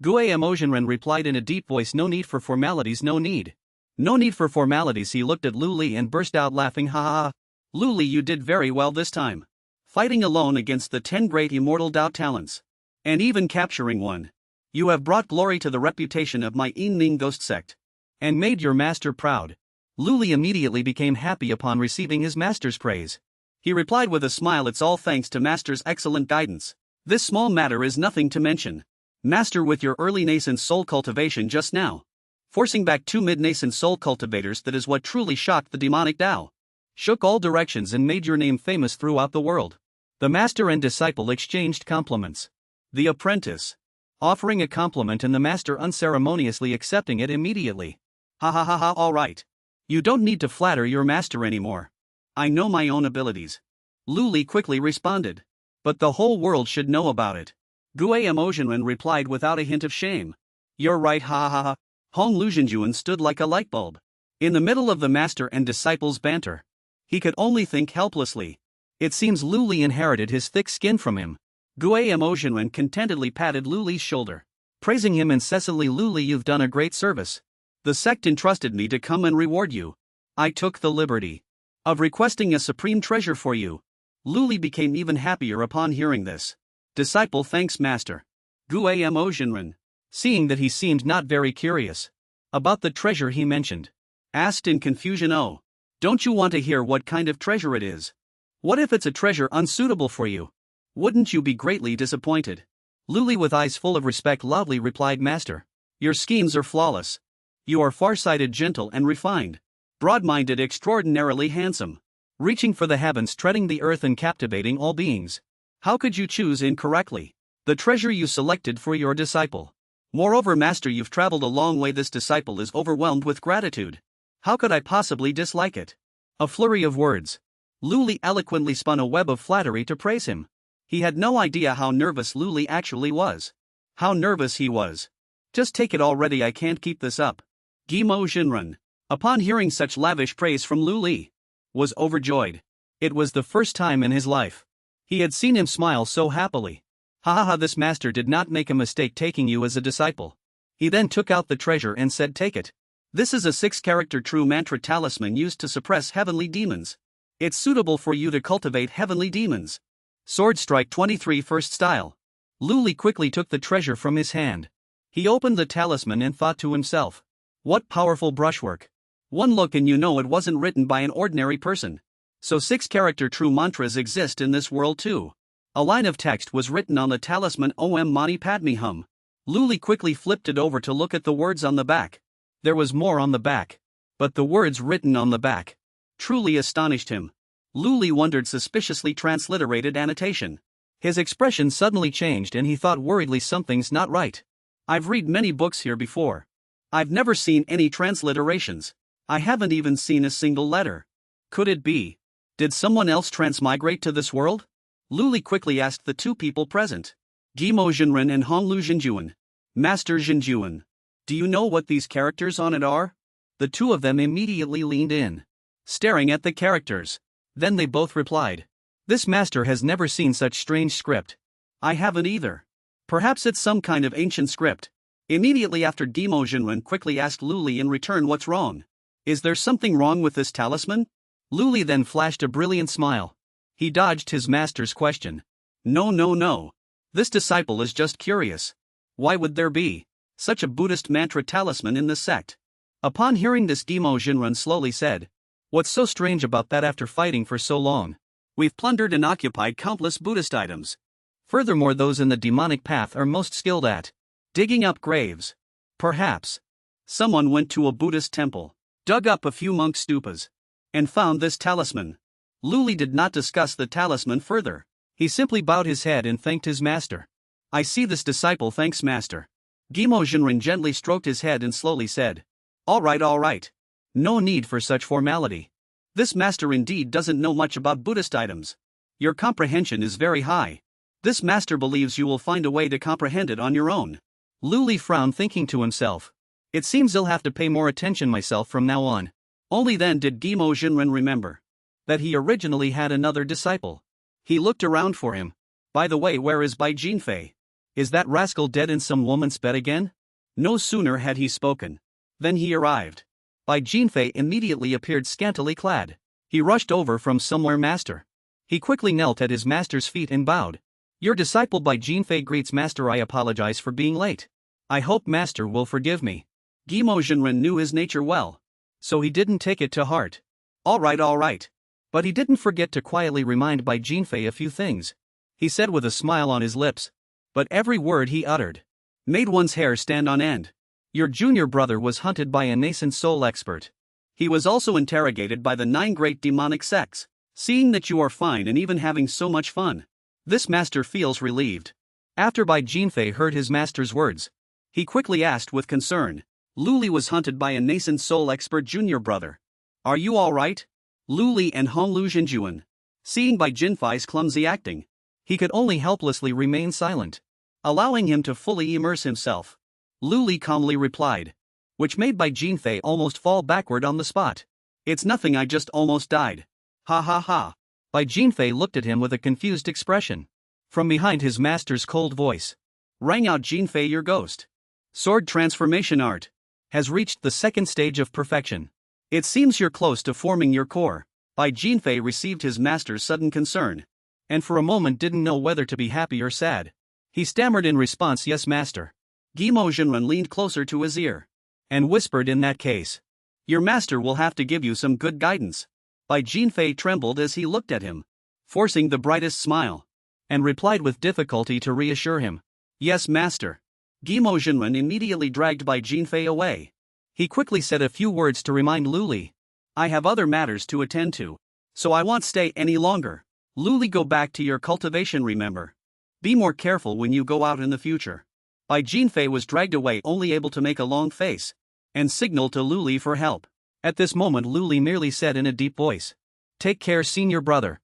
Guamo Zhenren replied in a deep voice, no need for formalities, no need. No need for formalities. He looked at Luli and burst out laughing, ha ha ha. Luli, you did very well this time. Fighting alone against the 10 great immortal Dao talents. And even capturing one. You have brought glory to the reputation of my Yinning Ghost sect. And made your master proud. Luli immediately became happy upon receiving his master's praise. He replied with a smile, it's all thanks to master's excellent guidance. This small matter is nothing to mention. Master, with your early nascent soul cultivation just now, forcing back two mid-nascent soul cultivators, that is what truly shocked the demonic Dao. Shook all directions and made your name famous throughout the world. The master and disciple exchanged compliments. The apprentice offering a compliment and the master unceremoniously accepting it immediately. Ha ha ha ha, all right. You don't need to flatter your master anymore. I know my own abilities. Luli quickly responded. But the whole world should know about it. Guamo Zhenren replied without a hint of shame. You're right, ha ha ha. Hong Luzhenjuan stood like a light bulb. In the middle of the master and disciple's banter. He could only think helplessly. It seems Luli inherited his thick skin from him. Guamo Zhenren contentedly patted Luli's shoulder, praising him incessantly. Luli, you've done a great service. The sect entrusted me to come and reward you. I took the liberty of requesting a supreme treasure for you. Luli became even happier upon hearing this. Disciple thanks master. Guamo Zhenren, seeing that he seemed not very curious about the treasure he mentioned, asked in confusion, oh, don't you want to hear what kind of treasure it is? What if it's a treasure unsuitable for you? Wouldn't you be greatly disappointed? Luli, with eyes full of respect, loudly replied, master, your schemes are flawless. You are far-sighted, gentle and refined, broad-minded, extraordinarily handsome, reaching for the heavens, treading the earth and captivating all beings. How could you choose incorrectly the treasure you selected for your disciple? Moreover, master, you've traveled a long way. This disciple is overwhelmed with gratitude. How could I possibly dislike it? A flurry of words. Luli eloquently spun a web of flattery to praise him. He had no idea how nervous Luli actually was. How nervous he was. Just take it already, I can't keep this up. Guamo Zhenren, upon hearing such lavish praise from Luli, was overjoyed. It was the first time in his life he had seen him smile so happily. Ha ha ha, this master did not make a mistake taking you as a disciple. He then took out the treasure and said, take it. This is a 6-character true mantra talisman used to suppress heavenly demons. It's suitable for you to cultivate heavenly demons. Sword Strike 23 First Style. Luli quickly took the treasure from his hand. He opened the talisman and thought to himself, what powerful brushwork. One look and you know it wasn't written by an ordinary person. So 6-character true mantras exist in this world too. A line of text was written on the talisman, Om Mani Padme Hum. Luli quickly flipped it over to look at the words on the back. There was more on the back. But the words written on the back truly astonished him. Luli wondered, suspiciously transliterated annotation. His expression suddenly changed and he thought worriedly, something's not right. I've read many books here before. I've never seen any transliterations. I haven't even seen a single letter. Could it be? Did someone else transmigrate to this world? Luli quickly asked the two people present. Guamo Zhenren and Hong Luzhenjuan. Master Zhenjuan, do you know what these characters on it are? The two of them immediately leaned in, staring at the characters. Then they both replied. This master has never seen such strange script. I haven't either. Perhaps it's some kind of ancient script. Immediately after, Guamo Zhenren quickly asked Luli in return, what's wrong? Is there something wrong with this talisman? Luli then flashed a brilliant smile. He dodged his master's question. No, no, no. This disciple is just curious. Why would there be such a Buddhist mantra talisman in this sect? Upon hearing this, Gimo Jinrun slowly said, "What's so strange about that after fighting for so long? We've plundered and occupied countless Buddhist items. Furthermore, those in the demonic path are most skilled at digging up graves. Perhaps someone went to a Buddhist temple, dug up a few monk stupas, and found this talisman." Luli did not discuss the talisman further. He simply bowed his head and thanked his master. "I see this disciple thanks master." Gimo Jinren gently stroked his head and slowly said, all right. No need for such formality. This master indeed doesn't know much about Buddhist items. Your comprehension is very high. This master believes you will find a way to comprehend it on your own." Luli frowned, thinking to himself, "It seems I'll have to pay more attention myself from now on." Only then did Gimo Jinren remember that he originally had another disciple. He looked around for him. By the way, where is Bai Jinfei? Is that rascal dead in some woman's bed again? No sooner had he spoken than he arrived. Bai Jinfei immediately appeared scantily clad. He rushed over from somewhere master. He quickly knelt at his master's feet and bowed. "Your disciple Bai Jinfei greets master. I apologize for being late. I hope master will forgive me." Gimo Jinren knew his nature well, so he didn't take it to heart. All right. But he didn't forget to quietly remind Bai Jinfei a few things. He said with a smile on his lips, but every word he uttered made one's hair stand on end. "Your junior brother was hunted by a nascent soul expert. He was also interrogated by the 9 great demonic sects. Seeing that you are fine and even having so much fun, this master feels relieved." After Bai Jinfei heard his master's words, he quickly asked with concern, "Luli was hunted by a nascent soul expert junior brother. Are you all right?" Luli and Honglu Jinjuan, seeing Bai Jinfei's clumsy acting, he could only helplessly remain silent, allowing him to fully immerse himself. Luli calmly replied, which made Bai Jinfei almost fall backward on the spot. "It's nothing, I just almost died. Ha ha ha." Bai Jinfei looked at him with a confused expression. From behind his master's cold voice rang out, "Jinfei, your ghost sword transformation art has reached the second stage of perfection. It seems you're close to forming your core." Bai Jinfei received his master's sudden concern, and for a moment didn't know whether to be happy or sad. He stammered in response, "Yes, master." Gimo Jinren leaned closer to his ear and whispered, "In that case, your master will have to give you some good guidance." Bai Jinfei trembled as he looked at him, forcing the brightest smile, and replied with difficulty to reassure him, "Yes, master." Gimo Jinren immediately dragged Bai Jinfei away. He quickly said a few words to remind Luli, "I have other matters to attend to, so I won't stay any longer. Luli, go back to your cultivation, remember. Be more careful when you go out in the future." Bai Jinfei was dragged away, only able to make a long face and signal to Luli for help. At this moment Luli merely said in a deep voice, "Take care, senior brother."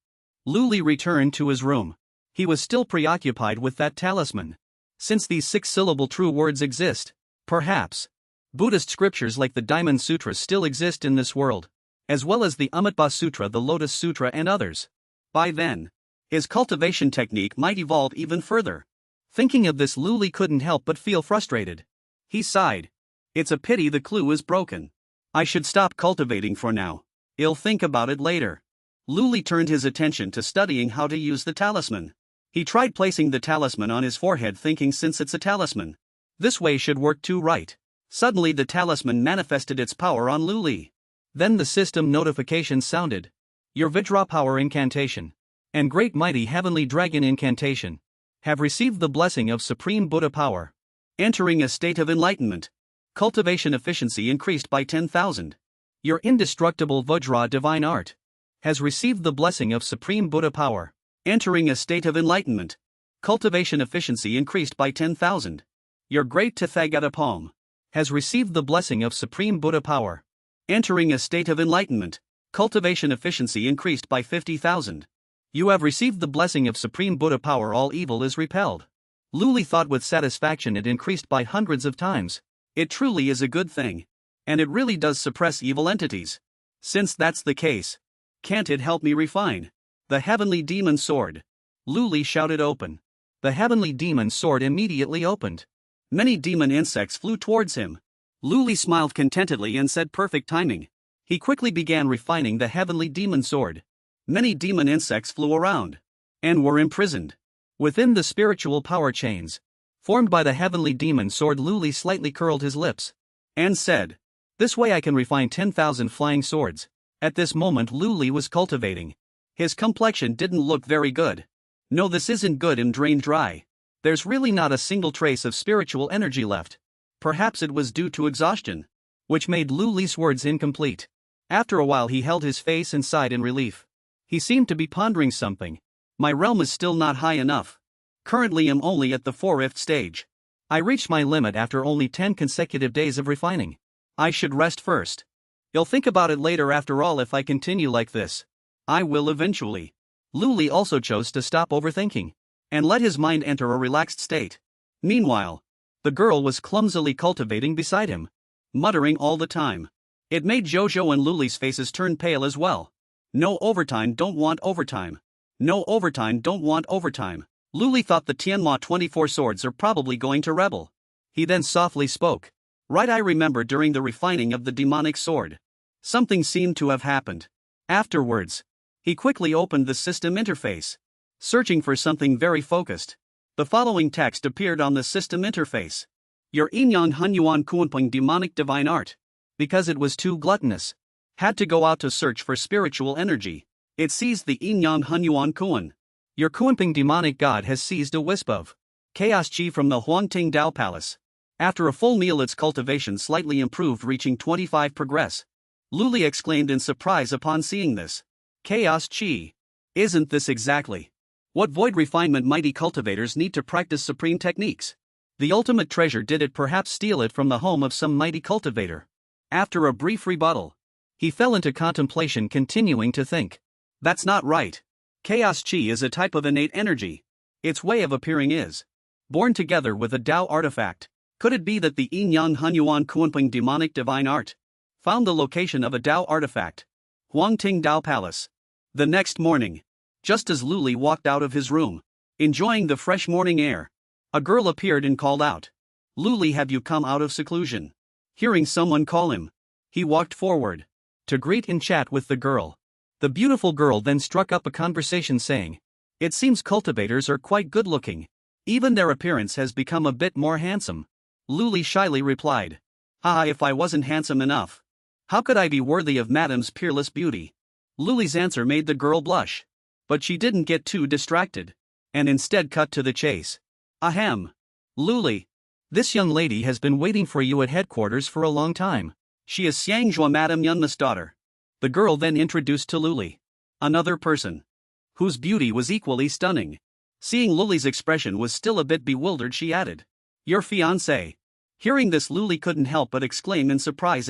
Luli returned to his room. He was still preoccupied with that talisman. Since these 6-syllable true words exist, perhaps Buddhist scriptures like the Diamond Sutra still exist in this world, as well as the Amitabha Sutra, the Lotus Sutra, and others. By then, his cultivation technique might evolve even further. Thinking of this, Luli couldn't help but feel frustrated. He sighed. "It's a pity the clue is broken. I should stop cultivating for now. I'll think about it later." Luli turned his attention to studying how to use the talisman. He tried placing the talisman on his forehead, thinking, since it's a talisman, this way should work too, right? Suddenly the talisman manifested its power on Luli. Then the system notification sounded. "Your Vajra power incantation and great mighty heavenly dragon incantation have received the blessing of supreme Buddha power. Entering a state of enlightenment. Cultivation efficiency increased by 10,000. Your indestructible Vajra divine art has received the blessing of supreme Buddha power. Entering a state of enlightenment. Cultivation efficiency increased by 10,000. Your great Tathagata palm has received the blessing of supreme Buddha power. Entering a state of enlightenment. Cultivation efficiency increased by 50,000. You have received the blessing of supreme Buddha power. All evil is repelled." Luli thought with satisfaction it increased by hundreds of times. It truly is a good thing. And it really does suppress evil entities. Since that's the case, can't it help me refine the heavenly demon sword? Luli shouted, "Open." The heavenly demon sword immediately opened. Many demon insects flew towards him. Luli smiled contentedly and said, "Perfect timing." He quickly began refining the heavenly demon sword. Many demon insects flew around and were imprisoned. Within the spiritual power chains, formed by the heavenly demon sword, Luli slightly curled his lips and said, "This way I can refine 10,000 flying swords." At this moment Luli was cultivating. His complexion didn't look very good. No, this isn't good and drained dry. There's really not a single trace of spiritual energy left. Perhaps it was due to exhaustion, which made Luli's words incomplete. After a while he held his face and sighed in relief. He seemed to be pondering something. My realm is still not high enough. Currently I'm only at the 4th stage. I reached my limit after only 10 consecutive days of refining. I should rest first. You'll think about it later. After all, if I continue like this, I will eventually. Luli also chose to stop overthinking and let his mind enter a relaxed state. Meanwhile, the girl was clumsily cultivating beside him, muttering all the time. It made Jojo and Luli's faces turn pale as well. No overtime, don't want overtime. No overtime, don't want overtime. Luli thought the Tianma 24 swords are probably going to rebel. He then softly spoke. Right, I remember during the refining of the demonic sword, something seemed to have happened. Afterwards, he quickly opened the system interface, searching for something very focused. The following text appeared on the system interface. Your Inyang Hunyuan Kuanping demonic divine art. Because it was too gluttonous, had to go out to search for spiritual energy. It seized the Inyang Hunyuan Kuan. Your Kuanping demonic god has seized a wisp of chaos chi from the Huangting Dao Palace. After a full meal its cultivation slightly improved, reaching 25 progress. Luli exclaimed in surprise upon seeing this. Chaos chi. Isn't this exactly what void refinement mighty cultivators need to practice supreme techniques? The ultimate treasure, did it perhaps steal it from the home of some mighty cultivator? After a brief rebuttal, he fell into contemplation, continuing to think. That's not right. Chaos chi is a type of innate energy. Its way of appearing is born together with a Dao artifact. Could it be that the Inyang Hunyuan Kuanping demonic divine art found the location of a Dao artifact? Huangting Dao Palace. The next morning, just as Luli walked out of his room, enjoying the fresh morning air, a girl appeared and called out, "Luli, have you come out of seclusion?" Hearing someone call him, he walked forward to greet and chat with the girl. The beautiful girl then struck up a conversation saying, "It seems cultivators are quite good looking. Even their appearance has become a bit more handsome." Luli shyly replied, "Ah, if I wasn't handsome enough, how could I be worthy of Madame's peerless beauty?" Luli's answer made the girl blush, but she didn't get too distracted, and instead cut to the chase. "Ahem. Luli, this young lady has been waiting for you at headquarters for a long time. She is Xiangjua, Madame Yunma's daughter." The girl then introduced to Luli another person, whose beauty was equally stunning. Seeing Luli's expression was still a bit bewildered, she added, "Your fiancé." Hearing this, Luli couldn't help but exclaim in surprise.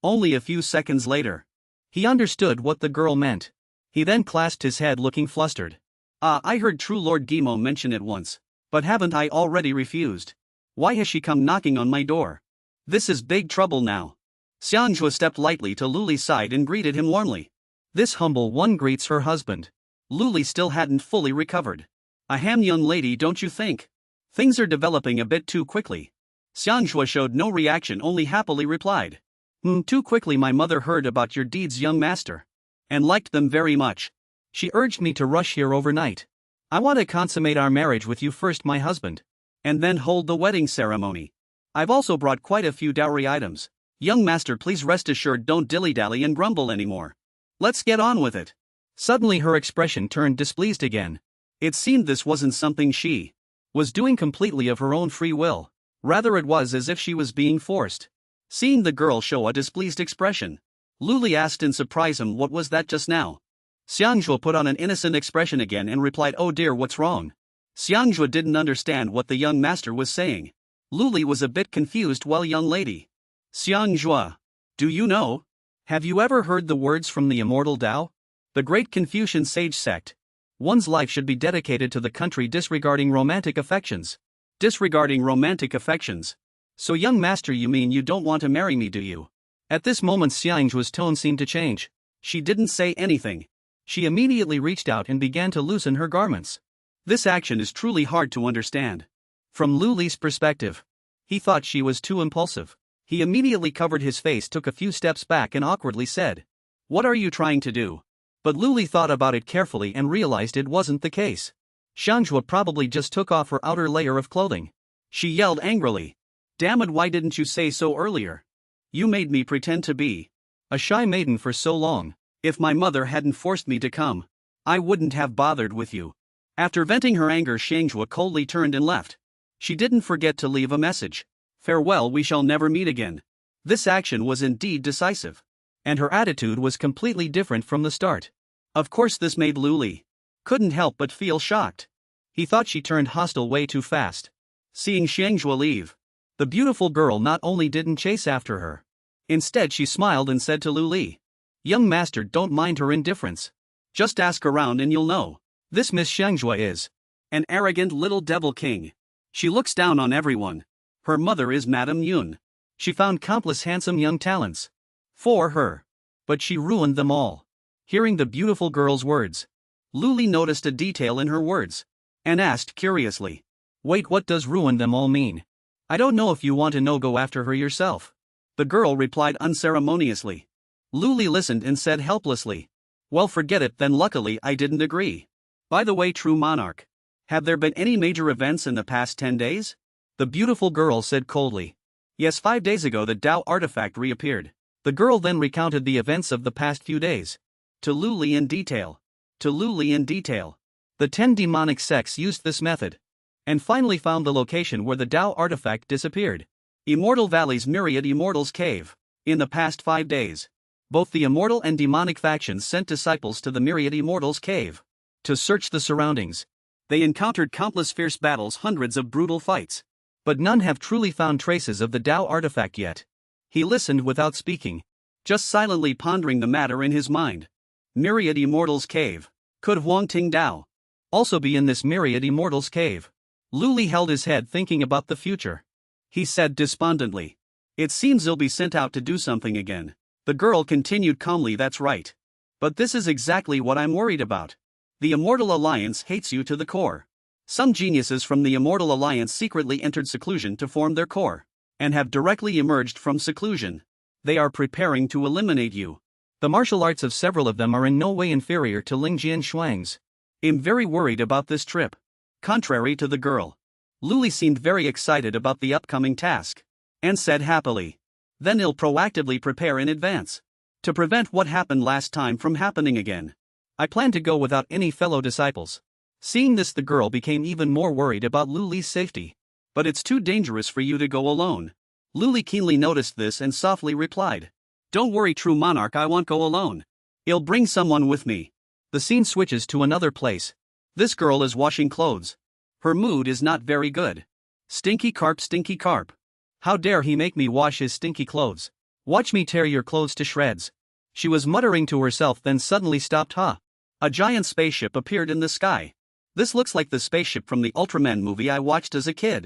Only a few seconds later, he understood what the girl meant. He then clasped his head, looking flustered. I heard True Lord Gimo mention it once, but haven't I already refused? Why has she come knocking on my door? This is big trouble now." Xiangjua stepped lightly to Luli's side and greeted him warmly. This humble one greets her husband. Luli still hadn't fully recovered. "Ahem, young lady, don't you think things are developing a bit too quickly?" Xiangjua showed no reaction, only happily replied, Too quickly. My mother heard about your deeds, young master, and liked them very much. She urged me to rush here overnight. I want to consummate our marriage with you first, my husband, and then hold the wedding ceremony. I've also brought quite a few dowry items. Young master, please rest assured, don't dilly-dally and grumble anymore. Let's get on with it." Suddenly her expression turned displeased again. It seemed this wasn't something she was doing completely of her own free will. Rather, it was as if she was being forced. Seeing the girl show a displeased expression, Luli asked in surprise, what was that just now?" Xiangjua put on an innocent expression again and replied, "Oh dear, what's wrong?" Xiangjua didn't understand what the young master was saying. Luli was a bit confused. "Well, young lady, Xiangjua, do you know? Have you ever heard the words from the immortal Tao? The great Confucian sage sect. One's life should be dedicated to the country, disregarding romantic affections." "Disregarding romantic affections? So, young master, you mean you don't want to marry me, do you?" At this moment Xiangjua's tone seemed to change. She didn't say anything. She immediately reached out and began to loosen her garments. This action is truly hard to understand. From Luli's perspective, he thought she was too impulsive. He immediately covered his face, took a few steps back and awkwardly said, "What are you trying to do?" But Luli thought about it carefully and realized it wasn't the case. Xianghua probably just took off her outer layer of clothing. She yelled angrily. Damn it, why didn't you say so earlier? You made me pretend to be a shy maiden for so long. If my mother hadn't forced me to come, I wouldn't have bothered with you. After venting her anger, Xianghua coldly turned and left. She didn't forget to leave a message. Farewell, we shall never meet again. This action was indeed decisive. And her attitude was completely different from the start. Of course, this made Lu Li couldn't help but feel shocked. He thought she turned hostile way too fast. Seeing Xianghua leave, the beautiful girl not only didn't chase after her. Instead, she smiled and said to Lu Li, Young master, don't mind her indifference. Just ask around and you'll know. This Miss Xianghua is an arrogant little devil king. She looks down on everyone. Her mother is Madame Yun. She found countless handsome young talents for her, but she ruined them all. Hearing the beautiful girl's words, Lu Li noticed a detail in her words and asked curiously, Wait, what does ruin them all mean? I don't know, if you want to know, go after her yourself. The girl replied unceremoniously. Lu Li listened and said helplessly, Well, forget it then, luckily I didn't agree. By the way, true monarch, have there been any major events in the past 10 days? The beautiful girl said coldly. Yes, 5 days ago the Tao artifact reappeared. The girl then recounted the events of the past few days to Lu Li in detail. The 10 demonic sects used this method and finally found the location where the Tao artifact disappeared. Immortal Valley's Myriad Immortals Cave. In the past 5 days, both the immortal and demonic factions sent disciples to the Myriad Immortals Cave to search the surroundings. They encountered countless fierce battles, hundreds of brutal fights, but none have truly found traces of the Tao artifact yet. He listened without speaking, just silently pondering the matter in his mind. Myriad Immortals Cave. Could Huang Ting Dao also be in this Myriad Immortals Cave? Lu Li held his head, thinking about the future. He said despondently, It seems he'll be sent out to do something again. The girl continued calmly, That's right. But this is exactly what I'm worried about. The Immortal Alliance hates you to the core. Some geniuses from the Immortal Alliance secretly entered seclusion to form their core, and have directly emerged from seclusion. They are preparing to eliminate you. The martial arts of several of them are in no way inferior to Ling Jianshuang's. I'm very worried about this trip. Contrary to the girl, Lu Li seemed very excited about the upcoming task, and said happily, Then he'll proactively prepare in advance to prevent what happened last time from happening again. I plan to go without any fellow disciples. Seeing this, the girl became even more worried about Lu Li's safety. But it's too dangerous for you to go alone. Lu Li keenly noticed this and softly replied, Don't worry, true monarch, I won't go alone. I'll bring someone with me. The scene switches to another place. This girl is washing clothes. Her mood is not very good. Stinky carp, stinky carp. How dare he make me wash his stinky clothes? Watch me tear your clothes to shreds. She was muttering to herself, then suddenly stopped. A giant spaceship appeared in the sky. This looks like the spaceship from the Ultraman movie I watched as a kid.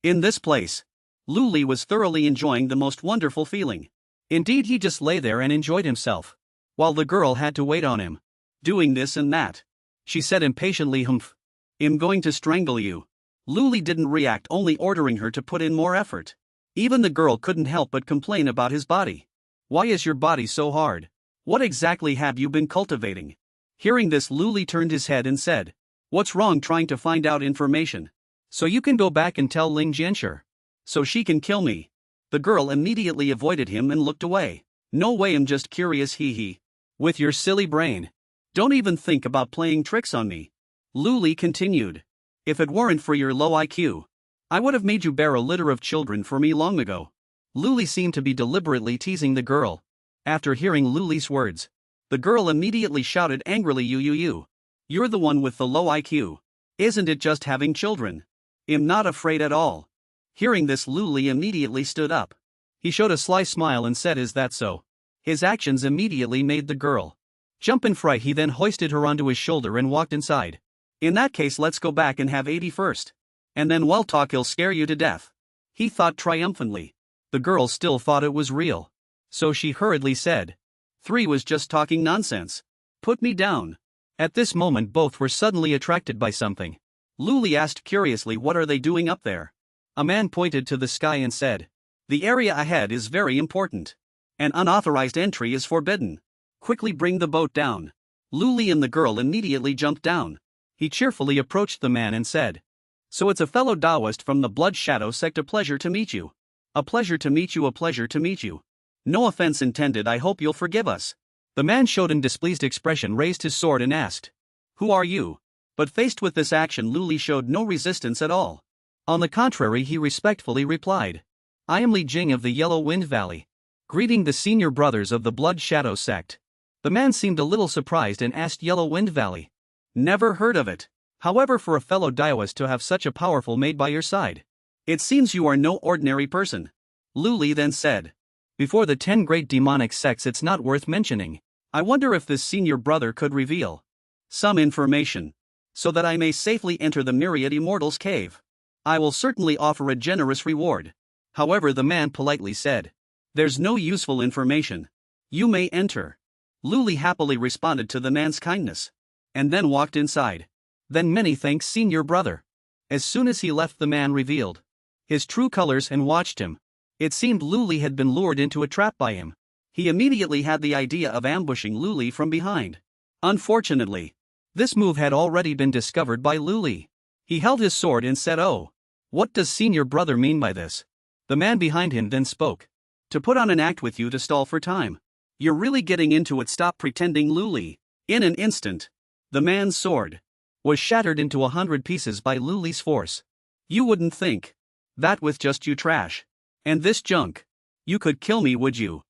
In this place, Lu Li was thoroughly enjoying the most wonderful feeling. Indeed, he just lay there and enjoyed himself, while the girl had to wait on him, doing this and that. She said impatiently, Humph. I'm going to strangle you. Lu Li didn't react, only ordering her to put in more effort. Even the girl couldn't help but complain about his body. Why is your body so hard? What exactly have you been cultivating? Hearing this, Lu Li turned his head and said, What's wrong trying to find out information? So you can go back and tell Ling Jianshi. So she can kill me. The girl immediately avoided him and looked away. No way, I'm just curious, hee. With your silly brain. Don't even think about playing tricks on me. Lu Li continued. If it weren't for your low IQ, I would have made you bear a litter of children for me long ago. Lu Li seemed to be deliberately teasing the girl. After hearing Lu Li's words, the girl immediately shouted angrily, You. You're the one with the low IQ. Isn't it just having children? I'm not afraid at all. Hearing this, Lu Li immediately stood up. He showed a sly smile and said, Is that so? His actions immediately made the girl jump in fright. He then hoisted her onto his shoulder and walked inside. In that case, let's go back and have 80 first. And then while talk, he'll scare you to death. He thought triumphantly. The girl still thought it was real. So she hurriedly said, 3 was just talking nonsense. Put me down. At this moment, both were suddenly attracted by something. Lu Li asked curiously, What are they doing up there? A man pointed to the sky and said, The area ahead is very important. An unauthorized entry is forbidden. Quickly bring the boat down. Lu Li and the girl immediately jumped down. He cheerfully approached the man and said, "So it's a fellow Taoist from the Blood Shadow sect. A pleasure to meet you. A pleasure to meet you. A pleasure to meet you. No offense intended. I hope you'll forgive us." The man showed a displeased expression, raised his sword and asked, "Who are you?" But faced with this action, Lu Li showed no resistance at all. On the contrary, he respectfully replied, "I am Li Jing of the Yellow Wind Valley. Greeting the senior brothers of the Blood Shadow sect." The man seemed a little surprised and asked, "Yellow Wind Valley? Never heard of it. However, for a fellow Taoist to have such a powerful maid by your side, it seems you are no ordinary person." Lu Li then said, "Before the 10 great demonic sects, it's not worth mentioning. I wonder if this senior brother could reveal some information, so that I may safely enter the Myriad Immortals cave. I will certainly offer a generous reward." However, the man politely said, "There's no useful information. You may enter." Lu Li happily responded to the man's kindness, and then walked inside. "Then many thanks, senior brother." As soon as he left, the man revealed his true colors and watched him. It seemed Lu Li had been lured into a trap by him. He immediately had the idea of ambushing Lu Li from behind. Unfortunately, this move had already been discovered by Lu Li. He held his sword and said, "Oh, what does senior brother mean by this?" The man behind him then spoke, "To put on an act with you to stall for time. You're really getting into it. Stop pretending, Lu Li." In an instant, the man's sword was shattered into 100 pieces by Lu Li's force. "You wouldn't think that with just you trash and this junk, you could kill me, would you?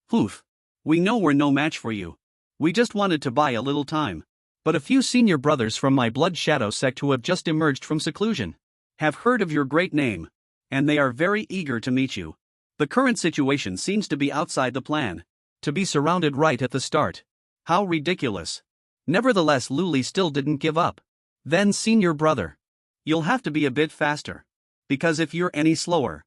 Poof. We know we're no match for you. We just wanted to buy a little time. But a few senior brothers from my Blood Shadow sect who have just emerged from seclusion have heard of your great name, and they are very eager to meet you. The current situation seems to be outside the plan. To be surrounded right at the start. How ridiculous." Nevertheless, Lu Li still didn't give up. "Then, senior brother, you'll have to be a bit faster. Because if you're any slower,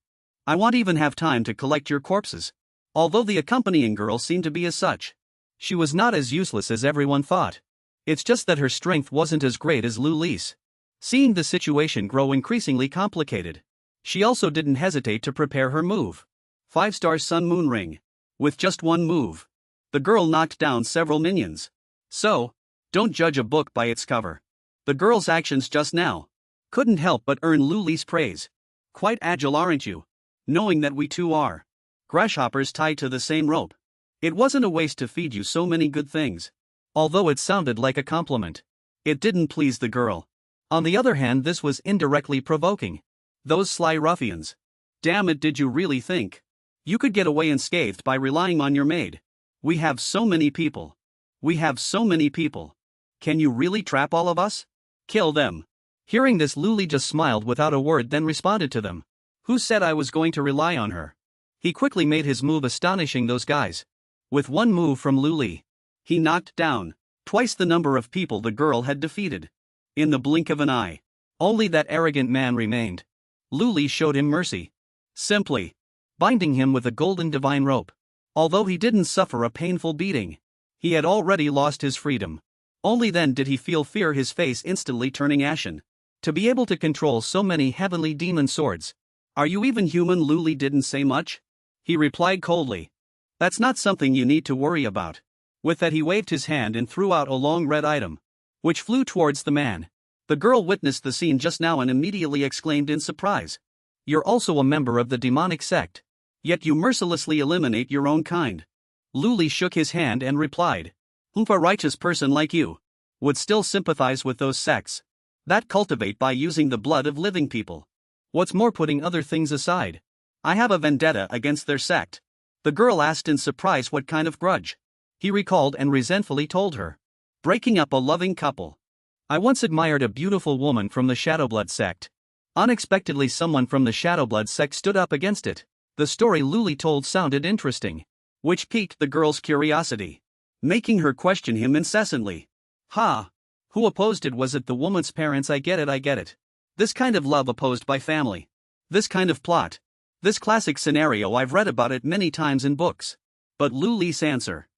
I won't even have time to collect your corpses." Although the accompanying girl seemed to be as such, she was not as useless as everyone thought. It's just that her strength wasn't as great as Lu Li's. Seeing the situation grow increasingly complicated, she also didn't hesitate to prepare her move. 5-star Sun Moon Ring. With just one move, the girl knocked down several minions. So, don't judge a book by its cover. The girl's actions just now couldn't help but earn Lu Li's praise. "Quite agile, aren't you? Knowing that we two are grasshoppers tied to the same rope. It wasn't a waste to feed you so many good things." Although it sounded like a compliment, it didn't please the girl. On the other hand, this was indirectly provoking. Those sly ruffians. Damn it, did you really think you could get away unscathed by relying on your maid? We have so many people. We have so many people. Can you really trap all of us? Kill them." Hearing this, Lu Li just smiled without a word, then responded to them. "Who said I was going to rely on her?" He quickly made his move, astonishing those guys. With one move from Lu Li, he knocked down twice the number of people the girl had defeated. In the blink of an eye, only that arrogant man remained. Lu Li showed him mercy, simply binding him with a golden divine rope. Although he didn't suffer a painful beating, he had already lost his freedom. Only then did he feel fear, his face instantly turning ashen. To be able to control so many heavenly demon swords. "Are you even human?" Lu Li didn't say much. He replied coldly, "That's not something you need to worry about." With that, he waved his hand and threw out a long red item, which flew towards the man. The girl witnessed the scene just now and immediately exclaimed in surprise, "You're also a member of the demonic sect. Yet you mercilessly eliminate your own kind." Lu Li shook his hand and replied, "A righteous person like you would still sympathize with those sects that cultivate by using the blood of living people. What's more, putting other things aside, I have a vendetta against their sect." The girl asked in surprise what kind of grudge. He recalled and resentfully told her, "Breaking up a loving couple. I once admired a beautiful woman from the Shadowblood sect. Unexpectedly, someone from the Shadowblood sect stood up against it." The story Lu Li told sounded interesting, which piqued the girl's curiosity, making her question him incessantly. "Ha! Who opposed it? Was it the woman's parents? I get it. This kind of love opposed by family. This kind of plot. This classic scenario, I've read about it many times in books." But Lu Li's answer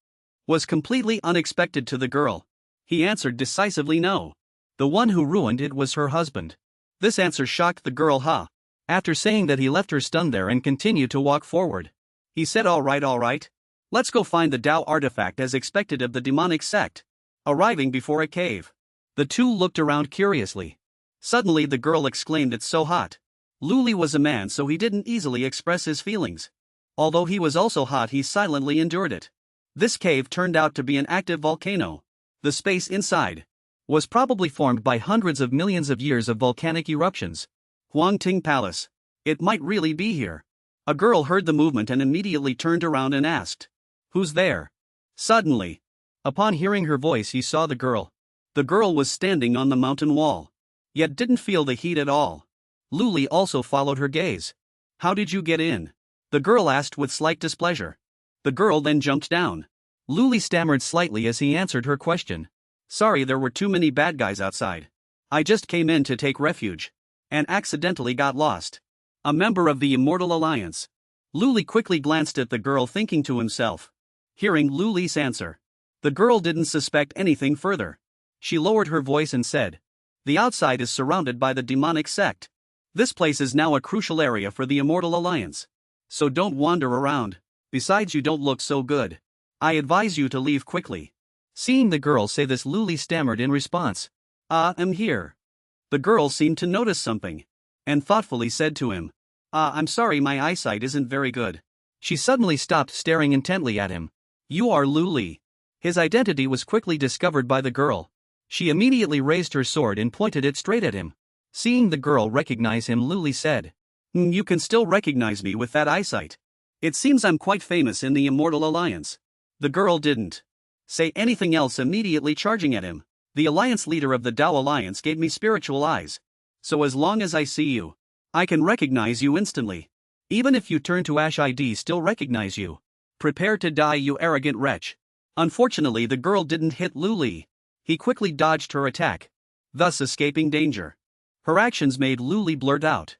was completely unexpected to the girl. He answered decisively no. The one who ruined it was her husband. This answer shocked the girl. After saying that, he left her stunned there and continued to walk forward. He said, all right. Let's go find the Tao artifact as expected of the demonic sect. arriving before a cave. The two looked around curiously. Suddenly the girl exclaimed, "It's so hot." Luli was a man, so he didn't easily express his feelings. Although he was also hot, he silently endured it. This cave turned out to be an active volcano. The space inside was probably formed by hundreds of millions of years of volcanic eruptions. Huangting Palace. It might really be here. A girl heard the movement and immediately turned around and asked, "Who's there?" Suddenly, upon hearing her voice, he saw the girl. The girl was standing on the mountain wall, yet didn't feel the heat at all. Luli also followed her gaze. "How did you get in?" the girl asked with slight displeasure. The girl then jumped down. Luli stammered slightly as he answered her question. "Sorry, there were too many bad guys outside. I just came in to take refuge and accidentally got lost." A member of the Immortal Alliance. Luli quickly glanced at the girl, thinking to himself. Hearing Luli's answer, the girl didn't suspect anything further. She lowered her voice and said, "The outside is surrounded by the demonic sect. This place is now a crucial area for the Immortal Alliance. So don't wander around. Besides, you don't look so good. I advise you to leave quickly." Seeing the girl say this, Luli stammered in response, "I'm here." The girl seemed to notice something and thoughtfully said to him, "I'm sorry, my eyesight isn't very good." She suddenly stopped, staring intently at him. "You are Luli." His identity was quickly discovered by the girl. She immediately raised her sword and pointed it straight at him. Seeing the girl recognize him, Luli said, "You can still recognize me with that eyesight. It seems I'm quite famous in the Immortal Alliance." The girl didn't say anything else, immediately charging at him. "The Alliance leader of the Tao Alliance gave me spiritual eyes. So as long as I see you, I can recognize you instantly. Even if you turn to ash, I'd still recognize you. Prepare to die, you arrogant wretch." Unfortunately, the girl didn't hit Luli. He quickly dodged her attack, thus escaping danger. Her actions made Luli blurt out,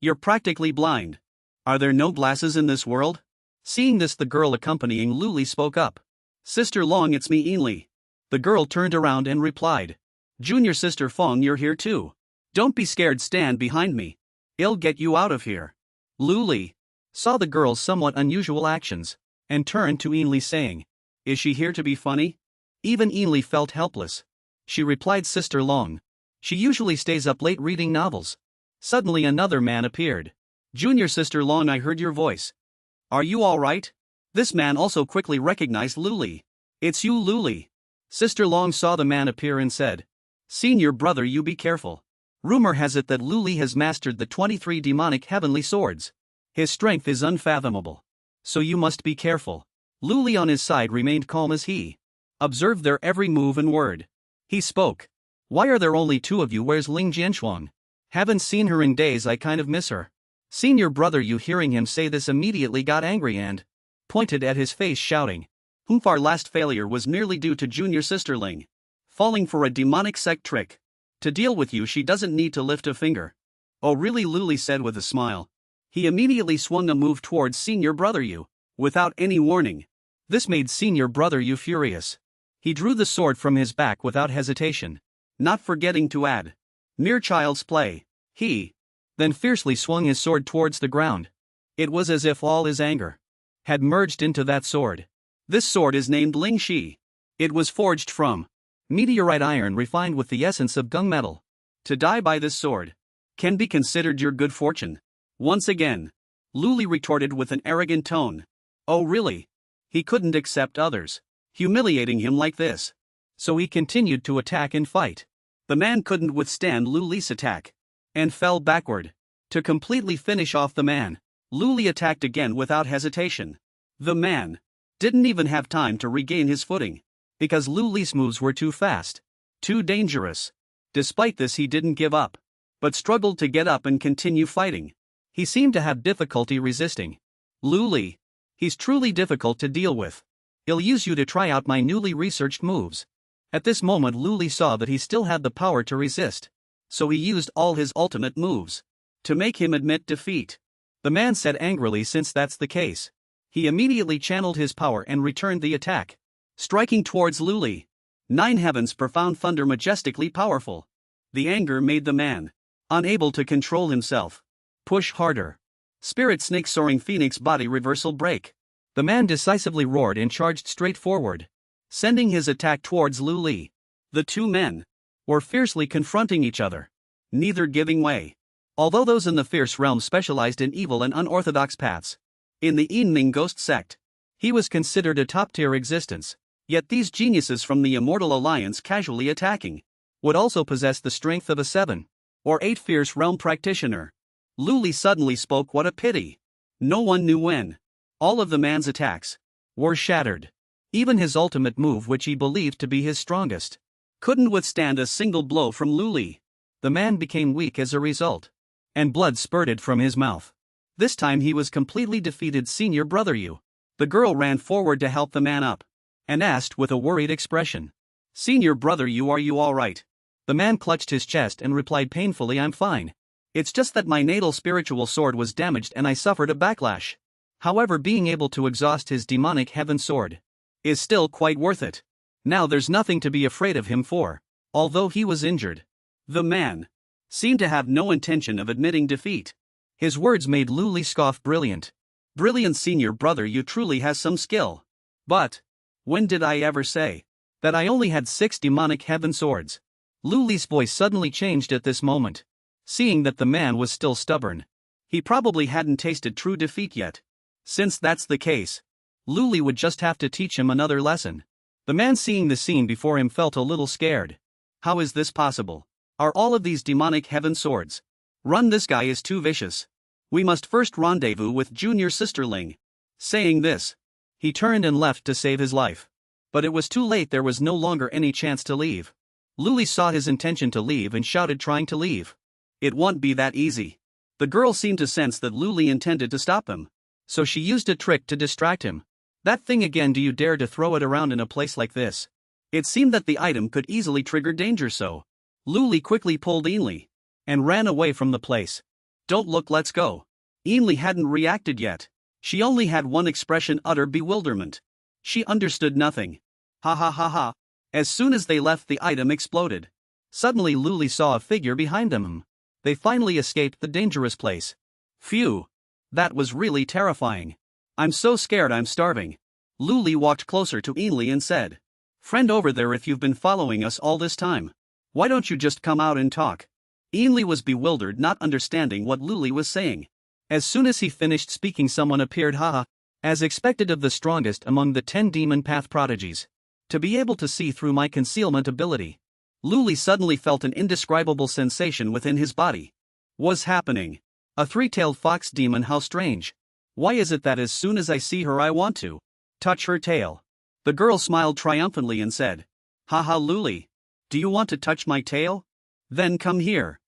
"You're practically blind. Are there no glasses in this world?" Seeing this, the girl accompanying Luli spoke up. "Sister Long, it's me, Ainli." The girl turned around and replied, "Junior Sister Fong, you're here too. Don't be scared, stand behind me. I'll get you out of here." Luli saw the girl's somewhat unusual actions and turned to Ainli, saying, "Is she here to be funny?" Even Ainli felt helpless. She replied, "Sister Long, she usually stays up late reading novels." Suddenly another man appeared. "Junior Sister Long, I heard your voice. Are you all right?" This man also quickly recognized Luli. "It's you, Luli." Sister Long saw the man appear and said, "Senior brother, you be careful. Rumor has it that Luli has mastered the 23 demonic heavenly swords. His strength is unfathomable. So you must be careful." Luli on his side remained calm as he observed their every move and word. He spoke. "Why are there only two of you? Where's Ling Jianshuang? Haven't seen her in days, I kind of miss her." Senior brother Yu, hearing him say this, immediately got angry and pointed at his face, shouting, "Our last failure was merely due to Junior Sister Ling falling for a demonic sect trick. To deal with you, she doesn't need to lift a finger." "Oh really?" Luli said with a smile. He immediately swung a move towards Senior brother Yu, without any warning. This made Senior brother Yu furious. He drew the sword from his back without hesitation, not forgetting to add, "Mere child's play." He then fiercely swung his sword towards the ground. It was as if all his anger had merged into that sword. This sword is named Ling Shi. It was forged from meteorite iron refined with the essence of gunmetal. To die by this sword can be considered your good fortune. Once again, Luli retorted with an arrogant tone. Oh really? He couldn't accept others humiliating him like this. So he continued to attack and fight. The man couldn't withstand Luli's attack and fell backward. To completely finish off the man, Luli attacked again without hesitation. The man didn't even have time to regain his footing, because Luli's moves were too fast, too dangerous. Despite this, he didn't give up, but struggled to get up and continue fighting. He seemed to have difficulty resisting. "Luli, he's truly difficult to deal with. I'll use you to try out my newly researched moves." At this moment, Luli saw that he still had the power to resist, so he used all his ultimate moves to make him admit defeat. The man said angrily, "Since that's the case." He immediately channeled his power and returned the attack, striking towards Luli. 9 heavens, profound thunder, majestically powerful. The anger made the man unable to control himself. Push harder. Spirit snake, soaring phoenix body, reversal break. The man decisively roared and charged straight forward. sending his attack towards Lu Li. The two men were fiercely confronting each other, neither giving way. Although those in the fierce realm specialized in evil and unorthodox paths, in the Yinming ghost sect, he was considered a top-tier existence. Yet these geniuses from the Immortal Alliance casually attacking would also possess the strength of a 7 or 8 fierce realm practitioner. Lu Li suddenly spoke. What a pity. No one knew when. All of the man's attacks were shattered. Even his ultimate move, which he believed to be his strongest, couldn't withstand a single blow from Lu Li. The man became weak as a result, and blood spurted from his mouth. This time he was completely defeated. Senior brother, you. The girl ran forward to help the man up and asked with a worried expression, Senior brother, you all right? The man clutched his chest and replied painfully, I'm fine. It's just that my natal spiritual sword was damaged and I suffered a backlash. However, being able to exhaust his demonic heaven sword is still quite worth it. Now there's nothing to be afraid of him for, although he was injured. The man seemed to have no intention of admitting defeat. His words made Lu Li scoff. Brilliant. Brilliant, senior brother, you truly has some skill. But when did I ever say that I only had 6 demonic heaven swords? Lu Li's voice suddenly changed at this moment. Seeing that the man was still stubborn, he probably hadn't tasted true defeat yet. Since that's the case, Lu Li would just have to teach him another lesson. The man, seeing the scene before him, felt a little scared. How is this possible? Are all of these demonic heaven swords? Run, this guy is too vicious. We must first rendezvous with Junior Sisterling. Saying this, he turned and left to save his life. But it was too late. There was no longer any chance to leave. Lu Li saw his intention to leave and shouted, trying to leave. It won't be that easy. The girl seemed to sense that Lu Li intended to stop him, so she used a trick to distract him. That thing again, do you dare to throw it around in a place like this? It seemed that the item could easily trigger danger, so Lu Li quickly pulled Ainli and ran away from the place. Don't look, let's go. Ainli hadn't reacted yet. She only had one expression, utter bewilderment. She understood nothing. Ha ha ha ha. As soon as they left, the item exploded. Suddenly Lu Li saw a figure behind them. They finally escaped the dangerous place. Phew. That was really terrifying. I'm so scared, I'm starving. Lu Li walked closer to Ainli and said, Friend over there, if you've been following us all this time, why don't you just come out and talk? Ainli was bewildered, not understanding what Lu Li was saying. As soon as he finished speaking, someone appeared. Haha. As expected of the strongest among the 10 demon path prodigies, to be able to see through my concealment ability. Lu Li suddenly felt an indescribable sensation within his body. What's happening? A 3-tailed fox demon, how strange. Why is it that as soon as I see her I want to touch her tail? The girl smiled triumphantly and said, Haha, Lu Li. Do you want to touch my tail? Then come here.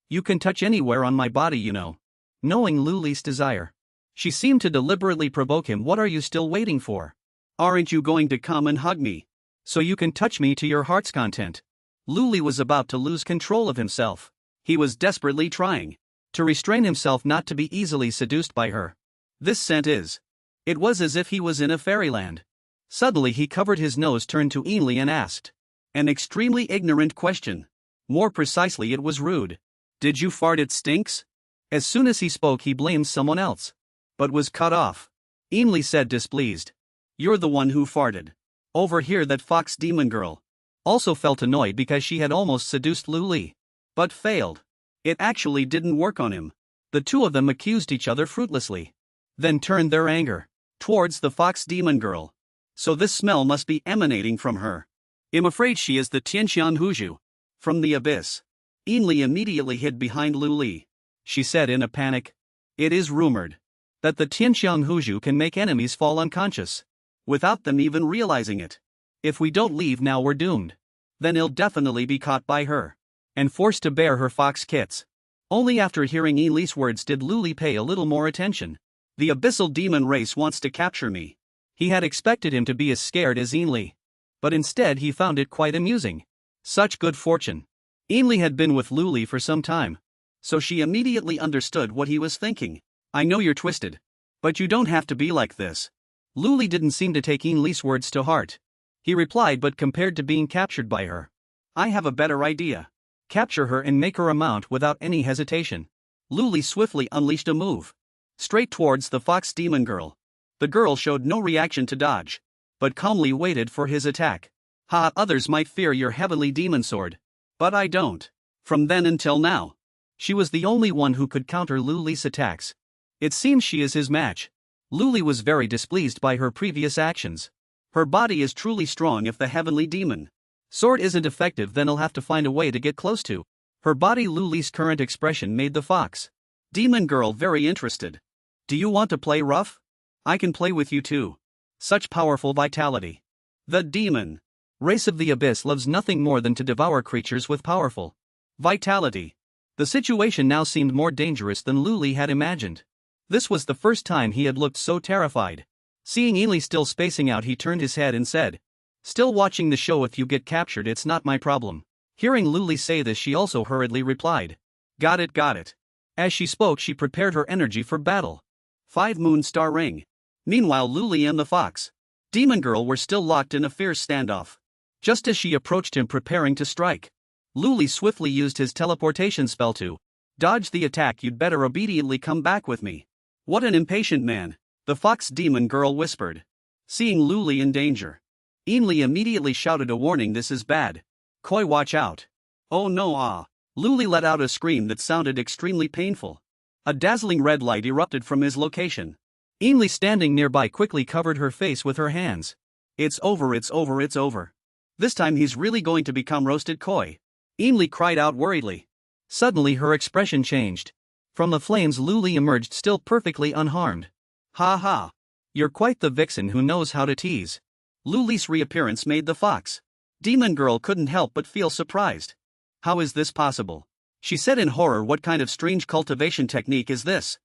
You can touch anywhere on my body, you know. Knowing Lu Li's desire, she seemed to deliberately provoke him. What are you still waiting for? Aren't you going to come and hug me, so you can touch me to your heart's content? Lu Li was about to lose control of himself. He was desperately trying to restrain himself not to be easily seduced by her. This scent is. It was as if he was in a fairyland. Suddenly he covered his nose, turned to Ainli and asked an extremely ignorant question. More precisely, it was rude. Did you fart? It stinks? As soon as he spoke, he blamed someone else, but was cut off. Ainli said, displeased. You're the one who farted. Over here. That fox demon girl also felt annoyed because she had almost seduced Lu Li, but failed. It actually didn't work on him. The two of them accused each other fruitlessly, then turned their anger towards the fox demon girl. So this smell must be emanating from her. I'm afraid she is the Tianxian Huzhu from the abyss. Ainli immediately hid behind Lu Li. She said in a panic, It is rumored that the Tianxian Huzhu can make enemies fall unconscious without them even realizing it. If we don't leave now, we're doomed. Then he'll definitely be caught by her and forced to bear her fox kits. Only after hearing Ainli's words did Lu Li pay a little more attention. The abyssal demon race wants to capture me. He had expected him to be as scared as Ainli, but instead he found it quite amusing. Such good fortune. Ainli had been with Lu Li for some time, so she immediately understood what he was thinking. I know you're twisted, but you don't have to be like this. Lu Li didn't seem to take Ainli's words to heart. He replied, but compared to being captured by her, I have a better idea. Capture her and make her a mount without any hesitation. Lu Li swiftly unleashed a move straight towards the fox demon girl. The girl showed no reaction to dodge. but calmly waited for his attack. Ha, others might fear your heavenly demon sword. But I don't. From then until now, she was the only one who could counter Luli's attacks. It seems she is his match. Luli was very displeased by her previous actions. Her body is truly strong. If the heavenly demon sword isn't effective, then I'll have to find a way to get close to her body. Luli's current expression made the fox demon girl very interested. Do you want to play rough? I can play with you too. Such powerful vitality. The demon race of the abyss loves nothing more than to devour creatures with powerful vitality. The situation now seemed more dangerous than Luli had imagined. This was the first time he had looked so terrified. Seeing Ely still spacing out, he turned his head and said, "Still watching the show? If you get captured, it's not my problem." Hearing Luli say this, she also hurriedly replied, "Got it, got it." As she spoke, she prepared her energy for battle. 5 Moon Star Ring. Meanwhile, Luli and the fox demon girl were still locked in a fierce standoff. Just as she approached him preparing to strike, Luli swiftly used his teleportation spell to dodge the attack. "You'd better obediently come back with me." "What an impatient man," the fox demon girl whispered. Seeing Luli in danger, Ely immediately shouted a warning, "This is bad. Koi, watch out." "Oh no, ah." Luli let out a scream that sounded extremely painful. A dazzling red light erupted from his location. Ely, standing nearby, quickly covered her face with her hands. "It's over, it's over, it's over. This time he's really going to become roasted Koi," Ely cried out worriedly. Suddenly her expression changed. From the flames, Luli emerged, still perfectly unharmed. "Ha ha. You're quite the vixen who knows how to tease." Luli's reappearance made the fox demon girl couldn't help but feel surprised. "How is this possible?" she said in horror. "What kind of strange cultivation technique is this?"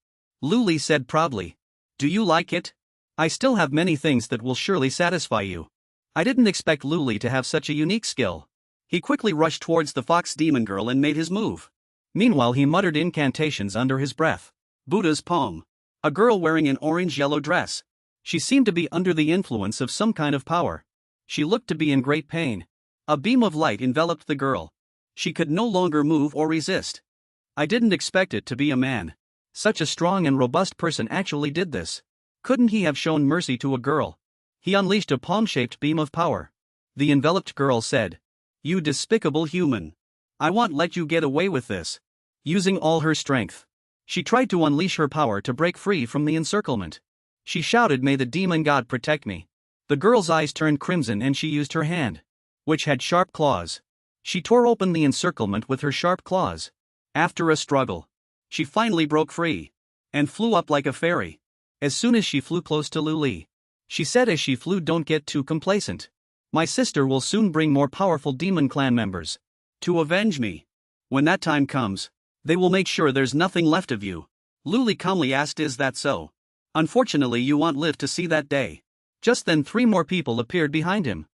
Luli said proudly, "Do you like it? I still have many things that will surely satisfy you." I didn't expect Luli to have such a unique skill. He quickly rushed towards the fox demon girl and made his move. Meanwhile, he muttered incantations under his breath. Buddha's palm. A girl wearing an orange-yellow dress. She seemed to be under the influence of some kind of power. She looked to be in great pain. A beam of light enveloped the girl. She could no longer move or resist. I didn't expect it to be a man. Such a strong and robust person actually did this. Couldn't he have shown mercy to a girl? He unleashed a palm-shaped beam of power. The enveloped girl said, "You despicable human. I won't let you get away with this." Using all her strength, she tried to unleash her power to break free from the encirclement. She shouted, "May the demon god protect me." The girl's eyes turned crimson and she used her hand, which had sharp claws. She tore open the encirclement with her sharp claws. After a struggle, she finally broke free and flew up like a fairy. As soon as she flew close to Luli, she said as she flew, "Don't get too complacent. My sister will soon bring more powerful demon clan members to avenge me. When that time comes, they will make sure there's nothing left of you." Luli calmly asked, "Is that so?" "Unfortunately, you won't live to see that day." Just then 3 more people appeared behind him.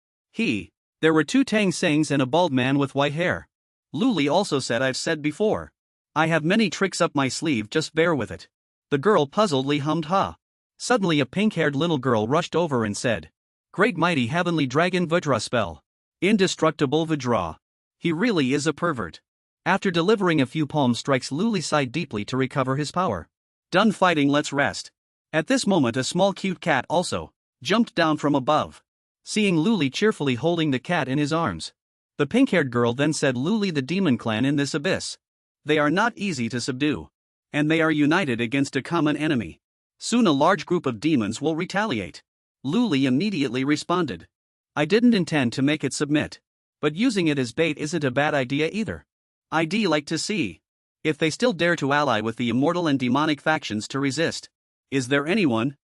There were 2 Tang Sangs and a bald man with white hair. Luli also said, "I've said before, I have many tricks up my sleeve, just bear with it." The girl puzzledly hummed ha. Suddenly a pink-haired little girl rushed over and said, "Great mighty heavenly dragon Vajra spell. Indestructible Vajra. He really is a pervert." After delivering a few palm strikes, Luli sighed deeply to recover his power. "Done fighting, let's rest." At this moment a small cute cat also jumped down from above. Seeing Luli cheerfully holding the cat in his arms, the pink-haired girl then said, "Luli, the demon clan in this abyss. They are not easy to subdue. And they are united against a common enemy. Soon a large group of demons will retaliate." Luli immediately responded, "I didn't intend to make it submit. But using it as bait isn't a bad idea either. I'd like to see if they still dare to ally with the immortal and demonic factions to resist. Is there anyone?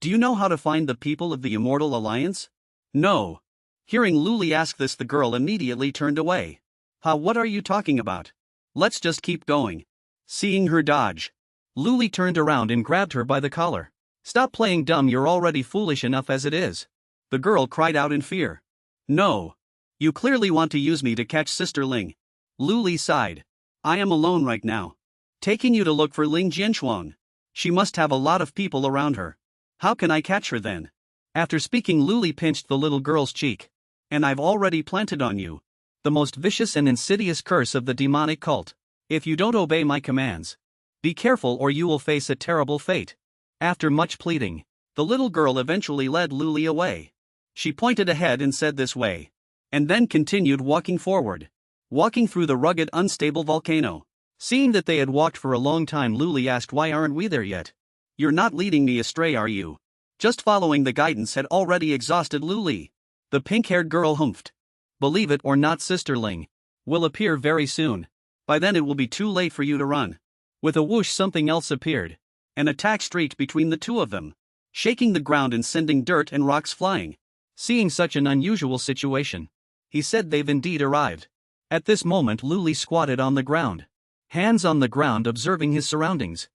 Do you know how to find the people of the Immortal Alliance?" "No." Hearing Luli ask this, the girl immediately turned away. What are you talking about? Let's just keep going." Seeing her dodge, Luli turned around and grabbed her by the collar. "Stop playing dumb, you're already foolish enough as it is," the girl cried out in fear. "No. You clearly want to use me to catch Sister Ling." Luli sighed. "I am alone right now, taking you to look for Ling Jianchuang. She must have a lot of people around her. How can I catch her then?" After speaking, Luli pinched the little girl's cheek. "And I've already planted on you the most vicious and insidious curse of the demonic cult. If you don't obey my commands, be careful or you will face a terrible fate." After much pleading, the little girl eventually led Luli away. She pointed ahead and said this way. And then continued walking forward. Walking through the rugged, unstable volcano. Seeing that they had walked for a long time, Luli asked, why aren't we there yet? You're not leading me astray, are you? Just following the guidance had already exhausted Luli. The pink-haired girl humphed. Believe it or not, Sister Ling will appear very soon. By then it will be too late for you to run. With a whoosh, something else appeared. An attack streaked between the two of them, shaking the ground and sending dirt and rocks flying. Seeing such an unusual situation, he said, they've indeed arrived. At this moment Luli squatted on the ground, hands on the ground, observing his surroundings.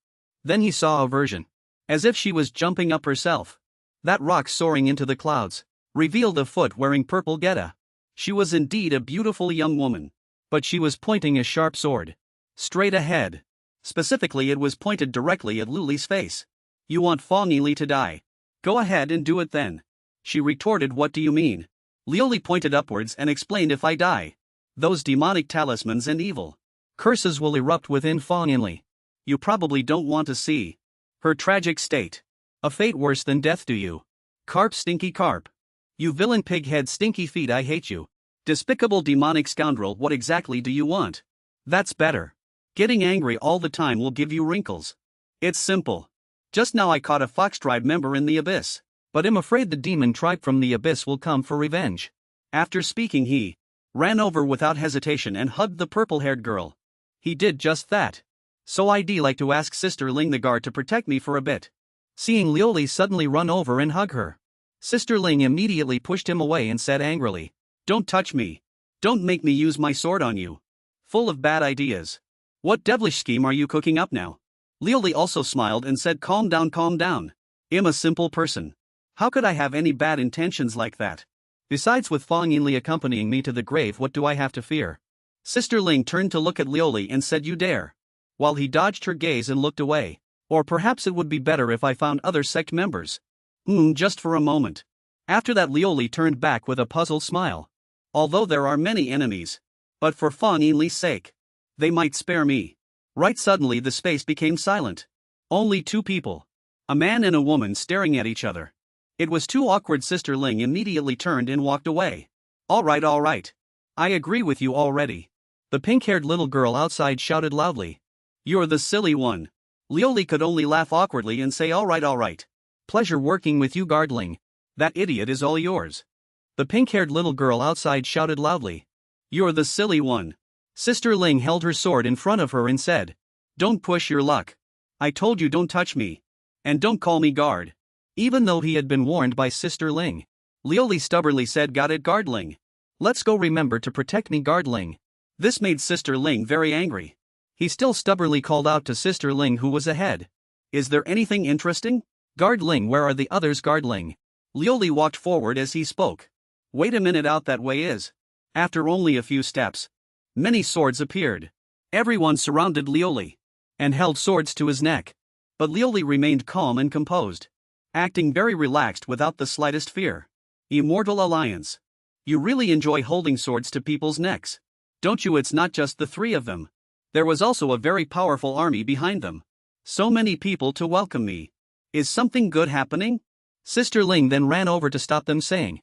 Then he saw a version, as if she was jumping up herself. That rock soaring into the clouds revealed a foot wearing purple geta. She was indeed a beautiful young woman, but she was pointing a sharp sword straight ahead. Specifically, it was pointed directly at Luli's face. You want Fong Yili to die? Go ahead and do it then. She retorted, what do you mean? Lioli pointed upwards and explained, if I die, those demonic talismans and evil curses will erupt within Fong Yili. You probably don't want to see her tragic state. A fate worse than death, do you? Carp, stinky carp. You villain, pig-head, stinky feet, I hate you. Despicable demonic scoundrel, what exactly do you want? That's better. Getting angry all the time will give you wrinkles. It's simple. Just now I caught a fox tribe member in the abyss, but I'm afraid the demon tribe from the abyss will come for revenge. After speaking, he ran over without hesitation and hugged the purple-haired girl. He did just that. So I'd like to ask Sister Ling the guard to protect me for a bit. Seeing Lioli suddenly run over and hug her, Sister Ling immediately pushed him away and said angrily, don't touch me. Don't make me use my sword on you. Full of bad ideas. What devilish scheme are you cooking up now? Lioli also smiled and said, calm down, calm down. I'm a simple person. How could I have any bad intentions like that? Besides, with Fong Yinli accompanying me to the grave, what do I have to fear? Sister Ling turned to look at Lioli and said, you dare? While he dodged her gaze and looked away. Or perhaps it would be better if I found other sect members. Just for a moment. After that, Lioli turned back with a puzzled smile. Although there are many enemies, but for Fong Yinli's sake, they might spare me. Right, suddenly the space became silent. Only two people, a man and a woman, staring at each other. It was too awkward. Sister Ling immediately turned and walked away. All right. I agree with you already. The pink-haired little girl outside shouted loudly. You're the silly one. Lioli could only laugh awkwardly and say, all right. Pleasure working with you, Guardling. That idiot is all yours. The pink-haired little girl outside shouted loudly. You're the silly one. Sister Ling held her sword in front of her and said, don't push your luck. I told you, don't touch me. And don't call me guard. Even though he had been warned by Sister Ling, Lioli stubbornly said, got it, Guardling. Let's go, remember to protect me, Guardling. This made Sister Ling very angry. He still stubbornly called out to Sister Ling, who was ahead. Is there anything interesting? Guardling, where are the others, Guardling? Lioli walked forward as he spoke. Wait a minute, out that way is. After only a few steps, many swords appeared. Everyone surrounded Lioli and held swords to his neck. But Lioli remained calm and composed, acting very relaxed without the slightest fear. Immortal Alliance. You really enjoy holding swords to people's necks, don't you? It's not just the three of them. There was also a very powerful army behind them. So many people to welcome me. Is something good happening? Sister Ling then ran over to stop them, saying,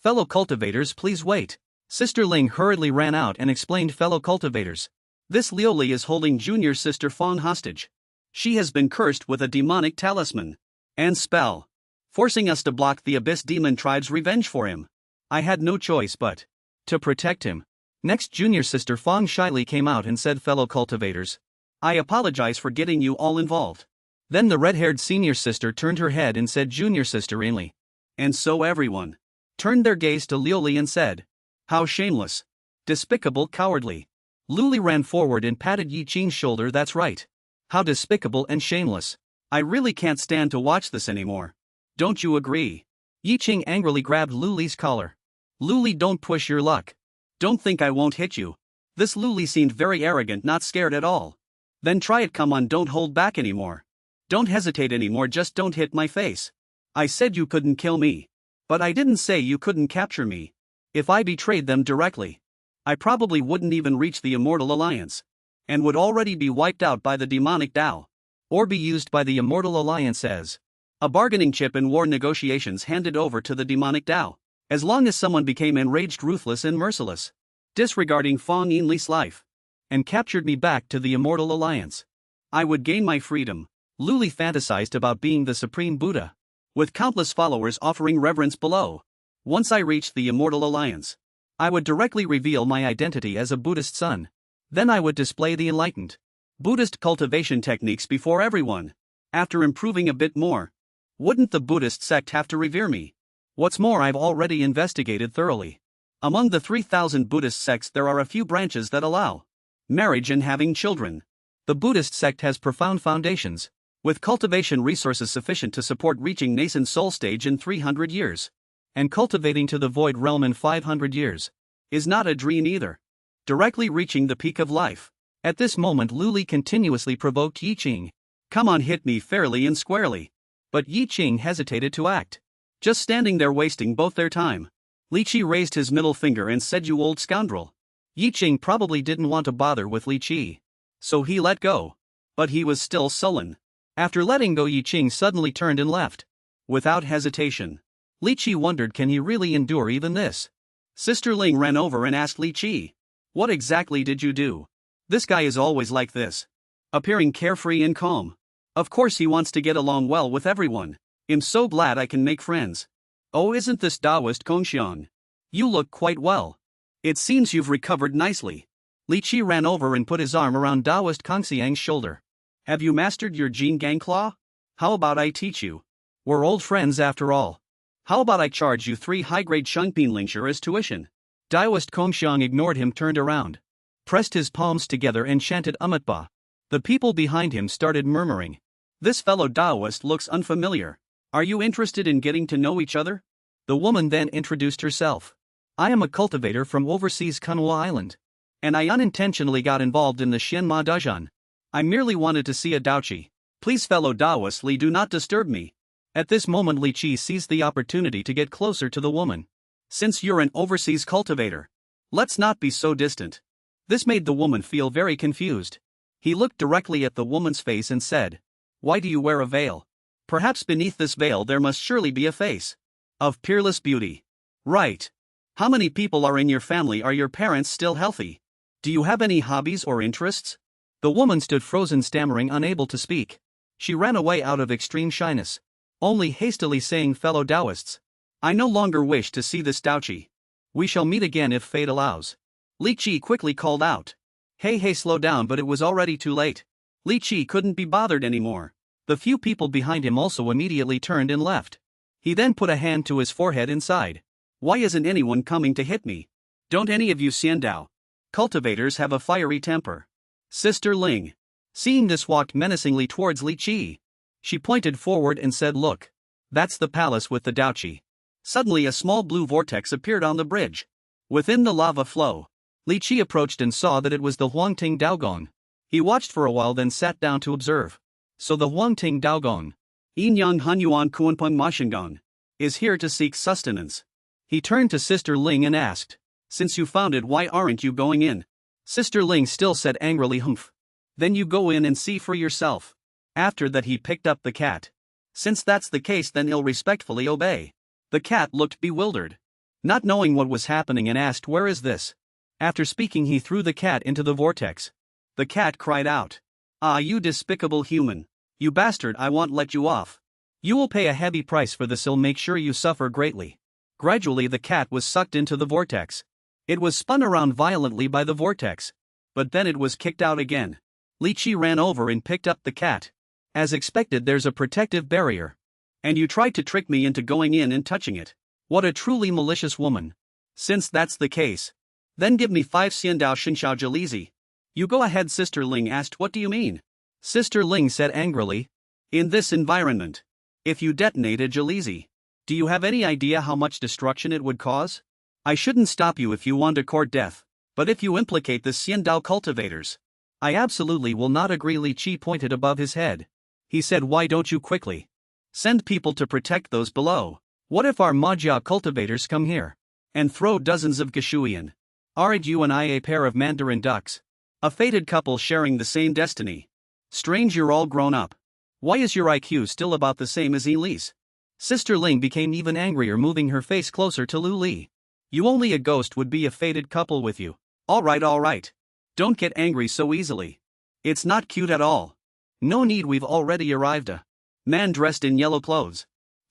fellow cultivators, please wait. Sister Ling hurriedly ran out and explained, fellow cultivators, this Lioli is holding junior sister Fong hostage. She has been cursed with a demonic talisman and spell, forcing us to block the Abyss Demon Tribe's revenge for him. I had no choice but to protect him. Next, junior sister Fong shyly came out and said, fellow cultivators, I apologize for getting you all involved. Then the red-haired senior sister turned her head and said, junior sister Ainley. And so everyone turned their gaze to Lioli and said, how shameless, despicable, cowardly. Luli ran forward and patted Yi Qing's shoulder. That's right. How despicable and shameless. I really can't stand to watch this anymore. Don't you agree? Yi Qing angrily grabbed Luli's collar. Luli, don't push your luck. Don't think I won't hit you. This Luli seemed very arrogant, not scared at all. Then try it, come on, don't hold back anymore. Don't hesitate anymore, just don't hit my face. I said you couldn't kill me. But I didn't say you couldn't capture me. If I betrayed them directly, I probably wouldn't even reach the Immortal Alliance, and would already be wiped out by the demonic Tao, or be used by the Immortal Alliance as a bargaining chip in war negotiations handed over to the demonic Tao. As long as someone became enraged, ruthless, and merciless, disregarding Fong Yinli's life, and captured me back to the Immortal Alliance, I would gain my freedom. Lu Li fantasized about being the Supreme Buddha, with countless followers offering reverence below. Once I reached the Immortal Alliance, I would directly reveal my identity as a Buddhist son. Then I would display the enlightened Buddhist cultivation techniques before everyone. After improving a bit more, wouldn't the Buddhist sect have to revere me? What's more, I've already investigated thoroughly. Among the 3,000 Buddhist sects, there are a few branches that allow marriage and having children. The Buddhist sect has profound foundations, with cultivation resources sufficient to support reaching nascent soul stage in 300 years. And cultivating to the void realm in 500 years is not a dream either. Directly reaching the peak of life. At this moment, Lu Li continuously provoked Yi Qing. Come on, hit me fairly and squarely. But Yi Qing hesitated to act. Just standing there wasting both their time. Li Qi raised his middle finger and said, "You old scoundrel." Yi Qing probably didn't want to bother with Li Qi, so he let go. But he was still sullen. After letting go, Yi Qing suddenly turned and left. Without hesitation. Li Qi wondered, can he really endure even this? Sister Ling ran over and asked Li Qi, "What exactly did you do? This guy is always like this, appearing carefree and calm. Of course he wants to get along well with everyone. I'm so glad I can make friends. Oh, isn't this Taoist Kongxiang? You look quite well. It seems you've recovered nicely." Li Qi ran over and put his arm around Taoist Kongxiang's shoulder. "Have you mastered your Jin Gang Claw? How about I teach you? We're old friends after all. How about I charge you 3 high-grade Shengpinlingshire as tuition?" Taoist Kongxiang ignored him, turned around, pressed his palms together and chanted Umatba. The people behind him started murmuring. "This fellow Taoist looks unfamiliar. Are you interested in getting to know each other?" The woman then introduced herself. "I am a cultivator from overseas Kunwa Island, and I unintentionally got involved in the Xianma Dajan. I merely wanted to see a Daochi. Please, fellow Taoist Li, do not disturb me." At this moment, Li Qi seized the opportunity to get closer to the woman. "Since you're an overseas cultivator, let's not be so distant." This made the woman feel very confused. He looked directly at the woman's face and said, "Why do you wear a veil? Perhaps beneath this veil there must surely be a face of peerless beauty. Right. How many people are in your family? Are your parents still healthy? Do you have any hobbies or interests?" The woman stood frozen, stammering, unable to speak. She ran away out of extreme shyness, only hastily saying, "Fellow Taoists, I no longer wish to see this Daochi. We shall meet again if fate allows." Li Qi quickly called out, Hey, slow down," but it was already too late. Li Qi couldn't be bothered anymore. The few people behind him also immediately turned and left. He then put a hand to his forehead and sighed. "Why isn't anyone coming to hit me? Don't any of you Xiandao cultivators have a fiery temper?" Sister Ling, seeing this, walked menacingly towards Li Qi. She pointed forward and said, "Look. That's the palace with the Daochi." Suddenly a small blue vortex appeared on the bridge. Within the lava flow, Li Qi approached and saw that it was the Huangting Daogong. He watched for a while, then sat down to observe. So the Huangting Daogong, Yinyang Hunyuan Kuanpeng Mashingang, is here to seek sustenance. He turned to Sister Ling and asked, "Since you found it, why aren't you going in?" Sister Ling still said angrily, "Humph. Then you go in and see for yourself." After that he picked up the cat. "Since that's the case, then I'll respectfully obey." The cat looked bewildered, not knowing what was happening, and asked, "Where is this?" After speaking, he threw the cat into the vortex. The cat cried out, "Ah, you despicable human. You bastard, I won't let you off. You will pay a heavy price for this, I'll make sure you suffer greatly." Gradually the cat was sucked into the vortex. It was spun around violently by the vortex, but then it was kicked out again. Li Qi ran over and picked up the cat. As expected, there's a protective barrier. "And you tried to trick me into going in and touching it. What a truly malicious woman. Since that's the case, then give me 5 Xiandao Shinshao Jalizi." "You go ahead," Sister Ling asked. "What do you mean?" Sister Ling said angrily, "In this environment, if you detonate a Jalizi, do you have any idea how much destruction it would cause? I shouldn't stop you if you want to court death, but if you implicate the Xiandao cultivators, I absolutely will not agree." Li Qi pointed above his head. He said, "Why don't you quickly send people to protect those below? What if our Majia cultivators come here and throw dozens of Gashuian? Aren't you and I a pair of Mandarin ducks? A fated couple sharing the same destiny. Strange, you're all grown up. Why is your IQ still about the same as Elise?" Sister Ling became even angrier, moving her face closer to Lu Li. You only a ghost would be a fated couple with you. Alright. Don't get angry so easily. It's not cute at all. No need, we've already arrived. A man dressed in yellow clothes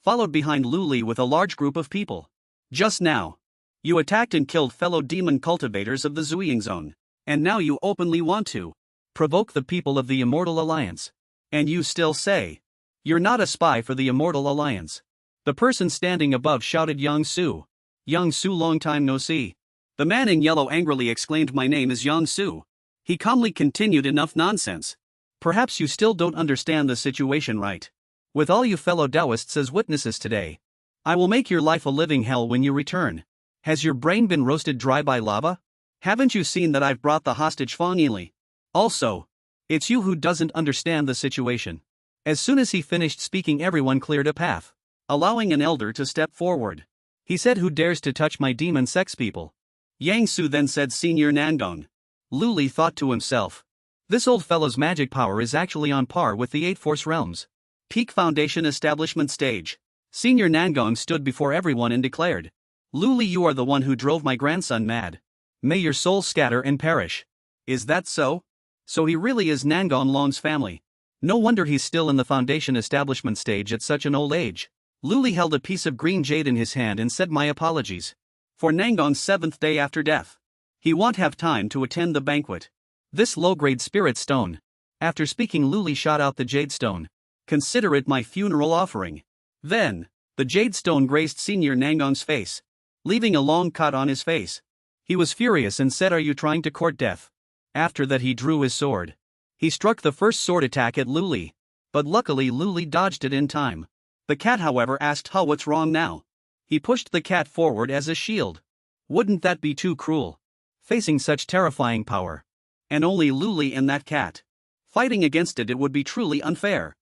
followed behind Lu Li with a large group of people. Just now, you attacked and killed fellow demon cultivators of the Zuying Zone, and now you openly want to provoke the people of the Immortal Alliance. And you still say you're not a spy for the Immortal Alliance. The person standing above shouted, Yang Su. Yang Su, long time no see. The man in yellow angrily exclaimed, my name is Yang Su. He calmly continued, enough nonsense. Perhaps you still don't understand the situation right. With all you fellow Taoists as witnesses today, I will make your life a living hell when you return. Has your brain been roasted dry by lava? Haven't you seen that I've brought the hostage Fang Yili? Also, it's you who doesn't understand the situation. As soon as he finished speaking, everyone cleared a path, allowing an elder to step forward. He said, who dares to touch my demon sex people? Yang Su then said, Senior Nangong. Lu Li thought to himself, this old fellow's magic power is actually on par with the 8 Force Realms. Peak Foundation Establishment Stage. Senior Nangong stood before everyone and declared, Lu Li, you are the one who drove my grandson mad. May your soul scatter and perish. Is that so? So he really is Nangong Long's family. No wonder he's still in the Foundation Establishment Stage at such an old age. Lu Li held a piece of green jade in his hand and said, my apologies. For Nangong's 7th day after death, he won't have time to attend the banquet. This low-grade spirit stone. After speaking, Lu Li shot out the jade stone. Consider it my funeral offering. Then, the jade stone grazed Senior Nangong's face, leaving a long cut on his face. He was furious and said, are you trying to court death? After that, he drew his sword. He struck the first sword attack at Lu Li, but luckily Lu Li dodged it in time. The cat, however, asked, what's wrong now? He pushed the cat forward as a shield. Wouldn't that be too cruel? Facing such terrifying power, and only Lu Li and that cat fighting against it, it would be truly unfair.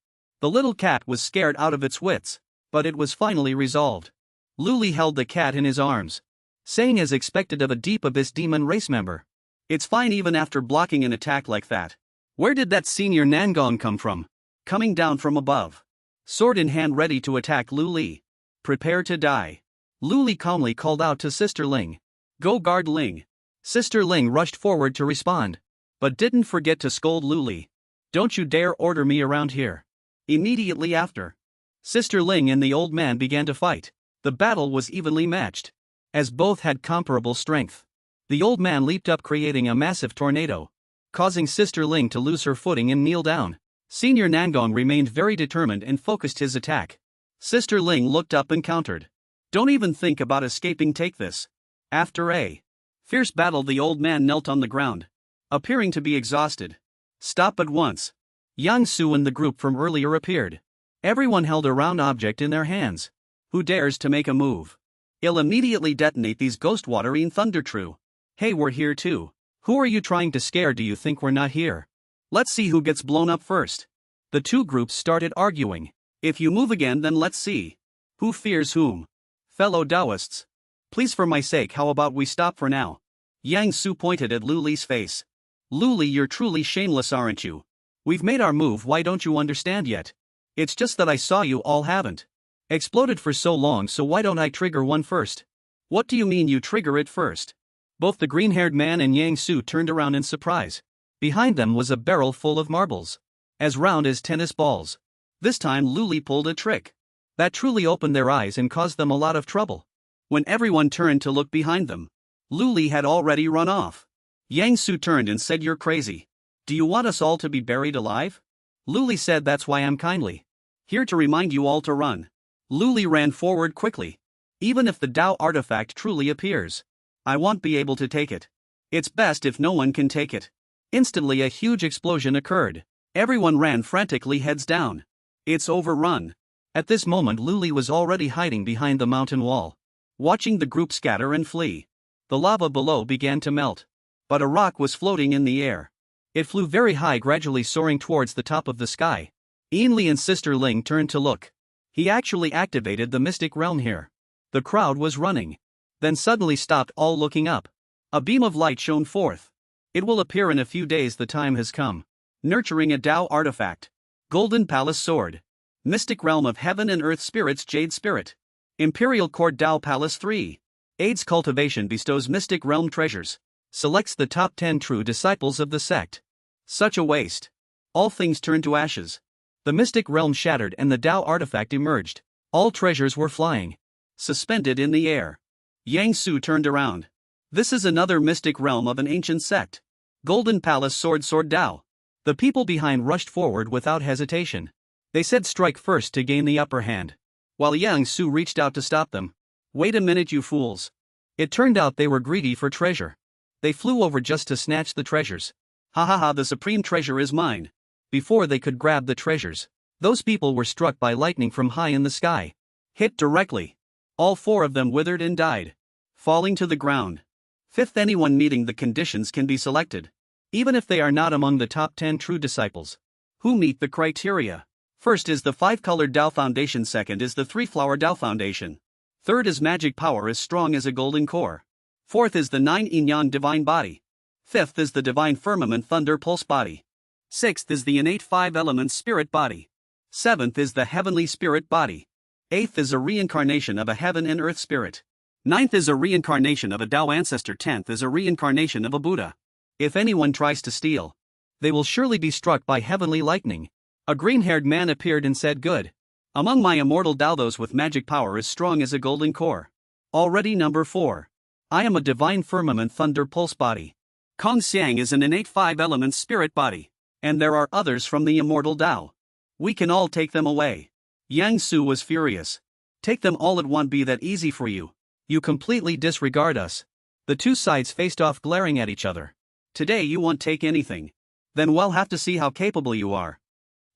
The little cat was scared out of its wits, but it was finally resolved. Lu Li held the cat in his arms, saying, as expected of a Deep Abyss demon race member, it's fine even after blocking an attack like that. Where did that Senior Nangong come from? Coming down from above, sword in hand, ready to attack Lu Li. Prepare to die. Lu Li calmly called out to Sister Ling, go guard Ling. Sister Ling rushed forward to respond, but didn't forget to scold Lu Li. Don't you dare order me around here. Immediately after, Sister Ling and the old man began to fight. The battle was evenly matched, as both had comparable strength. The old man leaped up, creating a massive tornado, causing Sister Ling to lose her footing and kneel down. Senior Nangong remained very determined and focused his attack. Sister Ling looked up and countered. Don't even think about escaping, take this. After a fierce battle, the old man knelt on the ground, appearing to be exhausted. Stop at once. Yang Su and the group from earlier appeared. Everyone held a round object in their hands. Who dares to make a move? I'll immediately detonate these ghost watering thunder. True. Hey, we're here too. Who are you trying to scare? Do you think we're not here? Let's see who gets blown up first. The two groups started arguing. If you move again, then let's see who fears whom. Fellow Taoists, please, for my sake, how about we stop for now? Yang Su pointed at Lu Li's face. Lu Li, you're truly shameless, aren't you? We've made our move, why don't you understand yet? It's just that I saw you all haven't exploded for so long, so why don't I trigger one first? What do you mean you trigger it first? Both the green-haired man and Yang Su turned around in surprise. Behind them was a barrel full of marbles, as round as tennis balls. This time Lu Li pulled a trick that truly opened their eyes and caused them a lot of trouble. When everyone turned to look behind them, Lu Li had already run off. Yang Su turned and said, you're crazy. Do you want us all to be buried alive? Lu Li said, that's why I'm kindly here to remind you all to run. Lu Li ran forward quickly. Even if the Tao artifact truly appears, I won't be able to take it. It's best if no one can take it. Instantly a huge explosion occurred. Everyone ran frantically, heads down. It's overrun. At this moment Lu Li was already hiding behind the mountain wall, watching the group scatter and flee. The lava below began to melt, but a rock was floating in the air. It flew very high, gradually soaring towards the top of the sky. Yin Li and Sister Ling turned to look. He actually activated the mystic realm here. The crowd was running, then suddenly stopped, all looking up. A beam of light shone forth. It will appear in a few days, the time has come. Nurturing a Tao artifact. Golden Palace Sword. Mystic Realm of Heaven and Earth Spirits Jade Spirit. Imperial Court Dao Palace 3. Aids Cultivation bestows Mystic Realm treasures. Selects the top 10 true disciples of the sect. Such a waste. All things turned to ashes. The Mystic Realm shattered and the Dao artifact emerged. All treasures were flying. Suspended in the air. Yang Su turned around. This is another Mystic Realm of an ancient sect. Golden Palace Sword Dao. The people behind rushed forward without hesitation. They said strike first to gain the upper hand. While Yang Su reached out to stop them. Wait a minute, you fools. It turned out they were greedy for treasure. They flew over just to snatch the treasures. Ha ha ha, the supreme treasure is mine. Before they could grab the treasures, those people were struck by lightning from high in the sky. Hit directly. All 4 of them withered and died. Falling to the ground. Fifth, anyone meeting the conditions can be selected. Even if they are not among the top 10 true disciples. Who meet the criteria? First is the 5-colored Dao Foundation. Second is the 3-flower Dao Foundation. Third is magic power as strong as a golden core. Fourth is the 9 yin-yang divine body. Fifth is the divine firmament thunder pulse body. Sixth is the innate 5 elements spirit body. Seventh is the heavenly spirit body. Eighth is a reincarnation of a heaven and earth spirit. Ninth is a reincarnation of a Dao ancestor. 10th is a reincarnation of a Buddha. If anyone tries to steal, they will surely be struck by heavenly lightning. A green-haired man appeared and said, good. Among my immortal Dao, those with magic power as strong as a golden core. Already number 4. I am a divine firmament thunder pulse body. Kong Xiang is an innate 5 elements spirit body. And there are others from the immortal Dao. We can all take them away. Yang Su was furious. Take them all, it won't be that easy for you. You completely disregard us. The two sides faced off, glaring at each other. Today you won't take anything. Then we'll have to see how capable you are.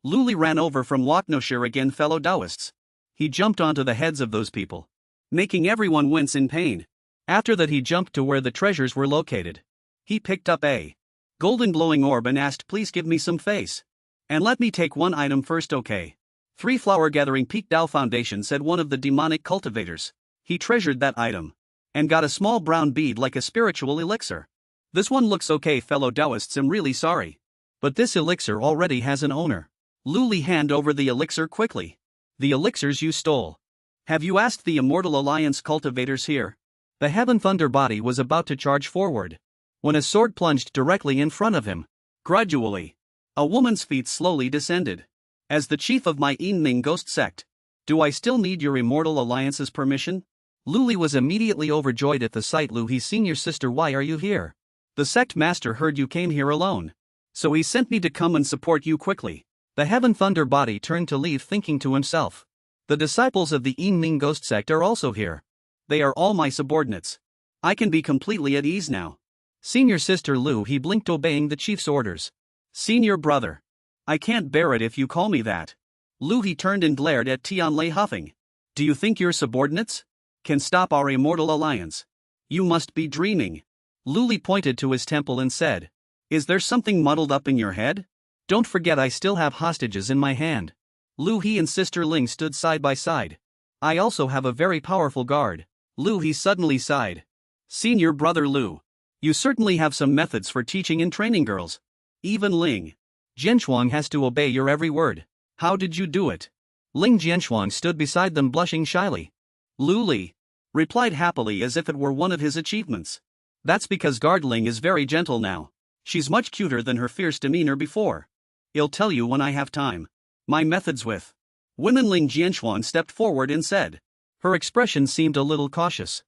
Luli ran over from Waknoshire again, fellow Taoists. He jumped onto the heads of those people, making everyone wince in pain. After that he jumped to where the treasures were located. He picked up a golden glowing orb and asked, please give me some face. And let me take one item first, okay? 3-flower gathering peak Dao Foundation, said one of the demonic cultivators. He treasured that item. And got a small brown bead like a spiritual elixir. This one looks okay, fellow Taoists, I'm really sorry. But this elixir already has an owner. Luli, hand over the elixir quickly. The elixirs you stole. Have you asked the Immortal Alliance cultivators here? The Heaven Thunder body was about to charge forward, when a sword plunged directly in front of him. Gradually, a woman's feet slowly descended. As the chief of my Yinming ghost sect, do I still need your Immortal Alliance's permission? Luli was immediately overjoyed at the sight. Luhi's senior sister, why are you here? The sect master heard you came here alone. So he sent me to come and support you quickly. The Heaven Thunder body turned to leave, thinking to himself. The disciples of the Yinming ghost sect are also here. They are all my subordinates. I can be completely at ease now. Senior sister Lu, he blinked, obeying the chief's orders. Senior brother. I can't bear it if you call me that. Lu, he turned and glared at Tianlei, huffing. Do you think your subordinates can stop our Immortal Alliance? You must be dreaming. Luli pointed to his temple and said, is there something muddled up in your head? Don't forget I still have hostages in my hand. Lu He and Sister Ling stood side by side. I also have a very powerful guard. Lu He suddenly sighed. Senior brother Lu, you certainly have some methods for teaching and training girls. Even Ling Jianshuang has to obey your every word. How did you do it? Ling Jianshuang stood beside them, blushing shyly. Lu Li replied happily, as if it were one of his achievements. That's because guard Ling is very gentle now. She's much cuter than her fierce demeanor before. I'll tell you when I have time. My methods with women. Ling Jianshuang stepped forward and said. Her expression seemed a little cautious.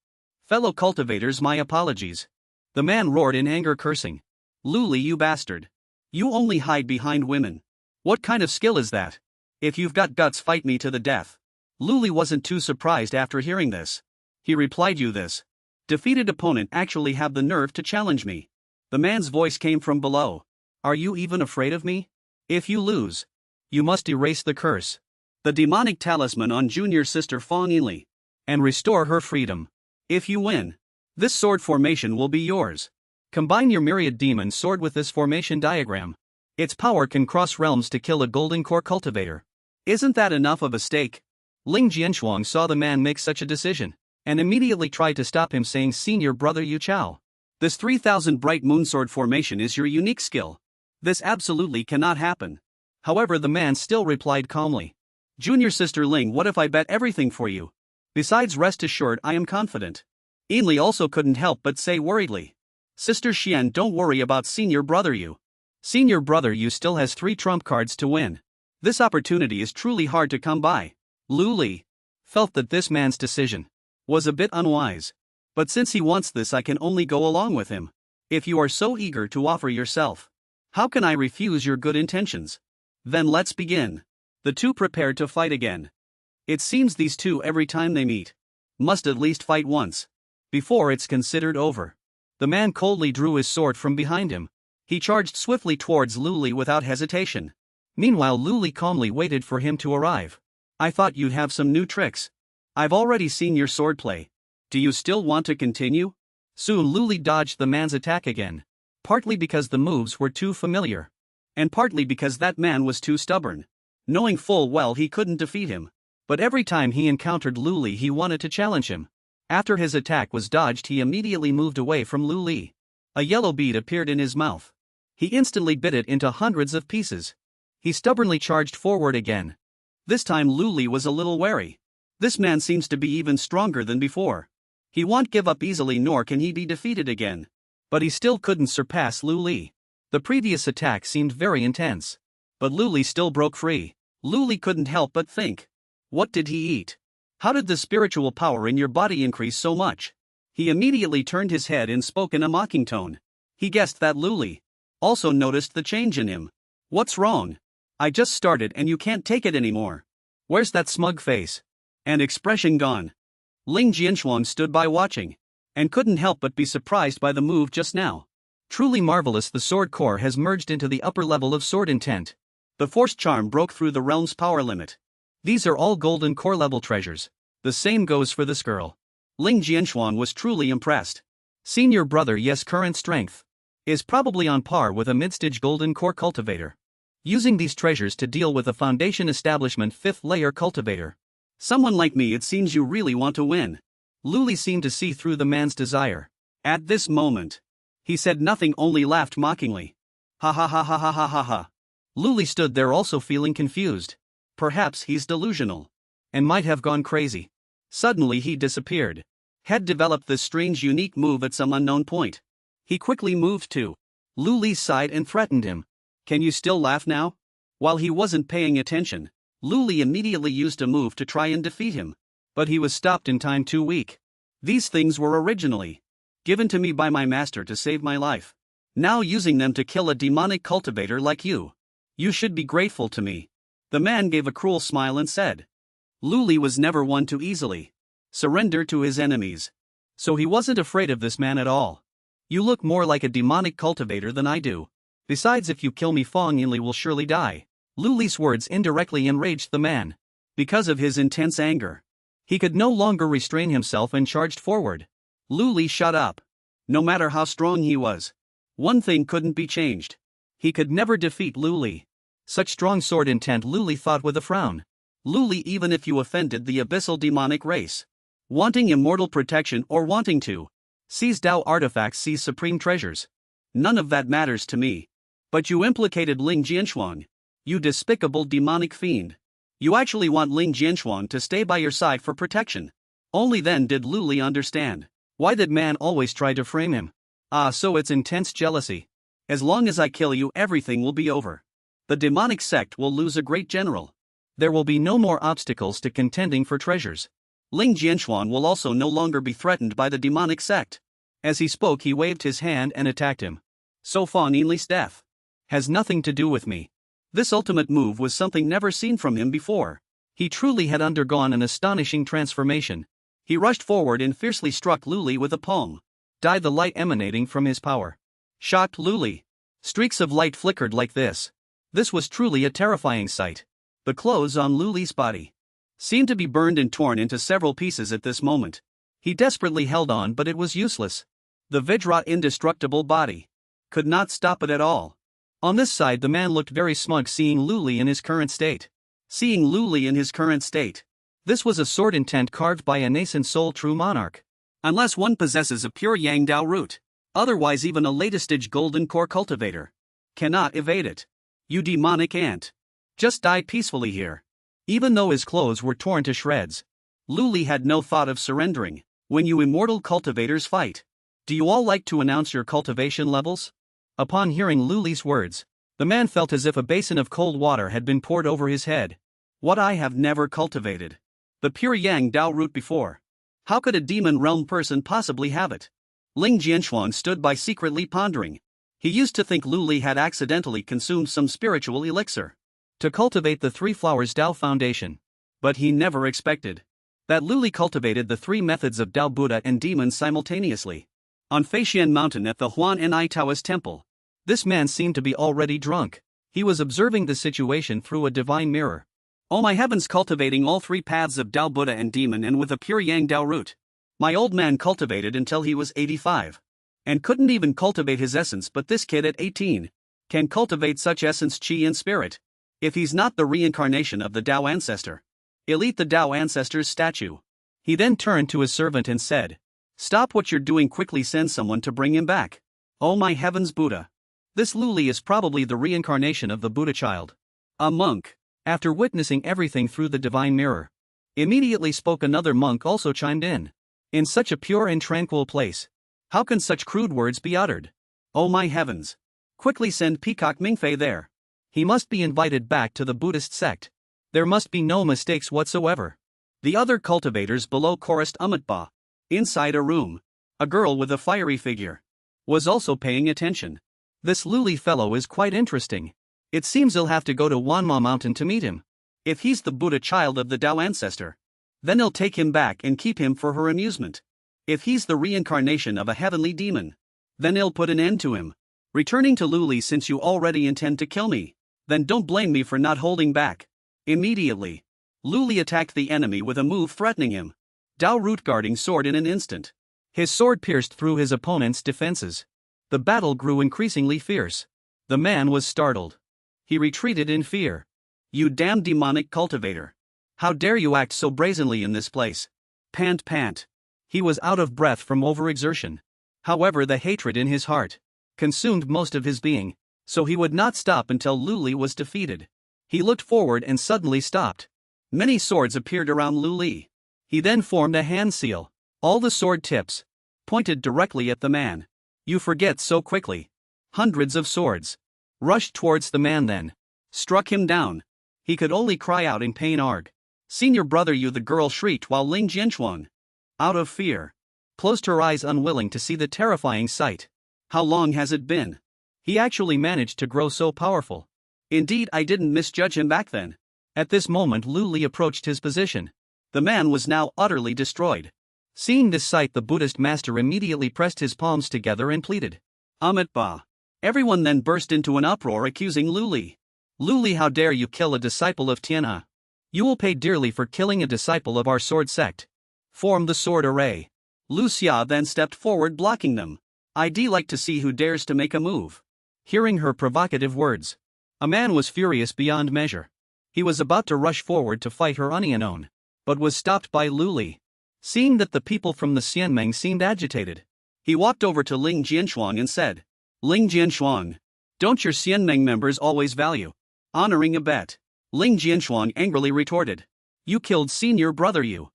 Fellow cultivators, my apologies. The man roared in anger, cursing. Luli, you bastard. You only hide behind women. What kind of skill is that? If you've got guts, fight me to the death. Luli wasn't too surprised after hearing this. He replied, you this defeated opponent actually have the nerve to challenge me? The man's voice came from below. Are you even afraid of me? If you lose, you must erase the curse, the demonic talisman on junior sister Fong Yinli, and restore her freedom. If you win, this sword formation will be yours. Combine your myriad demon sword with this formation diagram. Its power can cross realms to kill a golden core cultivator. Isn't that enough of a stake? Ling Jianshuang saw the man make such a decision, and immediately tried to stop him, saying, Senior brother Yu Chao, this 3000 bright moon sword formation is your unique skill. This absolutely cannot happen. However, the man still replied calmly. Junior sister Ling, what if I bet everything for you? Besides, rest assured I am confident. Ainli also couldn't help but say worriedly. Sister Xian, don't worry about senior brother Yu. Senior brother Yu still has 3 trump cards to win. This opportunity is truly hard to come by. Lu Li felt that this man's decision was a bit unwise. But since he wants this, I can only go along with him. If you are so eager to offer yourself, how can I refuse your good intentions? Then let's begin. The two prepared to fight again. It seems these two, every time they meet, must at least fight once before it's considered over. The man coldly drew his sword from behind him. He charged swiftly towards Lu Li without hesitation. Meanwhile, Lu Li calmly waited for him to arrive. I thought you'd have some new tricks. I've already seen your swordplay. Do you still want to continue? Soon Lu Li dodged the man's attack again. Partly because the moves were too familiar, and partly because that man was too stubborn, knowing full well he couldn't defeat him. But every time he encountered Lu Li, he wanted to challenge him. After his attack was dodged, he immediately moved away from Lu Li. A yellow bead appeared in his mouth. He instantly bit it into hundreds of pieces. He stubbornly charged forward again. This time Lu Li was a little wary. This man seems to be even stronger than before. He won't give up easily, nor can he be defeated again. But he still couldn't surpass Lu Li. The previous attack seemed very intense. But Lu Li still broke free. Lu Li couldn't help but think. What did he eat? How did the spiritual power in your body increase so much? He immediately turned his head and spoke in a mocking tone. He guessed that Lu Li also noticed the change in him. What's wrong? I just started and you can't take it anymore. Where's that smug face and expression gone? Ling Jianxuan stood by watching, and couldn't help but be surprised by the move just now. Truly marvelous, the sword core has merged into the upper level of sword intent. The force charm broke through the realm's power limit. These are all golden core level treasures. The same goes for this girl. Ling Jianxuan was truly impressed. Senior brother Yes' current strength is probably on par with a mid-stage golden core cultivator. Using these treasures to deal with a foundation establishment 5th layer cultivator. Someone like me, it seems you really want to win. Lu Li seemed to see through the man's desire. At this moment, he said nothing, only laughed mockingly. Ha ha ha ha ha ha ha ha. Lu Li stood there also feeling confused. Perhaps he's delusional and might have gone crazy. Suddenly he disappeared. Had developed this strange unique move at some unknown point. He quickly moved to Lu Li's side and threatened him. Can you still laugh now? While he wasn't paying attention, Lu Li immediately used a move to try and defeat him. But he was stopped in time, too weak. These things were originally given to me by my master to save my life. Now using them to kill a demonic cultivator like you. You should be grateful to me. The man gave a cruel smile and said. Lu Li was never one to easily surrender to his enemies. So he wasn't afraid of this man at all. You look more like a demonic cultivator than I do. Besides, if you kill me, Fong Yinli will surely die. Lu Li's words indirectly enraged the man. Because of his intense anger, he could no longer restrain himself and charged forward. Lu Li shut up. No matter how strong he was, one thing couldn't be changed. He could never defeat Lu Li. Such strong sword intent, Lu Li thought with a frown. Lu Li, even if you offended the abyssal demonic race, wanting immortal protection or wanting to seize Dao artifacts, seize supreme treasures, none of that matters to me. But you implicated Ling Jianxuan. You despicable demonic fiend. You actually want Ling Jianxuan to stay by your side for protection. Only then did Lu Li understand why that man always tried to frame him. Ah, so it's intense jealousy. As long as I kill you, everything will be over. The demonic sect will lose a great general. There will be no more obstacles to contending for treasures. Ling Jianxuan will also no longer be threatened by the demonic sect. As he spoke, he waved his hand and attacked him. So Fong Yinli's death has nothing to do with me. This ultimate move was something never seen from him before. He truly had undergone an astonishing transformation. He rushed forward and fiercely struck Lu Li with a palm. Died the light emanating from his power. Shocked Lu Li. Streaks of light flickered like this. This was truly a terrifying sight. The clothes on Lu Li's body seemed to be burned and torn into several pieces at this moment. He desperately held on, but it was useless. The Vajra indestructible body could not stop it at all. On this side, the man looked very smug, seeing Lu Li in his current state. Seeing Lu Li in his current state. This was a sword intent carved by a nascent soul true monarch. Unless one possesses a pure Yang Dao root. Otherwise, even a latest stage golden core cultivator cannot evade it. You demonic ant. Just die peacefully here. Even though his clothes were torn to shreds, Lu Li had no thought of surrendering. When you immortal cultivators fight, do you all like to announce your cultivation levels? Upon hearing Lu Li's words, the man felt as if a basin of cold water had been poured over his head. What I have never cultivated. The pure Yang Dao root before. How could a demon realm person possibly have it? Ling Jianxuan stood by secretly pondering. He used to think Lu Li had accidentally consumed some spiritual elixir to cultivate the three flowers Dao foundation. But he never expected that Lu Li cultivated the three methods of Dao Buddha and demons simultaneously. On Feixian Mountain at the Huan Ni Taoist temple, this man seemed to be already drunk. He was observing the situation through a divine mirror. Oh my heavens, cultivating all three paths of Dao Buddha and demon and with a pure Yang Dao root. My old man cultivated until he was 85. And couldn't even cultivate his essence, but this kid at 18 can cultivate such essence, chi and spirit. If he's not the reincarnation of the Dao ancestor, elite the Dao ancestor's statue. He then turned to his servant and said, "Stop what you're doing, quickly send someone to bring him back." Oh my heavens, Buddha. This Lu Li is probably the reincarnation of the Buddha child. A monk, after witnessing everything through the divine mirror, immediately spoke. Another monk also chimed in. In such a pure and tranquil place, how can such crude words be uttered? Oh my heavens. Quickly send Peacock Mingfei there. He must be invited back to the Buddhist sect. There must be no mistakes whatsoever. The other cultivators below chorused Umatba. Inside a room, a girl with a fiery figure was also paying attention. This Lu Li fellow is quite interesting. It seems he'll have to go to Wanma Mountain to meet him. If he's the Buddha child of the Dao ancestor, then he'll take him back and keep him for her amusement. If he's the reincarnation of a heavenly demon, then he'll put an end to him. Returning to Lu Li, since you already intend to kill me, then don't blame me for not holding back. Immediately, Lu Li attacked the enemy with a move threatening him. Dao root guarding sword in an instant. His sword pierced through his opponent's defenses. The battle grew increasingly fierce. The man was startled. He retreated in fear. You damn demonic cultivator. How dare you act so brazenly in this place? Pant pant. He was out of breath from overexertion. However, the hatred in his heart consumed most of his being, so he would not stop until Lu Li was defeated. He looked forward and suddenly stopped. Many swords appeared around Lu Li. He then formed a hand seal. All the sword tips pointed directly at the man. You forget so quickly. Hundreds of swords rushed towards the man, then struck him down. He could only cry out in pain. Arg. Senior brother, you, the girl shrieked, while Ling Jianxuan, out of fear, closed her eyes, unwilling to see the terrifying sight. How long has it been? He actually managed to grow so powerful. Indeed, I didn't misjudge him back then. At this moment, Lu Li approached his position. The man was now utterly destroyed. Seeing this sight, the Buddhist master immediately pressed his palms together and pleaded, Amitba. Everyone then burst into an uproar, accusing Lu Li. Lu Li, how dare you kill a disciple of Tianhe? You will pay dearly for killing a disciple of our sword sect. Form the sword array. Lu Xia then stepped forward, blocking them. I'd like to see who dares to make a move. Hearing her provocative words, a man was furious beyond measure. He was about to rush forward to fight her unknown, but was stopped by Lu Li. Seeing that the people from the Xianmeng seemed agitated, he walked over to Ling Jianxuan and said, Ling Jianxuan, don't your Xianmeng members always value honoring a bet? Ling Jianxuan angrily retorted, you killed senior brother, you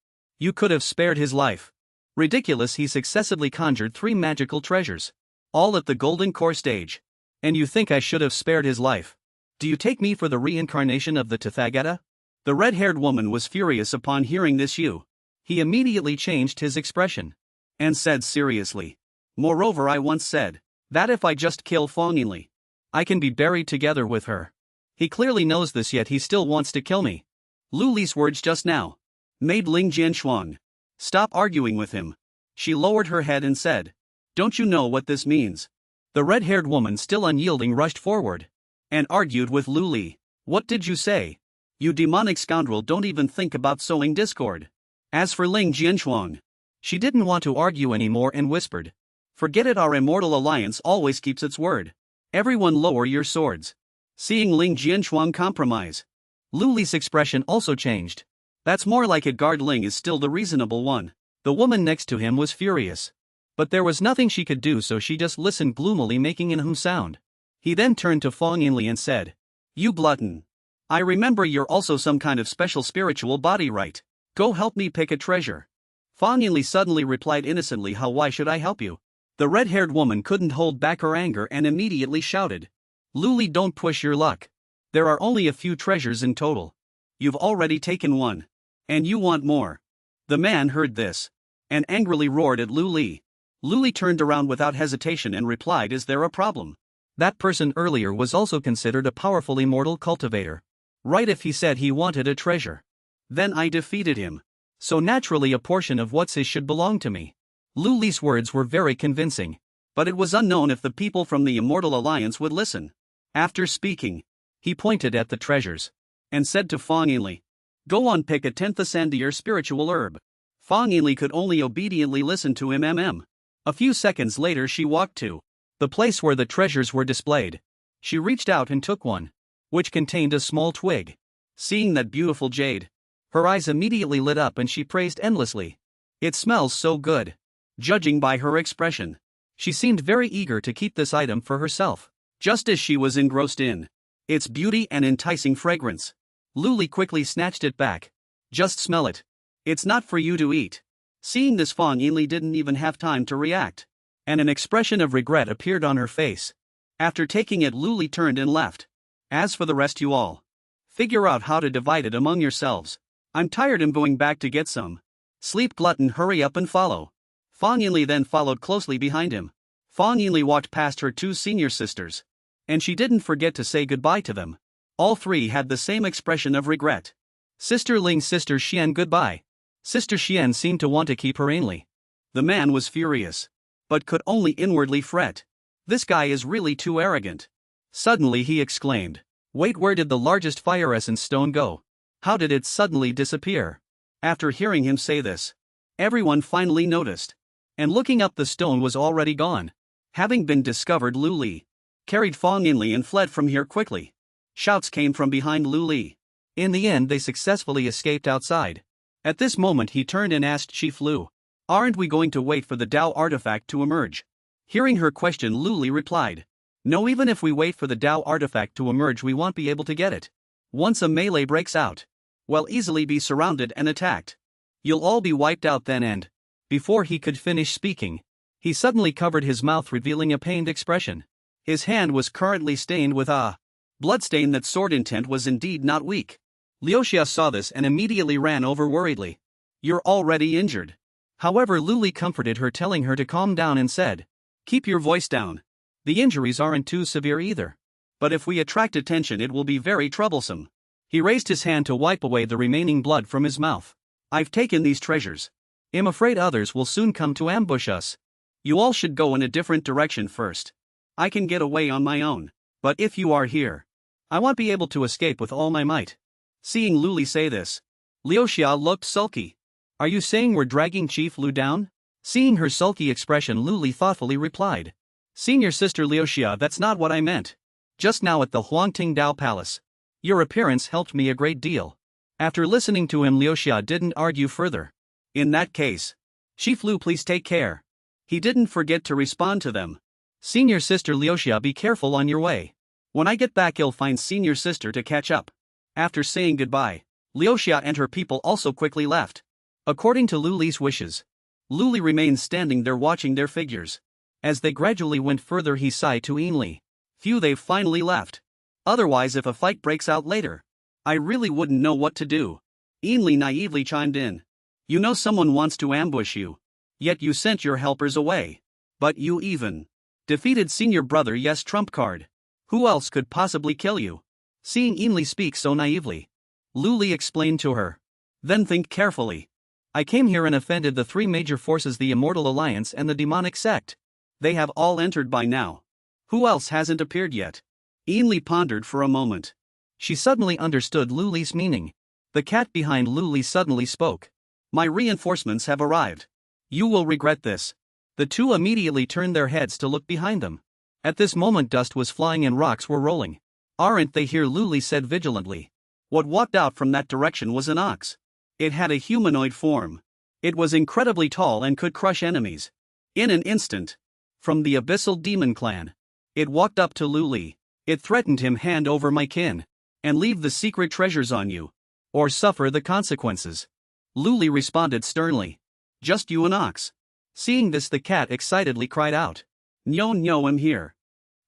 could have spared his life. Ridiculous. He successively conjured 3 magical treasures, all at the golden core stage. And you think I should have spared his life? Do you take me for the reincarnation of the Tathagata? The red-haired woman was furious upon hearing this. He immediately changed his expression and said seriously, moreover, I once said that if I just kill Fong Yinli, I can be buried together with her. He clearly knows this, yet he still wants to kill me. Lu Li's words just now made Ling Jianxuan stop arguing with him. She lowered her head and said, don't you know what this means? The red-haired woman, still unyielding, rushed forward and argued with Lu Li. What did you say? You demonic scoundrel, don't even think about sowing discord. As for Ling Jianxuan, she didn't want to argue anymore and whispered, forget it, our immortal alliance always keeps its word. Everyone lower your swords. Seeing Ling Jianxuan compromise, Lu Li's expression also changed. That's more like it. Guard Ling is still the reasonable one. The woman next to him was furious, but there was nothing she could do, so she just listened gloomily, making an sound. He then turned to Fong Yinli and said, you glutton. I remember you're also some kind of special spiritual body, right? Go help me pick a treasure. Fang Yinli suddenly replied innocently, how why should I help you? The red-haired woman couldn't hold back her anger and immediately shouted. Luli, don't push your luck. There are only a few treasures in total. You've already taken one. And you want more. The man heard this and angrily roared at Luli. Luli turned around without hesitation and replied, is there a problem? That person earlier was also considered a powerful immortal cultivator. Right, if he said he wanted a treasure. Then I defeated him. So naturally a portion of what's his should belong to me. Luli's words were very convincing. But it was unknown if the people from the Immortal Alliance would listen. After speaking, he pointed at the treasures and said to Fang Yinli, go on, pick a 10th Asandir spiritual herb. Fang Yinli could only obediently listen to him. A few seconds later she walked to the place where the treasures were displayed. She reached out and took one, which contained a small twig. Seeing that beautiful jade, her eyes immediately lit up and she praised endlessly. It smells so good. Judging by her expression, she seemed very eager to keep this item for herself. Just as she was engrossed in its beauty and enticing fragrance, Luli quickly snatched it back. Just smell it. It's not for you to eat. Seeing this, Fang Yinli didn't even have time to react, and an expression of regret appeared on her face. After taking it, Luli turned and left. As for the rest, you all figure out how to divide it among yourselves. I'm tired and going back to get some sleep. Glutton, hurry up and follow. Fang Yinli then followed closely behind him. Fang Yinli walked past her two senior sisters, and she didn't forget to say goodbye to them. All three had the same expression of regret. Sister Ling, Sister Xian, goodbye. Sister Xian seemed to want to keep her only. The man was furious, but could only inwardly fret. This guy is really too arrogant. Suddenly he exclaimed, wait, where did the largest fire essence stone go? How did it suddenly disappear? After hearing him say this, everyone finally noticed, and looking up, the stone was already gone. Having been discovered, Luli carried Fang Yinli and fled from here quickly. Shouts came from behind Luli. In the end they successfully escaped outside. At this moment he turned and asked Chief Lu, aren't we going to wait for the Dao artifact to emerge? Hearing her question, Luli replied, no, even if we wait for the Dao artifact to emerge we won't be able to get it. Once a melee breaks out, we'll easily be surrounded and attacked. You'll all be wiped out then. And before he could finish speaking, he suddenly covered his mouth, revealing a pained expression. His hand was currently stained with a bloodstain. That sword intent was indeed not weak. Liuxia saw this and immediately ran over worriedly. You're already injured. However, Luli comforted her, telling her to calm down and said, keep your voice down. The injuries aren't too severe either. But if we attract attention it will be very troublesome. He raised his hand to wipe away the remaining blood from his mouth. I've taken these treasures. I'm afraid others will soon come to ambush us. You all should go in a different direction first. I can get away on my own. But if you are here, I won't be able to escape with all my might. Seeing Luli say this, Liuxia looked sulky. Are you saying we're dragging Chief Lu down? Seeing her sulky expression, Luli thoughtfully replied, Senior Sister Liuxia, that's not what I meant. Just now at the Huangting Dao Palace, your appearance helped me a great deal. After listening to him, Liuxia didn't argue further. In that case, Chief Lu, please take care. He didn't forget to respond to them. Senior Sister Liuxia, be careful on your way. When I get back you'll find Senior Sister to catch up. After saying goodbye, Liuxia and her people also quickly left. According to Luli's wishes, Luli remained standing there watching their figures. As they gradually went further, he sighed to Yinli. Phew, they've finally left. Otherwise, if a fight breaks out later, I really wouldn't know what to do. Yinli naively chimed in. You know someone wants to ambush you. Yet you sent your helpers away. But you even defeated Senior Brother Yes trump card. Who else could possibly kill you? Seeing Yinli speak so naively, Luli explained to her. Then think carefully. I came here and offended the three major forces, the Immortal Alliance and the Demonic Sect. They have all entered by now. Who else hasn't appeared yet? Yinli pondered for a moment. She suddenly understood Luli's meaning. The cat behind Luli suddenly spoke. My reinforcements have arrived. You will regret this. The two immediately turned their heads to look behind them. At this moment dust was flying and rocks were rolling. Aren't they here? Luli said vigilantly. What walked out from that direction was an ox. It had a humanoid form. It was incredibly tall and could crush enemies. In an instant, from the Abyssal Demon Clan, it walked up to Luli. It threatened him, hand over my kin. and leave the secret treasures on you, or suffer the consequences. Lu Li responded sternly. Just you and Ox. Seeing this, the cat excitedly cried out. Nyo Nyo, I'm here.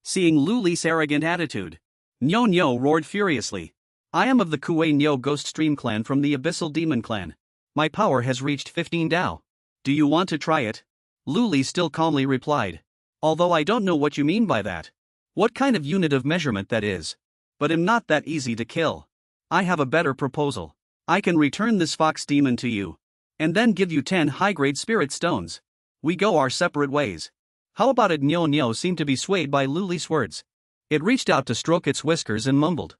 Seeing Lu Li's arrogant attitude, Nyo Nyo roared furiously. I am of the Kuei Nyo Ghost Stream clan from the Abyssal Demon clan. My power has reached 15 Dao. Do you want to try it? Lu Li still calmly replied. Although I don't know what you mean by that. What kind of unit of measurement that is. But I'm not that easy to kill. I have a better proposal. I can return this fox demon to you, and then give you 10 high-grade spirit stones. We go our separate ways. How about it? Nyo Nyo seemed to be swayed by Lu Li's words. It reached out to stroke its whiskers and mumbled.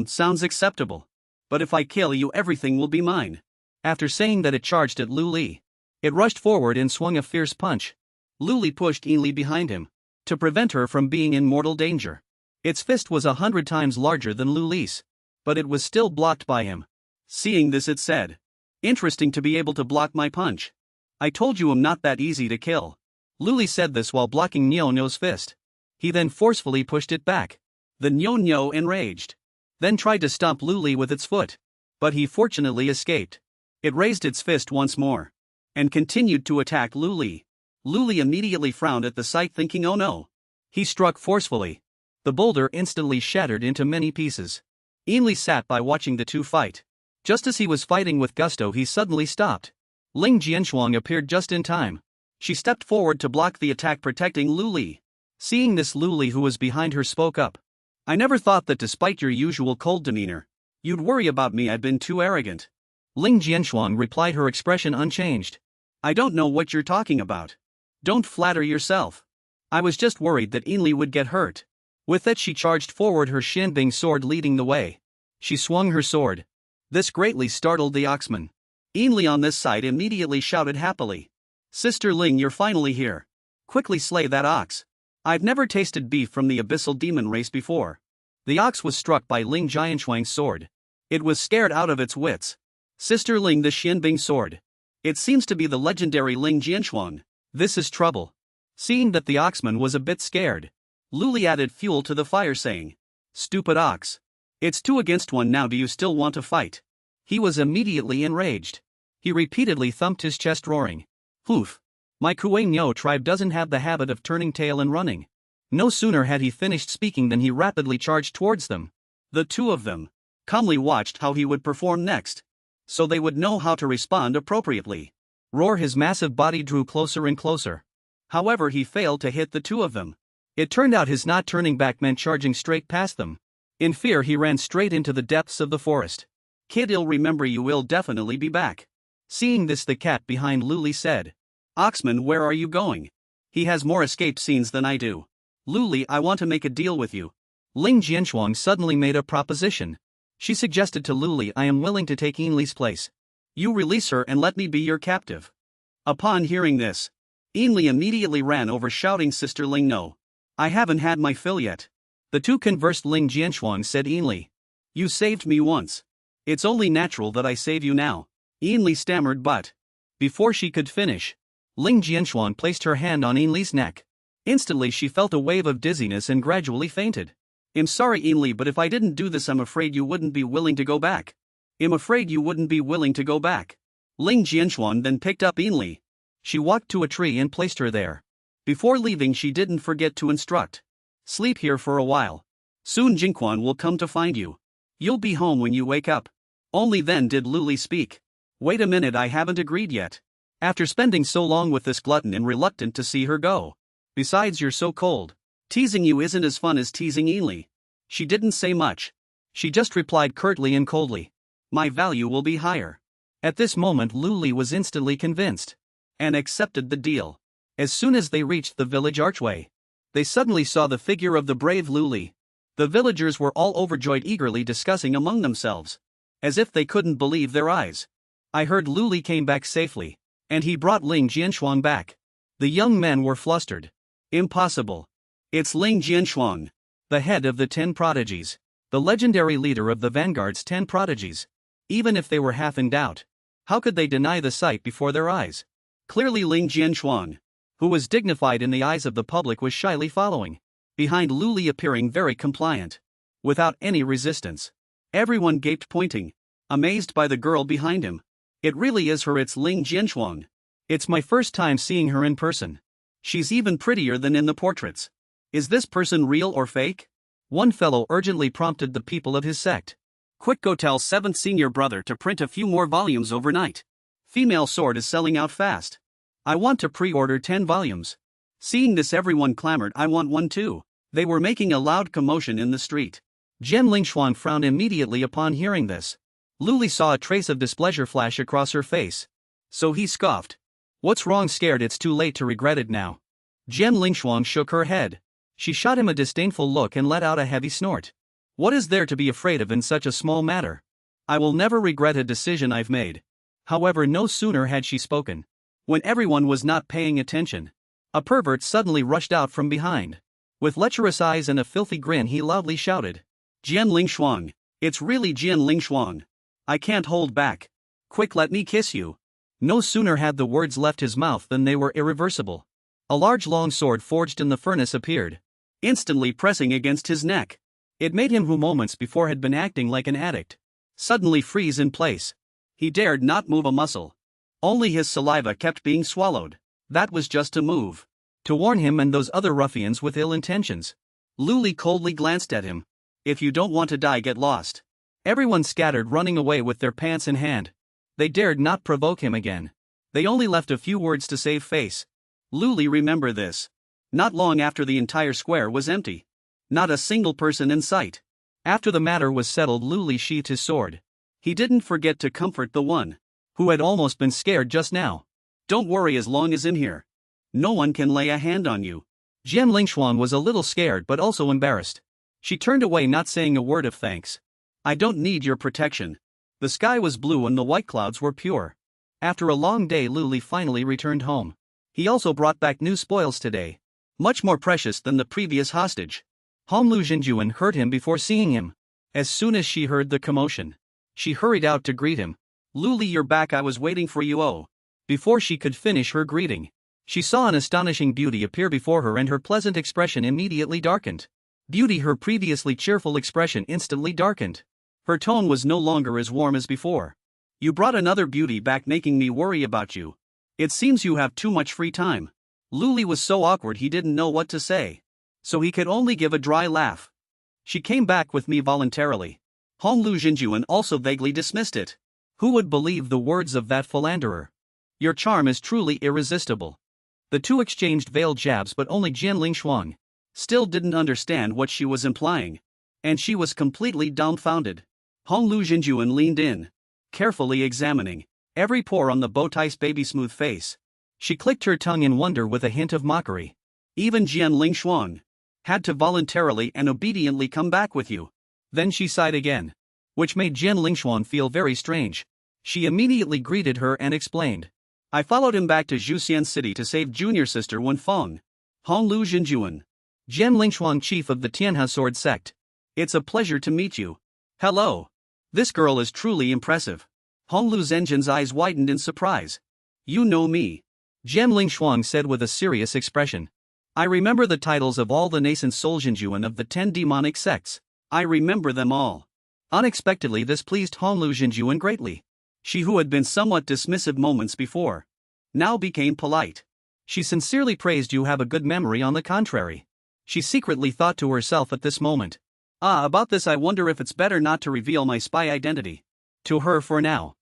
Sounds acceptable. But if I kill you, everything will be mine. After saying that, it charged at Lu Li. It rushed forward and swung a fierce punch. Lu Li pushed Yin Li behind him, to prevent her from being in mortal danger. Its fist was 100 times larger than Lu Li's, but it was still blocked by him. Seeing this, it said, interesting to be able to block my punch. I told you I'm not that easy to kill. Lu Li said this while blocking Nyo Nyo's fist. He then forcefully pushed it back. The Nyo Nyo enraged, then tried to stomp Lu Li with its foot. But he fortunately escaped. It raised its fist once more, and continued to attack Lu Li. Lu Li immediately frowned at the sight, thinking, oh no. He struck forcefully. The boulder instantly shattered into many pieces. Yin Li sat by watching the two fight. Just as he was fighting with gusto, he suddenly stopped. Ling Jianshuang appeared just in time. She stepped forward to block the attack, protecting Lu Li. Seeing this, Lu Li, who was behind her, spoke up. I never thought that despite your usual cold demeanor, you'd worry about me. I've been too arrogant. Ling Jianshuang replied, her expression unchanged. I don't know what you're talking about. Don't flatter yourself. I was just worried that Yin Li would get hurt. With that, she charged forward, her Shinbing sword leading the way. She swung her sword. This greatly startled the Oxman. Yin Li on this side immediately shouted happily. Sister Ling, you're finally here. Quickly slay that ox. I've never tasted beef from the Abyssal Demon race before. The ox was struck by Ling Jianshuang's sword. It was scared out of its wits. Sister Ling, the Xianbing sword. It seems to be the legendary Ling Jianshuang. This is trouble. Seeing that the oxman was a bit scared, Lu Li added fuel to the fire, saying, Stupid ox. It's 2 against 1 now. Do you still want to fight? He was immediately enraged. He repeatedly thumped his chest, roaring, Hoof! My Kuei Nyo tribe doesn't have the habit of turning tail and running. No sooner had he finished speaking than he rapidly charged towards them. The two of them calmly watched how he would perform next, so they would know how to respond appropriately. Roar! His massive body drew closer and closer. However, he failed to hit the two of them. It turned out his not turning back meant charging straight past them. In fear, he ran straight into the depths of the forest. Kid, I'll remember you. Will definitely be back. Seeing this, the cat behind Lu Li said, Oxman, where are you going? He has more escape scenes than I do. Lu Li, I want to make a deal with you. Ling Jianshuang suddenly made a proposition. She suggested to Lu Li, I am willing to take Yin Li's place. You release her and let me be your captive. Upon hearing this, Yin Li immediately ran over, shouting, Sister Ling, no. I haven't had my fill yet. The two conversed. Ling Jianshuang said, Yin Li, you saved me once. It's only natural that I save you now. Yin Li stammered, but before she could finish, Ling Jianshuang placed her hand on Yin Li's neck. Instantly she felt a wave of dizziness and gradually fainted. I'm sorry, Yin Li, but if I didn't do this, I'm afraid you wouldn't be willing to go back. I'm afraid you wouldn't be willing to go back. Ling Jianshuang then picked up Yin Li. She walked to a tree and placed her there. Before leaving, she didn't forget to instruct. Sleep here for a while. Soon Jingquan will come to find you. You'll be home when you wake up. Only then did Lu Li speak. Wait a minute, I haven't agreed yet. After spending so long with this glutton, I'm reluctant to see her go. Besides, you're so cold. Teasing you isn't as fun as teasing Yin Li. She didn't say much. She just replied curtly and coldly. My value will be higher. At this moment, Lu Li was instantly convinced and accepted the deal. As soon as they reached the village archway, they suddenly saw the figure of the brave Lu Li. The villagers were all overjoyed, eagerly discussing among themselves, as if they couldn't believe their eyes. I heard Lu Li came back safely, and he brought Ling Jianshuang back. The young men were flustered. Impossible. It's Ling Jianshuang, the head of the 10 prodigies, the legendary leader of the Vanguard's 10 prodigies. Even if they were half in doubt, how could they deny the sight before their eyes? Clearly Ling Jianshuang, who was dignified in the eyes of the public, was shyly following behind Lu Li, appearing very compliant. without any resistance. Everyone gaped, pointing, amazed by the girl behind him. It really is her, it's Ling Jianchuang. It's my first time seeing her in person. She's even prettier than in the portraits. Is this person real or fake? One fellow urgently prompted the people of his sect. Quick, go tell 7th senior brother to print a few more volumes overnight. Female sword is selling out fast. I want to pre-order 10 volumes. Seeing this, everyone clamored, I want one too. They were making a loud commotion in the street. Jian Lingshuan frowned immediately upon hearing this. Luli saw a trace of displeasure flash across her face. So he scoffed. What's wrong? Scared it's too late to regret it now. Jian Lingshuan shook her head. She shot him a disdainful look and let out a heavy snort. What is there to be afraid of in such a small matter? I will never regret a decision I've made. However, no sooner had she spoken, when everyone was not paying attention, a pervert suddenly rushed out from behind. With lecherous eyes and a filthy grin, he loudly shouted, Jian Lingshuang, it's really Jian Lingshuang. I can't hold back. Quick, let me kiss you. No sooner had the words left his mouth than they were irreversible. A large long sword forged in the furnace appeared, instantly pressing against his neck. It made him, who moments before had been acting like an addict, suddenly freeze in place. He dared not move a muscle. Only his saliva kept being swallowed. That was just a move to warn him and those other ruffians with ill intentions. Luli coldly glanced at him. If you don't want to die, get lost. Everyone scattered, running away with their pants in hand. They dared not provoke him again. They only left a few words to save face. Luli, remember this. Not long after, the entire square was empty. Not a single person in sight. After the matter was settled, Luli sheathed his sword. He didn't forget to comfort the one who had almost been scared just now. Don't worry, as long as in here, no one can lay a hand on you. Jian Lingshuan was a little scared but also embarrassed. She turned away, not saying a word of thanks. I don't need your protection. The sky was blue and the white clouds were pure. After a long day, Luli finally returned home. He also brought back new spoils today, much more precious than the previous hostage. Honglu Jinjuan heard him before seeing him. As soon as she heard the commotion, she hurried out to greet him. Luli, you're back, I was waiting for you. Oh. Before she could finish her greeting, she saw an astonishing beauty appear before her, and her pleasant expression immediately darkened. Beauty, her previously cheerful expression instantly darkened. Her tone was no longer as warm as before. You brought another beauty back, making me worry about you. It seems you have too much free time. Luli was so awkward he didn't know what to say, so he could only give a dry laugh. She came back with me voluntarily. Honglu Jinjuan also vaguely dismissed it. Who would believe the words of that philanderer? Your charm is truly irresistible. The two exchanged veiled jabs, but only Jian Lingshuang still didn't understand what she was implying, and she was completely dumbfounded. Honglu Jinjuan leaned in, carefully examining every pore on the bowtie's baby smooth face. She clicked her tongue in wonder with a hint of mockery. Even Jian Lingshuang had to voluntarily and obediently come back with you. Then she sighed again, which made Jian Lingshuan feel very strange. She immediately greeted her and explained. I followed him back to Zhuxian City to save junior sister Wenfeng. Honglu Jinjuan, Jian Lingshuan, chief of the Tianhe sword sect. It's a pleasure to meet you. Hello. This girl is truly impressive. Honglu Zhenjian's eyes widened in surprise. You know me? Jian Lingshuang said with a serious expression. I remember the titles of all the nascent Soljinjuan of the 10 demonic sects. I remember them all. Unexpectedly, this pleased Honglu Jinjuan greatly. She, who had been somewhat dismissive moments before, now became polite. She sincerely praised you. Have a good memory, on the contrary. She secretly thought to herself at this moment. About this, I wonder if it's better not to reveal my spy identity to her for now.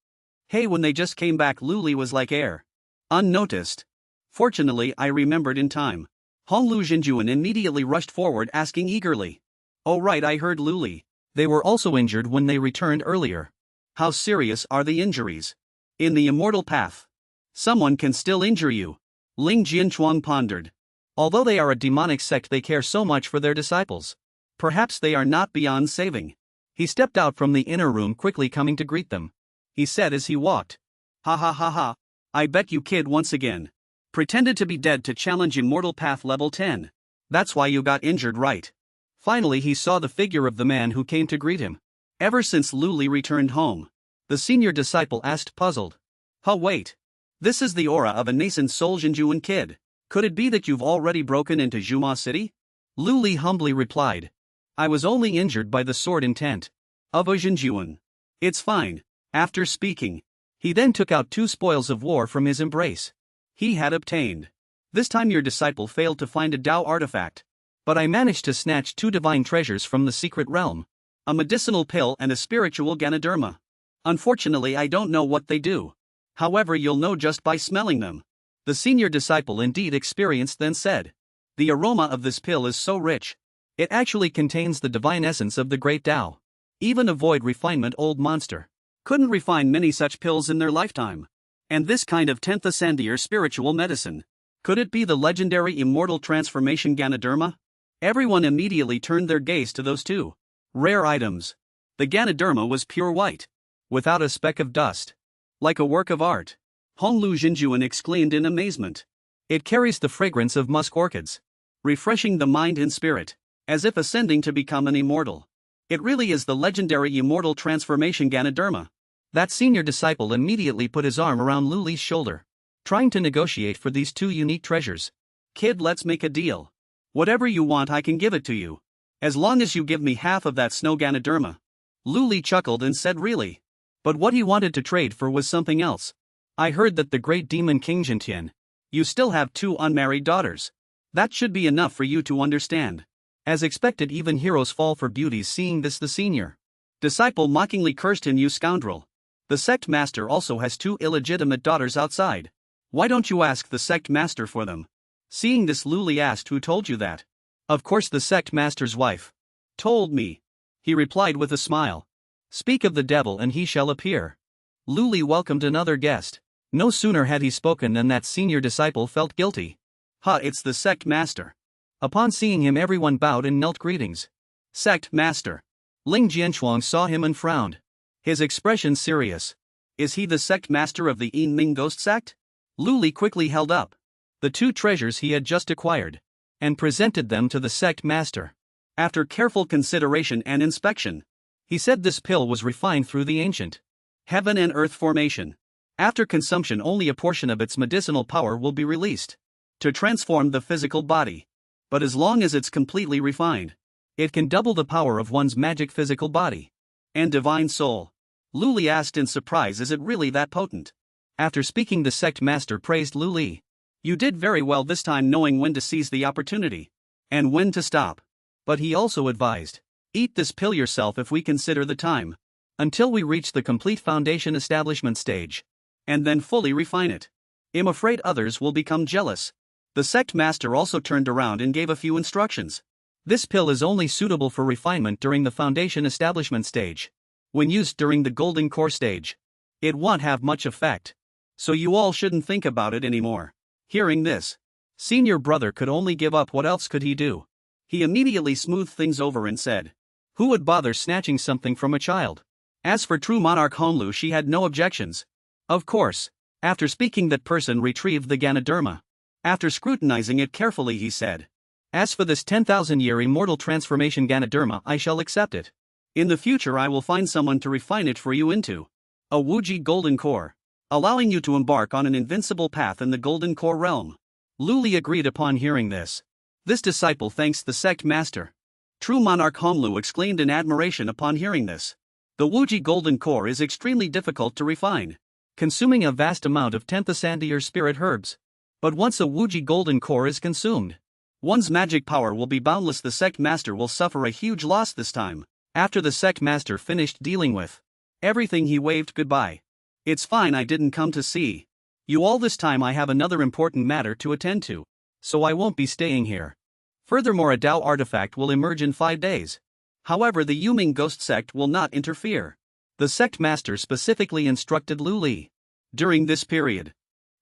Hey, when they just came back, Luli was like air, unnoticed. Fortunately, I remembered in time. Honglu Jinjuan immediately rushed forward, asking eagerly. Oh right, I heard Luli. They were also injured when they returned earlier. How serious are the injuries? In the immortal path, someone can still injure you. Ling Jianchuang pondered. Although they are a demonic sect, they care so much for their disciples. Perhaps they are not beyond saving. He stepped out from the inner room, quickly coming to greet them. He said as he walked. Ha ha ha ha. I bet you, kid, once again pretended to be dead to challenge immortal path level 10. That's why you got injured, right? Finally he saw the figure of the man who came to greet him. Ever since Luli returned home, the senior disciple asked, puzzled. Huh, wait. This is the aura of a nascent Soljinjuan kid. Could it be that you've already broken into Zhuma City? Luli humbly replied. I was only injured by the sword intent of a Jinjuan. It's fine. After speaking, he then took out 2 spoils of war from his embrace. He had obtained. This time your disciple failed to find a Tao artifact. But I managed to snatch 2 divine treasures from the secret realm. A medicinal pill and a spiritual Ganoderma. Unfortunately I don't know what they do. However, you'll know just by smelling them. The senior disciple indeed experienced then said. The aroma of this pill is so rich. It actually contains the divine essence of the great Tao. Even a void refinement old monster couldn't refine many such pills in their lifetime. And this kind of 10th ascendier spiritual medicine. Could it be the legendary immortal transformation Ganoderma? Everyone immediately turned their gaze to those 2 rare items. The Ganoderma was pure white, without a speck of dust. Like a work of art. Honglu Jinjuan exclaimed in amazement. It carries the fragrance of musk orchids, refreshing the mind and spirit, as if ascending to become an immortal. It really is the legendary immortal transformation Ganoderma. That senior disciple immediately put his arm around Lu Li's shoulder, trying to negotiate for these 2 unique treasures. Kid, let's make a deal. Whatever you want I can give it to you. As long as you give me half of that snow Ganoderma. Lu Li chuckled and said really. But what he wanted to trade for was something else. I heard that the great demon King Jintian. You still have 2 unmarried daughters. That should be enough for you to understand. As expected, even heroes fall for beauties. Seeing this, the senior disciple mockingly cursed him, you scoundrel. The sect master also has 2 illegitimate daughters outside. Why don't you ask the sect master for them? Seeing this, Lu Li asked, who told you that? Of course the sect master's wife told me. He replied with a smile. Speak of the devil and he shall appear. Lu Li welcomed another guest. No sooner had he spoken than that senior disciple felt guilty. It's the sect master. Upon seeing him everyone bowed and knelt greetings. Sect master. Ling Jianchuang saw him and frowned. His expression serious. Is he the sect master of the Yin Ming ghost sect? Lu Li quickly held up the 2 treasures he had just acquired, and presented them to the sect master. After careful consideration and inspection, he said this pill was refined through the ancient heaven and earth formation. After consumption only a portion of its medicinal power will be released to transform the physical body. But as long as it's completely refined, it can double the power of one's magic physical body and divine soul. Lu Li asked in surprise, is it really that potent? After speaking, the sect master praised Lu Li. You did very well this time, knowing when to seize the opportunity and when to stop. But he also advised, eat this pill yourself if we consider the time until we reach the complete foundation establishment stage, and then fully refine it. I'm afraid others will become jealous. The sect master also turned around and gave a few instructions. This pill is only suitable for refinement during the foundation establishment stage. When used during the golden core stage, it won't have much effect. So you all shouldn't think about it anymore. Hearing this, senior brother could only give up. What else could he do? He immediately smoothed things over and said, who would bother snatching something from a child? As for true monarch Honglu, she had no objections. Of course. After speaking, that person retrieved the Ganoderma. After scrutinizing it carefully, he said, as for this 10,000-year immortal transformation Ganoderma, I shall accept it. In the future I will find someone to refine it for you into a Wuji golden core, allowing you to embark on an invincible path in the golden core realm. Lu Li agreed upon hearing this. This disciple thanks the sect master. True monarch Honglu exclaimed in admiration upon hearing this. The Wuji golden core is extremely difficult to refine, consuming a vast amount of 10th ascendier spirit herbs. But once a Wuji golden core is consumed, one's magic power will be boundless. The sect master will suffer a huge loss this time. After the sect master finished dealing with everything, he waved goodbye. It's fine, I didn't come to see you all this time. I have another important matter to attend to, so I won't be staying here. Furthermore, a Tao artifact will emerge in 5 days. However, the Yuming ghost sect will not interfere. The sect master specifically instructed Lu Li. During this period,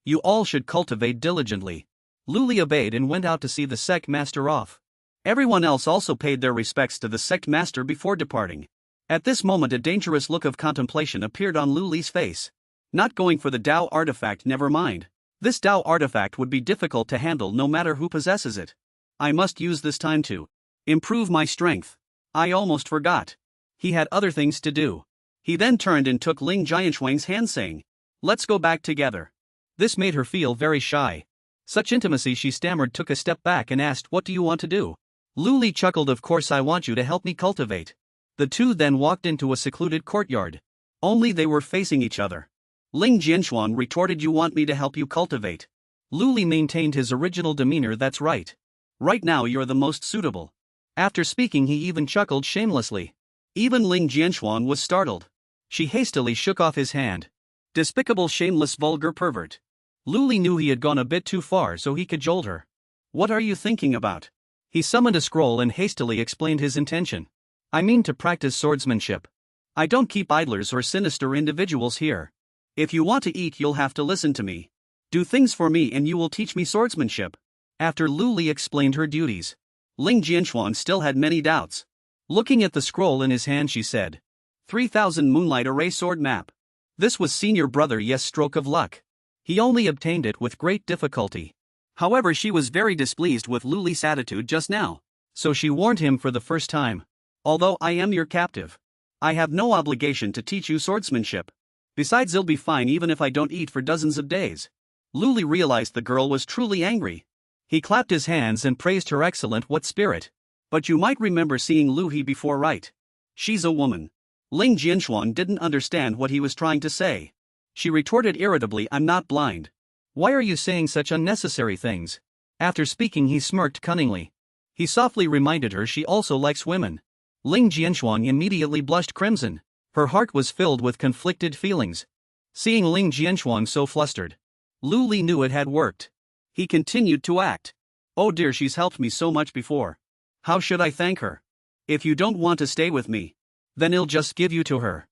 you all should cultivate diligently. Lu Li obeyed and went out to see the sect master off. Everyone else also paid their respects to the sect master before departing. At this moment, a dangerous look of contemplation appeared on Lu Li's face. Not going for the Tao artifact, never mind. This Tao artifact would be difficult to handle no matter who possesses it. I must use this time to improve my strength. I almost forgot. He had other things to do. He then turned and took Ling Jianshuang's hand, saying, let's go back together. This made her feel very shy. Such intimacy, she stammered, took a step back and asked, what do you want to do? Luli chuckled, of course I want you to help me cultivate. The two then walked into a secluded courtyard. Only they were facing each other. Ling Jianxuan retorted, you want me to help you cultivate? Luli maintained his original demeanor, that's right. Right now you're the most suitable. After speaking he even chuckled shamelessly. Even Ling Jianxuan was startled. She hastily shook off his hand. Despicable, shameless, vulgar pervert. Luli knew he had gone a bit too far, so he cajoled her. What are you thinking about? He summoned a scroll and hastily explained his intention. I mean to practice swordsmanship. I don't keep idlers or sinister individuals here. If you want to eat you'll have to listen to me. Do things for me and you will teach me swordsmanship. After Luli explained her duties, Ling Jianxuan still had many doubts. Looking at the scroll in his hand she said, 3000 Moonlight Array Sword Map. This was senior brother Yes' stroke of luck. He only obtained it with great difficulty. However, she was very displeased with Luli's attitude just now, so she warned him for the first time. Although I am your captive, I have no obligation to teach you swordsmanship. Besides, it'll be fine even if I don't eat for dozens of days. Luli realized the girl was truly angry. He clapped his hands and praised her excellent what spirit. But you might remember seeing Luhi before, right? She's a woman. Ling Jianxuan didn't understand what he was trying to say. She retorted irritably, I'm not blind. Why are you saying such unnecessary things? After speaking he smirked cunningly. He softly reminded her she also likes women. Ling Jianxuan immediately blushed crimson. Her heart was filled with conflicted feelings. Seeing Ling Jianxuan so flustered, Luli knew it had worked. He continued to act. Oh dear, she's helped me so much before. How should I thank her? If you don't want to stay with me, then I'll just give you to her.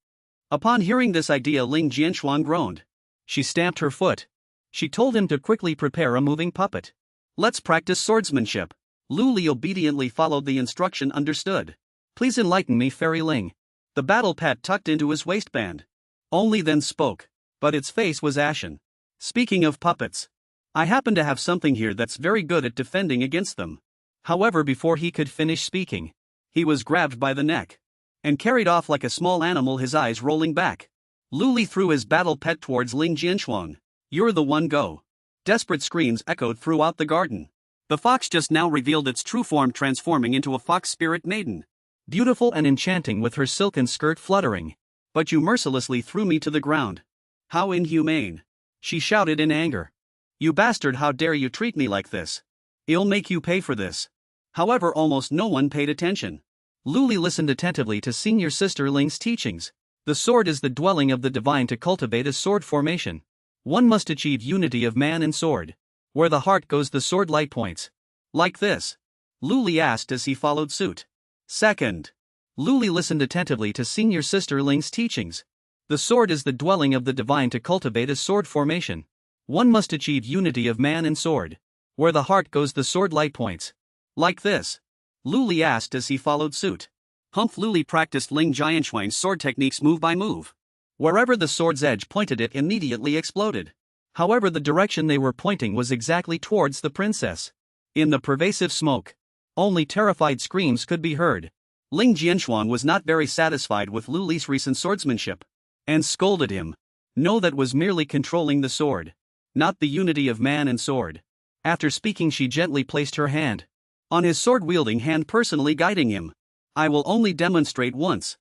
Upon hearing this idea, Ling Jianxuan groaned. She stamped her foot. She told him to quickly prepare a moving puppet. Let's practice swordsmanship. Luli obediently followed the instruction. Understood. Please enlighten me, Fairy Ling. The battle pet tucked into his waistband. Only then spoke, but its face was ashen. Speaking of puppets, I happen to have something here that's very good at defending against them. However, before he could finish speaking, he was grabbed by the neck and carried off like a small animal, his eyes rolling back. Luli threw his battle pet towards Ling Jianxuan. You're the one, go. Desperate screams echoed throughout the garden. The fox just now revealed its true form, transforming into a fox spirit maiden. Beautiful and enchanting with her silken skirt fluttering. But you mercilessly threw me to the ground. How inhumane. She shouted in anger. You bastard, how dare you treat me like this? I'll make you pay for this. However, almost no one paid attention. Luli listened attentively to senior sister Ling's teachings. The sword is the dwelling of the divine. To cultivate a sword formation, one must achieve unity of man and sword. Where the heart goes, the sword light points. Like this? Luli asked as he followed suit. Second. Luli listened attentively to senior sister Ling's teachings. The sword is the dwelling of the divine. To cultivate a sword formation, one must achieve unity of man and sword. Where the heart goes, the sword light points. Like this? Luli asked as he followed suit. Luli practiced Ling Jianxuan's sword techniques move by move. Wherever the sword's edge pointed, it immediately exploded. However, the direction they were pointing was exactly towards the princess. In the pervasive smoke, only terrified screams could be heard. Ling Jianxuan was not very satisfied with Luli's recent swordsmanship, and scolded him. No, that was merely controlling the sword, not the unity of man and sword. After speaking, she gently placed her hand on his sword-wielding hand, personally guiding him. I will only demonstrate once.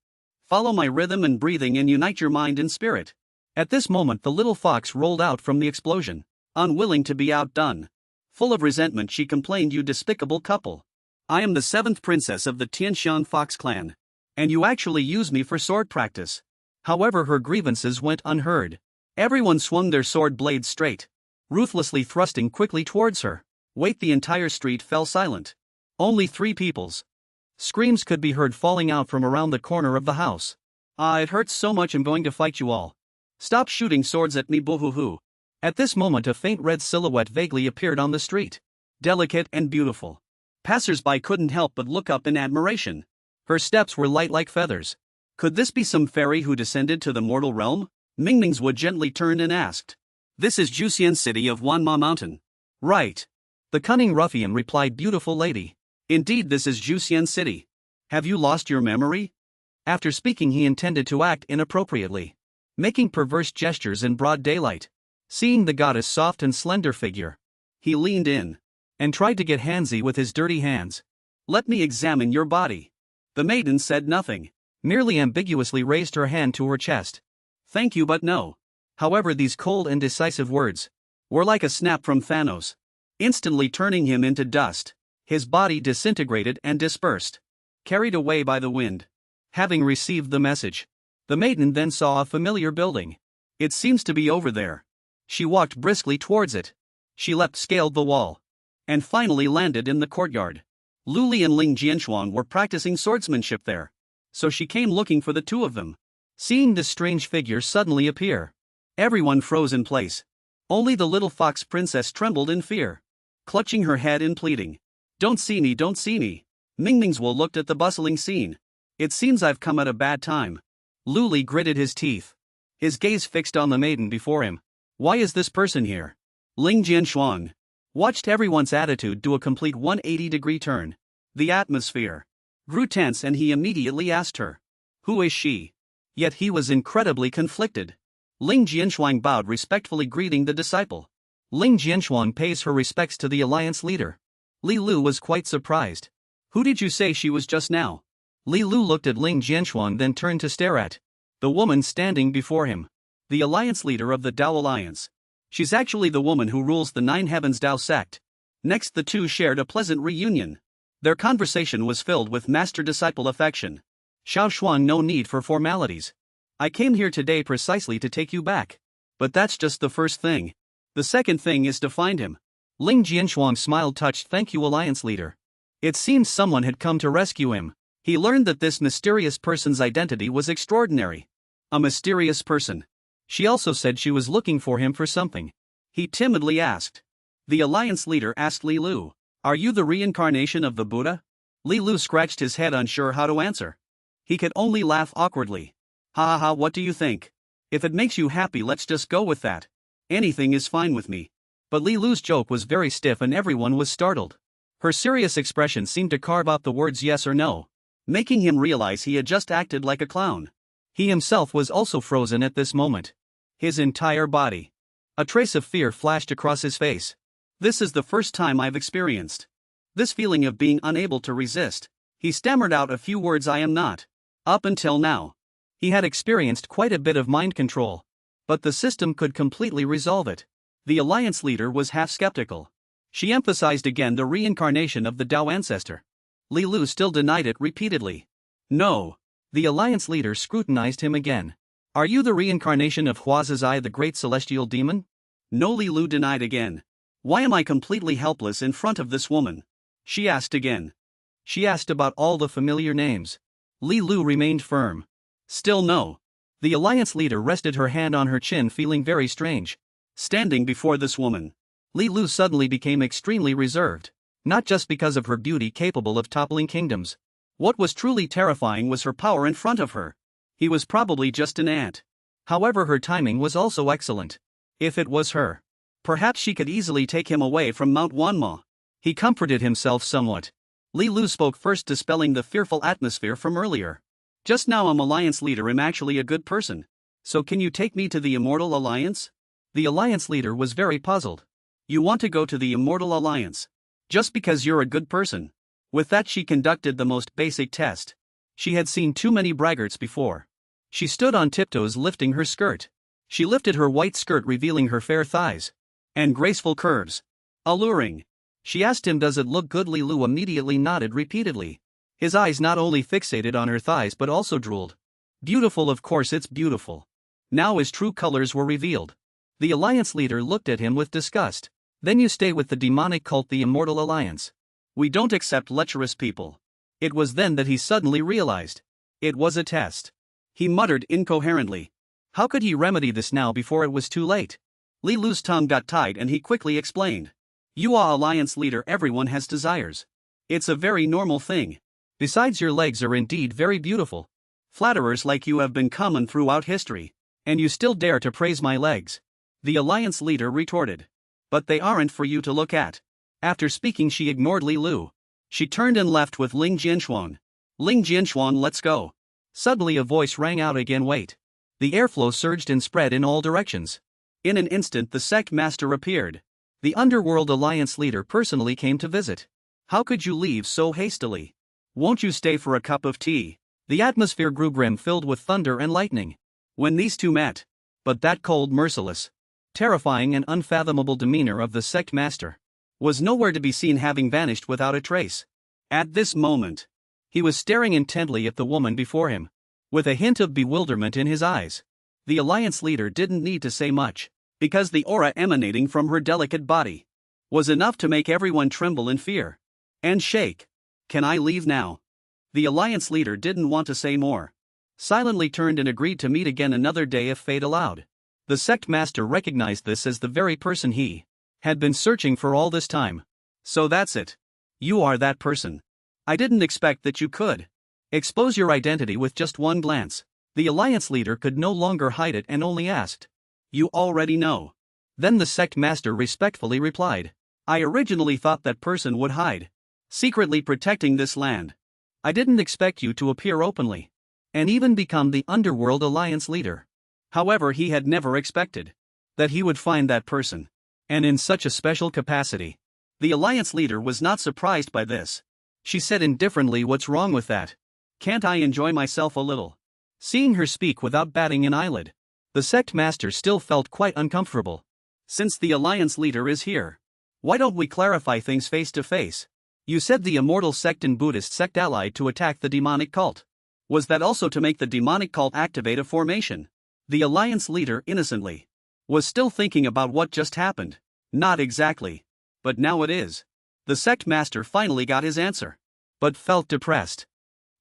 Follow my rhythm and breathing and unite your mind and spirit. At this moment the little fox rolled out from the explosion, unwilling to be outdone. Full of resentment, she complained, you despicable couple. I am the 7th princess of the Tianshan Fox clan, and you actually use me for sword practice. However, her grievances went unheard. Everyone swung their sword blades straight, ruthlessly thrusting quickly towards her. Wait, the entire street fell silent. Only 3 people's screams could be heard falling out from around the corner of the house. Ah, it hurts so much, I'm going to fight you all. Stop shooting swords at me, boo-hoo-hoo. At this moment a faint red silhouette vaguely appeared on the street. Delicate and beautiful. Passers-by couldn't help but look up in admiration. Her steps were light like feathers. Could this be some fairy who descended to the mortal realm? Mingming's Wood gently turned and asked. This is Juxian city of Wanma Mountain. Right. The cunning ruffian replied, beautiful lady. Indeed, this is Juxian city. Have you lost your memory? After speaking, he intended to act inappropriately, making perverse gestures in broad daylight. Seeing the goddess' soft and slender figure, he leaned in and tried to get handsy with his dirty hands. Let me examine your body. The maiden said nothing, merely ambiguously raised her hand to her chest. Thank you, but no. However, these cold and decisive words were like a snap from Thanos, instantly turning him into dust. His body disintegrated and dispersed, carried away by the wind. Having received the message, the maiden then saw a familiar building. It seems to be over there. She walked briskly towards it. She leapt, scaled the wall, and finally landed in the courtyard. Lu Li and Ling Jianxuan were practicing swordsmanship there, so she came looking for the two of them. Seeing this strange figure suddenly appear, everyone froze in place. Only the little fox princess trembled in fear, clutching her head and pleading, "Don't see me, don't see me." Ming Mingzhuo looked at the bustling scene. It seems I've come at a bad time. Lu Li gritted his teeth, his gaze fixed on the maiden before him. Why is this person here? Ling Jianxuan watched everyone's attitude do a complete 180-degree turn. The atmosphere grew tense and he immediately asked her, "Who is she?" Yet he was incredibly conflicted. Ling Jianxuan bowed respectfully, greeting the disciple. Ling Jianxuan pays her respects to the alliance leader. Li Lu was quite surprised. Who did you say she was just now? Li Lu looked at Ling Jianxuan, then turned to stare at the woman standing before him. The alliance leader of the Dao Alliance. She's actually the woman who rules the Nine Heavens Dao sect. Next, the two shared a pleasant reunion. Their conversation was filled with master-disciple affection. Xiao Xuan, no need for formalities. I came here today precisely to take you back. But that's just the first thing. The second thing is to find him. Ling Jianxuan smiled, touched. Thank you, alliance leader. It seems someone had come to rescue him. He learned that this mysterious person's identity was extraordinary. A mysterious person. She also said she was looking for him for something. He timidly asked. The alliance leader asked Li Lu, "Are you the reincarnation of the Buddha?" Li Lu scratched his head, unsure how to answer. He could only laugh awkwardly. Ha ha ha, what do you think? If it makes you happy, let's just go with that. Anything is fine with me. But Li Lu's joke was very stiff and everyone was startled. Her serious expression seemed to carve out the words yes or no, making him realize he had just acted like a clown. He himself was also frozen at this moment. His entire body. A trace of fear flashed across his face. This is the first time I've experienced this feeling of being unable to resist. He stammered out a few words. I am not. Up until now, he had experienced quite a bit of mind control, but the system could completely resolve it. The alliance leader was half skeptical. She emphasized again the reincarnation of the Dao ancestor. Li Lu still denied it repeatedly. No. The alliance leader scrutinized him again. Are you the reincarnation of Huazazai, the great celestial demon? No, Li Lu denied again. Why am I completely helpless in front of this woman? She asked again. She asked about all the familiar names. Li Lu remained firm. Still no. The alliance leader rested her hand on her chin, feeling very strange. Standing before this woman, Li Lu suddenly became extremely reserved, not just because of her beauty capable of toppling kingdoms. What was truly terrifying was her power in front of her. He was probably just an ant. However, her timing was also excellent. If it was her, perhaps she could easily take him away from Mount Wanma. He comforted himself somewhat. Li Lu spoke first, dispelling the fearful atmosphere from earlier. Just now I'm alliance leader, am actually a good person. So can you take me to the Immortal Alliance? The alliance leader was very puzzled. You want to go to the Immortal Alliance? Just because you're a good person? With that she conducted the most basic test. She had seen too many braggarts before. She stood on tiptoes, lifting her skirt. She lifted her white skirt, revealing her fair thighs and graceful curves. Alluring. She asked him, does it look good? Li Lu immediately nodded repeatedly. His eyes not only fixated on her thighs but also drooled. Beautiful, of course it's beautiful. Now his true colors were revealed. The alliance leader looked at him with disgust. Then you stay with the demonic cult, the Immortal Alliance. We don't accept lecherous people. It was then that he suddenly realized. It was a test. He muttered incoherently. How could he remedy this now before it was too late? Li Lu's tongue got tied and he quickly explained. You are alliance leader, everyone has desires. It's a very normal thing. Besides, your legs are indeed very beautiful. Flatterers like you have been common throughout history. And you still dare to praise my legs? The alliance leader retorted. But they aren't for you to look at. After speaking, she ignored Li Lu. She turned and left with Ling Jianxuan. Ling Jianxuan, let's go. Suddenly a voice rang out again. Wait. The airflow surged and spread in all directions. In an instant the sect master appeared. The Underworld Alliance leader personally came to visit. How could you leave so hastily? Won't you stay for a cup of tea? The atmosphere grew grim, filled with thunder and lightning. When these two met. But that cold, merciless, terrifying and unfathomable demeanor of the sect master was nowhere to be seen, having vanished without a trace. At this moment, he was staring intently at the woman before him, with a hint of bewilderment in his eyes. The Alliance leader didn't need to say much, because the aura emanating from her delicate body was enough to make everyone tremble in fear and shake. Can I leave now? The Alliance leader didn't want to say more. Silently turned and agreed to meet again another day if fate allowed. The sect master recognized this as the very person he had been searching for all this time. So that's it. You are that person. I didn't expect that you could expose your identity with just one glance. The Alliance leader could no longer hide it and only asked, "You already know?" Then the sect master respectfully replied, "I originally thought that person would hide, secretly protecting this land. I didn't expect you to appear openly and even become the Underworld Alliance leader." However, he had never expected that he would find that person, and in such a special capacity. The Alliance leader was not surprised by this. She said indifferently, "What's wrong with that? Can't I enjoy myself a little?" Seeing her speak without batting an eyelid, the sect master still felt quite uncomfortable. "Since the Alliance leader is here, why don't we clarify things face to face? You said the immortal sect and Buddhist sect allied to attack the demonic cult. Was that also to make the demonic cult activate a formation?" The Alliance leader innocently was still thinking about what just happened. "Not exactly. But now it is." The sect master finally got his answer, but felt depressed,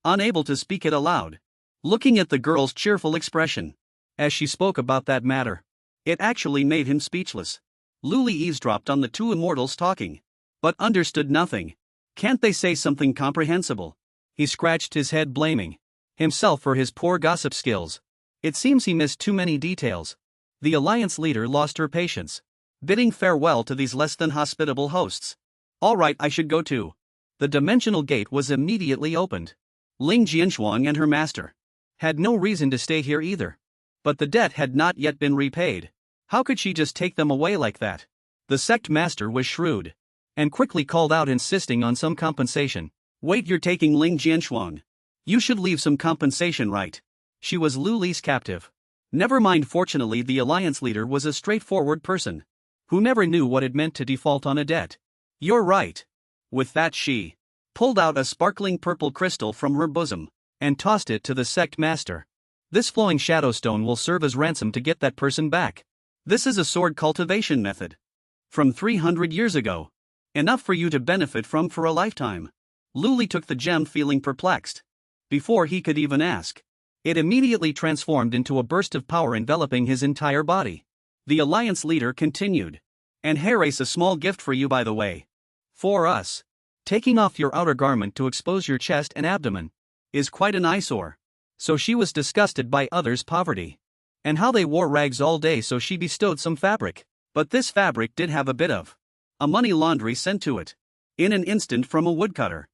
unable to speak it aloud. Looking at the girl's cheerful expression as she spoke about that matter, it actually made him speechless. Luli eavesdropped on the two immortals talking, but understood nothing. Can't they say something comprehensible? He scratched his head, blaming himself for his poor gossip skills. It seems he missed too many details. The Alliance leader lost her patience, bidding farewell to these less than hospitable hosts. "All right, I should go too." The dimensional gate was immediately opened. Ling Jianshuang and her master had no reason to stay here either. But the debt had not yet been repaid. How could she just take them away like that? The sect master was shrewd and quickly called out, insisting on some compensation. "Wait, you're taking Ling Jianshuang? You should leave some compensation, right? She was Luli's captive." Never mind. Fortunately, the Alliance leader was a straightforward person who never knew what it meant to default on a debt. "You're right." With that, she pulled out a sparkling purple crystal from her bosom and tossed it to the sect master. "This flowing shadowstone will serve as ransom to get that person back. This is a sword cultivation method from 300 years ago. Enough for you to benefit from for a lifetime." Luli took the gem, feeling perplexed. Before he could even ask, it immediately transformed into a burst of power enveloping his entire body. The Alliance leader continued, "And Herace, a small gift for you, by the way. For us, taking off your outer garment to expose your chest and abdomen is quite an eyesore." So she was disgusted by others' poverty and how they wore rags all day, so she bestowed some fabric. But this fabric did have a bit of a money laundry scent to it. In an instant, from a woodcutter,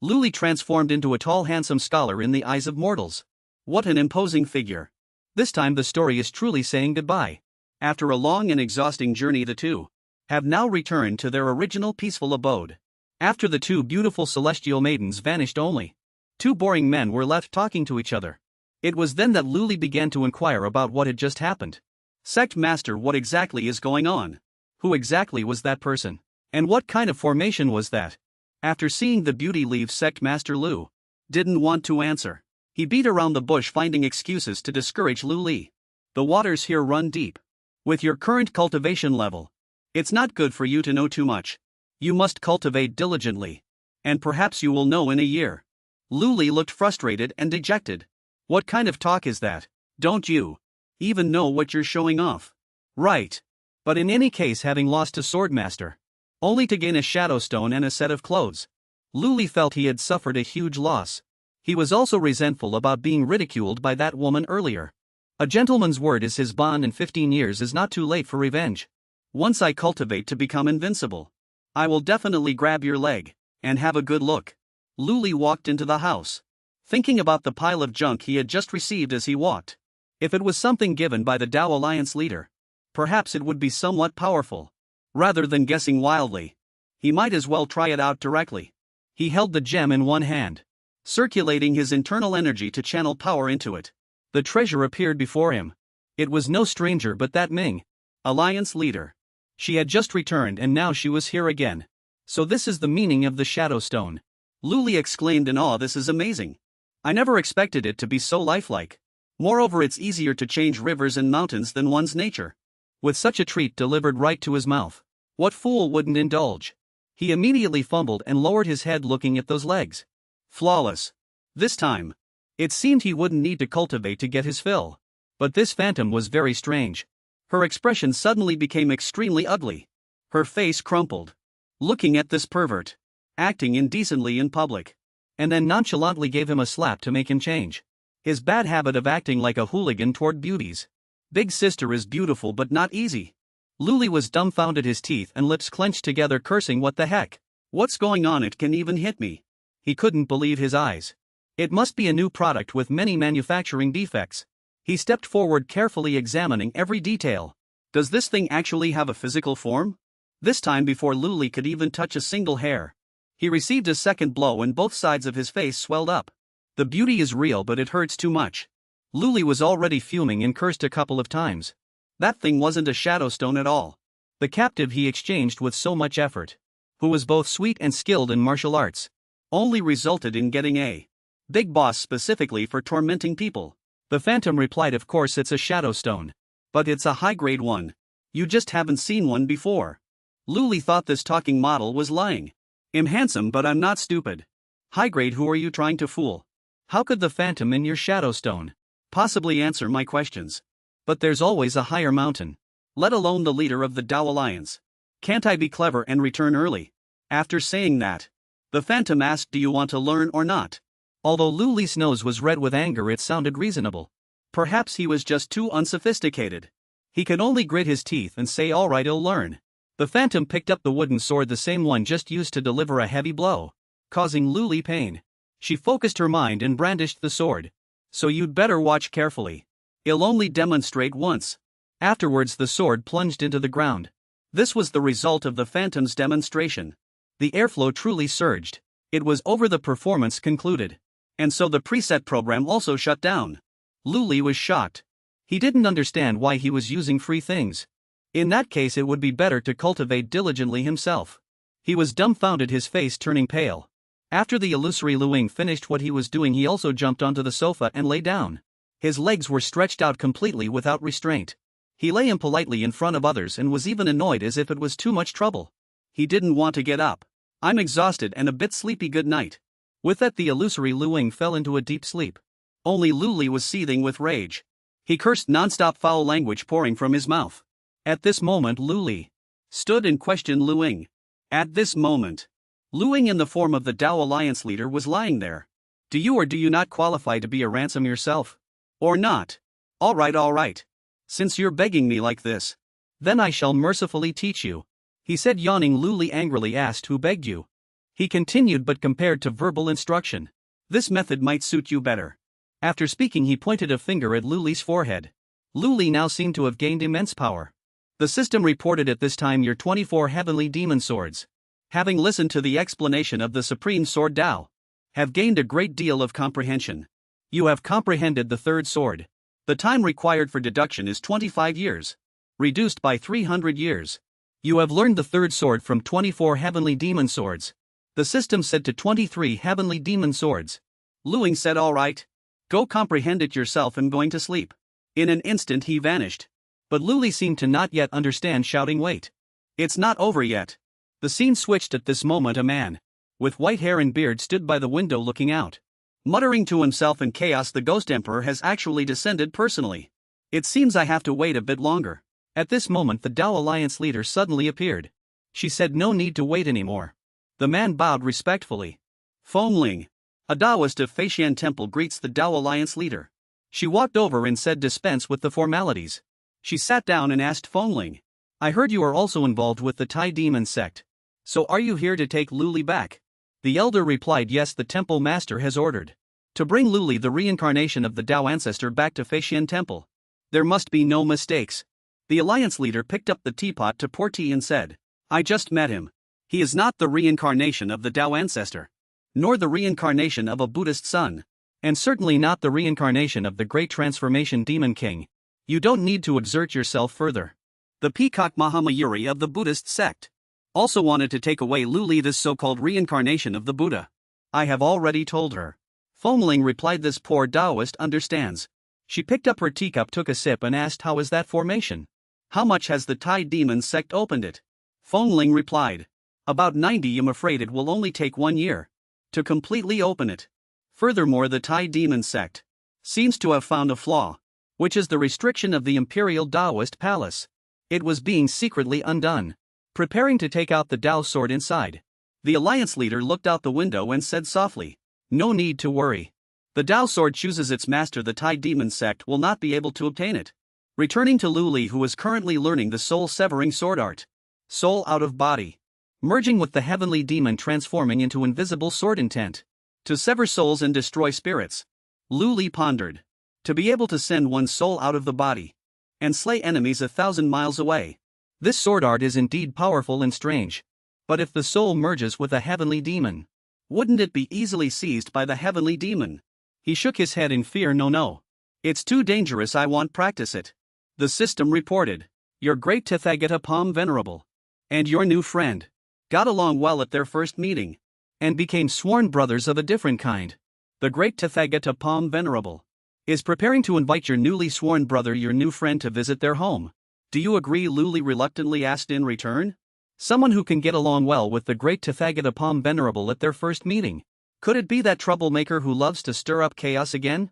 Luli transformed into a tall, handsome scholar in the eyes of mortals. What an imposing figure. This time the story is truly saying goodbye. After a long and exhausting journey, the two have now returned to their original peaceful abode. After the two beautiful celestial maidens vanished, only two boring men were left talking to each other. It was then that Luli began to inquire about what had just happened. "Sect master, what exactly is going on? Who exactly was that person? And what kind of formation was that?" After seeing the beauty leave, sect master Lu didn't want to answer. He beat around the bush, finding excuses to discourage Luli. "The waters here run deep. With your current cultivation level, it's not good for you to know too much. You must cultivate diligently, and perhaps you will know in a year." Luli looked frustrated and dejected. "What kind of talk is that? Don't you even know what you're showing off?" "Right. But in any case, having lost a swordmaster, only to gain a shadowstone and a set of clothes, Luli felt he had suffered a huge loss. He was also resentful about being ridiculed by that woman earlier. A gentleman's word is his bond, and 15 years is not too late for revenge. "Once I cultivate to become invincible, I will definitely grab your leg and have a good look." Luli walked into the house, thinking about the pile of junk he had just received as he walked. If it was something given by the Tao Alliance leader, perhaps it would be somewhat powerful. Rather than guessing wildly, he might as well try it out directly. He held the gem in one hand, circulating his internal energy to channel power into it. The treasure appeared before him. It was no stranger but that Ming, Alliance leader. She had just returned and now she was here again. So this is the meaning of the Shadow Stone. Luli exclaimed in awe, this is amazing. I never expected it to be so lifelike. Moreover, it's easier to change rivers and mountains than one's nature. With such a treat delivered right to his mouth, what fool wouldn't indulge? He immediately fumbled and lowered his head, looking at those legs. Flawless. This time. It seemed he wouldn't need to cultivate to get his fill. But this phantom was very strange. Her expression suddenly became extremely ugly. Her face crumpled. Looking at this pervert. Acting indecently in public. And then nonchalantly gave him a slap to make him change. His bad habit of acting like a hooligan toward beauties. Big sister is beautiful but not easy. Luli was dumbfounded, his teeth and lips clenched together, cursing, what the heck? What's going on? It can even hit me. He couldn't believe his eyes. It must be a new product with many manufacturing defects. He stepped forward, carefully examining every detail. Does this thing actually have a physical form? This time, before Luli could even touch a single hair, he received a second blow and both sides of his face swelled up. The beauty is real, but it hurts too much. Luli was already fuming and cursed a couple of times. That thing wasn't a shadow stone at all. The captive he exchanged with so much effort, who was both sweet and skilled in martial arts, only resulted in getting a big boss specifically for tormenting people. The phantom replied, of course it's a shadow stone. But it's a high-grade one. You just haven't seen one before. Luli thought this talking model was lying. I'm handsome but I'm not stupid. High-grade, who are you trying to fool? How could the phantom in your shadow stone possibly answer my questions? But there's always a higher mountain. Let alone the leader of the Tao Alliance. Can't I be clever and return early? After saying that, the phantom asked, do you want to learn or not? Although Luli's nose was red with anger, it sounded reasonable. Perhaps he was just too unsophisticated. He could only grit his teeth and say, all right, I'll learn. The phantom picked up the wooden sword, the same one just used to deliver a heavy blow, causing Luli pain. She focused her mind and brandished the sword. So you'd better watch carefully. I'll only demonstrate once. Afterwards the sword plunged into the ground. This was the result of the phantom's demonstration. The airflow truly surged. It was over, the performance concluded. And so the preset program also shut down. Luli was shocked. He didn't understand why he was using free things. In that case it would be better to cultivate diligently himself. He was dumbfounded, his face turning pale. After the illusory Luing finished what he was doing, he also jumped onto the sofa and lay down. His legs were stretched out completely without restraint. He lay impolitely in front of others and was even annoyed, as if it was too much trouble. He didn't want to get up. I'm exhausted and a bit sleepy, good night. With that, the illusory Luing fell into a deep sleep. Only Luli was seething with rage. He cursed non-stop, foul language pouring from his mouth. At this moment Luli stood and questioned Luing. At this moment, Luing, in the form of the Tao Alliance leader, was lying there. Do you or do you not qualify to be a ransom yourself? Or not? All right. Since you're begging me like this, then I shall mercifully teach you, he said, yawning. Luli angrily asked, who begged you? He continued, but compared to verbal instruction, this method might suit you better. After speaking, he pointed a finger at Luli's forehead. Luli now seemed to have gained immense power. The system reported at this time your 24 heavenly demon swords, having listened to the explanation of the supreme sword Tao, have gained a great deal of comprehension. You have comprehended the third sword. The time required for deduction is 25 years, reduced by 300 years. You have learned the third sword from 24 heavenly demon swords. The system said to 23 heavenly demon swords. Luing said, all right. Go comprehend it yourself, I'm going to sleep. In an instant he vanished. But Luli seemed to not yet understand, shouting, wait. It's not over yet. The scene switched at this moment. A man with white hair and beard stood by the window looking out. Muttering to himself in chaos, the Ghost Emperor has actually descended personally. It seems I have to wait a bit longer. At this moment the Tao Alliance leader suddenly appeared. She said, no need to wait anymore. The man bowed respectfully. Feng Ling, a Taoist of Feixian Temple, greets the Tao Alliance leader. She walked over and said, dispense with the formalities. She sat down and asked Feng Ling, I heard you are also involved with the Tai Demon sect. So are you here to take Luli back? The elder replied, yes, the temple master has ordered to bring Luli, the reincarnation of the Tao ancestor, back to Feixian Temple. There must be no mistakes. The alliance leader picked up the teapot to pour tea and said, I just met him. He is not the reincarnation of the Tao ancestor. nor the reincarnation of a Buddhist sun. And certainly not the reincarnation of the great transformation demon king. You don't need to exert yourself further. The peacock Mahamayuri of the Buddhist sect also wanted to take away Luli, this so-called reincarnation of the Buddha. I have already told her. Fongling replied, this poor Taoist understands. She picked up her teacup, took a sip and asked, how is that formation? How much has the Tai demon sect opened it? Fongling replied. About 90. I'm afraid it will only take 1 year to completely open it. Furthermore, the Tai demon sect seems to have found a flaw, which is the restriction of the imperial Taoist palace. It was being secretly undone. Preparing to take out the Tao sword inside, the alliance leader looked out the window and said softly, no need to worry. The Tao sword chooses its master. The Tai demon sect will not be able to obtain it. Returning to Luli, who is currently learning the soul-severing sword art. Soul out of body. Merging with the heavenly demon, transforming into invisible sword intent. To sever souls and destroy spirits. Luli pondered. To be able to send one's soul out of the body and slay enemies 1,000 miles away. This sword art is indeed powerful and strange. But if the soul merges with a heavenly demon, wouldn't it be easily seized by the heavenly demon? He shook his head in fear. No. It's too dangerous, I won't practice it. The system reported. Your great Tathagata Palm Venerable and your new friend got along well at their first meeting and became sworn brothers of a different kind. The great Tathagata Palm Venerable is preparing to invite your newly sworn brother, your new friend, to visit their home. Do you agree? Luli reluctantly asked. In return? Someone who can get along well with the great Tathagata Palm Venerable at their first meeting. Could it be that troublemaker who loves to stir up chaos again?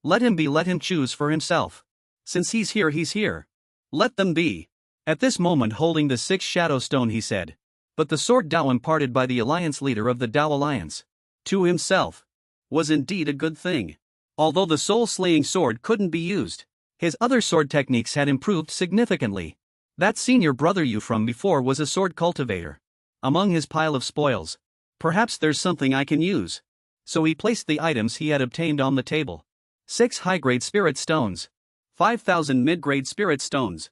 Let him be, let him choose for himself. Since he's here, he's here. Let them be. At this moment, holding the 6th shadow stone, he said. But the sword Tao imparted by the alliance leader of the Tao Alliance to himself was indeed a good thing. Although the soul-slaying sword couldn't be used, his other sword techniques had improved significantly. That senior brother you from before was a sword cultivator. Among his pile of spoils, perhaps there's something I can use. So he placed the items he had obtained on the table. 6 high-grade spirit stones, 5,000 mid-grade spirit stones,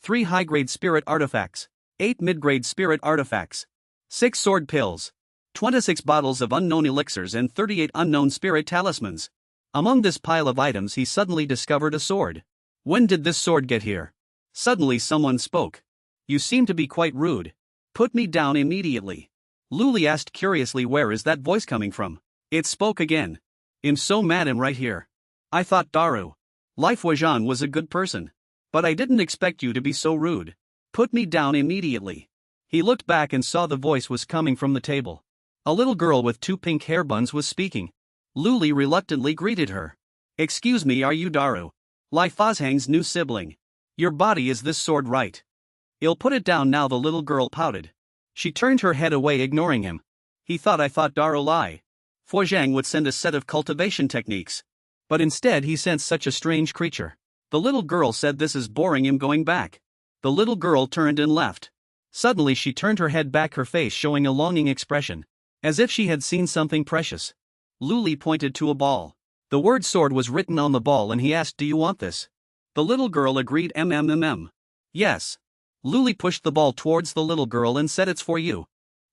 3 high-grade spirit artifacts, 8 mid-grade spirit artifacts, 6 sword pills, 26 bottles of unknown elixirs and 38 unknown spirit talismans. Among this pile of items he suddenly discovered a sword. When did this sword get here? Suddenly someone spoke. You seem to be quite rude. Put me down immediately. Luli asked curiously, where is that voice coming from? It spoke again. I'm so mad, I'm right here. I thought Daru Life Wajan was a good person. But I didn't expect you to be so rude. Put me down immediately. He looked back and saw the voice was coming from the table. A little girl with 2 pink hair buns was speaking. Luli reluctantly greeted her. Excuse me, are you Daru Lai Fazhang's new sibling? Your body is this sword, right? I'll put it down now. The little girl pouted. She turned her head away, ignoring him. I thought Daru Lai Fazhang would send a set of cultivation techniques. But instead he sent such a strange creature. The little girl said, this is boring, I'm going back. The little girl turned and left. Suddenly she turned her head back, her face showing a longing expression, as if she had seen something precious. Luli pointed to a ball. The word sword was written on the ball and he asked, do you want this? The little girl agreed, Yes. Luli pushed the ball towards the little girl and said, it's for you.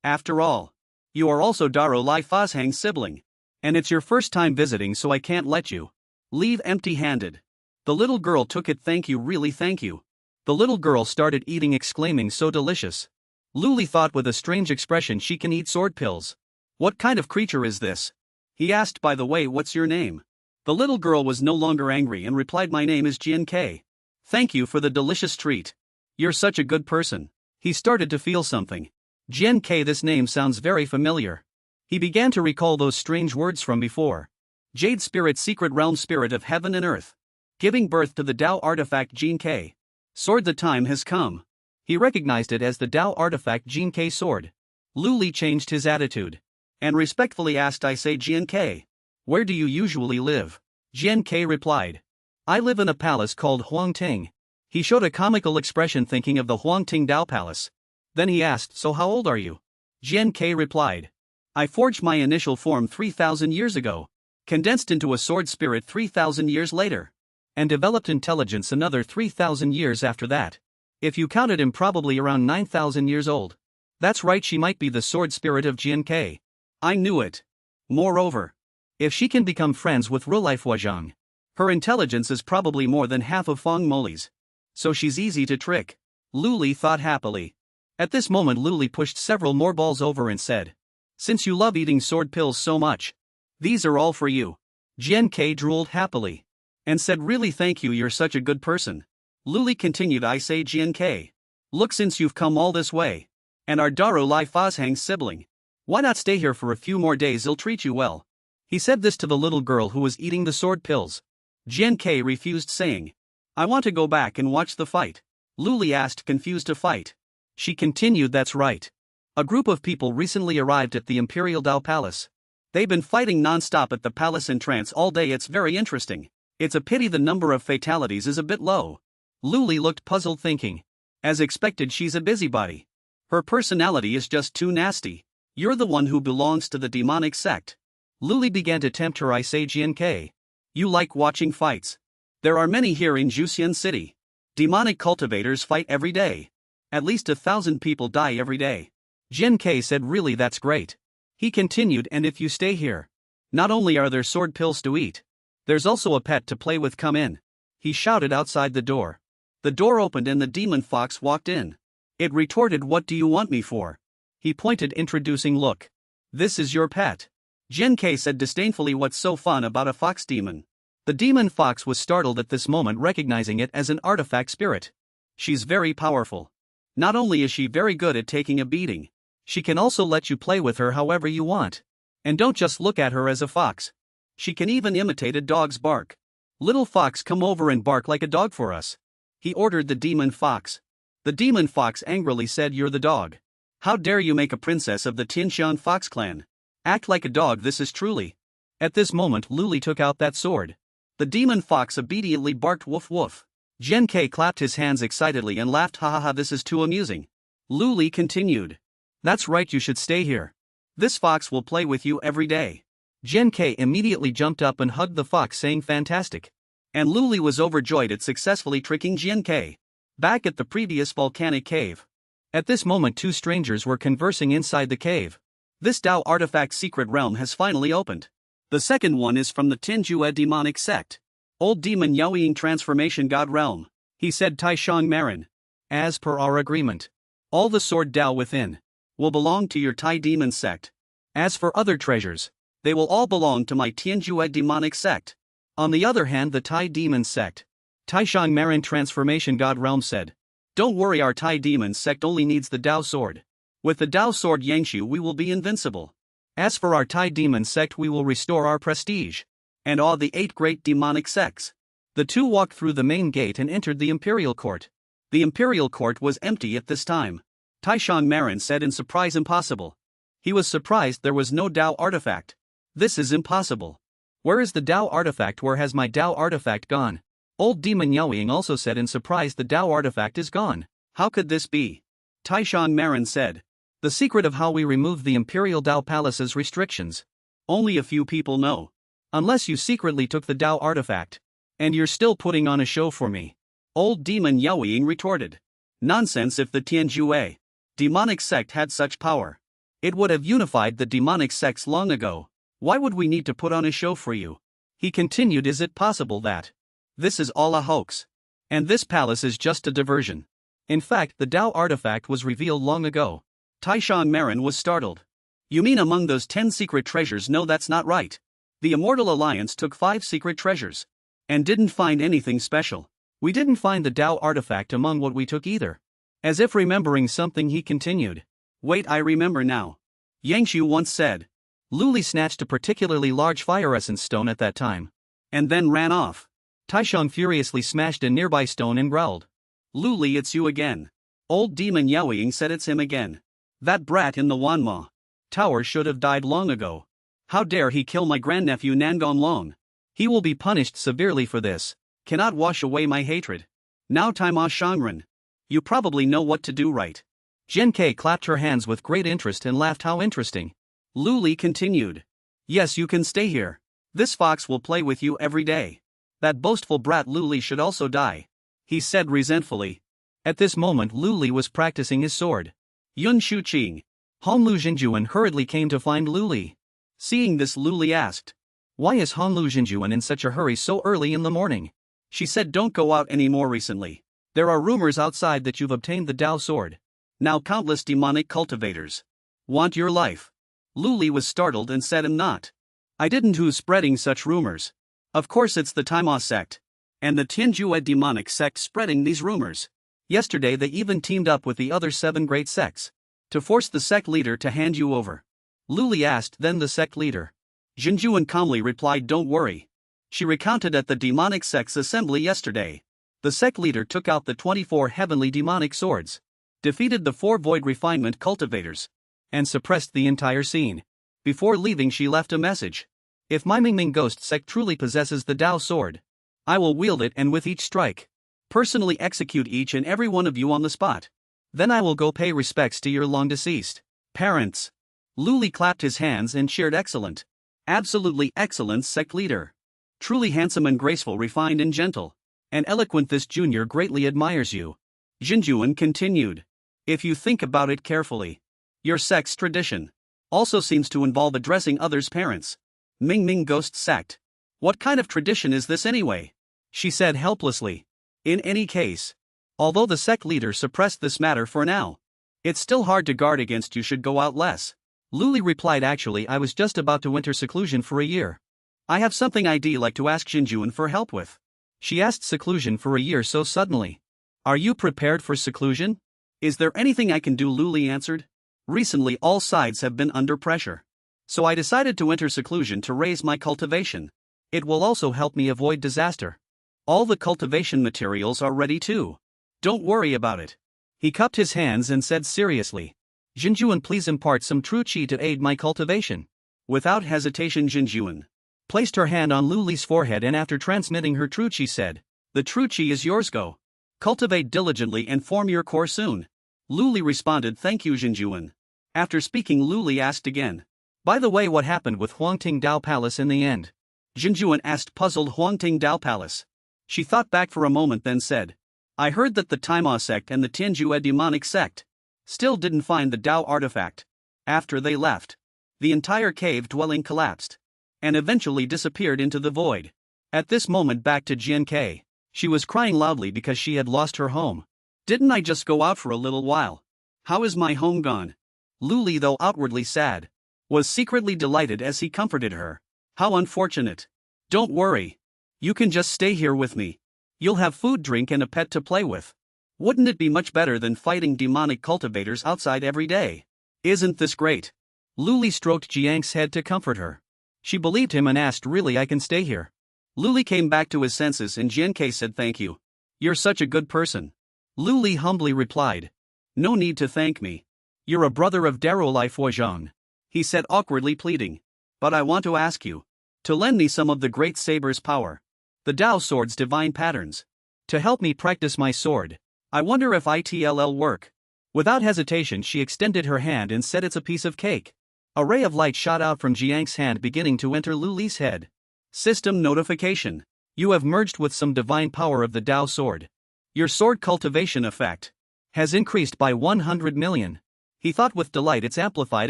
After all, you are also Daru Lai Fazhang's sibling. And it's your first time visiting, so I can't let you leave empty-handed. The little girl took it. Thank you, really thank you. The little girl started eating, exclaiming, so delicious. Luli thought with a strange expression, she can eat sword pills. What kind of creature is this? He asked, by the way, what's your name? The little girl was no longer angry and replied, my name is Jian-K. Thank you for the delicious treat. You're such a good person. He started to feel something. Jian-K, this name sounds very familiar. He began to recall those strange words from before. Jade spirit, secret realm, spirit of heaven and earth, giving birth to the Tao artifact Jian-K. Sword, the time has come. He recognized it as the Tao artifact Jian-K sword. Luli changed his attitude and respectfully asked, I say Jian-K, where do you usually live? Jian-K replied, I live in a palace called Huangting. He showed a comical expression, thinking of the Huangting Tao Palace. Then he asked, so how old are you? Jian-K replied, I forged my initial form 3,000 years ago, condensed into a sword spirit 3,000 years later, and developed intelligence another 3,000 years after that. If you counted him, probably around 9,000 years old. That's right, she might be the sword spirit of Jian-K. I knew it. Moreover, if she can become friends with real-life Huazhang, her intelligence is probably more than half of Feng Moli's. So she's easy to trick. Luli thought happily. At this moment Luli pushed several more balls over and said, "Since you love eating sword pills so much, these are all for you." Jian K drooled happily and said, "Really, thank you, you're such a good person." Luli continued, "I say, Jian K, look, since you've come all this way, and are Daro Lai Fazhang's sibling, why not stay here for a few more days, he'll treat you well." He said this to the little girl who was eating the sword pills. Jian K refused, saying, "I want to go back and watch the fight." Luli asked, confused, "To fight?" She continued, "That's right. A group of people recently arrived at the Imperial Dao Palace. They've been fighting non-stop at the palace entrance all day, it's very interesting. It's a pity the number of fatalities is a bit low." Luli looked puzzled, thinking, as expected, she's a busybody. Her personality is just too nasty. "You're the one who belongs to the demonic sect." Luli began to tempt her. "I say, Jian K, you like watching fights. There are many here in Juxian City. Demonic cultivators fight every day. At least 1,000 people die every day." Jian K said, "Really, that's great." He continued, "And if you stay here, not only are there sword pills to eat, there's also a pet to play with. Come in." He shouted outside the door. The door opened and the demon fox walked in. It retorted, "What do you want me for?" He pointed, introducing, "Look. This is your pet." Jian K said disdainfully, "What's so fun about a fox demon?" The demon fox was startled at this moment, recognizing it as an artifact spirit. "She's very powerful. Not only is she very good at taking a beating, she can also let you play with her however you want. And don't just look at her as a fox. She can even imitate a dog's bark. Little fox, come over and bark like a dog for us," he ordered the demon fox. The demon fox angrily said, "You're the dog. How dare you make a princess of the Tianxian fox clan? Act like a dog, this is truly." At this moment Luli took out that sword. The demon fox obediently barked, "Woof woof." Jian K clapped his hands excitedly and laughed, "Ha ha ha, this is too amusing." Luli continued, "That's right, you should stay here. This fox will play with you every day." Jian K immediately jumped up and hugged the fox, saying, "Fantastic." And Luli was overjoyed at successfully tricking Jian K. Back at the previous volcanic cave. At this moment 2 strangers were conversing inside the cave. "This Dao artifact secret realm has finally opened. The second one is from the Tinjue demonic sect. Old demon Yaoying transformation god realm," he said, Taishang Marin. "As per our agreement, all the sword Dao within will belong to your Tai demon sect. As for other treasures, they will all belong to my Tianjue demonic sect." On the other hand, the Tai demon sect, Taishang Marin transformation god realm, said, "Don't worry, our Tai demon sect only needs the Dao sword. With the Dao sword Yangshu we will be invincible. As for our Tai demon sect, we will restore our prestige and awe the 8 great demonic sects." The 2 walked through the main gate and entered the imperial court. The imperial court was empty at this time. Taishang Marin said in surprise, "Impossible." He was surprised there was no Dao artifact. "This is impossible. Where is the Dao artifact? Where has my Dao artifact gone?" Old demon Yaoying also said in surprise, "The Dao artifact is gone. How could this be?" Taishang Marin said, "The secret of how we removed the Imperial Dao Palace's restrictions. Only a few people know. Unless you secretly took the Dao artifact. And you're still putting on a show for me." Old demon Yaoying retorted, "Nonsense, if the Tianjue demonic sect had such power, it would have unified the demonic sects long ago. Why would we need to put on a show for you?" He continued, "Is it possible that this is all a hoax? And this palace is just a diversion? In fact, the Dao artifact was revealed long ago." Taishang Marin was startled. "You mean among those 10 secret treasures?" "No, that's not right. The Immortal Alliance took 5 secret treasures and didn't find anything special. We didn't find the Dao artifact among what we took either." As if remembering something, he continued, "Wait, I remember now. Yangshu once said Luli snatched a particularly large fire essence stone at that time and then ran off." Taishang furiously smashed a nearby stone and growled, "Luli, it's you again." Old demon Yaoying said, "It's him again. That brat in the Wanma tower should have died long ago. How dare he kill my grandnephew Nangon Long? He will be punished severely for this. Cannot wash away my hatred. Now Taima Shangren. You probably know what to do, right?" Jian K clapped her hands with great interest and laughed, "How interesting." Luli continued, "Yes, you can stay here. This fox will play with you every day. That boastful brat Luli should also die," he said resentfully. At this moment Luli was practicing his sword. Yun Shuqing, Honglu Jinjuan hurriedly came to find Luli. Seeing this, Luli asked, "Why is Honglu Jinjuan in such a hurry so early in the morning?" She said, "Don't go out anymore recently. There are rumors outside that you've obtained the Dao sword. Now countless demonic cultivators want your life." Luli was startled and said, "I'm not. I didn't. Who's spreading such rumors?" "Of course it's the Taima sect. And the Tianjue demonic sect spreading these rumors. Yesterday they even teamed up with the other 7 great sects to force the sect leader to hand you over." Luli asked, "Then the sect leader?" Jinjuan calmly replied, "Don't worry." She recounted at the demonic sect's assembly yesterday. The sect leader took out the 24 heavenly demonic swords, defeated the 4 void refinement cultivators, and suppressed the entire scene. Before leaving, she left a message. "If my Mingming Ghost sect truly possesses the Dao sword, I will wield it and with each strike, personally execute each and every one of you on the spot. Then I will go pay respects to your long-deceased parents." Luli clapped his hands and cheered, "Excellent. Absolutely excellent, sect leader. Truly handsome and graceful, refined and gentle, and eloquent. This junior greatly admires you." Jinjuan continued, "If you think about it carefully, your sect's tradition also seems to involve addressing others' parents. Mingming Ghost sect. What kind of tradition is this anyway?" she said helplessly. "In any case, although the sect leader suppressed this matter for now, it's still hard to guard against. You should go out less." Luli replied, "Actually, I was just about to enter seclusion for a year. I have something I'd like to ask Jinjuan for help with." She asked seclusion for a year so suddenly. "Are you prepared for seclusion?" "Is there anything I can do?" Luli answered. "Recently all sides have been under pressure, so I decided to enter seclusion to raise my cultivation. It will also help me avoid disaster. All the cultivation materials are ready too. Don't worry about it." He cupped his hands and said seriously, "Jinjuan, please impart some true qi to aid my cultivation." Without hesitation, Jinjuan placed her hand on Luli's forehead and after transmitting her true qi said, "The true qi is yours. Go. Cultivate diligently and form your core soon." Luli responded, "Thank you, Jinjuan." After speaking, Luli asked again, "By the way, what happened with Huangting Dao Palace in the end?" Jinjuan asked, puzzled. "Huangting Dao Palace?" She thought back for a moment, then said, "I heard that the Taima sect and the Tianjue demonic sect still didn't find the Dao artifact. After they left, the entire cave dwelling collapsed and eventually disappeared into the void." At this moment, back to Jian. She was crying loudly because she had lost her home. "Didn't I just go out for a little while? How is my home gone?" Luli, though outwardly sad, was secretly delighted as he comforted her. "How unfortunate. Don't worry. You can just stay here with me. You'll have food, drink, and a pet to play with. Wouldn't it be much better than fighting demonic cultivators outside every day? Isn't this great?" Luli stroked Jiang's head to comfort her. She believed him and asked, "Really, I can stay here?" Luli came back to his senses and Jian said, "Thank you. You're such a good person." Luli humbly replied, "No need to thank me. You're a brother of Darolai Fuozhong," he said, awkwardly pleading. "But I want to ask you to lend me some of the great saber's power, the Dao sword's divine patterns, to help me practice my sword. I wonder if it'll work." Without hesitation, she extended her hand and said, "It's a piece of cake." A ray of light shot out from Jiang's hand, beginning to enter Luli's head. System notification. You have merged with some divine power of the Dao sword. Your sword cultivation effect has increased by 100 million. He thought with delight, it's amplified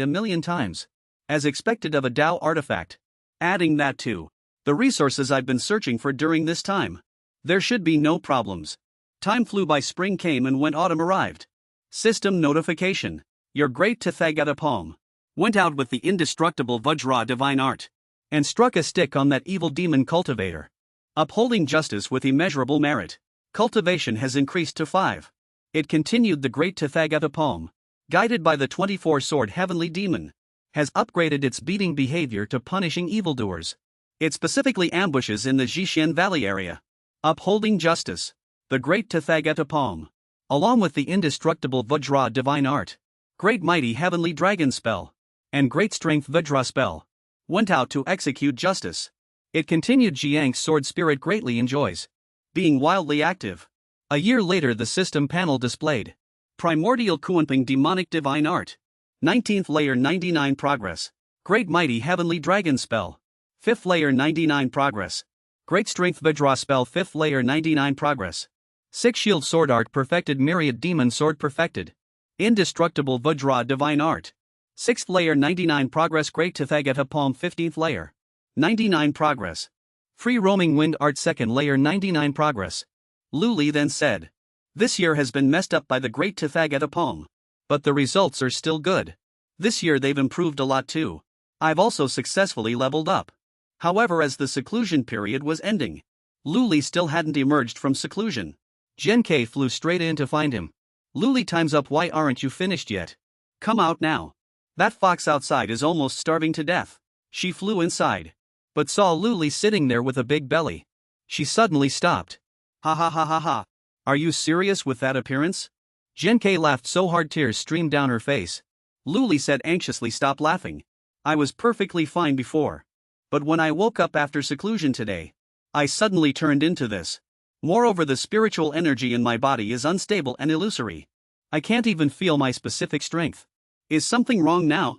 1,000,000 times, as expected of a Dao artifact. Adding that to the resources I've been searching for during this time, there should be no problems. Time flew by, spring came and went, autumn arrived. System notification. Your great Tathagata palm went out with the indestructible Vajra divine art and struck a stick on that evil demon cultivator. Upholding justice with immeasurable merit, cultivation has increased to 5. It continued. The great Tathagata palm, guided by the 24-sword heavenly demon, has upgraded its beating behavior to punishing evildoers. It specifically ambushes in the Jishan Valley area. Upholding justice. The great Tathagata palm, along with the indestructible Vajra divine art, great mighty heavenly dragon spell, and great strength Vajra spell, went out to execute justice. It continued. Jiang's sword spirit greatly enjoys being wildly active. A year later, the system panel displayed Primordial Kuanping demonic divine art, 19th layer 99 progress, great mighty heavenly dragon spell, 5th layer 99 progress, great strength Vajra spell, 5th layer 99 progress, 6 shield sword art perfected, myriad demon sword perfected, indestructible Vajra divine art, 6th layer 99 progress Great Tathagata Palm 15th layer. 99 progress. Free roaming wind art 2nd layer 99 progress. Luli then said. This year has been messed up by the Great Tathagata Palm. But the results are still good. This year they've improved a lot too. I've also successfully leveled up. However, as the seclusion period was ending, Luli still hadn't emerged from seclusion. Genkei flew straight in to find him. Luli, time's up, why aren't you finished yet? Come out now. That fox outside is almost starving to death. She flew inside, but saw Luli sitting there with a big belly. She suddenly stopped. Ha ha ha ha ha. Are you serious with that appearance? Genkei laughed so hard tears streamed down her face. Luli said anxiously, stop laughing. I was perfectly fine before. But when I woke up after seclusion today, I suddenly turned into this. Moreover, the spiritual energy in my body is unstable and illusory. I can't even feel my specific strength. Is something wrong now?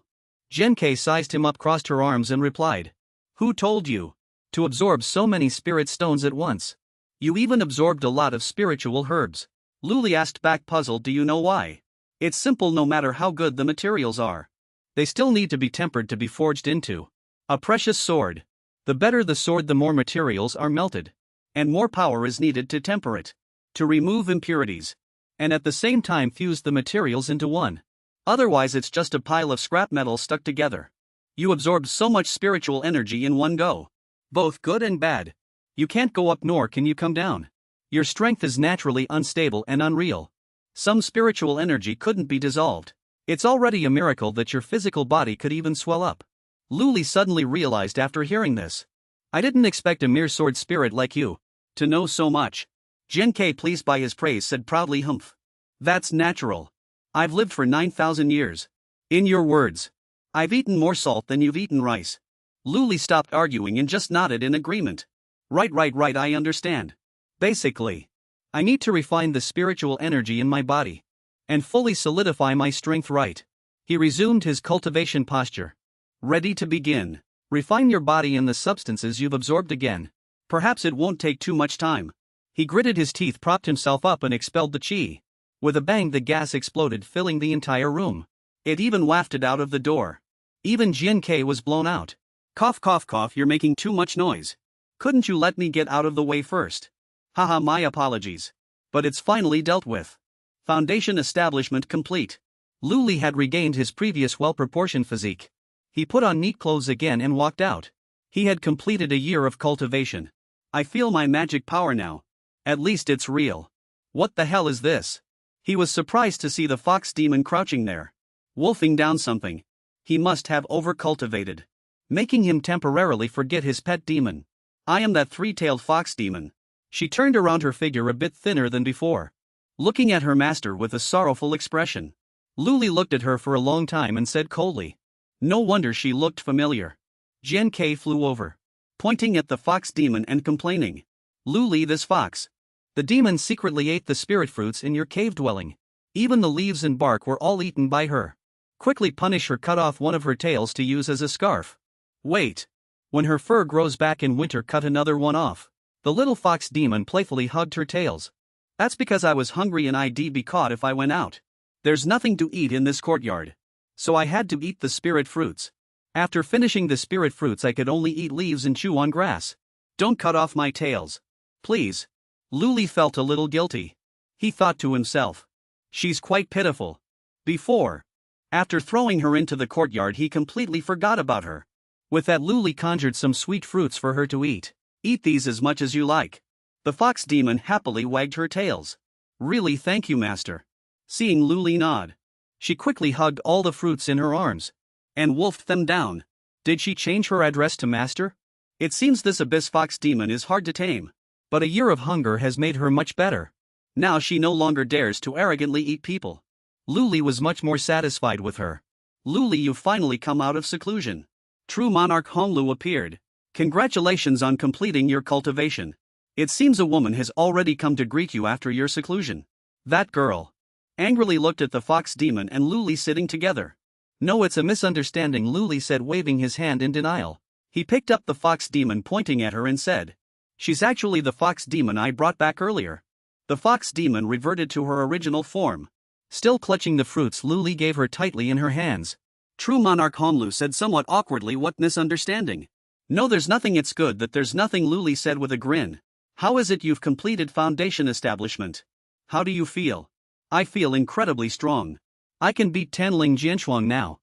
Genkei sized him up, crossed her arms and replied. Who told you to absorb so many spirit stones at once? You even absorbed a lot of spiritual herbs. Luli asked back, puzzled. Do you know why? It's simple, no matter how good the materials are, they still need to be tempered to be forged into a precious sword. The better the sword, the more materials are melted, and more power is needed to temper it, to remove impurities, and at the same time fuse the materials into one. Otherwise it's just a pile of scrap metal stuck together. You absorbed so much spiritual energy in one go, both good and bad. You can't go up nor can you come down. Your strength is naturally unstable and unreal. Some spiritual energy couldn't be dissolved. It's already a miracle that your physical body could even swell up. Luli suddenly realized after hearing this. I didn't expect a mere sword spirit like you to know so much. Genkei, pleased by his praise, said proudly, humph. That's natural. I've lived for 9,000 years. In your words, I've eaten more salt than you've eaten rice. Luli stopped arguing and just nodded in agreement. Right, I understand. Basically, I need to refine the spiritual energy in my body and fully solidify my strength. Right. He resumed his cultivation posture. Ready to begin. Refine your body and the substances you've absorbed again. Perhaps it won't take too much time. He gritted his teeth, propped himself up and expelled the chi. With a bang, the gas exploded, filling the entire room. It even wafted out of the door. Even Genkei was blown out. Cough, cough, cough, you're making too much noise. Couldn't you let me get out of the way first? Haha, my apologies. But it's finally dealt with. Foundation establishment complete. Luli had regained his previous well-proportioned physique. He put on neat clothes again and walked out. He had completed a year of cultivation. I feel my magic power now. At least it's real. What the hell is this? He was surprised to see the fox demon crouching there, wolfing down something. He must have overcultivated, making him temporarily forget his pet demon. I am that three-tailed fox demon. She turned around, her figure a bit thinner than before, looking at her master with a sorrowful expression. Luli looked at her for a long time and said coldly. No wonder she looked familiar. Genkei flew over, pointing at the fox demon and complaining. Luli, this fox. The demon secretly ate the spirit fruits in your cave dwelling. Even the leaves and bark were all eaten by her. Quickly punish her, cut off one of her tails to use as a scarf. Wait. When her fur grows back in winter, cut another one off. The little fox demon playfully hugged her tails. That's because I was hungry and I'd be caught if I went out. There's nothing to eat in this courtyard, so I had to eat the spirit fruits. After finishing the spirit fruits, I could only eat leaves and chew on grass. Don't cut off my tails, please. Luli felt a little guilty. He thought to himself. She's quite pitiful. Before, after throwing her into the courtyard, he completely forgot about her. With that, Luli conjured some sweet fruits for her to eat. Eat these as much as you like. The fox demon happily wagged her tails. Really, thank you, master. Seeing Luli nod, she quickly hugged all the fruits in her arms and wolfed them down. Did she change her address to master? It seems this abyss fox demon is hard to tame. But a year of hunger has made her much better. Now she no longer dares to arrogantly eat people. Luli was much more satisfied with her. Luli, you've finally come out of seclusion. True monarch Honglu appeared. Congratulations on completing your cultivation. It seems a woman has already come to greet you after your seclusion. That girl angrily looked at the fox demon and Luli sitting together. No, it's a misunderstanding, Luli said, waving his hand in denial. He picked up the fox demon, pointing at her, and said, she's actually the fox demon I brought back earlier. The fox demon reverted to her original form. Still clutching the fruits, Luli gave her tightly in her hands. True monarch Honlu said somewhat awkwardly. What misunderstanding? No, there's nothing, it's good that there's nothing, Luli said with a grin. How is it you've completed foundation establishment? How do you feel? I feel incredibly strong. I can beat 10 Ling Jianshuang now.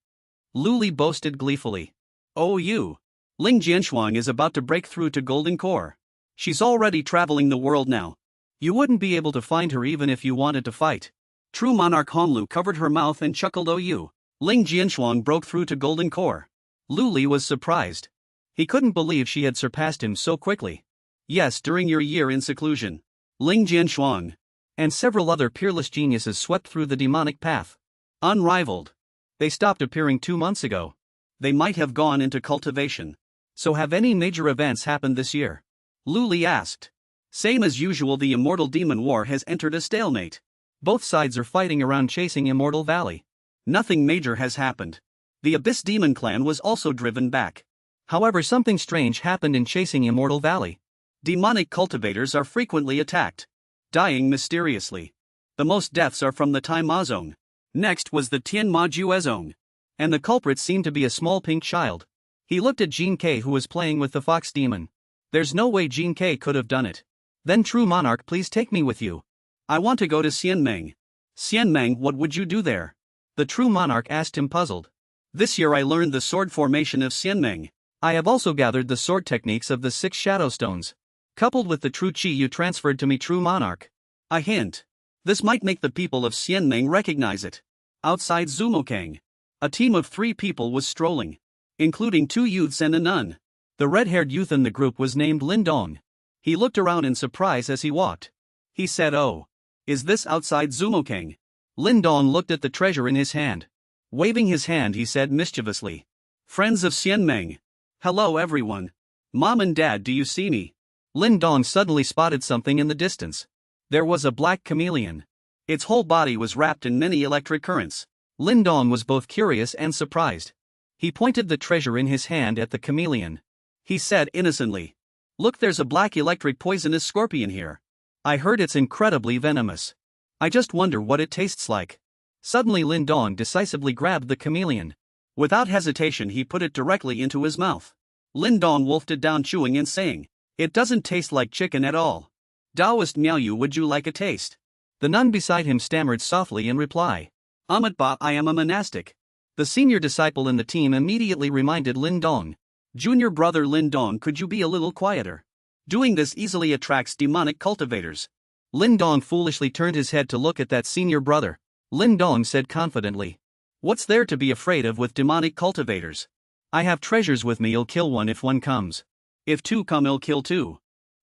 Luli boasted gleefully. Oh, you. Ling Jianshuang is about to break through to Golden Core. She's already traveling the world now. You wouldn't be able to find her even if you wanted to fight. True monarch Honlu covered her mouth and chuckled. Oh, you. Ling Jianshuang broke through to Golden Core. Luli was surprised. He couldn't believe she had surpassed him so quickly. Yes, during your year in seclusion, Ling Jianshuang and several other peerless geniuses swept through the demonic path. Unrivaled. They stopped appearing 2 months ago. They might have gone into cultivation. So have any major events happened this year? Luli asked. Same as usual, the Immortal Demon War has entered a stalemate. Both sides are fighting around chasing Immortal Valley. Nothing major has happened. The Abyss Demon Clan was also driven back. However, something strange happened in chasing Immortal Valley. Demonic cultivators are frequently attacked, dying mysteriously. The most deaths are from the Tai Ma Zone. Next was the Tian Ma Jue Zone. And the culprit seemed to be a small pink child. He looked at Jin K, who was playing with the fox demon. There's no way Jin K could have done it. Then True Monarch, please take me with you. I want to go to Xianmeng. Xianmeng, what would you do there? The True Monarch asked him, puzzled. This year I learned the sword formation of Xianmeng. I have also gathered the sword techniques of the 6 shadow stones. Coupled with the true chi you transferred to me, True Monarch. A hint. This might make the people of Xianmeng recognize it. Outside Zumokang, a team of 3 people was strolling, including 2 youths and a nun. The red-haired youth in the group was named Lin Dong. He looked around in surprise as he walked. He said, oh. Is this outside Zumokang? Lin Dong looked at the treasure in his hand. Waving his hand, he said mischievously. Friends of Xianmeng. Hello everyone. Mom and Dad, do you see me? Lin Dong suddenly spotted something in the distance. There was a black chameleon. Its whole body was wrapped in many electric currents. Lin Dong was both curious and surprised. He pointed the treasure in his hand at the chameleon. He said innocently, look, there's a black electric poisonous scorpion here. I heard it's incredibly venomous. I just wonder what it tastes like. Suddenly Lin Dong decisively grabbed the chameleon. Without hesitation he put it directly into his mouth. Lin Dong wolfed it down, chewing and saying, it doesn't taste like chicken at all. Taoist Miaoyu, would you like a taste? The nun beside him stammered softly in reply. Ba, I am a monastic. The senior disciple in the team immediately reminded Lin Dong. Junior brother Lin Dong, could you be a little quieter? Doing this easily attracts demonic cultivators. Lin Dong foolishly turned his head to look at that senior brother. Lin Dong said confidently. What's there to be afraid of with demonic cultivators? I have treasures with me, I'll kill one if one comes. If 2 come, I'll kill 2.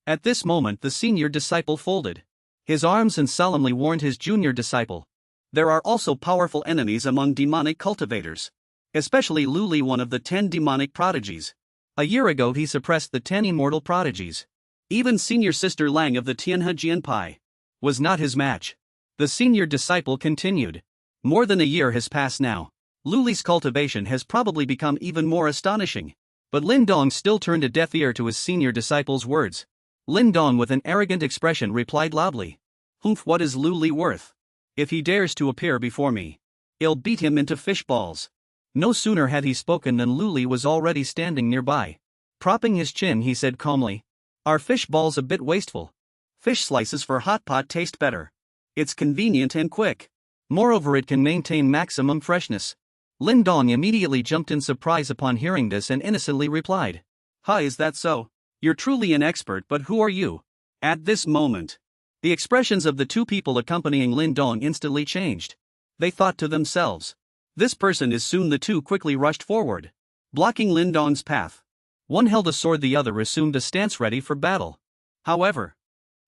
At this moment the senior disciple folded his arms and solemnly warned his junior disciple. There are also powerful enemies among demonic cultivators. Especially Luli, one of the 10 demonic prodigies. A year ago he suppressed the 10 immortal prodigies. Even senior sister Lang of the Tianhe Jianpai was not his match. The senior disciple continued. More than a year has passed now. Luli's cultivation has probably become even more astonishing. But Lin Dong still turned a deaf ear to his senior disciple's words. Lin Dong with an arrogant expression replied loudly. Humph, what is Luli worth? If he dares to appear before me, I'll beat him into fish balls. No sooner had he spoken than Luli was already standing nearby. Propping his chin, he said calmly. Are fish balls a bit wasteful? Fish slices for hot pot taste better. It's convenient and quick. Moreover, it can maintain maximum freshness. Lin Dong immediately jumped in surprise upon hearing this and innocently replied. Huh, is that so? You're truly an expert, but who are you? At this moment, the expressions of the 2 people accompanying Lin Dong instantly changed. They thought to themselves. This person is soon. The 2 quickly rushed forward, blocking Lin Dong's path. One held a sword, the other assumed a stance ready for battle. However,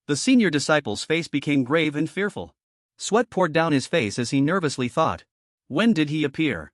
the senior disciple's face became grave and fearful. Sweat poured down his face as he nervously thought. When did he appear?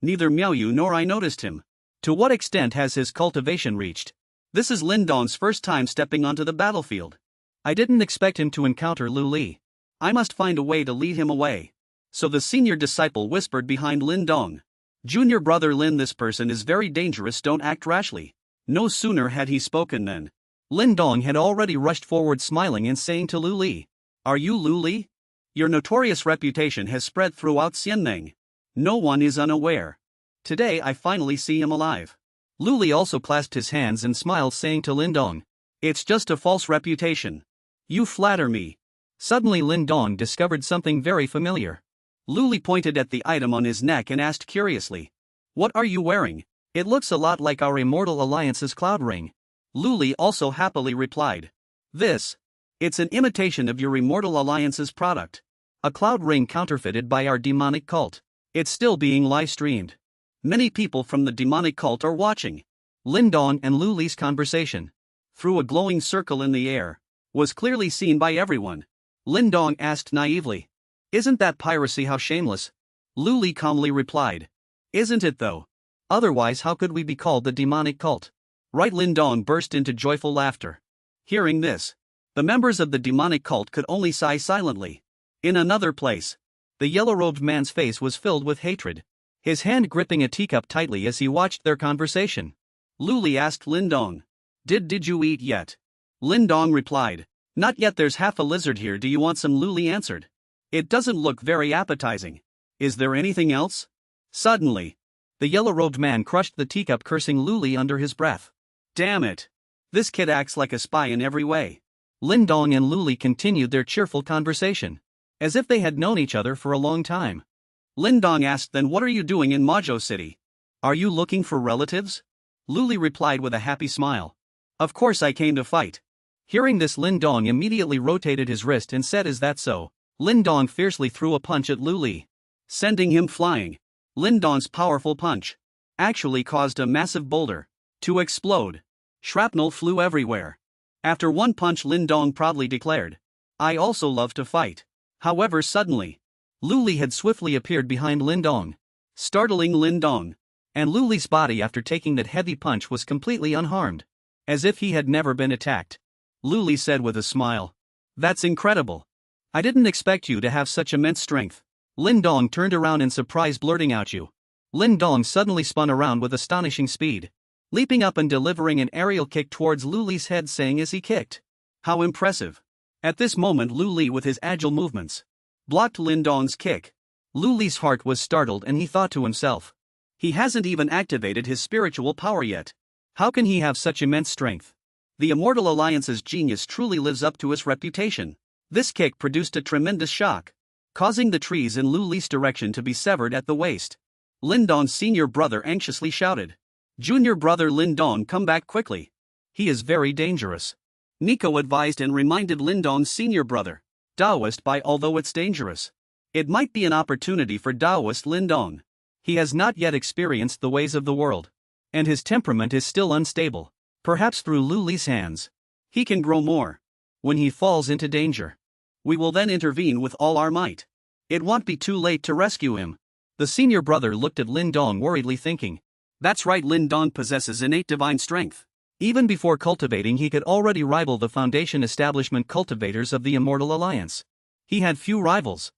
Neither Miaoyu nor I noticed him. To what extent has his cultivation reached? This is Lin Dong's first time stepping onto the battlefield. I didn't expect him to encounter Lu Li. I must find a way to lead him away. So the senior disciple whispered behind Lin Dong. Junior brother Lin, this person is very dangerous, don't act rashly. No sooner had he spoken than Lin Dong had already rushed forward, smiling and saying to Lu Li. Are you Lu Li? Your notorious reputation has spread throughout Xianmeng. No one is unaware. Today I finally see him alive. Luli also clasped his hands and smiled, saying to Lindong, "It's just a false reputation. You flatter me." Suddenly Lindong discovered something very familiar. Luli pointed at the item on his neck and asked curiously, "What are you wearing? It looks a lot like our Immortal Alliance's cloud ring." Luli also happily replied, "This. It's an imitation of your Immortal Alliance's product. A cloud ring counterfeited by our demonic cult. It's still being live-streamed. Many people from the demonic cult are watching." Lindong and Luli's conversation, through a glowing circle in the air, was clearly seen by everyone. Lindong asked naively, "Isn't that piracy? How shameless?" Luli calmly replied, "Isn't it though? Otherwise how could we be called the demonic cult?" Right. Lindong burst into joyful laughter. Hearing this, the members of the demonic cult could only sigh silently. In another place, the yellow-robed man's face was filled with hatred, his hand gripping a teacup tightly as he watched their conversation. Luli asked Lindong, Did you eat yet?" Lindong replied, "Not yet, there's half a lizard here, do you want some?" Luli answered. "It doesn't look very appetizing. Is there anything else?" Suddenly, the yellow-robed man crushed the teacup, cursing Luli under his breath. "Damn it! This kid acts like a spy in every way." Lindong and Luli continued their cheerful conversation, as if they had known each other for a long time. Lindong asked, "Then what are you doing in Majo City? Are you looking for relatives?" Luli replied with a happy smile, "Of course I came to fight." Hearing this, Lindong immediately rotated his wrist and said, "Is that so?" Lindong fiercely threw a punch at Luli, sending him flying. Lindong's powerful punch actually caused a massive boulder to explode. Shrapnel flew everywhere. After one punch, Lindong proudly declared, "I also love to fight." However, suddenly, Luli had swiftly appeared behind Lindong, startling Lindong. And Luli's body after taking that heavy punch was completely unharmed, as if he had never been attacked. Luli said with a smile, "That's incredible. I didn't expect you to have such immense strength." Lindong turned around in surprise, blurting out, "You." Lindong suddenly spun around with astonishing speed, leaping up and delivering an aerial kick towards Luli's head, saying as he kicked, "How impressive." At this moment, Luli, with his agile movements, blocked Lindong's kick. Luli's heart was startled and he thought to himself, "He hasn't even activated his spiritual power yet. How can he have such immense strength?" The Immortal Alliance's genius truly lives up to its reputation. This kick produced a tremendous shock, causing the trees in Luli's direction to be severed at the waist. Lindong's senior brother anxiously shouted, "Junior brother Lindong, come back quickly. He is very dangerous." Nico advised and reminded Lindong's senior brother, "Taoist by, although it's dangerous. It might be an opportunity for Taoist Lindong. He has not yet experienced the ways of the world, and his temperament is still unstable. Perhaps through Luli's hands, he can grow more. When he falls into danger, we will then intervene with all our might. It won't be too late to rescue him." The senior brother looked at Lindong worriedly, thinking, "That's right, Lindong possesses innate divine strength. Even before cultivating, he could already rival the Foundation establishment cultivators of the Immortal Alliance. He had few rivals.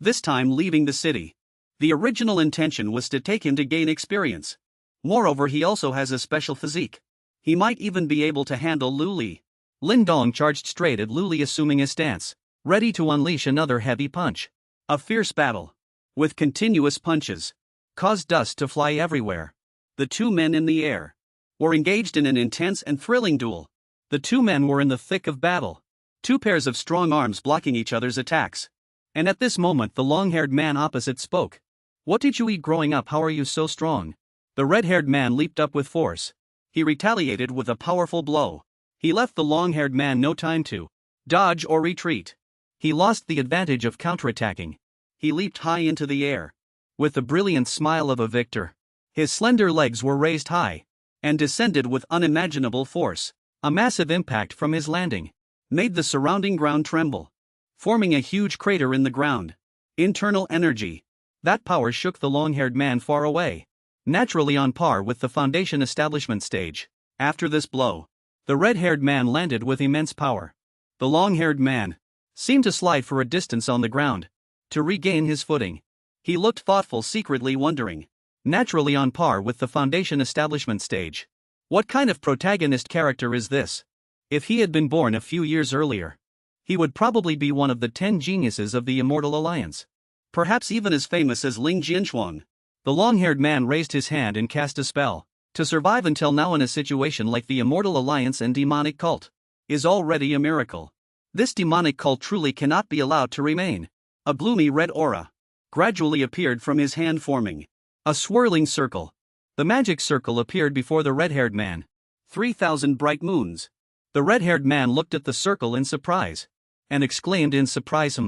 This time leaving the city, the original intention was to take him to gain experience. Moreover, he also has a special physique. He might even be able to handle Luli." Lindong charged straight at Luli, assuming a stance, ready to unleash another heavy punch. A fierce battle, with continuous punches, caused dust to fly everywhere. The two men in the air were engaged in an intense and thrilling duel. The two men were in the thick of battle, two pairs of strong arms blocking each other's attacks. And at this moment, the long-haired man opposite spoke. "What did you eat growing up? How are you so strong?" The red-haired man leaped up with force. He retaliated with a powerful blow. He left the long-haired man no time to dodge or retreat. He lost the advantage of counterattacking. He leaped high into the air, with the brilliant smile of a victor. His slender legs were raised high, and descended with unimaginable force. A massive impact from his landing made the surrounding ground tremble, forming a huge crater in the ground. Internal energy. That power shook the long-haired man far away, naturally on par with the Foundation establishment stage. After this blow, the red-haired man landed with immense power. The long-haired man seemed to slide for a distance on the ground to regain his footing. He looked thoughtful, secretly wondering, naturally on par with the Foundation establishment stage. What kind of protagonist character is this? If he had been born a few years earlier, he would probably be one of the 10 geniuses of the Immortal Alliance. Perhaps even as famous as Ling Jianchuang. The long-haired man raised his hand and cast a spell. To survive until now in a situation like the Immortal Alliance and demonic cult is already a miracle. This demonic cult truly cannot be allowed to remain. A gloomy red aura gradually appeared from his hand, forming a swirling circle. The magic circle appeared before the red-haired man. 3,000 bright moons. The red-haired man looked at the circle in surprise and exclaimed in surprise,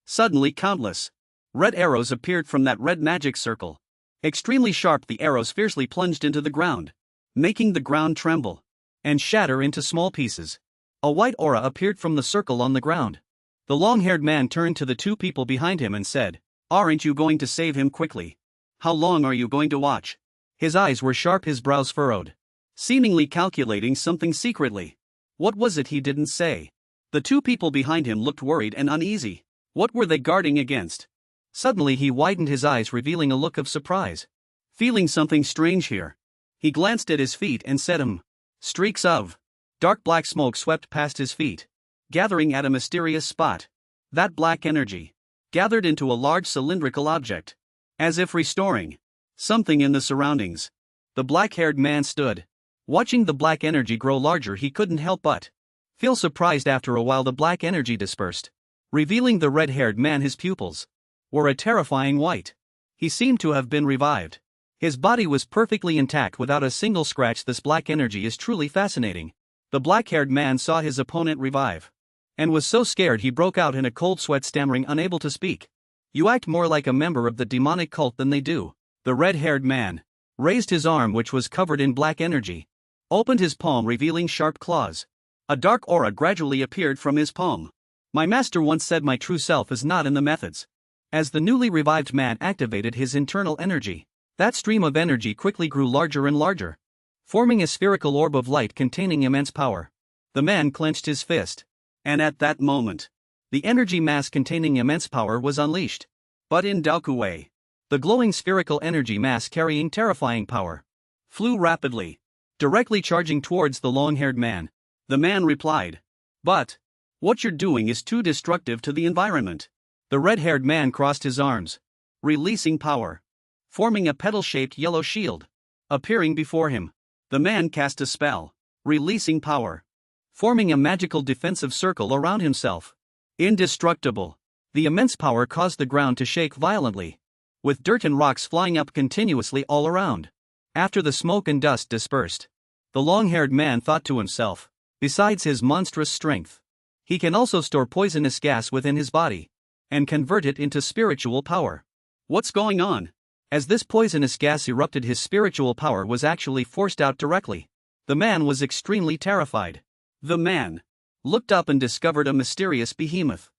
Suddenly countless red arrows appeared from that red magic circle. Extremely sharp, the arrows fiercely plunged into the ground, making the ground tremble and shatter into small pieces. A white aura appeared from the circle on the ground. The long-haired man turned to the two people behind him and said, "Aren't you going to save him quickly? How long are you going to watch?" His eyes were sharp, his brows furrowed, seemingly calculating something secretly. What was it he didn't say? The two people behind him looked worried and uneasy. What were they guarding against? Suddenly he widened his eyes, revealing a look of surprise. Feeling something strange here, he glanced at his feet and said, Streaks of dark black smoke swept past his feet, gathering at a mysterious spot. That black energy gathered into a large cylindrical object, as if restoring something in the surroundings. The black-haired man stood, watching the black energy grow larger. He couldn't help but feel surprised. After a while the black energy dispersed, revealing the red-haired man. His pupils were a terrifying white. He seemed to have been revived. His body was perfectly intact without a single scratch. This black energy is truly fascinating. The black-haired man saw his opponent revive and was so scared he broke out in a cold sweat, stammering, unable to speak. "You act more like a member of the demonic cult than they do." The red-haired man raised his arm, which was covered in black energy, opened his palm, revealing sharp claws. A dark aura gradually appeared from his palm. "My master once said my true self is not in the methods." As the newly revived man activated his internal energy, that stream of energy quickly grew larger and larger, forming a spherical orb of light containing immense power. The man clenched his fist, and at that moment, the energy mass containing immense power was unleashed. But in Daoku way, the glowing spherical energy mass carrying terrifying power flew rapidly, directly charging towards the long-haired man. The man replied, "But what you're doing is too destructive to the environment." The red-haired man crossed his arms, releasing power, forming a petal-shaped yellow shield, appearing before him. The man cast a spell, releasing power, forming a magical defensive circle around himself. Indestructible. The immense power caused the ground to shake violently, with dirt and rocks flying up continuously all around. After the smoke and dust dispersed, the long-haired man thought to himself, besides his monstrous strength, he can also store poisonous gas within his body and convert it into spiritual power. What's going on? As this poisonous gas erupted, his spiritual power was actually forced out directly. The man was extremely terrified. The man looked up and discovered a mysterious behemoth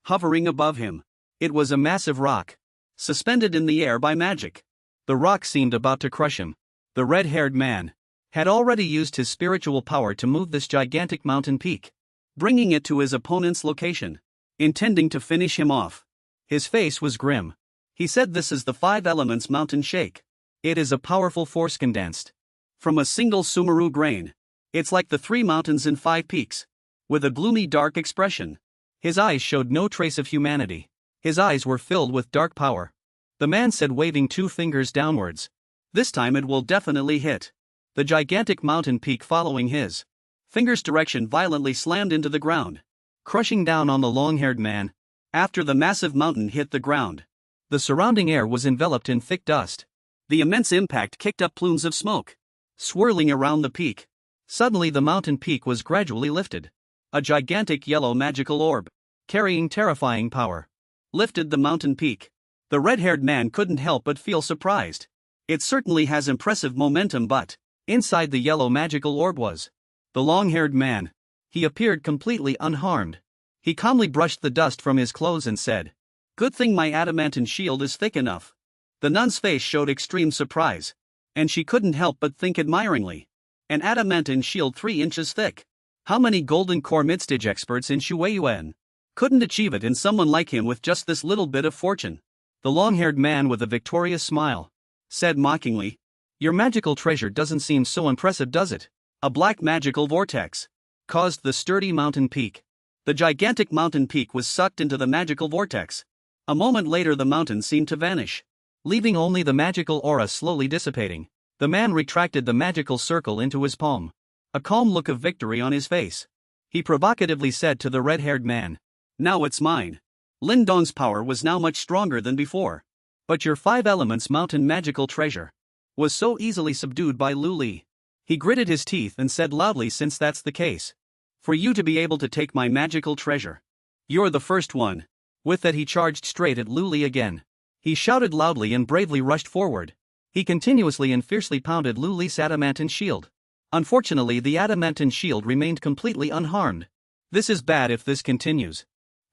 hovering above him. It was a massive rock, suspended in the air by magic. The rock seemed about to crush him. The red-haired man had already used his spiritual power to move this gigantic mountain peak, bringing it to his opponent's location, intending to finish him off. His face was grim. He said, "This is the 5 elements mountain shake. It is a powerful force condensed from a single sumeru grain. It's like the 3 mountains in 5 peaks." With a gloomy, dark expression, his eyes showed no trace of humanity. His eyes were filled with dark power. The man said, waving 2 fingers downwards, "This time it will definitely hit." The gigantic mountain peak, following his finger's direction, violently slammed into the ground, crushing down on the long-haired man. After the massive mountain hit the ground, the surrounding air was enveloped in thick dust. The immense impact kicked up plumes of smoke, swirling around the peak. Suddenly the mountain peak was gradually lifted. A gigantic yellow magical orb, carrying terrifying power, lifted the mountain peak. The red-haired man couldn't help but feel surprised. It certainly has impressive momentum, but inside the yellow magical orb was the long-haired man. He appeared completely unharmed. He calmly brushed the dust from his clothes and said, "Good thing my adamantine shield is thick enough." The nun's face showed extreme surprise, and she couldn't help but think admiringly. An adamantine shield 3 inches thick. How many golden core midstage experts in Shuiyuan couldn't achieve it, in someone like him with just this little bit of fortune? The long-haired man, with a victorious smile, said mockingly, "Your magical treasure doesn't seem so impressive, does it?" A black magical vortex caused the sturdy mountain peak. The gigantic mountain peak was sucked into the magical vortex. A moment later the mountain seemed to vanish. leaving only the magical aura slowly dissipating. The man retracted the magical circle into his palm, a calm look of victory on his face. He provocatively said to the red-haired man, "Now it's mine." Lin Dong's power was now much stronger than before. But your 5 elements mountain magical treasure was so easily subdued by Lu Li. He gritted his teeth and said loudly, "Since that's the case, for you to be able to take my magical treasure, you're the first one." With that he charged straight at Lu Li again. He shouted loudly and bravely rushed forward. He continuously and fiercely pounded Lu Li's adamantine shield. Unfortunately, the adamantine shield remained completely unharmed. This is bad if this continues.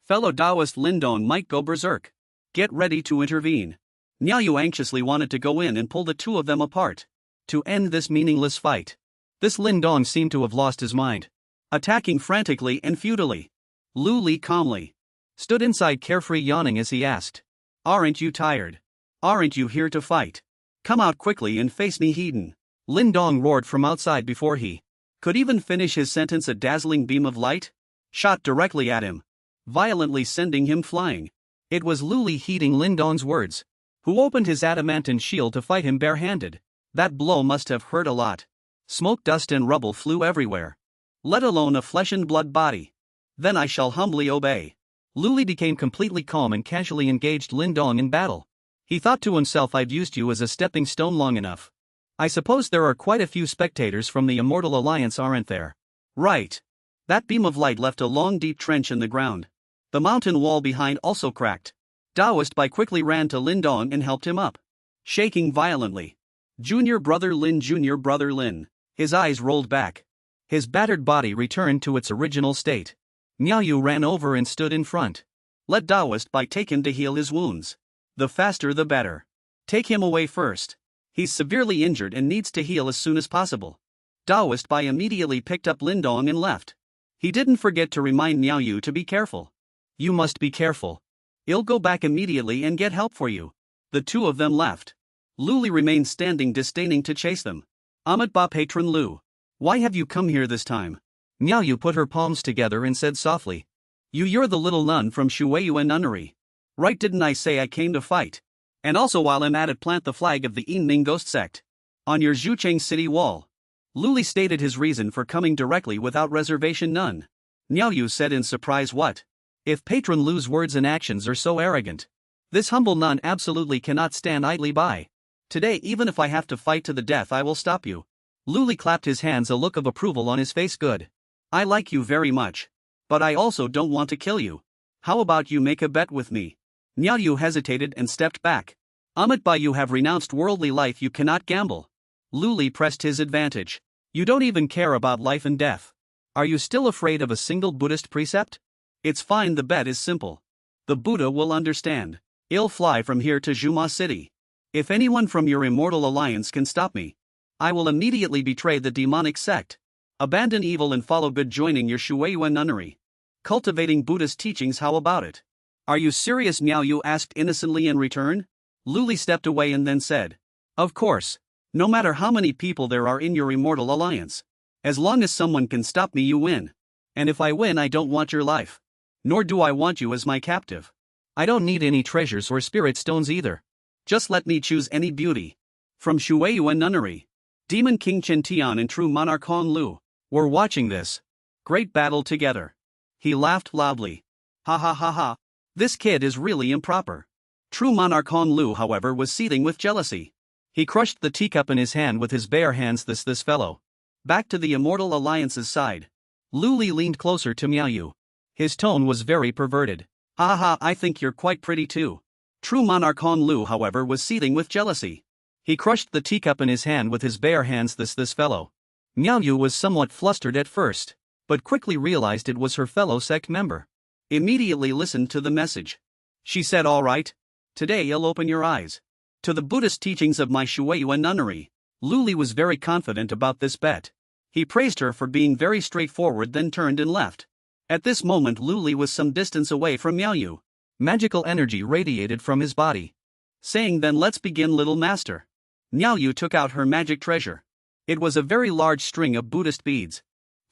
Fellow Taoist Lin Dong might go berserk. Get ready to intervene. Niao Yu anxiously wanted to go in and pull the two of them apart to end this meaningless fight. This Lin Dong seemed to have lost his mind, attacking frantically and futilely. Lu Li calmly stood inside, carefree, yawning as he asked, "Aren't you tired? Aren't you here to fight? Come out quickly and face me, heathen." Lin Dong roared from outside before he could even finish his sentence. A dazzling beam of light shot directly at him, violently sending him flying. It was Lu Li heeding Lin Dong's words, who opened his adamantine shield to fight him barehanded. That blow must have hurt a lot. Smoke, dust and rubble flew everywhere, let alone a flesh and blood body. Then I shall humbly obey. Lu Li became completely calm and casually engaged Lin Dong in battle. He thought to himself, "I've used you as a stepping stone long enough. I suppose there are quite a few spectators from the Immortal Alliance, aren't there?" Right. That beam of light left a long deep trench in the ground. The mountain wall behind also cracked. Taoist Bai quickly ran to Lin Dong and helped him up, shaking violently. "Junior brother Lin, junior brother Lin." His eyes rolled back. His battered body returned to its original state. Niao Yu ran over and stood in front. "Let Taoist Bai take him to heal his wounds. The faster the better. Take him away first. He's severely injured and needs to heal as soon as possible." Taoist Bai immediately picked up Lin Dong and left. He didn't forget to remind Niao Yu to be careful. "You must be careful. I'll go back immediately and get help for you." The two of them left. Lu Li remained standing, disdaining to chase them. "Ahmed Ba, patron Lu, why have you come here this time?" Niao Yu put her palms together and said softly, You're the little nun from Shueiyuan Nunnery. Right, didn't I say I came to fight? And also, while I'm at it, plant the flag of the Yinming ghost sect on your Zhucheng city wall." Lu Li stated his reason for coming directly without reservation. None. Niao Yu said in surprise, "What? If patron Lu's words and actions are so arrogant, this humble nun absolutely cannot stand idly by. Today, even if I have to fight to the death, I will stop you." Lu Li clapped his hands, a look of approval on his face. "Good. I like you very much. But I also don't want to kill you. How about you make a bet with me?" Niao Yu hesitated and stepped back. "Ahmed Bai, you have renounced worldly life, you cannot gamble." Lu Li pressed his advantage. "You don't even care about life and death. Are you still afraid of a single Buddhist precept? It's fine, the bet is simple. The Buddha will understand. I'll fly from here to Zhuma City. If anyone from your Immortal Alliance can stop me, I will immediately betray the demonic sect, abandon evil and follow good, joining your Shueiyuan Nunnery, cultivating Buddhist teachings. How about it?" "Are you serious?" Niao Yu asked innocently in return. Lu Li stepped away and then said, "Of course. No matter how many people there are in your Immortal Alliance, as long as someone can stop me, you win. And if I win, I don't want your life. Nor do I want you as my captive. I don't need any treasures or spirit stones either. Just let me choose any beauty from Shueiyuan Nunnery." Demon King Chen Tian and true monarch Hong Lu were watching this great battle together. He laughed loudly. "Ha ha ha ha. This kid is really improper." True monarch Hong Lu, however, was seething with jealousy. He crushed the teacup in his hand with his bare hands. This fellow. Back to the Immortal Alliance's side. Lu Li leaned closer to Miao Yu. His tone was very perverted. "Ha ha, I think you're quite pretty too." True monarch Hong Lu, however, was seething with jealousy. He crushed the teacup in his hand with his bare hands. This fellow. Miao Yu was somewhat flustered at first, but quickly realized it was her fellow sect member. Immediately listened to the message. She said, "All right. Today I'll open your eyes to the Buddhist teachings of my Shueiyuan Nunnery." Lu Li was very confident about this bet. He praised her for being very straightforward, then turned and left. At this moment Lu Li was some distance away from Miao Yu. Magical energy radiated from his body, saying, "Then let's begin, little master." Miao Yu took out her magic treasure. It was a very large string of Buddhist beads.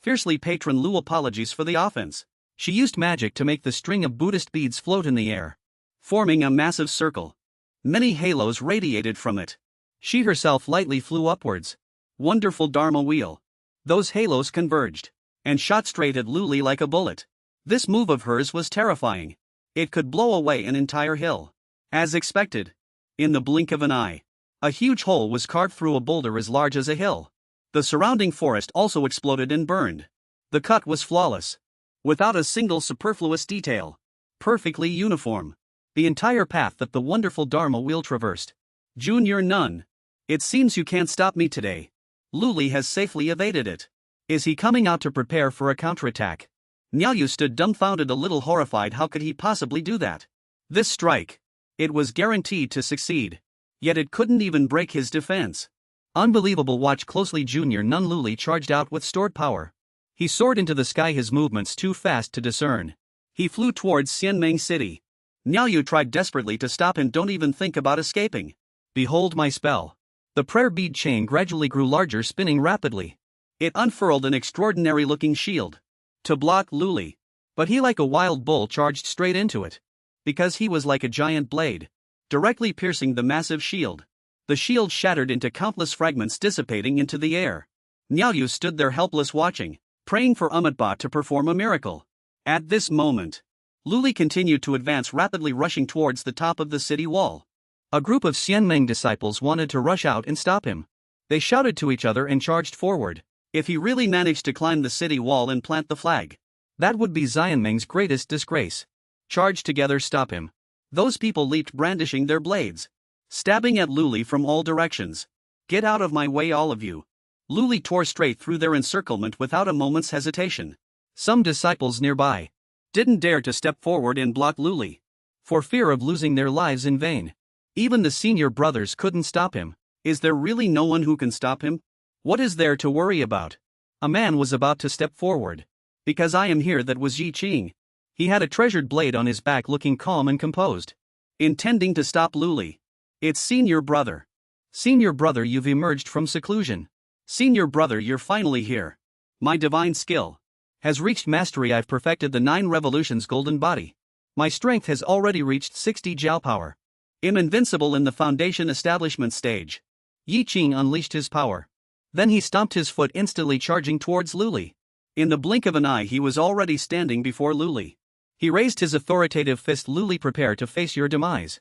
Fiercely, patron Lu, apologies for the offense. She used magic to make the string of Buddhist beads float in the air, forming a massive circle. Many halos radiated from it. She herself lightly flew upwards. Wonderful Dharma wheel. Those halos converged and shot straight at Luli like a bullet. This move of hers was terrifying. It could blow away an entire hill. As expected. In the blink of an eye, a huge hole was carved through a boulder as large as a hill. The surrounding forest also exploded and burned. The cut was flawless. Without a single superfluous detail. Perfectly uniform. The entire path that the wonderful Dharma wheel traversed. Junior Nun. It seems you can't stop me today. Luli has safely evaded it. Is he coming out to prepare for a counterattack? Niaoyu stood dumbfounded, a little horrified. How could he possibly do that? This strike. It was guaranteed to succeed. Yet it couldn't even break his defense. Unbelievable. Watch closely. Junior Nun Luli charged out with stored power. He soared into the sky, his movements too fast to discern. He flew towards Xianmeng City. Niaoyu tried desperately to stop him. Don't even think about escaping. Behold my spell. The prayer bead chain gradually grew larger, spinning rapidly. It unfurled an extraordinary-looking shield to block Luli. But he, like a wild bull, charged straight into it. Because he was like a giant blade, directly piercing the massive shield. The shield shattered into countless fragments, dissipating into the air. Niaoyu stood there helpless, watching, praying for Umatba to perform a miracle. At this moment, Luli continued to advance rapidly, rushing towards the top of the city wall. A group of Xianmeng disciples wanted to rush out and stop him. They shouted to each other and charged forward. If he really managed to climb the city wall and plant the flag, that would be Xianmeng's greatest disgrace. Charge together, stop him. Those people leaped, brandishing their blades, stabbing at Luli from all directions. Get out of my way, all of you. Luli tore straight through their encirclement without a moment's hesitation. Some disciples nearby didn't dare to step forward and block Luli, for fear of losing their lives in vain. Even the senior brothers couldn't stop him. Is there really no one who can stop him? What is there to worry about? A man was about to step forward. Because I am here. That was Yi Qing. He had a treasured blade on his back, looking calm and composed, intending to stop Luli. It's senior brother. Senior brother, you've emerged from seclusion. Senior brother, you're finally here. My divine skill has reached mastery. I've perfected the 9 revolutions golden body. My strength has already reached 60 Jiao power. I'm invincible in the foundation establishment stage. Yi Qing unleashed his power. Then he stomped his foot, instantly charging towards Luli. In the blink of an eye, he was already standing before Luli. He raised his authoritative fist. Luli, prepare to face your demise.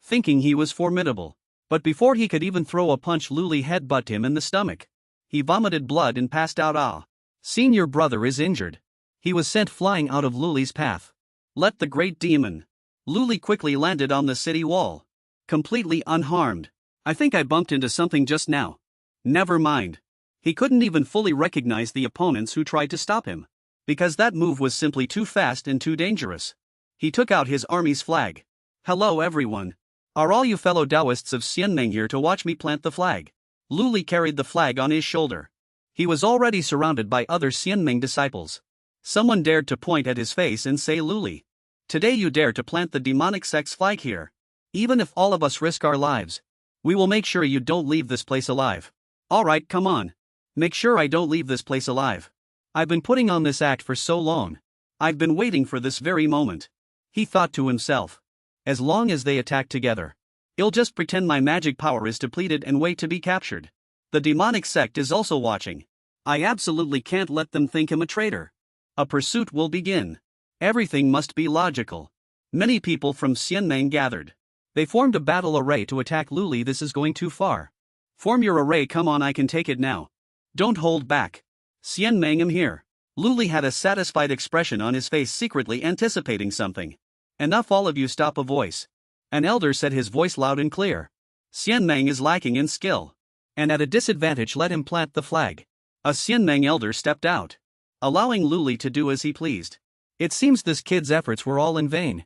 Thinking he was formidable. But before he could even throw a punch, Luli headbutted him in the stomach. He vomited blood and passed out. Ah. Senior brother is injured. He was sent flying out of Luli's path. Let the great demon. Luli quickly landed on the city wall, completely unharmed. I think I bumped into something just now. Never mind. He couldn't even fully recognize the opponents who tried to stop him, because that move was simply too fast and too dangerous. He took out his army's flag. Hello everyone. Are all you fellow Taoists of Xianmeng here to watch me plant the flag? Luli carried the flag on his shoulder. He was already surrounded by other Xianmeng disciples. Someone dared to point at his face and say, Luli, today you dare to plant the demonic sect's flag here. Even if all of us risk our lives, we will make sure you don't leave this place alive. Alright, come on. Make sure I don't leave this place alive. I've been putting on this act for so long. I've been waiting for this very moment. He thought to himself. As long as they attack together, I'll just pretend my magic power is depleted and wait to be captured. The demonic sect is also watching. I absolutely can't let them think him a traitor. A pursuit will begin. Everything must be logical. Many people from Xianmeng gathered. They formed a battle array to attack Luli. This is going too far. Form your array, come on, I can take it now. Don't hold back. Xianmeng, I'm here. Luli had a satisfied expression on his face, secretly anticipating something. Enough, all of you, stop. A voice. An elder said, his voice loud and clear. Xianmeng is lacking in skill, and at a disadvantage. Let him plant the flag. A Xianmeng elder stepped out, allowing Luli to do as he pleased. It seems this kid's efforts were all in vain.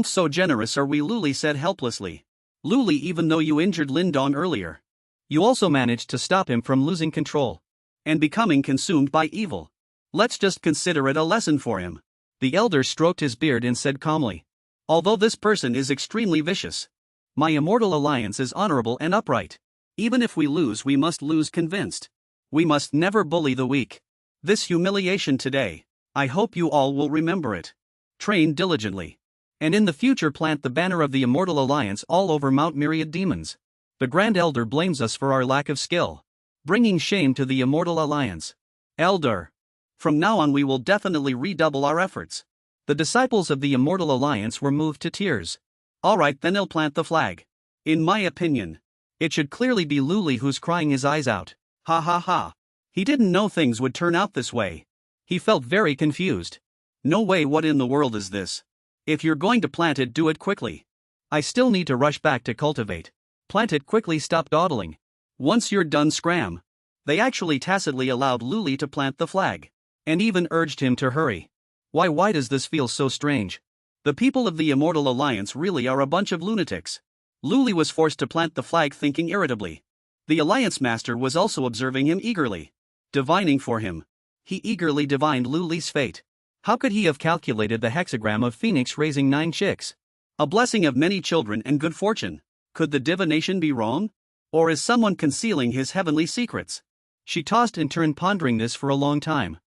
So generous are we, Luli said helplessly. Luli, even though you injured Lindong earlier, you also managed to stop him from losing control and becoming consumed by evil. Let's just consider it a lesson for him. The elder stroked his beard and said calmly, although this person is extremely vicious, my immortal alliance is honorable and upright. Even if we lose, we must lose convinced. We must never bully the weak. This humiliation today, I hope you all will remember it. Train diligently. and in the future plant the banner of the Immortal Alliance all over Mount Myriad Demons. The Grand Elder blames us for our lack of skill, bringing shame to the Immortal Alliance. Elder. From now on we will definitely redouble our efforts. The disciples of the Immortal Alliance were moved to tears. Alright, then he'll plant the flag. In my opinion, it should clearly be Luli who's crying his eyes out. Ha ha ha. He didn't know things would turn out this way. He felt very confused. No way, what in the world is this? If you're going to plant it, do it quickly. I still need to rush back to cultivate. Plant it quickly, stop dawdling. Once you're done, scram. They actually tacitly allowed Luli to plant the flag, and even urged him to hurry. Why does this feel so strange? The people of the Immortal Alliance really are a bunch of lunatics. Luli was forced to plant the flag, thinking irritably. The Alliance Master was also observing him eagerly, divining for him. He eagerly divined Luli's fate. How could he have calculated the hexagram of Phoenix raising 9 chicks? A blessing of many children and good fortune. Could the divination be wrong? Or is someone concealing his heavenly secrets? She tossed and turned, pondering this for a long time.